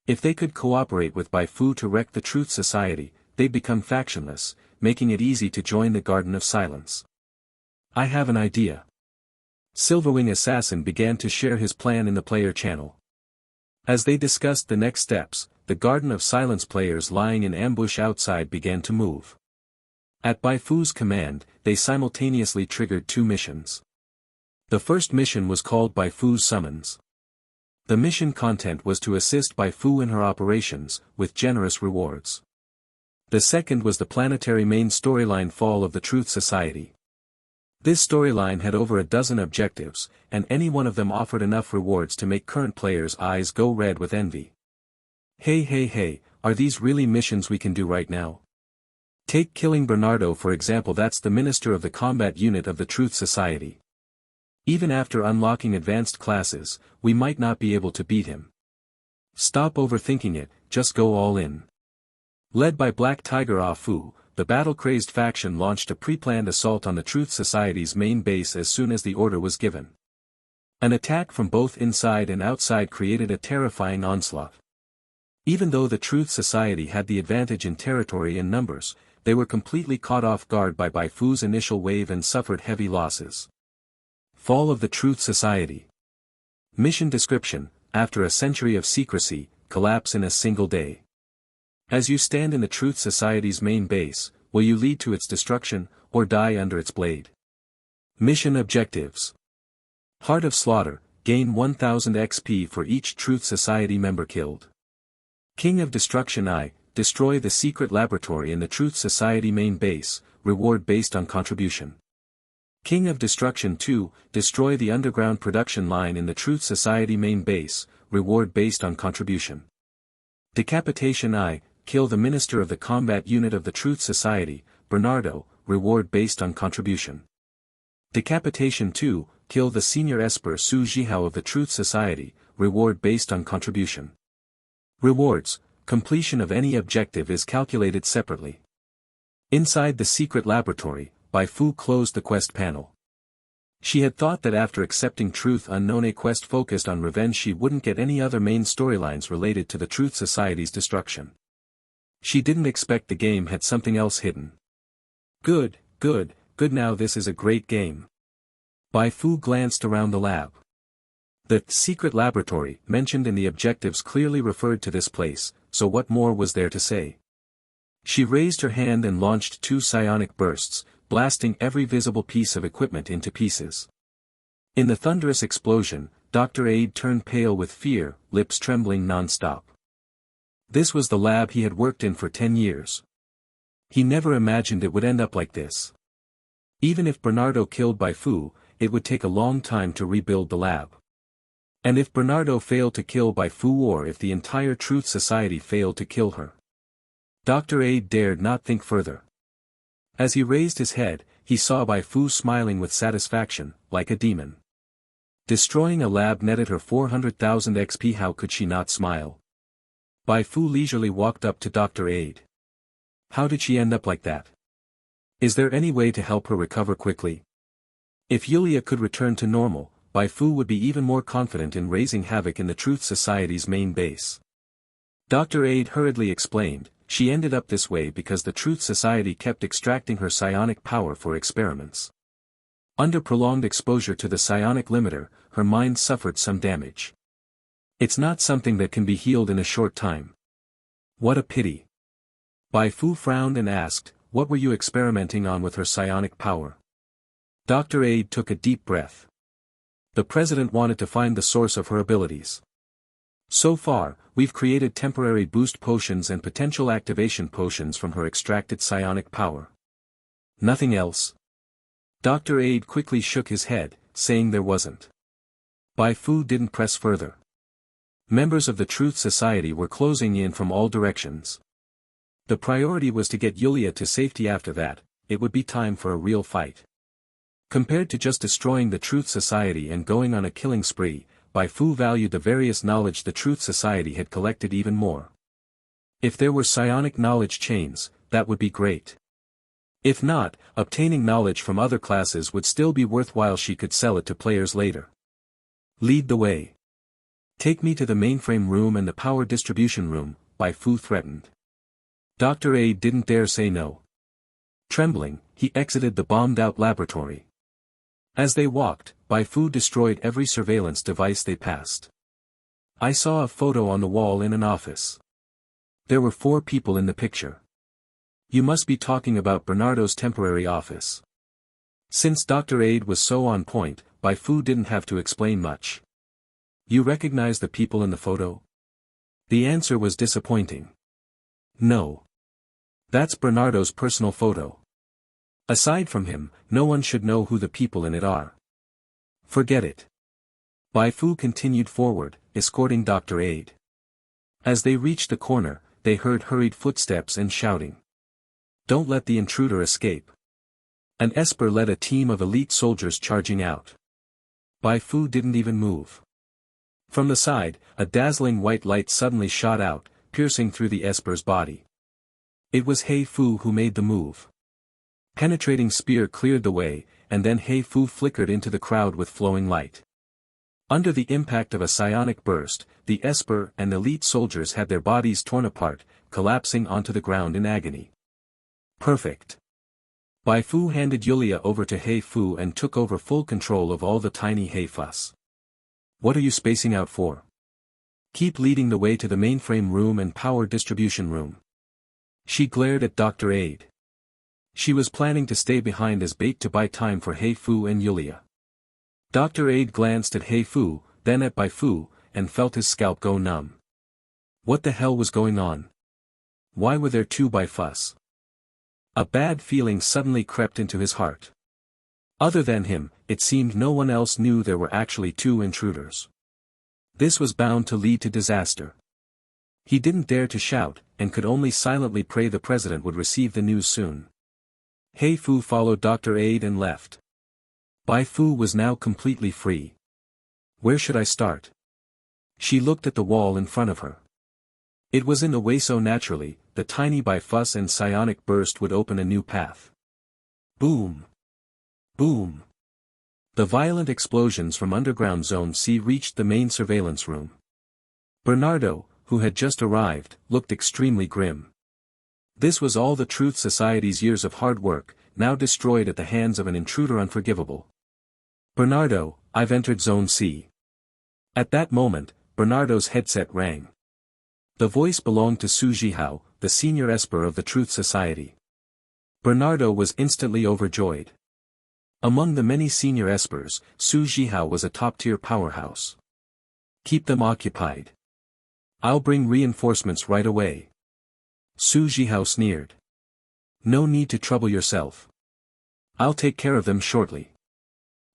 If they could cooperate with Bai Fu to wreck the Truth Society, they'd become factionless, making it easy to join the Garden of Silence. I have an idea. Silverwing Assassin began to share his plan in the player channel. As they discussed the next steps, the Garden of Silence players lying in ambush outside began to move. At Bai Fu's command, they simultaneously triggered 2 missions. The first mission was called Bai Fu's Summons. The mission content was to assist Bai Fu in her operations, with generous rewards. The second was the planetary main storyline Fall of the Truth Society. This storyline had over a dozen objectives, and any one of them offered enough rewards to make current players' eyes go red with envy. Hey, are these really missions we can do right now? Take killing Bernardo for example, that's the minister of the combat unit of the Truth Society. Even after unlocking advanced classes, we might not be able to beat him. Stop overthinking it, just go all in. Led by Black Tiger Ah Fu, the battle-crazed faction launched a pre-planned assault on the Truth Society's main base as soon as the order was given. An attack from both inside and outside created a terrifying onslaught. Even though the Truth Society had the advantage in territory and numbers, they were completely caught off guard by Bai Fu's initial wave and suffered heavy losses. Fall of the Truth Society. Mission description: after a century of secrecy, collapse in a single day. As you stand in the Truth Society's main base, will you lead to its destruction, or die under its blade? Mission objectives. Heart of Slaughter, gain 1000 XP for each Truth Society member killed. King of Destruction I, destroy the secret laboratory in the Truth Society main base, reward based on contribution. King of Destruction II, destroy the underground production line in the Truth Society main base, reward based on contribution. Decapitation I, kill the minister of the combat unit of the Truth Society, Bernardo, reward based on contribution. Decapitation II, kill the senior esper Su Jihao of the Truth Society, reward based on contribution. Rewards: completion of any objective is calculated separately. Inside the secret laboratory, Bai Fu closed the quest panel. She had thought that after accepting Truth Unknown, a quest focused on revenge, she wouldn't get any other main storylines related to the Truth Society's destruction. She didn't expect the game had something else hidden. Good, now this is a great game. Bai Fu glanced around the lab. The secret laboratory mentioned in the objectives clearly referred to this place, so what more was there to say? She raised her hand and launched 2 psionic bursts, blasting every visible piece of equipment into pieces. In the thunderous explosion, Dr. Aid turned pale with fear, lips trembling non-stop. This was the lab he had worked in for 10 years. He never imagined it would end up like this. Even if Bernardo killed Bai Fu, it would take a long time to rebuild the lab. And if Bernardo failed to kill Bai Fu, or if the entire Truth Society failed to kill her, Dr. Aid dared not think further. As he raised his head, he saw Bai Fu smiling with satisfaction, like a demon. Destroying a lab netted her 400,000 XP. How could she not smile? Bai Fu leisurely walked up to Dr. Aid. How did she end up like that? Is there any way to help her recover quickly? If Yulia could return to normal, Bai Fu would be even more confident in raising havoc in the Truth Society's main base. Dr. Aid hurriedly explained, she ended up this way because the Truth Society kept extracting her psionic power for experiments. Under prolonged exposure to the psionic limiter, her mind suffered some damage. It's not something that can be healed in a short time. What a pity. Bai Fu frowned and asked, what were you experimenting on with her psionic power? Dr. Aid took a deep breath. The president wanted to find the source of her abilities. So far, we've created temporary boost potions and potential activation potions from her extracted psionic power. Nothing else? Dr. Aid quickly shook his head, saying there wasn't. Bai Fu didn't press further. Members of the Truth Society were closing in from all directions. The priority was to get Yulia to safety. After that, it would be time for a real fight. Compared to just destroying the Truth Society and going on a killing spree, Bai Fu valued the various knowledge the Truth Society had collected even more. If there were psionic knowledge chains, that would be great. If not, obtaining knowledge from other classes would still be worthwhile. She could sell it to players later. Lead the way. Take me to the mainframe room and the power distribution room, Bai Fu threatened. Dr. Aid didn't dare say no. Trembling, he exited the bombed-out laboratory. As they walked, Bai Fu destroyed every surveillance device they passed. I saw a photo on the wall in an office. There were 4 people in the picture. You must be talking about Bernardo's temporary office. Since Dr. Aid was so on point, Bai Fu didn't have to explain much. You recognize the people in the photo? The answer was disappointing. No. That's Bernardo's personal photo. Aside from him, no one should know who the people in it are. Forget it. Bai Fu continued forward, escorting Dr. Aid. As they reached the corner, they heard hurried footsteps and shouting. Don't let the intruder escape. An Esper led a team of elite soldiers charging out. Bai Fu didn't even move. From the side, a dazzling white light suddenly shot out, piercing through the Esper's body. It was Bai Fu who made the move. Penetrating spear cleared the way, and then Bai Fu flickered into the crowd with flowing light. Under the impact of a psionic burst, the Esper and elite soldiers had their bodies torn apart, collapsing onto the ground in agony. Perfect. Bai Fu handed Yulia over to Bai Fu and took over full control of all the tiny Bai Fus. What are you spacing out for? Keep leading the way to the mainframe room and power distribution room. She glared at Dr. Aid. She was planning to stay behind as bait to buy time for Bai Fu and Yulia. Dr. Aid glanced at Bai Fu, then at Bai Fu, and felt his scalp go numb. What the hell was going on? Why were there 2 Bai Fus? A bad feeling suddenly crept into his heart. Other than him, it seemed no one else knew there were actually 2 intruders. This was bound to lead to disaster. He didn't dare to shout, and could only silently pray the president would receive the news soon. Bai Fu followed Dr. Aid and left. Bai Fu was now completely free. Where should I start? She looked at the wall in front of her. It was in the way so naturally, the tiny Bai Fus and psionic burst would open a new path. Boom! Boom! The violent explosions from underground Zone C reached the main surveillance room. Bernardo, who had just arrived, looked extremely grim. This was all the Truth Society's years of hard work, now destroyed at the hands of an intruder unforgivable. Bernardo, I've entered Zone C. At that moment, Bernardo's headset rang. The voice belonged to Su Jihao, the senior Esper of the Truth Society. Bernardo was instantly overjoyed. Among the many senior Espers, Su Jihao was a top-tier powerhouse. Keep them occupied. I'll bring reinforcements right away. Su Jihao sneered. No need to trouble yourself. I'll take care of them shortly.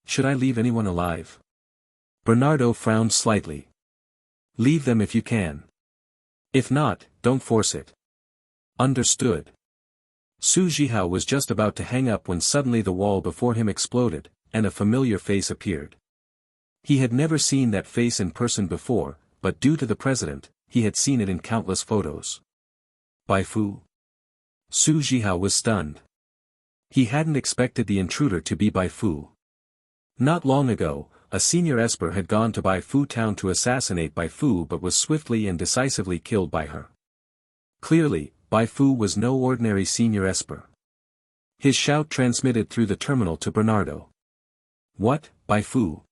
Should I leave anyone alive? Bernardo frowned slightly. Leave them if you can. If not, don't force it. Understood. Su Jihao was just about to hang up when suddenly the wall before him exploded, and a familiar face appeared. He had never seen that face in person before, but due to the president, he had seen it in countless photos. Bai Fu? Su Jihao was stunned. He hadn't expected the intruder to be Bai Fu. Not long ago, a senior esper had gone to Bai Fu town to assassinate Bai Fu but was swiftly and decisively killed by her. Clearly, Bai Fu was no ordinary senior esper. His shout transmitted through the terminal to Bernardo. "What, Bai Fu?"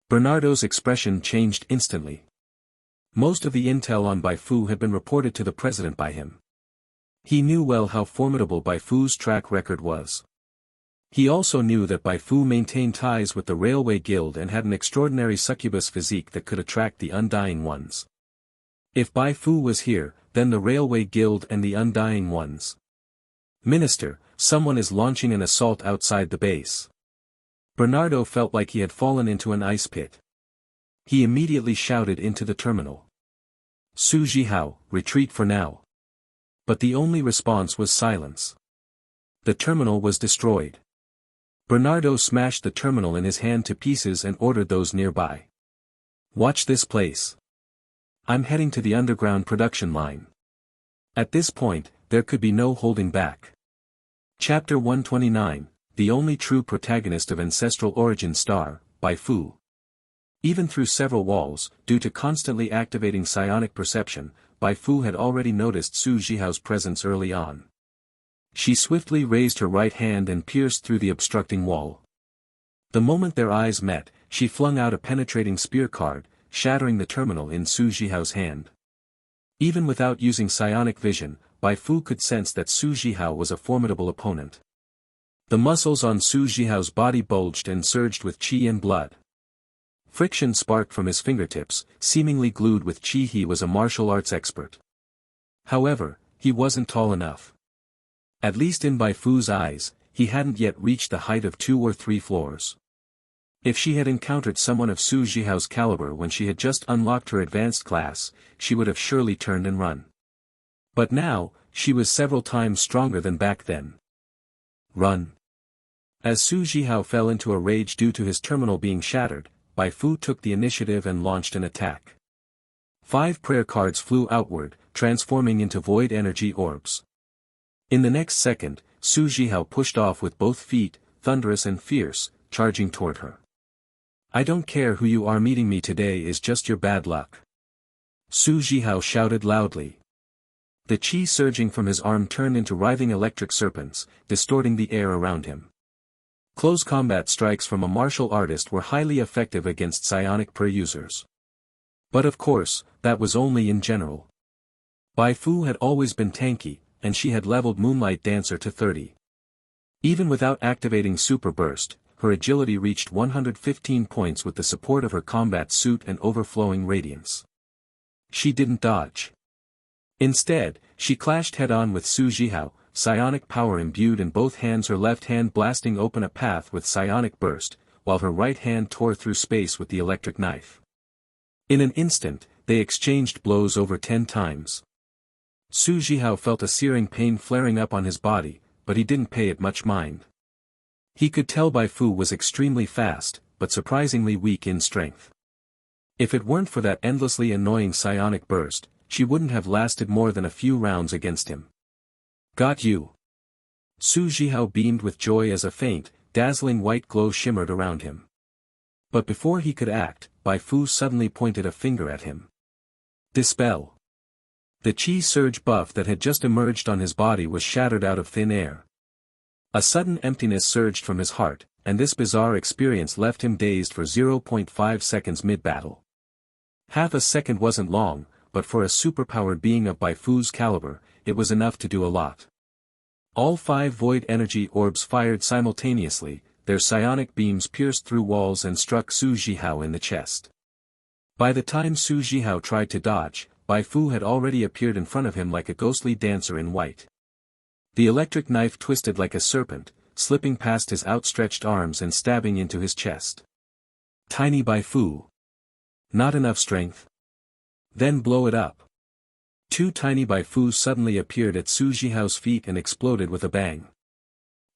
Bernardo's expression changed instantly. Most of the intel on Bai Fu had been reported to the president by him. He knew well how formidable Bai Fu's track record was. He also knew that Bai Fu maintained ties with the Railway Guild and had an extraordinary succubus physique that could attract the Undying Ones. If Bai Fu was here, then the Railway Guild and the Undying Ones. "Minister, someone is launching an assault outside the base." Bernardo felt like he had fallen into an ice pit. He immediately shouted into the terminal. "Su Jihao, retreat for now." But the only response was silence. The terminal was destroyed. Bernardo smashed the terminal in his hand to pieces and ordered those nearby. "Watch this place. I'm heading to the underground production line." At this point, there could be no holding back. Chapter 129, the only true protagonist of Ancestral Origin Star, Bai Fu. Even through several walls, due to constantly activating psionic perception, Bai Fu had already noticed Su Jihao's presence early on. She swiftly raised her right hand and pierced through the obstructing wall. The moment their eyes met, she flung out a penetrating spear card, shattering the terminal in Su Jihao's hand. Even without using psionic vision, Bai Fu could sense that Su Jihao was a formidable opponent. The muscles on Su Jihao's body bulged and surged with qi and blood. Friction sparked from his fingertips, seemingly glued with qi. He was a martial arts expert. However, he wasn't tall enough. At least in Bai Fu's eyes, he hadn't yet reached the height of 2 or 3 floors. If she had encountered someone of Su Jihao's caliber when she had just unlocked her advanced class, she would have surely turned and run. But now, she was several times stronger than back then. "Run." As Su Jihao fell into a rage due to his terminal being shattered, Bai Fu took the initiative and launched an attack. 5 prayer cards flew outward, transforming into void energy orbs. In the next second, Su Jihao pushed off with both feet, thunderous and fierce, charging toward her. "I don't care who you are, meeting me today is just your bad luck." Su Jihao shouted loudly. The qi surging from his arm turned into writhing electric serpents, distorting the air around him. Close combat strikes from a martial artist were highly effective against psionic prayer users. But of course, that was only in general. Bai Fu had always been tanky, and she had leveled Moonlight Dancer to 30. Even without activating Super Burst, her agility reached 115 points with the support of her combat suit and overflowing radiance. She didn't dodge. Instead, she clashed head-on with Su Jihao, psionic power imbued in both hands, her left hand blasting open a path with psionic burst, while her right hand tore through space with the electric knife. In an instant, they exchanged blows over 10 times. Su Jihao felt a searing pain flaring up on his body, but he didn't pay it much mind. He could tell Bai Fu was extremely fast, but surprisingly weak in strength. If it weren't for that endlessly annoying psionic burst, she wouldn't have lasted more than a few rounds against him. "Got you." Su Jihao beamed with joy as a faint, dazzling white glow shimmered around him. But before he could act, Bai Fu suddenly pointed a finger at him. "Dispel." The qi surge buff that had just emerged on his body was shattered out of thin air. A sudden emptiness surged from his heart, and this bizarre experience left him dazed for 0.5 seconds mid-battle. Half a second wasn't long, but for a superpowered being of Bai Fu's caliber, it was enough to do a lot. All 5 void energy orbs fired simultaneously, their psionic beams pierced through walls and struck Su Jihao in the chest. By the time Su Jihao tried to dodge, Bai Fu had already appeared in front of him like a ghostly dancer in white. The electric knife twisted like a serpent, slipping past his outstretched arms and stabbing into his chest. Tiny Bai Fu. Not enough strength? Then blow it up. 2 tiny Bai Fus suddenly appeared at Su Jihao's feet and exploded with a bang.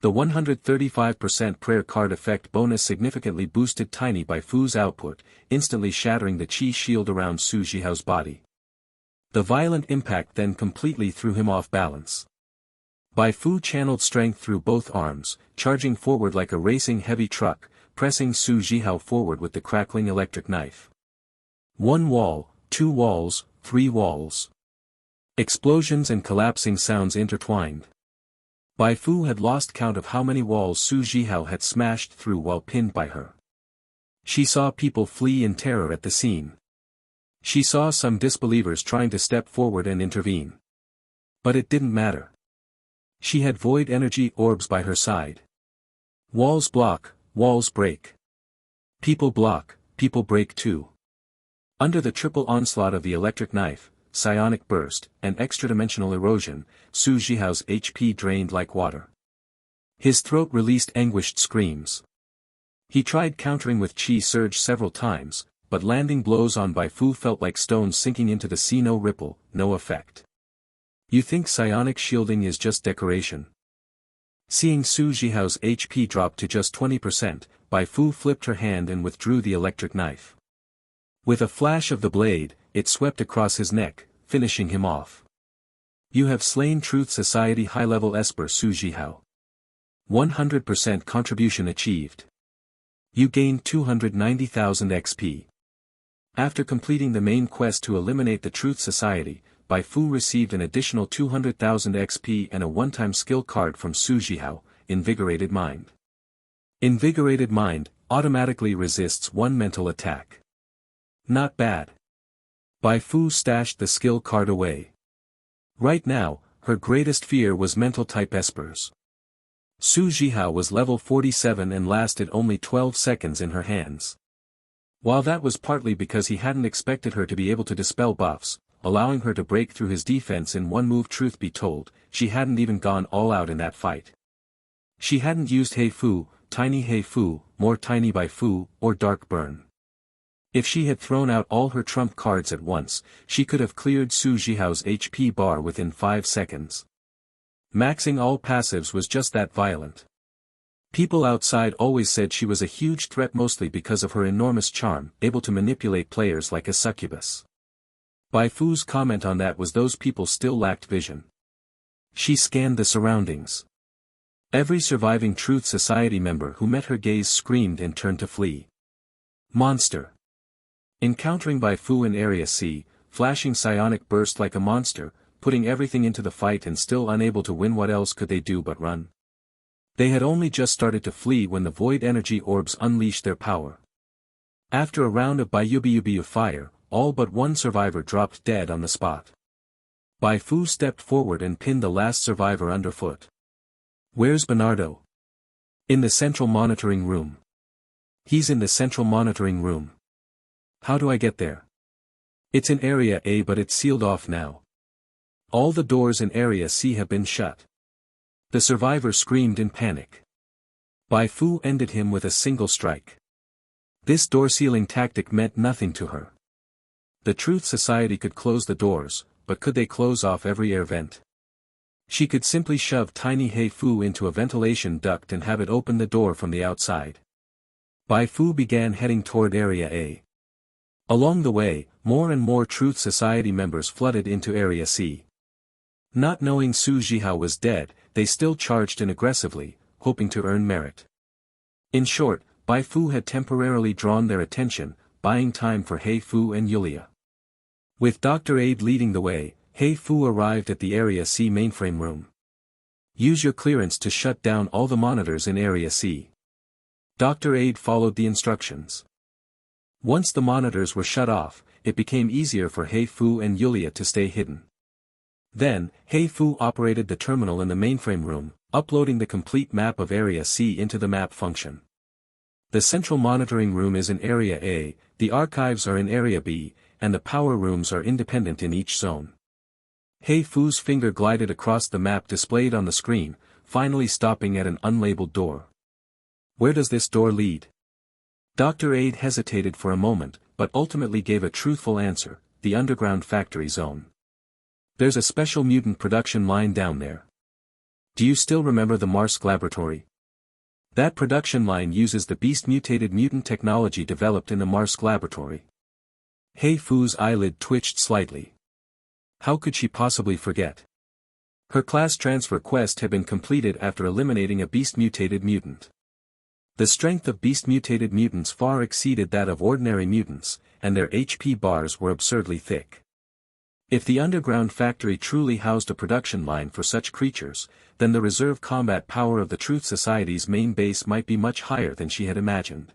The 135% prayer card effect bonus significantly boosted tiny Bai Fu's output, instantly shattering the qi shield around Su Jihao's body. The violent impact then completely threw him off balance. Bai Fu channeled strength through both arms, charging forward like a racing heavy truck, pressing Su Jihao forward with the crackling electric knife. 1 wall, 2 walls, 3 walls. Explosions and collapsing sounds intertwined. Bai Fu had lost count of how many walls Su Jihao had smashed through while pinned by her. She saw people flee in terror at the scene. She saw some disbelievers trying to step forward and intervene. But it didn't matter. She had void energy orbs by her side. Walls block, walls break. People block, people break too. Under the triple onslaught of the electric knife, psionic burst, and extra-dimensional erosion, Su Jihao's HP drained like water. His throat released anguished screams. He tried countering with chi surge several times, but landing blows on Bai Fu felt like stones sinking into the sea. No ripple, no effect. You think psionic shielding is just decoration? Seeing Su Jihao's HP drop to just 20%, Bai Fu flipped her hand and withdrew the electric knife. With a flash of the blade, it swept across his neck, finishing him off. You have slain Truth Society high-level Esper Su Jihao. 100% contribution achieved. You gained 290,000 XP. After completing the main quest to eliminate the Truth Society, Bai Fu received an additional 200,000 XP and a one-time skill card from Su Jihao, Invigorated Mind. Invigorated Mind automatically resists one mental attack. Not bad. Bai Fu stashed the skill card away. Right now, her greatest fear was mental-type espers. Su Jihao was level 47 and lasted only 12 seconds in her hands. While that was partly because he hadn't expected her to be able to dispel buffs, allowing her to break through his defense in one move. Truth be told, she hadn't even gone all out in that fight. She hadn't used Hei Fu, Tiny Hei Fu, More Tiny Bai Fu, or Dark Burn. If she had thrown out all her trump cards at once, she could have cleared Su Jihao's HP bar within 5 seconds. Maxing all passives was just that violent. People outside always said she was a huge threat, mostly because of her enormous charm, able to manipulate players like a succubus. Bai Fu's comment on that was those people still lacked vision. She scanned the surroundings. Every surviving Truth Society member who met her gaze screamed and turned to flee. Monster. Encountering Bai Fu in Area C, flashing psionic burst like a monster, putting everything into the fight and still unable to win, what else could they do but run? They had only just started to flee when the void energy orbs unleashed their power. After a round of Baiyu fire, all but one survivor dropped dead on the spot. Bai Fu stepped forward and pinned the last survivor underfoot. Where's Bernardo? In the central monitoring room. He's in the central monitoring room. How do I get there? It's in Area A, but it's sealed off now. All the doors in Area C have been shut. The survivor screamed in panic. Bai Fu ended him with a single strike. This door-sealing tactic meant nothing to her. The Truth Society could close the doors, but could they close off every air vent? She could simply shove Tiny Hei Fu into a ventilation duct and have it open the door from the outside. Bai Fu began heading toward Area A. Along the way, more and more Truth Society members flooded into Area C. Not knowing Su Jihao was dead, they still charged in aggressively, hoping to earn merit. In short, Bai Fu had temporarily drawn their attention, buying time for Hei Fu and Yulia. With Dr. Aid leading the way, Hei Fu arrived at the Area C mainframe room. Use your clearance to shut down all the monitors in Area C. Dr. Aid followed the instructions. Once the monitors were shut off, it became easier for Hei Fu and Yulia to stay hidden. Then, Hei Fu operated the terminal in the mainframe room, uploading the complete map of Area C into the map function. The central monitoring room is in Area A, the archives are in Area B, and the power rooms are independent in each zone. Hei Fu's finger glided across the map displayed on the screen, finally stopping at an unlabeled door. Where does this door lead? Dr. Aid hesitated for a moment, but ultimately gave a truthful answer: the underground factory zone. There's a special mutant production line down there. Do you still remember the Marsk laboratory? That production line uses the beast-mutated mutant technology developed in the Marsk laboratory. Hei Fu's eyelid twitched slightly. How could she possibly forget? Her class transfer quest had been completed after eliminating a beast-mutated mutant. The strength of beast-mutated mutants far exceeded that of ordinary mutants, and their HP bars were absurdly thick. If the underground factory truly housed a production line for such creatures, then the reserve combat power of the Truth Society's main base might be much higher than she had imagined.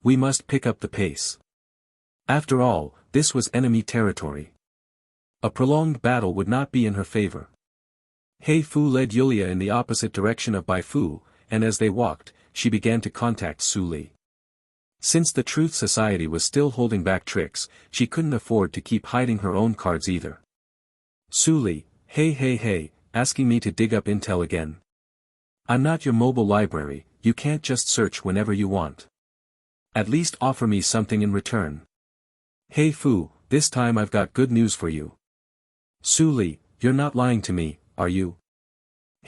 We must pick up the pace. After all, this was enemy territory. A prolonged battle would not be in her favor. Bai Fu led Yulia in the opposite direction of Bai Fu, and as they walked, she began to contact Su Li. Since the Truth Society was still holding back tricks, she couldn't afford to keep hiding her own cards either. Su Li, hey, asking me to dig up intel again. I'm not your mobile library, you can't just search whenever you want. At least offer me something in return. Bai Fu, this time I've got good news for you. Su Li, you're not lying to me, are you?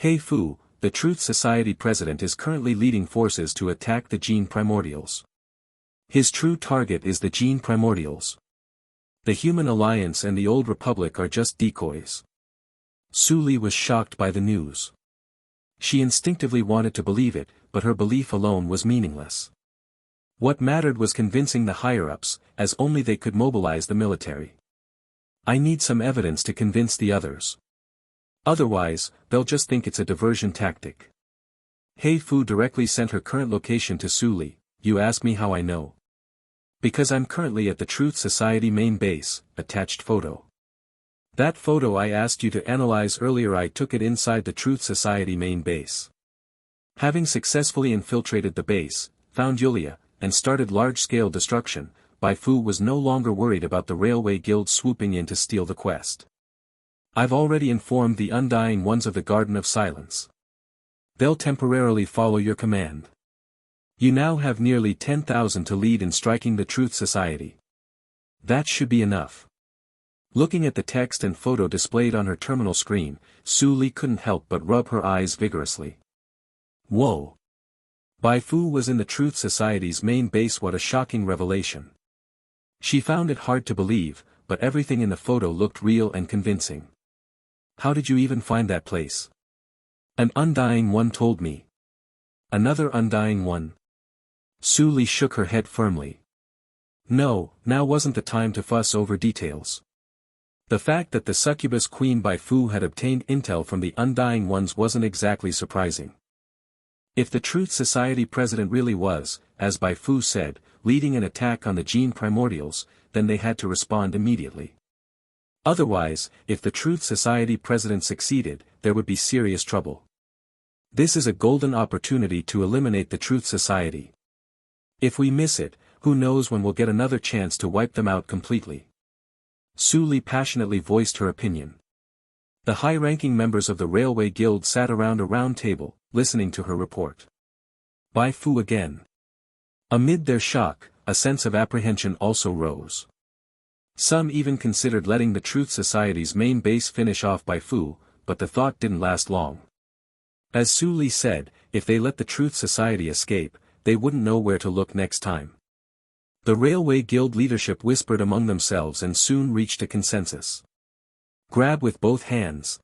Bai Fu, the Truth Society president is currently leading forces to attack the Gene Primordials. His true target is the Gene Primordials. The Human Alliance and the Old Republic are just decoys. Su Li was shocked by the news. She instinctively wanted to believe it, but her belief alone was meaningless. What mattered was convincing the higher-ups, as only they could mobilize the military. I need some evidence to convince the others. Otherwise, they'll just think it's a diversion tactic. Bai Fu directly sent her current location to Su Li. You ask me how I know. Because I'm currently at the Truth Society main base, attached photo. That photo I asked you to analyze earlier, I took it inside the Truth Society main base. Having successfully infiltrated the base, found Yulia, and started large-scale destruction, Bai Fu was no longer worried about the Railway Guild swooping in to steal the quest. I've already informed the Undying Ones of the Garden of Silence. They'll temporarily follow your command. You now have nearly 10,000 to lead in striking the Truth Society. That should be enough. Looking at the text and photo displayed on her terminal screen, Su Li couldn't help but rub her eyes vigorously. Whoa! Bai Fu was in the Truth Society's main base. What a shocking revelation. She found it hard to believe, but everything in the photo looked real and convincing. How did you even find that place? An Undying One told me. Another Undying One? Su Li shook her head firmly. No, now wasn't the time to fuss over details. The fact that the succubus queen Bai Fu had obtained intel from the Undying Ones wasn't exactly surprising. If the Truth Society president really was, as Bai Fu said, leading an attack on the Gene Primordials, then they had to respond immediately. Otherwise, if the Truth Society president succeeded, there would be serious trouble. This is a golden opportunity to eliminate the Truth Society. If we miss it, who knows when we'll get another chance to wipe them out completely. Su Li passionately voiced her opinion. The high-ranking members of the Railway Guild sat around a round table, listening to her report. Bai Fu again. Amid their shock, a sense of apprehension also rose. Some even considered letting the Truth Society's main base finish off Bai Fu, but the thought didn't last long. As Su Li said, if they let the Truth Society escape, they wouldn't know where to look next time. The Railway Guild leadership whispered among themselves and soon reached a consensus. Grab with both hands.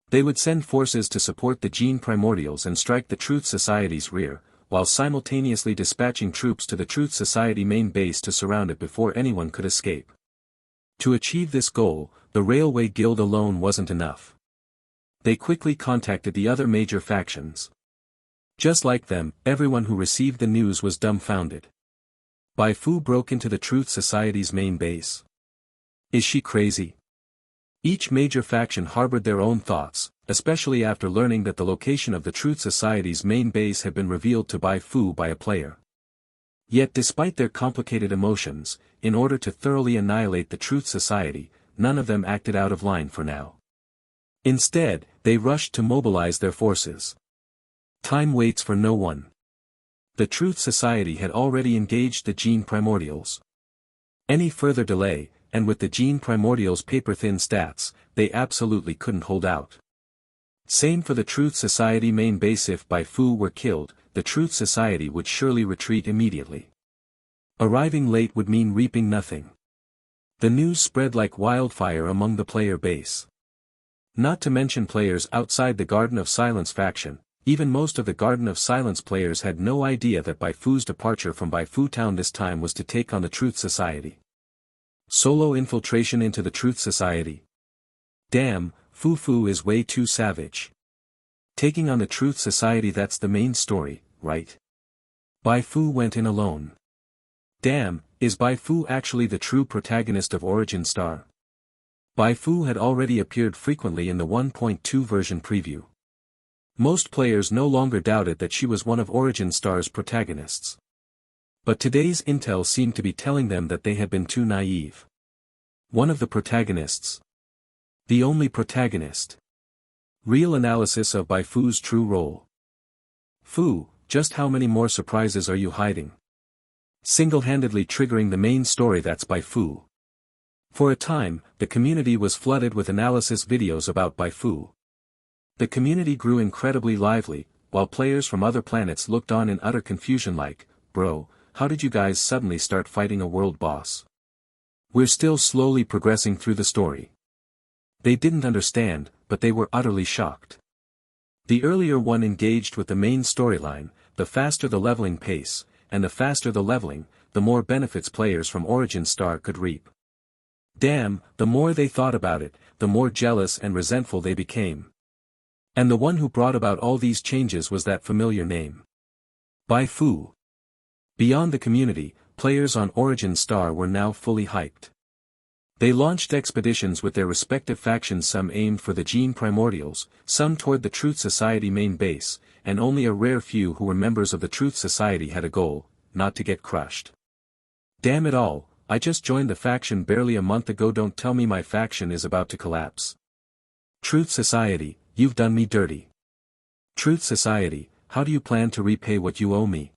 They would send forces to support the Gene Primordials and strike the Truth Society's rear, while simultaneously dispatching troops to the Truth Society main base to surround it before anyone could escape. To achieve this goal, the Railway Guild alone wasn't enough. They quickly contacted the other major factions. Just like them, everyone who received the news was dumbfounded. Bai Fu broke into the Truth Society's main base. Is she crazy? Each major faction harbored their own thoughts, especially after learning that the location of the Truth Society's main base had been revealed to Bai Fu by a player. Yet despite their complicated emotions, in order to thoroughly annihilate the Truth Society, none of them acted out of line for now. Instead, they rushed to mobilize their forces. Time waits for no one. The Truth Society had already engaged the Gene Primordials. Any further delay, and with the Gene Primordials' paper-thin stats, they absolutely couldn't hold out. Same for the Truth Society main base. If Bai Fu were killed, the Truth Society would surely retreat immediately. Arriving late would mean reaping nothing. The news spread like wildfire among the player base. Not to mention players outside the Garden of Silence faction, Even most of the Garden of Silence players had no idea that Bai Fu's departure from Bai Fu Town this time was to take on the Truth Society. Solo infiltration into the Truth Society. Damn, Fu is way too savage. Taking on the Truth Society, that's the main story, right? Bai Fu went in alone. Damn, is Bai Fu actually the true protagonist of Origin Star? Bai Fu had already appeared frequently in the 1.2 version preview. Most players no longer doubted that she was one of Origin Star's protagonists. But today's intel seemed to be telling them that they had been too naive. One of the protagonists. The only protagonist. Real analysis of Bai Fu's true role. Fu, just how many more surprises are you hiding? Single-handedly triggering the main story, that's Bai Fu. For a time, the community was flooded with analysis videos about Bai Fu. The community grew incredibly lively, while players from other planets looked on in utter confusion like, bro, how did you guys suddenly start fighting a world boss? We're still slowly progressing through the story. They didn't understand, but they were utterly shocked. The earlier one engaged with the main storyline, the faster the leveling pace, and the faster the leveling, the more benefits players from Origin Star could reap. Damn, the more they thought about it, the more jealous and resentful they became. And the one who brought about all these changes was that familiar name. Bai Fu. Beyond the community, players on Origin Star were now fully hyped. They launched expeditions with their respective factions, some aimed for the Gene Primordials, some toward the Truth Society main base, and only a rare few who were members of the Truth Society had a goal, not to get crushed. Damn it all, I just joined the faction barely a month ago, don't tell me my faction is about to collapse. Truth Society, you've done me dirty. Truth Society, how do you plan to repay what you owe me?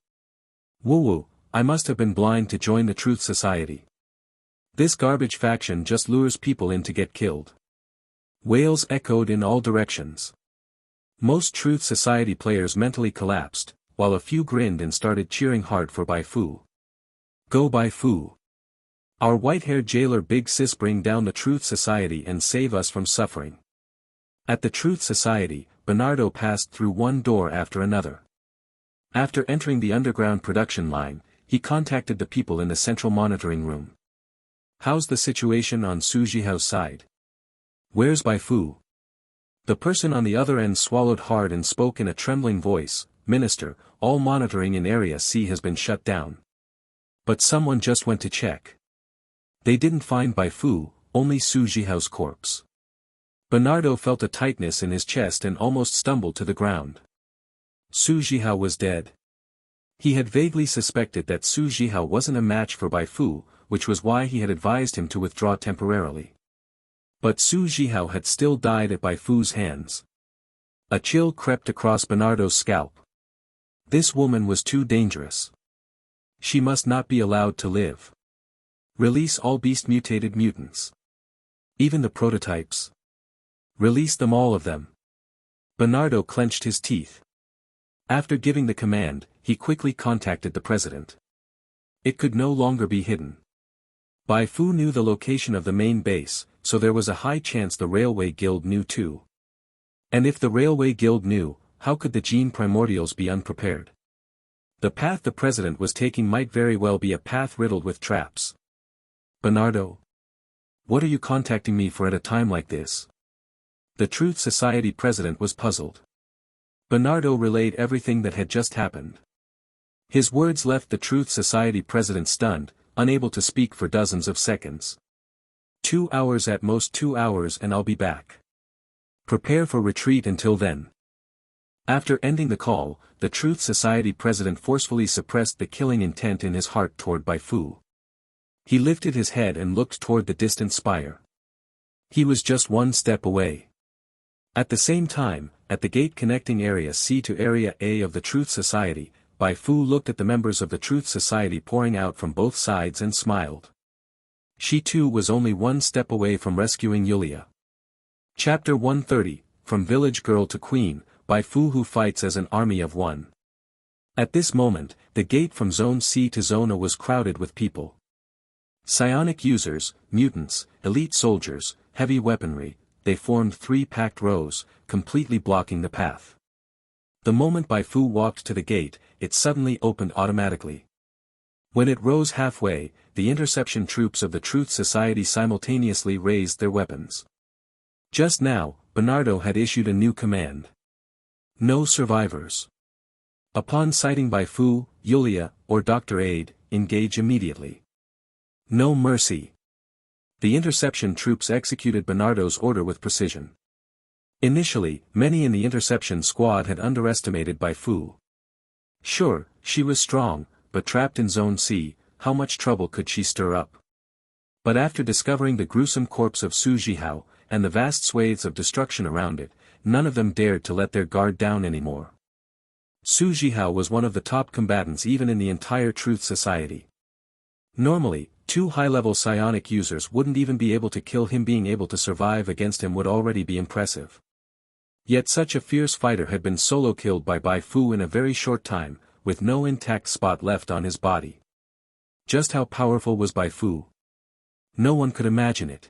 Woo-woo, I must have been blind to join the Truth Society. This garbage faction just lures people in to get killed. Wails echoed in all directions. Most Truth Society players mentally collapsed, while a few grinned and started cheering hard for Bai Fu. Go Bai Fu. Our white-haired jailer Big Sis, bring down the Truth Society and save us from suffering. At the Truth Society, Bernardo passed through one door after another. After entering the underground production line, he contacted the people in the central monitoring room. How's the situation on Su Jihao's side? Where's Bai Fu? The person on the other end swallowed hard and spoke in a trembling voice, Minister, all monitoring in Area C has been shut down. But someone just went to check. They didn't find Bai Fu, only Su Jihao's corpse. Bernardo felt a tightness in his chest and almost stumbled to the ground. Su Jihao was dead. He had vaguely suspected that Su Jihao wasn't a match for Bai Fu, which was why he had advised him to withdraw temporarily. But Su Jihao had still died at Bai Fu's hands. A chill crept across Bernardo's scalp. This woman was too dangerous. She must not be allowed to live. Release all beast-mutated mutants. Even the prototypes. Release them, all of them. Bernardo clenched his teeth. After giving the command, he quickly contacted the president. It could no longer be hidden. Bai Fu knew the location of the main base, so there was a high chance the Railway Guild knew too. And if the Railway Guild knew, how could the Gene Primordials be unprepared? The path the president was taking might very well be a path riddled with traps. Bernardo? What are you contacting me for at a time like this? The Truth Society president was puzzled. Bernardo relayed everything that had just happened. His words left the Truth Society president stunned, unable to speak for dozens of seconds. 2 hours, at most 2 hours, and I'll be back. Prepare for retreat until then. After ending the call, the Truth Society president forcefully suppressed the killing intent in his heart toward Bai Fu. He lifted his head and looked toward the distant spire. He was just one step away. At the same time, at the gate connecting Area C to Area A of the Truth Society, Bai Fu looked at the members of the Truth Society pouring out from both sides and smiled. She too was only one step away from rescuing Yulia. Chapter 130, From Village Girl to Queen, Bai Fu who fights as an army of one. At this moment, the gate from Zone C to Zone A was crowded with people. Psionic users, mutants, elite soldiers, heavy weaponry, they formed 3 packed rows, completely blocking the path. The moment Bai Fu walked to the gate, it suddenly opened automatically. When it rose halfway, the interception troops of the Truth Society simultaneously raised their weapons. Just now, Bernardo had issued a new command. No survivors. Upon sighting Bai Fu, Yulia, or Dr. Aid, engage immediately. No mercy. The interception troops executed Bernardo's order with precision. Initially, many in the interception squad had underestimated Bai Fu. Sure, she was strong, but trapped in Zone C, how much trouble could she stir up? But after discovering the gruesome corpse of Su Jihao, and the vast swathes of destruction around it, none of them dared to let their guard down anymore. Su Jihao was one of the top combatants even in the entire Truth Society. Normally, 2 high-level psionic users wouldn't even be able to kill him. Being able to survive against him would already be impressive. Yet such a fierce fighter had been solo-killed by Bai Fu in a very short time, with no intact spot left on his body. Just how powerful was Bai Fu? No one could imagine it.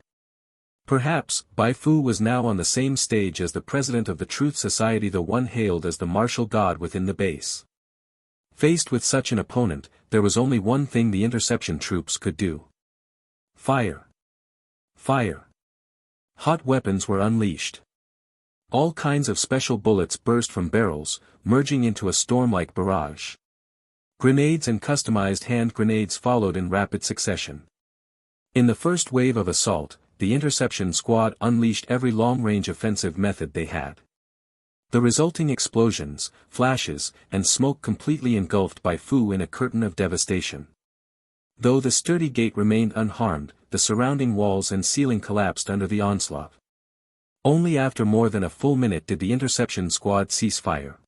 Perhaps, Bai Fu was now on the same stage as the president of the Truth Society, the one hailed as the martial god within the base. Faced with such an opponent, there was only one thing the interception troops could do. Fire. Fire. Hot weapons were unleashed. All kinds of special bullets burst from barrels, merging into a storm-like barrage. Grenades and customized hand grenades followed in rapid succession. In the first wave of assault, the interception squad unleashed every long-range offensive method they had. The resulting explosions, flashes, and smoke completely engulfed Bai Fu in a curtain of devastation. Though the sturdy gate remained unharmed, the surrounding walls and ceiling collapsed under the onslaught. Only after more than a full minute did the interception squad cease fire.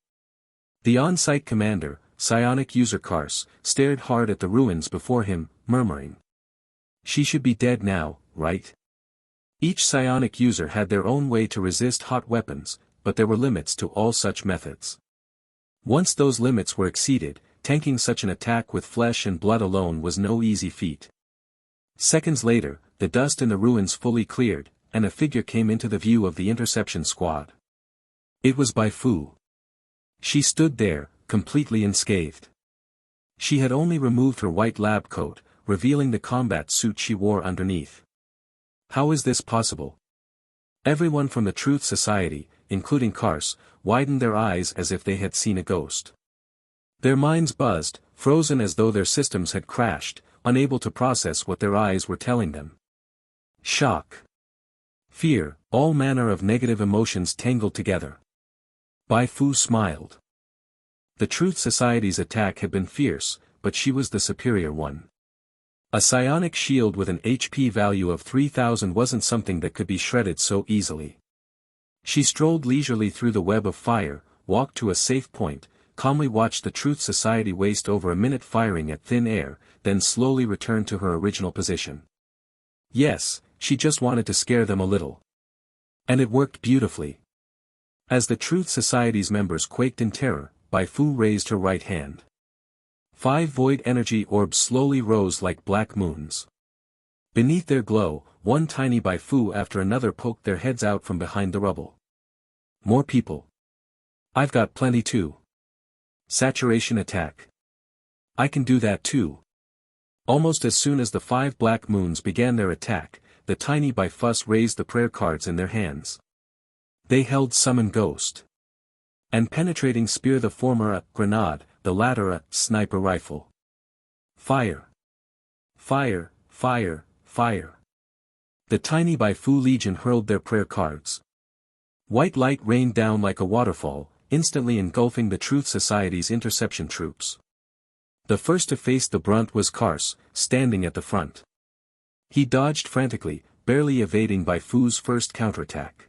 The on-site commander, psionic user Kars, stared hard at the ruins before him, murmuring. She should be dead now, right? Each psionic user had their own way to resist hot weapons, but there were limits to all such methods. Once those limits were exceeded, tanking such an attack with flesh and blood alone was no easy feat. Seconds later, the dust in the ruins fully cleared, and a figure came into the view of the interception squad. It was Bai Fu. She stood there, completely unscathed. She had only removed her white lab coat, revealing the combat suit she wore underneath. How is this possible? Everyone from the Truth Society, including Kars, widened their eyes as if they had seen a ghost. Their minds buzzed, frozen as though their systems had crashed, unable to process what their eyes were telling them. Shock. Fear, all manner of negative emotions tangled together. Bai Fu smiled. The Truth Society's attack had been fierce, but she was the superior one. A psionic shield with an HP value of 3000 wasn't something that could be shredded so easily. She strolled leisurely through the web of fire, walked to a safe point, calmly watched the Truth Society waste over a minute firing at thin air, then slowly returned to her original position. Yes, she just wanted to scare them a little. And it worked beautifully. As the Truth Society's members quaked in terror, Bai Fu raised her right hand. 5 void energy orbs slowly rose like black moons. Beneath their glow, one tiny Bai Fu after another poked their heads out from behind the rubble. More people. I've got plenty too. Saturation attack. I can do that too. Almost as soon as the 5 black moons began their attack, the tiny Bai Fus raised the prayer cards in their hands. They held Summon Ghost. And Penetrating Spear, the former a grenade, the latter a sniper rifle. Fire. Fire, fire, fire. The tiny Bai Fu Legion hurled their prayer cards. White light rained down like a waterfall, instantly engulfing the Truth Society's interception troops. The first to face the brunt was Kars, standing at the front. He dodged frantically, barely evading Bai Fu's first counterattack.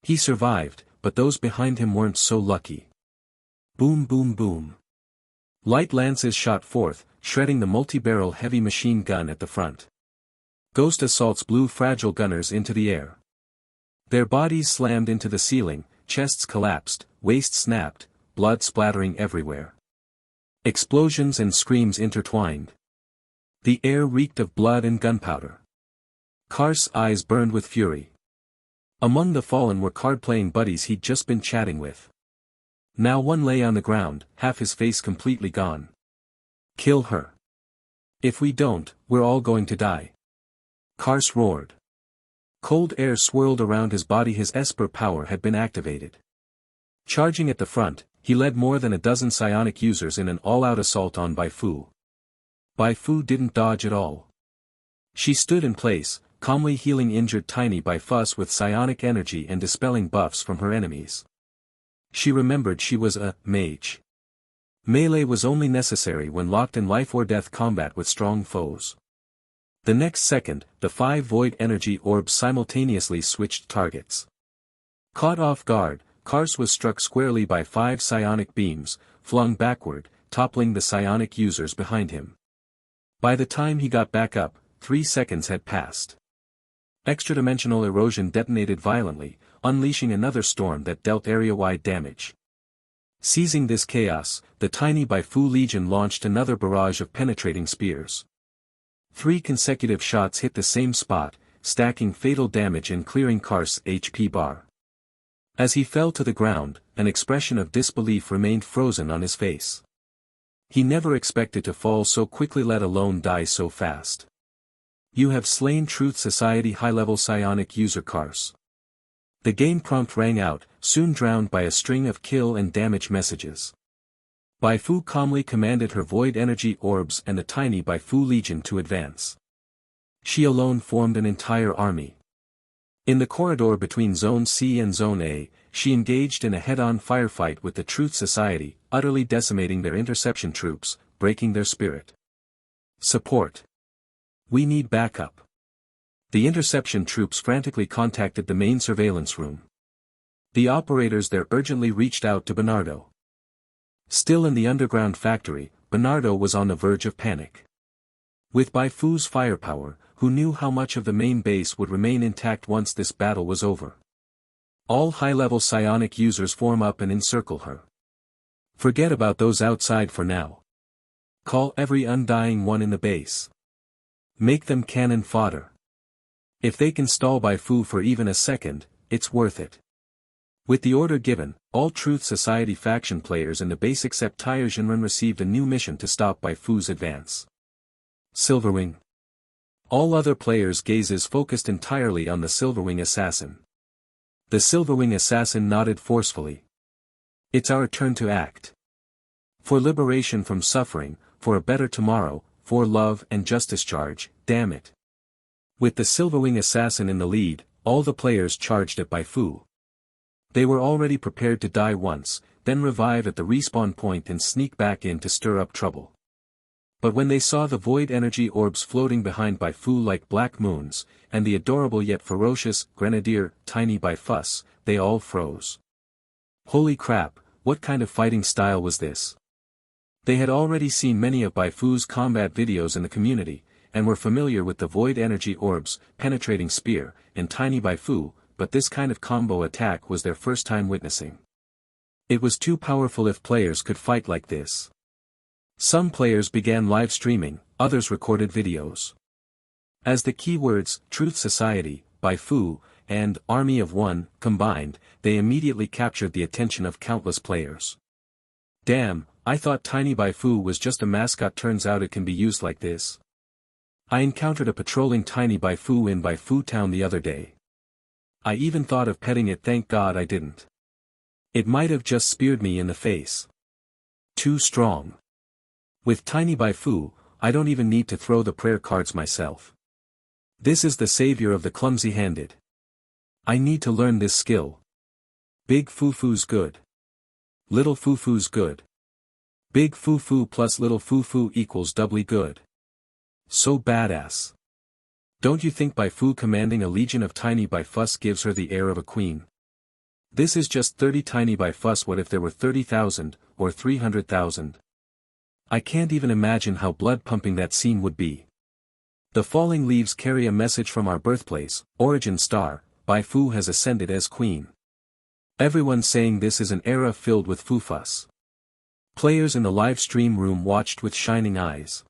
He survived, but those behind him weren't so lucky. Boom boom boom. Light lances shot forth, shredding the multi-barrel heavy machine gun at the front. Ghost assaults blew fragile gunners into the air. Their bodies slammed into the ceiling, chests collapsed, waists snapped, blood splattering everywhere. Explosions and screams intertwined. The air reeked of blood and gunpowder. Kars' eyes burned with fury. Among the fallen were card-playing buddies he'd just been chatting with. Now one lay on the ground, half his face completely gone. Kill her. If we don't, we're all going to die. Kars roared. Cold air swirled around his body. His Esper power had been activated. Charging at the front, he led more than a dozen psionic users in an all-out assault on Bai Fu. Bai Fu didn't dodge at all. She stood in place, calmly healing injured Tiny Bai Fuss with psionic energy and dispelling buffs from her enemies. She remembered she was a mage. Melee was only necessary when locked in life-or-death combat with strong foes. The next second, the 5 void energy orbs simultaneously switched targets. Caught off guard, Kars was struck squarely by 5 psionic beams, flung backward, toppling the psionic users behind him. By the time he got back up, 3 seconds had passed. Extradimensional erosion detonated violently, unleashing another storm that dealt area-wide damage. Seizing this chaos, the tiny Bai Fu Legion launched another barrage of penetrating spears. 3 consecutive shots hit the same spot, stacking fatal damage and clearing Kars' HP bar. As he fell to the ground, an expression of disbelief remained frozen on his face. He never expected to fall so quickly, let alone die so fast. You have slain Truth Society high-level psionic user Kars. The game prompt rang out, soon drowned by a string of kill and damage messages. Bai Fu calmly commanded her void energy orbs and the tiny Bai Fu Legion to advance. She alone formed an entire army. In the corridor between Zone C and Zone A, she engaged in a head-on firefight with the Truth Society, utterly decimating their interception troops, breaking their spirit. Support. We need backup. The interception troops frantically contacted the main surveillance room. The operators there urgently reached out to Bernardo. Still in the underground factory, Bernardo was on the verge of panic. With Bai Fu's firepower, who knew how much of the main base would remain intact once this battle was over? All high-level psionic users form up and encircle her. Forget about those outside for now. Call every undying one in the base. Make them cannon fodder. If they can stall Bai Fu for even a second, it's worth it. With the order given, all Truth Society faction players in the base except Tire Jinren received a new mission to stop Bai Fu's advance. Silverwing. All other players' gazes focused entirely on the Silverwing assassin. The Silverwing assassin nodded forcefully. It's our turn to act. For liberation from suffering, for a better tomorrow, for love and justice, charge, damn it. With the Silverwing assassin in the lead, all the players charged at Bai Fu. They were already prepared to die once, then revive at the respawn point and sneak back in to stir up trouble. But when they saw the void energy orbs floating behind Bai Fu like black moons, and the adorable yet ferocious Grenadier, Tiny Bai Fuss, they all froze. Holy crap, what kind of fighting style was this? They had already seen many of Bai Fu's combat videos in the community, and were familiar with the void energy orbs, penetrating spear, and Tiny Bai Fu, but this kind of combo attack was their first time witnessing. It was too powerful if players could fight like this. Some players began live streaming, others recorded videos. As the keywords, Truth Society, Bai Fu, and Army of One, combined, they immediately captured the attention of countless players. Damn, I thought Tiny Bai Fu was just a mascot, turns out it can be used like this. I encountered a patrolling Tiny Bai Fu in Bai Fu Town the other day. I even thought of petting it, thank God I didn't. It might have just speared me in the face. Too strong. With Tiny Bai Fu, I don't even need to throw the prayer cards myself. This is the savior of the clumsy-handed. I need to learn this skill. Big Fufu's good. Little Fufu's good. Big Fufu plus Little Fufu equals doubly good. So badass. Don't you think Bai Fu commanding a legion of Tiny Bai Fuss gives her the air of a queen? This is just 30 Tiny Bai Fuss, what if there were 30,000, or 300,000? I can't even imagine how blood-pumping that scene would be. The falling leaves carry a message from our birthplace, Origin Star, Bai Fu has ascended as queen. Everyone's saying this is an era filled with Fu-fuss. Players in the live stream room watched with shining eyes.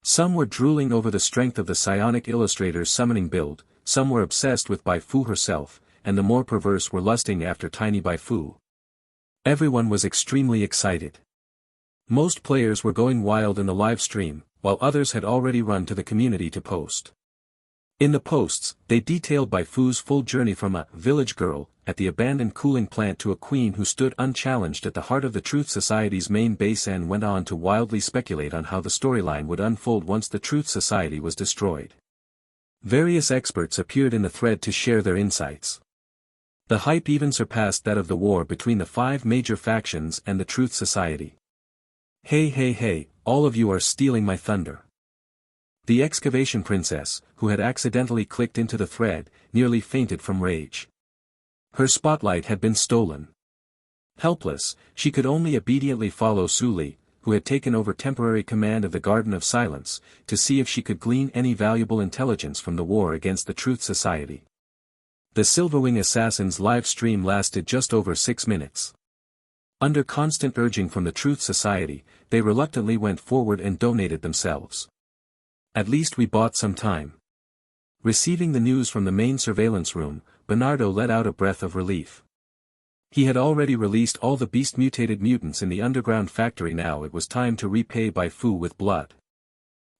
Some were drooling over the strength of the psionic illustrator's summoning build, some were obsessed with Bai Fu herself, and the more perverse were lusting after Tiny Bai Fu. Everyone was extremely excited. Most players were going wild in the live stream, while others had already run to the community to post. In the posts, they detailed Bai Fu's full journey from a village girl at the abandoned cooling plant to a queen who stood unchallenged at the heart of the Truth Society's main base, and went on to wildly speculate on how the storyline would unfold once the Truth Society was destroyed. Various experts appeared in the thread to share their insights. The hype even surpassed that of the war between the 5 major factions and the Truth Society. Hey, all of you are stealing my thunder. The excavation princess, who had accidentally clicked into the thread, nearly fainted from rage. Her spotlight had been stolen. Helpless, she could only obediently follow Suli, who had taken over temporary command of the Garden of Silence, to see if she could glean any valuable intelligence from the war against the Truth Society. The Silverwing Assassins' live stream lasted just over 6 minutes. Under constant urging from the Truth Society, they reluctantly went forward and donated themselves. At least we bought some time. Receiving the news from the main surveillance room, Bernardo let out a breath of relief. He had already released all the beast-mutated mutants in the underground factory. Now it was time to repay Bai Fu with blood.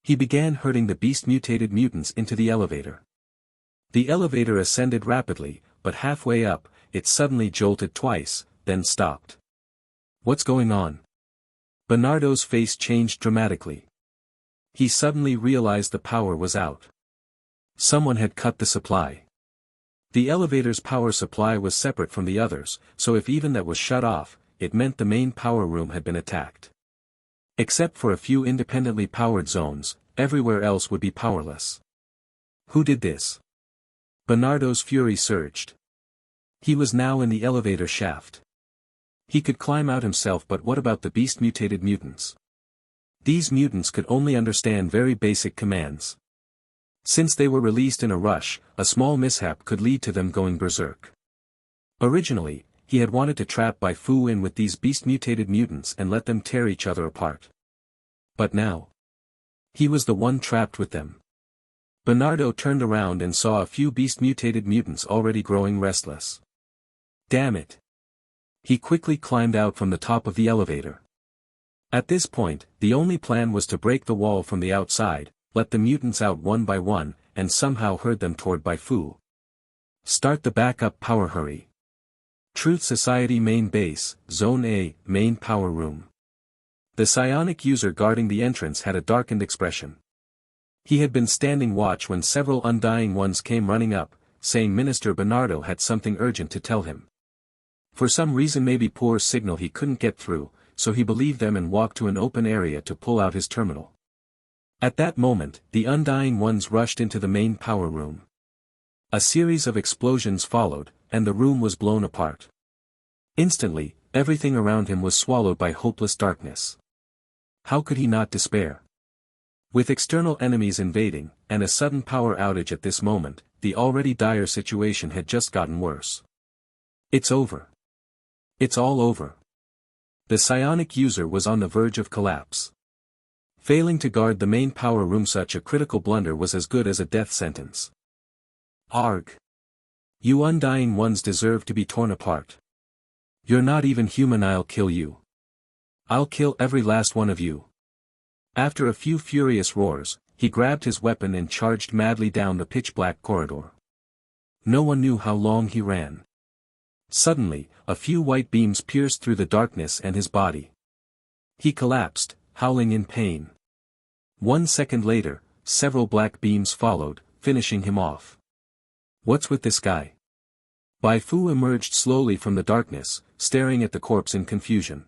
He began herding the beast-mutated mutants into the elevator. The elevator ascended rapidly, but halfway up, it suddenly jolted twice, then stopped. What's going on? Bernardo's face changed dramatically. He suddenly realized the power was out. Someone had cut the supply. The elevator's power supply was separate from the others, so if even that was shut off, it meant the main power room had been attacked. Except for a few independently powered zones, everywhere else would be powerless. Who did this? Bernardo's fury surged. He was now in the elevator shaft. He could climb out himself, but what about the beast-mutated mutants? These mutants could only understand very basic commands. Since they were released in a rush, a small mishap could lead to them going berserk. Originally, he had wanted to trap Bai Fu in with these beast-mutated mutants and let them tear each other apart. But now, he was the one trapped with them. Bernardo turned around and saw a few beast-mutated mutants already growing restless. Damn it! He quickly climbed out from the top of the elevator. At this point, the only plan was to break the wall from the outside, let the mutants out one by one, and somehow herd them toward Bai Fu. Start the backup power. Hurry. Truth Society main base, Zone A, main power room. The psionic user guarding the entrance had a darkened expression. He had been standing watch when several Undying Ones came running up, saying Minister Bernardo had something urgent to tell him. For some reason, maybe poor signal, he couldn't get through, so he believed them and walked to an open area to pull out his terminal. At that moment, the Undying Ones rushed into the main power room. A series of explosions followed, and the room was blown apart. Instantly, everything around him was swallowed by hopeless darkness. How could he not despair? With external enemies invading, and a sudden power outage at this moment, the already dire situation had just gotten worse. It's over. It's all over. The psionic user was on the verge of collapse. Failing to guard the main power room, such a critical blunder was as good as a death sentence. Arg! You Undying Ones deserve to be torn apart. You're not even human. I'll kill you. I'll kill every last one of you. After a few furious roars, he grabbed his weapon and charged madly down the pitch-black corridor. No one knew how long he ran. Suddenly, a few white beams pierced through the darkness and his body. He collapsed, howling in pain. 1 second later, several black beams followed, finishing him off. What's with this guy? Bai Fu emerged slowly from the darkness, staring at the corpse in confusion.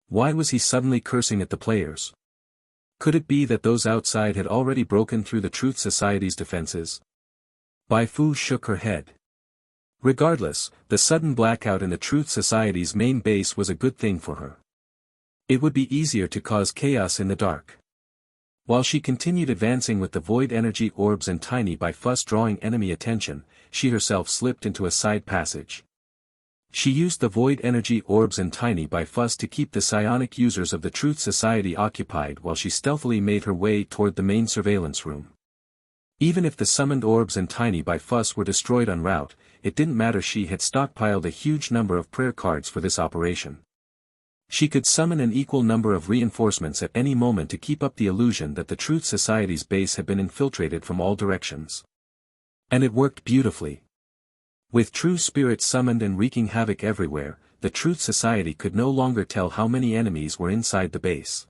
Why was he suddenly cursing at the players? Could it be that those outside had already broken through the Truth Society's defenses? Bai Fu shook her head. Regardless, the sudden blackout in the Truth Society's main base was a good thing for her. It would be easier to cause chaos in the dark. While she continued advancing with the void energy orbs and Tiny Bai Fuss drawing enemy attention, she herself slipped into a side passage. She used the void energy orbs and Tiny Bai Fuss to keep the psionic users of the Truth Society occupied while she stealthily made her way toward the main surveillance room. Even if the summoned orbs and Tiny Bai Fuss were destroyed en route, it didn't matter, she had stockpiled a huge number of prayer cards for this operation. She could summon an equal number of reinforcements at any moment to keep up the illusion that the Truth Society's base had been infiltrated from all directions. And it worked beautifully. With true spirits summoned and wreaking havoc everywhere, the Truth Society could no longer tell how many enemies were inside the base.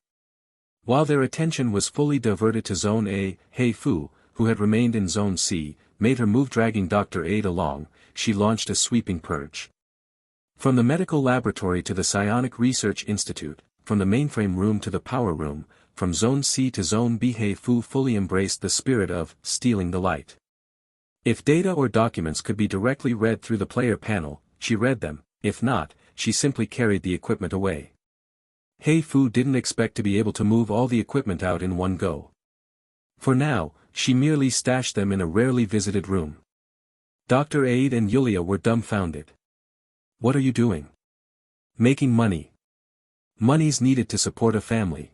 While their attention was fully diverted to Zone A, Bai Fu, who had remained in Zone C, made her move dragging Dr. Aid along. She launched a sweeping purge. From the medical laboratory to the Psionic Research Institute, from the mainframe room to the power room, from Zone C to Zone B, Bai Fu fully embraced the spirit of stealing the light. If data or documents could be directly read through the player panel, she read them; if not, she simply carried the equipment away. Bai Fu didn't expect to be able to move all the equipment out in one go. For now, she merely stashed them in a rarely visited room. Dr. Aid and Yulia were dumbfounded. "What are you doing?" "Making money. Money's needed to support a family."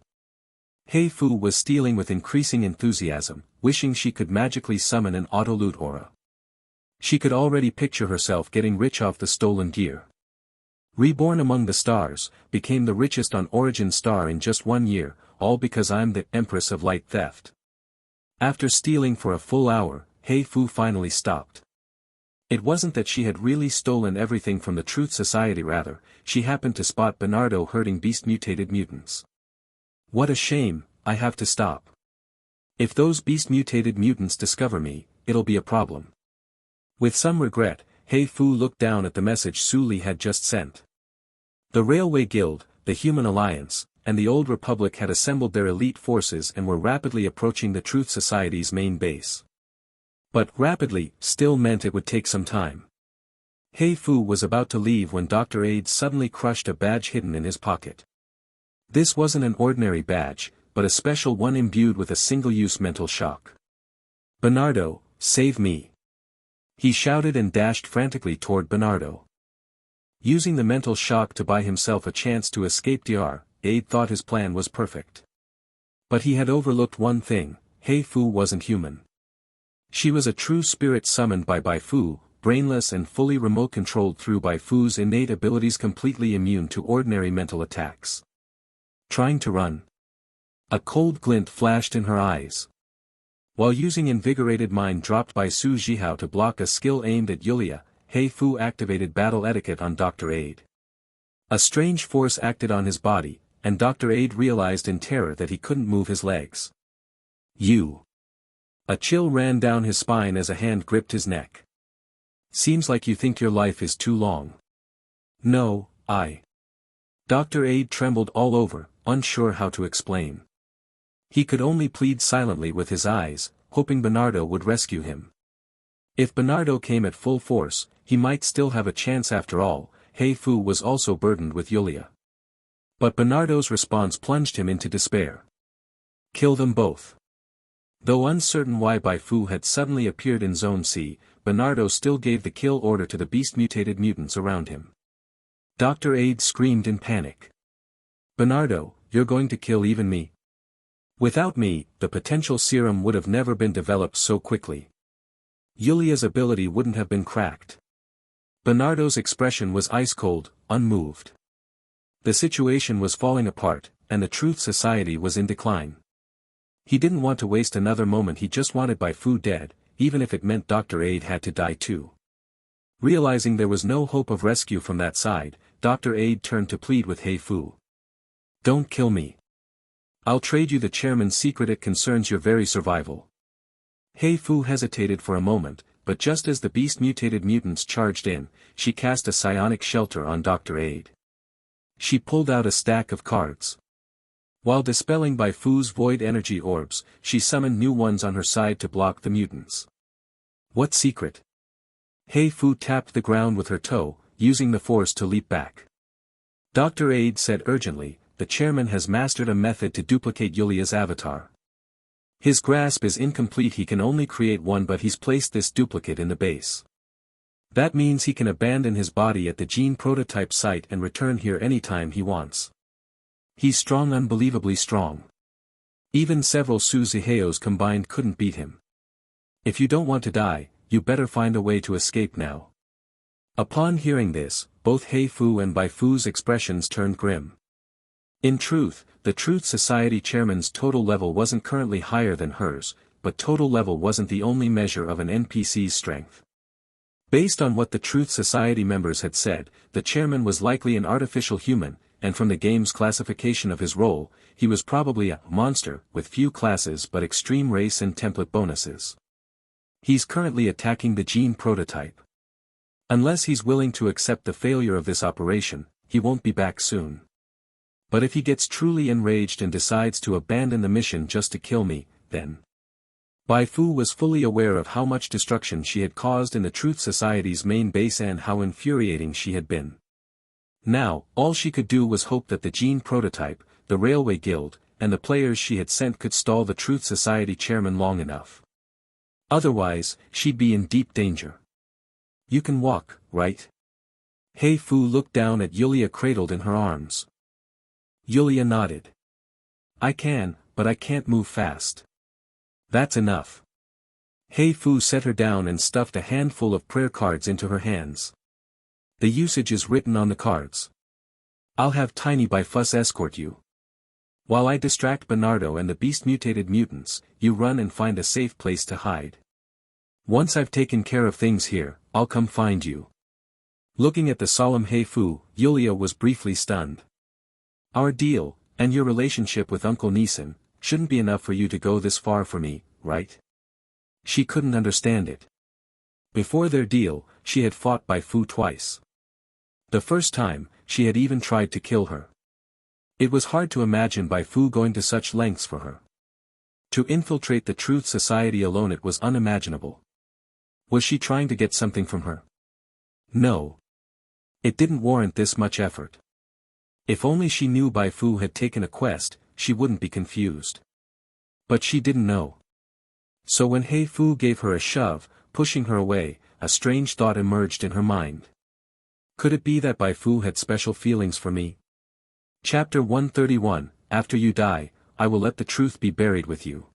Bai Fu was stealing with increasing enthusiasm, wishing she could magically summon an auto-loot aura. She could already picture herself getting rich off the stolen gear. Reborn among the stars, became the richest on Origin Star in just 1 year, all because I'm the Empress of Light Theft. After stealing for a full hour, Bai Fu finally stopped. It wasn't that she had really stolen everything from the Truth Society, rather, she happened to spot Bernardo herding beast-mutated mutants. "What a shame, I have to stop. If those beast-mutated mutants discover me, it'll be a problem." With some regret, Bai Fu looked down at the message Su Li had just sent. The Railway Guild, the Human Alliance, and the Old Republic had assembled their elite forces and were rapidly approaching the Truth Society's main base. But rapidly still meant it would take some time. Bai Fu was about to leave when Dr. Aid suddenly crushed a badge hidden in his pocket. This wasn't an ordinary badge, but a special one imbued with a single-use mental shock. "Bernardo, save me!" He shouted and dashed frantically toward Bernardo. Using the mental shock to buy himself a chance to escape Dr. Aid thought his plan was perfect. But he had overlooked one thing: Bai Fu wasn't human. She was a true spirit summoned by Bai Fu, brainless and fully remote-controlled through Bai Fu's innate abilities, completely immune to ordinary mental attacks. Trying to run. A cold glint flashed in her eyes. While using Invigorated Mind dropped by Su Jihao to block a skill aimed at Yulia, Bai Fu activated Battle Etiquette on Dr. Aid. A strange force acted on his body, and Dr. Aid realized in terror that he couldn't move his legs. "You!" A chill ran down his spine as a hand gripped his neck. "Seems like you think your life is too long." "No, I..." Dr. Aid trembled all over, unsure how to explain. He could only plead silently with his eyes, hoping Bernardo would rescue him. If Bernardo came at full force, he might still have a chance after all. Bai Fu was also burdened with Yulia. But Bernardo's response plunged him into despair. "Kill them both." Though uncertain why Bai Fu had suddenly appeared in Zone C, Bernardo still gave the kill order to the beast-mutated mutants around him. Dr. Aid screamed in panic. "Bernardo, you're going to kill even me? Without me, the potential serum would have never been developed so quickly. Yulia's ability wouldn't have been cracked." Bernardo's expression was ice-cold, unmoved. The situation was falling apart, and the Truth Society was in decline. He didn't want to waste another moment. He just wanted Bai Fu dead, even if it meant Dr. Aid had to die too. Realizing there was no hope of rescue from that side, Dr. Aid turned to plead with Bai Fu. "Don't kill me. I'll trade you the chairman's secret. It concerns your very survival." Bai Fu hesitated for a moment, but just as the beast-mutated mutants charged in, she cast a psionic shelter on Dr. Aid. She pulled out a stack of cards. While dispelling Bai Fu's void energy orbs, she summoned new ones on her side to block the mutants. "What secret?" Bai Fu tapped the ground with her toe, using the force to leap back. Dr. Aid said urgently, "The chairman has mastered a method to duplicate Yulia's avatar. His grasp is incomplete. He can only create one, but he's placed this duplicate in the base. That means he can abandon his body at the gene prototype site and return here anytime he wants. He's strong, unbelievably strong. Even several Su Ziheos combined couldn't beat him. If you don't want to die, you better find a way to escape now." Upon hearing this, both Bai Fu and Bai Fu's expressions turned grim. In truth, the Truth Society chairman's total level wasn't currently higher than hers, but total level wasn't the only measure of an NPC's strength. Based on what the Truth Society members had said, the chairman was likely an artificial human, and from the game's classification of his role, he was probably a monster with few classes but extreme race and template bonuses. He's currently attacking the gene prototype. Unless he's willing to accept the failure of this operation, he won't be back soon. But if he gets truly enraged and decides to abandon the mission just to kill me, then... Bai Fu was fully aware of how much destruction she had caused in the Truth Society's main base and how infuriating she had been. Now, all she could do was hope that the gene prototype, the Railway Guild, and the players she had sent could stall the Truth Society chairman long enough. Otherwise, she'd be in deep danger. You can walk, right? Bai Fu looked down at Yulia cradled in her arms. Yulia nodded. I can, but I can't move fast. That's enough. Bai Fu set her down and stuffed a handful of prayer cards into her hands. The usage is written on the cards. I'll have Tiny Bai Fuss escort you. While I distract Bernardo and the beast-mutated mutants, you run and find a safe place to hide. Once I've taken care of things here, I'll come find you. Looking at the solemn Bai Fu, Yulia was briefly stunned. Our deal, and your relationship with Uncle Neeson, shouldn't be enough for you to go this far for me, right? She couldn't understand it. Before their deal, she had fought Bai Fu twice. The first time, she had even tried to kill her. It was hard to imagine Bai Fu going to such lengths for her. To infiltrate the Truth Society alone, it was unimaginable. Was she trying to get something from her? No. It didn't warrant this much effort. If only she knew Bai Fu had taken a quest, she wouldn't be confused. But she didn't know. So when Bai Fu gave her a shove, pushing her away, a strange thought emerged in her mind. Could it be that Bai Fu had special feelings for me? Chapter 131, After you die, I will let the truth be buried with you.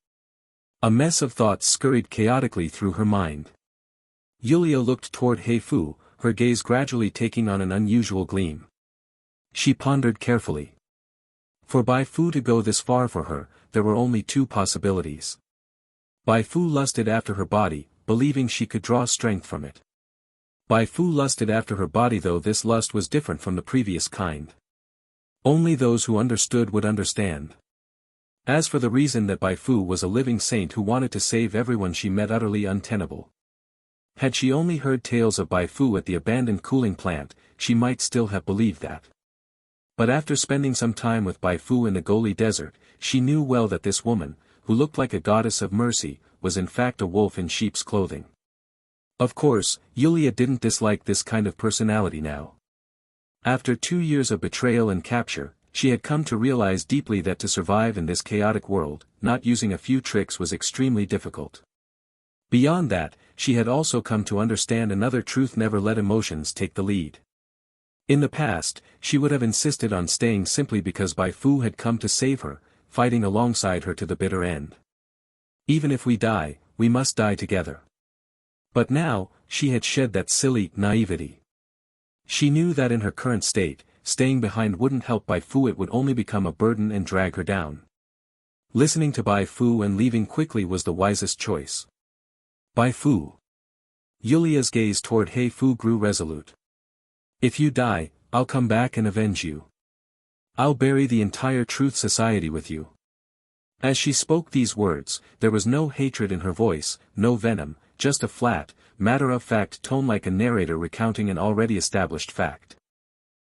A mess of thoughts scurried chaotically through her mind. Yulia looked toward Bai Fu, her gaze gradually taking on an unusual gleam. She pondered carefully. For Bai Fu to go this far for her, there were only two possibilities. Bai Fu lusted after her body, believing she could draw strength from it. Bai Fu lusted after her body, though this lust was different from the previous kind. Only those who understood would understand. As for the reason that Bai Fu was a living saint who wanted to save everyone she met, utterly untenable. Had she only heard tales of Bai Fu at the abandoned cooling plant, she might still have believed that. But after spending some time with Bai Fu in the Goli Desert, she knew well that this woman, who looked like a goddess of mercy, was in fact a wolf in sheep's clothing. Of course, Yulia didn't dislike this kind of personality now. After 2 years of betrayal and capture, she had come to realize deeply that to survive in this chaotic world, not using a few tricks was extremely difficult. Beyond that, she had also come to understand another truth: never let emotions take the lead. In the past, she would have insisted on staying simply because Bai Fu had come to save her, fighting alongside her to the bitter end. Even if we die, we must die together. But now, she had shed that silly naivety. She knew that in her current state, staying behind wouldn't help Bai Fu, it would only become a burden and drag her down. Listening to Bai Fu and leaving quickly was the wisest choice. Bai Fu. Yulia's gaze toward Bai Fu grew resolute. If you die, I'll come back and avenge you. I'll bury the entire Truth Society with you. As she spoke these words, there was no hatred in her voice, no venom, just a flat, matter-of-fact tone, like a narrator recounting an already established fact.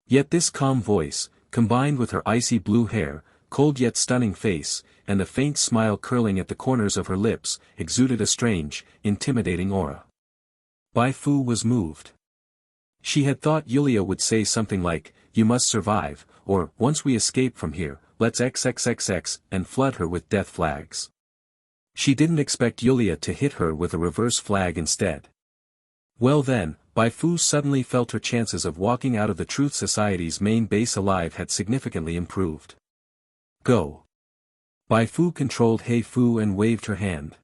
Yet this calm voice, combined with her icy blue hair, cold yet stunning face, and the faint smile curling at the corners of her lips, exuded a strange, intimidating aura. Bai Fu was moved. She had thought Yulia would say something like, "You must survive," or, "Once we escape from here, let's XXXX," and flood her with death flags. She didn't expect Yulia to hit her with a reverse flag instead. Well then, Bai Fu suddenly felt her chances of walking out of the Truth Society's main base alive had significantly improved. Go. Bai Fu controlled Bai Fu and waved her hand.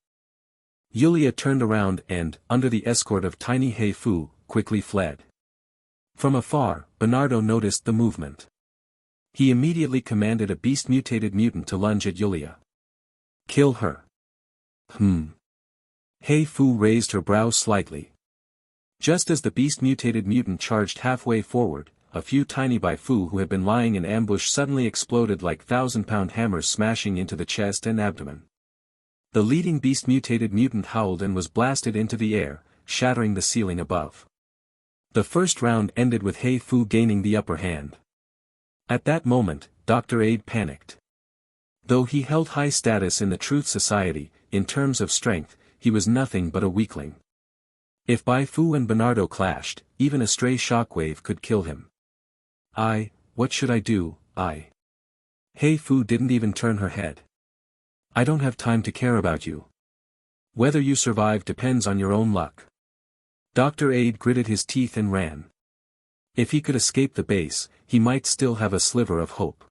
Yulia turned around and, under the escort of tiny Bai Fu, quickly fled. From afar, Bernardo noticed the movement. He immediately commanded a beast-mutated mutant to lunge at Yulia. Kill her. Bai Fu raised her brows slightly. Just as the beast-mutated mutant charged halfway forward, a few tiny Bai Fu who had been lying in ambush suddenly exploded like 1,000-pound hammers smashing into the chest and abdomen. The leading beast-mutated mutant howled and was blasted into the air, shattering the ceiling above. The first round ended with Bai Fu gaining the upper hand. At that moment, Dr. Aid panicked. Though he held high status in the Truth Society, in terms of strength, he was nothing but a weakling. If Bai Fu and Bernardo clashed, even a stray shockwave could kill him. What should I do, Bai Fu didn't even turn her head. I don't have time to care about you. Whether you survive depends on your own luck. Dr. Aid gritted his teeth and ran. If he could escape the base, he might still have a sliver of hope.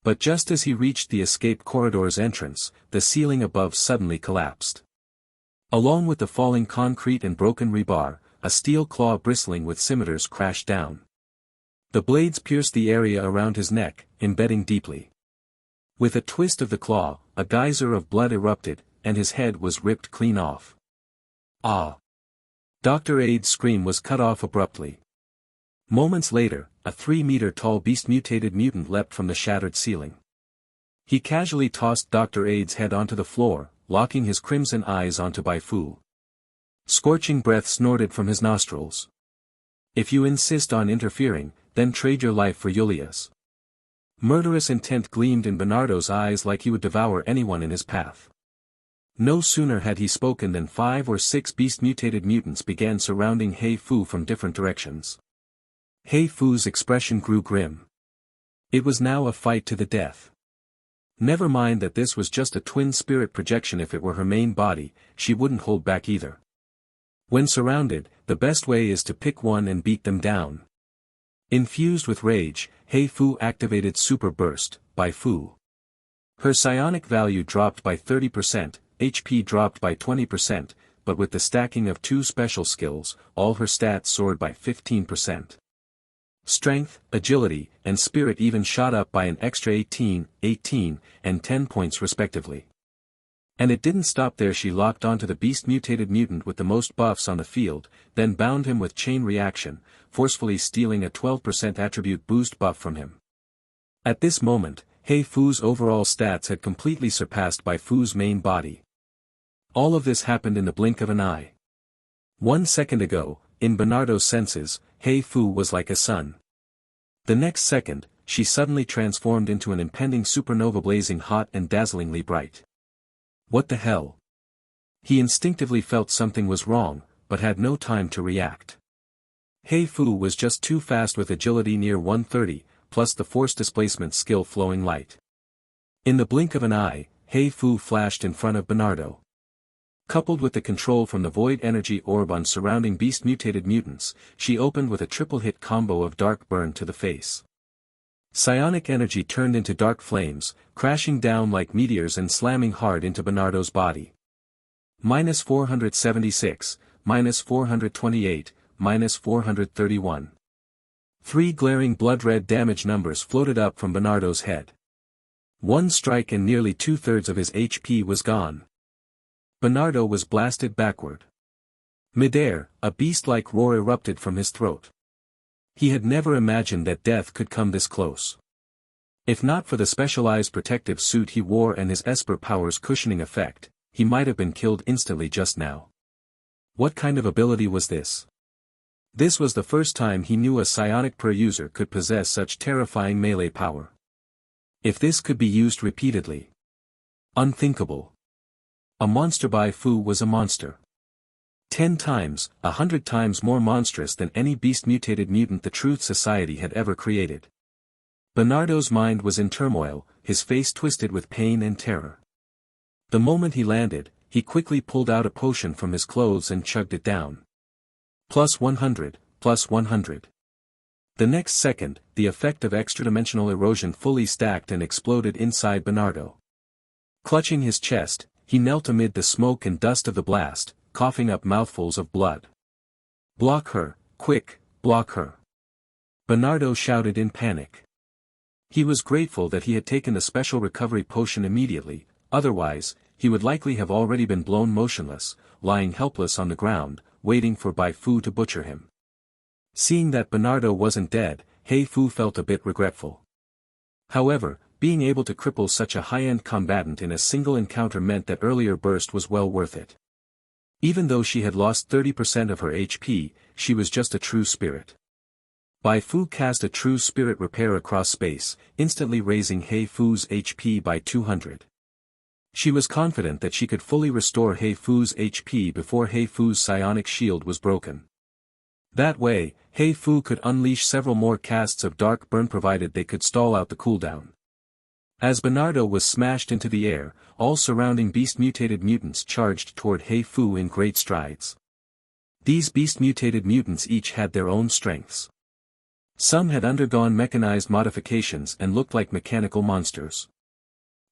But just as he reached the escape corridor's entrance, the ceiling above suddenly collapsed. Along with the falling concrete and broken rebar, a steel claw bristling with scimitars crashed down. The blades pierced the area around his neck, embedding deeply. With a twist of the claw, a geyser of blood erupted, and his head was ripped clean off. Ah! Dr. Aid's scream was cut off abruptly. Moments later, a 3-meter-tall beast-mutated mutant leapt from the shattered ceiling. He casually tossed Dr. Aid's head onto the floor, locking his crimson eyes onto Bai Fu. Scorching breath snorted from his nostrils. If you insist on interfering, then trade your life for Yulia's. Murderous intent gleamed in Bernardo's eyes like he would devour anyone in his path. No sooner had he spoken than 5 or 6 beast-mutated mutants began surrounding Bai Fu from different directions. Bai Fu's expression grew grim. It was now a fight to the death. Never mind that this was just a twin spirit projection. If it were her main body, she wouldn't hold back either. When surrounded, the best way is to pick one and beat them down. Infused with rage, Bai Fu activated Super Burst, Bai Fu. Her psionic value dropped by 30%, HP dropped by 20%, but with the stacking of 2 special skills, all her stats soared by 15%. Strength, agility, and spirit even shot up by an extra 18, and 10 points respectively. And it didn't stop there. She locked onto the beast-mutated mutant with the most buffs on the field, then bound him with chain reaction, forcefully stealing a 12% attribute boost buff from him. At this moment, Bai Fu's overall stats had completely surpassed Bai Fu's main body. All of this happened in the blink of an eye. 1 second ago, in Bernardo's senses, Bai Fu was like a sun. The next second, she suddenly transformed into an impending supernova blazing hot and dazzlingly bright. What the hell? He instinctively felt something was wrong, but had no time to react. Bai Fu was just too fast with agility near 130, plus the force displacement skill flowing light. In the blink of an eye, Bai Fu flashed in front of Bernardo. Coupled with the control from the void energy orb on surrounding beast-mutated mutants, she opened with a triple-hit combo of dark burn to the face. Psionic energy turned into dark flames, crashing down like meteors and slamming hard into Bernardo's body. -476, -428, -431. 3 glaring blood-red damage numbers floated up from Bernardo's head. 1 strike and nearly 2/3 of his HP was gone. Bernardo was blasted backward. Midair, a beast-like roar erupted from his throat. He had never imagined that death could come this close. If not for the specialized protective suit he wore and his Esper power's cushioning effect, he might have been killed instantly just now. What kind of ability was this? This was the first time he knew a psionic per-user could possess such terrifying melee power. If this could be used repeatedly. Unthinkable. A monster. Bai Fu was a monster. 10 times, 100 times more monstrous than any beast-mutated mutant the Truth Society had ever created. Bernardo's mind was in turmoil, his face twisted with pain and terror. The moment he landed, he quickly pulled out a potion from his clothes and chugged it down. +100, +100. The next second, the effect of extra-dimensional erosion fully stacked and exploded inside Bernardo. Clutching his chest, he knelt amid the smoke and dust of the blast, coughing up mouthfuls of blood. Block her, quick, block her. Bernardo shouted in panic. He was grateful that he had taken the special recovery potion immediately, otherwise, he would likely have already been blown motionless, lying helpless on the ground, waiting for Bai Fu to butcher him. Seeing that Bernardo wasn't dead, Bai Fu felt a bit regretful. However, being able to cripple such a high-end combatant in a single encounter meant that earlier burst was well worth it. Even though she had lost 30% of her HP, she was just a true spirit. Bai Fu cast a true spirit repair across space, instantly raising Bai Fu's HP by 200. She was confident that she could fully restore Bai Fu's HP before Bai Fu's psionic shield was broken. That way, Bai Fu could unleash several more casts of dark burn provided they could stall out the cooldown. As Bernardo was smashed into the air, all surrounding beast-mutated mutants charged toward Bai Fu in great strides. These beast-mutated mutants each had their own strengths. Some had undergone mechanized modifications and looked like mechanical monsters.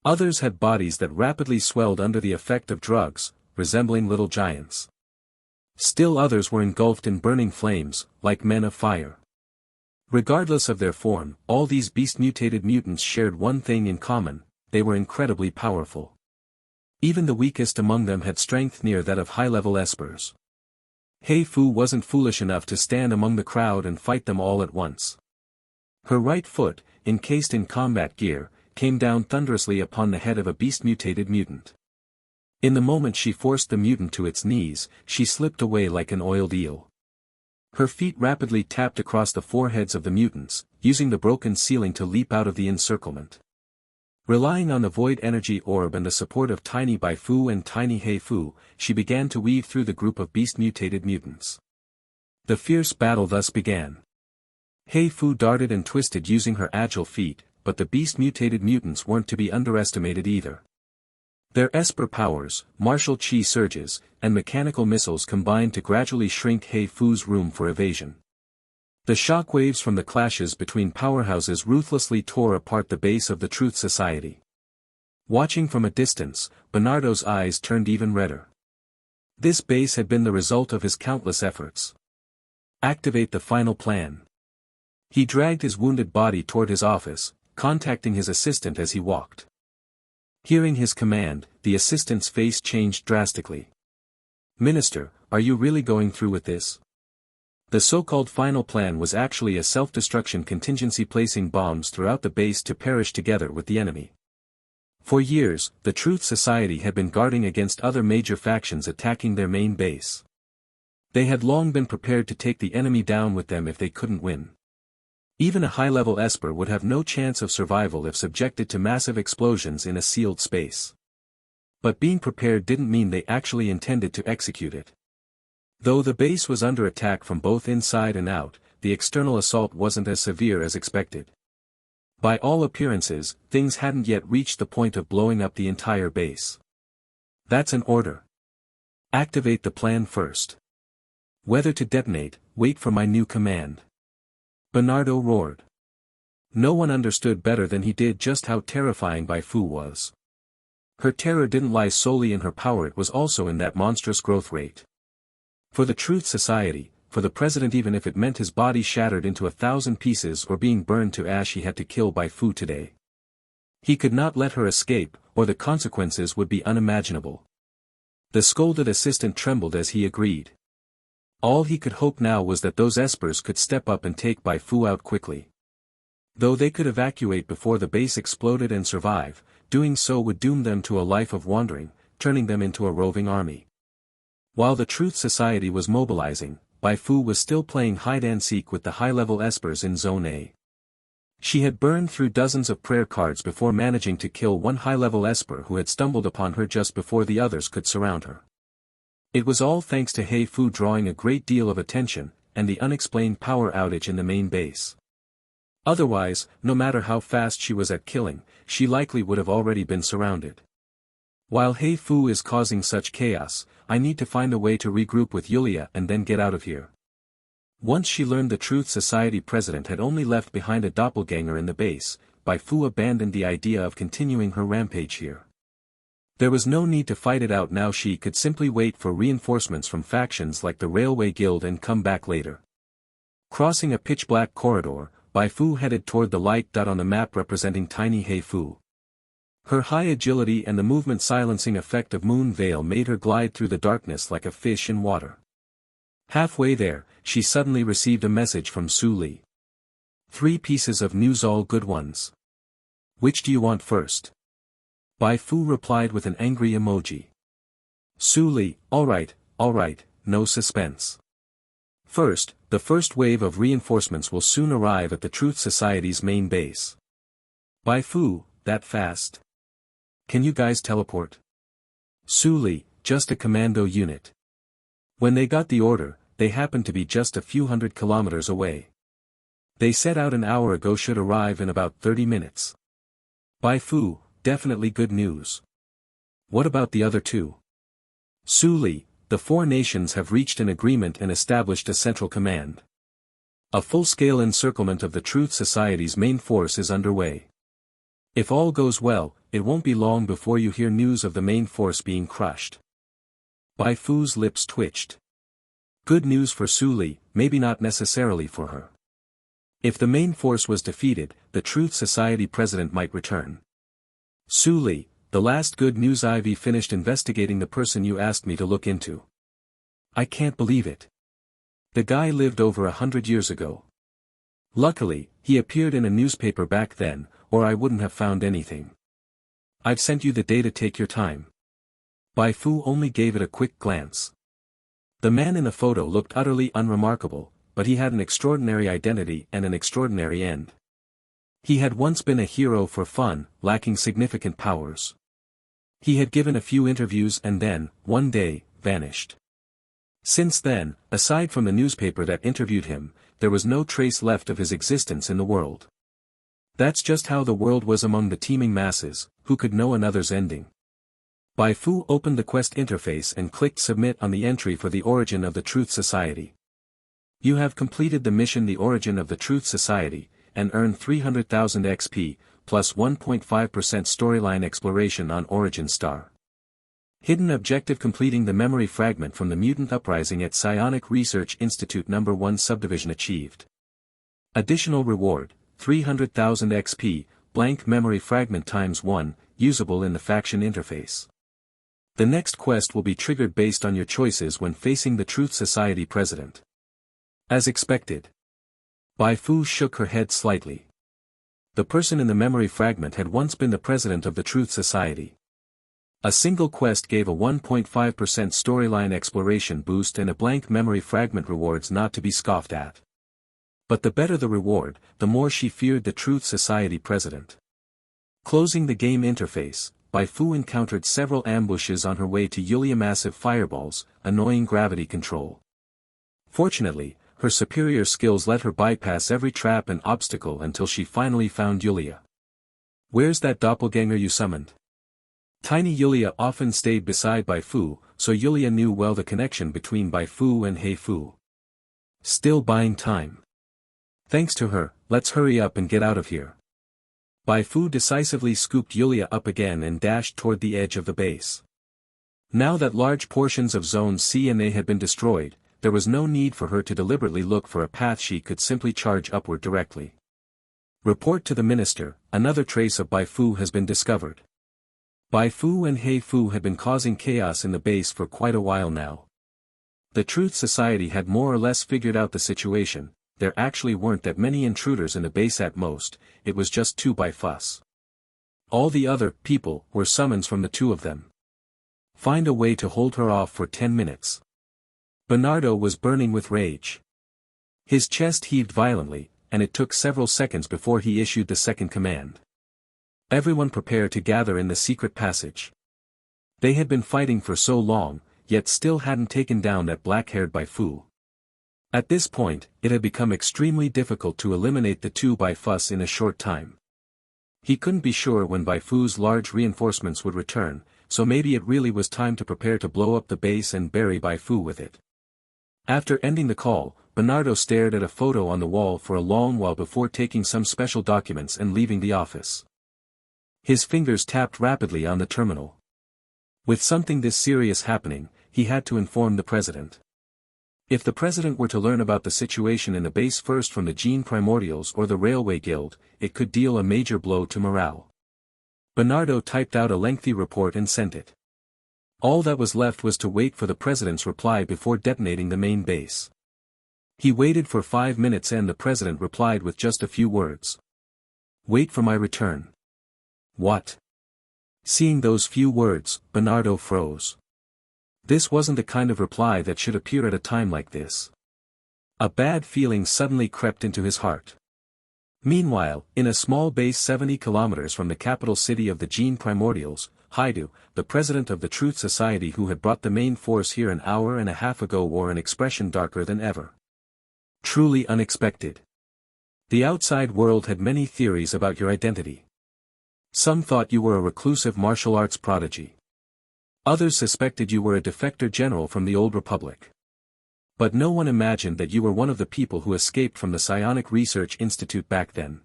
Others had bodies that rapidly swelled under the effect of drugs, resembling little giants. Still others were engulfed in burning flames, like men of fire. Regardless of their form, all these beast-mutated mutants shared one thing in common: they were incredibly powerful. Even the weakest among them had strength near that of high-level espers. Bai Fu wasn't foolish enough to stand among the crowd and fight them all at once. Her right foot, encased in combat gear, came down thunderously upon the head of a beast-mutated mutant. In the moment she forced the mutant to its knees, she slipped away like an oiled eel. Her feet rapidly tapped across the foreheads of the mutants, using the broken ceiling to leap out of the encirclement. Relying on the void energy orb and the support of tiny Bai Fu and tiny Bai Fu, she began to weave through the group of beast-mutated mutants. The fierce battle thus began. Bai Fu darted and twisted using her agile feet, but the beast-mutated mutants weren't to be underestimated either. Their esper powers, martial chi surges, and mechanical missiles combined to gradually shrink Bai Fu's room for evasion. The shockwaves from the clashes between powerhouses ruthlessly tore apart the base of the Truth Society. Watching from a distance, Bernardo's eyes turned even redder. This base had been the result of his countless efforts. Activate the final plan. He dragged his wounded body toward his office, contacting his assistant as he walked. Hearing his command, the assistant's face changed drastically. "Minister, are you really going through with this?" The so-called final plan was actually a self-destruction contingency, placing bombs throughout the base to perish together with the enemy. For years, the Truth Society had been guarding against other major factions attacking their main base. They had long been prepared to take the enemy down with them if they couldn't win. Even a high-level esper would have no chance of survival if subjected to massive explosions in a sealed space. But being prepared didn't mean they actually intended to execute it. Though the base was under attack from both inside and out, the external assault wasn't as severe as expected. By all appearances, things hadn't yet reached the point of blowing up the entire base. "That's an order. Activate the plan first. Whether to detonate, wait for my new command," Bernardo roared. No one understood better than he did just how terrifying Bai Fu was. Her terror didn't lie solely in her power, it was also in that monstrous growth rate. For the Truth Society, for the president, even if it meant his body shattered into 1,000 pieces or being burned to ash, he had to kill Bai Fu today. He could not let her escape, or the consequences would be unimaginable. The scolded assistant trembled as he agreed. All he could hope now was that those espers could step up and take Bai Fu out quickly. Though they could evacuate before the base exploded and survive, doing so would doom them to a life of wandering, turning them into a roving army. While the Truth Society was mobilizing, Bai Fu was still playing hide-and-seek with the high-level espers in Zone A. She had burned through dozens of prayer cards before managing to kill one high-level esper who had stumbled upon her just before the others could surround her. It was all thanks to Bai Fu drawing a great deal of attention, and the unexplained power outage in the main base. Otherwise, no matter how fast she was at killing, she likely would have already been surrounded. While Bai Fu is causing such chaos, I need to find a way to regroup with Yulia and then get out of here. Once she learned the Truth Society president had only left behind a doppelganger in the base, Bai Fu abandoned the idea of continuing her rampage here. There was no need to fight it out now, she could simply wait for reinforcements from factions like the Railway Guild and come back later. Crossing a pitch-black corridor, Bai Fu headed toward the light dot on the map representing tiny Bai Fu. Her high agility and the movement silencing effect of Moon Veil made her glide through the darkness like a fish in water. Halfway there, she suddenly received a message from Su Li. 3 pieces of news, all good ones. Which do you want first? Bai Fu replied with an angry emoji. Su Li, alright, no suspense. First, the first wave of reinforcements will soon arrive at the Truth Society's main base. Bai Fu, that fast? Can you guys teleport? Su Li, just a commando unit. When they got the order, they happened to be just a few hundred kilometers away. They set out an hour ago, should arrive in about 30 minutes. Bai Fu, definitely good news. What about the other 2? Su Li, the 4 nations have reached an agreement and established a central command. A full-scale encirclement of the Truth Society's main force is underway. If all goes well, it won't be long before you hear news of the main force being crushed. Bai Fu's lips twitched. Good news for Su Li, maybe not necessarily for her. If the main force was defeated, the Truth Society president might return. Su Li, the last good news, I've finished investigating the person you asked me to look into. I can't believe it. The guy lived over 100 years ago. Luckily, he appeared in a newspaper back then, or I wouldn't have found anything. I've sent you the data, take your time. Bai Fu only gave it a quick glance. The man in the photo looked utterly unremarkable, but he had an extraordinary identity and an extraordinary end. He had once been a hero for fun, lacking significant powers. He had given a few interviews and then, one day, vanished. Since then, aside from the newspaper that interviewed him, there was no trace left of his existence in the world. That's just how the world was among the teeming masses, who could know another's ending. Bai Fu opened the Quest interface and clicked Submit on the entry for the Origin of the Truth Society. You have completed the mission The Origin of the Truth Society, and earned 300,000 XP, plus 1.5% storyline exploration on Origin Star. Hidden objective: completing the memory fragment from the mutant uprising at Psionic Research Institute No. 1 subdivision achieved. Additional reward, 300,000 XP, blank memory fragment ×1, usable in the faction interface. The next quest will be triggered based on your choices when facing the Truth Society president. As expected. Bai Fu shook her head slightly. The person in the memory fragment had once been the president of the Truth Society. A single quest gave a 1.5% storyline exploration boost and a blank memory fragment, rewards not to be scoffed at. But the better the reward, the more she feared the Truth Society president. Closing the game interface, Bai Fu encountered several ambushes on her way to Yulia. Massive fireballs, annoying gravity control. Fortunately, her superior skills let her bypass every trap and obstacle until she finally found Yulia. Where's that doppelganger you summoned? Tiny Yulia often stayed beside Bai Fu, so Yulia knew well the connection between Bai Fu and Bai Fu. Still buying time. Thanks to her, let's hurry up and get out of here. Bai Fu decisively scooped Yulia up again and dashed toward the edge of the base. Now that large portions of Zones C and A had been destroyed, there was no need for her to deliberately look for a path. She could simply charge upward directly. Report to the minister, another trace of Bai Fu has been discovered. Bai Fu and Bai Fu had been causing chaos in the base for quite a while now. The Truth Society had more or less figured out the situation. There actually weren't that many intruders in the base at most, it was just 2 Bai Fus. All the other people were summons from the 2 of them. Find a way to hold her off for 10 minutes. Bernardo was burning with rage. His chest heaved violently, and it took several seconds before he issued the second command. Everyone prepare to gather in the secret passage. They had been fighting for so long, yet still hadn't taken down that black-haired Bai Fu. At this point, it had become extremely difficult to eliminate the 2 Bai Fus in a short time. He couldn't be sure when Bai Fu's large reinforcements would return, so maybe it really was time to prepare to blow up the base and bury Bai Fu with it. After ending the call, Bernardo stared at a photo on the wall for a long while before taking some special documents and leaving the office. His fingers tapped rapidly on the terminal. With something this serious happening, he had to inform the president. If the president were to learn about the situation in the base first from the Gene Primordials or the Railway Guild, it could deal a major blow to morale. Bernardo typed out a lengthy report and sent it. All that was left was to wait for the president's reply before detonating the main base. He waited for 5 minutes and the president replied with just a few words. "Wait for my return." What? Seeing those few words, Bernardo froze. This wasn't the kind of reply that should appear at a time like this. A bad feeling suddenly crept into his heart. Meanwhile, in a small base 70 kilometers from the capital city of the Gene Primordials, Haidu, the president of the Truth Society who had brought the main force here an hour and a half ago, wore an expression darker than ever. Truly unexpected. The outside world had many theories about your identity. Some thought you were a reclusive martial arts prodigy. Others suspected you were a defector general from the old republic. But no one imagined that you were one of the people who escaped from the Psionic Research Institute back then.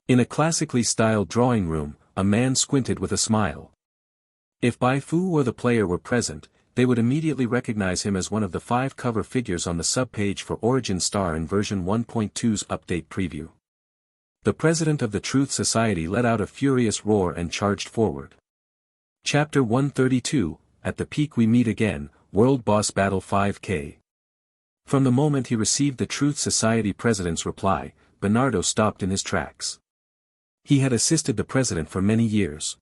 In a classically styled drawing room, a man squinted with a smile. If Bai Fu or the player were present, they would immediately recognize him as one of the 5 cover figures on the subpage for Origin Star in version 1.2's update preview. The president of the Truth Society let out a furious roar and charged forward. Chapter 132, At the Peak We Meet Again, World Boss Battle 5K. From the moment he received the Truth Society president's reply, Bernardo stopped in his tracks. He had assisted the president for many years.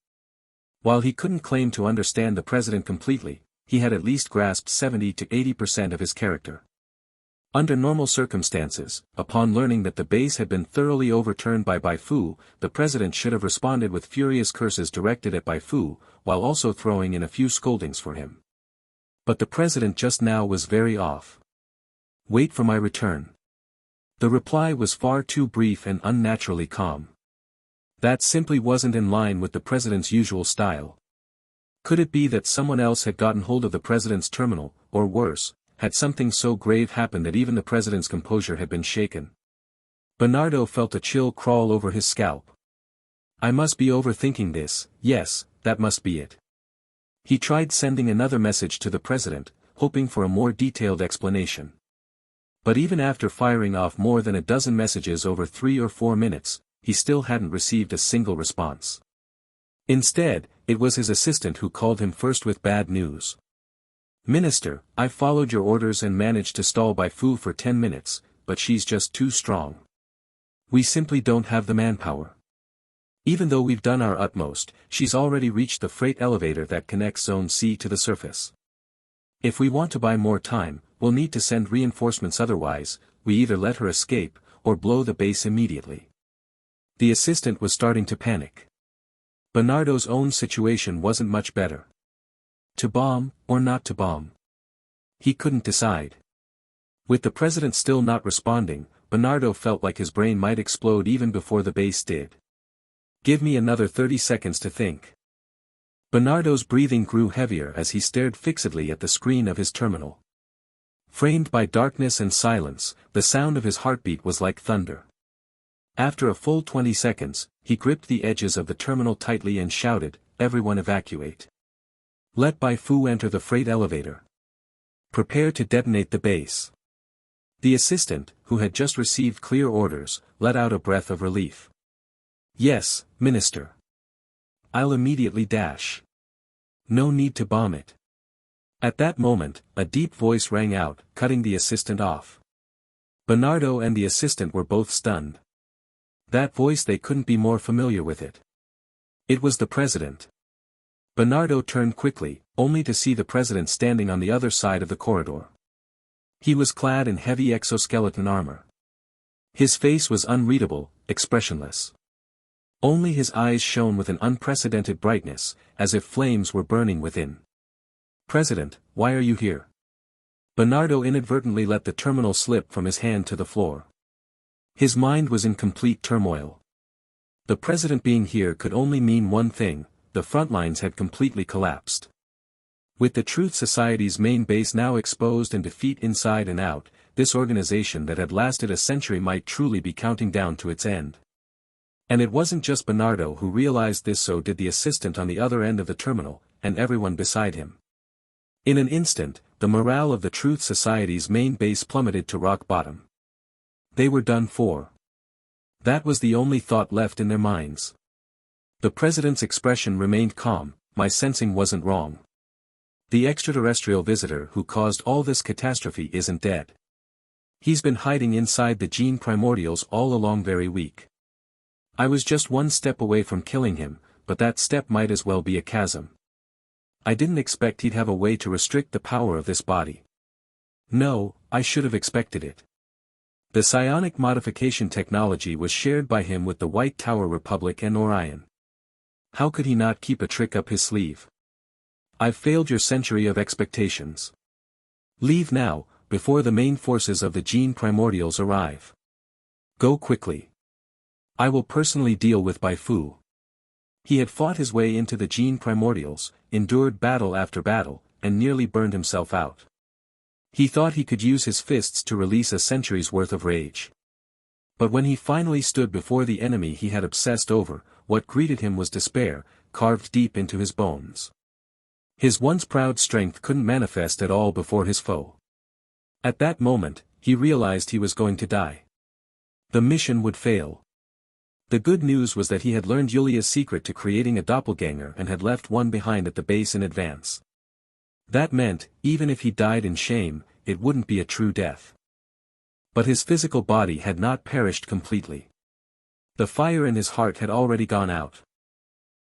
While he couldn't claim to understand the president completely, he had at least grasped 70 to 80% of his character. Under normal circumstances, upon learning that the base had been thoroughly overturned by Bai Fu, the president should have responded with furious curses directed at Bai Fu, while also throwing in a few scoldings for him. But the president just now was very off. "Wait for my return." The reply was far too brief and unnaturally calm. That simply wasn't in line with the president's usual style. Could it be that someone else had gotten hold of the president's terminal, or worse, had something so grave happened that even the president's composure had been shaken? Bernardo felt a chill crawl over his scalp. I must be overthinking this, yes, that must be it. He tried sending another message to the president, hoping for a more detailed explanation. But even after firing off more than a dozen messages over 3 or 4 minutes, he still hadn't received a single response. Instead, it was his assistant who called him first with bad news. "Minister, I followed your orders and managed to stall Bai Fu for 10 minutes, but she's just too strong. We simply don't have the manpower. Even though we've done our utmost, she's already reached the freight elevator that connects Zone C to the surface. If we want to buy more time, we'll need to send reinforcements, otherwise, we either let her escape, or blow the base immediately." The assistant was starting to panic. Bernardo's own situation wasn't much better. To bomb, or not to bomb? He couldn't decide. With the president still not responding, Bernardo felt like his brain might explode even before the base did. "Give me another 30 seconds to think." Bernardo's breathing grew heavier as he stared fixedly at the screen of his terminal. Framed by darkness and silence, the sound of his heartbeat was like thunder. After a full 20 seconds, he gripped the edges of the terminal tightly and shouted, "Everyone evacuate. Let Bai Fu enter the freight elevator. Prepare to detonate the base." The assistant, who had just received clear orders, let out a breath of relief. "Yes, Minister. I'll immediately dash. No need to bomb it." At that moment, a deep voice rang out, cutting the assistant off. Bernardo and the assistant were both stunned. That voice, they couldn't be more familiar with it. It was the president. Bernardo turned quickly, only to see the president standing on the other side of the corridor. He was clad in heavy exoskeleton armor. His face was unreadable, expressionless. Only his eyes shone with an unprecedented brightness, as if flames were burning within. "President, why are you here?" Bernardo inadvertently let the terminal slip from his hand to the floor. His mind was in complete turmoil. The president being here could only mean one thing: the front lines had completely collapsed. With the Truth Society's main base now exposed and defeat inside and out, this organization that had lasted a century might truly be counting down to its end. And it wasn't just Bernardo who realized this, so did the assistant on the other end of the terminal, and everyone beside him. In an instant, the morale of the Truth Society's main base plummeted to rock bottom. They were done for. That was the only thought left in their minds. The president's expression remained calm. My sensing wasn't wrong. The extraterrestrial visitor who caused all this catastrophe isn't dead. He's been hiding inside the gene primordials all along, very weak. I was just one step away from killing him, but that step might as well be a chasm. I didn't expect he'd have a way to restrict the power of this body. No, I should have expected it. The psionic modification technology was shared by him with the White Tower Republic and Orion. How could he not keep a trick up his sleeve? I've failed your century of expectations. Leave now, before the main forces of the gene primordials arrive. Go quickly. I will personally deal with Bai Fu. He had fought his way into the gene primordials, endured battle after battle, and nearly burned himself out. He thought he could use his fists to release a century's worth of rage. But when he finally stood before the enemy he had obsessed over, what greeted him was despair, carved deep into his bones. His once proud strength couldn't manifest at all before his foe. At that moment, he realized he was going to die. The mission would fail. The good news was that he had learned Yulia's secret to creating a doppelganger and had left one behind at the base in advance. That meant, even if he died in shame, it wouldn't be a true death. But his physical body had not perished completely. The fire in his heart had already gone out.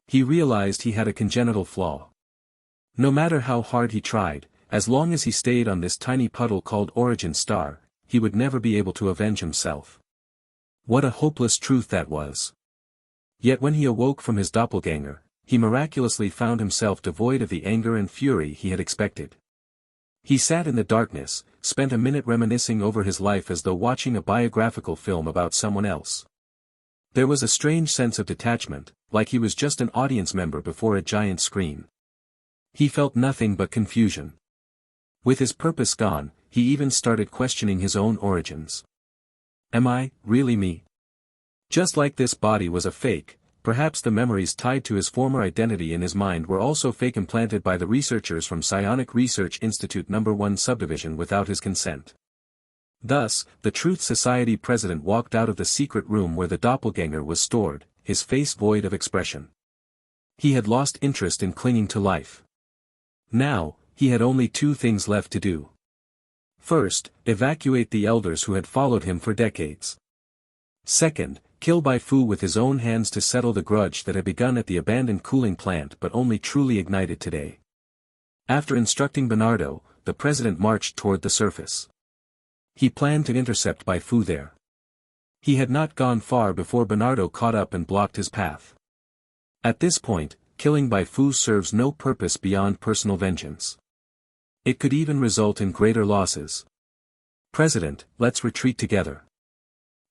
He realized he had a congenital flaw. No matter how hard he tried, as long as he stayed on this tiny puddle called Origin Star, he would never be able to avenge himself. What a hopeless truth that was. Yet when he awoke from his doppelganger, he miraculously found himself devoid of the anger and fury he had expected. He sat in the darkness, spent a minute reminiscing over his life as though watching a biographical film about someone else. There was a strange sense of detachment, like he was just an audience member before a giant screen. He felt nothing but confusion. With his purpose gone, he even started questioning his own origins. Am I, really me? Just like this body was a fake, perhaps the memories tied to his former identity in his mind were also fake, implanted by the researchers from Psionic Research Institute No. 1 Subdivision without his consent. Thus, the Truth Society president walked out of the secret room where the doppelganger was stored, his face void of expression. He had lost interest in clinging to life. Now, he had only two things left to do. First, evacuate the elders who had followed him for decades. Second, kill Bai Fu with his own hands to settle the grudge that had begun at the abandoned cooling plant but only truly ignited today. After instructing Bernardo, the president marched toward the surface. He planned to intercept Bai Fu there. He had not gone far before Bernardo caught up and blocked his path. At this point, killing Bai Fu serves no purpose beyond personal vengeance. It could even result in greater losses. President, let's retreat together.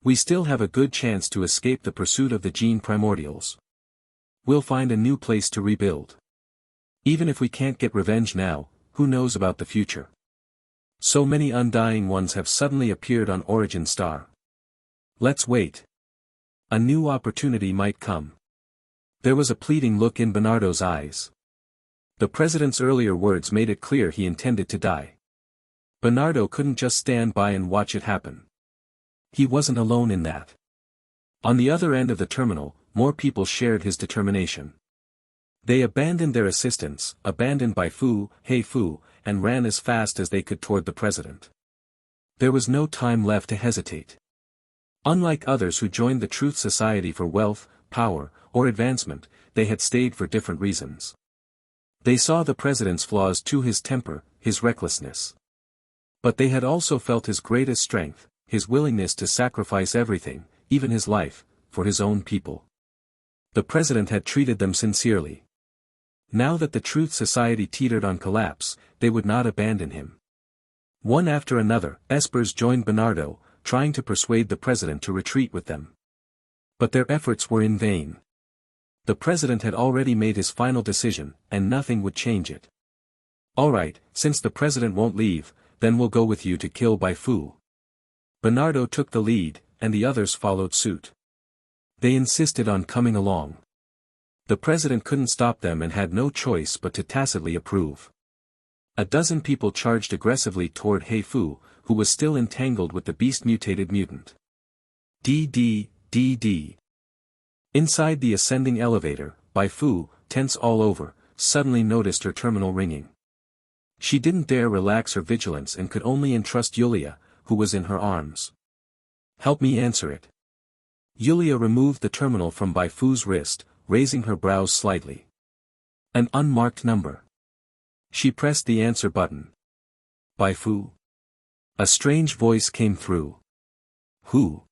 We still have a good chance to escape the pursuit of the gene primordials. We'll find a new place to rebuild. Even if we can't get revenge now, who knows about the future? So many undying ones have suddenly appeared on Origin Star. Let's wait. A new opportunity might come. There was a pleading look in Bernardo's eyes. The president's earlier words made it clear he intended to die. Bernardo couldn't just stand by and watch it happen. He wasn't alone in that. On the other end of the terminal, more people shared his determination. They abandoned their assistants, abandoned Bai Fu, He Fu, and ran as fast as they could toward the president. There was no time left to hesitate. Unlike others who joined the Truth Society for wealth, power, or advancement, they had stayed for different reasons. They saw the president's flaws too, his temper, his recklessness. But they had also felt his greatest strength, his willingness to sacrifice everything, even his life, for his own people. The president had treated them sincerely. Now that the Truth Society teetered on collapse, they would not abandon him. One after another, espers joined Bernardo, trying to persuade the president to retreat with them. But their efforts were in vain. The president had already made his final decision, and nothing would change it. All right, since the president won't leave, then we'll go with you to kill Bai Fu. Bernardo took the lead, and the others followed suit. They insisted on coming along. The president couldn't stop them and had no choice but to tacitly approve. A dozen people charged aggressively toward Bai Fu, who was still entangled with the beast-mutated mutant. DD. Inside the ascending elevator, Bai Fu, tense all over, suddenly noticed her terminal ringing. She didn't dare relax her vigilance and could only entrust Yulia, who was in her arms. "Help me answer it." Yulia removed the terminal from Bai Fu's wrist, raising her brows slightly. An unmarked number. She pressed the answer button. "Bai Fu?" A strange voice came through. "Who?"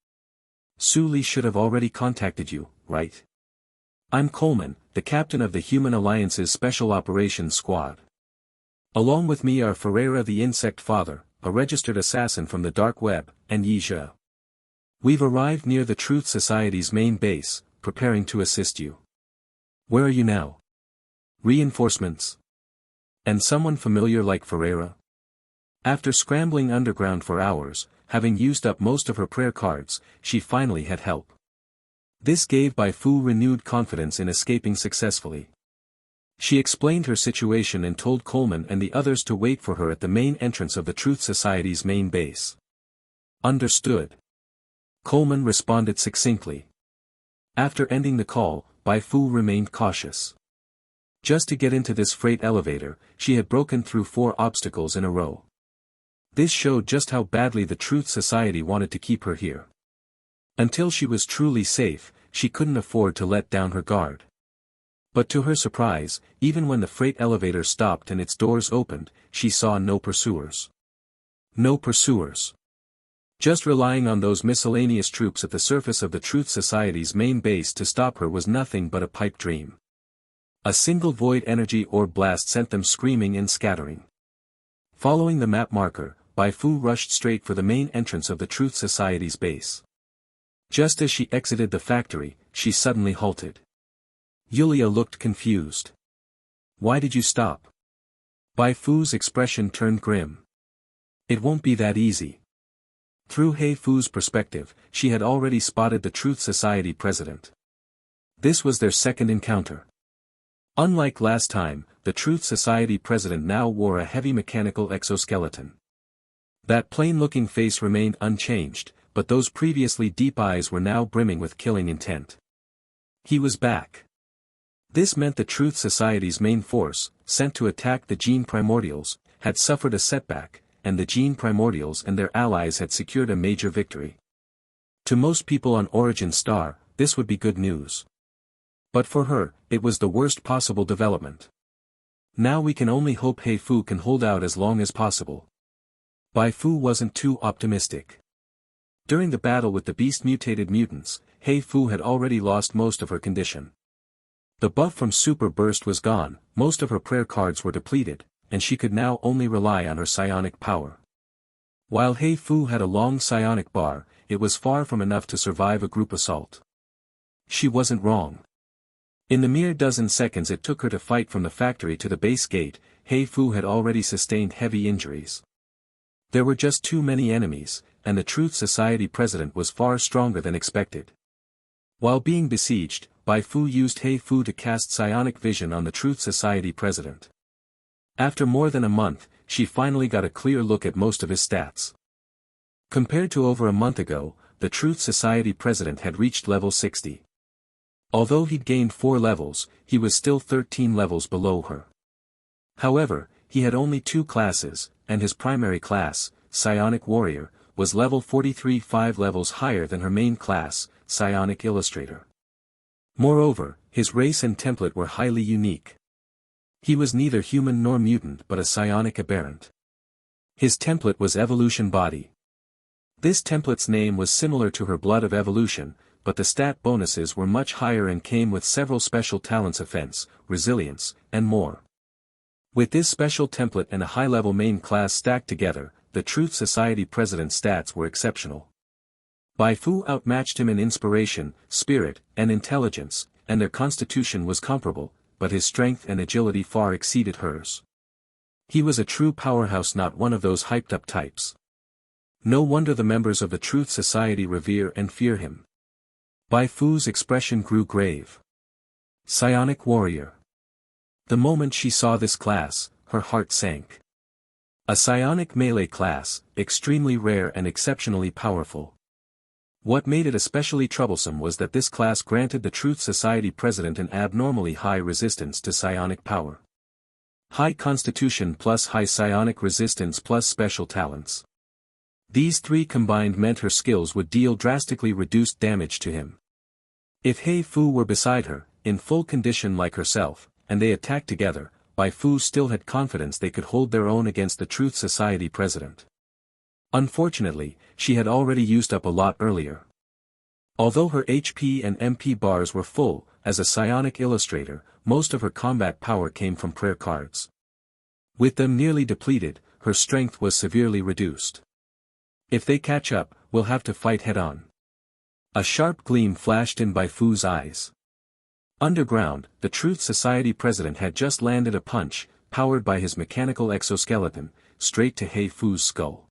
"Su Li should have already contacted you, right? I'm Coleman, the captain of the Human Alliance's Special Operations Squad. Along with me are Ferreira the Insect Father, a registered assassin from the dark web, and Yi Zhe. We've arrived near the Truth Society's main base, preparing to assist you. Where are you now? Reinforcements? And someone familiar like Ferreira?" After scrambling underground for hours, having used up most of her prayer cards, she finally had help. This gave Bai Fu renewed confidence in escaping successfully. She explained her situation and told Coleman and the others to wait for her at the main entrance of the Truth Society's main base. "Understood." Coleman responded succinctly. After ending the call, Bai Fu remained cautious. Just to get into this freight elevator, she had broken through 4 obstacles in a row. This showed just how badly the Truth Society wanted to keep her here. Until she was truly safe, she couldn't afford to let down her guard. But to her surprise, even when the freight elevator stopped and its doors opened, she saw no pursuers. No pursuers. Just relying on those miscellaneous troops at the surface of the Truth Society's main base to stop her was nothing but a pipe dream. A single void energy orb blast sent them screaming and scattering. Following the map marker, Bai Fu rushed straight for the main entrance of the Truth Society's base. Just as she exited the factory, she suddenly halted. Yulia looked confused. "Why did you stop?" Bai Fu's expression turned grim. "It won't be that easy." Through Bai Fu's perspective, she had already spotted the Truth Society president. This was their second encounter. Unlike last time, the Truth Society president now wore a heavy mechanical exoskeleton. That plain-looking face remained unchanged, but those previously deep eyes were now brimming with killing intent. He was back. This meant the Truth Society's main force, sent to attack the Gene Primordials, had suffered a setback, and the Gene Primordials and their allies had secured a major victory. To most people on Origin Star, this would be good news. But for her, it was the worst possible development. Now we can only hope Bai Fu can hold out as long as possible. Bai Fu wasn't too optimistic. During the battle with the beast-mutated mutants, Bai Fu had already lost most of her condition. The buff from Super Burst was gone, most of her prayer cards were depleted, and she could now only rely on her psionic power. While Bai Fu had a long psionic bar, it was far from enough to survive a group assault. She wasn't wrong. In the mere dozen seconds it took her to fight from the factory to the base gate, Bai Fu had already sustained heavy injuries. There were just too many enemies, and the Truth Society president was far stronger than expected. While being besieged, Bai Fu used Bai Fu to cast psionic vision on the Truth Society president. After more than a month, she finally got a clear look at most of his stats. Compared to over a month ago, the Truth Society president had reached level 60. Although he'd gained 4 levels, he was still 13 levels below her. However, he had only 2 classes, and his primary class, Psionic Warrior, was level 43, 5 levels higher than her main class, Psionic Illustrator. Moreover, his race and template were highly unique. He was neither human nor mutant but a psionic aberrant. His template was Evolution Body. This template's name was similar to her Blood of Evolution, but the stat bonuses were much higher and came with several special talents: offense, resilience, and more. With this special template and a high-level main class stacked together, the Truth Society president's stats were exceptional. Bai Fu outmatched him in inspiration, spirit, and intelligence, and their constitution was comparable, but his strength and agility far exceeded hers. He was a true powerhouse, not one of those hyped-up types. No wonder the members of the Truth Society revere and fear him. Bai Fu's expression grew grave. Psionic Warrior. The moment she saw this class, her heart sank. A psionic melee class, extremely rare and exceptionally powerful. What made it especially troublesome was that this class granted the Truth Society president an abnormally high resistance to psionic power. High constitution plus high psionic resistance plus special talents. These three combined meant her skills would deal drastically reduced damage to him. If Bai Fu were beside her, in full condition like herself, and they attacked together, Bai Fu still had confidence they could hold their own against the Truth Society president. Unfortunately, she had already used up a lot earlier. Although her HP and MP bars were full, as a psionic illustrator, most of her combat power came from prayer cards. With them nearly depleted, her strength was severely reduced. If they catch up, we'll have to fight head-on. A sharp gleam flashed in Bai Fu's eyes. Underground, the Truth Society president had just landed a punch, powered by his mechanical exoskeleton, straight to Bai Fu's skull.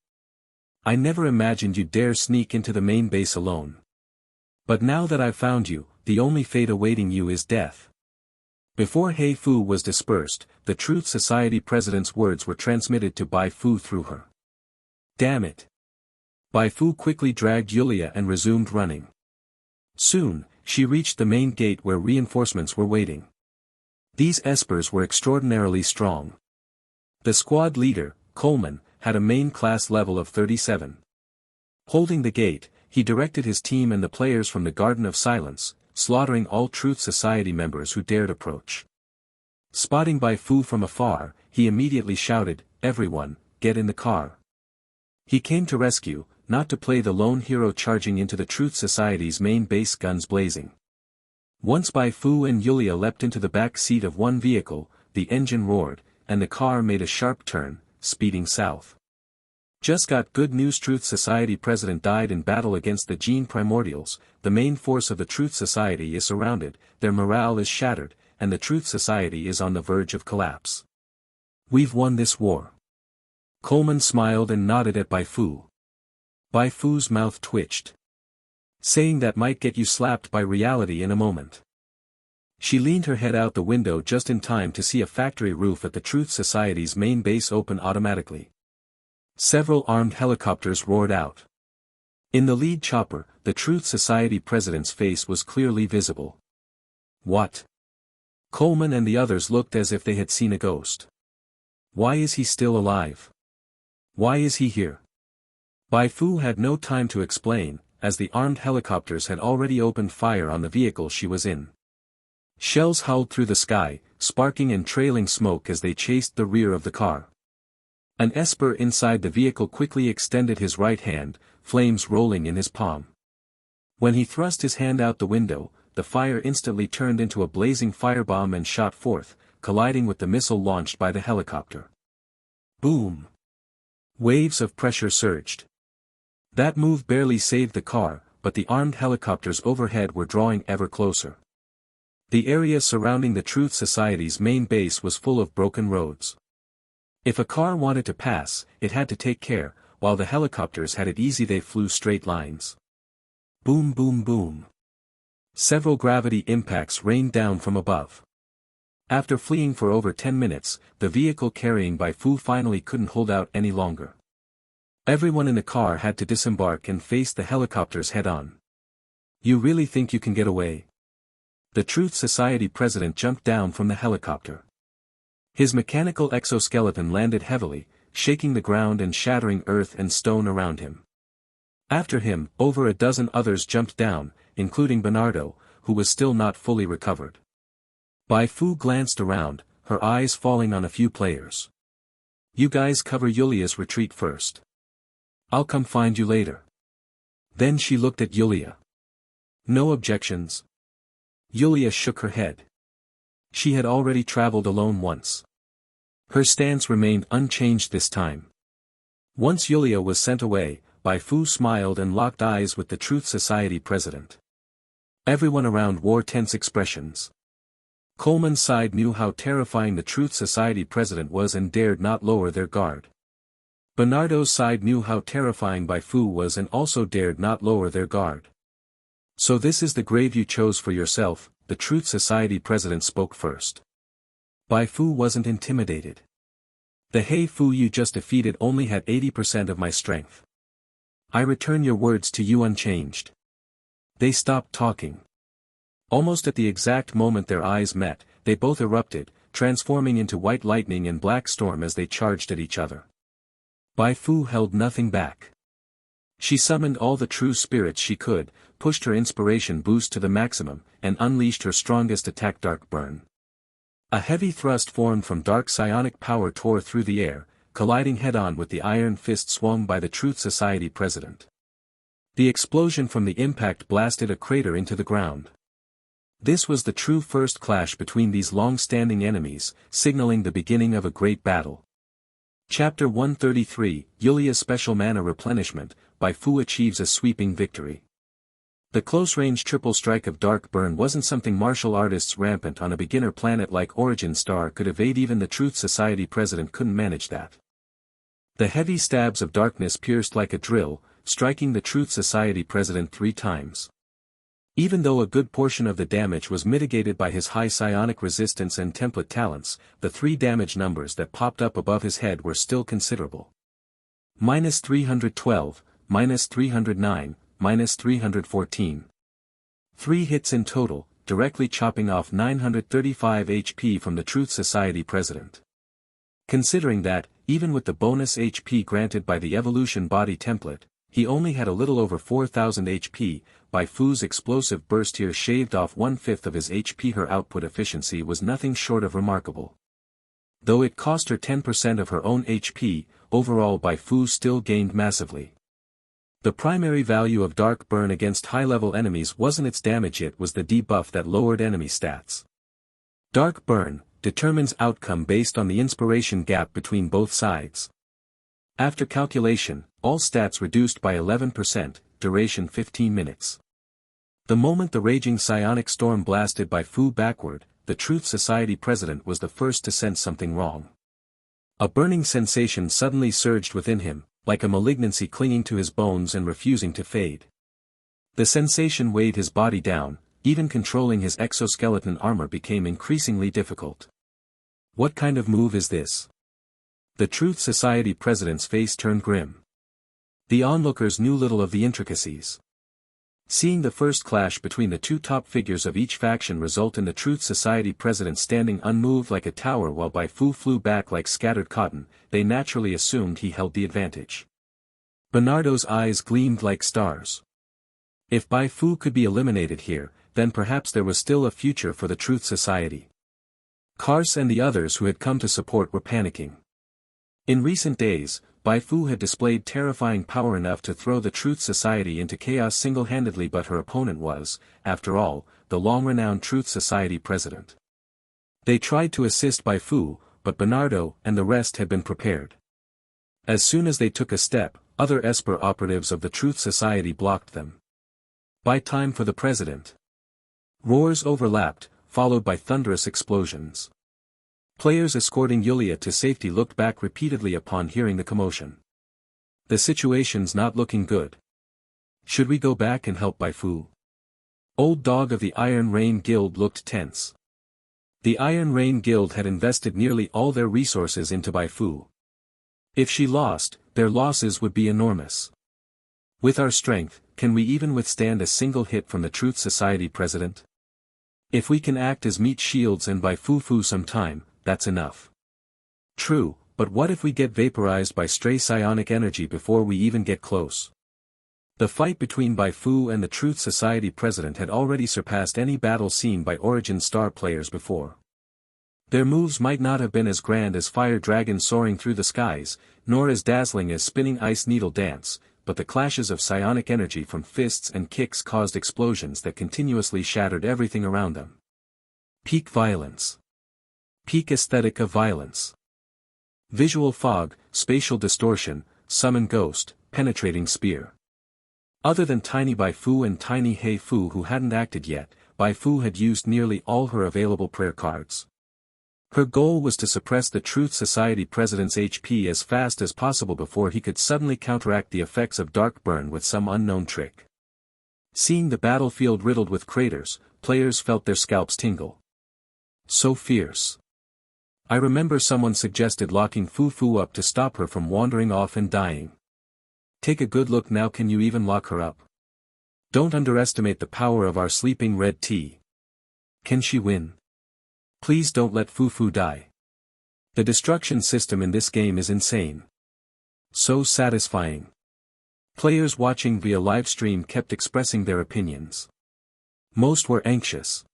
I never imagined you'd dare sneak into the main base alone. But now that I've found you, the only fate awaiting you is death. Before Bai Fu was dispersed, the Truth Society president's words were transmitted to Bai Fu through her. Damn it. Bai Fu quickly dragged Yulia and resumed running. Soon, she reached the main gate where reinforcements were waiting. These espers were extraordinarily strong. The squad leader, Coleman, had a main class level of 37. Holding the gate, he directed his team and the players from the Garden of Silence, slaughtering all Truth Society members who dared approach. Spotting Bai Fu from afar, he immediately shouted, "Everyone, get in the car." He came to rescue, not to play the lone hero charging into the Truth Society's main base, guns blazing. Once Bai Fu and Yulia leapt into the back seat of one vehicle, the engine roared, and the car made a sharp turn, speeding south. Just got good news. Truth Society president died in battle against the Gene Primordials. The main force of the Truth Society is surrounded, their morale is shattered, and the Truth Society is on the verge of collapse. We've won this war. Coleman smiled and nodded at Bai Fu. Bai Fu's mouth twitched. Saying that might get you slapped by reality in a moment. She leaned her head out the window just in time to see a factory roof at the Truth Society's main base open automatically. Several armed helicopters roared out. In the lead chopper, the Truth Society president's face was clearly visible. What? Coleman and the others looked as if they had seen a ghost. Why is he still alive? Why is he here? Bai Fu had no time to explain, as the armed helicopters had already opened fire on the vehicle she was in. Shells howled through the sky, sparking and trailing smoke as they chased the rear of the car. An esper inside the vehicle quickly extended his right hand, flames rolling in his palm. When he thrust his hand out the window, the fire instantly turned into a blazing firebomb and shot forth, colliding with the missile launched by the helicopter. Boom! Waves of pressure surged. That move barely saved the car, but the armed helicopters overhead were drawing ever closer. The area surrounding the Truth Society's main base was full of broken roads. If a car wanted to pass, it had to take care, while the helicopters had it easy. They flew straight lines. Boom, boom, boom. Several gravity impacts rained down from above. After fleeing for over 10 minutes, the vehicle carrying Bai Fu finally couldn't hold out any longer. Everyone in the car had to disembark and face the helicopters head-on. You really think you can get away? The Truth Society president jumped down from the helicopter. His mechanical exoskeleton landed heavily, shaking the ground and shattering earth and stone around him. After him, over a dozen others jumped down, including Bernardo, who was still not fully recovered. Bai Fu glanced around, her eyes falling on a few players. You guys cover Yulia's retreat first. I'll come find you later. Then she looked at Yulia. No objections. Yulia shook her head. She had already traveled alone once. Her stance remained unchanged this time. Once Yulia was sent away, Bai Fu smiled and locked eyes with the Truth Society president. Everyone around wore tense expressions. Coleman's side knew how terrifying the Truth Society president was and dared not lower their guard. Bernardo's side knew how terrifying Bai Fu was and also dared not lower their guard. So this is the grave you chose for yourself, the Truth Society president spoke first. Bai Fu wasn't intimidated. The Bai Fu you just defeated only had 80% of my strength. I return your words to you unchanged. They stopped talking. Almost at the exact moment their eyes met, they both erupted, transforming into white lightning and black storm as they charged at each other. Bai Fu held nothing back. She summoned all the true spirits she could, pushed her inspiration boost to the maximum, and unleashed her strongest attack, Dark Burn. A heavy thrust formed from dark psionic power tore through the air, colliding head-on with the iron fist swung by the Truth Society president. The explosion from the impact blasted a crater into the ground. This was the true first clash between these long-standing enemies, signaling the beginning of a great battle. Chapter 133, Yulia's Special Mana Replenishment, Bai Fu achieves a sweeping victory. The close-range triple strike of Dark Burn wasn't something martial artists rampant on a beginner planet like Origin Star could evade. Even the Truth Society president couldn't manage that. The heavy stabs of darkness pierced like a drill, striking the Truth Society president 3 times. Even though a good portion of the damage was mitigated by his high psionic resistance and template talents, the 3 damage numbers that popped up above his head were still considerable. -312, -309, -314. 3 hits in total, directly chopping off 935 HP from the Truth Society president. Considering that, even with the bonus HP granted by the evolution body template, he only had a little over 4000 HP, Bai Fu's explosive burst here shaved off 1/5 of his HP. Her output efficiency was nothing short of remarkable. Though it cost her 10% of her own HP, overall Bai Fu still gained massively. The primary value of Dark Burn against high-level enemies wasn't its damage, it was the debuff that lowered enemy stats. Dark Burn determines outcome based on the inspiration gap between both sides. After calculation, all stats reduced by 11%, duration 15 minutes. The moment the raging psionic storm blasted Bai Fu backward, the Truth Society president was the first to sense something wrong. A burning sensation suddenly surged within him, like a malignancy clinging to his bones and refusing to fade. The sensation weighed his body down, even controlling his exoskeleton armor became increasingly difficult. What kind of move is this? The Truth Society president's face turned grim. The onlookers knew little of the intricacies. Seeing the first clash between the 2 top figures of each faction result in the Truth Society president standing unmoved like a tower while Bai Fu flew back like scattered cotton, they naturally assumed he held the advantage. Bernardo's eyes gleamed like stars. If Bai Fu could be eliminated here, then perhaps there was still a future for the Truth Society. Kars and the others who had come to support were panicking. In recent days, Bai Fu had displayed terrifying power enough to throw the Truth Society into chaos single-handedly, but her opponent was, after all, the long-renowned Truth Society president. They tried to assist Bai Fu, but Bernardo and the rest had been prepared. As soon as they took a step, other Esper operatives of the Truth Society blocked them. By time for the president. Roars overlapped, followed by thunderous explosions. Players escorting Yulia to safety looked back repeatedly upon hearing the commotion. The situation's not looking good. Should we go back and help Bai Fu? Old Dog of the Iron Rain Guild looked tense. The Iron Rain Guild had invested nearly all their resources into Bai Fu. If she lost, their losses would be enormous. With our strength, can we even withstand a single hit from the Truth Society president? If we can act as meat shields and Bai Fu some time, that's enough. True, but what if we get vaporized by stray psionic energy before we even get close? The fight between Bai Fu and the Truth Society president had already surpassed any battle seen by Origin Star players before. Their moves might not have been as grand as Fire Dragon soaring through the skies, nor as dazzling as Spinning Ice Needle Dance, but the clashes of psionic energy from fists and kicks caused explosions that continuously shattered everything around them. Peak violence. Peak aesthetic of violence. Visual fog, spatial distortion, summon ghost, penetrating spear. Other than tiny Bai Fu and tiny Bai Fu who hadn't acted yet, Bai Fu had used nearly all her available prayer cards. Her goal was to suppress the Truth Society president's HP as fast as possible before he could suddenly counteract the effects of Dark Burn with some unknown trick. Seeing the battlefield riddled with craters, players felt their scalps tingle. So fierce. I remember someone suggested locking Fu Fu up to stop her from wandering off and dying. Take a good look now, can you even lock her up? Don't underestimate the power of our sleeping red tea. Can she win? Please don't let Fu Fu die. The destruction system in this game is insane. So satisfying. Players watching via livestream kept expressing their opinions. Most were anxious.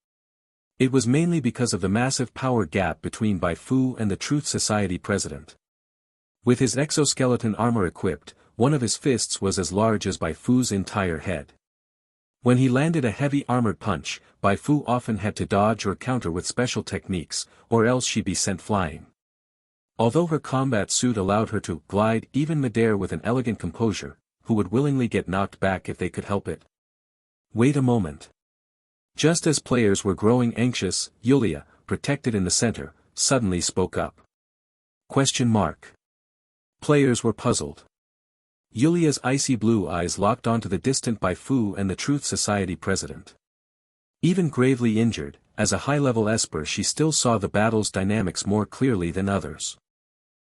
It was mainly because of the massive power gap between Bai Fu and the Truth Society president. With his exoskeleton armor equipped, one of his fists was as large as Bai Fu's entire head. When he landed a heavy armored punch, Bai Fu often had to dodge or counter with special techniques, or else she'd be sent flying. Although her combat suit allowed her to glide even midair with an elegant composure, who would willingly get knocked back if they could help it? Wait a moment. Just as players were growing anxious, Yulia, protected in the center, suddenly spoke up. Question mark. Players were puzzled. Yulia's icy blue eyes locked onto the distant Bai Fu and the Truth Society president. Even gravely injured, as a high-level Esper, she still saw the battle's dynamics more clearly than others.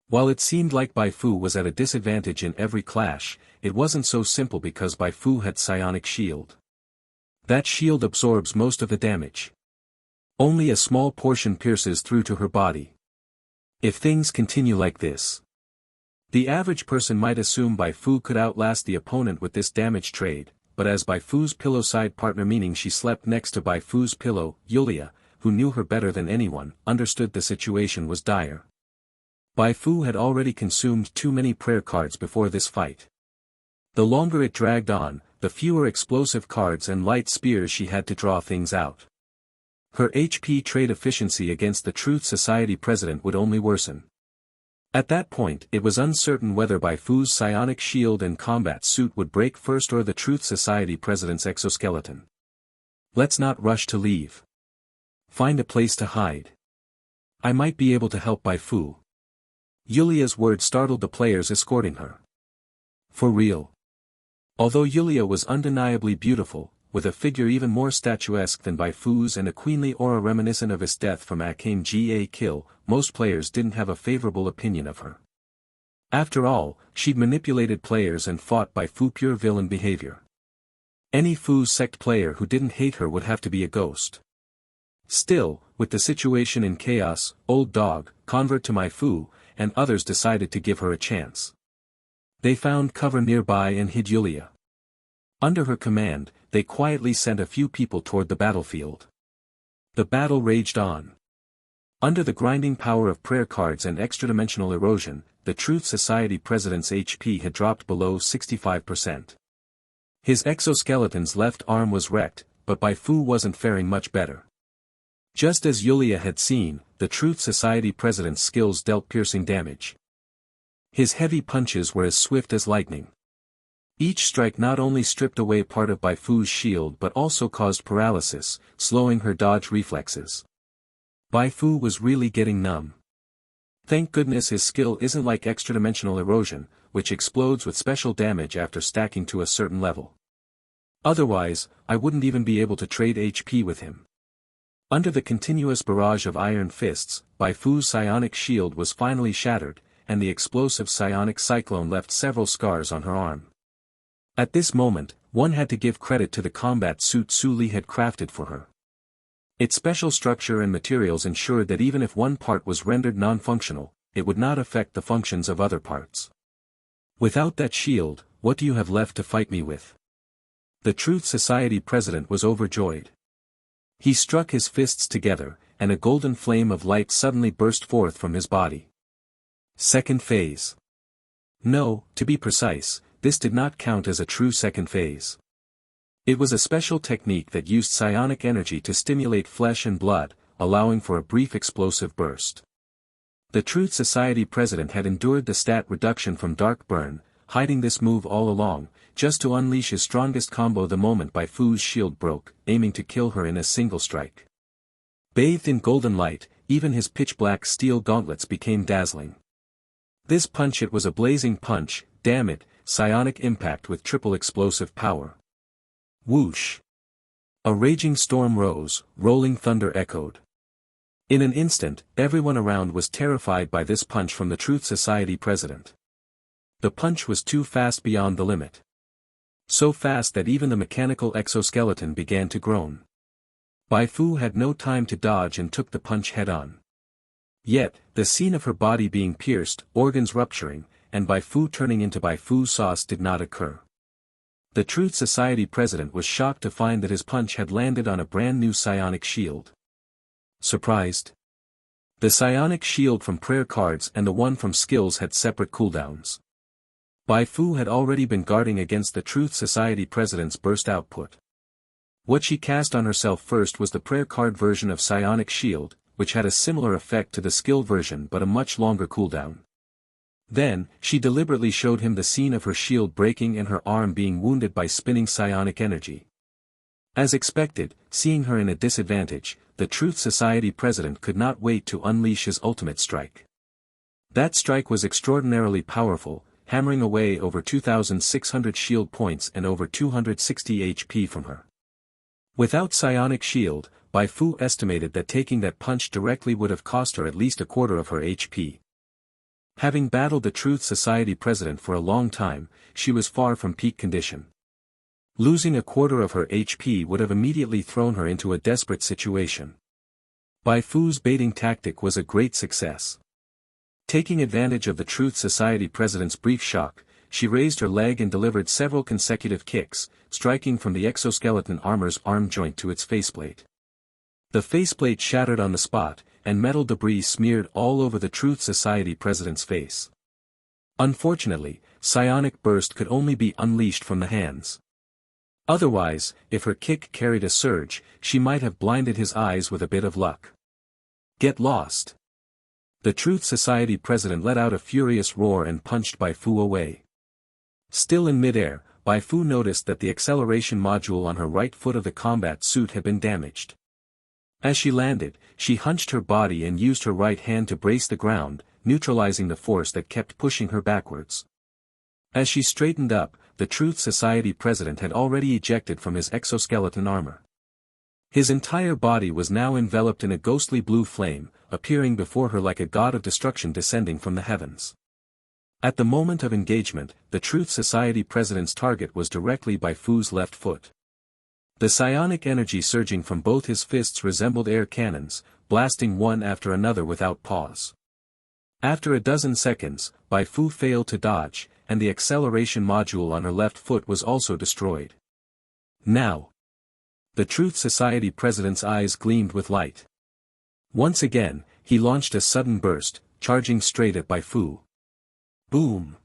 While it seemed like Bai Fu was at a disadvantage in every clash, it wasn't so simple because Bai Fu had psionic shield. That shield absorbs most of the damage. Only a small portion pierces through to her body. If things continue like this, the average person might assume Bai Fu could outlast the opponent with this damage trade, but as Bai Fu's pillow side partner, meaning she slept next to Bai Fu's pillow, Yulia, who knew her better than anyone, understood the situation was dire. Bai Fu had already consumed too many prayer cards before this fight. The longer it dragged on, the fewer explosive cards and light spears she had to draw things out. Her HP trade efficiency against the Truth Society president would only worsen. At that point, it was uncertain whether Bai Fu's psionic shield and combat suit would break first or the Truth Society president's exoskeleton. Let's not rush to leave. Find a place to hide. I might be able to help Bai Fu. Yulia's words startled the players escorting her. For real. Although Yulia was undeniably beautiful, with a figure even more statuesque than Bai Fu's and a queenly aura reminiscent of his death from Akame Ga Kill, most players didn't have a favorable opinion of her. After all, she'd manipulated players and fought Bai Fu pure villain behavior. Any Fu sect player who didn't hate her would have to be a ghost. Still, with the situation in chaos, Old Dog, convert to Mai Fu, and others decided to give her a chance. They found cover nearby and hid Yulia. Under her command, they quietly sent a few people toward the battlefield. The battle raged on. Under the grinding power of prayer cards and extra-dimensional erosion, the Truth Society president's HP had dropped below 65%. His exoskeleton's left arm was wrecked, but Bai Fu wasn't faring much better. Just as Yulia had seen, the Truth Society president's skills dealt piercing damage. His heavy punches were as swift as lightning. Each strike not only stripped away part of Bai Fu's shield but also caused paralysis, slowing her dodge reflexes. Bai Fu was really getting numb. Thank goodness his skill isn't like extra-dimensional erosion, which explodes with special damage after stacking to a certain level. Otherwise, I wouldn't even be able to trade HP with him. Under the continuous barrage of iron fists, Bai Fu's psionic shield was finally shattered, and the explosive psionic cyclone left several scars on her arm. At this moment, one had to give credit to the combat suit Su Li had crafted for her. Its special structure and materials ensured that even if one part was rendered non-functional, it would not affect the functions of other parts. Without that shield, what do you have left to fight me with? The Truth Society president was overjoyed. He struck his fists together, and a golden flame of light suddenly burst forth from his body. Second phase. No, to be precise, this did not count as a true second phase. It was a special technique that used psionic energy to stimulate flesh and blood, allowing for a brief explosive burst. The Truth Society president had endured the stat reduction from Dark Burn, hiding this move all along, just to unleash his strongest combo the moment Bai Fu's shield broke, aiming to kill her in a single strike. Bathed in golden light, even his pitch-black steel gauntlets became dazzling. This punch, it was a blazing punch, damn it, psionic impact with triple explosive power. Whoosh! A raging storm rose, rolling thunder echoed. In an instant, everyone around was terrified by this punch from the Truth Society president. The punch was too fast beyond the limit. So fast that even the mechanical exoskeleton began to groan. Bai Fu had no time to dodge and took the punch head-on. Yet, the scene of her body being pierced, organs rupturing, and Bai Fu turning into Bai Fu sauce did not occur. The Truth Society president was shocked to find that his punch had landed on a brand new psionic shield. Surprised? The psionic shield from prayer cards and the one from skills had separate cooldowns. Bai Fu had already been guarding against the Truth Society president's burst output. What she cast on herself first was the prayer card version of psionic shield, which had a similar effect to the skill version but a much longer cooldown. Then, she deliberately showed him the scene of her shield breaking and her arm being wounded by spinning psionic energy. As expected, seeing her in a disadvantage, the Truth Society president could not wait to unleash his ultimate strike. That strike was extraordinarily powerful, hammering away over 2,600 shield points and over 260 HP from her. Without psionic shield, Bai Fu estimated that taking that punch directly would have cost her at least a quarter of her HP. Having battled the Truth Society president for a long time, she was far from peak condition. Losing a quarter of her HP would have immediately thrown her into a desperate situation. Bai Fu's baiting tactic was a great success. Taking advantage of the Truth Society president's brief shock, she raised her leg and delivered several consecutive kicks, striking from the exoskeleton armor's arm joint to its faceplate. The faceplate shattered on the spot, and metal debris smeared all over the Truth Society president's face. Unfortunately, psionic burst could only be unleashed from the hands. Otherwise, if her kick carried a surge, she might have blinded his eyes with a bit of luck. Get lost! The Truth Society president let out a furious roar and punched Bai Fu away. Still in midair, Bai Fu noticed that the acceleration module on her right foot of the combat suit had been damaged. As she landed, she hunched her body and used her right hand to brace the ground, neutralizing the force that kept pushing her backwards. As she straightened up, the Truth Society president had already ejected from his exoskeleton armor. His entire body was now enveloped in a ghostly blue flame, appearing before her like a god of destruction descending from the heavens. At the moment of engagement, the Truth Society president's target was directly Bai Fu's left foot. The psionic energy surging from both his fists resembled air cannons, blasting one after another without pause. After a dozen seconds, Bai Fu failed to dodge, and the acceleration module on her left foot was also destroyed. Now! The Truth Society president's eyes gleamed with light. Once again, he launched a sudden burst, charging straight at Bai Fu. Boom!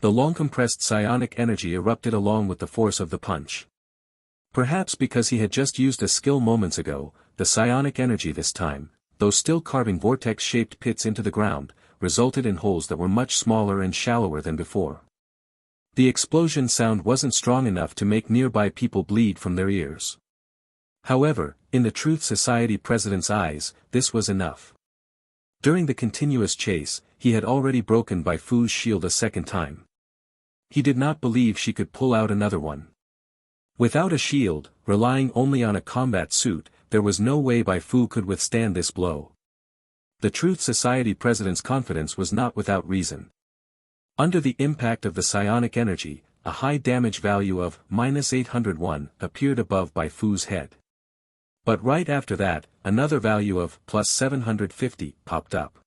The long-compressed psionic energy erupted along with the force of the punch. Perhaps because he had just used a skill moments ago, the psionic energy this time, though still carving vortex-shaped pits into the ground, resulted in holes that were much smaller and shallower than before. The explosion sound wasn't strong enough to make nearby people bleed from their ears. However, in the Truth Society president's eyes, this was enough. During the continuous chase, he had already broken Bai Fu's shield a second time. He did not believe she could pull out another one. Without a shield, relying only on a combat suit, there was no way Bai Fu could withstand this blow. The Truth Society president's confidence was not without reason. Under the impact of the psionic energy, a high damage value of -801 appeared above Bai Fu's head. But right after that, another value of +750 popped up.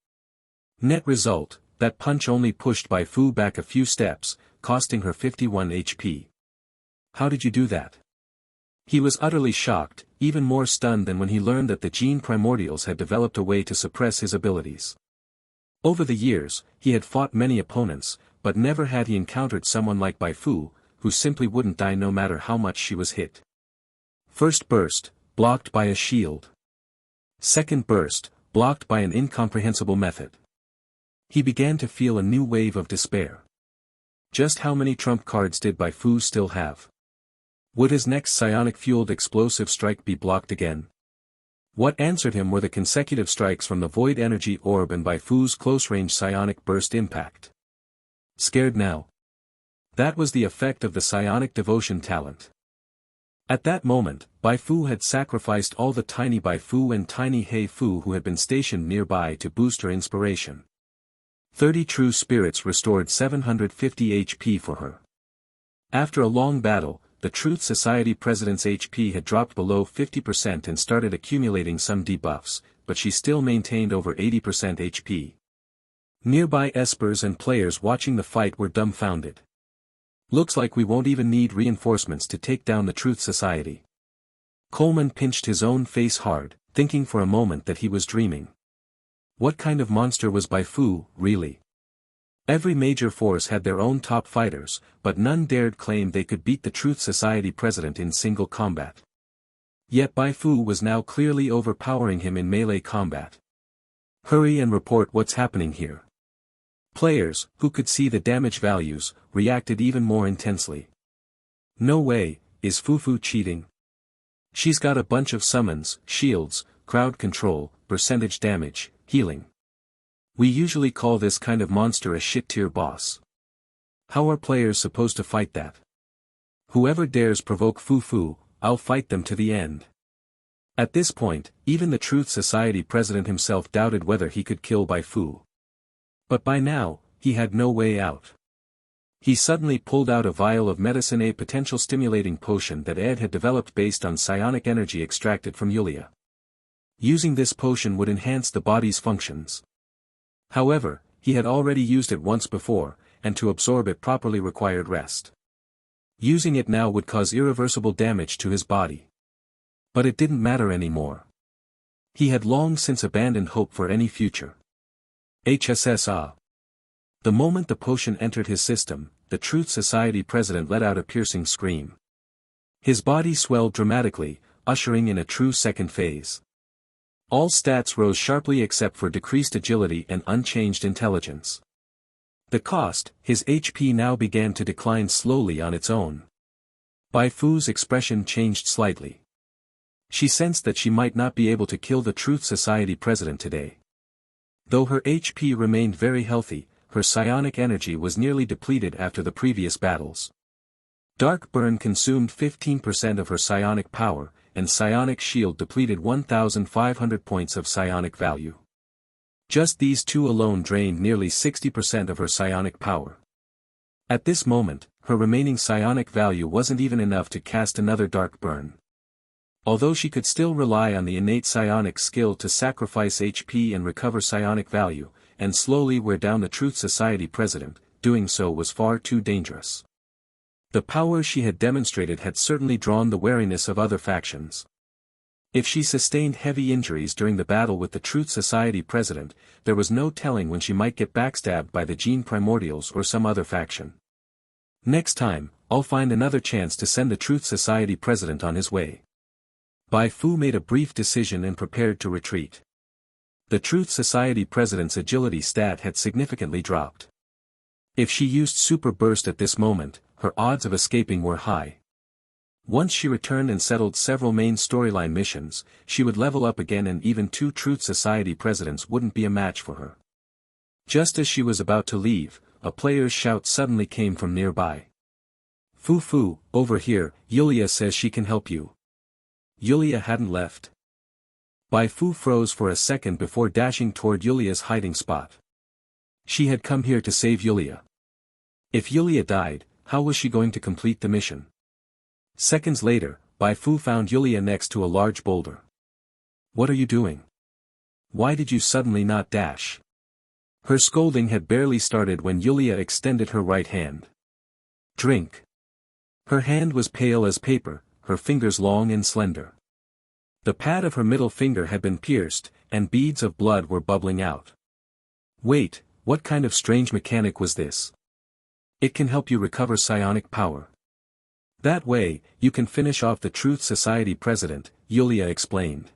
Net result, that punch only pushed Bai Fu back a few steps, costing her 51 HP. How did you do that? He was utterly shocked, even more stunned than when he learned that the gene primordials had developed a way to suppress his abilities. Over the years, he had fought many opponents, but never had he encountered someone like Bai Fu, who simply wouldn't die no matter how much she was hit. First burst, blocked by a shield. Second burst, blocked by an incomprehensible method. He began to feel a new wave of despair. Just how many trump cards did Bai Fu still have? Would his next psionic-fueled explosive strike be blocked again? What answered him were the consecutive strikes from the void energy orb and Bai Fu's close-range psionic burst impact. Scared now? That was the effect of the psionic devotion talent. At that moment, Bai Fu had sacrificed all the tiny Bai Fu and tiny Hei Fu who had been stationed nearby to boost her inspiration. 30 true spirits restored 750 HP for her. After a long battle, the Truth Society President's HP had dropped below 50% and started accumulating some debuffs, but she still maintained over 80% HP. Nearby espers and players watching the fight were dumbfounded. Looks like we won't even need reinforcements to take down the Truth Society. Coleman pinched his own face hard, thinking for a moment that he was dreaming. What kind of monster was Bai Fu, really? Every major force had their own top fighters, but none dared claim they could beat the Truth Society president in single combat. Yet Bai Fu was now clearly overpowering him in melee combat. Hurry and report what's happening here. Players, who could see the damage values, reacted even more intensely. No way, is Fu cheating? She's got a bunch of summons, shields, crowd control, percentage damage, healing. We usually call this kind of monster a shit-tier boss. How are players supposed to fight that? Whoever dares provoke Fu, I'll fight them to the end. At this point, even the Truth Society president himself doubted whether he could kill Bai Fu. But by now, he had no way out. He suddenly pulled out a vial of medicine, a potential stimulating potion that Ed had developed based on psionic energy extracted from Yulia. Using this potion would enhance the body's functions. However, he had already used it once before, and to absorb it properly required rest. Using it now would cause irreversible damage to his body. But it didn't matter anymore. He had long since abandoned hope for any future. HSSA. The moment the potion entered his system, the Truth Society president let out a piercing scream. His body swelled dramatically, ushering in a true second phase. All stats rose sharply except for decreased agility and unchanged intelligence. The cost, his HP now began to decline slowly on its own. Bai Fu's expression changed slightly. She sensed that she might not be able to kill the Truth Society president today. Though her HP remained very healthy, her psionic energy was nearly depleted after the previous battles. Dark Burn consumed 15% of her psionic power, and Psionic Shield depleted 1,500 points of psionic value. Just these two alone drained nearly 60% of her psionic power. At this moment, her remaining psionic value wasn't even enough to cast another Dark Burn. Although she could still rely on the innate psionic skill to sacrifice HP and recover psionic value, and slowly wear down the Truth Society president, doing so was far too dangerous. The power she had demonstrated had certainly drawn the wariness of other factions. If she sustained heavy injuries during the battle with the Truth Society president, there was no telling when she might get backstabbed by the Gene Primordials or some other faction. Next time, I'll find another chance to send the Truth Society president on his way. Bai Fu made a brief decision and prepared to retreat. The Truth Society president's agility stat had significantly dropped. If she used Super Burst at this moment, her odds of escaping were high. Once she returned and settled several main storyline missions, she would level up again and even two Truth Society presidents wouldn't be a match for her. Just as she was about to leave, a player's shout suddenly came from nearby. Fu, over here, Yulia says she can help you. Yulia hadn't left. Bai Fu froze for a second before dashing toward Yulia's hiding spot. She had come here to save Yulia. If Yulia died, how was she going to complete the mission? Seconds later, Bai Fu found Yulia next to a large boulder. What are you doing? Why did you suddenly not dash? Her scolding had barely started when Yulia extended her right hand. Drink. Her hand was pale as paper, her fingers long and slender. The pad of her middle finger had been pierced, and beads of blood were bubbling out. Wait, what kind of strange mechanic was this? It can help you recover psionic power. That way, you can finish off the Truth Society president, Yulia explained.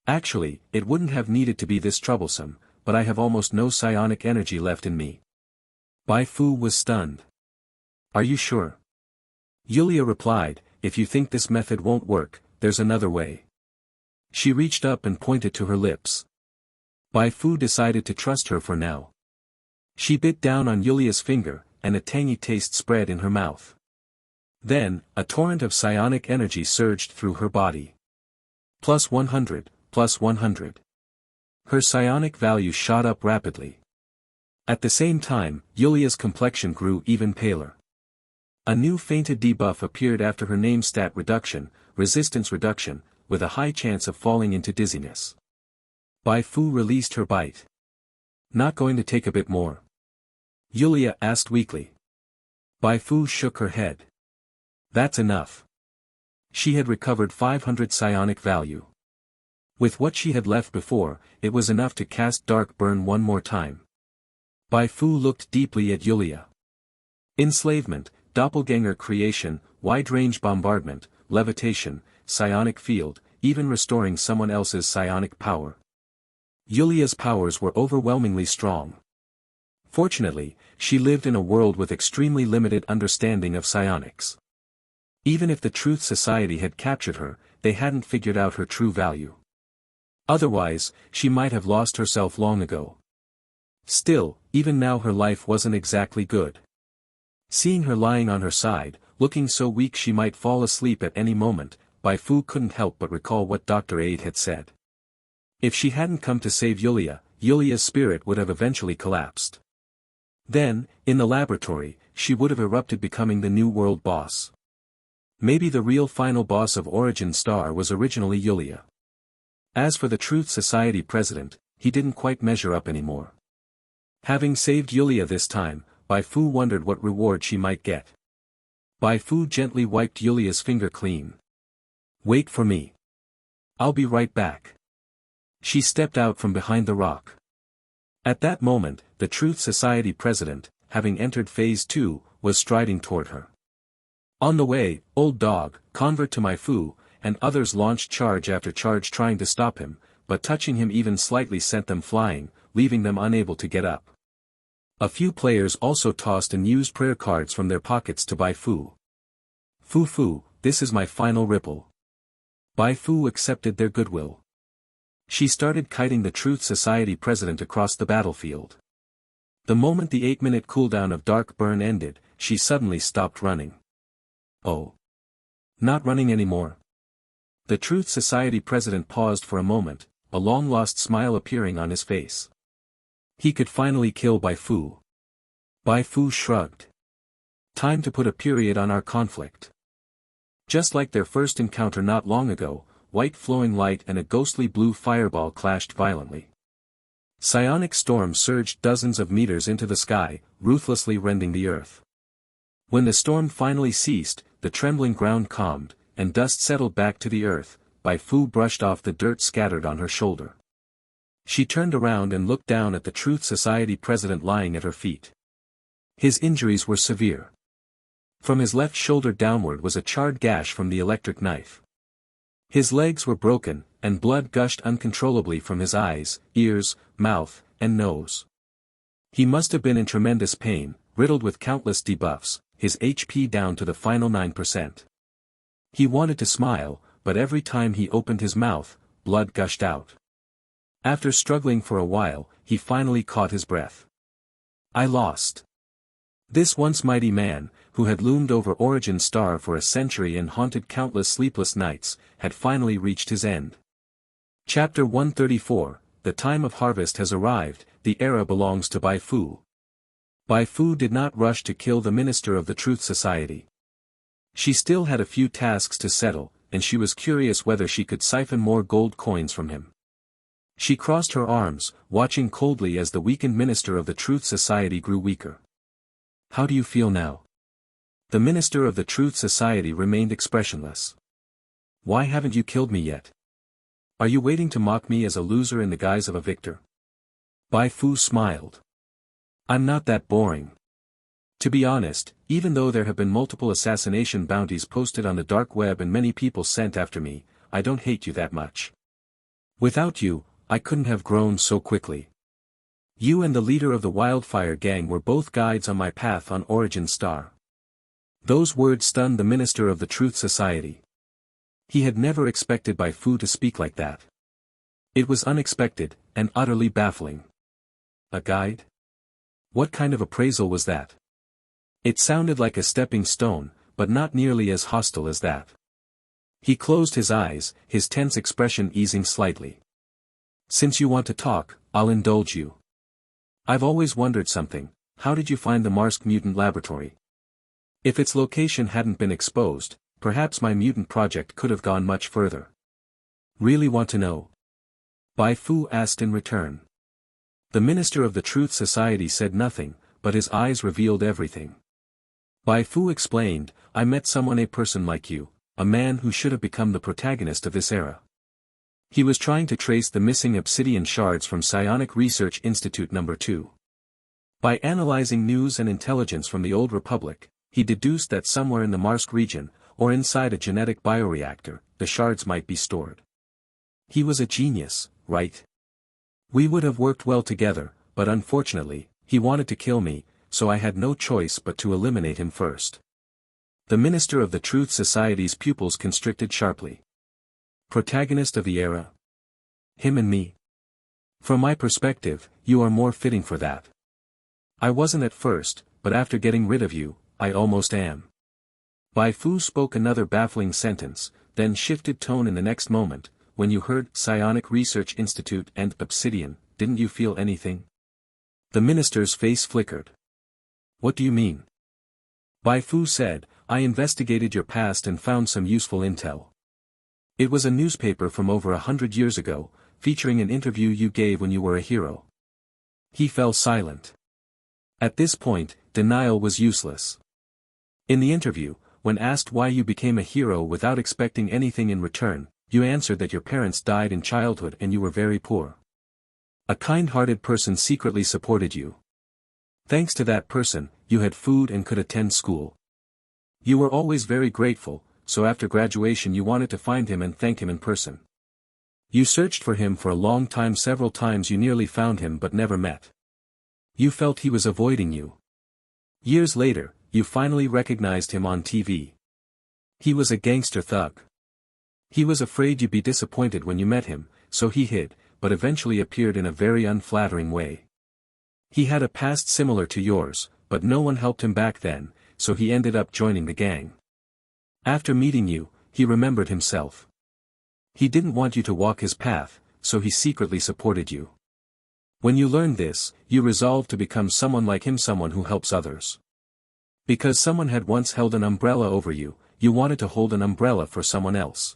Actually, it wouldn't have needed to be this troublesome, but I have almost no psionic energy left in me. Bai Fu was stunned. Are you sure? Yulia replied, if you think this method won't work, there's another way. She reached up and pointed to her lips. Bai Fu decided to trust her for now. She bit down on Yulia's finger, and a tangy taste spread in her mouth. Then, a torrent of psionic energy surged through her body. Plus 100, plus 100. Her psionic value shot up rapidly. At the same time, Yulia's complexion grew even paler. A new fainted debuff appeared after her name stat reduction, resistance reduction, with a high chance of falling into dizziness. Bai Fu released her bite. Not going to take a bit more? Yulia asked weakly. Bai Fu shook her head. That's enough. She had recovered 500 psionic value. With what she had left before, it was enough to cast Dark Burn one more time. Bai Fu looked deeply at Yulia. Enslavement, doppelganger creation, wide-range bombardment, levitation, psionic field, even restoring someone else's psionic power. Yulia's powers were overwhelmingly strong. Fortunately, she lived in a world with extremely limited understanding of psionics. Even if the Truth Society had captured her, they hadn't figured out her true value. Otherwise, she might have lost herself long ago. Still, even now her life wasn't exactly good. Seeing her lying on her side, looking so weak she might fall asleep at any moment, Bai Fu couldn't help but recall what Dr. Aid had said. If she hadn't come to save Yulia, Yulia's spirit would have eventually collapsed. Then, in the laboratory, she would have erupted, becoming the new world boss. Maybe the real final boss of Origin Star was originally Yulia. As for the Truth Society president, he didn't quite measure up anymore. Having saved Yulia this time, Bai Fu wondered what reward she might get. Bai Fu gently wiped Yulia's finger clean. Wait for me. I'll be right back. She stepped out from behind the rock. At that moment, the Truth Society president, having entered Phase 2, was striding toward her. On the way, Old Dog, convert to Bai Fu, and others launched charge after charge trying to stop him, but touching him even slightly sent them flying, leaving them unable to get up. A few players also tossed and used prayer cards from their pockets to Bai Fu. Fu, this is my final ripple. Bai Fu accepted their goodwill. She started kiting the Truth Society president across the battlefield. The moment the 8-minute cooldown of Dark Burn ended, she suddenly stopped running. Oh. Not running anymore. The Truth Society president paused for a moment, a long-lost smile appearing on his face. He could finally kill Bai Fu. Bai Fu shrugged. Time to put a period on our conflict. Just like their first encounter not long ago, white flowing light and a ghostly blue fireball clashed violently. Psionic storm surged dozens of meters into the sky, ruthlessly rending the earth. When the storm finally ceased, the trembling ground calmed, and dust settled back to the earth. Bai Fu brushed off the dirt scattered on her shoulder. She turned around and looked down at the Truth Society president lying at her feet. His injuries were severe. From his left shoulder downward was a charred gash from the electric knife. His legs were broken, and blood gushed uncontrollably from his eyes, ears, mouth, and nose. He must have been in tremendous pain, riddled with countless debuffs, his HP down to the final 9%. He wanted to smile, but every time he opened his mouth, blood gushed out. After struggling for a while, he finally caught his breath. I lost. This once mighty man, who had loomed over Origin Star for a century and haunted countless sleepless nights, had finally reached his end. Chapter 134, The time of harvest has arrived, the era belongs to Bai Fu. Bai Fu did not rush to kill the minister of the Truth Society. She still had a few tasks to settle, and she was curious whether she could siphon more gold coins from him. She crossed her arms, watching coldly as the weakened minister of the Truth Society grew weaker. How do you feel now? The minister of the Truth Society remained expressionless. Why haven't you killed me yet? Are you waiting to mock me as a loser in the guise of a victor? Bai Fu smiled. I'm not that boring. To be honest, even though there have been multiple assassination bounties posted on the dark web and many people sent after me, I don't hate you that much. Without you, I couldn't have grown so quickly. You and the leader of the Wildfire Gang were both guides on my path on Origin Star. Those words stunned the minister of the Truth Society. He had never expected Bai Fu to speak like that. It was unexpected, and utterly baffling. A guide? What kind of appraisal was that? It sounded like a stepping stone, but not nearly as hostile as that. He closed his eyes, his tense expression easing slightly. Since you want to talk, I'll indulge you. I've always wondered something. How did you find the Marsk mutant laboratory? If its location hadn't been exposed, perhaps my mutant project could have gone much further. Really want to know? Bai Fu asked in return. The Minister of the Truth Society said nothing, but his eyes revealed everything. Bai Fu explained, I met a person like you, a man who should have become the protagonist of this era. He was trying to trace the missing obsidian shards from Psionic Research Institute No. 2. By analyzing news and intelligence from the Old Republic, he deduced that somewhere in the Marsk region, or inside a genetic bioreactor, the shards might be stored. He was a genius, right? We would have worked well together, but unfortunately, he wanted to kill me, so I had no choice but to eliminate him first. The Minister of the Truth Society's pupils constricted sharply. Protagonist of the era? Him and me? From my perspective, you are more fitting for that. I wasn't at first, but after getting rid of you, I almost am. Bai Fu spoke another baffling sentence, then shifted tone in the next moment. When you heard Psionic Research Institute and Obsidian, didn't you feel anything? The minister's face flickered. What do you mean? Bai Fu said, I investigated your past and found some useful intel. It was a newspaper from over 100 years ago, featuring an interview you gave when you were a hero. He fell silent. At this point, denial was useless. In the interview, when asked why you became a hero without expecting anything in return, you answered that your parents died in childhood and you were very poor. A kind-hearted person secretly supported you. Thanks to that person, you had food and could attend school. You were always very grateful, so after graduation you wanted to find him and thank him in person. You searched for him for a long time. Several times you nearly found him but never met. You felt he was avoiding you. Years later, you finally recognized him on TV. He was a gangster thug. He was afraid you'd be disappointed when you met him, so he hid, but eventually appeared in a very unflattering way. He had a past similar to yours, but no one helped him back then, so he ended up joining the gang. After meeting you, he remembered himself. He didn't want you to walk his path, so he secretly supported you. When you learned this, you resolved to become someone like him, someone who helps others. Because someone had once held an umbrella over you, you wanted to hold an umbrella for someone else.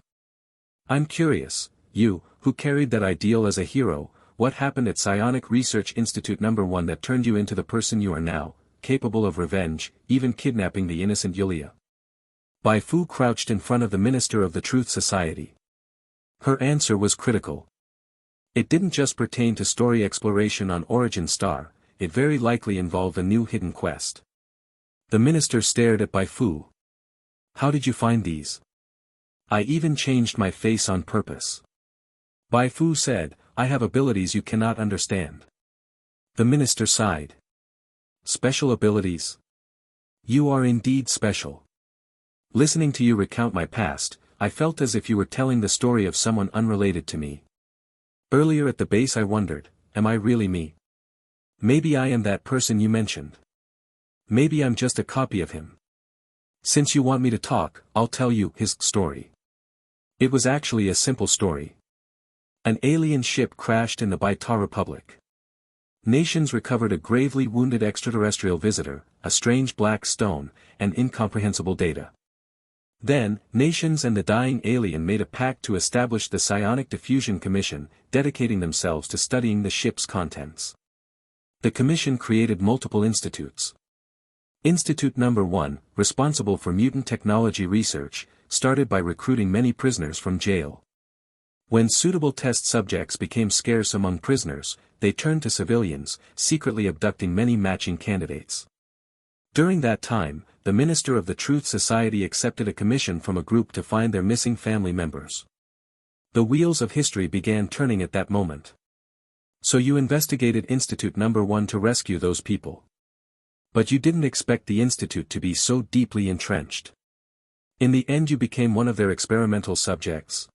I'm curious, you, who carried that ideal as a hero, what happened at Psionic Research Institute No. 1 that turned you into the person you are now, capable of revenge, even kidnapping the innocent Yulia? Bai Fu crouched in front of the Minister of the Truth Society. Her answer was critical. It didn't just pertain to story exploration on Origin Star, it very likely involved a new hidden quest. The minister stared at Bai Fu. How did you find these? I even changed my face on purpose. Bai Fu said, I have abilities you cannot understand. The minister sighed. Special abilities? You are indeed special. Listening to you recount my past, I felt as if you were telling the story of someone unrelated to me. Earlier at the base I wondered, am I really me? Maybe I am that person you mentioned. Maybe I'm just a copy of him. Since you want me to talk, I'll tell you his story. It was actually a simple story. An alien ship crashed in the Bai Fu Republic. Nations recovered a gravely wounded extraterrestrial visitor, a strange black stone, and incomprehensible data. Then, nations and the dying alien made a pact to establish the Psionic Diffusion Commission, dedicating themselves to studying the ship's contents. The commission created multiple institutes. Institute No. 1, responsible for mutant technology research, started by recruiting many prisoners from jail. When suitable test subjects became scarce among prisoners, they turned to civilians, secretly abducting many matching candidates. During that time, the Minister of the Truth Society accepted a commission from a group to find their missing family members. The wheels of history began turning at that moment. So you investigated Institute No. 1 to rescue those people. But you didn't expect the institute to be so deeply entrenched. In the end you became one of their experimental subjects.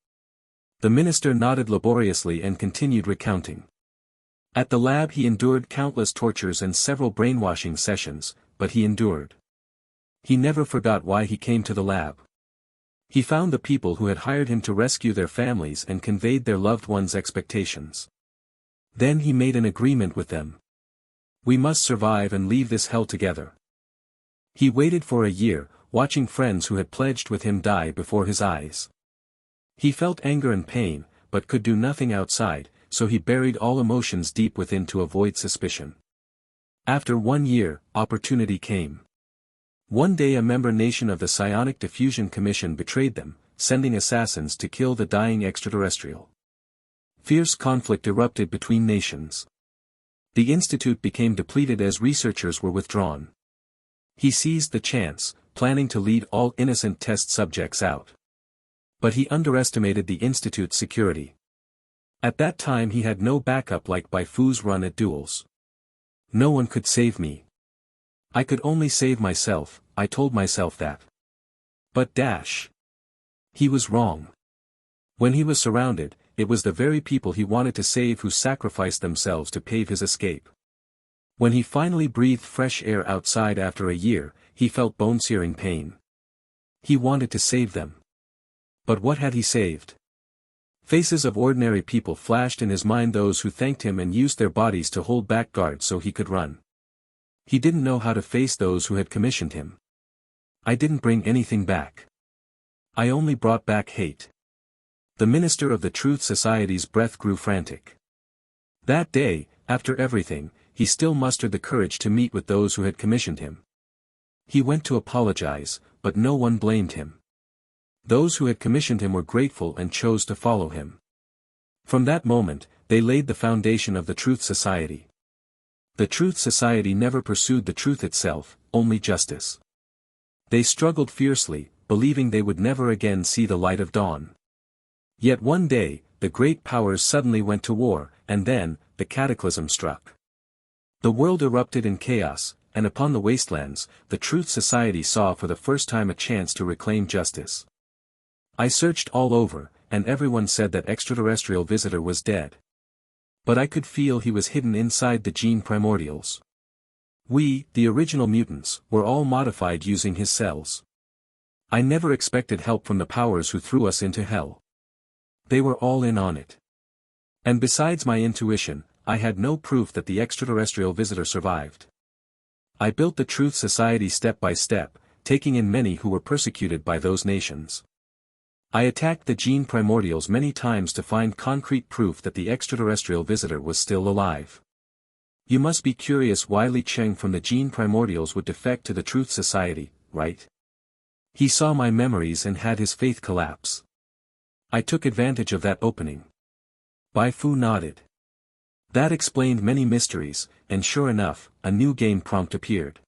The minister nodded laboriously and continued recounting. At the lab he endured countless tortures and several brainwashing sessions, but he endured. He never forgot why he came to the lab. He found the people who had hired him to rescue their families and conveyed their loved ones' expectations. Then he made an agreement with them. We must survive and leave this hell together. He waited for a year, watching friends who had pledged with him die before his eyes. He felt anger and pain, but could do nothing outside, so he buried all emotions deep within to avoid suspicion. After 1 year, opportunity came. One day a member nation of the Psionic Diffusion Commission betrayed them, sending assassins to kill the dying extraterrestrial. Fierce conflict erupted between nations. The institute became depleted as researchers were withdrawn. He seized the chance, planning to lead all innocent test subjects out. But he underestimated the institute's security. At that time he had no backup like Bai Fu's run at duels. No one could save me. I could only save myself, I told myself that. But he was wrong. When he was surrounded, it was the very people he wanted to save who sacrificed themselves to pave his escape. When he finally breathed fresh air outside after a year, he felt bone-searing pain. He wanted to save them. But what had he saved? Faces of ordinary people flashed in his mind, those who thanked him and used their bodies to hold back guards so he could run. He didn't know how to face those who had commissioned him. I didn't bring anything back. I only brought back hate. The minister of the Truth Society's breath grew frantic. That day, after everything, he still mustered the courage to meet with those who had commissioned him. He went to apologize, but no one blamed him. Those who had commissioned him were grateful and chose to follow him. From that moment, they laid the foundation of the Truth Society. The Truth Society never pursued the truth itself, only justice. They struggled fiercely, believing they would never again see the light of dawn. Yet one day, the great powers suddenly went to war, and then, the cataclysm struck. The world erupted in chaos, and upon the wastelands, the Truth Society saw for the first time a chance to reclaim justice. I searched all over, and everyone said that extraterrestrial visitor was dead. But I could feel he was hidden inside the gene primordials. We, the original mutants, were all modified using his cells. I never expected help from the powers who threw us into hell. They were all in on it. And besides my intuition, I had no proof that the extraterrestrial visitor survived. I built the Truth Society step by step, taking in many who were persecuted by those nations. I attacked the gene primordials many times to find concrete proof that the extraterrestrial visitor was still alive. You must be curious why Li Cheng from the gene primordials would defect to the Truth Society, right? He saw my memories and had his faith collapse. I took advantage of that opening. Bai Fu nodded. That explained many mysteries, and sure enough, a new game prompt appeared.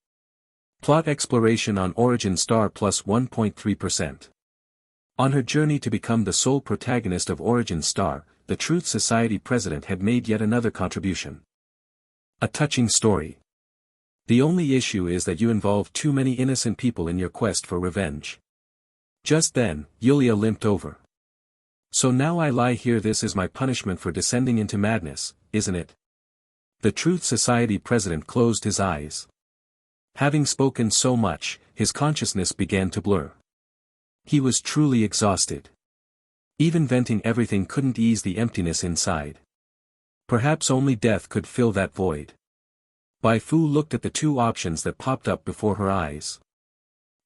Plot exploration on Origin Star plus 1.3%. On her journey to become the sole protagonist of Origin Star, the Truth Society president had made yet another contribution. A touching story. The only issue is that you involve too many innocent people in your quest for revenge. Just then, Yulia limped over. So now I lie here, this is my punishment for descending into madness, isn't it? The Truth Society president closed his eyes. Having spoken so much, his consciousness began to blur. He was truly exhausted. Even venting everything couldn't ease the emptiness inside. Perhaps only death could fill that void. Bai Fu looked at the two options that popped up before her eyes.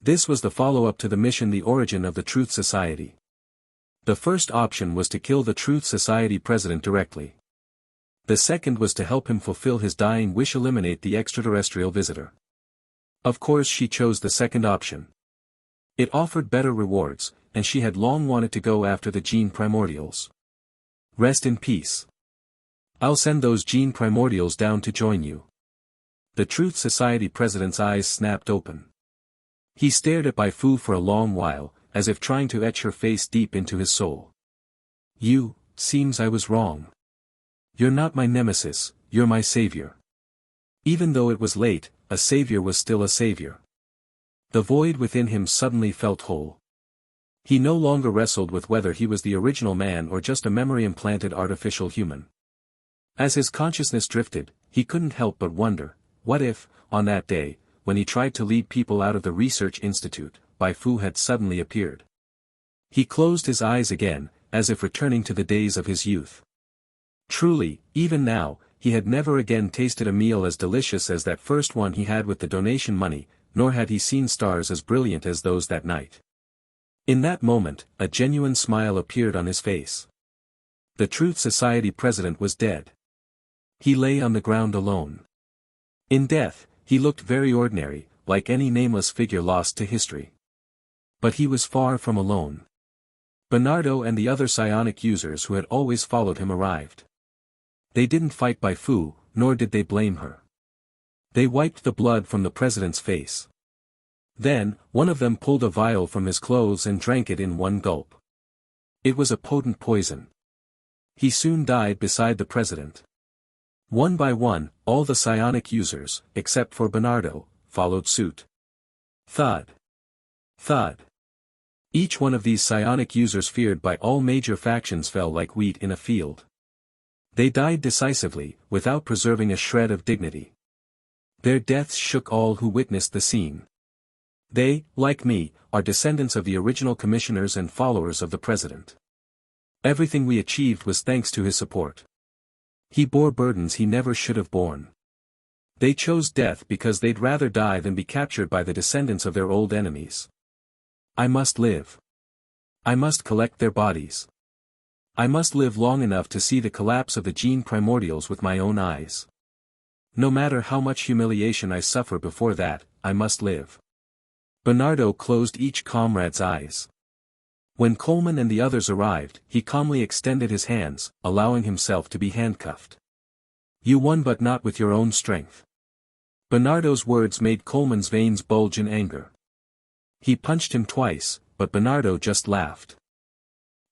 This was the follow-up to the mission, the origin of the Truth Society. The first option was to kill the Truth Society president directly. The second was to help him fulfill his dying wish, eliminate the extraterrestrial visitor. Of course she chose the second option. It offered better rewards, and she had long wanted to go after the gene primordials. Rest in peace. I'll send those gene primordials down to join you. The Truth Society president's eyes snapped open. He stared at Bai Fu for a long while, as if trying to etch her face deep into his soul. Seems I was wrong. You're not my nemesis, you're my savior. Even though it was late, a savior was still a savior. The void within him suddenly felt whole. He no longer wrestled with whether he was the original man or just a memory-implanted artificial human. As his consciousness drifted, he couldn't help but wonder, what if, on that day, when he tried to lead people out of the research institute, Bai Fu had suddenly appeared. He closed his eyes again, as if returning to the days of his youth. Truly, even now, he had never again tasted a meal as delicious as that first one he had with the donation money, nor had he seen stars as brilliant as those that night. In that moment, a genuine smile appeared on his face. The Truth Society president was dead. He lay on the ground alone. In death, he looked very ordinary, like any nameless figure lost to history. But he was far from alone. Bernardo and the other psionic users who had always followed him arrived. They didn't fight Bai Fu, nor did they blame her. They wiped the blood from the president's face. Then, one of them pulled a vial from his clothes and drank it in one gulp. It was a potent poison. He soon died beside the president. One by one, all the psionic users, except for Bernardo, followed suit. Thud. Thud. Each one of these psionic users feared by all major factions fell like wheat in a field. They died decisively, without preserving a shred of dignity. Their deaths shook all who witnessed the scene. They, like me, are descendants of the original commissioners and followers of the president. Everything we achieved was thanks to his support. He bore burdens he never should have borne. They chose death because they'd rather die than be captured by the descendants of their old enemies. I must live. I must collect their bodies. I must live long enough to see the collapse of the gene primordials with my own eyes. No matter how much humiliation I suffer before that, I must live. Bernardo closed each comrade's eyes. When Coleman and the others arrived, he calmly extended his hands, allowing himself to be handcuffed. You won, but not with your own strength. Bernardo's words made Coleman's veins bulge in anger. He punched him twice, but Bernardo just laughed.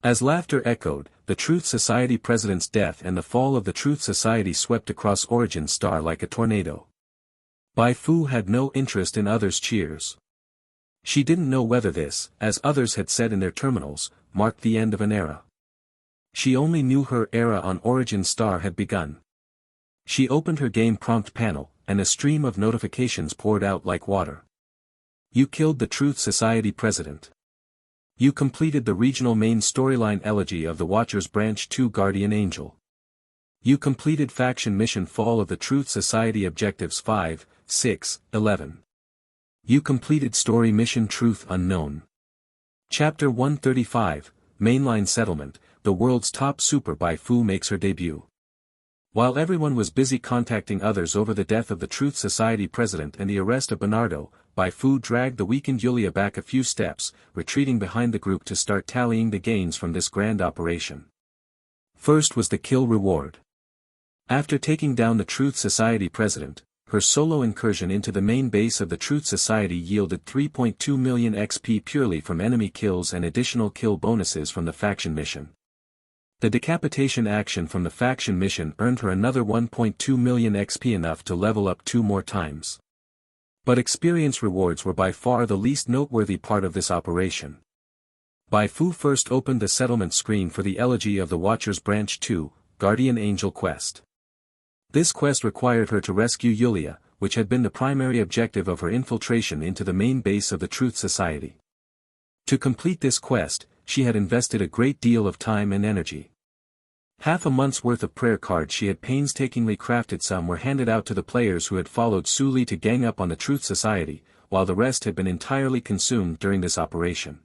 As laughter echoed, the Truth Society president's death and the fall of the Truth Society swept across Origin Star like a tornado. Bai Fu had no interest in others' cheers. She didn't know whether this, as others had said in their terminals, marked the end of an era. She only knew her era on Origin Star had begun. She opened her game prompt panel, and a stream of notifications poured out like water. You killed the Truth Society president. You completed the regional main storyline elegy of the Watcher's Branch 2 Guardian Angel. You completed faction mission Fall of the Truth Society objectives 5, 6, 11. You completed story mission Truth Unknown. Chapter 135, Mainline Settlement, the world's top super Bai Fu makes her debut. While everyone was busy contacting others over the death of the Truth Society president and the arrest of Bernardo, Bai Fu dragged the weakened Yulia back a few steps, retreating behind the group to start tallying the gains from this grand operation. First was the kill reward. After taking down the Truth Society president, her solo incursion into the main base of the Truth Society yielded 3.2 million XP purely from enemy kills and additional kill bonuses from the faction mission. The decapitation action from the faction mission earned her another 1.2 million XP, enough to level up 2 more times. But experience rewards were by far the least noteworthy part of this operation. Bai Fu first opened the settlement screen for the elegy of the Watcher's Branch 2, Guardian Angel quest. This quest required her to rescue Yulia, which had been the primary objective of her infiltration into the main base of the Truth Society. To complete this quest, she had invested a great deal of time and energy. Half a month's worth of prayer cards she had painstakingly crafted. Some were handed out to the players who had followed Su Li to gang up on the Truth Society, while the rest had been entirely consumed during this operation.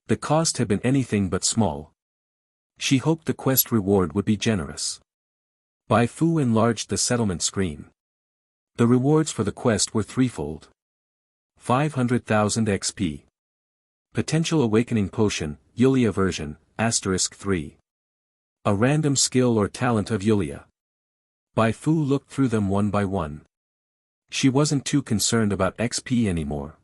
The cost had been anything but small. She hoped the quest reward would be generous. Bai Fu enlarged the settlement screen. The rewards for the quest were threefold. 500,000 XP. Potential Awakening Potion, Yulia version, *3. A random skill or talent of Yulia. Bai Fu looked through them one by one. She wasn't too concerned about XP anymore.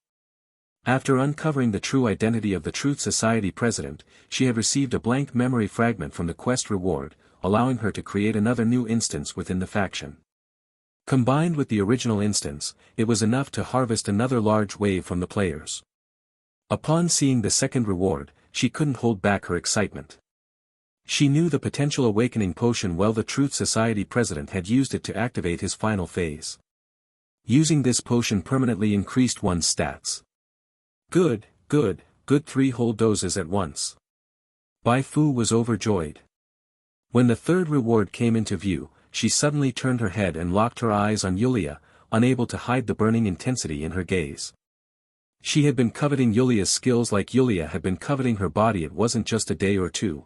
After uncovering the true identity of the Truth Society president, she had received a blank memory fragment from the quest reward, allowing her to create another new instance within the faction. Combined with the original instance, it was enough to harvest another large wave from the players. Upon seeing the second reward, she couldn't hold back her excitement. She knew the potential awakening potion well. The Truth Society president had used it to activate his final phase. Using this potion permanently increased one's stats. Good, 3 whole doses at once. Bai Fu was overjoyed. When the third reward came into view, she suddenly turned her head and locked her eyes on Yulia, unable to hide the burning intensity in her gaze. She had been coveting Yulia's skills like Yulia had been coveting her body. It wasn't just a day or two.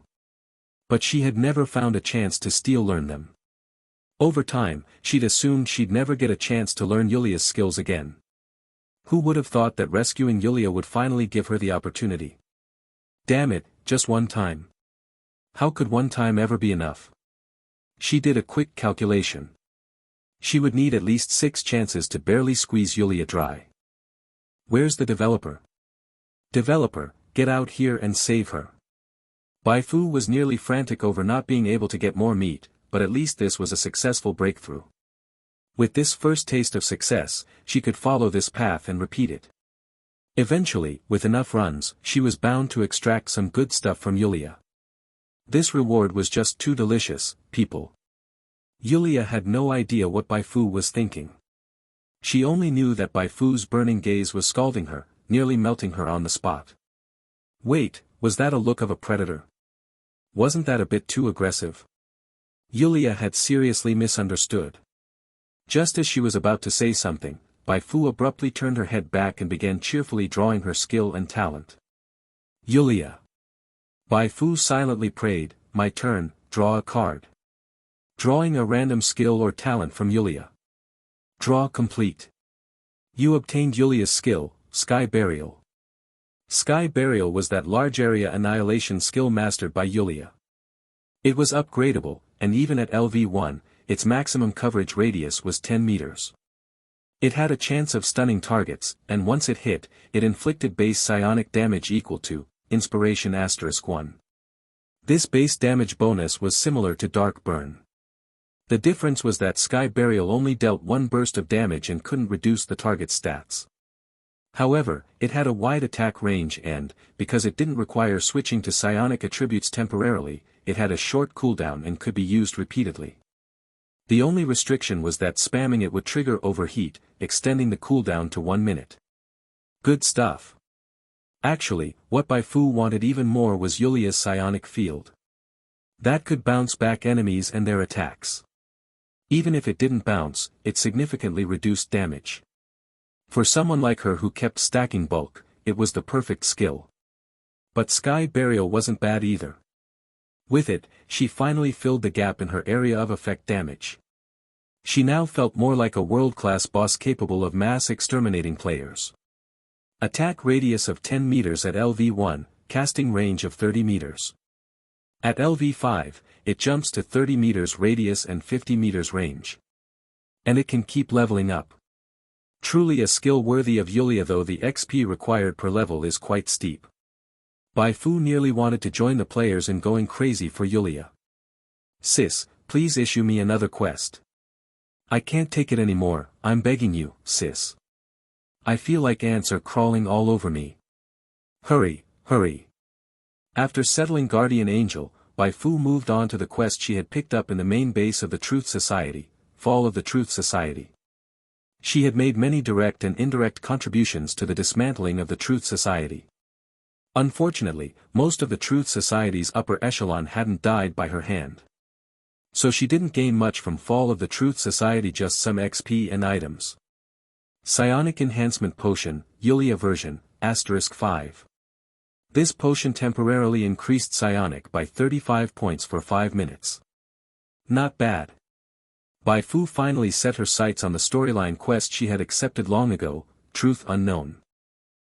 But she had never found a chance to learn them. Over time, she'd assumed she'd never get a chance to learn Yulia's skills again. Who would have thought that rescuing Yulia would finally give her the opportunity? Damn it, just one time. How could one time ever be enough? She did a quick calculation. She would need at least 6 chances to barely squeeze Yulia dry. Where's the developer? Developer, get out here and save her. Bai Fu was nearly frantic over not being able to get more meat, but at least this was a successful breakthrough. With this first taste of success, she could follow this path and repeat it. Eventually, with enough runs, she was bound to extract some good stuff from Yulia. This reward was just too delicious, people. Yulia had no idea what Bai Fu was thinking. She only knew that Bai Fu's burning gaze was scalding her, nearly melting her on the spot. Wait, was that a look of a predator? Wasn't that a bit too aggressive? Yulia had seriously misunderstood. Just as she was about to say something, Bai Fu abruptly turned her head back and began cheerfully drawing her skill and talent. Yulia. Bai Fu silently prayed, my turn, draw a card. Drawing a random skill or talent from Yulia. Draw complete. You obtained Yulia's skill, Sky Burial. Sky Burial was that large area annihilation skill mastered by Yulia. It was upgradable, and even at LV1, its maximum coverage radius was 10 meters. It had a chance of stunning targets, and once it hit, it inflicted base psionic damage equal to Inspiration *1. This base damage bonus was similar to Dark Burn. The difference was that Sky Burial only dealt one burst of damage and couldn't reduce the target's stats. However, it had a wide attack range and, because it didn't require switching to psionic attributes temporarily, it had a short cooldown and could be used repeatedly. The only restriction was that spamming it would trigger overheat, extending the cooldown to 1 minute. Good stuff. Actually, what Bai Fu wanted even more was Yulia's psionic field. That could bounce back enemies and their attacks. Even if it didn't bounce, it significantly reduced damage. For someone like her who kept stacking bulk, it was the perfect skill. But Sky Burial wasn't bad either. With it, she finally filled the gap in her area of effect damage. She now felt more like a world-class boss capable of mass exterminating players. Attack radius of 10 meters at LV1, casting range of 30 meters. At LV5, it jumps to 30 meters radius and 50 meters range. And it can keep leveling up. Truly a skill worthy of Yulia, though the XP required per level is quite steep. Bai Fu nearly wanted to join the players in going crazy for Yulia. Sis, please issue me another quest. I can't take it anymore, I'm begging you, sis. I feel like ants are crawling all over me. Hurry, hurry. After settling Guardian Angel, Bai Fu moved on to the quest she had picked up in the main base of the Truth Society, Fall of the Truth Society. She had made many direct and indirect contributions to the dismantling of the Truth Society. Unfortunately, most of the Truth Society's upper echelon hadn't died by her hand. So she didn't gain much from Fall of the Truth Society, just some XP and items. Psionic Enhancement Potion, Yulia version, *5. This potion temporarily increased psionic by 35 points for 5 minutes. Not bad. Bai Fu finally set her sights on the storyline quest she had accepted long ago, Truth Unknown.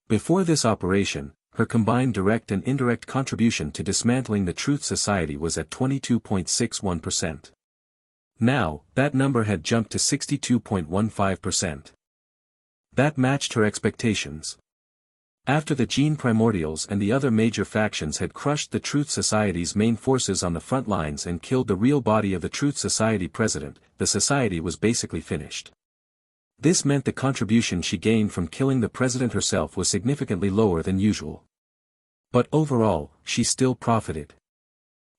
Before this operation, her combined direct and indirect contribution to dismantling the Truth Society was at 22.61%. Now, that number had jumped to 62.15%. That matched her expectations. After the Gene Primordials and the other major factions had crushed the Truth Society's main forces on the front lines and killed the real body of the Truth Society president, the society was basically finished. This meant the contribution she gained from killing the president herself was significantly lower than usual. But overall, she still profited.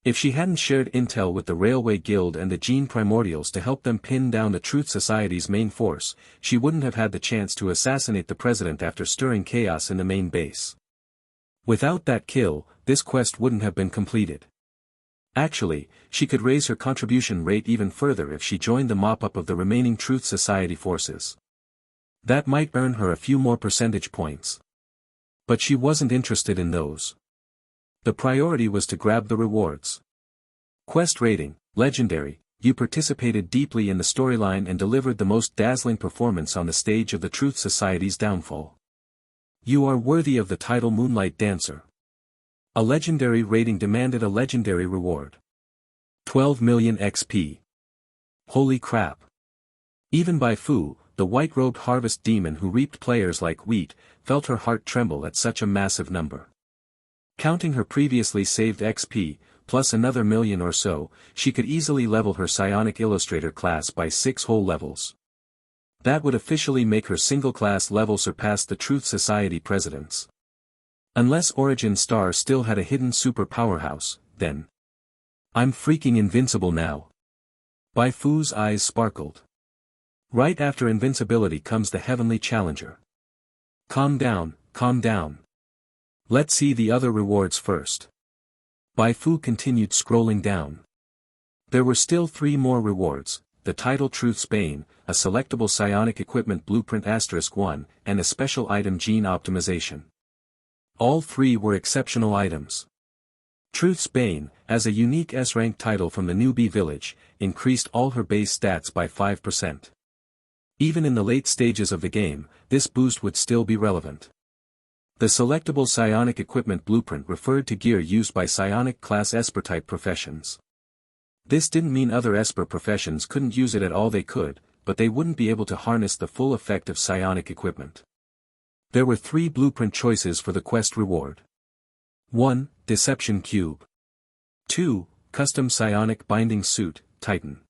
If she hadn't shared intel with the Railway Guild and the Gene Primordials to help them pin down the Truth Society's main force, she wouldn't have had the chance to assassinate the president after stirring chaos in the main base. Without that kill, this quest wouldn't have been completed. Actually, she could raise her contribution rate even further if she joined the mop-up of the remaining Truth Society forces. That might earn her a few more percentage points. But she wasn't interested in those. The priority was to grab the rewards. Quest rating, Legendary. You participated deeply in the storyline and delivered the most dazzling performance on the stage of the Truth Society's downfall. You are worthy of the title Moonlight Dancer. A legendary rating demanded a legendary reward. 12 million XP. Holy crap. Even Bai Fu, the white-robed harvest demon who reaped players like wheat, felt her heart tremble at such a massive number. Counting her previously saved XP, plus another million or so, she could easily level her psionic illustrator class by 6 whole levels. That would officially make her single-class level surpass the Truth Society presidents. Unless Origin Star still had a hidden super powerhouse, then. I'm freaking invincible now. Bai Fu's eyes sparkled. Right after invincibility comes the Heavenly Challenger. Calm down, calm down. Let's see the other rewards first. Bai Fu continued scrolling down. There were still 3 more rewards, the title Truth's Bane, a selectable psionic equipment blueprint *1, and a special item gene optimization. All 3 were exceptional items. Truth's Bane, as a unique S-rank title from the newbie village, increased all her base stats by 5%. Even in the late stages of the game, this boost would still be relevant. The selectable psionic equipment blueprint referred to gear used by psionic-class Esper-type professions. This didn't mean other Esper professions couldn't use it at all. They could, but they wouldn't be able to harness the full effect of psionic equipment. There were 3 blueprint choices for the quest reward. 1. Deception Cube. 2. Custom Psionic Binding Suit, Titan.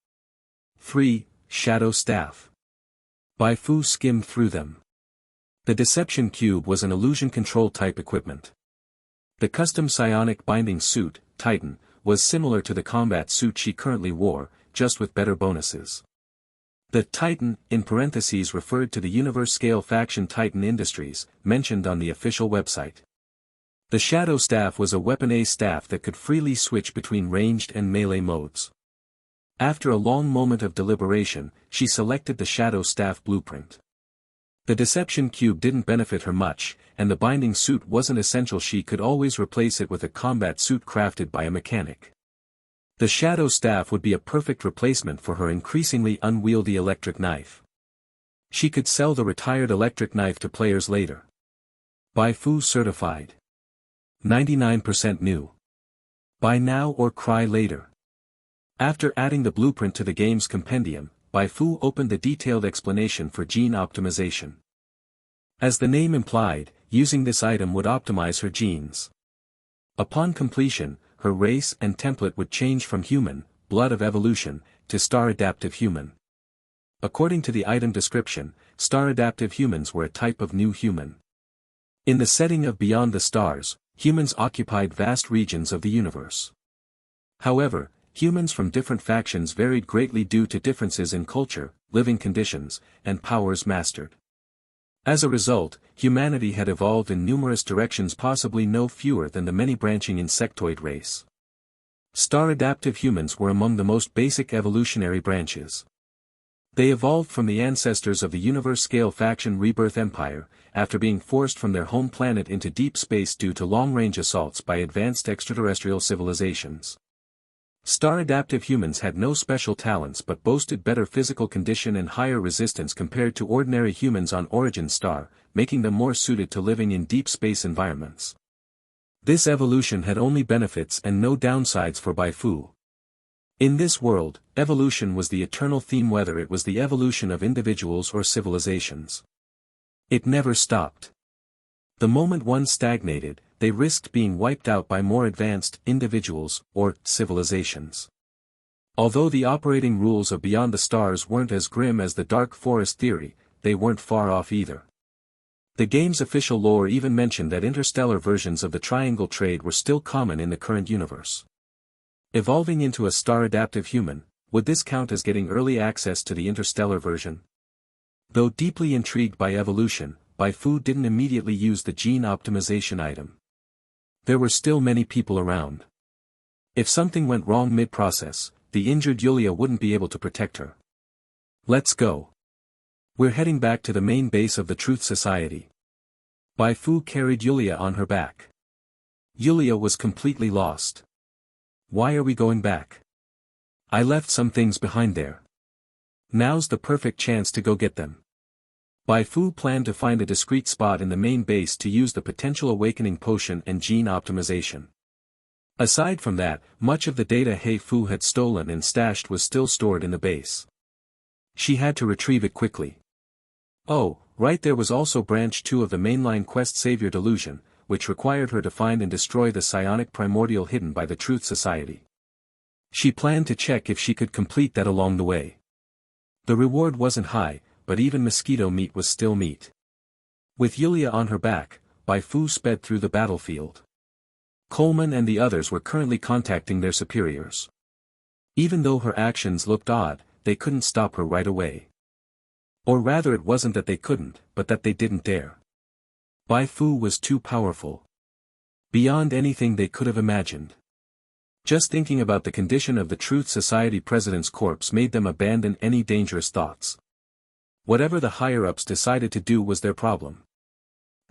3. Shadow Staff. Bai Fu skimmed through them. The Deception Cube was an illusion control type equipment. The custom psionic binding suit, Titan, was similar to the combat suit she currently wore, just with better bonuses. The Titan, in parentheses, referred to the universe-scale faction Titan Industries, mentioned on the official website. The Shadow Staff was a weapon A staff that could freely switch between ranged and melee modes. After a long moment of deliberation, she selected the Shadow Staff blueprint. The Deception Cube didn't benefit her much, and the binding suit wasn't essential. She could always replace it with a combat suit crafted by a mechanic. The Shadow Staff would be a perfect replacement for her increasingly unwieldy electric knife. She could sell the retired electric knife to players later. Bai Fu certified. 99% new. Buy now or cry later. After adding the blueprint to the game's compendium, Bai Fu opened the detailed explanation for gene optimization. As the name implied, using this item would optimize her genes. Upon completion, her race and template would change from human, blood of evolution, to star-adaptive human. According to the item description, star-adaptive humans were a type of new human. In the setting of Beyond the Stars, humans occupied vast regions of the universe. However, humans from different factions varied greatly due to differences in culture, living conditions, and powers mastered. As a result, humanity had evolved in numerous directions, possibly no fewer than the many-branching insectoid race. Star-adaptive humans were among the most basic evolutionary branches. They evolved from the ancestors of the universe-scale faction Rebirth Empire, after being forced from their home planet into deep space due to long-range assaults by advanced extraterrestrial civilizations. Star-adaptive humans had no special talents but boasted better physical condition and higher resistance compared to ordinary humans on Origin Star, making them more suited to living in deep space environments. This evolution had only benefits and no downsides for Bai Fu. In this world, evolution was the eternal theme, whether it was the evolution of individuals or civilizations. It never stopped. The moment one stagnated, they risked being wiped out by more advanced individuals or civilizations. Although the operating rules of Beyond the Stars weren't as grim as the Dark Forest theory, they weren't far off either. The game's official lore even mentioned that interstellar versions of the Triangle Trade were still common in the current universe. Evolving into a star-adaptive human, would this count as getting early access to the interstellar version? Though deeply intrigued by evolution, Bai Fu didn't immediately use the gene optimization item. There were still many people around. If something went wrong mid-process, the injured Yulia wouldn't be able to protect her. Let's go. We're heading back to the main base of the Truth Society. Bai Fu carried Yulia on her back. Yulia was completely lost. Why are we going back? I left some things behind there. Now's the perfect chance to go get them. Bai Fu planned to find a discreet spot in the main base to use the potential awakening potion and gene optimization. Aside from that, much of the data He Fu had stolen and stashed was still stored in the base. She had to retrieve it quickly. Oh, right, there was also branch 2 of the mainline quest Savior Delusion, which required her to find and destroy the psionic primordial hidden by the Truth Society. She planned to check if she could complete that along the way. The reward wasn't high, but even mosquito meat was still meat. With Yulia on her back, Bai Fu sped through the battlefield. Coleman and the others were currently contacting their superiors. Even though her actions looked odd, they couldn't stop her right away. Or rather, it wasn't that they couldn't, but that they didn't dare. Bai Fu was too powerful. Beyond anything they could have imagined. Just thinking about the condition of the Truth Society president's corpse made them abandon any dangerous thoughts. Whatever the higher-ups decided to do was their problem.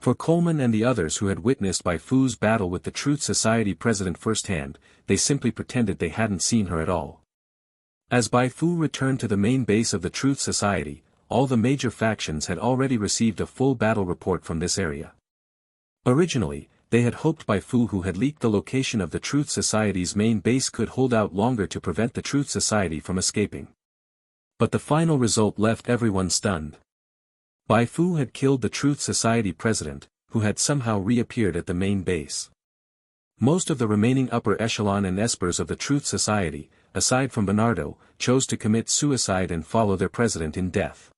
For Coleman and the others who had witnessed Bai Fu's battle with the Truth Society president firsthand, they simply pretended they hadn't seen her at all. As Bai Fu returned to the main base of the Truth Society, all the major factions had already received a full battle report from this area. Originally, they had hoped Bai Fu, who had leaked the location of the Truth Society's main base, could hold out longer to prevent the Truth Society from escaping. But the final result left everyone stunned. Bai Fu had killed the Truth Society president, who had somehow reappeared at the main base. Most of the remaining upper echelon and espers of the Truth Society, aside from Bernardo, chose to commit suicide and follow their president in death.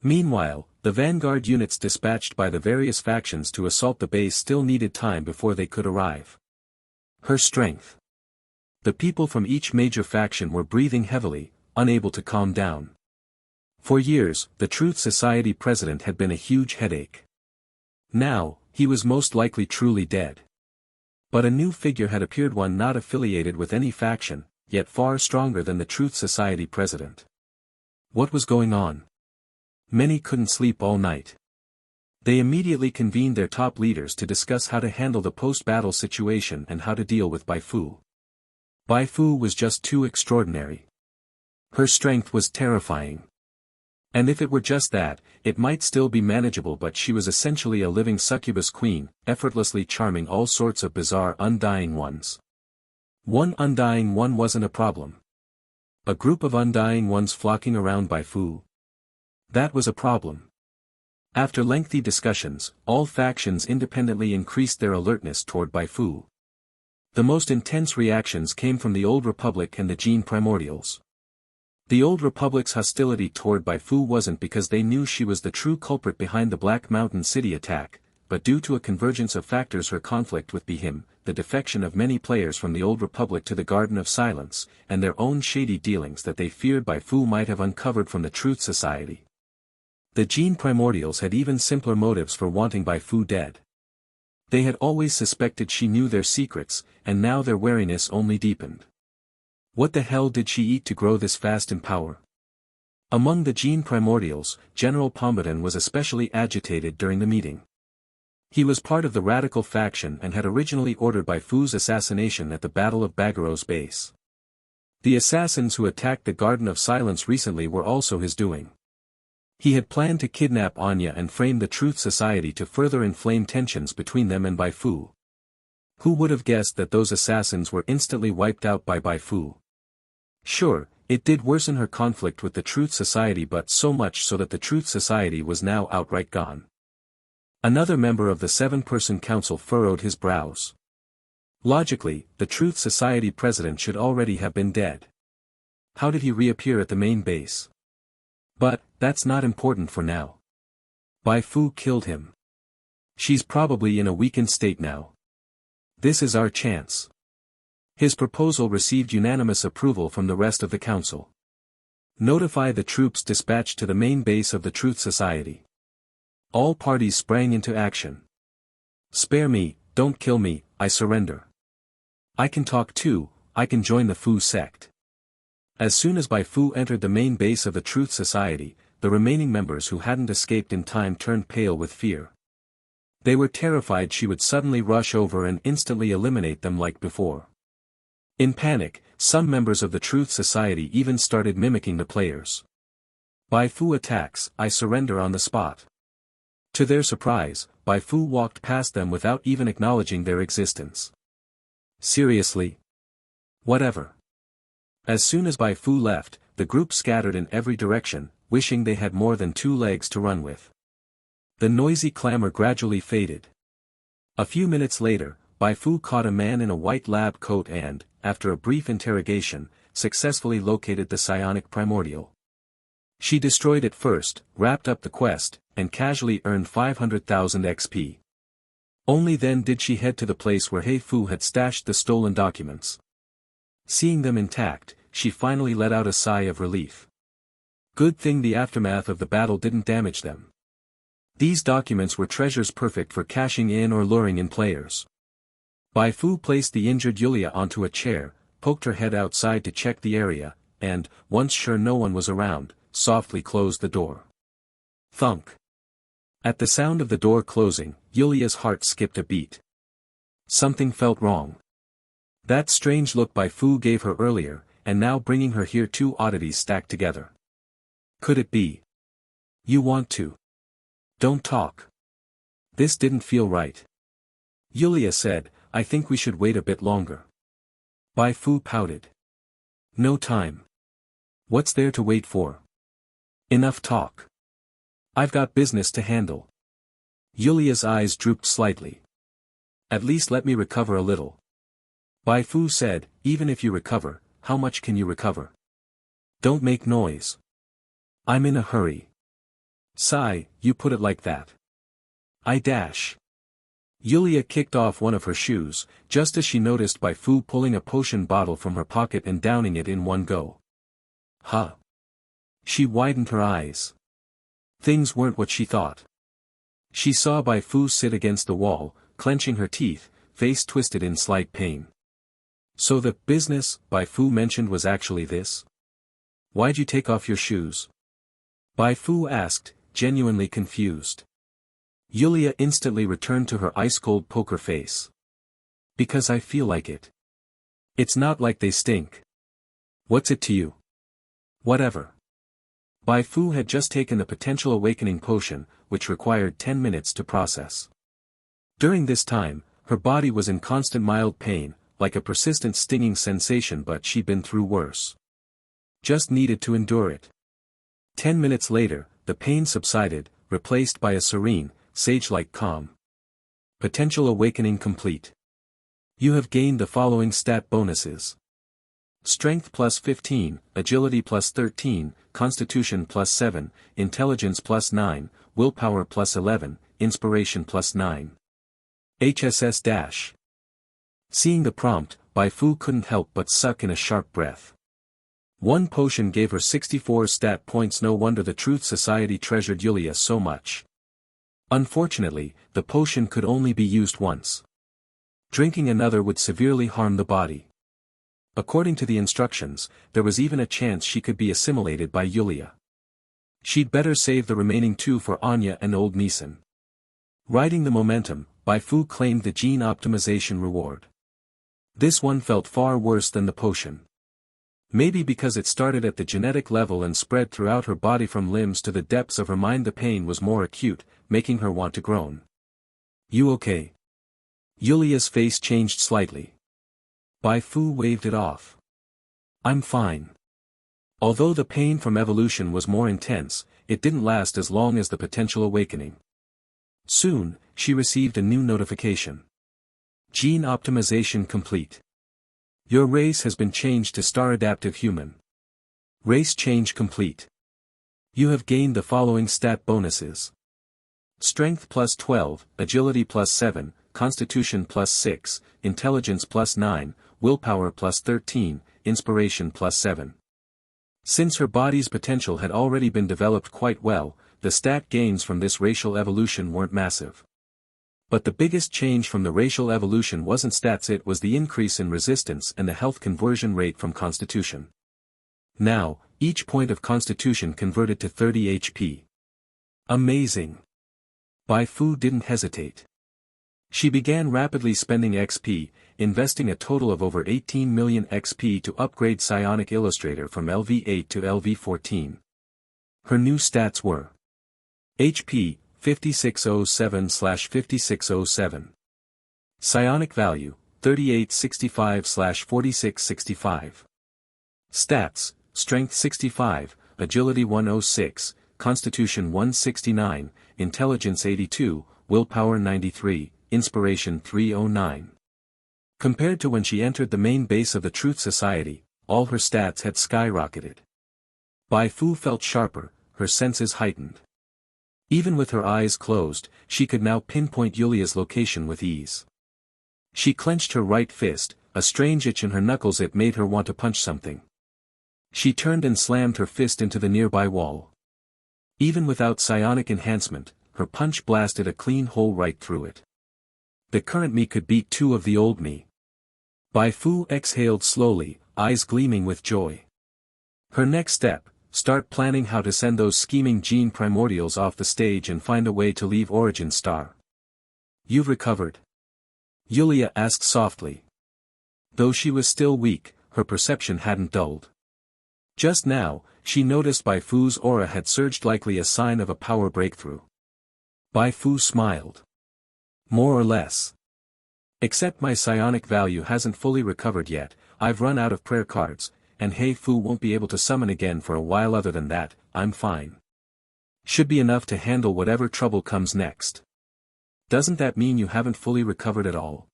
Meanwhile, the vanguard units dispatched by the various factions to assault the base still needed time before they could arrive. Her strength. The people from each major faction were breathing heavily, unable to calm down. For years, the Truth Society president had been a huge headache. Now, he was most likely truly dead. But a new figure had appeared, one not affiliated with any faction, yet far stronger than the Truth Society president. What was going on? Many couldn't sleep all night. They immediately convened their top leaders to discuss how to handle the post-battle situation and how to deal with Bai Fu. Bai Fu was just too extraordinary. Her strength was terrifying. And if it were just that, it might still be manageable, but she was essentially a living succubus queen, effortlessly charming all sorts of bizarre undying ones. One undying one wasn't a problem. A group of undying ones flocking around Bai Fu. That was a problem. After lengthy discussions, all factions independently increased their alertness toward Bai Fu. The most intense reactions came from the Old Republic and the Gene Primordials. The Old Republic's hostility toward Bai Fu wasn't because they knew she was the true culprit behind the Black Mountain City attack, but due to a convergence of factors: her conflict with Bihim, the defection of many players from the Old Republic to the Garden of Silence, and their own shady dealings that they feared Bai Fu might have uncovered from the Truth Society. The Gene Primordials had even simpler motives for wanting Bai Fu dead. They had always suspected she knew their secrets, and now their wariness only deepened. What the hell did she eat to grow this fast in power? Among the Gene Primordials, General Pombatan was especially agitated during the meeting. He was part of the radical faction and had originally ordered Bai Fu's assassination at the Battle of Bagaro's base. The assassins who attacked the Garden of Silence recently were also his doing. He had planned to kidnap Anya and frame the Truth Society to further inflame tensions between them and Bai Fu. Who would have guessed that those assassins were instantly wiped out by Bai Fu? Sure, it did worsen her conflict with the Truth Society, but so much so that the Truth Society was now outright gone. Another member of the 7-person council furrowed his brows. Logically, the Truth Society president should already have been dead. How did he reappear at the main base? But, that's not important for now. Bai Fu killed him. She's probably in a weakened state now. This is our chance. His proposal received unanimous approval from the rest of the council. Notify the troops dispatched to the main base of the Truth Society. All parties sprang into action. Spare me, don't kill me, I surrender. I can talk too, I can join the Fu sect. As soon as Bai Fu entered the main base of the Truth Society, the remaining members who hadn't escaped in time turned pale with fear. They were terrified she would suddenly rush over and instantly eliminate them like before. In panic, some members of the Truth Society even started mimicking the players. Bai Fu attacks, I surrender on the spot. To their surprise, Bai Fu walked past them without even acknowledging their existence. Seriously? Whatever. As soon as Bai Fu left, the group scattered in every direction, wishing they had more than 2 legs to run with. The noisy clamor gradually faded. A few minutes later, Bai Fu caught a man in a white lab coat and, after a brief interrogation, successfully located the psionic primordial. She destroyed it first, wrapped up the quest, and casually earned 500,000 XP. Only then did she head to the place where Bai Fu had stashed the stolen documents. Seeing them intact, she finally let out a sigh of relief. Good thing the aftermath of the battle didn't damage them. These documents were treasures perfect for cashing in or luring in players. Bai Fu placed the injured Yulia onto a chair, poked her head outside to check the area, and, once sure no one was around, softly closed the door. Thunk. At the sound of the door closing, Yulia's heart skipped a beat. Something felt wrong. That strange look Bai Fu gave her earlier, and now bringing her here, 2 oddities stacked together. Could it be? You want to? Don't talk. This didn't feel right. Yulia said, I think we should wait a bit longer. Bai Fu pouted. No time. What's there to wait for? Enough talk. I've got business to handle. Yulia's eyes drooped slightly. At least let me recover a little. Bai Fu said, even if you recover, how much can you recover? Don't make noise. I'm in a hurry. Sigh, you put it like that. I dash. Yulia kicked off one of her shoes, just as she noticed Bai Fu pulling a potion bottle from her pocket and downing it in one go. Huh. She widened her eyes. Things weren't what she thought. She saw Bai Fu sit against the wall, clenching her teeth, face twisted in slight pain. So the business Bai Fu mentioned was actually this? Why'd you take off your shoes? Bai Fu asked, genuinely confused. Yulia instantly returned to her ice-cold poker face. Because I feel like it. It's not like they stink. What's it to you? Whatever. Bai Fu had just taken the potential awakening potion, which required 10 minutes to process. During this time, her body was in constant mild pain, like a persistent stinging sensation, but she'd been through worse. Just needed to endure it. 10 minutes later, the pain subsided, replaced by a serene, sage-like calm. Potential awakening complete. You have gained the following stat bonuses. Strength plus 15, Agility plus 13, Constitution plus 7, Intelligence plus 9, Willpower plus 11, Inspiration plus 9. HSS dash. Seeing the prompt, Bai Fu couldn't help but suck in a sharp breath. One potion gave her 64 stat points. No wonder the Truth Society treasured Yulia so much. Unfortunately, the potion could only be used once. Drinking another would severely harm the body. According to the instructions, there was even a chance she could be assimilated by Yulia. She'd better save the remaining 2 for Anya and old Neeson. Riding the momentum, Bai Fu claimed the gene optimization reward. This one felt far worse than the potion. Maybe because it started at the genetic level and spread throughout her body from limbs to the depths of her mind. The pain was more acute, making her want to groan. You okay? Yulia's face changed slightly. Bai Fu waved it off. I'm fine. Although the pain from evolution was more intense, it didn't last as long as the potential awakening. Soon, she received a new notification. Gene optimization complete. Your race has been changed to Star Adaptive Human. Race change complete. You have gained the following stat bonuses. Strength plus 12, Agility plus 7, Constitution plus 6, Intelligence plus 9, willpower plus 13, inspiration plus 7. Since her body's potential had already been developed quite well, the stat gains from this racial evolution weren't massive. But the biggest change from the racial evolution wasn't stats, it was the increase in resistance and the health conversion rate from constitution. Now, each point of constitution converted to 30 HP. Amazing! Bai Fu didn't hesitate. She began rapidly spending XP, investing a total of over 18 million XP to upgrade Psionic Illustrator from LV8 to LV14. Her new stats were HP, 5607/5607. Psionic value, 3865/4665. Stats, Strength 65, Agility 106, Constitution 169, Intelligence 82, Willpower 93, Inspiration 309. Compared to when she entered the main base of the Truth Society, all her stats had skyrocketed. Bai Fu felt sharper, her senses heightened. Even with her eyes closed, she could now pinpoint Yulia's location with ease. She clenched her right fist, a strange itch in her knuckles it made her want to punch something. She turned and slammed her fist into the nearby wall. Even without psionic enhancement, her punch blasted a clean hole right through it. The current me could beat two of the old me. Bai Fu exhaled slowly, eyes gleaming with joy. Her next step, start planning how to send those scheming gene primordials off the stage and find a way to leave Origin Star. You've recovered? Yulia asked softly. Though she was still weak, her perception hadn't dulled. Just now, she noticed Bai Fu's aura had surged, likely a sign of a power breakthrough. Bai Fu smiled. More or less. Except my psionic value hasn't fully recovered yet, I've run out of prayer cards, and Bai Fu won't be able to summon again for a while. Other than that, I'm fine. Should be enough to handle whatever trouble comes next. Doesn't that mean you haven't fully recovered at all?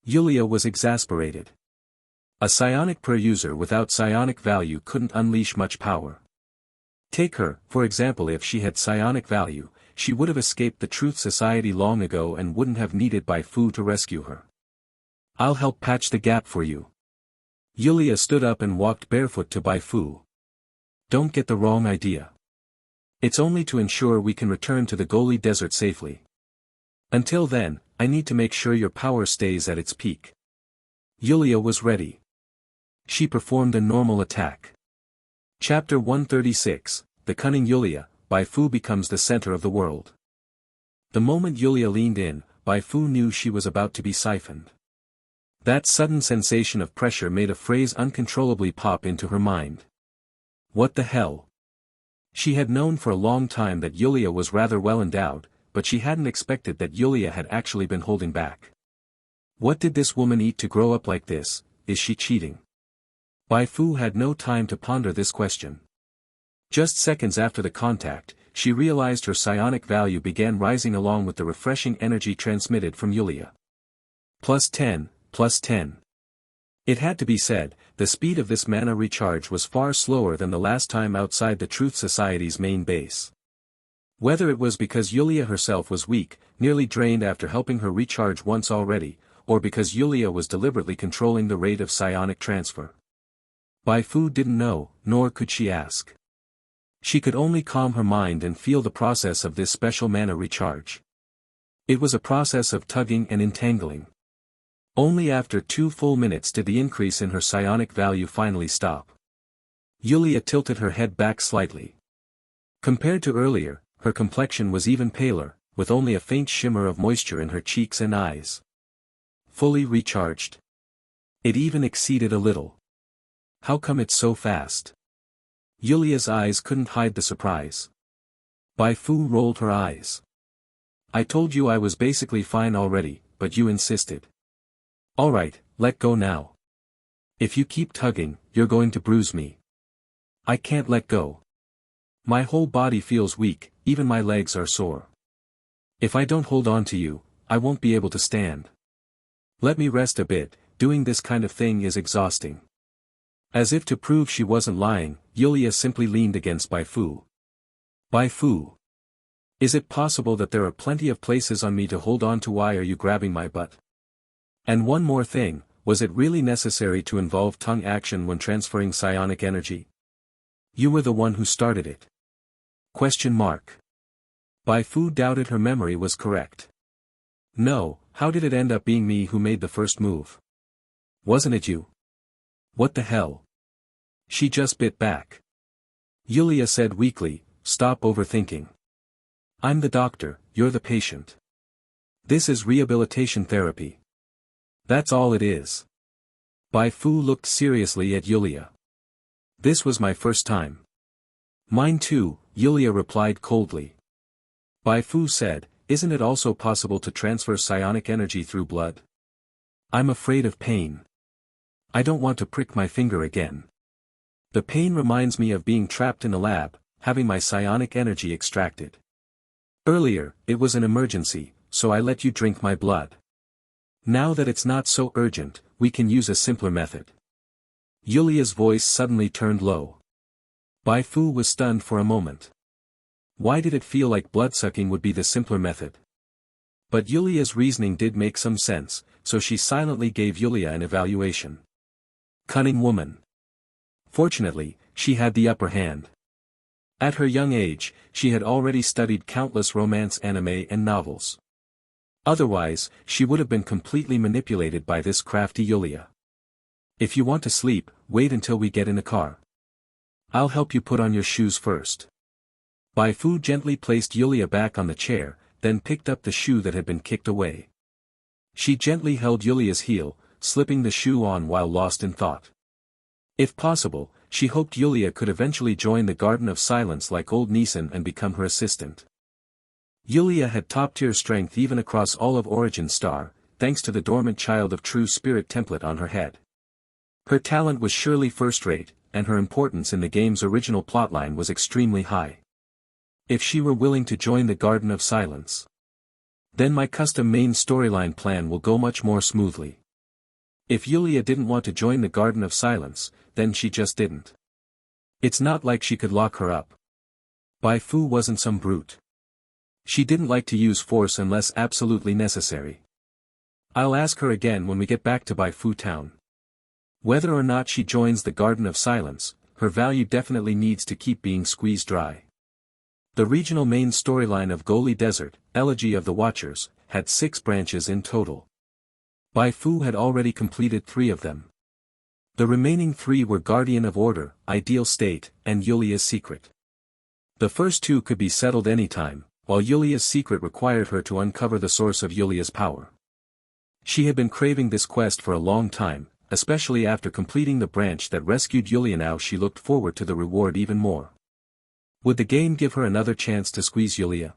Yulia was exasperated. A psionic prayer user without psionic value couldn't unleash much power. Take her, for example. If she had psionic value, she would have escaped the Truth Society long ago and wouldn't have needed Bai Fu to rescue her. I'll help patch the gap for you. Yulia stood up and walked barefoot to Bai Fu. Don't get the wrong idea. It's only to ensure we can return to the Goli Desert safely. Until then, I need to make sure your power stays at its peak. Yulia was ready. She performed a normal attack. Chapter 136, The Cunning Yulia, Bai Fu becomes the center of the world. The moment Yulia leaned in, Bai Fu knew she was about to be siphoned. That sudden sensation of pressure made a phrase uncontrollably pop into her mind. What the hell? She had known for a long time that Yulia was rather well endowed, but she hadn't expected that Yulia had actually been holding back. What did this woman eat to grow up like this? Is she cheating? Bai Fu had no time to ponder this question. Just seconds after the contact, she realized her psionic value began rising along with the refreshing energy transmitted from Yulia. +10, +10. It had to be said, the speed of this mana recharge was far slower than the last time outside the Truth Society's main base. Whether it was because Yulia herself was weak, nearly drained after helping her recharge once already, or because Yulia was deliberately controlling the rate of psionic transfer. Bai Fu didn't know, nor could she ask. She could only calm her mind and feel the process of this special mana recharge. It was a process of tugging and entangling. Only after 2 full minutes did the increase in her psionic value finally stop. Yulia tilted her head back slightly. Compared to earlier, her complexion was even paler, with only a faint shimmer of moisture in her cheeks and eyes. Fully recharged. It even exceeded a little. How come it's so fast? Yulia's eyes couldn't hide the surprise. Bai Fu rolled her eyes. I told you I was basically fine already, but you insisted. Alright, let go now. If you keep tugging, you're going to bruise me. I can't let go. My whole body feels weak, even my legs are sore. If I don't hold on to you, I won't be able to stand. Let me rest a bit, doing this kind of thing is exhausting. As if to prove she wasn't lying, Yulia simply leaned against Bai Fu. Bai Fu. Is it possible that there are plenty of places on me to hold on to? Why are you grabbing my butt? And one more thing, was it really necessary to involve tongue action when transferring psionic energy? You were the one who started it. Question mark. Bai Fu doubted her memory was correct. No, how did it end up being me who made the first move? Wasn't it you? What the hell? She just bit back. Yulia said weakly, stop overthinking. I'm the doctor, you're the patient. This is rehabilitation therapy. That's all it is. Bai Fu looked seriously at Yulia. This was my first time. Mine too, Yulia replied coldly. Bai Fu said, isn't it also possible to transfer psionic energy through blood? I'm afraid of pain. I don't want to prick my finger again. The pain reminds me of being trapped in a lab, having my psionic energy extracted. Earlier, it was an emergency, so I let you drink my blood. Now that it's not so urgent, we can use a simpler method. Yulia's voice suddenly turned low. Bai Fu was stunned for a moment. Why did it feel like bloodsucking would be the simpler method? But Yulia's reasoning did make some sense, so she silently gave Yulia an evaluation. Cunning woman. Fortunately, she had the upper hand. At her young age, she had already studied countless romance anime and novels. Otherwise, she would have been completely manipulated by this crafty Yulia. If you want to sleep, wait until we get in a car. I'll help you put on your shoes first. Bai Fu gently placed Yulia back on the chair, then picked up the shoe that had been kicked away. She gently held Yulia's heel, slipping the shoe on while lost in thought. If possible, she hoped Yulia could eventually join the Garden of Silence like old Nisan and become her assistant. Yulia had top-tier strength even across all of Origin Star, thanks to the Dormant Child of True Spirit template on her head. Her talent was surely first-rate, and her importance in the game's original plotline was extremely high. If she were willing to join the Garden of Silence, then my custom main storyline plan will go much more smoothly. If Yulia didn't want to join the Garden of Silence, then she just didn't. It's not like she could lock her up. Bai Fu wasn't some brute. She didn't like to use force unless absolutely necessary. I'll ask her again when we get back to Bai Fu Town. Whether or not she joins the Garden of Silence, her value definitely needs to keep being squeezed dry. The regional main storyline of Goli Desert, Elegy of the Watchers, had 6 branches in total. Bai Fu had already completed 3 of them. The remaining 3 were Guardian of Order, Ideal State, and Yulia's Secret. The first 2 could be settled anytime, while Yulia's Secret required her to uncover the source of Yulia's power. She had been craving this quest for a long time, especially after completing the branch that rescued Yulia. Now she looked forward to the reward even more. Would the game give her another chance to squeeze Yulia?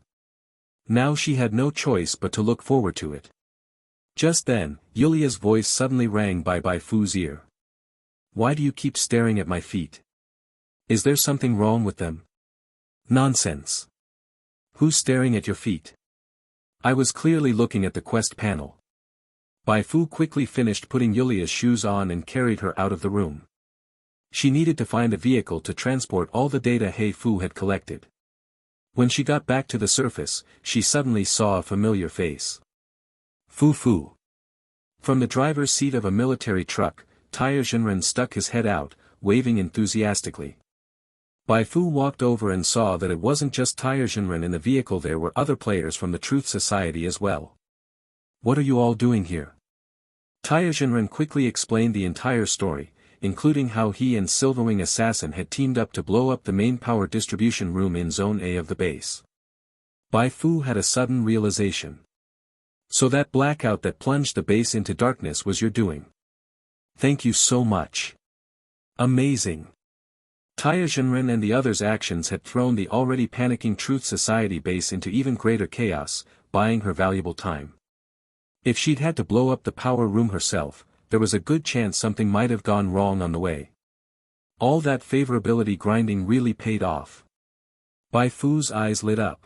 Now she had no choice but to look forward to it. Just then, Yulia's voice suddenly rang by Bai Fu's ear. Why do you keep staring at my feet? Is there something wrong with them? Nonsense. Who's staring at your feet? I was clearly looking at the quest panel. Bai Fu quickly finished putting Yulia's shoes on and carried her out of the room. She needed to find a vehicle to transport all the data Bai Fu had collected. When she got back to the surface, she suddenly saw a familiar face. Fu. From the driver's seat of a military truck, Taya Jinren stuck his head out, waving enthusiastically. Bai Fu walked over and saw that it wasn't just Taya Jinren in the vehicle, there were other players from the Truth Society as well. What are you all doing here? Taya Jinren quickly explained the entire story, including how he and Silverwing Assassin had teamed up to blow up the main power distribution room in Zone A of the base. Bai Fu had a sudden realization. So that blackout that plunged the base into darkness was your doing. Thank you so much. Amazing. Taya Jinren and the others' actions had thrown the already panicking Truth Society base into even greater chaos, buying her valuable time. If she'd had to blow up the power room herself, there was a good chance something might have gone wrong on the way. All that favorability grinding really paid off. Bai Fu's eyes lit up.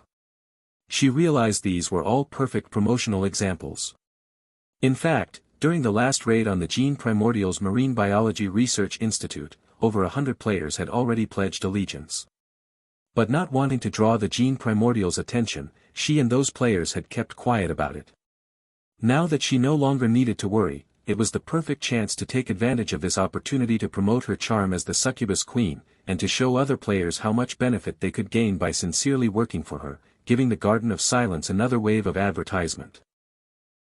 She realized these were all perfect promotional examples. In fact, during the last raid on the Gene Primordial's Marine Biology Research Institute, over 100 players had already pledged allegiance. But not wanting to draw the Gene Primordial's attention, she and those players had kept quiet about it. Now that she no longer needed to worry, it was the perfect chance to take advantage of this opportunity to promote her charm as the succubus queen, and to show other players how much benefit they could gain by sincerely working for her, giving the Garden of Silence another wave of advertisement.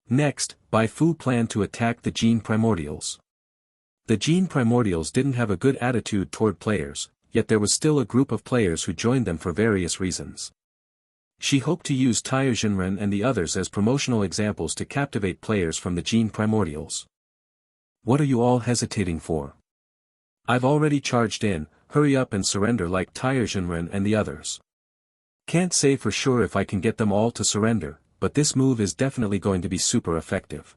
Next, Bai Fu planned to attack the Gene Primordials. The Gene Primordials didn't have a good attitude toward players, yet there was still a group of players who joined them for various reasons. She hoped to use Taya Jinren and the others as promotional examples to captivate players from the Gene Primordials. What are you all hesitating for? I've already charged in, hurry up and surrender like Taya Jinren and the others. Can't say for sure if I can get them all to surrender, but this move is definitely going to be super effective.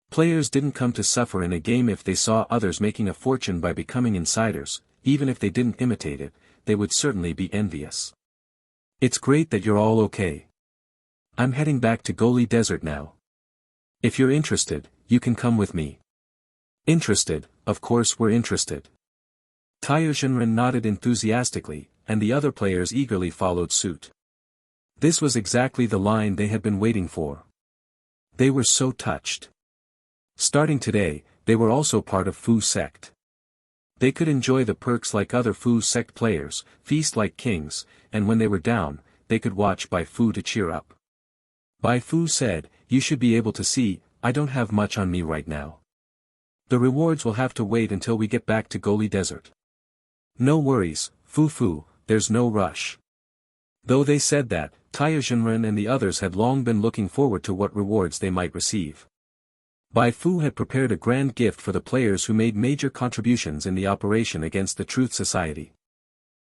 Players didn't come to suffer in a game if they saw others making a fortune by becoming insiders, even if they didn't imitate it, they would certainly be envious. It's great that you're all okay. I'm heading back to Goli Desert now. If you're interested, you can come with me. Interested, of course we're interested. Taya Jinren nodded enthusiastically, and the other players eagerly followed suit. This was exactly the line they had been waiting for. They were so touched. Starting today, they were also part of Fu sect. They could enjoy the perks like other Fu sect players, feast like kings, and when they were down, they could watch Bai Fu to cheer up. Bai Fu said, "You should be able to see, I don't have much on me right now. The rewards will have to wait until we get back to Goli Desert." "No worries, Fu, there's no rush." Though they said that, Taya Jinren and the others had long been looking forward to what rewards they might receive. Bai Fu had prepared a grand gift for the players who made major contributions in the operation against the Truth Society.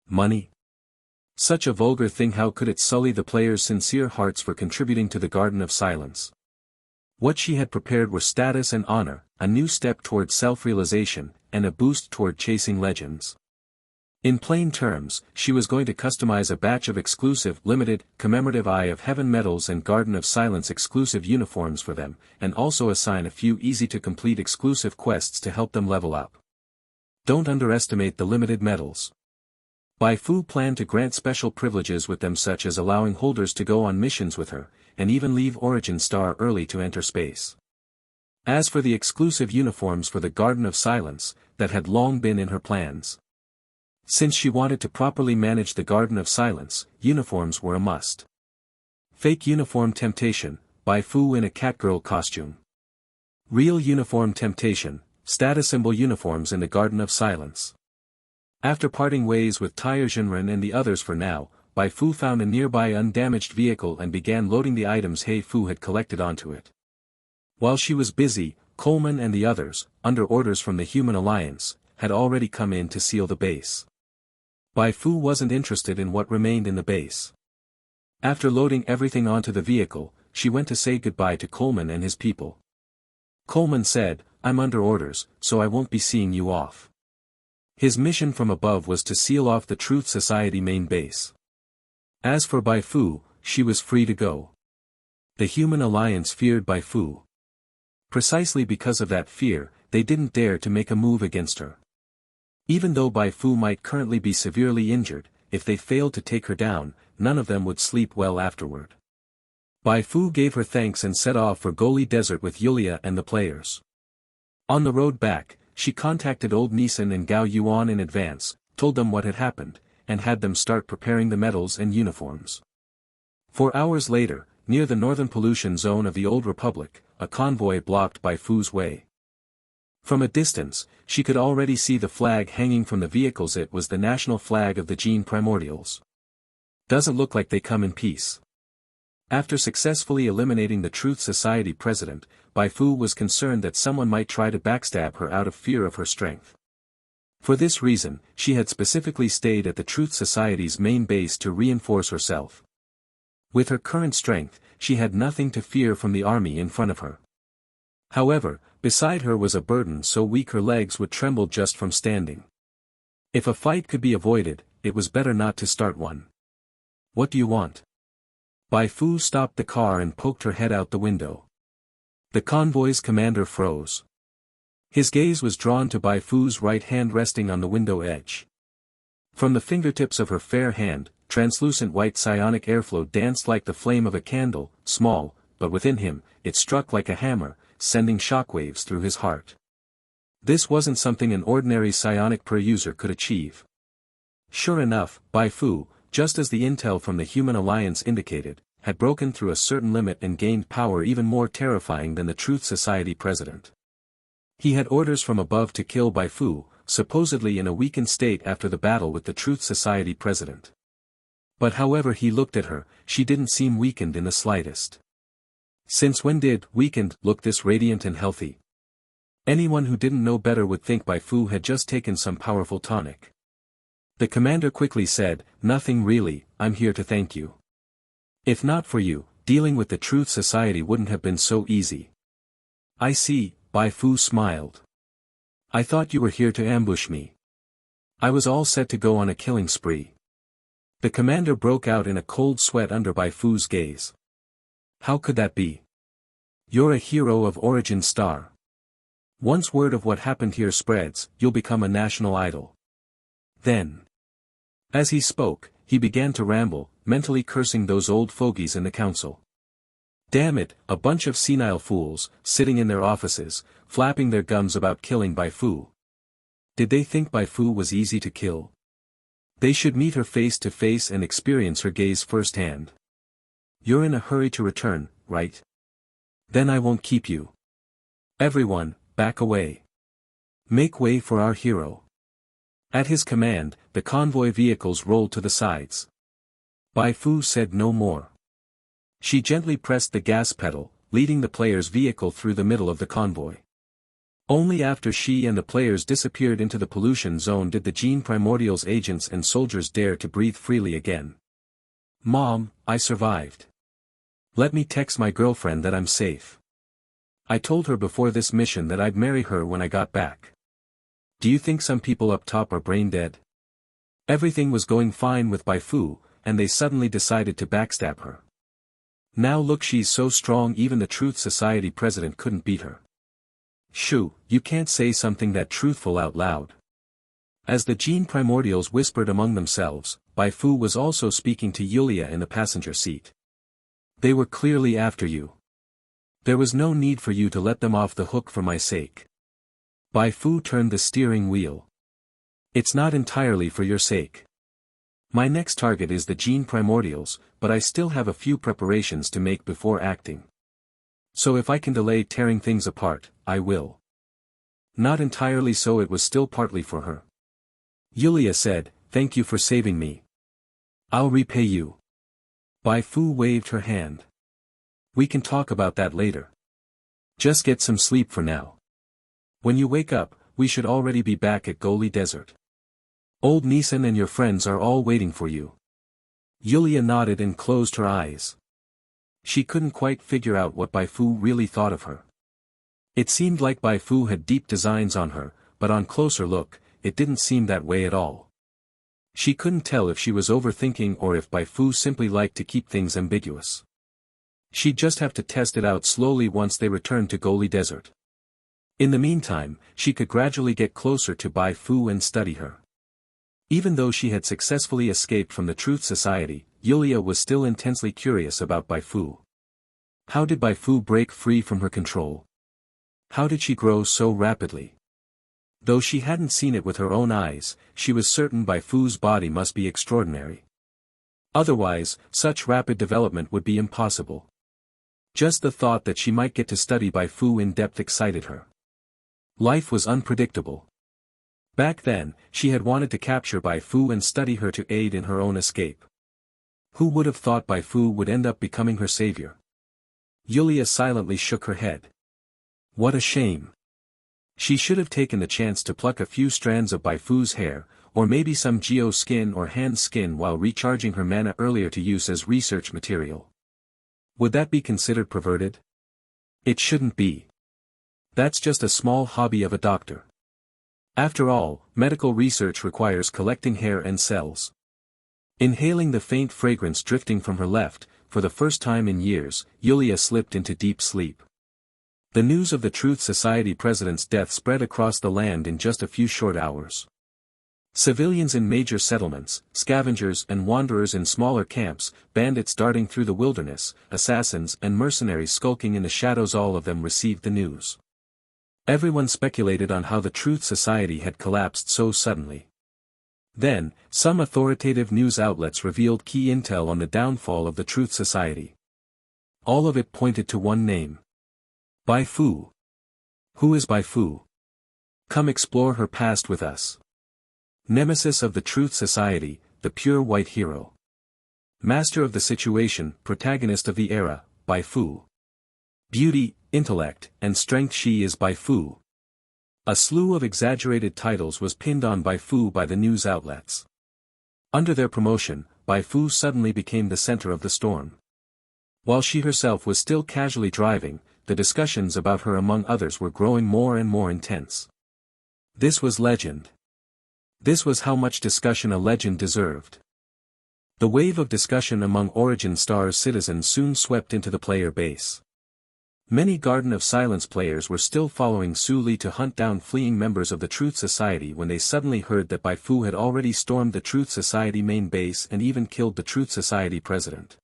Money? Such a vulgar thing, how could it sully the players' sincere hearts for contributing to the Garden of Silence? What she had prepared were status and honor, a new step toward self-realization, and a boost toward chasing legends. In plain terms, she was going to customize a batch of exclusive, limited, commemorative Eye of Heaven medals and Garden of Silence exclusive uniforms for them, and also assign a few easy-to-complete exclusive quests to help them level up. Don't underestimate the limited medals. Bai Fu planned to grant special privileges with them, such as allowing holders to go on missions with her, and even leave Origin Star early to enter space. As for the exclusive uniforms for the Garden of Silence, that had long been in her plans. Since she wanted to properly manage the Garden of Silence, uniforms were a must. Fake uniform temptation, Bai Fu in a catgirl costume. Real uniform temptation, status symbol uniforms in the Garden of Silence. After parting ways with Taya Jinren and the others for now, Bai Fu found a nearby undamaged vehicle and began loading the items He Fu had collected onto it. While she was busy, Coleman and the others, under orders from the Human Alliance, had already come in to seal the base. Bai Fu wasn't interested in what remained in the base. After loading everything onto the vehicle, she went to say goodbye to Coleman and his people. Coleman said, "I'm under orders, so I won't be seeing you off." His mission from above was to seal off the Truth Society main base. As for Bai Fu, she was free to go. The Human Alliance feared Bai Fu. Precisely because of that fear, they didn't dare to make a move against her. Even though Bai Fu might currently be severely injured, if they failed to take her down, none of them would sleep well afterward. Bai Fu gave her thanks and set off for Goli Desert with Yulia and the players. On the road back, she contacted Old Nisan and Gao Yuan in advance, told them what had happened, and had them start preparing the medals and uniforms. 4 hours later, near the northern pollution zone of the Old Republic, a convoy blocked Bai Fu's way. From a distance, she could already see the flag hanging from the vehicles. It was the national flag of the Gene Primordials. Doesn't look like they come in peace. After successfully eliminating the Truth Society president, Bai Fu was concerned that someone might try to backstab her out of fear of her strength. For this reason, she had specifically stayed at the Truth Society's main base to reinforce herself. With her current strength, she had nothing to fear from the army in front of her. However, beside her was a burden so weak her legs would tremble just from standing. If a fight could be avoided, it was better not to start one. "What do you want?" Bai Fu stopped the car and poked her head out the window. The convoy's commander froze. His gaze was drawn to Bai Fu's right hand resting on the window edge. From the fingertips of her fair hand, translucent white psionic airflow danced like the flame of a candle, small, but within him, it struck like a hammer, sending shockwaves through his heart. This wasn't something an ordinary psionic per-user could achieve. Sure enough, Bai Fu, just as the intel from the Human Alliance indicated, had broken through a certain limit and gained power even more terrifying than the Truth Society president. He had orders from above to kill Bai Fu, supposedly in a weakened state after the battle with the Truth Society president. But however he looked at her, she didn't seem weakened in the slightest. Since when did weakened look this radiant and healthy? Anyone who didn't know better would think Bai Fu had just taken some powerful tonic. The commander quickly said, "Nothing really, I'm here to thank you. If not for you, dealing with the Truth Society wouldn't have been so easy." "I see," Bai Fu smiled. "I thought you were here to ambush me. I was all set to go on a killing spree." The commander broke out in a cold sweat under Bai Fu's gaze. "How could that be? You're a hero of Origin Star. Once word of what happened here spreads, you'll become a national idol." Then, as he spoke, he began to ramble, mentally cursing those old fogies in the council. Damn it, a bunch of senile fools, sitting in their offices, flapping their gums about killing Bai Fu. Did they think Bai Fu was easy to kill? They should meet her face to face and experience her gaze firsthand. "You're in a hurry to return, right? Then I won't keep you. Everyone, back away. Make way for our hero." At his command, the convoy vehicles rolled to the sides. Bai Fu said no more. She gently pressed the gas pedal, leading the player's vehicle through the middle of the convoy. Only after she and the players disappeared into the pollution zone did the Gene Primordial's agents and soldiers dare to breathe freely again. "Mom, I survived. Let me text my girlfriend that I'm safe. I told her before this mission that I'd marry her when I got back. Do you think some people up top are brain dead?" Everything was going fine with Bai Fu, and they suddenly decided to backstab her. Now look, she's so strong even the Truth Society president couldn't beat her. "Shoo, you can't say something that truthful out loud." As the Gene Primordials whispered among themselves, Bai Fu was also speaking to Yulia in the passenger seat. "They were clearly after you. There was no need for you to let them off the hook for my sake." Bai Fu turned the steering wheel. "It's not entirely for your sake. My next target is the Gene Primordials, but I still have a few preparations to make before acting. So if I can delay tearing things apart, I will." Not entirely so, it was still partly for her. Yulia said, "Thank you for saving me. I'll repay you." Bai Fu waved her hand. "We can talk about that later. Just get some sleep for now. When you wake up, we should already be back at Goli Desert. Old Nissan and your friends are all waiting for you." Yulia nodded and closed her eyes. She couldn't quite figure out what Bai Fu really thought of her. It seemed like Bai Fu had deep designs on her, but on closer look, it didn't seem that way at all. She couldn't tell if she was overthinking or if Bai Fu simply liked to keep things ambiguous. She'd just have to test it out slowly once they returned to Goli Desert. In the meantime, she could gradually get closer to Bai Fu and study her. Even though she had successfully escaped from the Truth Society, Yulia was still intensely curious about Bai Fu. How did Bai Fu break free from her control? How did she grow so rapidly? Though she hadn't seen it with her own eyes, she was certain Bai Fu's body must be extraordinary. Otherwise, such rapid development would be impossible. Just the thought that she might get to study Bai Fu in depth excited her. Life was unpredictable. Back then, she had wanted to capture Bai Fu and study her to aid in her own escape. Who would have thought Bai Fu would end up becoming her savior? Yulia silently shook her head. What a shame. She should have taken the chance to pluck a few strands of Bai Fu's hair, or maybe some geo skin or hand skin while recharging her mana earlier to use as research material. Would that be considered perverted? It shouldn't be. That's just a small hobby of a doctor. After all, medical research requires collecting hair and cells. Inhaling the faint fragrance drifting from her left, for the first time in years, Yulia slipped into deep sleep. The news of the Truth Society president's death spread across the land in just a few short hours. Civilians in major settlements, scavengers and wanderers in smaller camps, bandits darting through the wilderness, assassins and mercenaries skulking in the shadows, all of them received the news. Everyone speculated on how the Truth Society had collapsed so suddenly. Then, some authoritative news outlets revealed key intel on the downfall of the Truth Society. All of it pointed to one name. Bai Fu. Who is Bai Fu? Come explore her past with us. Nemesis of the Truth Society, the pure white hero. Master of the situation, protagonist of the era, Bai Fu. Beauty, intellect, and strength, she is Bai Fu. A slew of exaggerated titles was pinned on Bai Fu by the news outlets. Under their promotion, Bai Fu suddenly became the center of the storm. While she herself was still casually driving, the discussions about her among others were growing more and more intense. This was legend. This was how much discussion a legend deserved. The wave of discussion among Origin Star's citizens soon swept into the player base. Many Garden of Silence players were still following Su Li to hunt down fleeing members of the Truth Society when they suddenly heard that Bai Fu had already stormed the Truth Society main base and even killed the Truth Society president.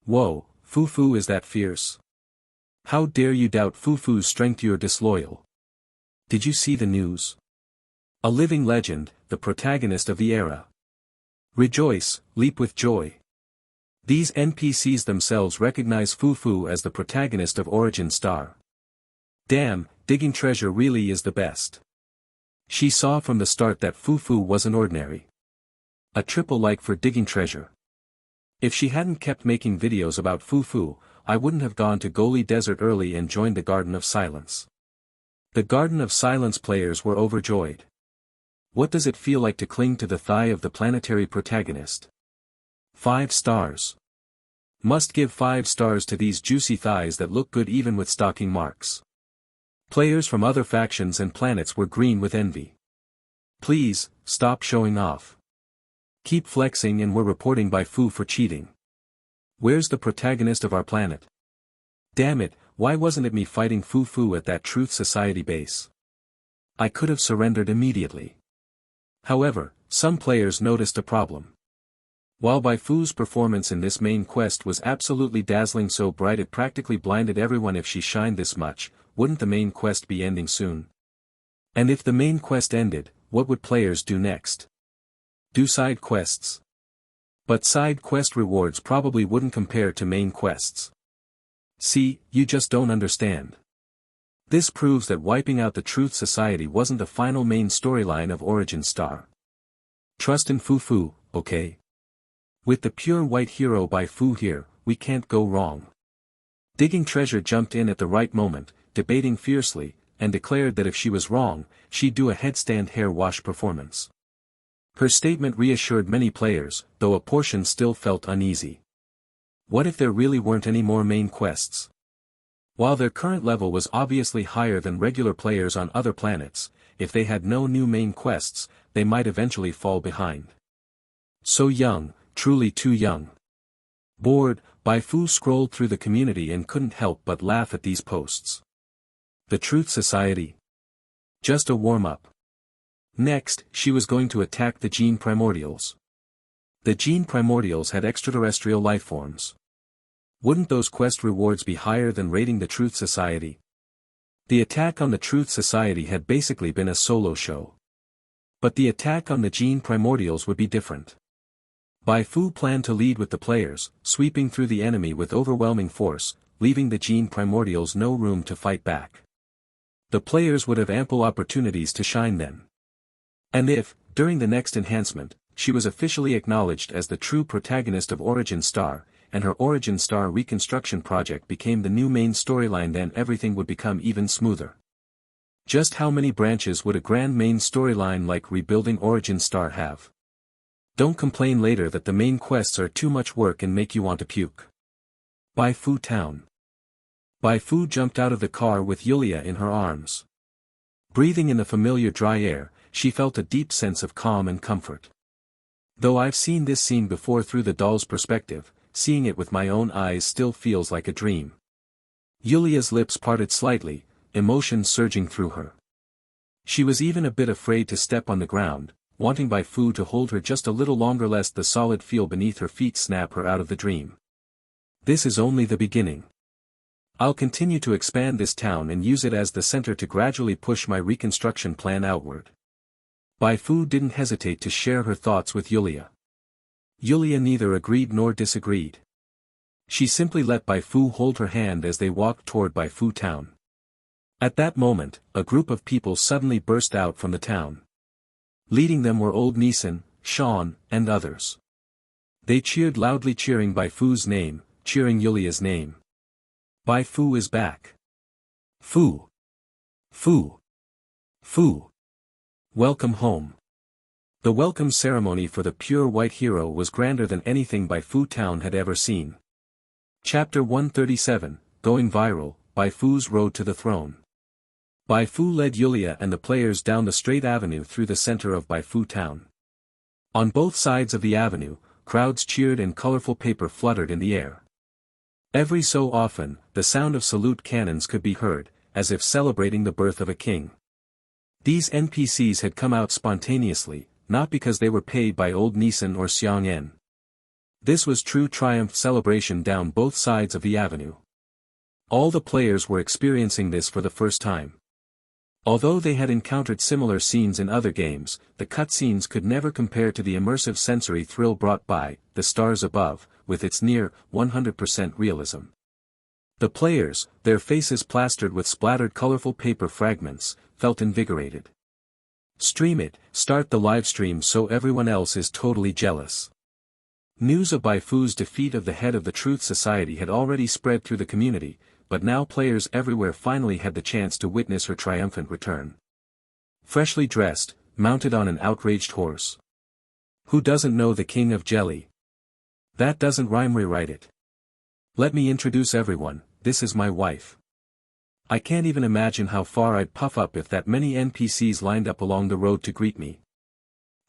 Whoa, Fu is that fierce? How dare you doubt Fu's strength? You're disloyal. Did you see the news? A living legend, the protagonist of the era. Rejoice, leap with joy. These NPCs themselves recognize Fu as the protagonist of Origin Star. Damn, digging treasure really is the best. She saw from the start that Fu wasn't ordinary. A triple like for digging treasure. If she hadn't kept making videos about Fu, I wouldn't have gone to Goli Desert early and joined the Garden of Silence. The Garden of Silence players were overjoyed. What does it feel like to cling to the thigh of the planetary protagonist? 5 stars. Must give 5 stars to these juicy thighs that look good even with stalking marks. Players from other factions and planets were green with envy. Please, stop showing off. Keep flexing and we're reporting Bai Fu for cheating. Where's the protagonist of our planet? Damn it, why wasn't it me fighting Fu at that Truth Society base? I could have surrendered immediately. However, some players noticed a problem. While Bai Fu's performance in this main quest was absolutely dazzling, so bright it practically blinded everyone, if she shined this much, wouldn't the main quest be ending soon? And if the main quest ended, what would players do next? Do side quests. But side quest rewards probably wouldn't compare to main quests. See, you just don't understand. This proves that wiping out the Truth Society wasn't the final main storyline of Origin Star. Trust in Fu, okay? With the pure white hero Bai Fu here, we can't go wrong. Digging Treasure jumped in at the right moment, debating fiercely, and declared that if she was wrong, she'd do a headstand hair wash performance. Her statement reassured many players, though a portion still felt uneasy. What if there really weren't any more main quests? While their current level was obviously higher than regular players on other planets, if they had no new main quests, they might eventually fall behind. So young, truly too young. Bored, Bai Fu scrolled through the community and couldn't help but laugh at these posts. The Truth Society? Just a warm-up. Next, she was going to attack the Gene Primordials. The Gene Primordials had extraterrestrial lifeforms. Wouldn't those quest rewards be higher than raiding the Truth Society? The attack on the Truth Society had basically been a solo show. But the attack on the Gene Primordials would be different. Bai Fu planned to lead with the players, sweeping through the enemy with overwhelming force, leaving the Gene Primordials no room to fight back. The players would have ample opportunities to shine then. And if, during the next enhancement, she was officially acknowledged as the true protagonist of Origin Star, and her Origin Star reconstruction project became the new main storyline, then everything would become even smoother. Just how many branches would a grand main storyline like rebuilding Origin Star have? Don't complain later that the main quests are too much work and make you want to puke. Bai Fu Town. Bai Fu jumped out of the car with Yulia in her arms. Breathing in the familiar dry air, she felt a deep sense of calm and comfort. Though I've seen this scene before through the doll's perspective, seeing it with my own eyes still feels like a dream. Yulia's lips parted slightly, emotion surging through her. She was even a bit afraid to step on the ground, wanting Bai Fu to hold her just a little longer lest the solid feel beneath her feet snap her out of the dream. This is only the beginning. I'll continue to expand this town and use it as the center to gradually push my reconstruction plan outward. Bai Fu didn't hesitate to share her thoughts with Yulia. Yulia neither agreed nor disagreed. She simply let Bai Fu hold her hand as they walked toward Bai Fu town. At that moment, a group of people suddenly burst out from the town. Leading them were old Nisan, Sean, and others. They cheered loudly, cheering Bai Fu's name, cheering Yulia's name. Bai Fu is back. Fu. Fu. Fu. Welcome home. The welcome ceremony for the pure white hero was grander than anything Bai Fu town had ever seen. Chapter 137, Going Viral, Bai Fu's Road to the Throne. Bai Fu led Yulia and the players down the straight avenue through the center of Bai Fu town. On both sides of the avenue, crowds cheered and colorful paper fluttered in the air. Every so often, the sound of salute cannons could be heard, as if celebrating the birth of a king. These NPCs had come out spontaneously, not because they were paid by old Nisan or Xiang En. This was true triumph celebration down both sides of the avenue. All the players were experiencing this for the first time. Although they had encountered similar scenes in other games, the cutscenes could never compare to the immersive sensory thrill brought by The Stars Above, with its near 100% realism. The players, their faces plastered with splattered colorful paper fragments, felt invigorated. Stream it, start the live stream so everyone else is totally jealous. News of Bai Fu's defeat of the head of the Truth Society had already spread through the community, but now players everywhere finally had the chance to witness her triumphant return. Freshly dressed, mounted on an outraged horse. Who doesn't know the King of Jelly? That doesn't rhyme, rewrite it. Let me introduce everyone, this is my wife. I can't even imagine how far I'd puff up if that many NPCs lined up along the road to greet me.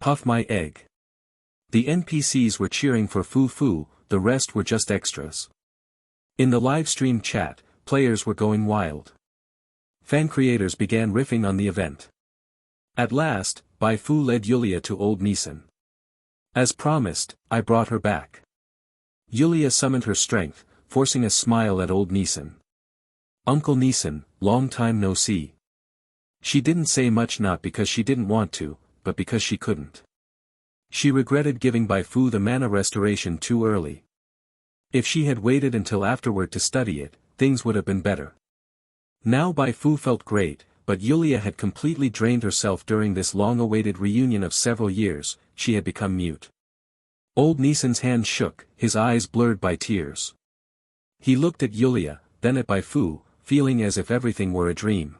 Puff my egg. The NPCs were cheering for Fu Fu, the rest were just extras. In the live stream chat, players were going wild. Fan creators began riffing on the event. At last, Bai Fu led Yulia to old Nisan. As promised, I brought her back. Yulia summoned her strength, forcing a smile at old Nisan. Uncle Nisan, long time no see. She didn't say much, not because she didn't want to, but because she couldn't. She regretted giving Bai Fu the mana restoration too early. If she had waited until afterward to study it, things would have been better. Now Bai Fu felt great, but Yulia had completely drained herself during this long-awaited reunion of several years. She had become mute. Old Nisan's hand shook, his eyes blurred by tears. He looked at Yulia, then at Bai Fu, feeling as if everything were a dream.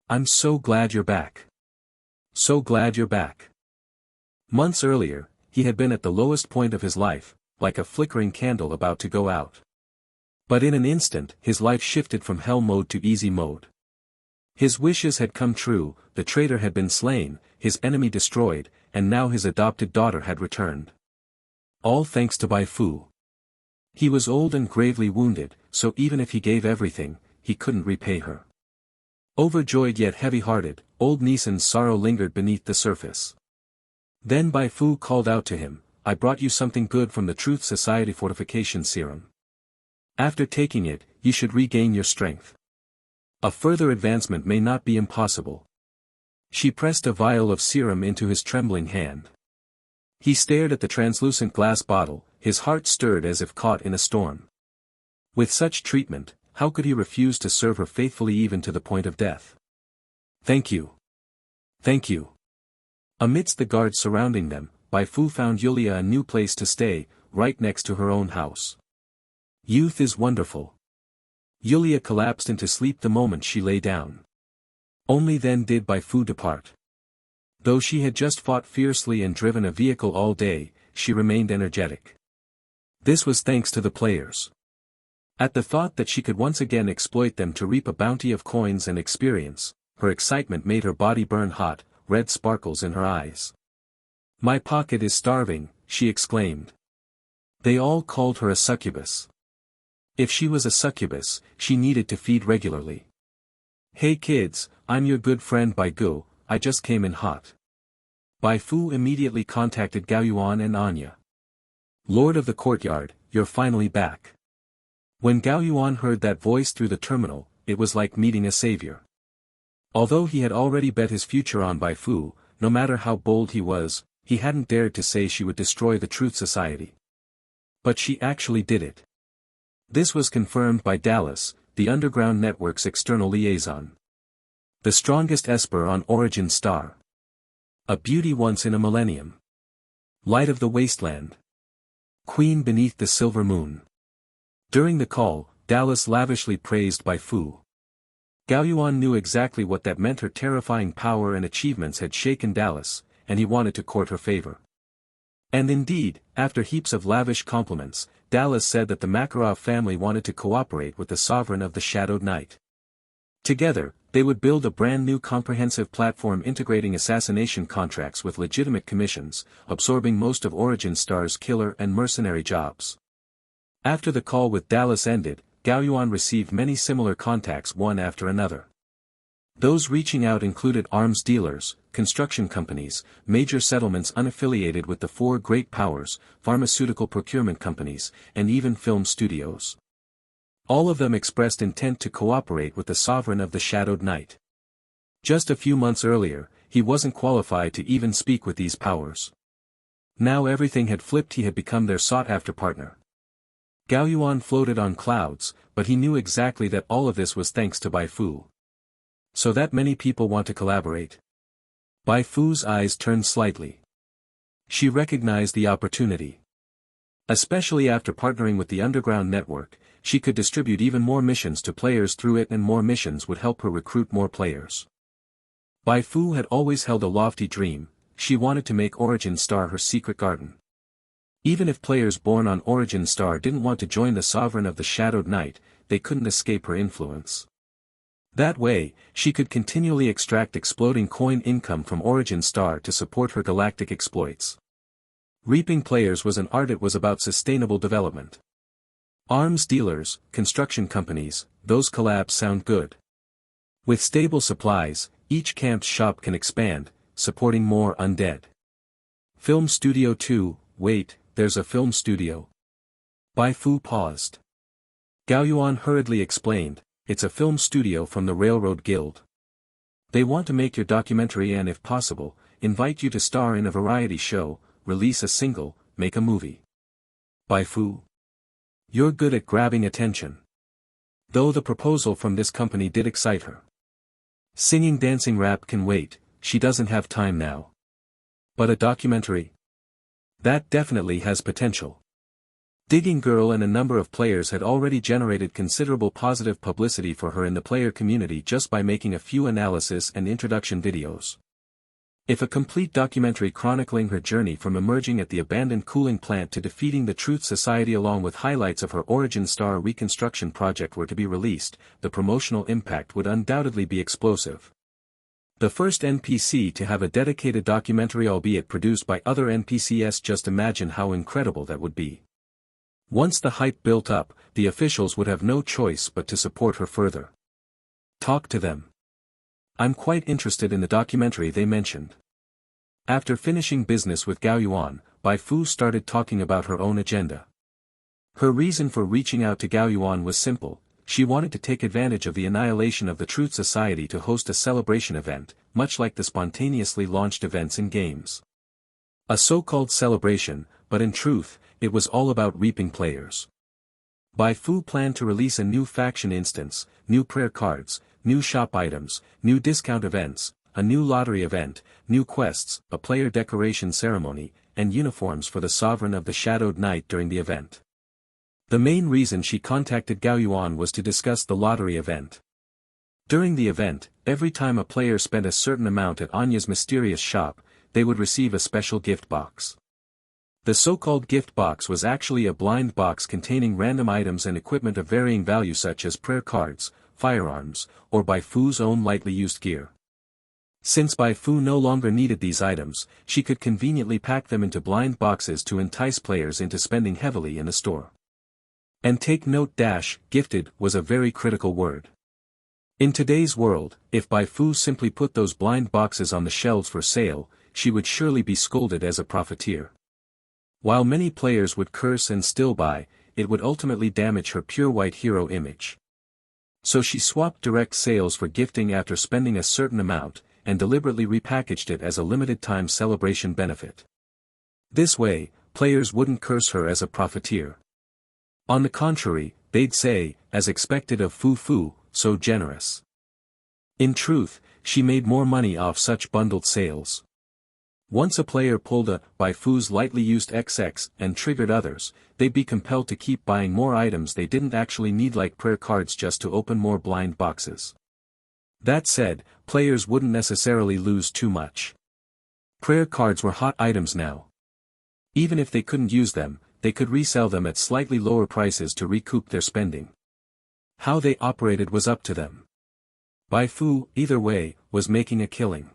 I'm so glad you're back. So glad you're back. Months earlier, he had been at the lowest point of his life, like a flickering candle about to go out. But in an instant, his life shifted from hell mode to easy mode. His wishes had come true, the traitor had been slain, his enemy destroyed, and now his adopted daughter had returned. All thanks to Bai Fu. He was old and gravely wounded, so even if he gave everything, he couldn't repay her. Overjoyed yet heavy-hearted, old Nisan's sorrow lingered beneath the surface. Then Bai Fu called out to him, I brought you something good from the Truth Society fortification serum. After taking it, you should regain your strength. A further advancement may not be impossible. She pressed a vial of serum into his trembling hand. He stared at the translucent glass bottle, his heart stirred as if caught in a storm. With such treatment, how could he refuse to serve her faithfully even to the point of death? Thank you. Thank you. Amidst the guards surrounding them, Bai Fu found Yulia a new place to stay, right next to her own house. Youth is wonderful. Yulia collapsed into sleep the moment she lay down. Only then did Bai Fu depart. Though she had just fought fiercely and driven a vehicle all day, she remained energetic. This was thanks to the players. At the thought that she could once again exploit them to reap a bounty of coins and experience, her excitement made her body burn hot, red sparkles in her eyes. My pocket is starving, she exclaimed. They all called her a succubus. If she was a succubus, she needed to feed regularly. Hey kids, I'm your good friend Bai Gu, I just came in hot. Bai Fu immediately contacted Gao Yuan and Anya. Lord of the Courtyard, you're finally back. When Gao Yuan heard that voice through the terminal, it was like meeting a savior. Although he had already bet his future on Bai Fu, no matter how bold he was, he hadn't dared to say she would destroy the Truth Society. But she actually did it. This was confirmed by Dallas, the Underground Network's external liaison. The strongest Esper on Origin Star. A beauty once in a millennium. Light of the wasteland. Queen beneath the silver moon. During the call, Dallas lavishly praised Bai Fu. Gao Yuan knew exactly what that meant. Her terrifying power and achievements had shaken Dallas, and he wanted to court her favor. And indeed, after heaps of lavish compliments, Dallas said that the Makarov family wanted to cooperate with the sovereign of the Shadowed Knight. Together, they would build a brand new comprehensive platform integrating assassination contracts with legitimate commissions, absorbing most of Origin Star's killer and mercenary jobs. After the call with Dallas ended, Gao Yuan received many similar contacts one after another. Those reaching out included arms dealers, construction companies, major settlements unaffiliated with the four great powers, pharmaceutical procurement companies, and even film studios. All of them expressed intent to cooperate with the sovereign of the Shadowed Knight. Just a few months earlier, he wasn't qualified to even speak with these powers. Now everything had flipped. He had become their sought-after partner. Gao Yuan floated on clouds, but he knew exactly that all of this was thanks to Bai Fu. So that many people want to collaborate. Bai Fu's eyes turned slightly. She recognized the opportunity. Especially after partnering with the Underground Network, she could distribute even more missions to players through it, and more missions would help her recruit more players. Bai Fu had always held a lofty dream. She wanted to make Origin Star her secret garden. Even if players born on Origin Star didn't want to join the Sovereign of the Shadowed Knight, they couldn't escape her influence. That way, she could continually extract exploding coin income from Origin Star to support her galactic exploits. Reaping players was an art. It was about sustainable development. Arms dealers, construction companies, those collabs sound good. With stable supplies, each camp's shop can expand, supporting more undead. Film studio too. Wait, there's a film studio? Bai Fu paused. Gao Yuan hurriedly explained, it's a film studio from the Railroad Guild. They want to make your documentary and, if possible, invite you to star in a variety show, release a single, make a movie. Bai Fu. You're good at grabbing attention. Though the proposal from this company did excite her. Singing, dancing, rap can wait, she doesn't have time now. But a documentary? That definitely has potential. Digging Girl and a number of players had already generated considerable positive publicity for her in the player community just by making a few analysis and introduction videos. If a complete documentary chronicling her journey from emerging at the abandoned cooling plant to defeating the Truth Society along with highlights of her Origin Star reconstruction project were to be released, the promotional impact would undoubtedly be explosive. The first NPC to have a dedicated documentary, albeit produced by other NPCs. Just imagine how incredible that would be. Once the hype built up, the officials would have no choice but to support her further. Talk to them. I'm quite interested in the documentary they mentioned. After finishing business with Gao Yuan, Bai Fu started talking about her own agenda. Her reason for reaching out to Gao Yuan was simple. She wanted to take advantage of the annihilation of the Truth Society to host a celebration event, much like the spontaneously launched events in games. A so-called celebration, but in truth, it was all about reaping players. Bai Fu planned to release a new faction instance, new prayer cards, new shop items, new discount events, a new lottery event, new quests, a player decoration ceremony, and uniforms for the Sovereign of the Shadowed Knight during the event. The main reason she contacted Gao Yuan was to discuss the lottery event. During the event, every time a player spent a certain amount at Anya's mysterious shop, they would receive a special gift box. The so-called gift box was actually a blind box containing random items and equipment of varying value such as prayer cards, firearms, or Bai Fu's own lightly used gear. Since Bai Fu no longer needed these items, she could conveniently pack them into blind boxes to entice players into spending heavily in the store. And take note, gifted was a very critical word. In today's world, if Bai Fu simply put those blind boxes on the shelves for sale, she would surely be scolded as a profiteer. While many players would curse and still buy, it would ultimately damage her pure white hero image. So she swapped direct sales for gifting after spending a certain amount, and deliberately repackaged it as a limited-time celebration benefit. This way, players wouldn't curse her as a profiteer. On the contrary, they'd say, as expected of Fu Fu, so generous. In truth, she made more money off such bundled sales. Once a player pulled a Bai Fu's lightly used XX and triggered others, they'd be compelled to keep buying more items they didn't actually need, like prayer cards, just to open more blind boxes. That said, players wouldn't necessarily lose too much. Prayer cards were hot items now. Even if they couldn't use them, they could resell them at slightly lower prices to recoup their spending. How they operated was up to them. Bai Fu, either way, was making a killing.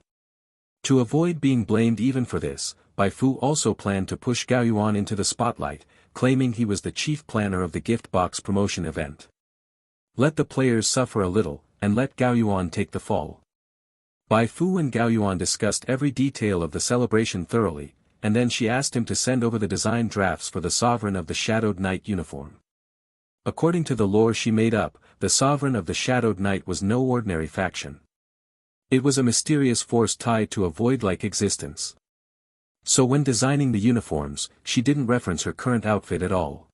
To avoid being blamed even for this, Bai Fu also planned to push Gao Yuan into the spotlight, claiming he was the chief planner of the gift box promotion event. Let the players suffer a little, and let Gao Yuan take the fall. Bai Fu and Gao Yuan discussed every detail of the celebration thoroughly, and then she asked him to send over the design drafts for the Sovereign of the Shadowed Knight uniform. According to the lore she made up, the Sovereign of the Shadowed Knight was no ordinary faction. It was a mysterious force tied to a void-like existence. So when designing the uniforms, she didn't reference her current outfit at all.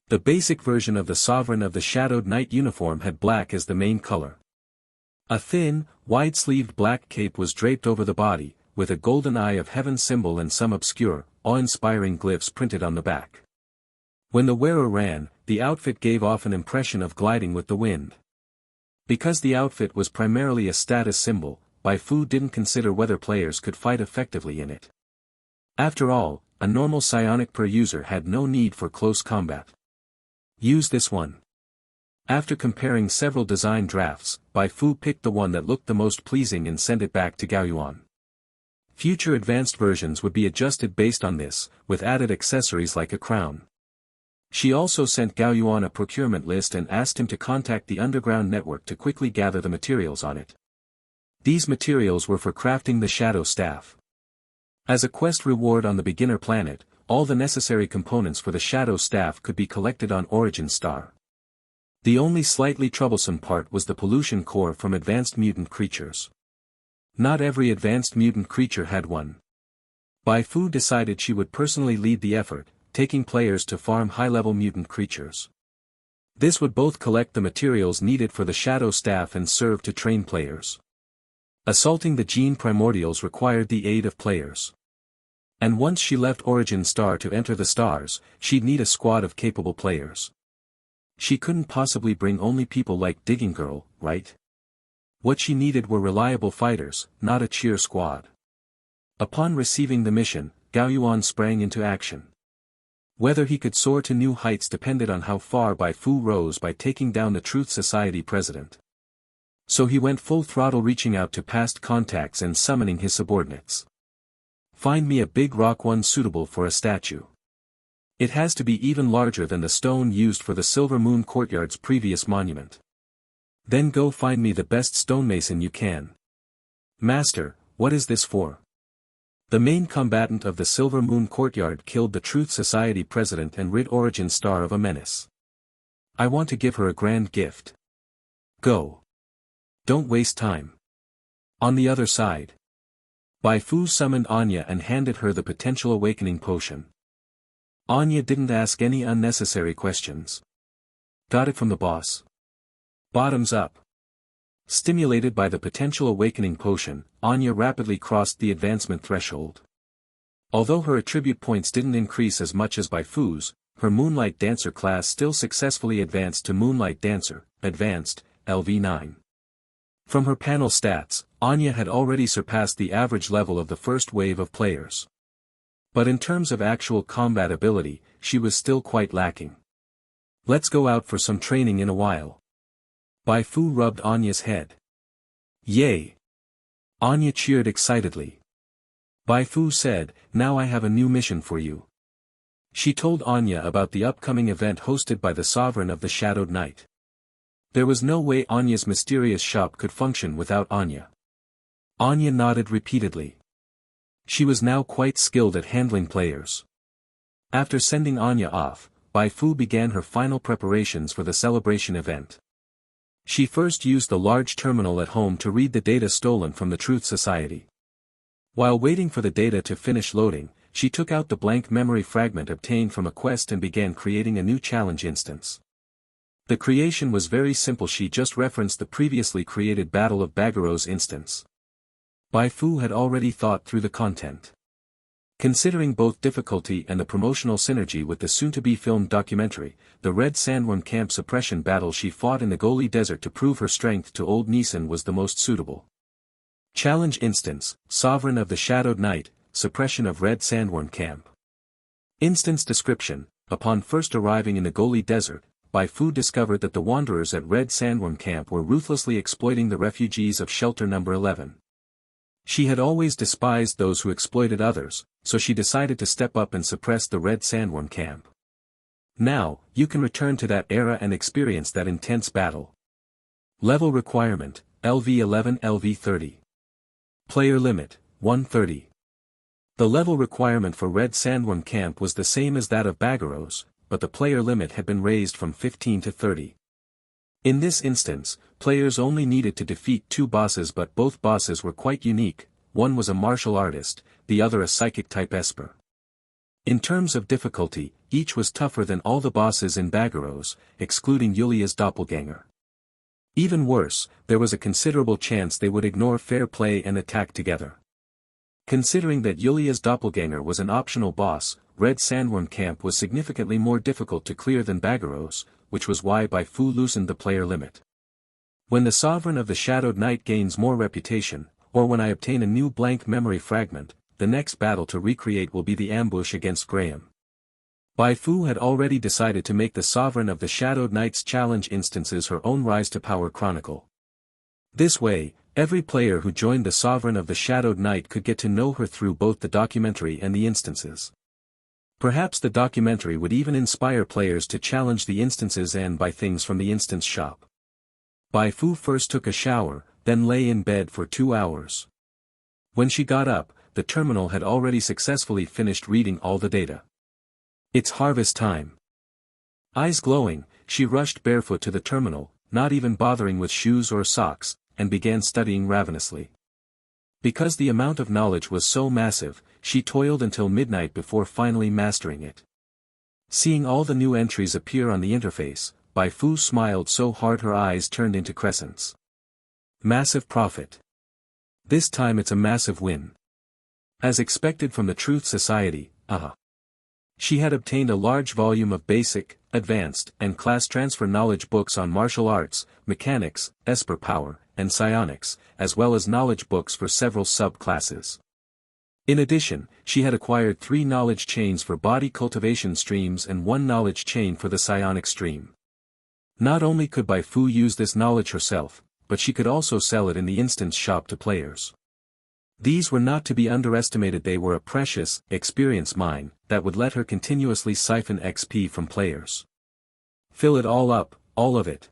The basic version of the Sovereign of the Shadowed Knight uniform had black as the main color. A thin, wide-sleeved black cape was draped over the body, with a golden eye of heaven symbol and some obscure, awe-inspiring glyphs printed on the back. When the wearer ran, the outfit gave off an impression of gliding with the wind. Because the outfit was primarily a status symbol, Bai Fu didn't consider whether players could fight effectively in it. After all, a normal psionic per user had no need for close combat. Use this one. After comparing several design drafts, Bai Fu picked the one that looked the most pleasing and sent it back to Gao Yuan. Future advanced versions would be adjusted based on this, with added accessories like a crown. She also sent Gao Yuan a procurement list and asked him to contact the underground network to quickly gather the materials on it. These materials were for crafting the Shadow Staff. As a quest reward on the beginner planet, all the necessary components for the Shadow Staff could be collected on Origin Star. The only slightly troublesome part was the pollution core from advanced mutant creatures. Not every advanced mutant creature had one. Bai Fu decided she would personally lead the effort, taking players to farm high-level mutant creatures. This would both collect the materials needed for the Shadow Staff and serve to train players. Assaulting the gene primordials required the aid of players. And once she left Origin Star to enter the stars, she'd need a squad of capable players. She couldn't possibly bring only people like Digging Girl, right? What she needed were reliable fighters, not a cheer squad. Upon receiving the mission, Gao Yuan sprang into action. Whether he could soar to new heights depended on how far Bai Fu rose by taking down the Truth Society president. So he went full throttle, reaching out to past contacts and summoning his subordinates. Find me a big rock, one suitable for a statue. It has to be even larger than the stone used for the Silver Moon Courtyard's previous monument. Then go find me the best stonemason you can. Master, what is this for? The main combatant of the Silver Moon Courtyard killed the Truth Society president and rid Origin Star of a menace. I want to give her a grand gift. Go. Don't waste time. On the other side. Bai Fu summoned Anya and handed her the potential awakening potion. Anya didn't ask any unnecessary questions. Got it from the boss. Bottoms up. Stimulated by the potential awakening potion, Anya rapidly crossed the advancement threshold. Although her attribute points didn't increase as much as Bai Fu's, her Moonlight Dancer class still successfully advanced to Moonlight Dancer, Advanced, LV9. From her panel stats, Anya had already surpassed the average level of the first wave of players. But in terms of actual combat ability, she was still quite lacking. Let's go out for some training in a while. Bai Fu rubbed Anya's head. Yay! Anya cheered excitedly. Bai Fu said, now I have a new mission for you. She told Anya about the upcoming event hosted by the Sovereign of the Shadowed Knight. There was no way Anya's mysterious shop could function without Anya. Anya nodded repeatedly. She was now quite skilled at handling players. After sending Anya off, Bai Fu began her final preparations for the celebration event. She first used the large terminal at home to read the data stolen from the Truth Society. While waiting for the data to finish loading, she took out the blank memory fragment obtained from a quest and began creating a new challenge instance. The creation was very simple. She just referenced the previously created Battle of Bagaros instance. Bai Fu had already thought through the content. Considering both difficulty and the promotional synergy with the soon-to-be filmed documentary, the Red Sandworm Camp suppression battle she fought in the Goli Desert to prove her strength to Old Nisan was the most suitable. Challenge instance, Sovereign of the Shadowed Night, suppression of Red Sandworm Camp. Instance description: upon first arriving in the Goli Desert, Bai Fu discovered that the wanderers at Red Sandworm Camp were ruthlessly exploiting the refugees of Shelter Number 11. She had always despised those who exploited others, so she decided to step up and suppress the Red Sandworm Camp. Now, you can return to that era and experience that intense battle. Level requirement, LV11 LV30. Player limit, 130. The level requirement for Red Sandworm Camp was the same as that of Bagaros, but the player limit had been raised from 15 to 30. In this instance, players only needed to defeat 2 bosses, but both bosses were quite unique. One was a martial artist, the other a psychic-type esper. In terms of difficulty, each was tougher than all the bosses in Bagaros, excluding Yulia's doppelganger. Even worse, there was a considerable chance they would ignore fair play and attack together. Considering that Yulia's doppelganger was an optional boss, Red Sandworm Camp was significantly more difficult to clear than Bagaros, which was why Bai Fu loosened the player limit. When the Sovereign of the Shadowed Night gains more reputation, or when I obtain a new blank memory fragment, the next battle to recreate will be the ambush against Graham. Bai Fu had already decided to make the Sovereign of the Shadowed Knight's challenge instances her own Rise to Power chronicle. This way, every player who joined the Sovereign of the Shadowed Knight could get to know her through both the documentary and the instances. Perhaps the documentary would even inspire players to challenge the instances and buy things from the instance shop. Bai Fu first took a shower, then lay in bed for 2 hours. When she got up, the terminal had already successfully finished reading all the data. It's harvest time. Eyes glowing, she rushed barefoot to the terminal, not even bothering with shoes or socks, and began studying ravenously. Because the amount of knowledge was so massive, she toiled until midnight before finally mastering it. Seeing all the new entries appear on the interface, Bai Fu smiled so hard her eyes turned into crescents. Massive profit. This time it's a massive win. As expected from the Truth Society, she had obtained a large volume of basic, advanced, and class transfer knowledge books on martial arts, mechanics, esper power, and psionics, as well as knowledge books for several sub-classes. In addition, she had acquired 3 knowledge chains for body cultivation streams and 1 knowledge chain for the psionic stream. Not only could Bai Fu use this knowledge herself, but she could also sell it in the instance shop to players. These were not to be underestimated. They were a precious, experience mine, that would let her continuously siphon XP from players. Fill it all up, all of it.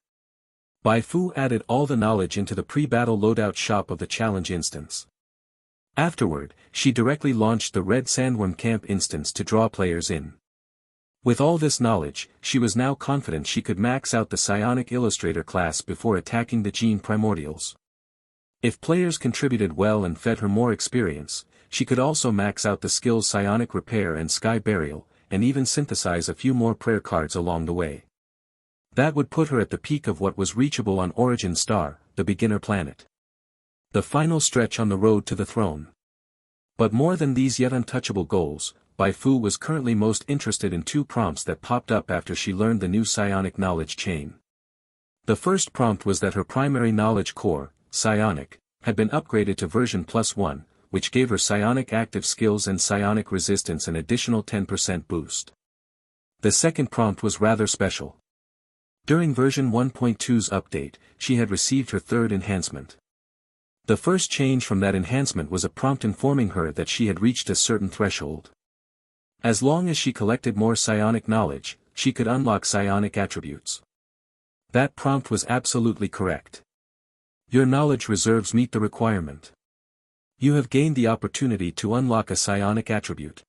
Bai Fu added all the knowledge into the pre-battle loadout shop of the challenge instance. Afterward, she directly launched the Red Sandworm Camp instance to draw players in. With all this knowledge, she was now confident she could max out the Psionic Illustrator class before attacking the Gene Primordials. If players contributed well and fed her more experience, she could also max out the skills Psionic Repair and Sky Burial, and even synthesize a few more prayer cards along the way. That would put her at the peak of what was reachable on Origin Star, the beginner planet. The final stretch on the road to the throne. But more than these yet untouchable goals, Bai Fu was currently most interested in 2 prompts that popped up after she learned the new psionic knowledge chain. The first prompt was that her primary knowledge core, psionic, had been upgraded to version +1, which gave her psionic active skills and psionic resistance an additional 10% boost. The second prompt was rather special. During version 1.2's update, she had received her 3rd enhancement. The first change from that enhancement was a prompt informing her that she had reached a certain threshold. As long as she collected more psionic knowledge, she could unlock psionic attributes. That prompt was absolutely correct. Your knowledge reserves meet the requirement. You have gained the opportunity to unlock a psionic attribute.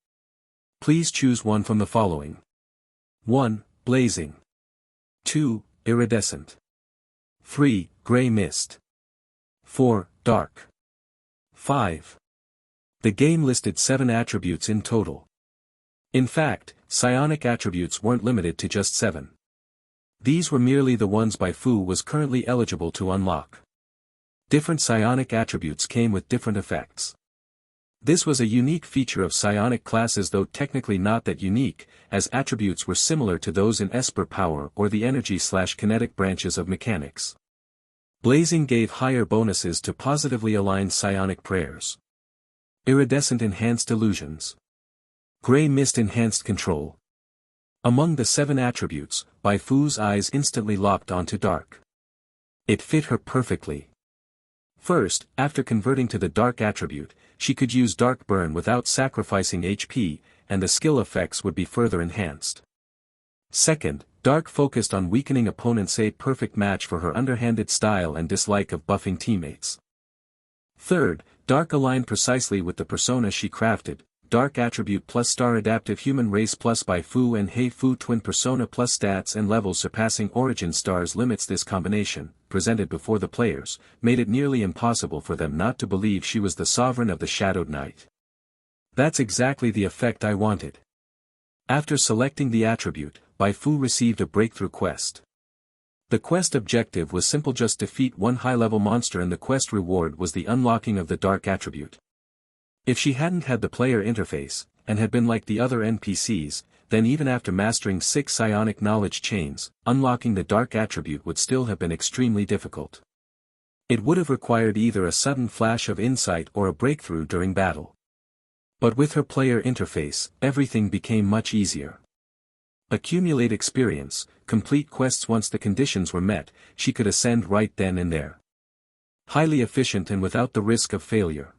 Please choose one from the following. 1. Blazing. 2. Iridescent. 3. Gray mist. 4. Dark. 5. The game listed 7 attributes in total. In fact, psionic attributes weren't limited to just 7. These were merely the ones Bai Fu was currently eligible to unlock. Different psionic attributes came with different effects. This was a unique feature of psionic classes, though technically not that unique, as attributes were similar to those in Esper power or the energy/kinetic branches of mechanics. Blazing gave higher bonuses to positively aligned psionic prayers. Iridescent enhanced illusions. Gray mist enhanced control. Among the 7 attributes, Bai Fu's eyes instantly locked onto dark. It fit her perfectly. First, after converting to the dark attribute, she could use dark burn without sacrificing HP, and the skill effects would be further enhanced. Second, dark focused on weakening opponents, a perfect match for her underhanded style and dislike of buffing teammates. Third, dark aligned precisely with the persona she crafted. Dark attribute plus star adaptive human race plus Bai Fu and Hei Fu twin persona plus stats and levels surpassing origin stars limits. This combination, presented before the players, made it nearly impossible for them not to believe she was the sovereign of the Shadowed Knight. That's exactly the effect I wanted. After selecting the attribute, Bai Fu received a breakthrough quest. The quest objective was simple: just defeat one high-level monster, and the quest reward was the unlocking of the dark attribute. If she hadn't had the player interface, and had been like the other NPCs, then even after mastering 6 psionic knowledge chains, unlocking the dark attribute would still have been extremely difficult. It would have required either a sudden flash of insight or a breakthrough during battle. But with her player interface, everything became much easier. Accumulate experience, complete quests once the conditions were met, she could ascend right then and there. Highly efficient and without the risk of failure.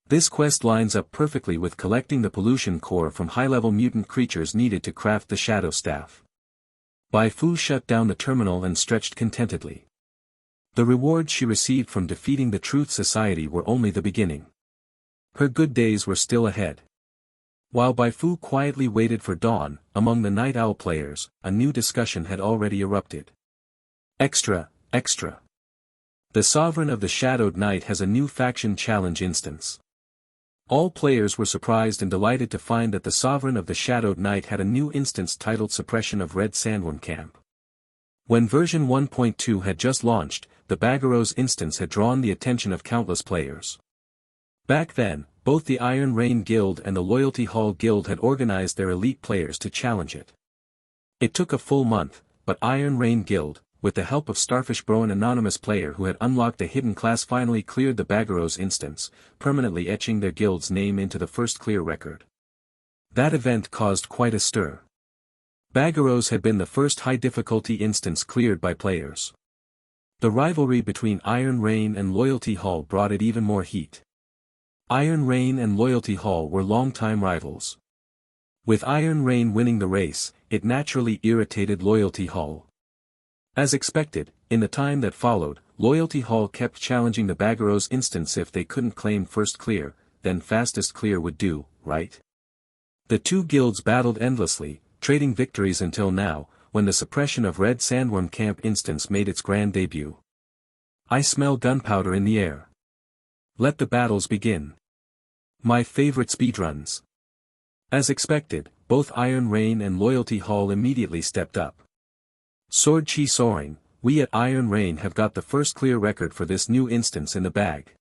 This quest lines up perfectly with collecting the pollution core from high-level mutant creatures needed to craft the Shadow Staff. Bai Fu shut down the terminal and stretched contentedly. The rewards she received from defeating the Truth Society were only the beginning. Her good days were still ahead. While Bai Fu quietly waited for dawn, among the Night Owl players, a new discussion had already erupted. Extra. The Sovereign of the Shadowed Knight has a new faction challenge instance. All players were surprised and delighted to find that the Sovereign of the Shadowed Knight had a new instance titled Suppression of Red Sandworm Camp. When version 1.2 had just launched, the Baggero's instance had drawn the attention of countless players. Back then, both the Iron Rain Guild and the Loyalty Hall Guild had organized their elite players to challenge it. It took a full month, but Iron Rain Guild, with the help of Starfish Bro, an anonymous player who had unlocked a hidden class, finally cleared the Baggero's instance, permanently etching their guild's name into the first clear record. That event caused quite a stir. Baggero's had been the first high-difficulty instance cleared by players. The rivalry between Iron Rain and Loyalty Hall brought it even more heat. Iron Rain and Loyalty Hall were longtime rivals. With Iron Rain winning the race, it naturally irritated Loyalty Hall. As expected, in the time that followed, Loyalty Hall kept challenging the Baggero's instance. If they couldn't claim first clear, then fastest clear would do, right? The two guilds battled endlessly, trading victories until now, when the Suppression of Red Sandworm Camp instance made its grand debut. I smell gunpowder in the air. Let the battles begin. My favorite speedruns. As expected, both Iron Rain and Loyalty Hall immediately stepped up. Sword Chi soaring, we at Iron Rain have got the first clear record for this new instance in the bag.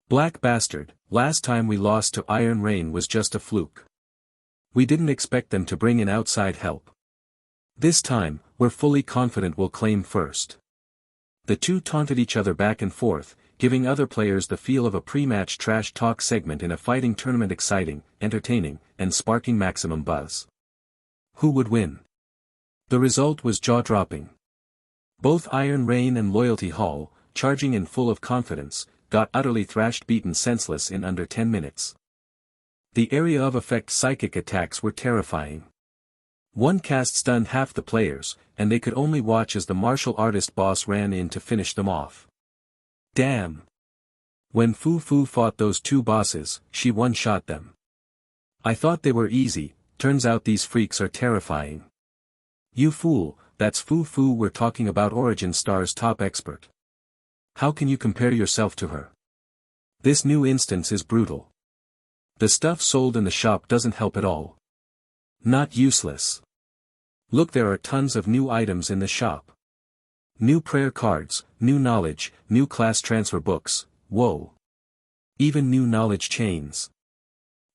Black bastard, last time we lost to Iron Rain was just a fluke. We didn't expect them to bring in outside help. This time, we're fully confident we'll claim first. The two taunted each other back and forth, giving other players the feel of a pre-match trash talk segment in a fighting tournament, exciting, entertaining, and sparking maximum buzz. Who would win? The result was jaw-dropping. Both Iron Rain and Loyalty Hall, charging in full of confidence, got utterly thrashed, beaten senseless in under 10 minutes. The area of effect psychic attacks were terrifying. One cast stunned half the players, and they could only watch as the martial artist boss ran in to finish them off. Damn! When Fu Fu fought those two bosses, she one-shot them. I thought they were easy, turns out these freaks are terrifying. You fool, that's Fu Fu we're talking about, Origin Star's top expert. How can you compare yourself to her? This new instance is brutal. The stuff sold in the shop doesn't help at all. Not useless. Look, there are tons of new items in the shop. New prayer cards, new knowledge, new class transfer books, whoa. Even new knowledge chains.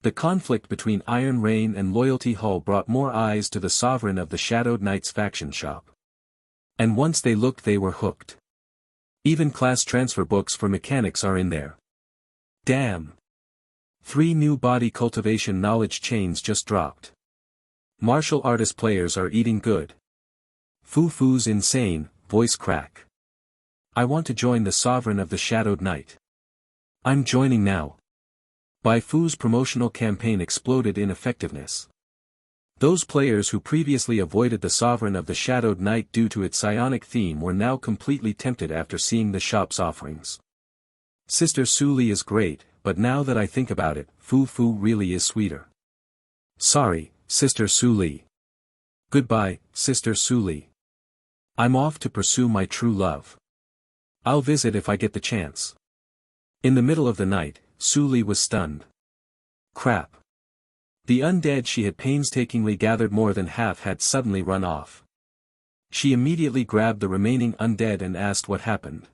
The conflict between Iron Rain and Loyalty Hull brought more eyes to the Sovereign of the Shadowed Knights faction shop. And once they looked, they were hooked. Even class transfer books for mechanics are in there. Damn. 3 new body cultivation knowledge chains just dropped. Martial artist players are eating good. Fu Fu's insane, voice crack. I want to join the Sovereign of the Shadowed Knight. I'm joining now. Bai Fu's promotional campaign exploded in effectiveness. Those players who previously avoided the Sovereign of the Shadowed Knight due to its psionic theme were now completely tempted after seeing the shop's offerings. Sister Su Li is great, but now that I think about it, Fu Fu really is sweeter. Sorry, Sister Su Li. Goodbye, Sister Su Li. I'm off to pursue my true love. I'll visit if I get the chance. In the middle of the night, Su Li was stunned. Crap. The undead she had painstakingly gathered more than half had suddenly run off. She immediately grabbed the remaining undead and asked what happened.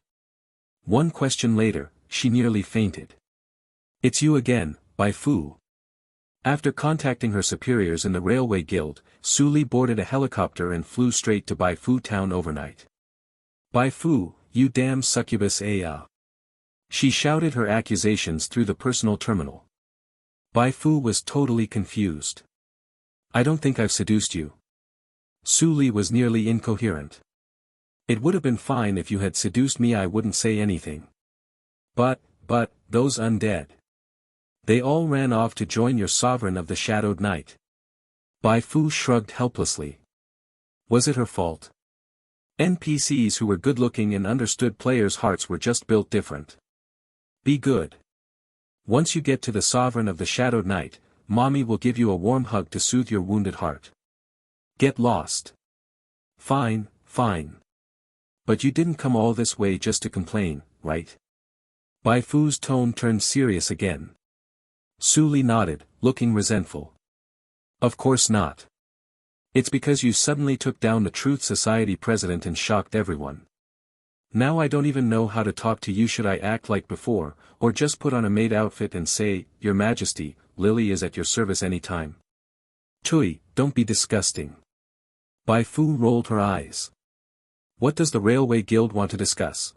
One question later, she nearly fainted. It's you again, Bai Fu. After contacting her superiors in the Railway Guild, Su Li boarded a helicopter and flew straight to Bai Fu town overnight. Bai Fu, you damn succubus Aya. She shouted her accusations through the personal terminal. Bai Fu was totally confused. I don't think I've seduced you. Su Li was nearly incoherent. It would have been fine if you had seduced me, I wouldn't say anything. But, those undead. They all ran off to join your Sovereign of the Shadowed Knight. Bai Fu shrugged helplessly. Was it her fault? NPCs who were good-looking and understood players' hearts were just built different. Be good. Once you get to the Sovereign of the Shadowed Knight, Mommy will give you a warm hug to soothe your wounded heart. Get lost. Fine. But you didn't come all this way just to complain, right? Bai Fu's tone turned serious again. Su Li nodded, looking resentful. Of course not. It's because you suddenly took down the Truth Society president and shocked everyone. Now I don't even know how to talk to you. Should I act like before, or just put on a maid outfit and say, Your Majesty, Lily is at your service anytime? Tui, don't be disgusting. Bai Fu rolled her eyes. What does the Railway Guild want to discuss?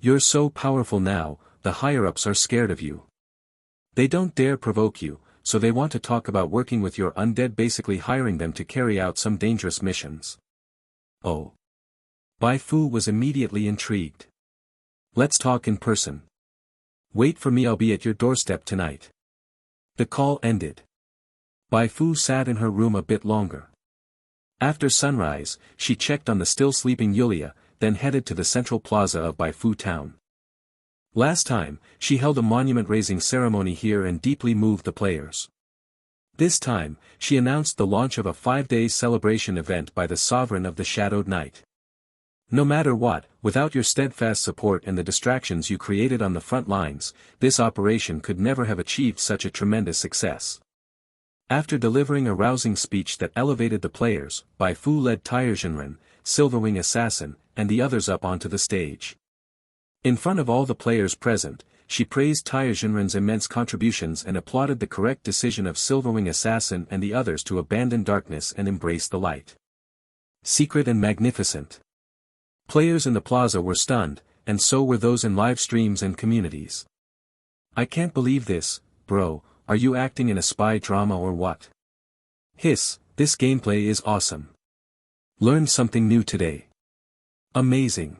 You're so powerful now, the higher-ups are scared of you. They don't dare provoke you, so they want to talk about working with your undead, basically hiring them to carry out some dangerous missions. Oh. Bai Fu was immediately intrigued. Let's talk in person. Wait for me, I'll be at your doorstep tonight. The call ended. Bai Fu sat in her room a bit longer. After sunrise, she checked on the still sleeping Yulia, then headed to the central plaza of Bai Fu town. Last time, she held a monument-raising ceremony here and deeply moved the players. This time, she announced the launch of a 5-day celebration event by the Sovereign of the Shadowed Knight. No matter what, without your steadfast support and the distractions you created on the front lines, this operation could never have achieved such a tremendous success. After delivering a rousing speech that elevated the players, Bai Fu led Taiyuanren, Silverwing Assassin, and the others up onto the stage. In front of all the players present, she praised Taiyuanren's immense contributions and applauded the correct decision of Silverwing Assassin and the others to abandon darkness and embrace the light. Secret and magnificent. Players in the plaza were stunned, and so were those in live streams and communities. I can't believe this, bro, are you acting in a spy drama or what? Hiss, this gameplay is awesome. Learned something new today. Amazing.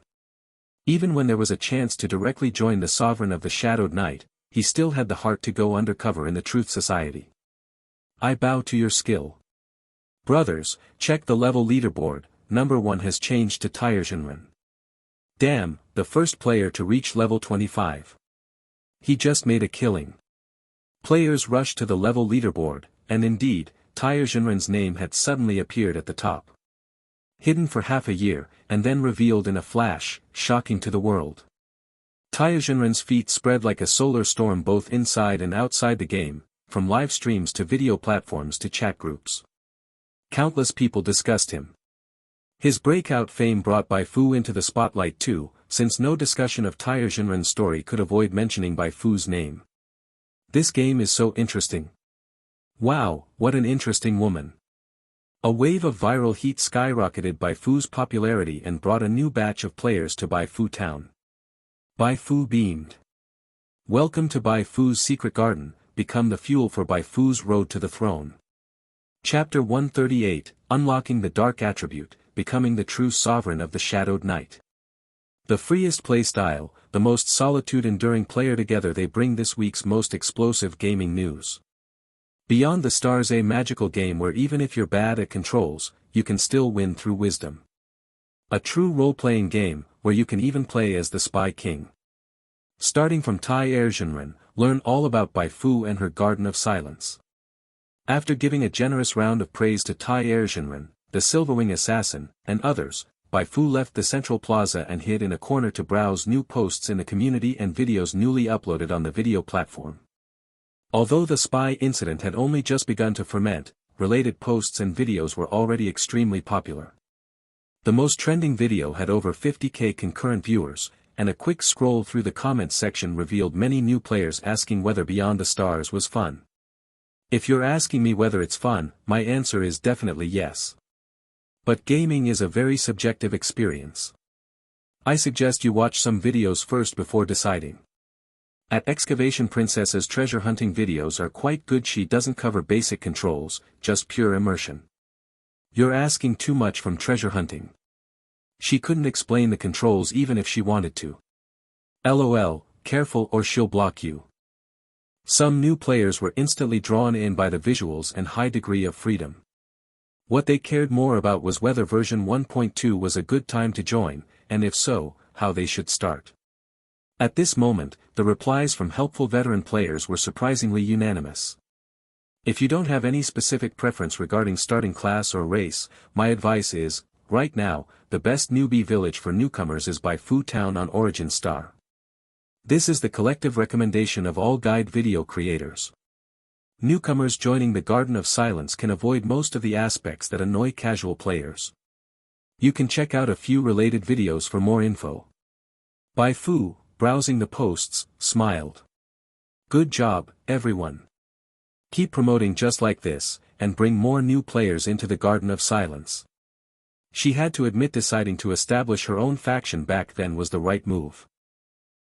Even when there was a chance to directly join the Sovereign of the Shadowed Knight, he still had the heart to go undercover in the Truth Society. I bow to your skill. Brothers, check the level leaderboard, number 1 has changed to Taiyuanren. Damn, the first player to reach level 25. He just made a killing. Players rushed to the level leaderboard, and indeed, Tai Jinren's name had suddenly appeared at the top. Hidden for half a year, and then revealed in a flash, shocking to the world. Tai Jinren's feat spread like a solar storm both inside and outside the game, from live streams to video platforms to chat groups. Countless people discussed him. His breakout fame brought Bai Fu into the spotlight too, since no discussion of Tai Jinren's story could avoid mentioning Bai Fu's name. This game is so interesting. Wow, what an interesting woman. A wave of viral heat skyrocketed Bai Fu's popularity and brought a new batch of players to Bai Fu town. Bai Fu beamed. Welcome to Bai Fu's secret garden, become the fuel for Bai Fu's road to the throne. Chapter 138, Unlocking the Dark Attribute, Becoming the True Sovereign of the Shadowed Knight. The freest playstyle, the most solitude-enduring player together they bring this week's most explosive gaming news. Beyond the Stars, a magical game where even if you're bad at controls, you can still win through wisdom. A true role-playing game, where you can even play as the Spy King. Starting from Tai Jinren, learn all about Bai Fu and her Garden of Silence. After giving a generous round of praise to Tai Jinren, the Silverwing Assassin, and others, Bai Fu left the central plaza and hid in a corner to browse new posts in the community and videos newly uploaded on the video platform. Although the spy incident had only just begun to ferment, related posts and videos were already extremely popular. The most trending video had over 50k concurrent viewers, and a quick scroll through the comments section revealed many new players asking whether Beyond the Stars was fun. If you're asking me whether it's fun, my answer is definitely yes. But gaming is a very subjective experience. I suggest you watch some videos first before deciding. At Excavation Princess's treasure hunting videos are quite good. She doesn't cover basic controls, just pure immersion. You're asking too much from treasure hunting. She couldn't explain the controls even if she wanted to. LOL, careful or she'll block you. Some new players were instantly drawn in by the visuals and high degree of freedom. What they cared more about was whether version 1.2 was a good time to join, and if so, how they should start. At this moment, the replies from helpful veteran players were surprisingly unanimous. If you don't have any specific preference regarding starting class or race, my advice is, right now, the best newbie village for newcomers is Bai Fu Town on Origin Star. This is the collective recommendation of all guide video creators. Newcomers joining the Garden of Silence can avoid most of the aspects that annoy casual players. You can check out a few related videos for more info. Bai Fu, browsing the posts, smiled. Good job, everyone. Keep promoting just like this, and bring more new players into the Garden of Silence. She had to admit deciding to establish her own faction back then was the right move.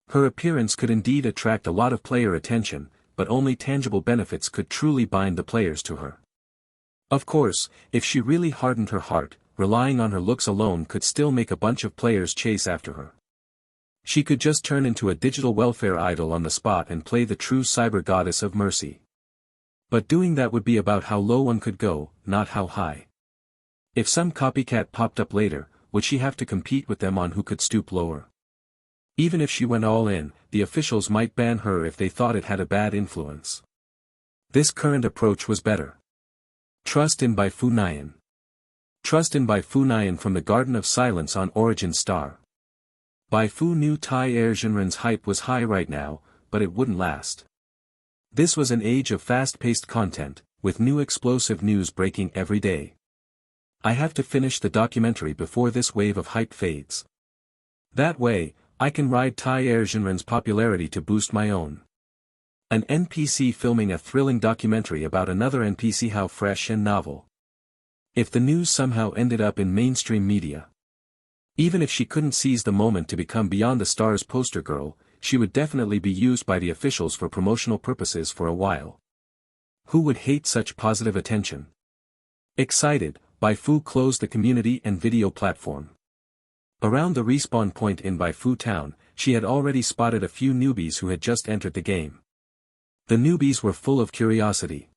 Her appearance could indeed attract a lot of player attention, but only tangible benefits could truly bind the players to her. Of course, if she really hardened her heart, relying on her looks alone could still make a bunch of players chase after her. She could just turn into a digital welfare idol on the spot and play the true cyber goddess of mercy. But doing that would be about how low one could go, not how high. If some copycat popped up later, would she have to compete with them on who could stoop lower? Even if she went all in, the officials might ban her if they thought it had a bad influence. This current approach was better. Trust in Bai Fu Nian. Trust in Bai Fu Nian from the Garden of Silence on Origin Star. Bai Fu knew Tai Jinren's hype was high right now, but it wouldn't last. This was an age of fast-paced content, with new explosive news breaking every day. I have to finish the documentary before this wave of hype fades. That way, I can ride Tai Jinren's popularity to boost my own. An NPC filming a thrilling documentary about another NPC. How fresh and novel. If the news somehow ended up in mainstream media. Even if she couldn't seize the moment to become Beyond the Stars poster girl, she would definitely be used by the officials for promotional purposes for a while. Who would hate such positive attention? Excited, Bai Fu closed the community and video platform. Around the respawn point in Bai Fu Town, she had already spotted a few newbies who had just entered the game. The newbies were full of curiosity.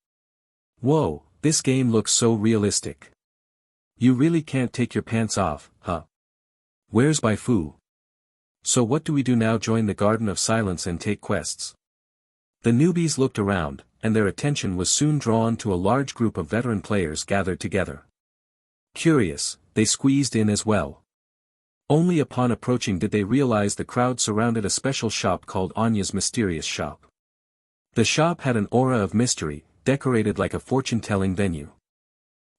Whoa, this game looks so realistic. You really can't take your pants off, huh? Where's Bai Fu? So what do we do now? Join the Garden of Silence and take quests. The newbies looked around, and their attention was soon drawn to a large group of veteran players gathered together. Curious, they squeezed in as well. Only upon approaching did they realize the crowd surrounded a special shop called Anya's Mysterious Shop. The shop had an aura of mystery, decorated like a fortune-telling venue.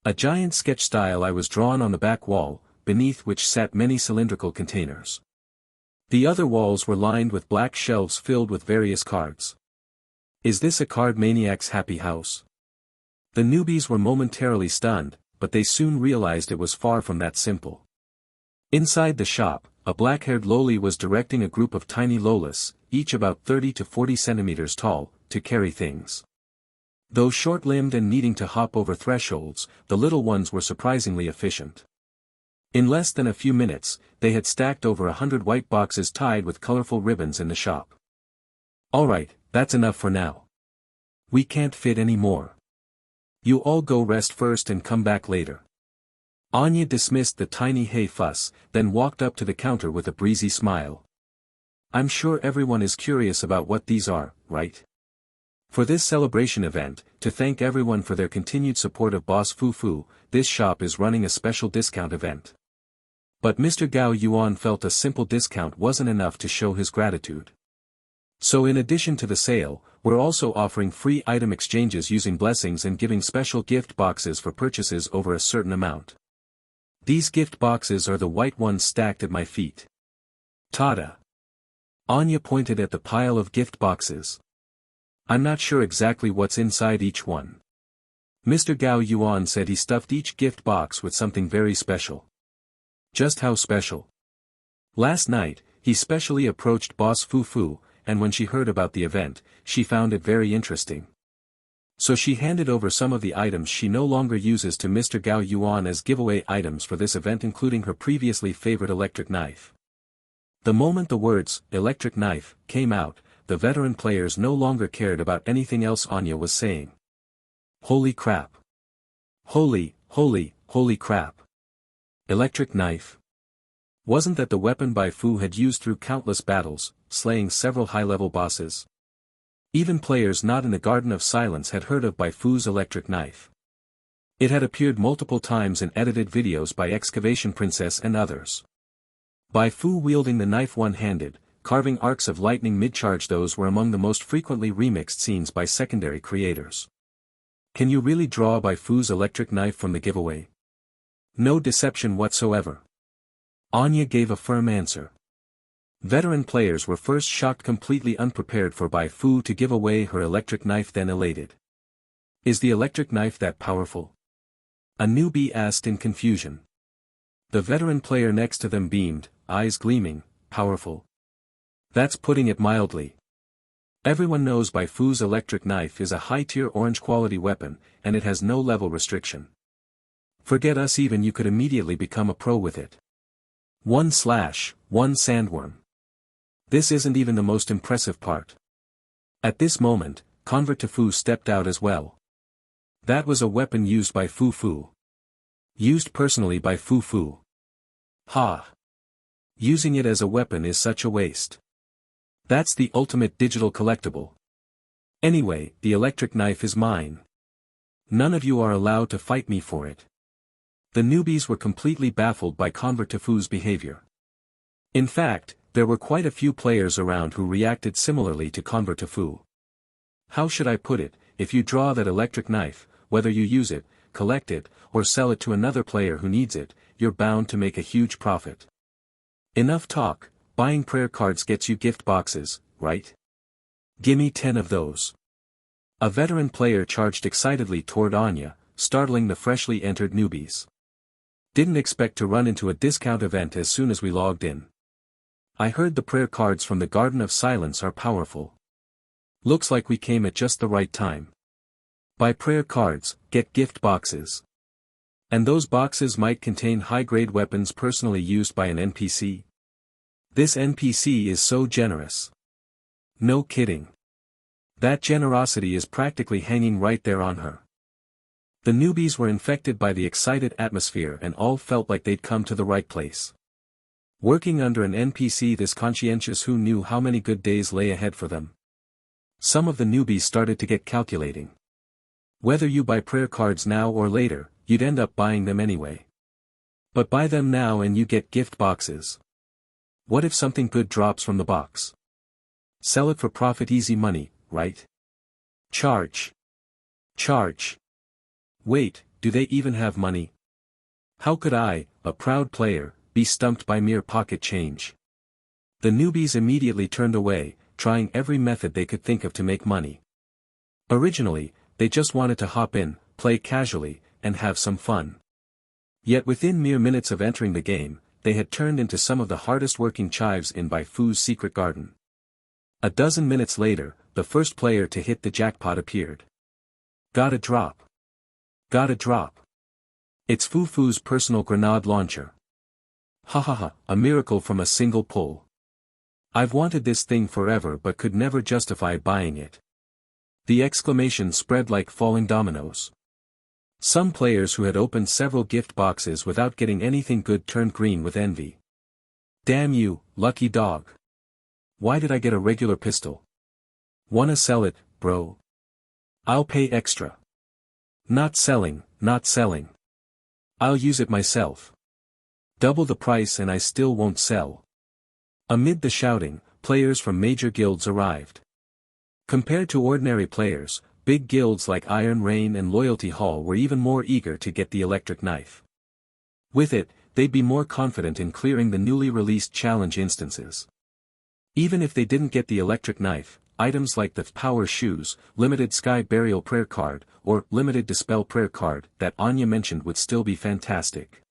A giant sketch style eye was drawn on the back wall, beneath which sat many cylindrical containers. The other walls were lined with black shelves filled with various cards. Is this a card maniac's happy house? The newbies were momentarily stunned, but they soon realized it was far from that simple. Inside the shop, a black-haired loli was directing a group of tiny lolas, each about 30 to 40 centimeters tall, to carry things. Though short-limbed and needing to hop over thresholds, the little ones were surprisingly efficient. In less than a few minutes, they had stacked over 100 white boxes tied with colorful ribbons in the shop. Alright, that's enough for now. We can't fit any more. You all go rest first and come back later. Anya dismissed the tiny hey fuss, then walked up to the counter with a breezy smile. I'm sure everyone is curious about what these are, right? For this celebration event, to thank everyone for their continued support of Bai Fu, this shop is running a special discount event. But Mr. Gao Yuan felt a simple discount wasn't enough to show his gratitude. So in addition to the sale, we're also offering free item exchanges using blessings and giving special gift boxes for purchases over a certain amount. These gift boxes are the white ones stacked at my feet. Tada! Anya pointed at the pile of gift boxes. I'm not sure exactly what's inside each one. Mr. Gao Yuan said he stuffed each gift box with something very special. Just how special? Last night, he specially approached Boss Fu, and when she heard about the event, she found it very interesting. So she handed over some of the items she no longer uses to Mr. Gao Yuan as giveaway items for this event, including her previously favorite electric knife. The moment the words, electric knife, came out, the veteran players no longer cared about anything else Anya was saying. Holy crap. Holy crap. Electric knife. Wasn't that the weapon Bai Fu had used through countless battles, slaying several high-level bosses? Even players not in the Garden of Silence had heard of Bai Fu's electric knife. It had appeared multiple times in edited videos by Excavation Princess and others. Bai Fu wielding the knife one-handed, carving arcs of lightning mid-charge, those were among the most frequently remixed scenes by secondary creators. Can you really draw Bai Fu's electric knife from the giveaway? No deception whatsoever. Anya gave a firm answer. Veteran players were first shocked, completely unprepared for Bai Fu to give away her electric knife, then elated. Is the electric knife that powerful? A newbie asked in confusion. The veteran player next to them beamed, eyes gleaming. Powerful? That's putting it mildly. Everyone knows Bai Fu's electric knife is a high-tier orange-quality weapon, and it has no level restriction. Forget us, even you could immediately become a pro with it. One sandworm. This isn't even the most impressive part. At this moment, Convert to Fu stepped out as well. That was a weapon used by Fu. Used personally by Fu. Ha! Using it as a weapon is such a waste. That's the ultimate digital collectible. Anyway, the electric knife is mine. None of you are allowed to fight me for it. The newbies were completely baffled by Convert to Fu's behavior. In fact, there were quite a few players around who reacted similarly to Convert to Fu. How should I put it, if you draw that electric knife, whether you use it, collect it, or sell it to another player who needs it, you're bound to make a huge profit. Enough talk. Buying prayer cards gets you gift boxes, right? Gimme 10 of those. A veteran player charged excitedly toward Anya, startling the freshly entered newbies. Didn't expect to run into a discount event as soon as we logged in. I heard the prayer cards from the Garden of Silence are powerful. Looks like we came at just the right time. Buy prayer cards, get gift boxes. And those boxes might contain high-grade weapons personally used by an NPC. This NPC is so generous. No kidding. That generosity is practically hanging right there on her. The newbies were infected by the excited atmosphere and all felt like they'd come to the right place. Working under an NPC this conscientious, who knew how many good days lay ahead for them. Some of the newbies started to get calculating. Whether you buy prayer cards now or later, you'd end up buying them anyway. But buy them now and you get gift boxes. What if something good drops from the box? Sell it for profit, easy money, right? Charge. Wait, do they even have money? How could I, a proud player, be stumped by mere pocket change? The newbies immediately turned away, trying every method they could think of to make money. Originally, they just wanted to hop in, play casually, and have some fun. Yet within mere minutes of entering the game, they had turned into some of the hardest working chives in Bai Fu's secret garden. A dozen minutes later, the first player to hit the jackpot appeared. Got a drop. It's Fu Fu's personal grenade launcher. Ha ha ha, a miracle from a single pull. I've wanted this thing forever but could never justify buying it. The exclamation spread like falling dominoes. Some players who had opened several gift boxes without getting anything good turned green with envy. Damn you, lucky dog. Why did I get a regular pistol? Wanna sell it, bro? I'll pay extra. Not selling. I'll use it myself. Double the price and I still won't sell. Amid the shouting, players from major guilds arrived. Compared to ordinary players, big guilds like Iron Rain and Loyalty Hall were even more eager to get the electric knife. With it, they'd be more confident in clearing the newly released challenge instances. Even if they didn't get the electric knife, items like the Power Shoes, Limited Sky Burial Prayer Card, or Limited Dispel Prayer Card that Anya mentioned would still be fantastic.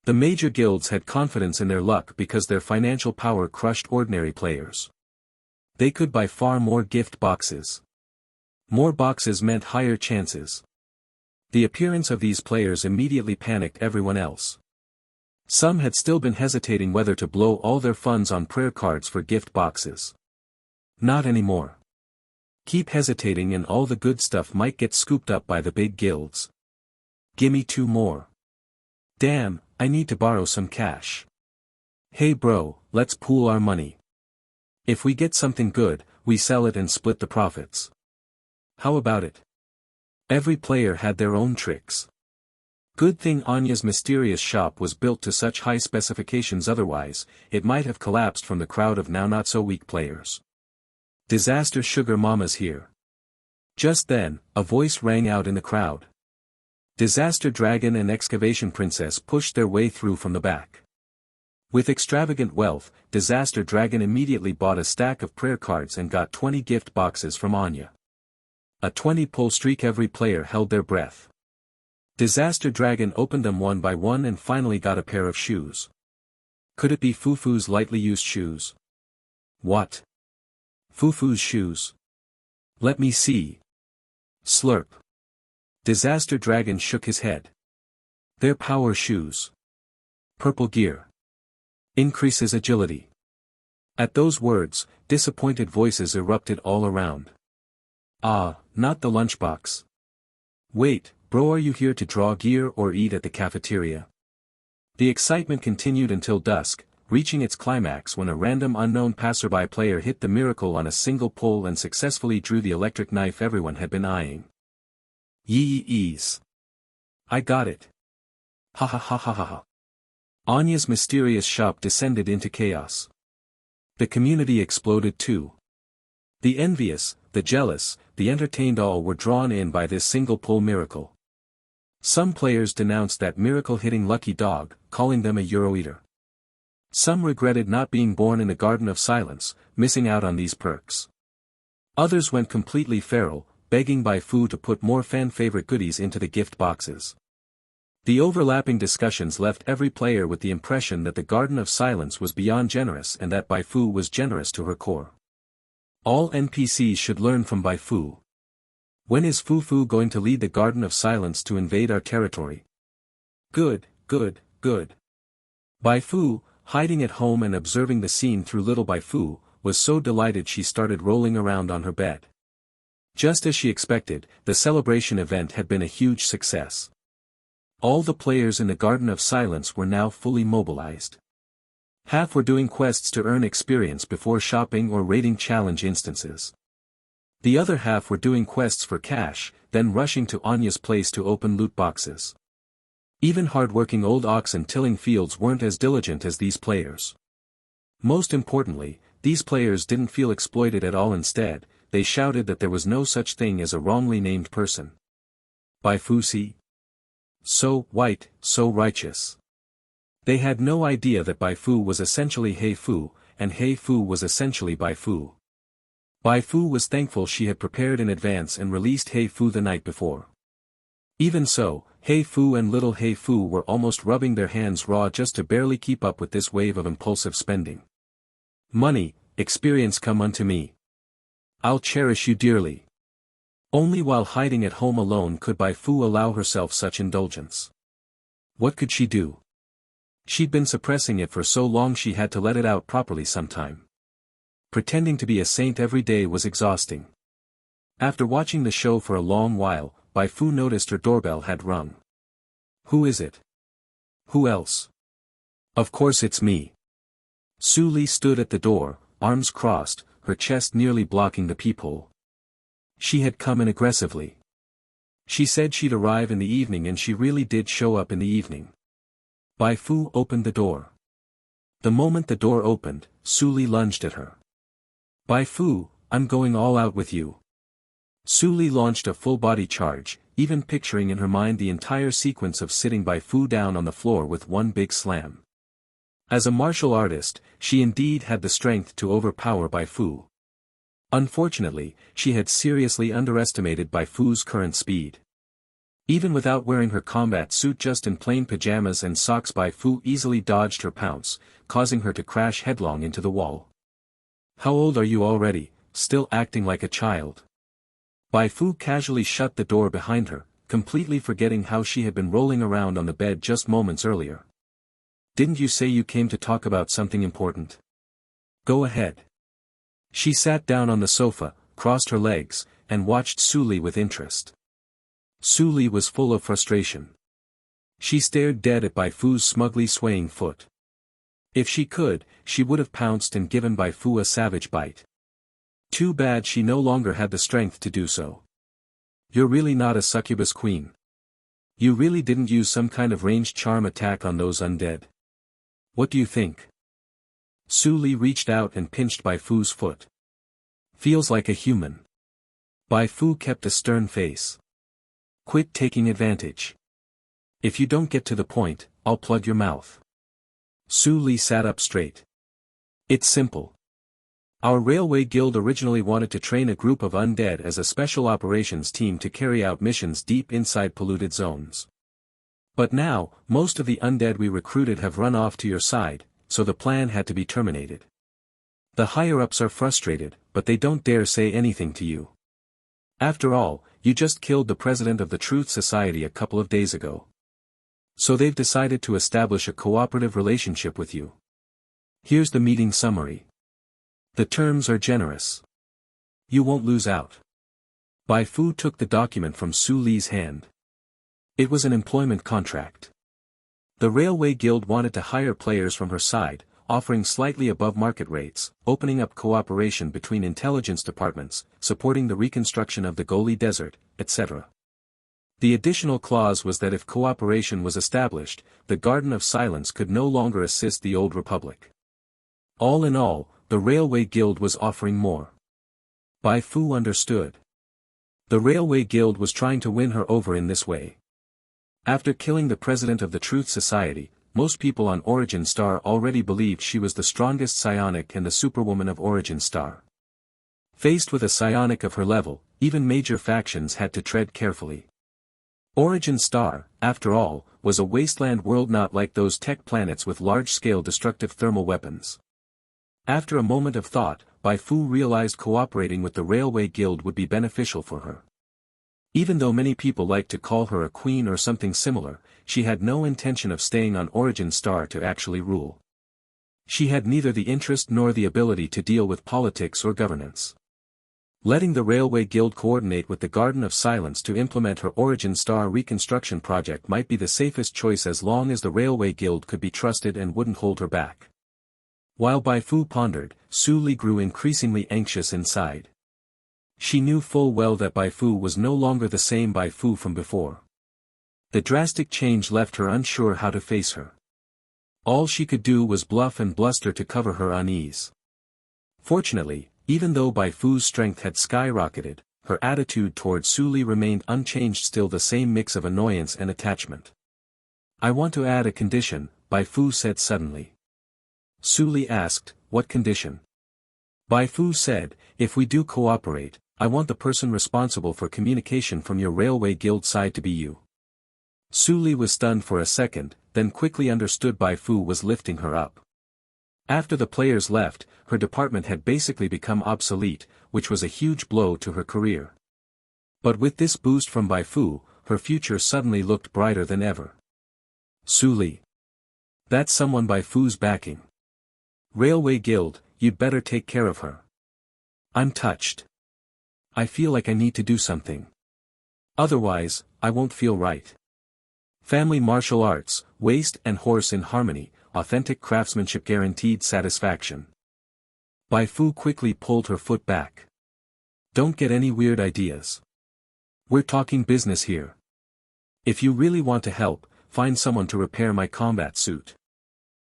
The major guilds had confidence in their luck because their financial power crushed ordinary players. They could buy far more gift boxes. More boxes meant higher chances. The appearance of these players immediately panicked everyone else. Some had still been hesitating whether to blow all their funds on prayer cards for gift boxes. Not anymore. Keep hesitating and all the good stuff might get scooped up by the big guilds. Gimme 2 more. Damn, I need to borrow some cash. Hey bro, let's pool our money. If we get something good, we sell it and split the profits. How about it? Every player had their own tricks. Good thing Anya's mysterious shop was built to such high specifications, otherwise, it might have collapsed from the crowd of now not so weak players. Disaster Sugar Mama's here. Just then, a voice rang out in the crowd. Disaster Dragon and Excavation Princess pushed their way through from the back. With extravagant wealth, Disaster Dragon immediately bought a stack of prayer cards and got 20 gift boxes from Anya. A 20-pull streak, every player held their breath. Disaster Dragon opened them one by one and finally got a pair of shoes. Could it be Fu Fu's lightly used shoes? What? Fu Fu's shoes? Let me see. Slurp. Disaster Dragon shook his head. They're power shoes. Purple gear. Increases agility. At those words, disappointed voices erupted all around. Ah, not the lunchbox. Wait, bro, are you here to draw gear or eat at the cafeteria? The excitement continued until dusk, reaching its climax when a random unknown passerby player hit the miracle on a single pull and successfully drew the electric knife everyone had been eyeing. Yeeees. I got it. Ha ha ha ha ha ha. Anya's mysterious shop descended into chaos. The community exploded too. The envious, the jealous, the entertained, all were drawn in by this single pull miracle. Some players denounced that miracle-hitting lucky dog, calling them a Euro-eater. Some regretted not being born in a garden of silence, missing out on these perks. Others went completely feral, begging Bai Fu to put more fan-favorite goodies into the gift boxes. The overlapping discussions left every player with the impression that the Garden of Silence was beyond generous and that Bai Fu was generous to her core. All NPCs should learn from Bai Fu. When is Fu Fu going to lead the Garden of Silence to invade our territory? Good. Bai Fu, hiding at home and observing the scene through little Bai Fu, was so delighted she started rolling around on her bed. Just as she expected, the celebration event had been a huge success. All the players in the Garden of Silence were now fully mobilized. Half were doing quests to earn experience before shopping or raiding challenge instances. The other half were doing quests for cash, then rushing to Anya's place to open loot boxes. Even hard-working old oxen tilling fields weren't as diligent as these players. Most importantly, these players didn't feel exploited at all. Instead, they shouted that there was no such thing as a wrongly named person. Bai Fu, so white, so righteous. They had no idea that Bai Fu was essentially Hei Fu, and Hei Fu was essentially Bai Fu. Bai Fu was thankful she had prepared in advance and released Hei Fu the night before. Even so, Hei Fu and little Hei Fu were almost rubbing their hands raw just to barely keep up with this wave of impulsive spending. Money, experience, come unto me. I'll cherish you dearly. Only while hiding at home alone could Bai Fu allow herself such indulgence. What could she do? She'd been suppressing it for so long she had to let it out properly sometime. Pretending to be a saint every day was exhausting. After watching the show for a long while, Bai Fu noticed her doorbell had rung. Who is it? Who else? Of course it's me. Su Li stood at the door, arms crossed, her chest nearly blocking the peephole. She had come in aggressively. She said she'd arrive in the evening, and she really did show up in the evening. Bai Fu opened the door. The moment the door opened, Su Li lunged at her. Bai Fu, I'm going all out with you. Su Li launched a full-body charge, even picturing in her mind the entire sequence of sitting Bai Fu down on the floor with one big slam. As a martial artist, she indeed had the strength to overpower Bai Fu. Unfortunately, she had seriously underestimated Bai Fu's current speed. Even without wearing her combat suit, just in plain pajamas and socks, Bai Fu easily dodged her pounce, causing her to crash headlong into the wall. How old are you already, still acting like a child? Bai Fu casually shut the door behind her, completely forgetting how she had been rolling around on the bed just moments earlier. Didn't you say you came to talk about something important? Go ahead. She sat down on the sofa, crossed her legs, and watched Su Li with interest. Su Li was full of frustration. She stared dead at Bai Fu's smugly swaying foot. If she could, she would have pounced and given Bai Fu a savage bite. Too bad she no longer had the strength to do so. You're really not a succubus queen. You really didn't use some kind of ranged charm attack on those undead. What do you think? Su Li reached out and pinched Bai Fu's foot. Feels like a human. Bai Fu kept a stern face. Quit taking advantage. If you don't get to the point, I'll plug your mouth. Su Li sat up straight. It's simple. Our railway guild originally wanted to train a group of undead as a special operations team to carry out missions deep inside polluted zones. But now, most of the undead we recruited have run off to your side, so the plan had to be terminated. The higher-ups are frustrated, but they don't dare say anything to you. After all, you just killed the president of the Truth Society a couple of days ago. So they've decided to establish a cooperative relationship with you. Here's the meeting summary. The terms are generous. You won't lose out. Bai Fu took the document from Su Li's hand. It was an employment contract. The Railway Guild wanted to hire players from her side, offering slightly above market rates, opening up cooperation between intelligence departments, supporting the reconstruction of the Goli Desert, etc. The additional clause was that if cooperation was established, the Garden of Silence could no longer assist the Old Republic. All in all, the Railway Guild was offering more. Bai Fu understood. The Railway Guild was trying to win her over in this way. After killing the president of the Truth Society, most people on Origin Star already believed she was the strongest psionic and the superwoman of Origin Star. Faced with a psionic of her level, even major factions had to tread carefully. Origin Star, after all, was a wasteland world, not like those tech planets with large-scale destructive thermal weapons. After a moment of thought, Bai Fu realized cooperating with the Railway Guild would be beneficial for her. Even though many people liked to call her a queen or something similar, she had no intention of staying on Origin Star to actually rule. She had neither the interest nor the ability to deal with politics or governance. Letting the Railway Guild coordinate with the Garden of Silence to implement her Origin Star reconstruction project might be the safest choice as long as the Railway Guild could be trusted and wouldn't hold her back. While Bai Fu pondered, Su Li grew increasingly anxious inside. She knew full well that Bai Fu was no longer the same Bai Fu from before. The drastic change left her unsure how to face her. All she could do was bluff and bluster to cover her unease. Fortunately, even though Bai Fu's strength had skyrocketed, her attitude toward Su Li remained unchanged, still the same mix of annoyance and attachment. "I want to add a condition," Bai Fu said suddenly. Su Li asked, "What condition?" Bai Fu said, "If we do cooperate, I want the person responsible for communication from your railway guild side to be you." Su Li was stunned for a second, then quickly understood Bai Fu was lifting her up. After the players left, her department had basically become obsolete, which was a huge blow to her career. But with this boost from Bai Fu, her future suddenly looked brighter than ever. Su Li. That's someone Bai Fu's backing. Railway Guild, you'd better take care of her. I'm touched. I feel like I need to do something. Otherwise, I won't feel right. Family martial arts, waist and horse in harmony, authentic craftsmanship guaranteed satisfaction. Bai Fu quickly pulled her foot back. Don't get any weird ideas. We're talking business here. If you really want to help, find someone to repair my combat suit.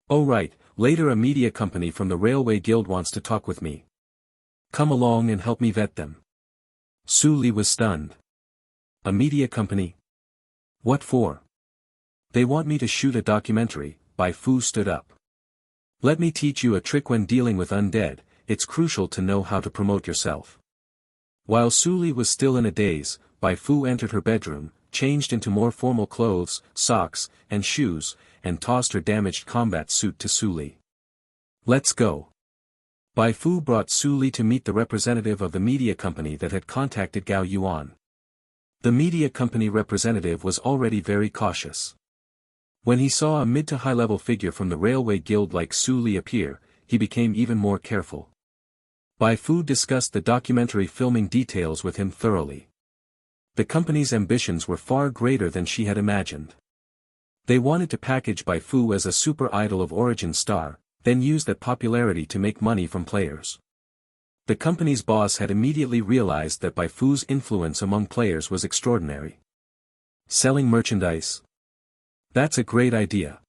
Oh right, later a media company from the Railway Guild wants to talk with me. Come along and help me vet them. Su Li was stunned. A media company? What for? They want me to shoot a documentary. Bai Fu stood up. Let me teach you a trick when dealing with undead. It's crucial to know how to promote yourself. While Su Li was still in a daze, Bai Fu entered her bedroom, changed into more formal clothes, socks, and shoes, and tossed her damaged combat suit to Su Li. Let's go. Bai Fu brought Su Li to meet the representative of the media company that had contacted Gao Yuan. The media company representative was already very cautious. When he saw a mid to high level figure from the Railway Guild like Su Li appear, he became even more careful. Bai Fu discussed the documentary filming details with him thoroughly. The company's ambitions were far greater than she had imagined. They wanted to package Bai Fu as a super idol of origin star, then use that popularity to make money from players. The company's boss had immediately realized that Bai Fu's influence among players was extraordinary. Selling merchandise? That's a great idea.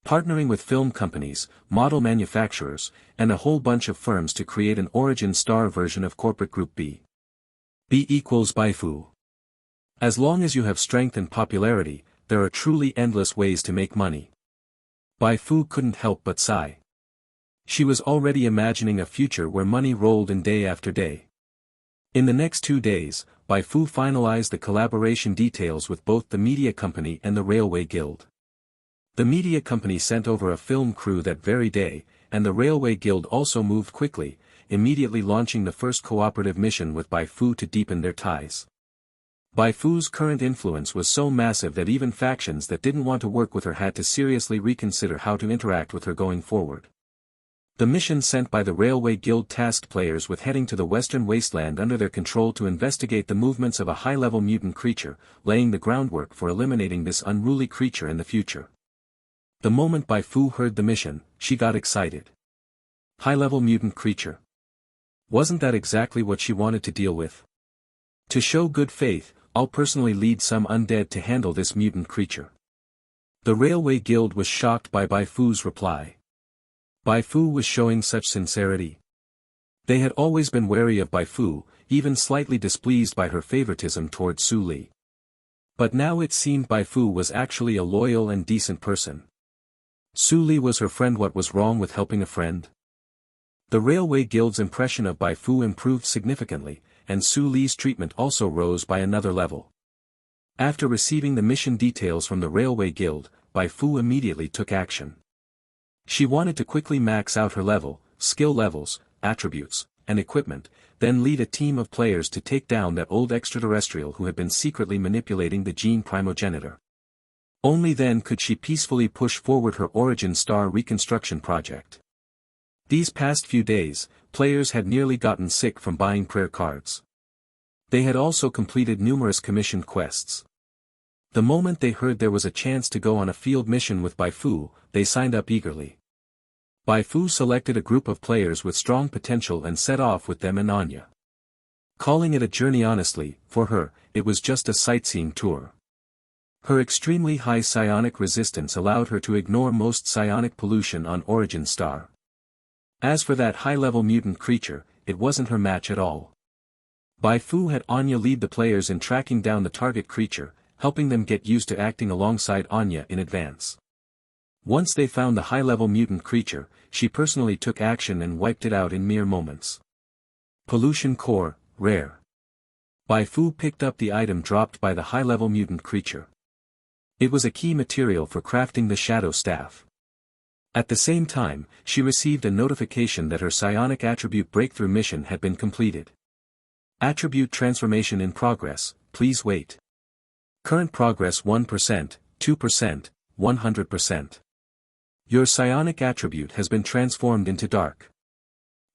Partnering with film companies, model manufacturers, and a whole bunch of firms to create an origin star version of Corporate Group B. B equals Bai Fu. As long as you have strength and popularity, there are truly endless ways to make money. Bai Fu couldn't help but sigh. She was already imagining a future where money rolled in day after day. In the next 2 days, Bai Fu finalized the collaboration details with both the media company and the Railway Guild. The media company sent over a film crew that very day, and the Railway Guild also moved quickly, immediately launching the first cooperative mission with Bai Fu to deepen their ties. Bai Fu's current influence was so massive that even factions that didn't want to work with her had to seriously reconsider how to interact with her going forward. The mission sent by the Railway Guild tasked players with heading to the western wasteland under their control to investigate the movements of a high-level mutant creature, laying the groundwork for eliminating this unruly creature in the future. The moment Bai Fu heard the mission, she got excited. High-level mutant creature. Wasn't that exactly what she wanted to deal with? To show good faith, I'll personally lead some undead to handle this mutant creature. The Railway Guild was shocked by Bai Fu's reply. Bai Fu was showing such sincerity. They had always been wary of Bai Fu, even slightly displeased by her favoritism towards Su Li. But now it seemed Bai Fu was actually a loyal and decent person. Su Li was her friend. What was wrong with helping a friend? The Railway Guild's impression of Bai Fu improved significantly, and Su Li's treatment also rose by another level. After receiving the mission details from the Railway Guild, Bai Fu immediately took action. She wanted to quickly max out her level, skill levels, attributes, and equipment, then lead a team of players to take down that old extraterrestrial who had been secretly manipulating the gene primogenitor. Only then could she peacefully push forward her origin star reconstruction project. These past few days, players had nearly gotten sick from buying prayer cards. They had also completed numerous commissioned quests. The moment they heard there was a chance to go on a field mission with Bai Fu, they signed up eagerly. Bai Fu selected a group of players with strong potential and set off with them and Anya. Calling it a journey honestly, for her, it was just a sightseeing tour. Her extremely high psionic resistance allowed her to ignore most psionic pollution on Origin Star. As for that high-level mutant creature, it wasn't her match at all. Bai Fu had Anya lead the players in tracking down the target creature, helping them get used to acting alongside Anya in advance. Once they found the high-level mutant creature, she personally took action and wiped it out in mere moments. Pollution Core, rare. Bai Fu picked up the item dropped by the high-level mutant creature. It was a key material for crafting the Shadow Staff. At the same time, she received a notification that her psionic attribute breakthrough mission had been completed. Attribute transformation in progress, please wait. Current progress 1%, 2%, 100%. Your psionic attribute has been transformed into Dark.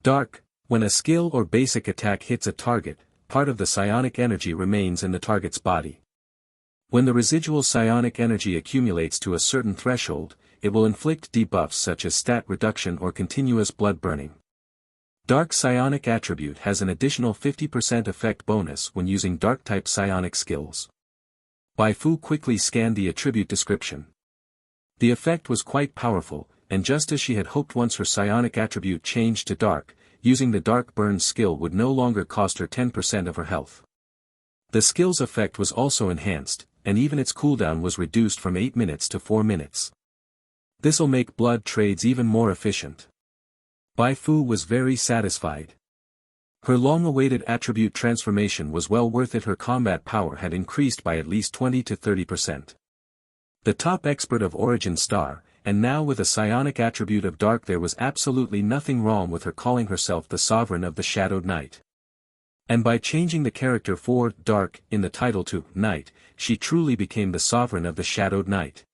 Dark, when a skill or basic attack hits a target, part of the psionic energy remains in the target's body. When the residual psionic energy accumulates to a certain threshold, it will inflict debuffs such as stat reduction or continuous blood burning. Dark psionic attribute has an additional 50% effect bonus when using dark-type psionic skills. Bai Fu quickly scanned the attribute description. The effect was quite powerful, and just as she had hoped, once her psionic attribute changed to dark, using the dark burn skill would no longer cost her 10% of her health. The skill's effect was also enhanced, and even its cooldown was reduced from 8 minutes to 4 minutes. This'll make blood trades even more efficient. Bai Fu was very satisfied. Her long-awaited attribute transformation was well worth it. Her combat power had increased by at least 20 to 30%. The top expert of Origin Star, and now with a psionic attribute of Dark, there was absolutely nothing wrong with her calling herself the Sovereign of the Shadowed Night. And by changing the character for Dark in the title to Night, she truly became the Sovereign of the Shadowed Night.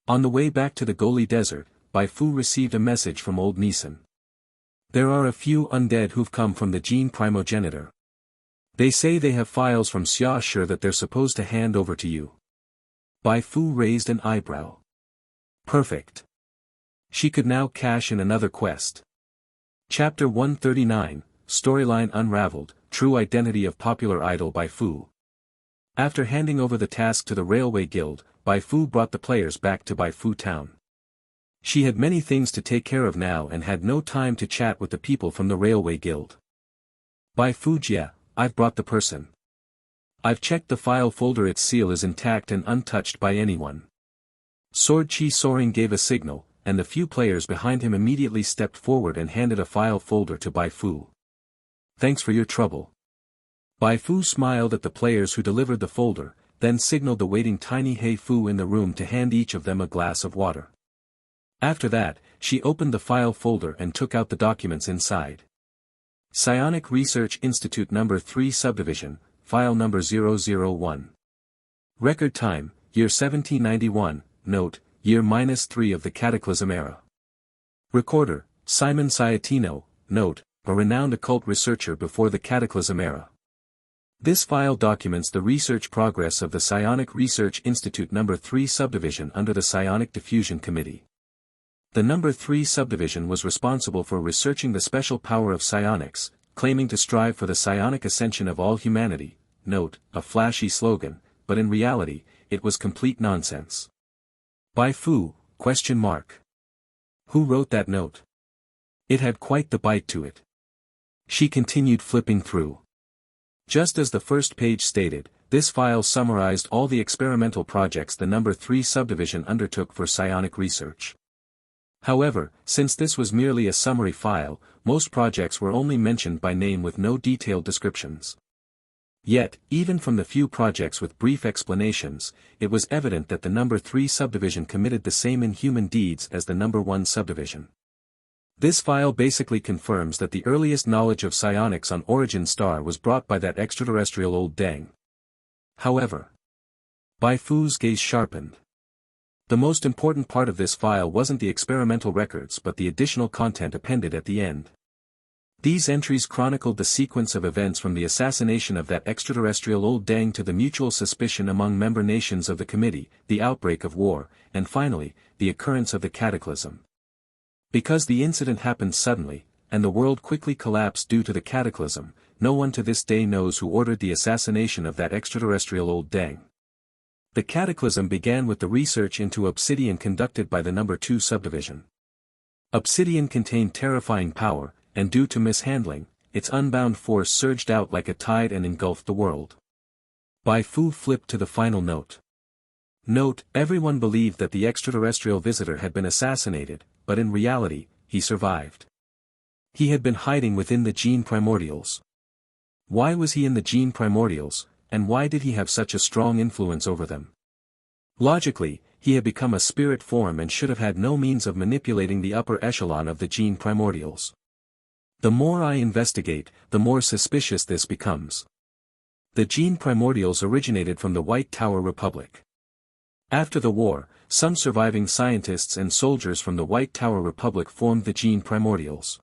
On the way back to the Goli Desert, Bai Fu received a message from Old Neeson. There are a few undead who've come from the Gene Primogenitor. They say they have files from Xia Shi that they're supposed to hand over to you. Bai Fu raised an eyebrow. Perfect. She could now cash in another quest. Chapter 139, Storyline Unraveled, True Identity of Popular Idol Bai Fu. After handing over the task to the Railway Guild, Bai Fu brought the players back to Bai Fu Town. She had many things to take care of now and had no time to chat with the people from the Railway Guild. Bai Fu, yeah, I've brought the person. I've checked the file folder, its seal is intact and untouched by anyone. Sword Chi Soaring gave a signal, and the few players behind him immediately stepped forward and handed a file folder to Bai Fu. Thanks for your trouble. Bai Fu smiled at the players who delivered the folder, then signaled the waiting Tiny Hei Fu in the room to hand each of them a glass of water. After that, she opened the file folder and took out the documents inside. Psionic Research Institute No. 3 Subdivision, File No. 001. Record time, year 1791, note, year -3 of the Cataclysm era. Recorder, Simon Ciatino, note, a renowned occult researcher before the Cataclysm era. This file documents the research progress of the Psionic Research Institute No. 3 Subdivision under the Psionic Diffusion Committee. The No. 3 Subdivision was responsible for researching the special power of psionics, claiming to strive for the psionic ascension of all humanity, note, a flashy slogan, but in reality, it was complete nonsense. Bai Fu, ? Who wrote that note? It had quite the bite to it. She continued flipping through. Just as the first page stated, this file summarized all the experimental projects the No. 3 Subdivision undertook for psionic research. However, since this was merely a summary file, most projects were only mentioned by name with no detailed descriptions. Yet, even from the few projects with brief explanations, it was evident that the No. 3 Subdivision committed the same inhuman deeds as the No. 1 Subdivision. This file basically confirms that the earliest knowledge of psionics on Origin Star was brought by that extraterrestrial old dang. However, Bai Fu's gaze sharpened. The most important part of this file wasn't the experimental records but the additional content appended at the end. These entries chronicled the sequence of events from the assassination of that extraterrestrial old dang to the mutual suspicion among member nations of the committee, the outbreak of war, and finally, the occurrence of the cataclysm. Because the incident happened suddenly, and the world quickly collapsed due to the cataclysm. No one to this day knows who ordered the assassination of that extraterrestrial old dang. The cataclysm began with the research into obsidian conducted by the No. 2 subdivision. Obsidian contained terrifying power, and due to mishandling, its unbound force surged out like a tide and engulfed the world. Bai Fu flipped to the final note. Note: everyone believed that the extraterrestrial visitor had been assassinated, but in reality, he survived. He had been hiding within the gene primordials. Why was he in the gene primordials, and why did he have such a strong influence over them? Logically, he had become a spirit form and should have had no means of manipulating the upper echelon of the gene primordials. The more I investigate, the more suspicious this becomes. The gene primordials originated from the White Tower Republic. After the war, some surviving scientists and soldiers from the White Tower Republic formed the gene primordials.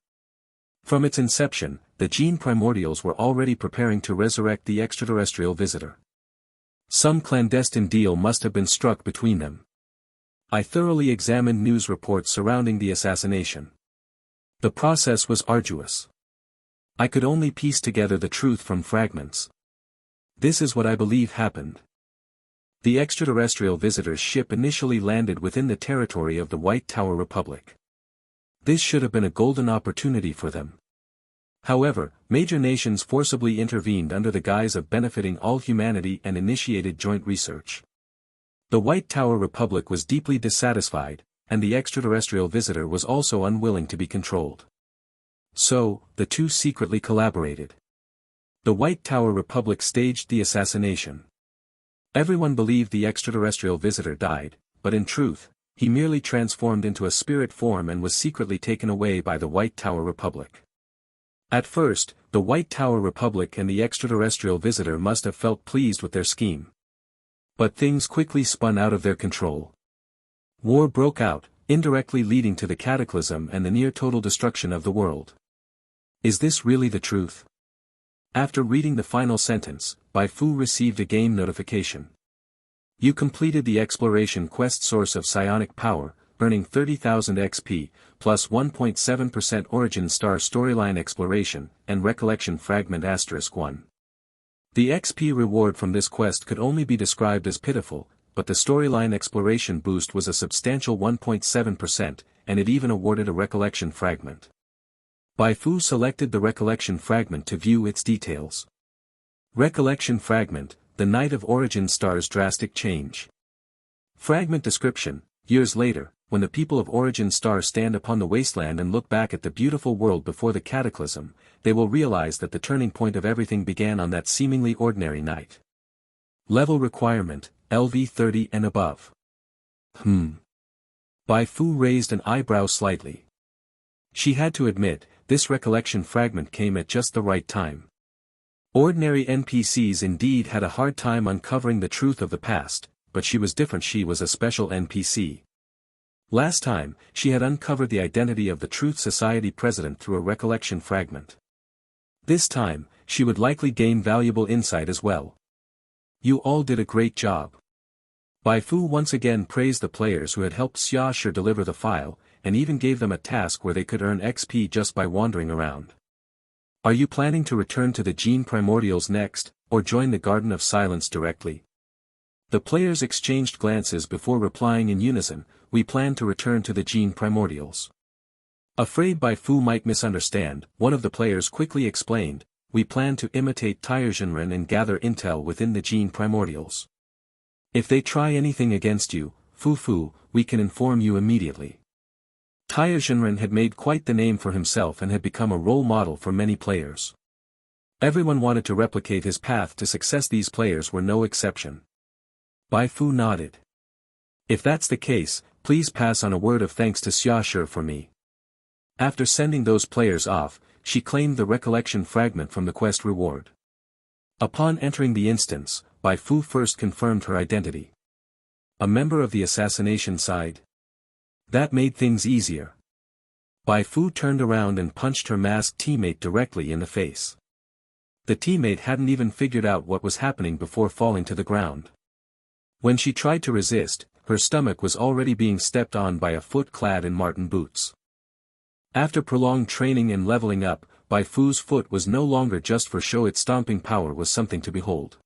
From its inception, the gene primordials were already preparing to resurrect the extraterrestrial visitor. Some clandestine deal must have been struck between them. I thoroughly examined news reports surrounding the assassination. The process was arduous. I could only piece together the truth from fragments. This is what I believe happened. The extraterrestrial visitor's ship initially landed within the territory of the White Tower Republic. This should have been a golden opportunity for them. However, major nations forcibly intervened under the guise of benefiting all humanity and initiated joint research. The White Tower Republic was deeply dissatisfied, and the extraterrestrial visitor was also unwilling to be controlled. So, the two secretly collaborated. The White Tower Republic staged the assassination. Everyone believed the extraterrestrial visitor died, but in truth, he merely transformed into a spirit form and was secretly taken away by the White Tower Republic. At first, the White Tower Republic and the extraterrestrial visitor must have felt pleased with their scheme. But things quickly spun out of their control. War broke out, indirectly leading to the cataclysm and the near-total destruction of the world. Is this really the truth? After reading the final sentence, Bai Fu received a game notification. You completed the exploration quest source of psionic power, earning 30,000 XP, plus 1.7% origin star storyline exploration, and recollection fragment *1. The XP reward from this quest could only be described as pitiful, but the storyline exploration boost was a substantial 1.7%, and it even awarded a recollection fragment. Bai Fu selected the recollection fragment to view its details. Recollection fragment: the night of origin star's drastic change. Fragment description: years later, when the people of Origin Star stand upon the wasteland and look back at the beautiful world before the cataclysm, they will realize that the turning point of everything began on that seemingly ordinary night. Level requirement: LV 30 and above. Bai Fu raised an eyebrow slightly. She had to admit, this recollection fragment came at just the right time. Ordinary NPCs indeed had a hard time uncovering the truth of the past, but she was different. She was a special NPC. Last time, she had uncovered the identity of the Truth Society president through a recollection fragment. This time, she would likely gain valuable insight as well. You all did a great job. Bai Fu once again praised the players who had helped Xia Shi deliver the file, and even gave them a task where they could earn XP just by wandering around. Are you planning to return to the Gene Primordials next, or join the Garden of Silence directly? The players exchanged glances before replying in unison: we plan to return to the Gene Primordials. Afraid Bai Fu might misunderstand, one of the players quickly explained: we plan to imitate Taiyuanren and gather intel within the Gene Primordials. If they try anything against you, Fu, we can inform you immediately. Taiyuanren had made quite the name for himself and had become a role model for many players. Everyone wanted to replicate his path to success. These players were no exception. Bai Fu nodded. If that's the case, please pass on a word of thanks to Xia Shi for me. After sending those players off, she claimed the recollection fragment from the quest reward. Upon entering the instance, Bai Fu first confirmed her identity. A member of the assassination side? That made things easier. Bai Fu turned around and punched her masked teammate directly in the face. The teammate hadn't even figured out what was happening before falling to the ground. When she tried to resist, her stomach was already being stepped on by a foot clad in marten boots. After prolonged training and leveling up, Bai Fu's foot was no longer just for show, its stomping power was something to behold.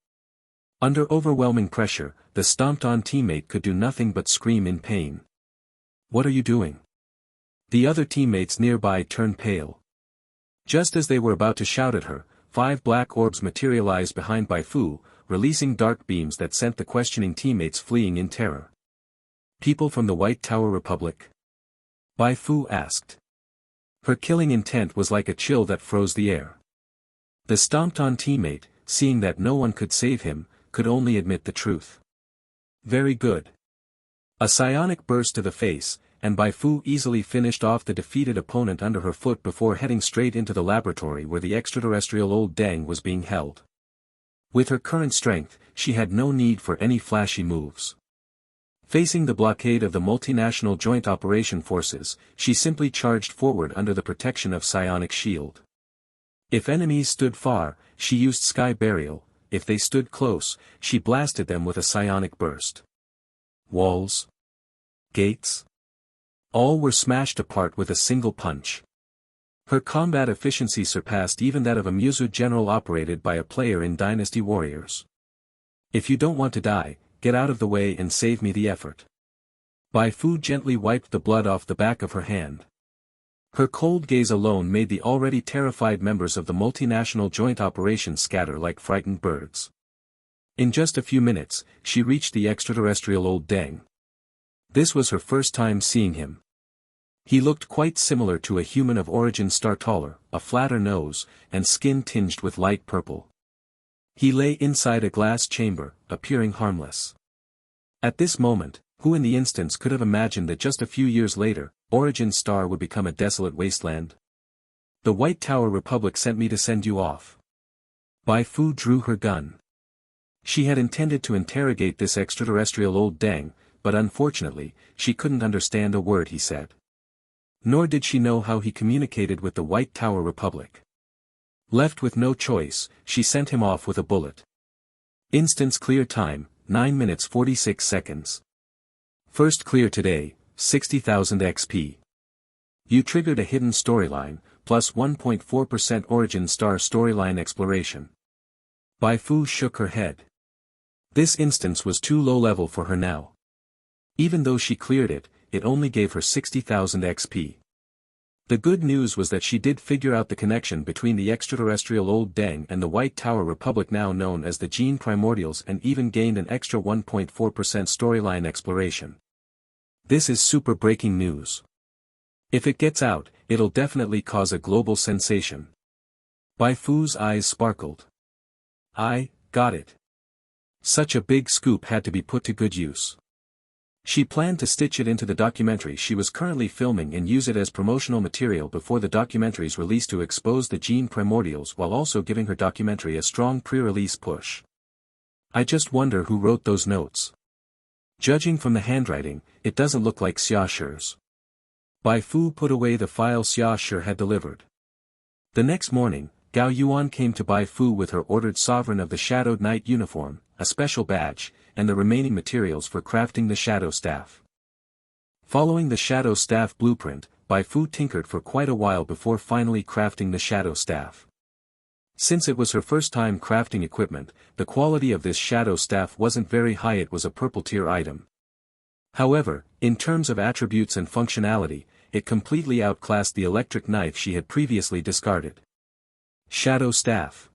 Under overwhelming pressure, the stomped-on teammate could do nothing but scream in pain. "What are you doing?" The other teammates nearby turned pale. Just as they were about to shout at her, 5 black orbs materialized behind Bai Fu, releasing dark beams that sent the questioning teammates fleeing in terror. "People from the White Tower Republic?" Bai Fu asked. Her killing intent was like a chill that froze the air. The stomped-on teammate, seeing that no one could save him, could only admit the truth. "Very good." A psionic burst to the face, and Bai Fu easily finished off the defeated opponent under her foot before heading straight into the laboratory where the extraterrestrial old dang was being held. With her current strength, she had no need for any flashy moves. Facing the blockade of the multinational joint operation forces, she simply charged forward under the protection of psionic shield. If enemies stood far, she used sky burial; if they stood close, she blasted them with a psionic burst. Walls, gates, all were smashed apart with a single punch. Her combat efficiency surpassed even that of a Muzu general operated by a player in Dynasty Warriors. "If you don't want to die, get out of the way and save me the effort." Bai Fu gently wiped the blood off the back of her hand. Her cold gaze alone made the already terrified members of the multinational joint operation scatter like frightened birds. In just a few minutes, she reached the extraterrestrial old dang. This was her first time seeing him. He looked quite similar to a human of origin star, taller, a flatter nose, and skin tinged with light purple. He lay inside a glass chamber, appearing harmless. At this moment, who in the instance could have imagined that just a few years later, Origin Star would become a desolate wasteland? "The White Tower Republic sent me to send you off." Bai Fu drew her gun. She had intended to interrogate this extraterrestrial old dang, but unfortunately, she couldn't understand a word he said. Nor did she know how he communicated with the White Tower Republic. Left with no choice, she sent him off with a bullet. Instance clear time, 9 minutes 46 seconds. First clear today, 60,000 XP. You triggered a hidden storyline, plus 1.4% Origin Star storyline exploration. Bai Fu shook her head. This instance was too low level for her now. Even though she cleared it, it only gave her 60,000 XP. The good news was that she did figure out the connection between the extraterrestrial old dang and the White Tower Republic, now known as the Gene Primordials, and even gained an extra 1.4% storyline exploration. This is super breaking news. If it gets out, it'll definitely cause a global sensation. Bai Fu's eyes sparkled. I got it. Such a big scoop had to be put to good use. She planned to stitch it into the documentary she was currently filming and use it as promotional material before the documentary's release to expose the Gene Primordials, while also giving her documentary a strong pre-release push. I just wonder who wrote those notes. Judging from the handwriting, it doesn't look like Xia Shi's. Bai Fu put away the file Xia Shi had delivered. The next morning, Gao Yuan came to Bai Fu with her ordered Sovereign of the Shadowed Knight uniform, a special badge, and the remaining materials for crafting the Shadow Staff. Following the Shadow Staff blueprint, Bai Fu tinkered for quite a while before finally crafting the Shadow Staff. Since it was her first time crafting equipment, the quality of this Shadow Staff wasn't very high. It was a purple tier item. However, in terms of attributes and functionality, it completely outclassed the electric knife she had previously discarded. Shadow Staff.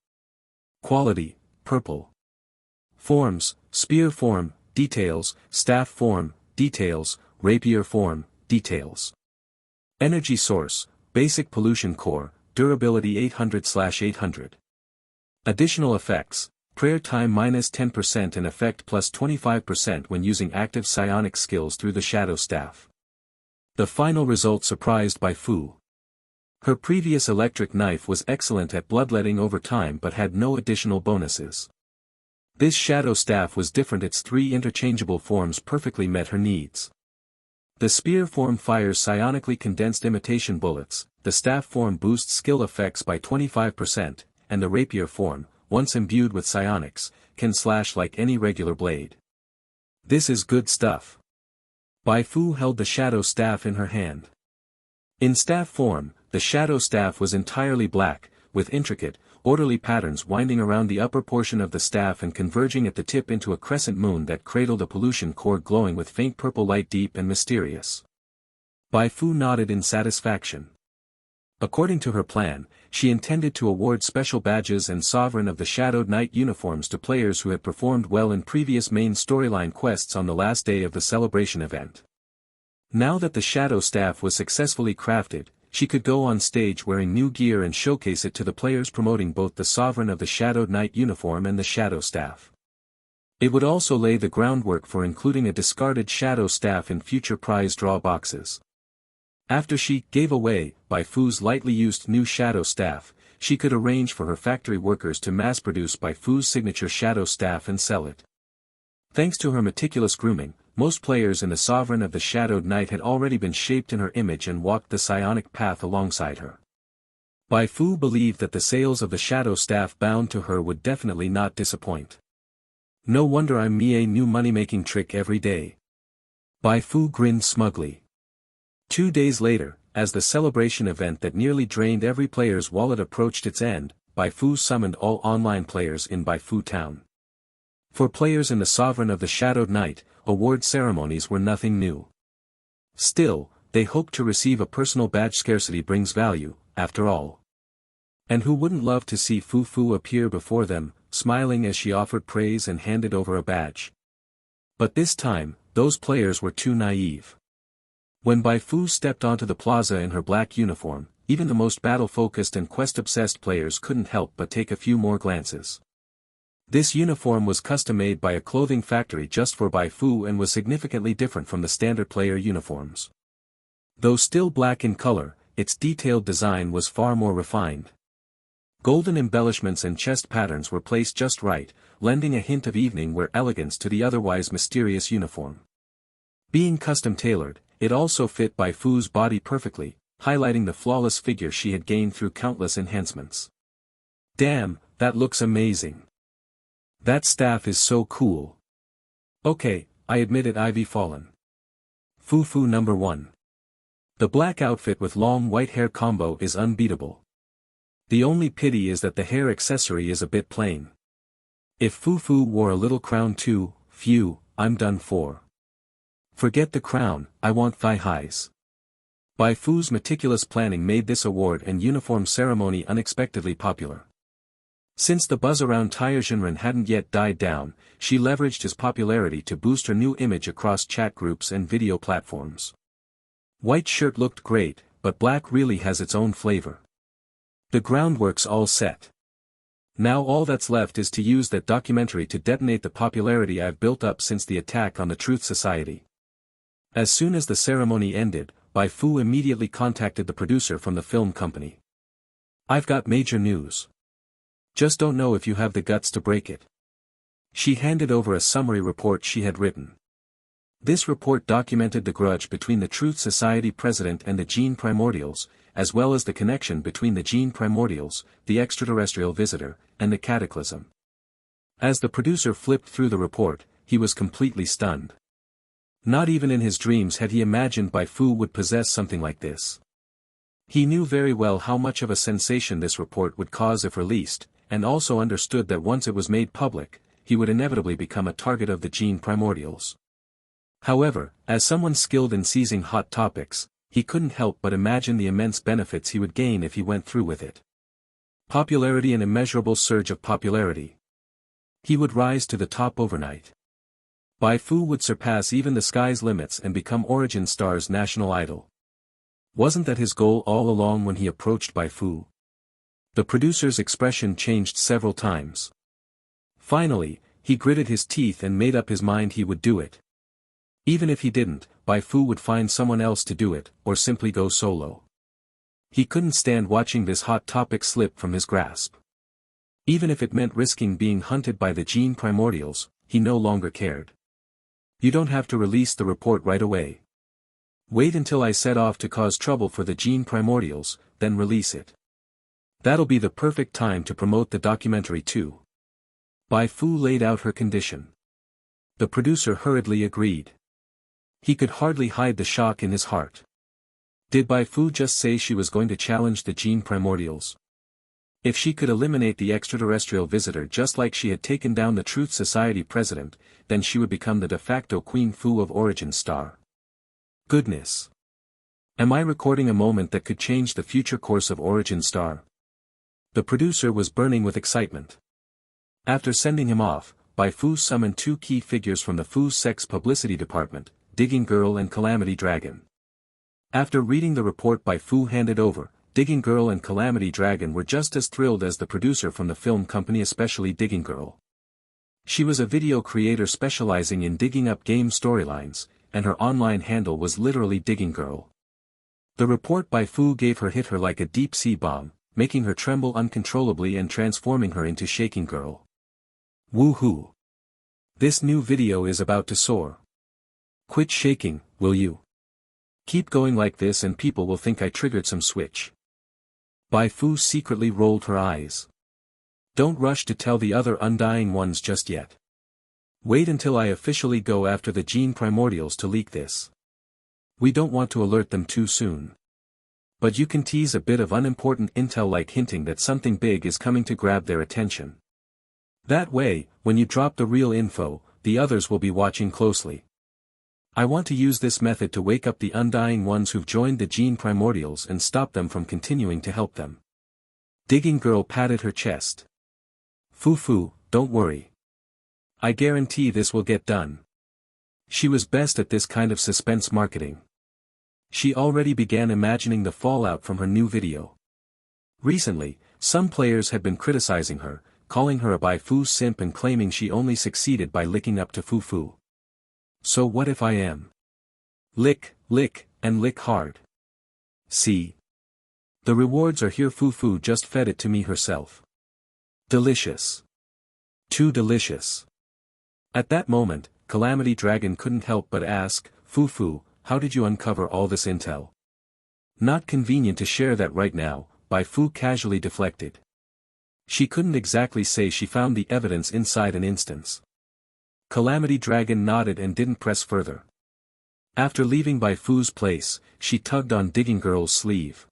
Quality, purple. Forms, spear form, details, staff form, details, rapier form, details. Energy source, basic pollution core, durability 800/800. Additional effects, prayer time minus 10% and effect plus 25% when using active psionic skills through the Shadow Staff. The final result surprised Bai Fu. Her previous electric knife was excellent at bloodletting over time but had no additional bonuses. This Shadow Staff was different. Its 3 interchangeable forms perfectly met her needs. The spear form fires psionically condensed imitation bullets, the staff form boosts skill effects by 25%, and the rapier form, once imbued with psionics, can slash like any regular blade. This is good stuff. Bai Fu held the Shadow Staff in her hand. In staff form, the shadow staff was entirely black, with intricate, orderly patterns winding around the upper portion of the staff and converging at the tip into a crescent moon that cradled a pollution core glowing with faint purple light, deep and mysterious. Bai Fu nodded in satisfaction. According to her plan, she intended to award special badges and Sovereign of the Shadowed Knight uniforms to players who had performed well in previous main storyline quests on the last day of the celebration event. Now that the Shadow Staff was successfully crafted, she could go on stage wearing new gear and showcase it to the players, promoting both the Sovereign of the Shadowed Knight uniform and the Shadow Staff. It would also lay the groundwork for including a discarded Shadow Staff in future prize draw boxes. After she gave away Bai Fu's lightly used new Shadow Staff, she could arrange for her factory workers to mass-produce Bai Fu's signature Shadow Staff and sell it. Thanks to her meticulous grooming, most players in the Sovereign of the Shadowed Knight had already been shaped in her image and walked the psionic path alongside her. Bai Fu believed that the sales of the Shadow Staff bound to her would definitely not disappoint. No wonder I'm a new money-making trick every day. Bai Fu grinned smugly. 2 days later, as the celebration event that nearly drained every player's wallet approached its end, Bai Fu summoned all online players in Bai Fu Town. For players in the Sovereign of the Shadowed Knight, award ceremonies were nothing new. Still, they hoped to receive a personal badge. Scarcity brings value, after all. And who wouldn't love to see Fu Fu appear before them, smiling as she offered praise and handed over a badge? But this time, those players were too naive. When Bai Fu stepped onto the plaza in her black uniform, even the most battle-focused and quest-obsessed players couldn't help but take a few more glances. This uniform was custom-made by a clothing factory just for Bai Fu and was significantly different from the standard player uniforms. Though still black in color, its detailed design was far more refined. Golden embellishments and chest patterns were placed just right, lending a hint of evening wear elegance to the otherwise mysterious uniform. Being custom-tailored, it also fit Bai Fu's body perfectly, highlighting the flawless figure she had gained through countless enhancements. Damn, that looks amazing. That staff is so cool. Okay, I admit it, Ivy Fallen. Fu Fu number 1. The black outfit with long white hair combo is unbeatable. The only pity is that the hair accessory is a bit plain. If Fu Fu wore a little crown too, phew, I'm done for. Forget the crown, I want thigh highs. Bai Fu's meticulous planning made this award and uniform ceremony unexpectedly popular. Since the buzz around Taiyuanren hadn't yet died down, she leveraged his popularity to boost her new image across chat groups and video platforms. White shirt looked great, but black really has its own flavor. The groundwork's all set. Now all that's left is to use that documentary to detonate the popularity I've built up since the attack on the Truth Society. As soon as the ceremony ended, Bai Fu immediately contacted the producer from the film company. I've got major news. Just don't know if you have the guts to break it. She handed over a summary report she had written. This report documented the grudge between the Truth Society president and the Gene Primordials, as well as the connection between the Gene Primordials, the extraterrestrial visitor, and the Cataclysm. As the producer flipped through the report, he was completely stunned. Not even in his dreams had he imagined Bai Fu would possess something like this. He knew very well how much of a sensation this report would cause if released, and also understood that once it was made public, he would inevitably become a target of the Gene Primordials. However, as someone skilled in seizing hot topics, he couldn't help but imagine the immense benefits he would gain if he went through with it. Popularity, an immeasurable surge of popularity. He would rise to the top overnight. Bai Fu would surpass even the sky's limits and become Origin Star's national idol. Wasn't that his goal all along when he approached Bai Fu? The producer's expression changed several times. Finally, he gritted his teeth and made up his mind he would do it. Even if he didn't, Bai Fu would find someone else to do it, or simply go solo. He couldn't stand watching this hot topic slip from his grasp. Even if it meant risking being hunted by the Gene Primordials, he no longer cared. You don't have to release the report right away. Wait until I set off to cause trouble for the Gene Primordials, then release it. That'll be the perfect time to promote the documentary too. Bai Fu laid out her condition. The producer hurriedly agreed. He could hardly hide the shock in his heart. Did Bai Fu just say she was going to challenge the gene primordials? If she could eliminate the extraterrestrial visitor just like she had taken down the Truth Society president, then she would become the de facto Queen Fu of Origin Star. Goodness! Am I recording a moment that could change the future course of Origin Star? The producer was burning with excitement. After sending him off, Bai Fu summoned two key figures from the Fu's sex publicity department, Digging Girl and Calamity Dragon. After reading the report Bai Fu handed over, Digging Girl and Calamity Dragon were just as thrilled as the producer from the film company, especially Digging Girl. She was a video creator specializing in digging up game storylines, and her online handle was literally Digging Girl. The report Bai Fu gave her hit her like a deep-sea bomb, making her tremble uncontrollably and transforming her into Shaking Girl. Woohoo! This new video is about to soar. Quit shaking, will you? Keep going like this and people will think I triggered some switch. Bai Fu secretly rolled her eyes. Don't rush to tell the other undying ones just yet. Wait until I officially go after the gene primordials to leak this. We don't want to alert them too soon. But you can tease a bit of unimportant intel like hinting that something big is coming to grab their attention. That way, when you drop the real info, the others will be watching closely. I want to use this method to wake up the undying ones who've joined the gene primordials and stop them from continuing to help them. Digging Girl patted her chest. Fu, don't worry. I guarantee this will get done. She was best at this kind of suspense marketing. She already began imagining the fallout from her new video. Recently, some players had been criticizing her, calling her a Bai Fu simp and claiming she only succeeded by licking up to Fu. So what if I am? Lick, and lick hard. See? The rewards are here. Fu just fed it to me herself. Delicious. Too delicious. At that moment, Calamity Dragon couldn't help but ask, Fu, how did you uncover all this intel? Not convenient to share that right now, Bai Fu casually deflected. She couldn't exactly say she found the evidence inside an instance. Calamity Dragon nodded and didn't press further. After leaving Bai Fu's place, she tugged on Digging Girl's sleeve.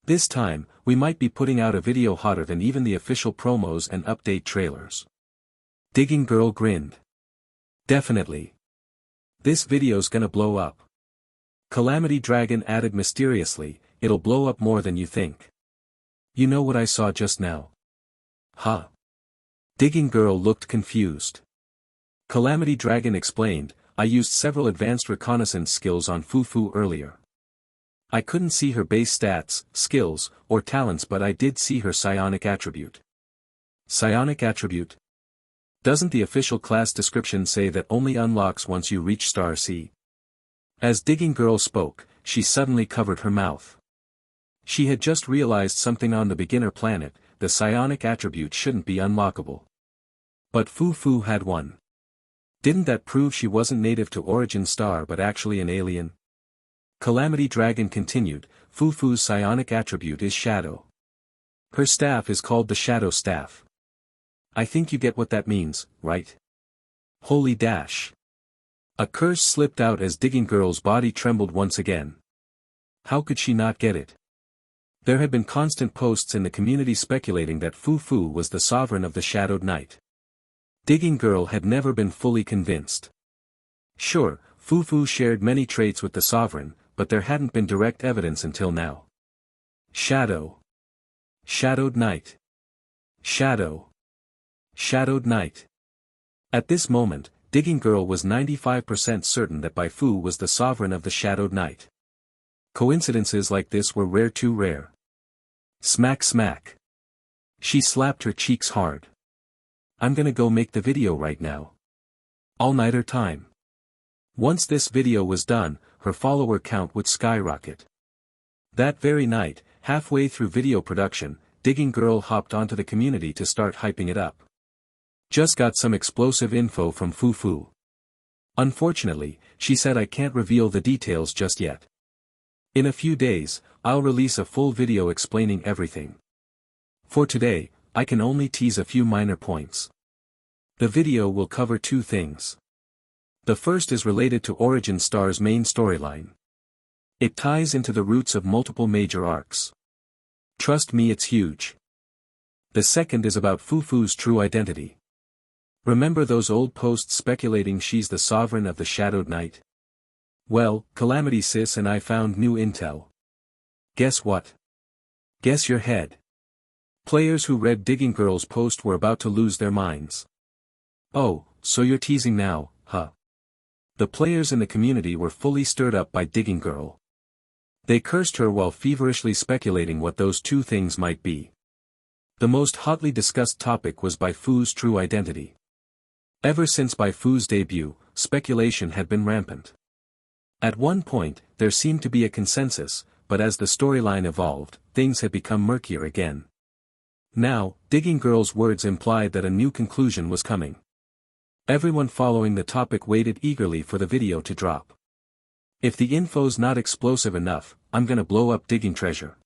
This time, we might be putting out a video hotter than even the official promos and update trailers. Digging Girl grinned. Definitely. This video's gonna blow up. Calamity Dragon added mysteriously, it'll blow up more than you think. You know what I saw just now? Huh? Digging Girl looked confused. Calamity Dragon explained, I used several advanced reconnaissance skills on Fu earlier. I couldn't see her base stats, skills, or talents, but I did see her psionic attribute. Psionic attribute? Doesn't the official class description say that only unlocks once you reach Star C? As Digging Girl spoke, she suddenly covered her mouth. She had just realized something. On the beginner planet, the psionic attribute shouldn't be unlockable. But Fu had one. Didn't that prove she wasn't native to Origin Star but actually an alien? Calamity Dragon continued, Fu's psionic attribute is Shadow. Her staff is called the Shadow Staff. I think you get what that means, right? Holy dash. A curse slipped out as Digging Girl's body trembled once again. How could she not get it? There had been constant posts in the community speculating that Fu was the sovereign of the Shadowed Knight. Digging Girl had never been fully convinced. Sure, Fu shared many traits with the sovereign, but there hadn't been direct evidence until now. Shadowed Knight. Shadowed Knight. At this moment, Digging Girl was 95% certain that Bai Fu was the sovereign of the Shadowed Knight. Coincidences like this were too rare. Smack. She slapped her cheeks hard. I'm gonna go make the video right now. All-nighter time. Once this video was done, her follower count would skyrocket. That very night, halfway through video production, Digging Girl hopped onto the community to start hyping it up. Just got some explosive info from Fu. Unfortunately, she said I can't reveal the details just yet. In a few days, I'll release a full video explaining everything. For today, I can only tease a few minor points. The video will cover two things. The first is related to Origin Star's main storyline. It ties into the roots of multiple major arcs. Trust me, it's huge. The second is about Fufu's true identity. Remember those old posts speculating she's the sovereign of the Shadowed Knight? Well, Calamity Sis and I found new intel. Guess what? Guess your head. Players who read Digging Girl's post were about to lose their minds. Oh, so you're teasing now, huh? The players in the community were fully stirred up by Digging Girl. They cursed her while feverishly speculating what those two things might be. The most hotly discussed topic was Bai Fu's true identity. Ever since Bai Fu's debut, speculation had been rampant. At one point, there seemed to be a consensus, but as the storyline evolved, things had become murkier again. Now, Digging Girl's words implied that a new conclusion was coming. Everyone following the topic waited eagerly for the video to drop. If the info's not explosive enough, I'm gonna blow up Digging Treasure.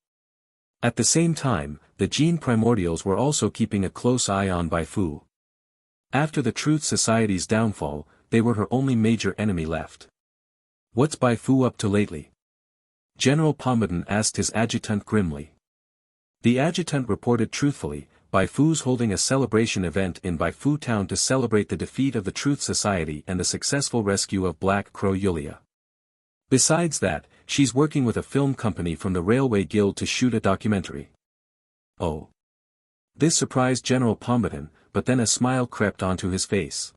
At the same time, the Gene Primordials were also keeping a close eye on Bai Fu. After the Truth Society's downfall, they were her only major enemy left. What's Bai Fu up to lately? General Pombadon asked his adjutant grimly. The adjutant reported truthfully, Bai Fu's holding a celebration event in Bai Fu town to celebrate the defeat of the Truth Society and the successful rescue of Black Crow Yulia. Besides that, she's working with a film company from the Railway Guild to shoot a documentary. Oh. This surprised General Pombadon, but then a smile crept onto his face.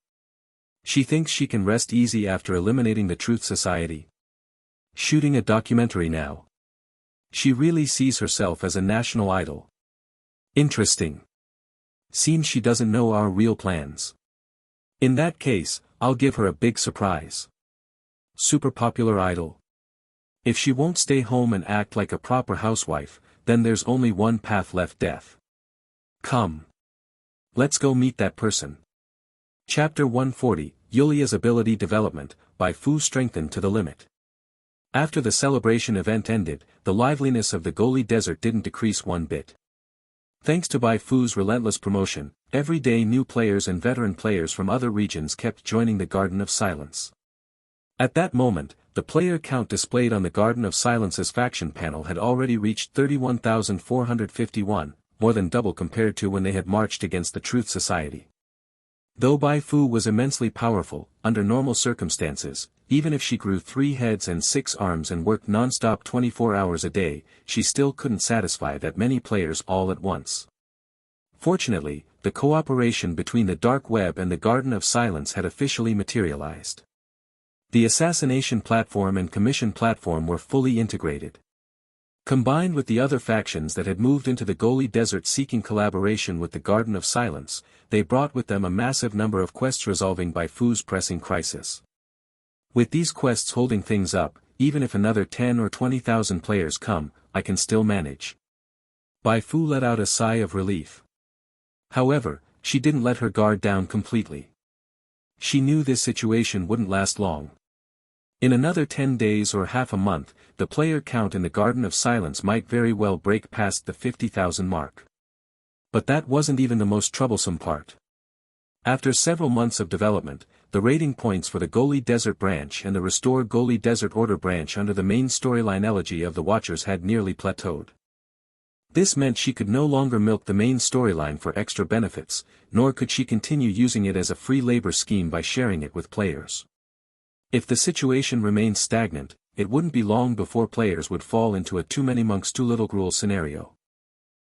She thinks she can rest easy after eliminating the Truth Society. Shooting a documentary now. She really sees herself as a national idol. Interesting. Seems she doesn't know our real plans. In that case, I'll give her a big surprise. Super popular idol. If she won't stay home and act like a proper housewife, then there's only one path left: death. Come. Let's go meet that person. Chapter 140, Yulia's Ability Development, Bai Fu strengthened to the limit. After the celebration event ended, the liveliness of the Goli Desert didn't decrease one bit. Thanks to Bai Fu's relentless promotion, every day new players and veteran players from other regions kept joining the Garden of Silence. At that moment, the player count displayed on the Garden of Silence's faction panel had already reached 31,451, more than double compared to when they had marched against the Truth Society. Though Bai Fu was immensely powerful, under normal circumstances, even if she grew 3 heads and 6 arms and worked non-stop 24 hours a day, she still couldn't satisfy that many players all at once. Fortunately, the cooperation between the Dark Web and the Garden of Silence had officially materialized. The Assassination Platform and Commission Platform were fully integrated. Combined with the other factions that had moved into the Goli Desert seeking collaboration with the Garden of Silence, they brought with them a massive number of quests resolving Bai Fu's pressing crisis. With these quests holding things up, even if another 10 or 20,000 players come, I can still manage. Bai Fu let out a sigh of relief. However, she didn't let her guard down completely. She knew this situation wouldn't last long. In another 10 days or half a month, the player count in the Garden of Silence might very well break past the 50,000 mark. But that wasn't even the most troublesome part. After several months of development, the rating points for the Goli Desert branch and the restored Goli Desert Order branch under the main storyline Elegy of the Watchers had nearly plateaued. This meant she could no longer milk the main storyline for extra benefits, nor could she continue using it as a free labor scheme by sharing it with players. If the situation remained stagnant, it wouldn't be long before players would fall into a too many monks too little gruel scenario.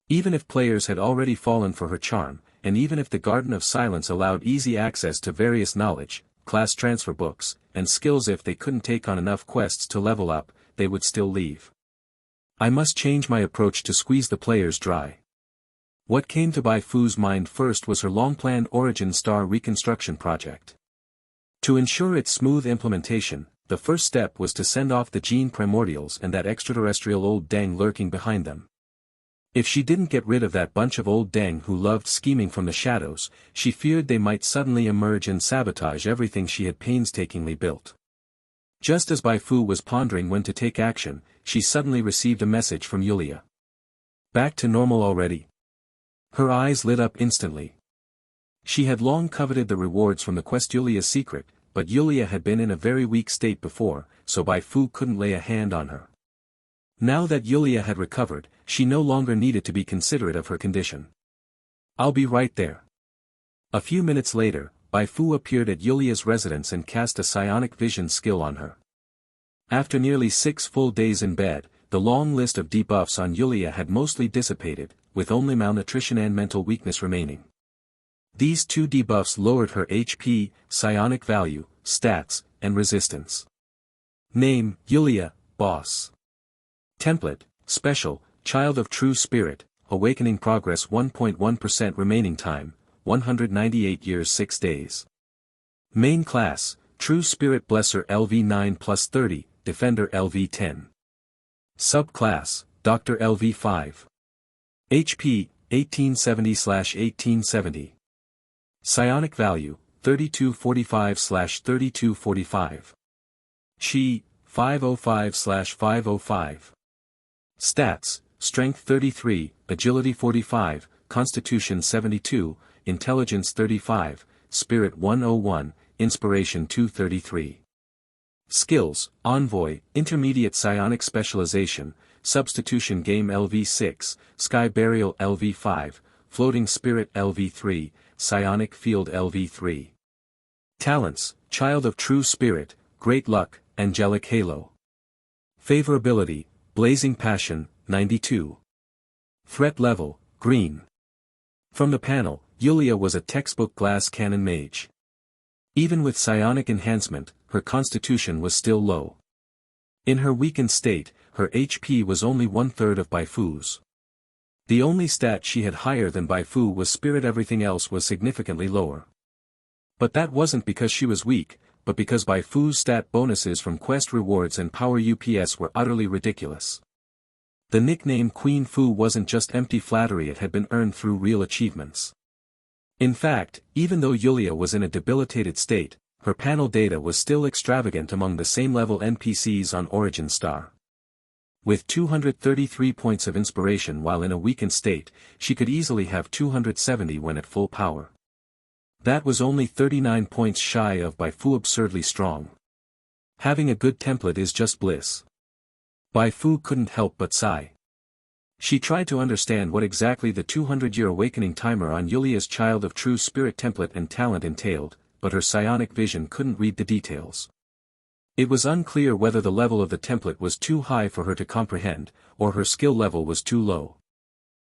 Even if players had already fallen for her charm, and even if the Garden of Silence allowed easy access to various knowledge, class transfer books, and skills, if they couldn't take on enough quests to level up, they would still leave. I must change my approach to squeeze the players dry. What came to Bai Fu's mind first was her long-planned Origin Star reconstruction project. To ensure its smooth implementation, the first step was to send off the Gene Primordials and that extraterrestrial old dang lurking behind them. If she didn't get rid of that bunch of old dang who loved scheming from the shadows, she feared they might suddenly emerge and sabotage everything she had painstakingly built. Just as Bai Fu was pondering when to take action, she suddenly received a message from Yulia. Back to normal already? Her eyes lit up instantly. She had long coveted the rewards from the quest Yulia's secret, but Yulia had been in a very weak state before, so Bai Fu couldn't lay a hand on her. Now that Yulia had recovered, she no longer needed to be considerate of her condition. "I'll be right there." A few minutes later, Bai Fu appeared at Yulia's residence and cast a psionic vision skill on her. After nearly 6 full days in bed, the long list of debuffs on Yulia had mostly dissipated, with only malnutrition and mental weakness remaining. These 2 debuffs lowered her HP, psionic value, stats, and resistance. Name: Yulia, Boss. Template: Special, Child of True Spirit, Awakening Progress 1.1% Remaining Time, 198 years 6 days. Main Class: True Spirit Blesser LV9 plus 30, Defender LV10. Subclass: Dr. LV5. HP: 1870/1870. Psionic Value: 3245/3245. Chi: 505/505. Stats: Strength 33, Agility 45, Constitution 72, Intelligence 35, Spirit 101, Inspiration 233. Skills: Envoy, Intermediate Psionic Specialization, Substitution Game LV6, Sky Burial LV5, Floating Spirit LV3, Psionic Field LV3. Talents: Child of True Spirit, Great Luck, Angelic Halo. Favorability: Blazing Passion, 92. Threat Level, Green. From the panel, Yulia was a textbook glass cannon mage. Even with psionic enhancement, her constitution was still low. In her weakened state, her HP was only 1/3 of Bai Fu's. The only stat she had higher than Bai Fu was spirit. Everything else was significantly lower. But that wasn't because she was weak, but because Bai Fu's stat bonuses from quest rewards and power UPS were utterly ridiculous. The nickname Queen Fu wasn't just empty flattery, it had been earned through real achievements. In fact, even though Yulia was in a debilitated state, her panel data was still extravagant among the same level NPCs on Origin Star. With 233 points of inspiration while in a weakened state, she could easily have 270 when at full power. That was only 39 points shy of Bai Fu. Absurdly strong. Having a good template is just bliss. Bai Fu couldn't help but sigh. She tried to understand what exactly the 200-year awakening timer on Yulia's Child of True Spirit template and talent entailed, but her psionic vision couldn't read the details. It was unclear whether the level of the template was too high for her to comprehend, or her skill level was too low.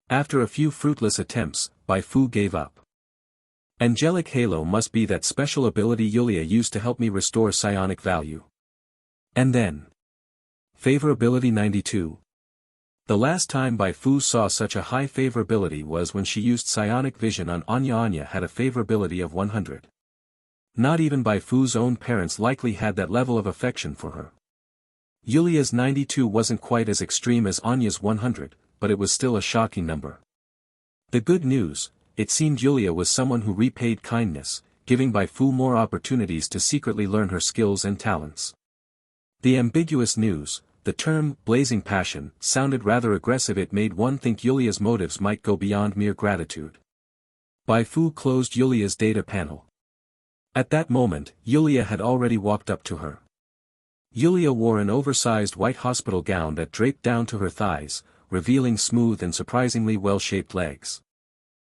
After a few fruitless attempts, Bai Fu gave up. Angelic Halo must be that special ability Yulia used to help me restore psionic value. And then. Favorability 92. The last time Bai Fu saw such a high favorability was when she used psionic vision on Anya. Anya had a favorability of 100. Not even Bai Fu's own parents likely had that level of affection for her. Yulia's 92 wasn't quite as extreme as Anya's 100, but it was still a shocking number. The good news: it seemed Yulia was someone who repaid kindness, giving Bai Fu more opportunities to secretly learn her skills and talents. The ambiguous news, the term blazing passion, sounded rather aggressive. It made one think Yulia's motives might go beyond mere gratitude. Bai Fu closed Yulia's data panel. At that moment, Yulia had already walked up to her. Yulia wore an oversized white hospital gown that draped down to her thighs, revealing smooth and surprisingly well-shaped legs.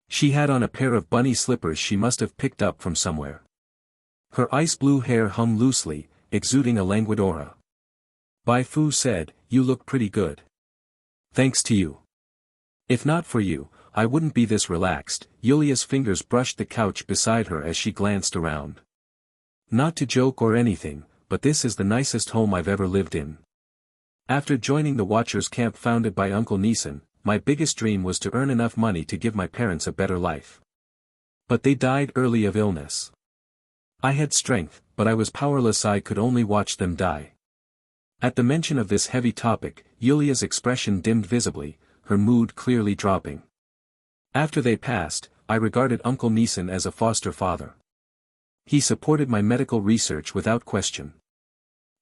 She had on a pair of bunny slippers she must have picked up from somewhere. Her ice blue hair hung loosely, exuding a languid aura. Bai Fu said, "You look pretty good. Thanks to you. If not for you, I wouldn't be this relaxed." Yulia's fingers brushed the couch beside her as she glanced around. "Not to joke or anything, but this is the nicest home I've ever lived in. After joining the Watchers camp founded by Uncle Neeson, my biggest dream was to earn enough money to give my parents a better life. But they died early of illness. I had strength, but I was powerless. I could only watch them die." At the mention of this heavy topic, Yulia's expression dimmed visibly, her mood clearly dropping. "After they passed, I regarded Uncle Neeson as a foster father. He supported my medical research without question.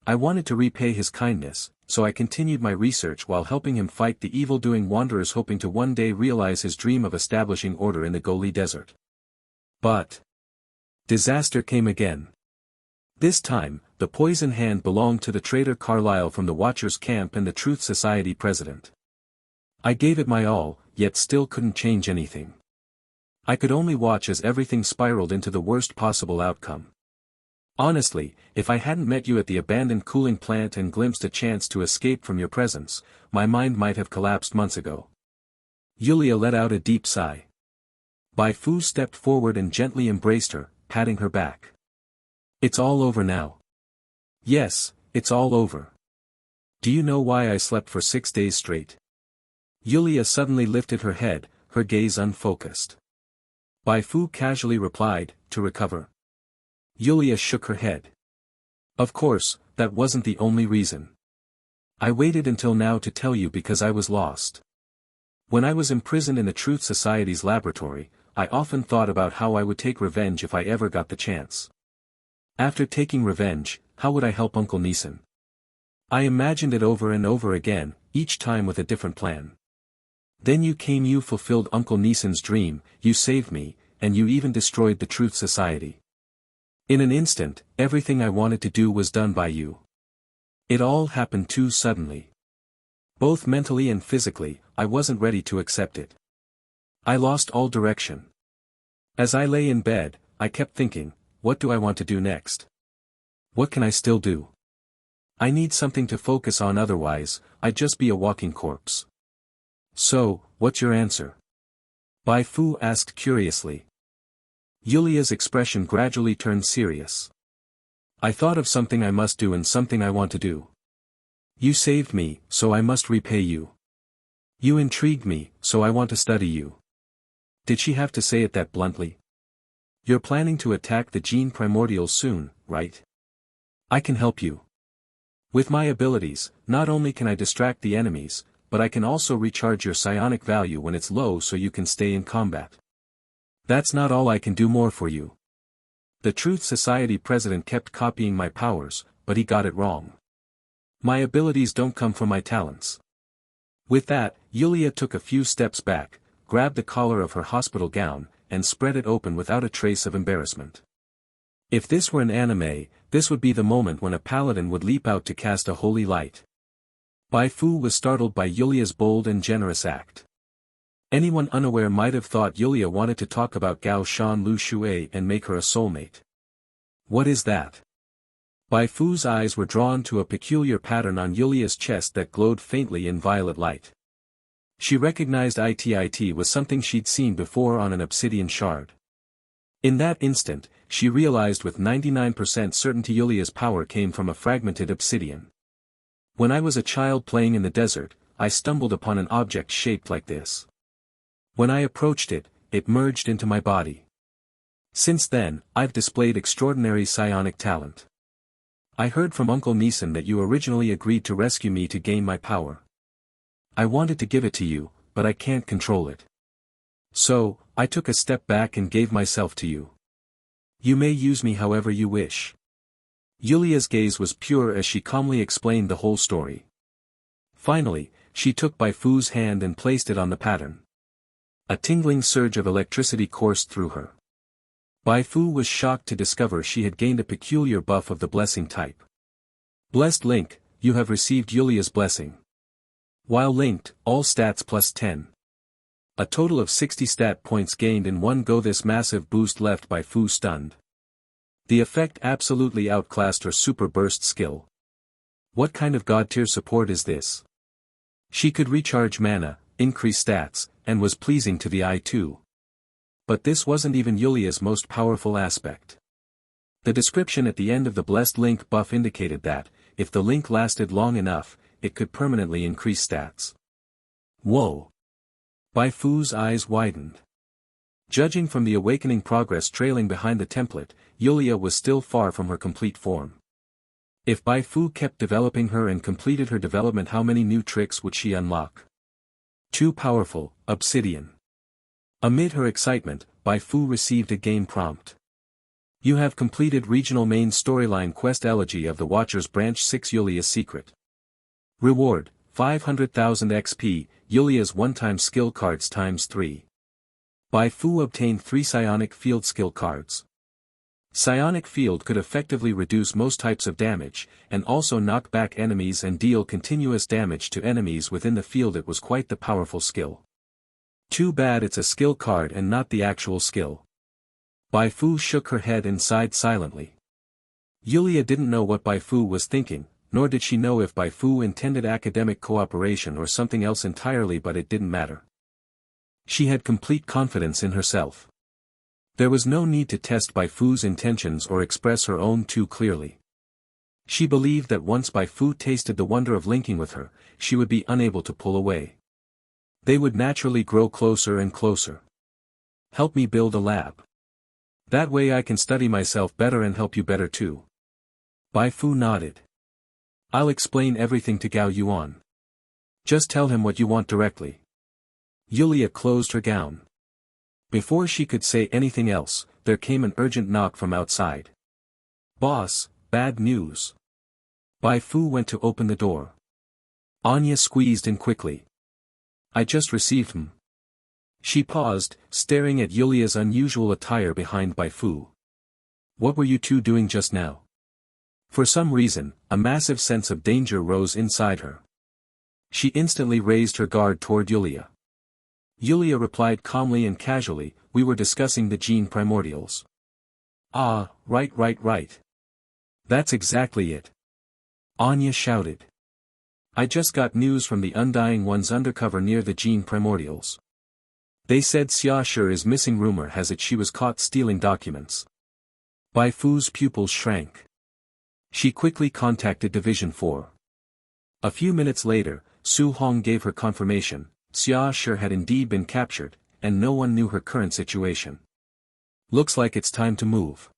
I wanted to repay his kindness, so I continued my research while helping him fight the evil-doing wanderers, hoping to one day realize his dream of establishing order in the Goli Desert. But disaster came again. This time, the poison hand belonged to the traitor Carlyle from the Watchers camp and the Truth Society president. I gave it my all, yet still couldn't change anything. I could only watch as everything spiraled into the worst possible outcome. Honestly, if I hadn't met you at the abandoned cooling plant and glimpsed a chance to escape from your presence, my mind might have collapsed months ago. Yulia let out a deep sigh. Bai Fu stepped forward and gently embraced her, patting her back. It's all over now. Yes, it's all over. Do you know why I slept for 6 days straight? Yulia suddenly lifted her head, her gaze unfocused. Bai Fu casually replied, to recover. Yulia shook her head. Of course, that wasn't the only reason. I waited until now to tell you because I was lost. When I was imprisoned in the Truth Society's laboratory, I often thought about how I would take revenge if I ever got the chance. After taking revenge, how would I help Uncle Neeson? I imagined it over and over again, each time with a different plan. Then you came, you fulfilled Uncle Neeson's dream, you saved me, and you even destroyed the Truth Society. In an instant, everything I wanted to do was done by you. It all happened too suddenly. Both mentally and physically, I wasn't ready to accept it. I lost all direction. As I lay in bed, I kept thinking, what do I want to do next? What can I still do? I need something to focus on, otherwise, I'd just be a walking corpse. So, what's your answer? Bai Fu asked curiously. Yulia's expression gradually turned serious. I thought of something I must do and something I want to do. You saved me, so I must repay you. You intrigued me, so I want to study you. Did she have to say it that bluntly? You're planning to attack the gene primordials soon, right? I can help you. With my abilities, not only can I distract the enemies, but I can also recharge your psionic value when it's low so you can stay in combat. That's not all I can do more for you. The Truth Society president kept copying my powers, but he got it wrong. My abilities don't come from my talents. With that, Yulia took a few steps back, grabbed the collar of her hospital gown, and spread it open without a trace of embarrassment. If this were an anime, this would be the moment when a paladin would leap out to cast a holy light. Bai Fu was startled by Yulia's bold and generous act. Anyone unaware might have thought Yulia wanted to talk about Gao Shan Lu Shui and make her a soulmate. What is that? Bai Fu's eyes were drawn to a peculiar pattern on Yulia's chest that glowed faintly in violet light. She recognized it was something she'd seen before on an obsidian shard. In that instant, she realized with 99% certainty Yulia's power came from a fragmented obsidian. When I was a child playing in the desert, I stumbled upon an object shaped like this. When I approached it, it merged into my body. Since then, I've displayed extraordinary psionic talent. I heard from Uncle Neeson that you originally agreed to rescue me to gain my power. I wanted to give it to you, but I can't control it. So, I took a step back and gave myself to you. You may use me however you wish. Yulia's gaze was pure as she calmly explained the whole story. Finally, she took Bai Fu's hand and placed it on the pattern. A tingling surge of electricity coursed through her. Bai Fu was shocked to discover she had gained a peculiar buff of the blessing type. Blessed Link, you have received Yulia's blessing. While linked, all stats plus 10. A total of 60 stat points gained in one go. This massive boost left Bai Fu stunned. The effect absolutely outclassed her super burst skill. What kind of god-tier support is this? She could recharge mana, increase stats, and was pleasing to the eye too. But this wasn't even Yulia's most powerful aspect. The description at the end of the Blessed Link buff indicated that, if the link lasted long enough, it could permanently increase stats. Whoa! Bai Fu's eyes widened. Judging from the awakening progress trailing behind the template, Yulia was still far from her complete form. If Bai Fu kept developing her and completed her development, how many new tricks would she unlock? Too powerful, Obsidian. Amid her excitement, Bai Fu received a game prompt. You have completed Regional Main Storyline Quest Elegy of the Watchers Branch 6 Yulia's Secret. Reward, 500,000 XP, Yulia's one-time skill cards times 3. Bai Fu obtained 3 psionic field skill cards. Psionic Field could effectively reduce most types of damage, and also knock back enemies and deal continuous damage to enemies within the field. It was quite the powerful skill. Too bad it's a skill card and not the actual skill. Bai Fu shook her head and sighed silently. Yulia didn't know what Bai Fu was thinking, nor did she know if Bai Fu intended academic cooperation or something else entirely, but it didn't matter. She had complete confidence in herself. There was no need to test Bai Fu's intentions or express her own too clearly. She believed that once Bai Fu tasted the wonder of linking with her, she would be unable to pull away. They would naturally grow closer and closer. Help me build a lab. That way I can study myself better and help you better too. Bai Fu nodded. I'll explain everything to Gao Yuan. Just tell him what you want directly. Yulia closed her gown. Before she could say anything else, there came an urgent knock from outside. Boss, bad news. Bai Fu went to open the door. Anya squeezed in quickly. I just received him. She paused, staring at Yulia's unusual attire behind Bai Fu. What were you two doing just now? For some reason, a massive sense of danger rose inside her. She instantly raised her guard toward Yulia. Yulia replied calmly and casually, we were discussing the gene primordials. Ah, right. That's exactly it. Anya shouted. I just got news from the Undying Ones undercover near the gene primordials. They said Xia Shi is missing. Rumor has it she was caught stealing documents. Bai Fu's pupils shrank. She quickly contacted Division 4. A few minutes later, Su Hong gave her confirmation. Xia Shi had indeed been captured, and no one knew her current situation. Looks like it's time to move.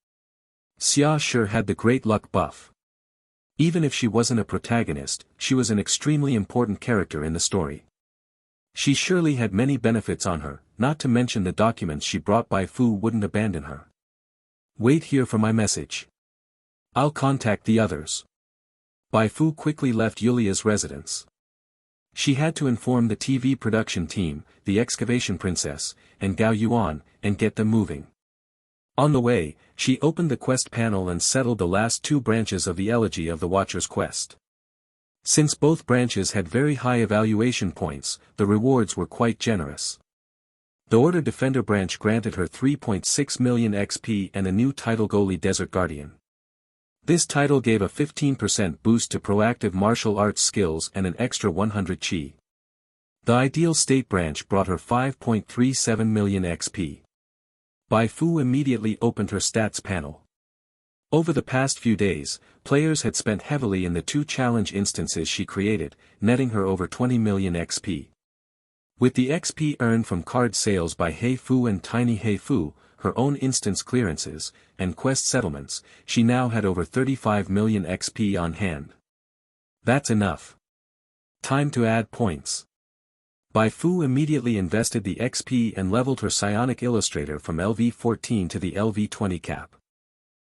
Xia Shi had the great luck buff. Even if she wasn't a protagonist, she was an extremely important character in the story. She surely had many benefits on her, not to mention the documents she brought. Bai Fu wouldn't abandon her. Wait here for my message. I'll contact the others. Bai Fu quickly left Yulia's residence. She had to inform the TV production team, the Excavation Princess, and Gao Yuan, and get them moving. On the way, she opened the quest panel and settled the last two branches of the Elegy of the Watcher's quest. Since both branches had very high evaluation points, the rewards were quite generous. The Order Defender branch granted her 3.6 million XP and a new title, Goli Desert Guardian. This title gave a 15% boost to proactive martial arts skills and an extra 100 chi. The Ideal State branch brought her 5.37 million XP. Bai Fu immediately opened her stats panel. Over the past few days, players had spent heavily in the 2 challenge instances she created, netting her over 20 million XP. With the XP earned from card sales by Hei Fu and Tiny Hei Fu, her own instance clearances, and quest settlements, she now had over 35 million XP on hand. That's enough. Time to add points. Bai Fu immediately invested the XP and leveled her psionic illustrator from LV14 to the LV20 cap.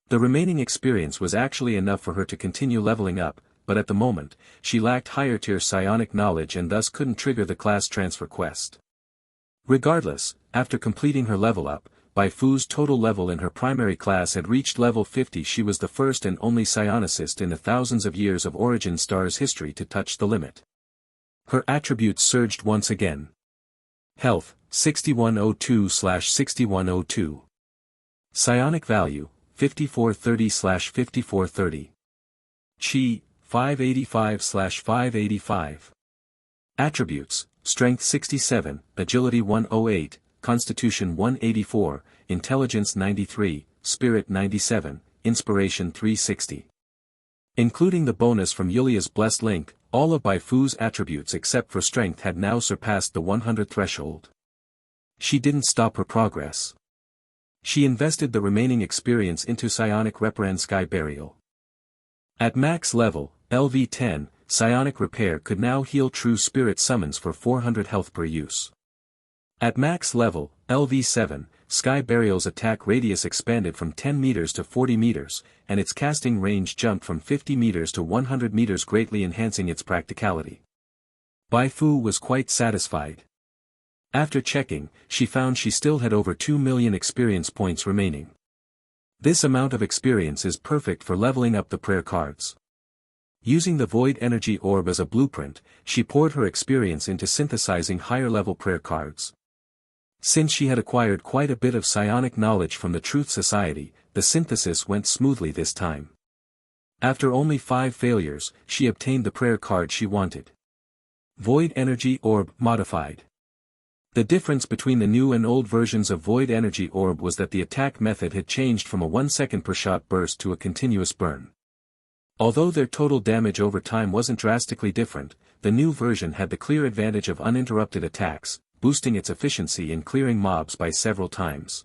The remaining experience was actually enough for her to continue leveling up, but at the moment, she lacked higher tier psionic knowledge and thus couldn't trigger the class transfer quest. Regardless, after completing her level up, Bai Fu's total level in her primary class had reached level 50. She was the first and only psionicist in the thousands of years of Origin Star's history to touch the limit. Her attributes surged once again. Health, 6102/6102. Psionic value, 5430/5430. Chi, 585/585. Attributes, Strength 67, Agility 108, Constitution 184, Intelligence 93, Spirit 97, Inspiration 360. Including the bonus from Yulia's Blessed Link, all of Bai Fu's attributes except for Strength had now surpassed the 100 threshold. She didn't stop her progress. She invested the remaining experience into Psionic Reparand Sky Burial. At max level, LV10, Psionic Repair could now heal true spirit summons for 400 health per use. At max level, LV7, Sky Burial's attack radius expanded from 10 meters to 40 meters, and its casting range jumped from 50 meters to 100 meters, greatly enhancing its practicality. Bai Fu was quite satisfied. After checking, she found she still had over 2 million experience points remaining. This amount of experience is perfect for leveling up the prayer cards. Using the Void Energy Orb as a blueprint, she poured her experience into synthesizing higher-level prayer cards. Since she had acquired quite a bit of psionic knowledge from the Truth Society, the synthesis went smoothly this time. After only 5 failures, she obtained the prayer card she wanted. Void Energy Orb Modified. The difference between the new and old versions of Void Energy Orb was that the attack method had changed from a 1 second per shot burst to a continuous burn. Although their total damage over time wasn't drastically different, the new version had the clear advantage of uninterrupted attacks, boosting its efficiency in clearing mobs by several times.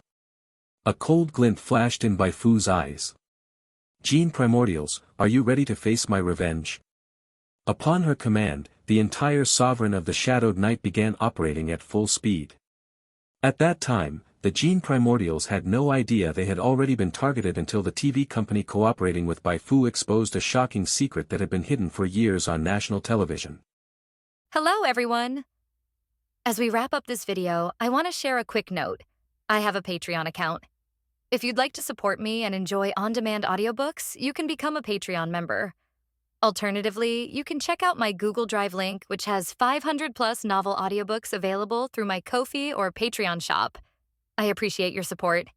A cold glint flashed in Bai Fu's eyes. Gene Primordials, are you ready to face my revenge? Upon her command, the entire Sovereign of the Shadowed Night began operating at full speed. At that time, the Gene Primordials had no idea they had already been targeted until the TV company cooperating with Bai Fu exposed a shocking secret that had been hidden for years on national television. Hello everyone! As we wrap up this video, I want to share a quick note. I have a Patreon account. If you'd like to support me and enjoy on-demand audiobooks, you can become a Patreon member. Alternatively, you can check out my Google Drive link, which has 500+ novel audiobooks available through my Ko-fi or Patreon shop. I appreciate your support.